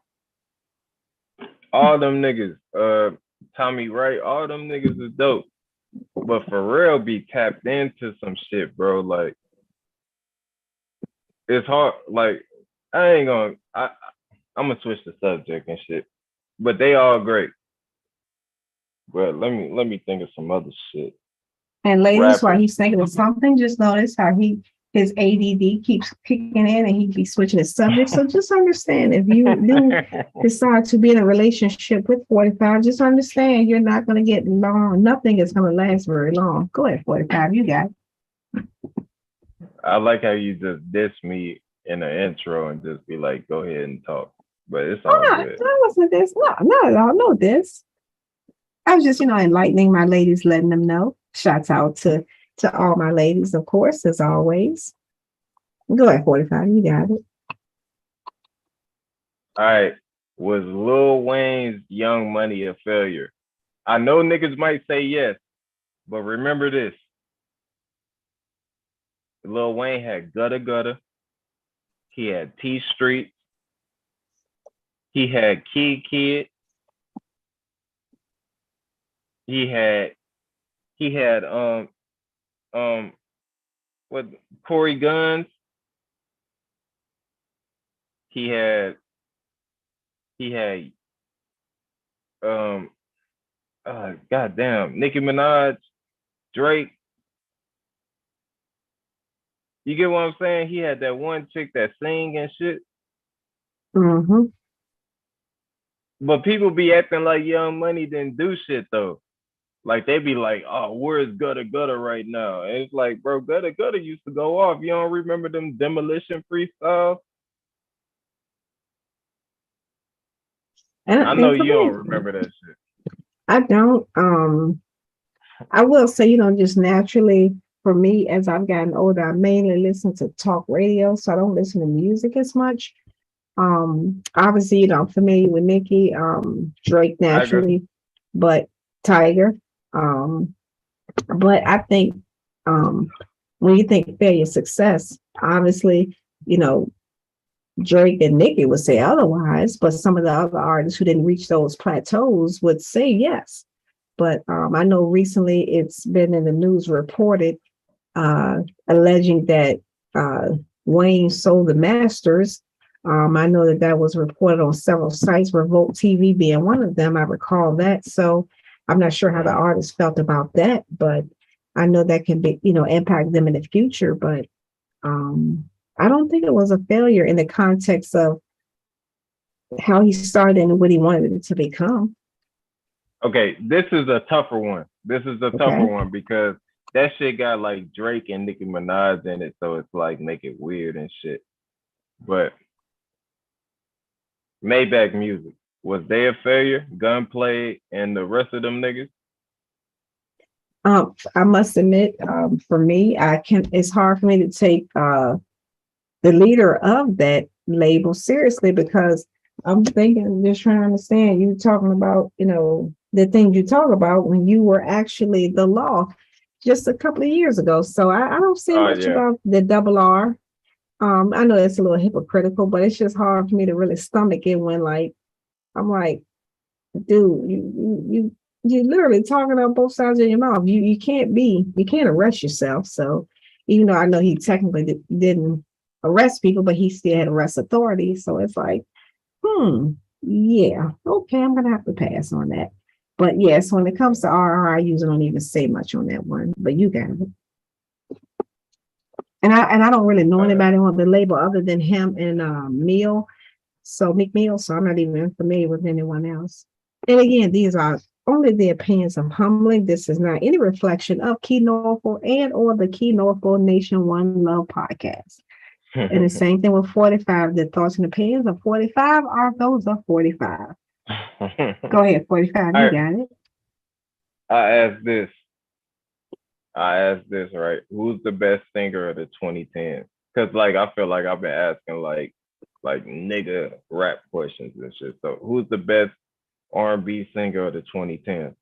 All them niggas, Tommy Wright, all them niggas is dope. But Pharrell be tapped into some shit, bro. Like, it's hard. Like, I'm gonna switch the subject and shit. But they all great. But let me think of some other shit. And ladies, while he's thinking of something, just notice how his ADD keeps kicking in and he be switching his subject. So just understand, if you do decide to be in a relationship with 45, just understand you're not going to get long. Nothing is going to last very long. Go ahead, 45. You got it. I like how you just diss me in the intro and just be like, go ahead and talk. But it's all good. I wasn't this. No, not at all. No, this. I was just, enlightening my ladies, letting them know. Shouts out to all my ladies, of course, as always. Go ahead, 45. You got it. All right. Was Lil Wayne's Young Money a failure? I know niggas might say yes, but remember this. Lil Wayne had Gutta Gutta. He had T Street. He had Kid. He had what, Corey Guns. He had goddamn, Nicki Minaj, Drake. You get what I'm saying? He had that one chick that sing and shit. Mm-hmm. But people be acting like Young Money didn't do shit though. Like they be like, oh, where's Gutta Gutta right now? And it's like, bro, Gutta Gutta used to go off. You don't remember them Demolition freestyles? And, I know and for you don't me, remember that shit. I don't. I will say, you know, just naturally for me, as I've gotten older, I mainly listen to talk radio, so I don't listen to music as much. Obviously, you know, I'm familiar with Nicki, Drake Tiger. naturally, but Tiger. Um, but I think when you think failure, success, obviously, you know, Drake and Nicki would say otherwise, but some of the other artists who didn't reach those plateaus would say yes. But I know recently it's been in the news reported alleging that Wayne sold the masters. I know that that was reported on several sites, Revolt TV being one of them. I recall that. So I'm not sure how the artist felt about that, but I know that can be, you know, impact them in the future. But I don't think it was a failure in the context of how he started and what he wanted it to become. Okay, this is a tougher one. This is a tougher one because that shit got like Drake and Nicki Minaj in it, so it's like make it weird and shit. But Maybach Music, was they a failure? Gunplay and the rest of them niggas? I must admit, for me, it's hard for me to take the leader of that label seriously because I'm thinking, just trying to understand, you talking about, you know, the things you talk about when you were actually the law just a couple of years ago. So I don't see much about the double R. I know it's a little hypocritical, but it's just hard for me to really stomach it when, like, I'm like, dude, you're literally talking on both sides of your mouth. You can't arrest yourself. So even though I know he technically didn't arrest people, but he still had arrest authority. So it's like, yeah, okay, I'm gonna have to pass on that. But yes, when it comes to RR, I usually don't even say much on that one. But you got it. And I don't really know anybody on the label other than him and Meek Mill. So I'm not even familiar with anyone else. And again, these are only the opinions of Humbling. This is not any reflection of keynorful and or the keynorful Nation One Love podcast. And the same thing with 45. The thoughts and opinions of 45 are those of 45. Go ahead, 45. You got it. I asked this, right? Who's the best singer of the 2010s? Because like I feel like I've been asking like nigga rap questions and shit. So who's the best R&B singer of the 2010s?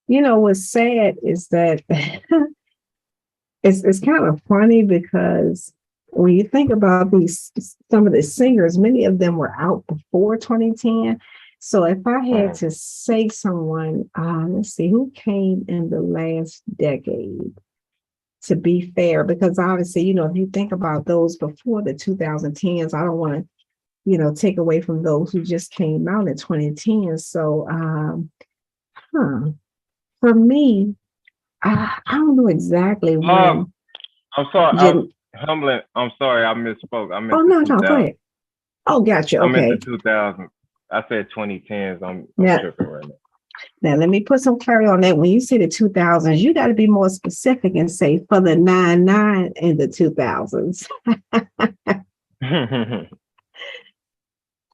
You know what's sad is that it's kind of funny because when you think about some of the singers, many of them were out before 2010. So if I had to say someone, let's see, who came in the last decade, to be fair, because obviously, you know, if you think about those before the 2010s, I don't want to, you know, take away from those who just came out in 2010. So, for me, I don't know exactly when. I'm sorry, Humbling. I'm sorry, I misspoke. I meant no, go ahead. Oh, gotcha. Okay. I meant the 2000s. I said 2010s. I'm tripping right now. Now, let me put some clarity on that. When you say the 2000s, you got to be more specific and say for the 99 and the 2000s.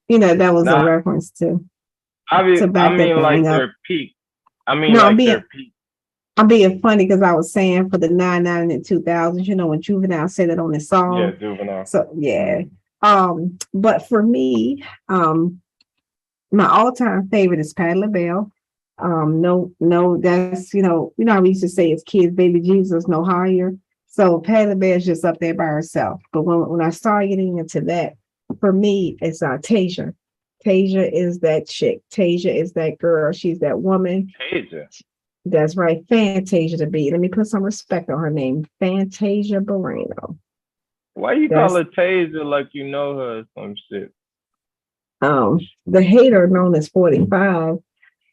You know, that was a reference to. I mean like their peak. Their peak. I'm being funny because I was saying for the 99 and 2000s, you know, when Juvenile said it on his song. Yeah, Juvenile. So, yeah. But for me, my all-time favorite is Patti LaBelle. No, that's, you know how we used to say as kids, baby Jesus, no higher. So Patti LaBelle is just up there by herself. But when I started getting into that, for me, it's Tasia. Tasia is that chick. Tasia is that girl. She's that woman. Tasia. That's right. Fantasia to be. Let me put some respect on her name. Fantasia Barreno. Why you call her Tasia like you know her or some shit? The hater known as 45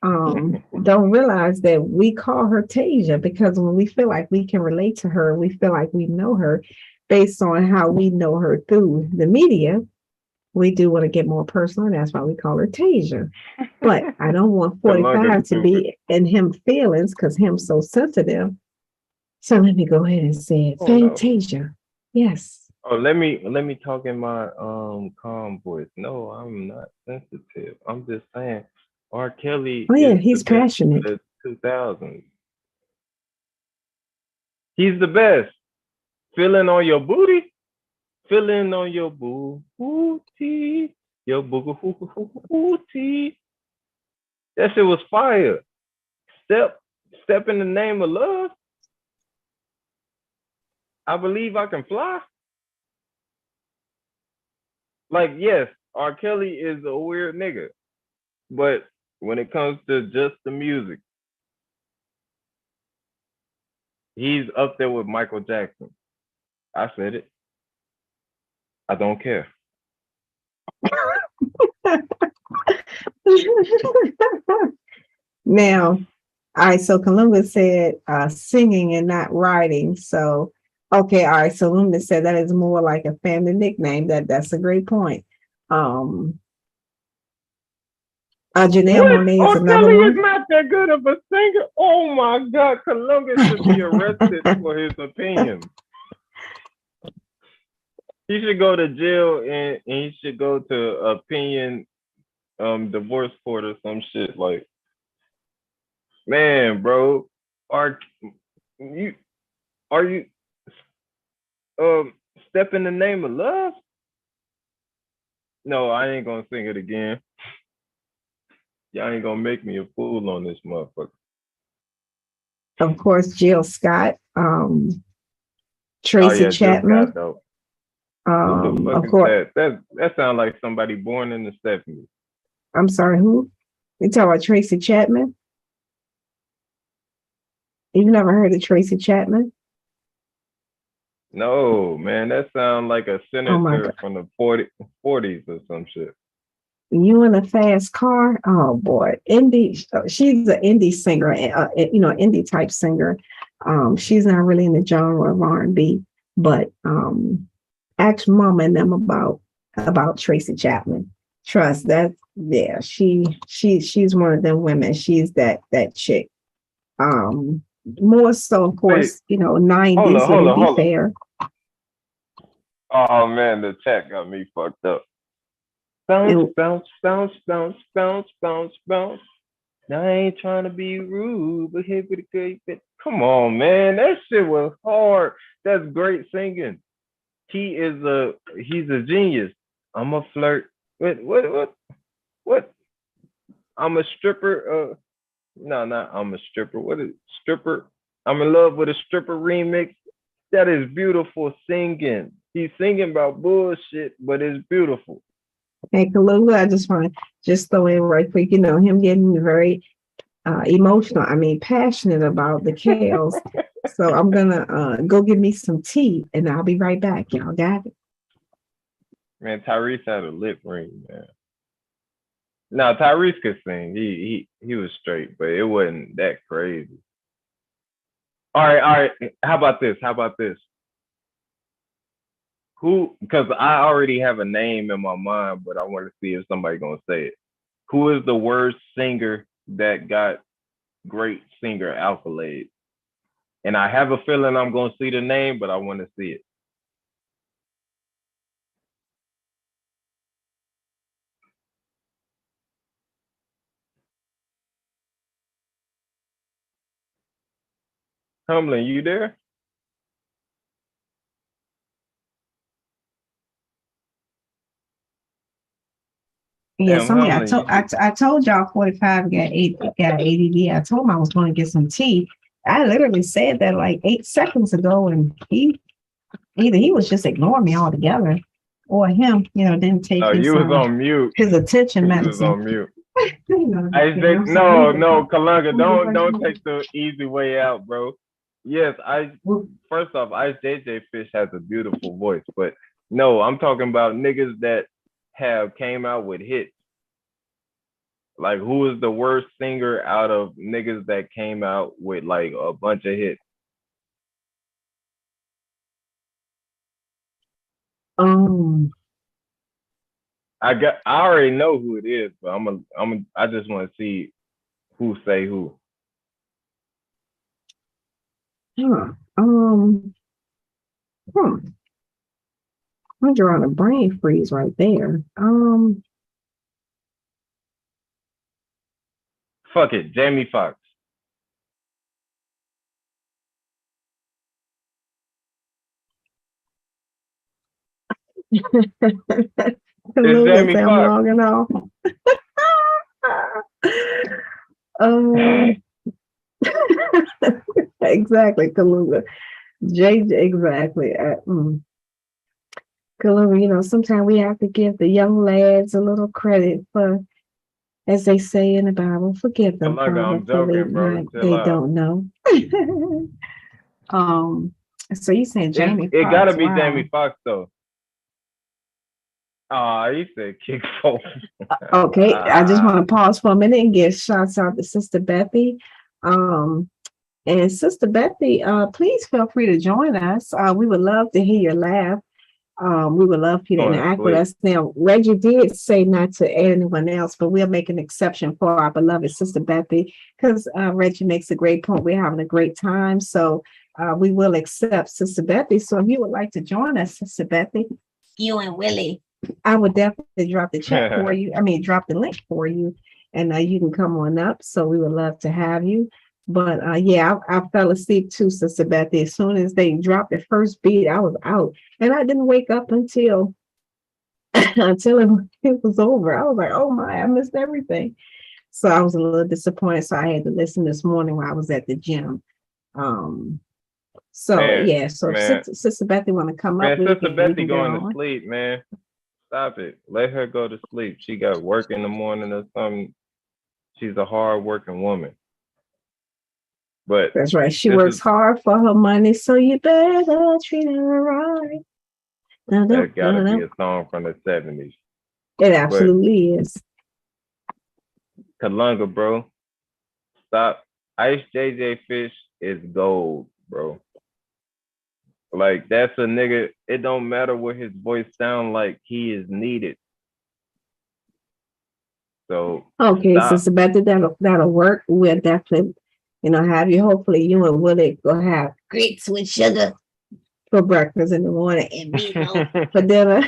don't realize that we call her Tasia because when we feel like we can relate to her, we feel like we know her based on how we know her through the media. We do want to get more personal, and that's why we call her Tasia. But I don't want 45 to be in him feelings because him's so sensitive. So let me go ahead and say it. Fantasia. No. Yes. Oh, let me talk in my calm voice. No, I'm not sensitive. I'm just saying R. Kelly Oh yeah, is the he's best passionate. of the 2000s. He's the best. Feeling on your booty, feeling on your booty, your booty. That shit was fire. Step in the name of love. I believe I can fly. Like, yes, R. Kelly is a weird nigga, but when it comes to just the music, he's up there with Michael Jackson. I said it. I don't care. Now, all right, so Columbus said singing and not writing. So, okay, all right, so Columbus said that is more like a family nickname. That's a great point. Janelle What? Monae is R. another Kelly is one. not that good of a singer. Oh my God, Columbus should be arrested for his opinion. He should go to jail and he should go to opinion divorce court or some shit. Like, man, bro, are you step in the name of love? No, I ain't gonna sing it again. Y'all ain't gonna make me a fool on this motherfucker. Of course, Jill Scott, Oh Tracy yeah, Jill Chapman. Scott though. What the fuck Of is course, that? That sounds like somebody born in the 70s. I'm sorry, who? You talking about Tracy Chapman? You've never heard of Tracy Chapman? No, man, that sounds like a Oh my senator God. from the 40s or some shit. You in a fast car? Oh boy, indie. She's an indie singer, indie type singer. She's not really in the genre of R&B, but ask Mama and them about Tracy Chapman. Trust that. Yeah, she's one of them women. She's that chick. More so, of Wait, course, 90s hold with on. Indie Fair. Oh man, the chat got me fucked up. Bounce, bounce, bounce, bounce, bounce, bounce, bounce. Now I ain't trying to be rude, but here with a good bit. Come on, man, that shit was hard. That's great singing. He's a genius. I'm a flirt. What? I'm a stripper. No, not I'm a stripper. What is stripper? I'm in love with a stripper remix. That is beautiful singing. He's singing about bullshit, but it's beautiful. Hey, Kalula, I just want to just throw in right quick, him getting very emotional, passionate about the chaos. So I'm gonna go get me some tea and I'll be right back. Y'all got it. Man, Tyrese had a lip ring, man. No, Tyrese could sing. He was straight, but it wasn't that crazy. All right. How about this? Who? Because I already have a name in my mind, but I want to see if somebody gonna say it. Who is the worst singer that got great singer accolades? And I have a feeling I'm gonna see the name, but I want to see it. Humlin, you there? Yeah, Damn, somebody Humlin, I told y'all 45 got ADD. I told him I was going to get some tea. I literally said that like 8 seconds ago, and either he was just ignoring me altogether, or him, didn't take his you was on mute. His attention You was medicine. on mute. I'm sorry. No, Kalunga, don't take the easy way out, bro. Yes, first off, Ice JJ Fish has a beautiful voice, but no, I'm talking about niggas that have came out with hits. Like, who is the worst singer out of niggas that came out with like a bunch of hits? I already know who it is, but I just want to see who say who. I'm drawing a brain freeze right there. Fuck it, Jamie Foxx. Kaluga Jamie say I'm Foxx. logging off. Exactly, Kaluga. Exactly. Kaluga, you know, sometimes we have to give the young lads a little credit for, as they say in the Bible, forgive them, Kalunga, Father, I'm for joking, bro. Chill they out. don't know. So you saying Jamie It gotta Foxx? be Wow. Jamie Foxx though. He said kick folk. Okay, I just want to pause for a minute and give shouts out to Sister Bethy. And Sister Bethy, please feel free to join us. We would love to hear your laugh. We would love for you to interact with us. Now, Reggie did say not to add anyone else, but we'll make an exception for our beloved Sister Bethy because Reggie makes a great point. We're having a great time. So we will accept Sister Bethy. So if you would like to join us, Sister Bethy, you and Willie, I would definitely drop the chat for you. I mean, drop the link for you, and you can come on up. So we would love to have you. But yeah, I fell asleep too, Sister Bethy. As soon as they dropped the first beat, I was out, and I didn't wake up until until it was over. I was like, oh my, I missed everything. So I was a little disappointed. So I had to listen this morning while I was at the gym. So Man, yeah, so if Sister Bethy want to come up, Sister Bethy going to sleep, man. Stop it. Let her go to sleep. She got work in the morning or something. She's a hard working woman. But that's right. She works hard for her money, so you better treat her right. That gotta be a song from the 70s. It absolutely is. Kalunga, bro. Stop. Ice JJ Fish is gold, bro. Like, that's a nigga. It don't matter what his voice sound like. He is needed. So okay, stop. Sister Betty, that'll work. We'll definitely, have you. Hopefully, you and Willie go have grits with sugar for breakfast in the morning and meatloaf for dinner.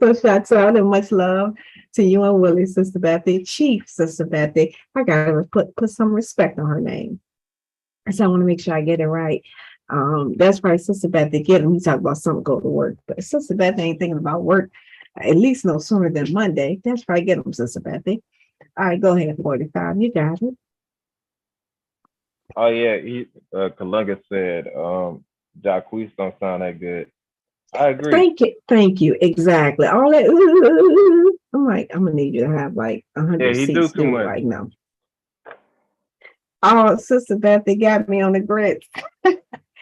So shouts out and much love to you and Willie, Sister Bethy, Chief Sister Bethy. I gotta put some respect on her name. So I want to make sure I get it right. That's right, Sister Bethy. Get him. He talked about something go to work, but Sister Bethy ain't thinking about work at least no sooner than Monday. That's right. Get him, Sister Bethy. All right, go ahead, 45. You got it. Oh yeah, Kalunga said Jacquees don't sound that good. I agree. Thank you. Exactly. All that. I'm like, I'm gonna need you to have like 100 he seats. do too much. Like no. Oh, Sister Bethy got me on the grits.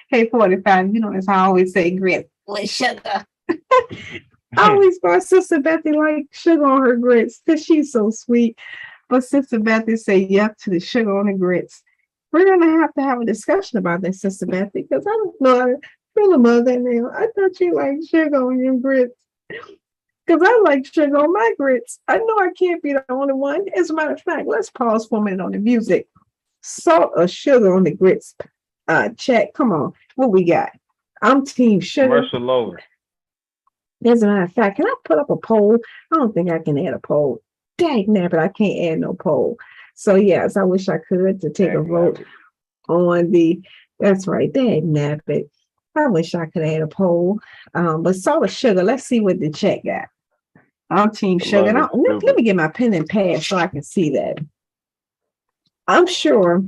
Hey, 45. You notice I always say grits with sugar. I always thought Sister Bethy like sugar on her grits because she's so sweet. But Sister Bethy say yep to the sugar on the grits. We're gonna have a discussion about that, Sister Bethy, because I don't know how to feel about that now. I thought you like sugar on your grits. Because I like sugar on my grits. I know I can't be the only one. As a matter of fact, let's pause for a minute on the music. Salt or sugar on the grits? Check. Come on. What we got? I'm team sugar. Commercial over. As a matter of fact, can I put up a poll? I don't think I can add a poll. Dang nabbit, I can't add no poll. So yes, I wish I could to take a vote on the. That's right, dang nabbit. I wish I could add a poll. But salt or sugar. Let's see what the chat got. I'm team sugar. Let me get my pen and pad so I can see that. I'm sure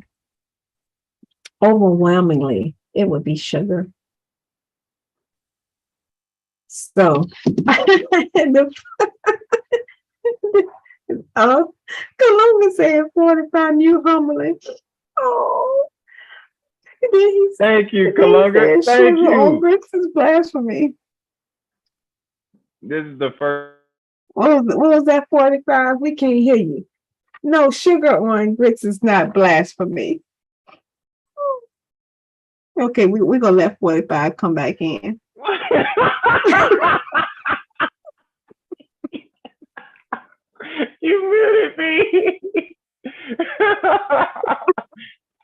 overwhelmingly it would be sugar. So Columbus said 45 new humbling. Oh, thank you, Kalunga. Thank you. On grits is blasphemy. This is the first. What was that 45? We can't hear you. No, sugar on grits is not blasphemy. Okay, we're gonna let 45 come back in. You muted me.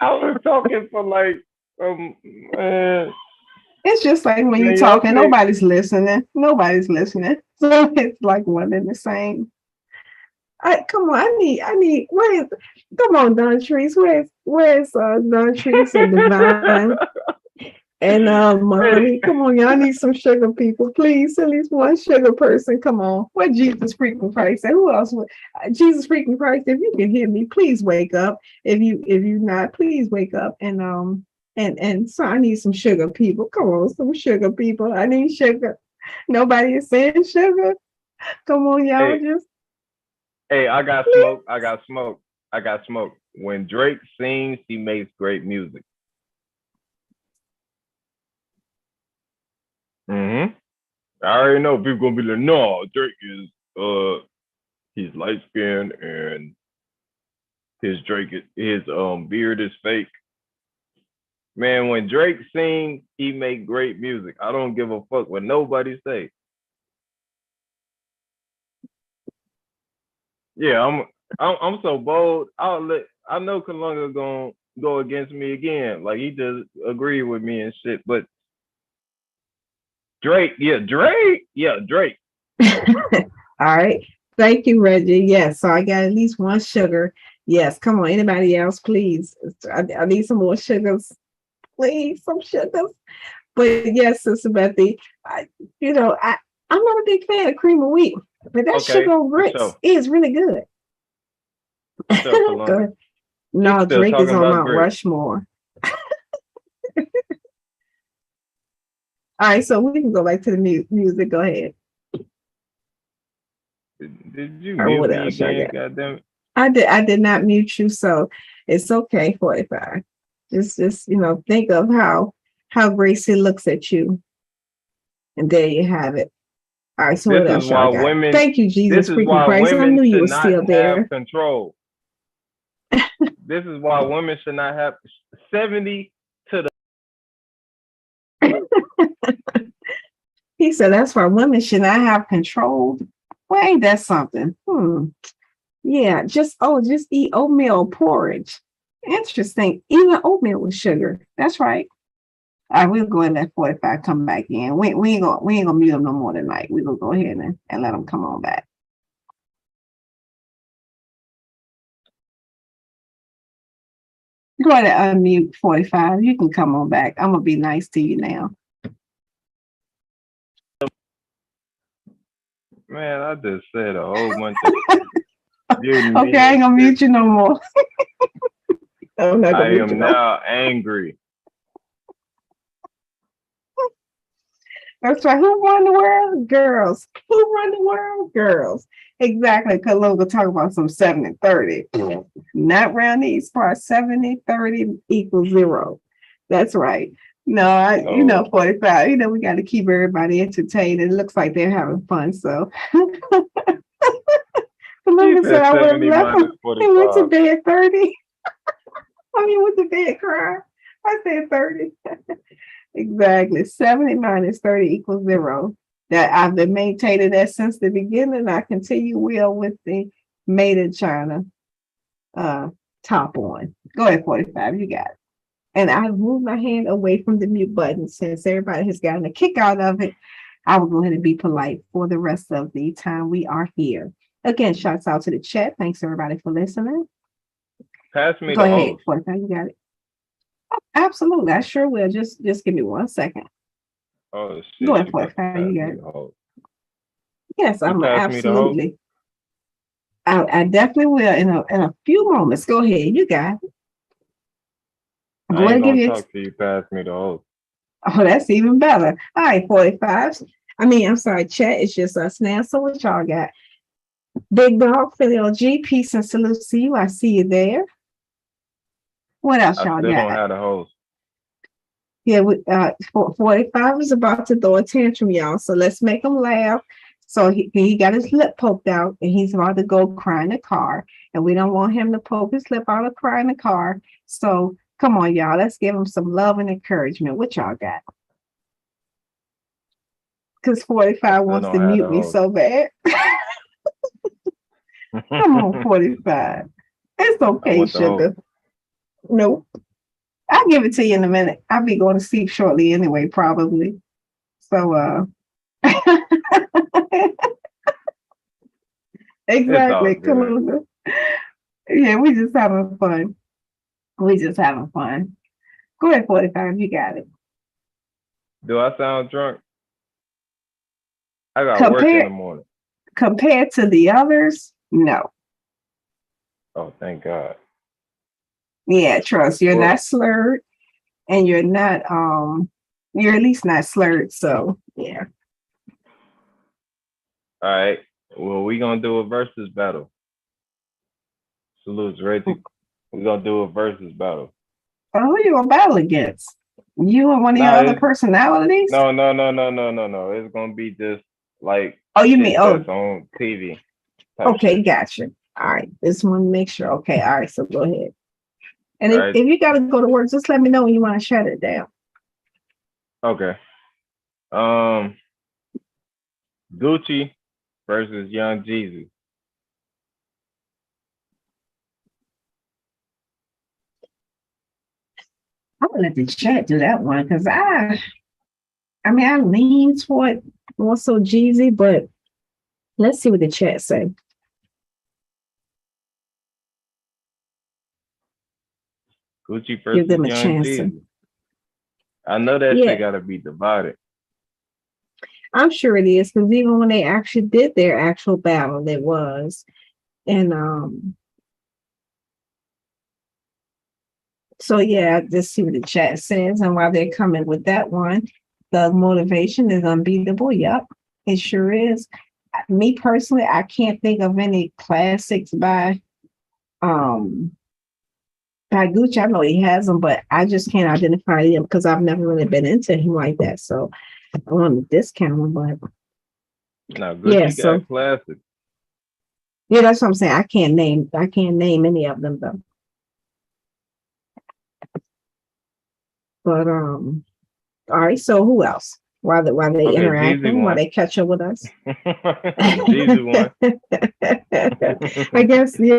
I was talking for like man. It's just like when you're talking, nobody's listening. Nobody's listening. So it's like one and the same. Come on, I need, come on, Don Trees, where's Don Trees and Divine and Mommy? Come on, y'all need some sugar people, please. At least one sugar person. Come on. What Jesus freaking Christ? And who else would Jesus freaking Christ? If you can hear me, please wake up. If you not, please wake up. And so I need some sugar people. Come on, some sugar people. I need sugar. Nobody is saying sugar. Come on, y'all, just. Hey, I got smoke. I got smoke. I got smoke. When Drake sings, he makes great music. I already know people gonna be like, no, Drake is he's light skinned and his beard is fake. Man, when Drake sings, he make great music. I don't give a fuck what nobody say. Yeah, I'm so bold. I know Kalunga gonna go against me again. Like he just agreed with me and shit. But Drake. All right. Thank you, Reggie. Yes, so I got at least one sugar. Yes, come on. Anybody else, please? I need some more sugars. Please, some sugars. But yes, Sister Bethy, I'm not a big fan of cream of wheat, but that sugar on grits is really good. Good. No, Drake is on Mount Rushmore. All right, so we can go back to the music. Go ahead. Did you mute me again? Goddamn it. I did not mute you, so it's okay. 45. Just think of how Gracie looks at you, and there you have it. All right, so what else y'all got? Thank you, Jesus freaking Christ. I knew you were still there. Control. This is why women should not have 70 to the. He said that's why women should not have control. Well, ain't that something? Yeah, just eat oatmeal porridge. Interesting. Even oatmeal with sugar. That's right. All right, we'll go ahead and let 45 come back in. We ain't gonna mute them no more tonight. We're gonna go ahead and let them come on back. Go ahead and unmute 45. You can come on back. I'm gonna be nice to you now. Man, I just said a whole bunch of okay, I ain't gonna mute you no more. I am now angry. That's right. Who run the world? Girls. Who run the world? Girls. Exactly. Because we'll talk about some 70-30. Not around these parts. 70-30 equals 0. That's right. No, 45. We got to keep everybody entertained. It looks like they're having fun. So. Kalunga said I would have left him. He went to bed 30. Went to bed crying. I said 30. Exactly. 70 minus 30 equals 0. That I've been maintaining that since the beginning. I continue with the made in China top on. Go ahead, 45. You got it. And I moved my hand away from the mute button since everybody has gotten a kick out of it. I will go ahead and be polite for the rest of the time we are here. Again, shouts out to the chat. Thanks everybody for listening. Pass me Go the ahead, host. 45. You got it. Oh, absolutely. I sure will. Just give me 1 second. Oh, shit. Go ahead, 45. You got it. Yes, I'm absolutely. I definitely will in a few moments. Go ahead. You got it. I ain't gonna talk to you. Pass me the host. Oh, that's even better. All right, 45. I'm sorry, chat. It's just us now. So what y'all got? Big Dog, Philly OG, peace and salute to you. I see you there. What else y'all got? I still don't have the host. Yeah, 45 is about to throw a tantrum, y'all. So let's make him laugh. So he got his lip poked out and he's about to go cry in the car. And we don't want him to poke his lip out or cry in the car. So come on, y'all. Let's give him some love and encouragement. What y'all got? Because 45 wants to mute me so bad. Come on, 45. It's okay, sugar. Nope. I'll give it to you in a minute. I'll be going to sleep shortly anyway, probably. So exactly. Come on. Yeah, we just having fun. We just having fun. Go ahead, 45. You got it. Do I sound drunk? I got work in the morning. Compared to the others, no. Oh, thank God. Yeah, trust. You're not slurred, and you're not you're at least not slurred. So yeah. All right. Well, we gonna do a versus battle. Salutes, Reggie. We gonna do a versus battle. Who you gonna battle against? You and one of your other personalities? No. It's gonna be just like you mean on TV. Okay, gotcha. All right. Just want to make sure. Okay, all right. So go ahead. And if you gotta go to work, just let me know when you want to shut it down. Okay. Gucci versus Young Jeezy. I'm gonna let the chat do that one because I lean toward more so Jeezy, but let's see what the chat say. Gucci versus Give them a Young chance. Jeezy. I know that shit gotta be divided. I'm sure it is, because even when they actually did their actual battle, it was. And so yeah, just see what the chat says and why they're coming with that one. The motivation is unbeatable. Yep, it sure is. Me personally, I can't think of any classics by Gucci. I know he has them, but I just can't identify them because I've never really been into him like that. So I want to discount him, but no, Gucci got classics. Yeah, that's what I'm saying. I can't name any of them though. But all right. So who else? While they interacting, while they catch up with us. Jeezy won. I guess me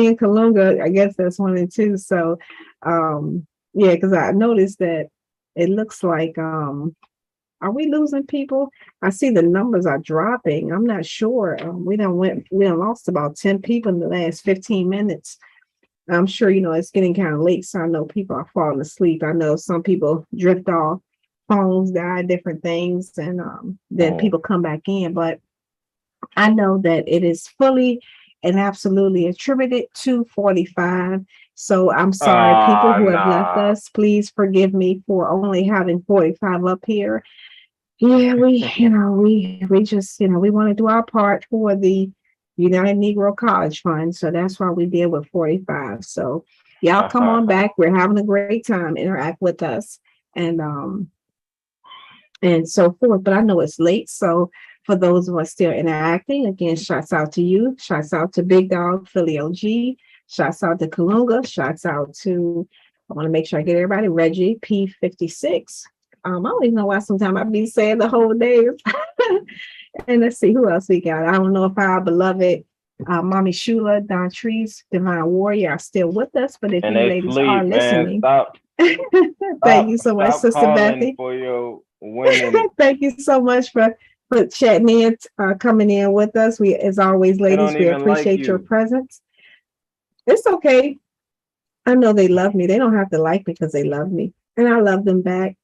and Kalunga. I guess that's 1 and 2. So yeah, because I noticed that it looks like are we losing people? I see the numbers are dropping. I'm not sure. We done lost about 10 people in the last 15 minutes. I'm sure, it's getting kind of late, so I know people are falling asleep. I know some people drift off, phones die, different things, and then people come back in. But I know that it is fully and absolutely attributed to 45. So I'm sorry, people who have left us. Please forgive me for only having 45 up here. Yeah, we just, we want to do our part for the United Negro College Fund. So that's why we deal with 45. So y'all come on back. We're having a great time. Interact with us and so forth. But I know it's late. So for those who are still interacting, again, shouts out to you. Shouts out to Big Dog, Philly OG. Shouts out to Kalunga. Shouts out to, I want to make sure I get everybody, Reggie, P56. I don't even know why sometimes I be saying the whole name. And let's see who else we got. I don't know if our beloved Mommy Shula, Don Trees, Divine Warrior are still with us, but if you ladies are listening, thank you so much, Sister Bethy. For your women. Thank you so much for chatting in, coming in with us. We, as always, ladies, we appreciate your presence. It's okay. I know they love me. They don't have to like me because they love me, and I love them back.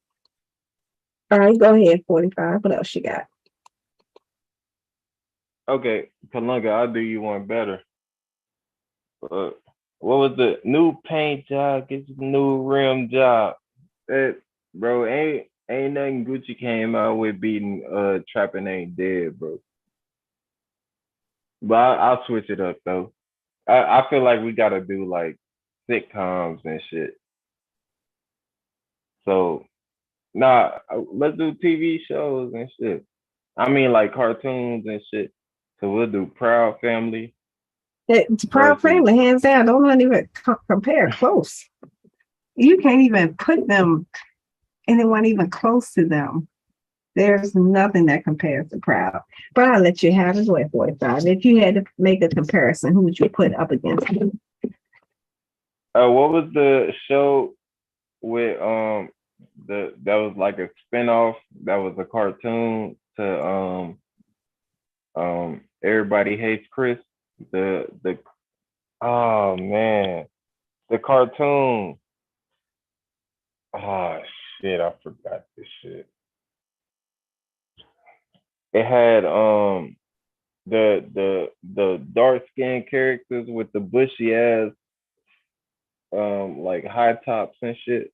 All right, go ahead, 45. What else you got? Okay, Kalunga, I'll do you one better. What was the new paint job? Get a new rim job. That, bro, ain't nothing Gucci came out with beating Trapping Ain't Dead, bro. But I'll switch it up though. I feel like we gotta do like sitcoms and shit. So let's do TV shows and shit. I mean, like cartoons and shit. So we'll do Proud Family. It's Proud Family, hands down. Don't even compare close. You can't even put them, anyone even close to them. There's nothing that compares to Proud. But I'll let you have it away, 45. If you had to make a comparison, who would you put up against them? What was the show with that was like a spinoff. That was a cartoon to Everybody Hates Chris. The oh man, the cartoon. Oh shit, I forgot this shit. It had the dark skinned characters with the bushy ass like high tops and shit.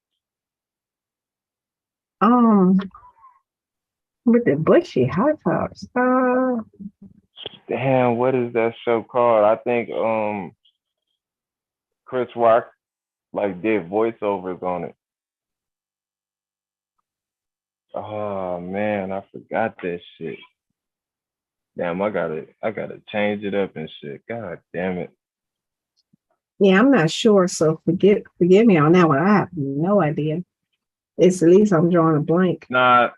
With the bushy high tops. Damn, what is that show called? I think Chris Rock like did voiceovers on it. Oh man, I forgot that shit. Damn, I gotta change it up and shit. God damn it. Yeah, I'm not sure. So forgive me on that one. I have no idea. It's at least I'm drawing a blank. Nah,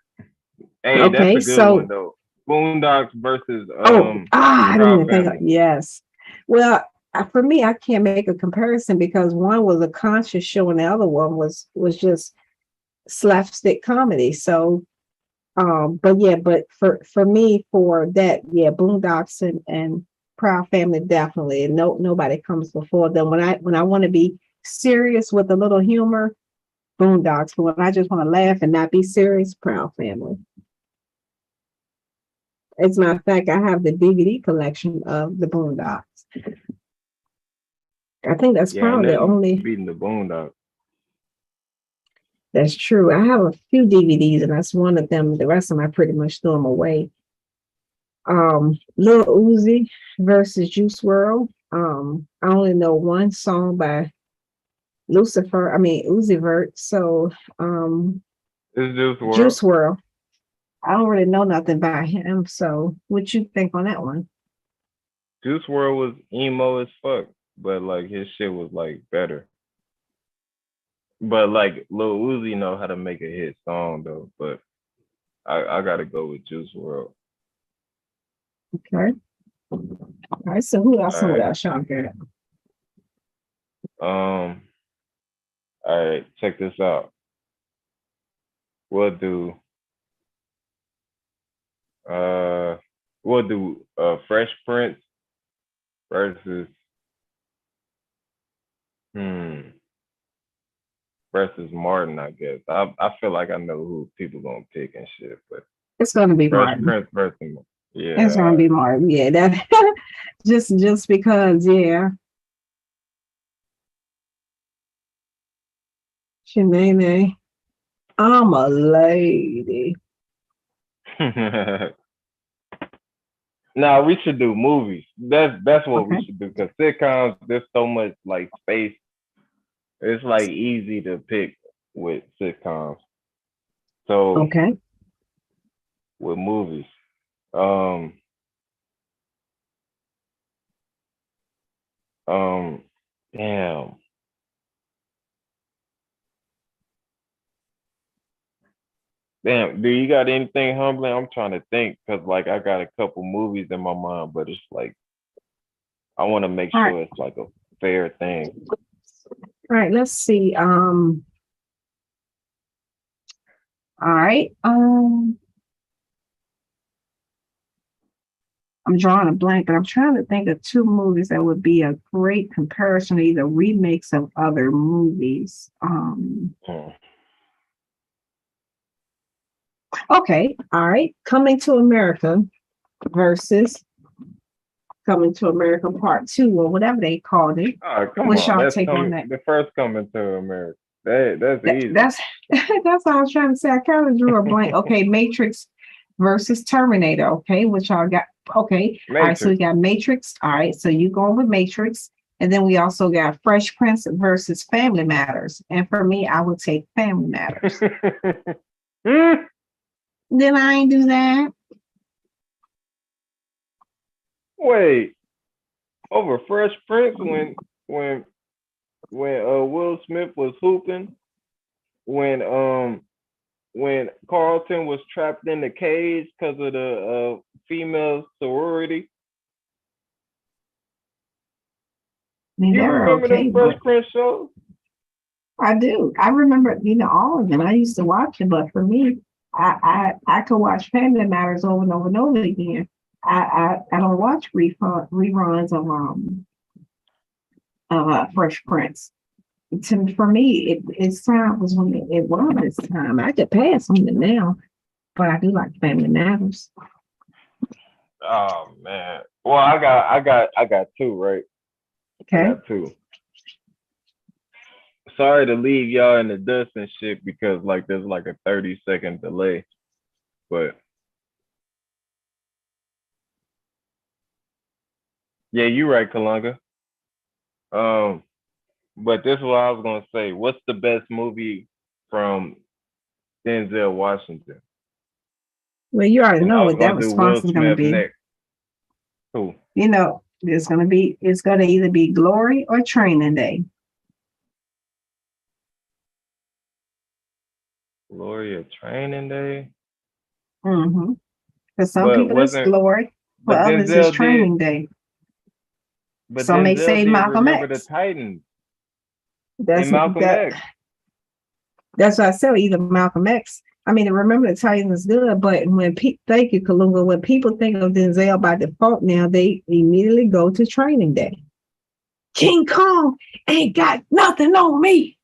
hey, Okay, that's a good one though. Boondocks versus I didn't Proud even think Family. yes. Well, for me, I can't make a comparison because one was a conscious show and the other one was just slapstick comedy. So but for me, for that, yeah, Boondocks and Proud Family definitely. And nobody comes before them. When I want to be serious with a little humor, Boondocks. But when I just want to laugh and not be serious, Proud Family. As a matter of fact, I have the DVD collection of the Boondocks. I think that's probably the only beating the Boondocks. That's true. I have a few DVDs, and that's one of them. The rest of them, I pretty much threw them away. Lil Uzi versus Juice WRLD. I only know one song by Uzi Vert. So, it's Juice WRLD. Juice WRLD. I don't really know nothing about him. So, what you think on that one? Juice WRLD was emo as fuck, but like his shit was like better. But like Lil Uzi know how to make a hit song though. But I gotta go with Juice WRLD. Okay. All right. So who else? Who else y'all got? All right. Check this out. We'll do Fresh Prince versus versus Martin, I guess. I feel like I know who people gonna pick and shit, but It's gonna be Fresh Martin. Prince versus Martin. Yeah. It's gonna be Martin. Yeah, that just because, yeah. Shanae, I'm a lady. Nah, we should do movies. That's what we should do, because sitcoms, there's so much like space. It's like easy to pick with sitcoms. So with movies. Damn. Damn, do you got anything humbling? I'm trying to think, because like I got a couple movies in my mind, but it's like I want to make sure it's like a fair thing. All right, let's see. All right. I'm drawing a blank, but I'm trying to think of two movies that would be a great comparison, either remakes of other movies. Okay, all right. Coming to America versus Coming to America Part 2, or whatever they called it. What's y'all take on that? The first Coming to America. That's easy. That's what I was trying to say. I kind of drew a blank. Okay, Matrix versus Terminator. Okay, what y'all got? Okay, all right. So we got Matrix. All right, so you going with Matrix, and then we also got Fresh Prince versus Family Matters. And for me, I would take Family Matters. Then I ain't do that. Wait, over Fresh Prince when Will Smith was hooping, when Carlton was trapped in the cage because of the female sorority. You remember them Fresh Prince shows? I do. I remember, all of them. I used to watch it, but for me, I could watch Family Matters over and over and over again. I don't watch reruns of Fresh Prince. For me, it's time was when it was time. I could pass on it now, but I do like Family Matters. Oh man. Well, I got two, right? Okay. I got two. Sorry to leave y'all in the dust and shit because like there's like a 30-second delay. But yeah, you're right, Kalanga. But this is what I was gonna say. What's the best movie from Denzel Washington? Well, you already And know I was what that gonna do Will response is going to Smith be. next. Who? It's going to either be Glory or Training Day. Glory or Training Day? Mm-hmm. For some But people, it's Glory. For but others, it's Denzel Training did. Day. But Some may Denzel say did Malcolm Remember the X. Titans That's and Malcolm X. That's what I said. Either Malcolm X. I mean, Remember the Titans is good, but thank you, Kalunga. When people think of Denzel by default now, they immediately go to Training Day. King Kong ain't got nothing on me.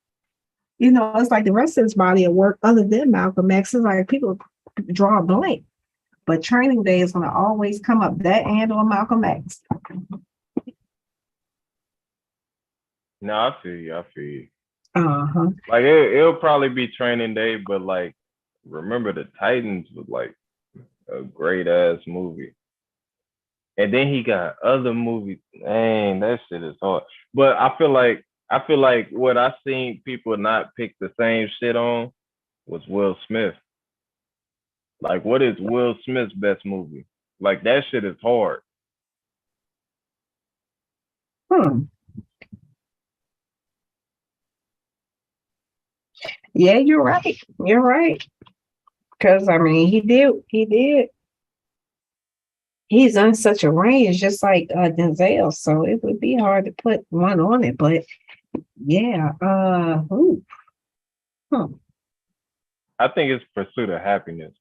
It's like the rest of his body of work, other than Malcolm X, is like people draw a blank. But Training Day is going to always come up, that and or Malcolm X. No, I feel you. Uh-huh. Like it'll probably be Training Day, but like Remember the Titans was like a great ass movie. And then he got other movies. Dang, that shit is hard. But I feel like what I seen people not pick the same shit on was Will Smith. Like, what is Will Smith's best movie? Like that shit is hard. Yeah, you're right. You're right. Because I mean, he did. He's on such a range, just like Denzel. So it would be hard to put one on it. But yeah, I think it's Pursuit of Happiness.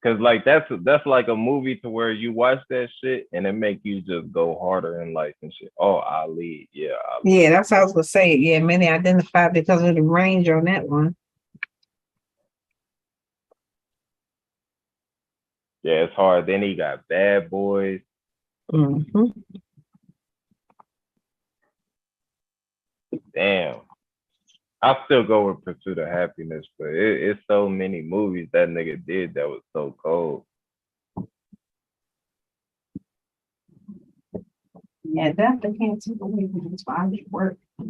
Cause like that's like a movie to where you watch that shit and it make you just go harder in life and shit. Oh, Ali, yeah, Ali. Yeah, that's what I was gonna say. Yeah, many identify because of the range on that one. Yeah, it's hard. Then he got Bad Boys. Mm-hmm. Damn. I still go with Pursuit of Happiness, but it's so many movies that nigga did that was so cold. Yeah, definitely can't take away from his body work. All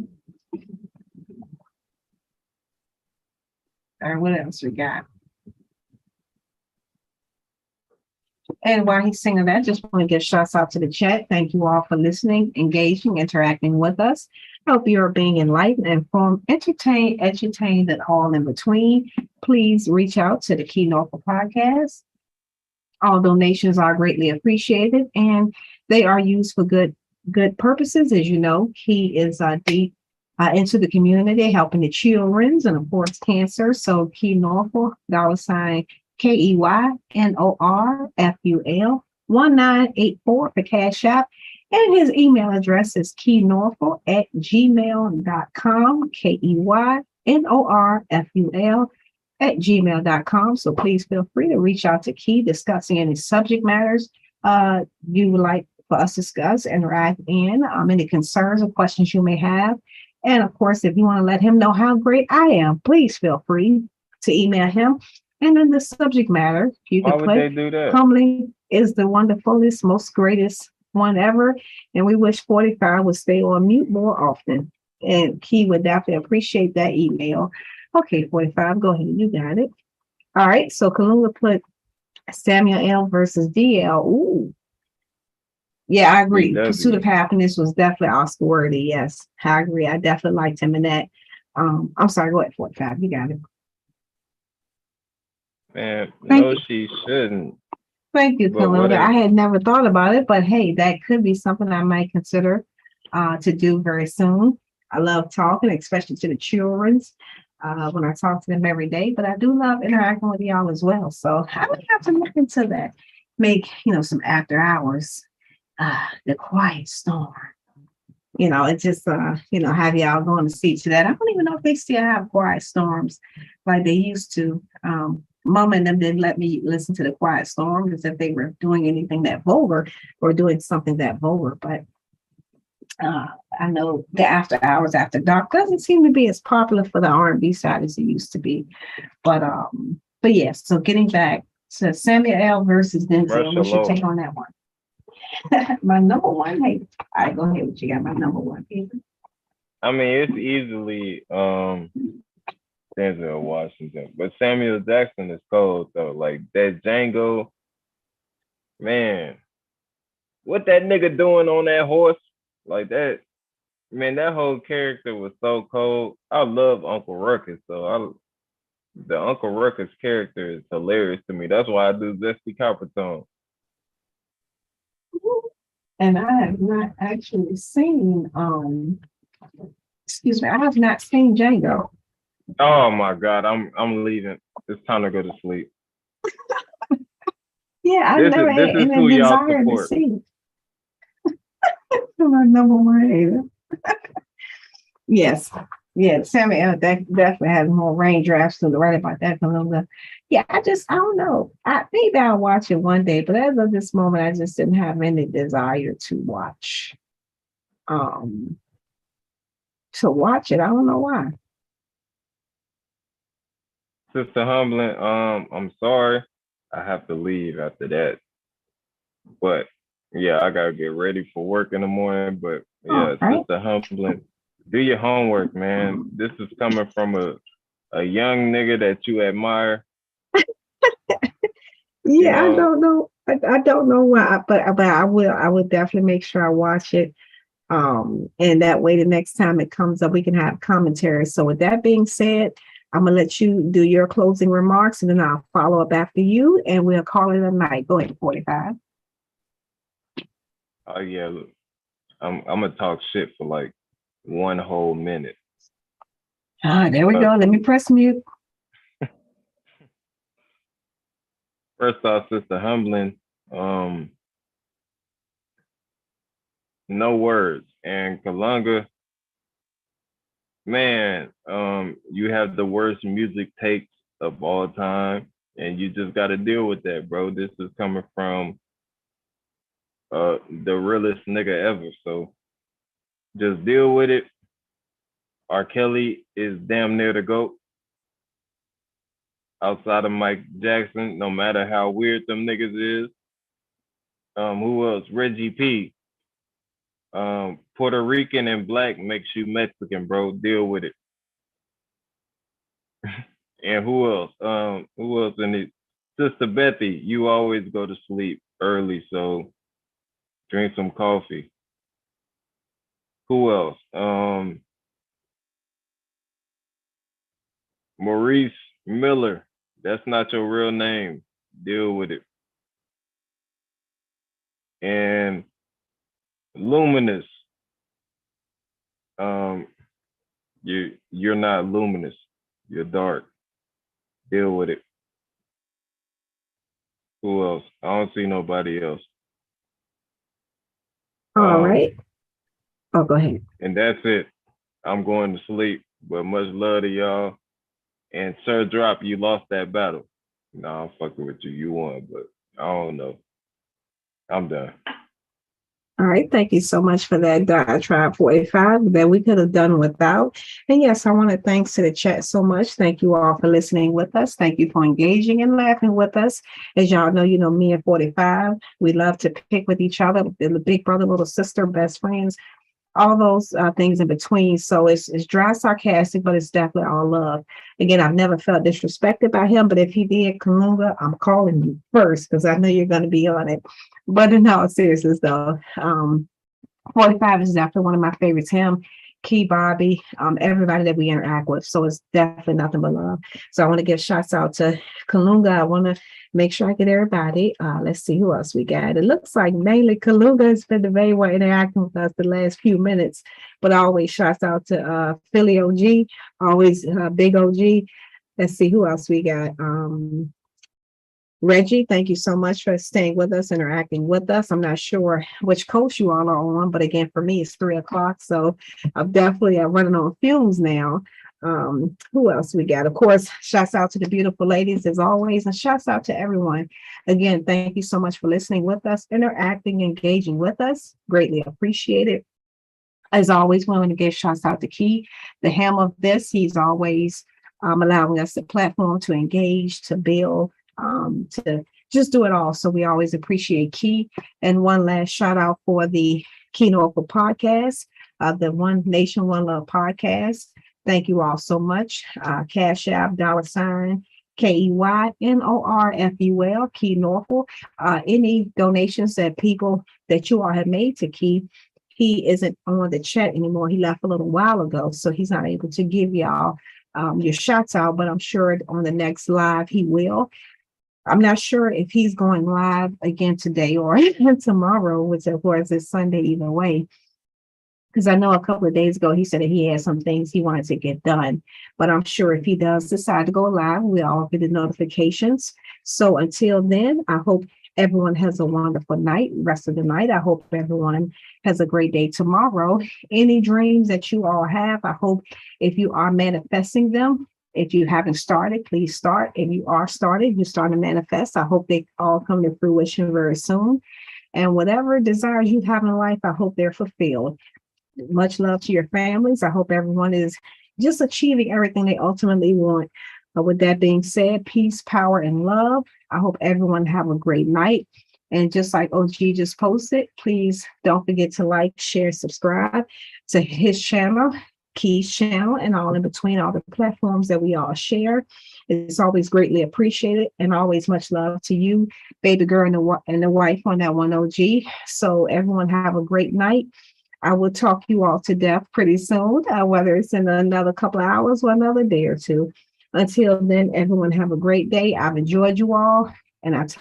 right, what else we got? And while he's singing that, just want to give shouts out to the chat. Thank you all for listening, engaging, interacting with us. I hope you are being enlightened, informed, entertained, edutained, and all in between. Please reach out to the Keynorful podcast. All donations are greatly appreciated, and they are used for good purposes. As you know, he is deep into the community, helping the children and of course cancer. So Keynorful, $ KEYNORFUL 1984 for Cash App. And his email address is keynorful@gmail.com, KEYNORFUL@gmail.com. So please feel free to reach out to Key discussing any subject matters you would like for us to discuss, interact in, any concerns or questions you may have. And of course, if you want to let him know how great I am, please feel free to email him. And then the subject matter, you can Why would they do that? Humbly is the wonderfulest, most greatest one ever. And we wish 45 would stay on mute more often. And Key would definitely appreciate that email. Okay, 45, go ahead. You got it. All right. So Kalula put Samuel L. versus DL. Ooh. Yeah, I agree. Pursuit of Happiness was definitely Oscar worthy. Yes, I agree. I definitely liked him in that. I'm sorry, go ahead, 45. You got it. Man, no, she shouldn't. Thank you, Kalunda. I had never thought about it, but hey, that could be something I might consider to do very soon. I love talking, especially to the childrens. When I talk to them every day, but I do love interacting with y'all as well. So I would have to look into that. Make, some after hours, the quiet storm. It's just have y'all going to see to that. I don't even know if they still have quiet storms like they used to. Mama and them didn't let me listen to the quiet storm as if they were doing anything that vulgar or doing something that vulgar. But I know the after hours, after dark doesn't seem to be as popular for the R&B side as it used to be. But yes, so getting back to Samuel L. versus Denzel, we should take on that one. My number one. Hey, all right, go ahead. What you got? My number one. I mean, it's easily Denzel Washington, but Samuel Jackson is cold though. Like that Django, man, what that nigga doing on that horse? Like that, man, that whole character was so cold. I love Uncle Ruckus, so the Uncle Ruckus character is hilarious to me. That's why I do Zesty Coppertone. And I have not actually seen, excuse me, I have not seen Django. Oh my God, I'm leaving. It's time to go to sleep. Yeah, I never had any desire to see. My number one either. Yes. Yeah, Samuel definitely has more raindrops to the right about that. Yeah, I don't know. Maybe I'll watch it one day, but as of this moment, I just didn't have any desire to watch. To watch it. I don't know why. Sister Humbling, I'm sorry. I have to leave after that. But yeah, I gotta get ready for work in the morning. But yeah, Sister Humbling, do your homework, man. This is coming from a young nigga that you admire. Yeah, I don't know. I don't know why, but I will definitely make sure I watch it. And that way the next time it comes up, we can have commentary. So with that being said, I'm gonna let you do your closing remarks and then I'll follow up after you and we'll call it a night. Go ahead, 45. Oh yeah, look, I'm gonna talk shit for like 1 whole minute. There we go. Let me press mute. First off, Sister Humbling, no words. And Kalunga, man, you have the worst music takes of all time, and you just got to deal with that, bro. This is coming from the realest nigga ever, so just deal with it. R. Kelly is damn near the GOAT. Outside of Mike Jackson, no matter how weird them niggas is. Who else? Reggie P. Puerto Rican and black makes you Mexican, bro. Deal with it. And who else? Who else in it? Sister Bethy, you always go to sleep early, so drink some coffee. Who else? Maurice Miller. That's not your real name. Deal with it. And Luminous. You're not luminous. You're dark. Deal with it. Who else? I don't see nobody else. All right. Oh, go ahead. And that's it. I'm going to sleep. But much love to y'all. And Sir Drop, you lost that battle. Nah, I'm fucking with you. You won, but I don't know. I'm done. All right. Thank you so much for that diatribe 45 that we could have done without. And yes, I want to thanks to the chat so much. Thank you all for listening with us. Thank you for engaging and laughing with us. As y'all know, me and 45, we love to pick with each other, the big brother, little sister, best friends, all those things in between. So it's dry sarcastic, but it's definitely all love. Again, I've never felt disrespected by him, but if he did, Kalunga, I'm calling you first because I know you're going to be on it. But in all seriousness, though, 45 is definitely one of my favorites. Him Key, Bobby, everybody that we interact with. So it's definitely nothing but love. So I want to give shouts out to Kalunga. I want to make sure I get everybody. Let's see who else we got. It looks like mainly Kalunga has been the main one interacting with us the last few minutes, but always shouts out to Philly OG, always big OG. Let's see who else we got. Reggie, thank you so much for staying with us, interacting with us. I'm not sure which coast you all are on, but again, for me, it's 3:00. So I'm definitely running on fumes now. Who else we got? Of course, shouts out to the beautiful ladies as always, and shouts out to everyone. Again, thank you so much for listening with us, interacting, engaging with us. Greatly appreciated. As always, we want to give shouts out to Key, the ham of this. He's always allowing us the platform to engage, to build, to just do it all. So we always appreciate Key. And one last shout out for the keynorful podcast, the One Nation, One Love podcast. Thank you all so much. Cash App, $, KEYNORFUL, keynorful. Any donations that people that you all have made to Key, he isn't on the chat anymore. He left a little while ago, so he's not able to give y'all your shouts out, but I'm sure on the next live he will. I'm not sure if he's going live again today or tomorrow, which of course is Sunday either way. Because I know a couple of days ago, he said that he had some things he wanted to get done. But I'm sure if he does decide to go live, we'll all get the notifications. So until then, I hope everyone has a wonderful night, rest of the night. I hope everyone has a great day tomorrow. Any dreams that you all have, I hope if you are manifesting them, if you haven't started, please start. If you are started, you start to manifest. I hope they all come to fruition very soon. And whatever desires you have in life, I hope they're fulfilled. Much love to your families. I hope everyone is just achieving everything they ultimately want. But with that being said, peace, power, and love. I hope everyone have a great night. And just like OG just posted, please don't forget to like, share, subscribe to his channel, Key's channel, and all in between, all the platforms that we all share. It's always greatly appreciated, and always much love to you, baby girl and the wife on that one, OG. So everyone have a great night. I will talk you all to death pretty soon, whether it's in another couple of hours or another day or two. Until then, everyone have a great day. I've enjoyed you all, and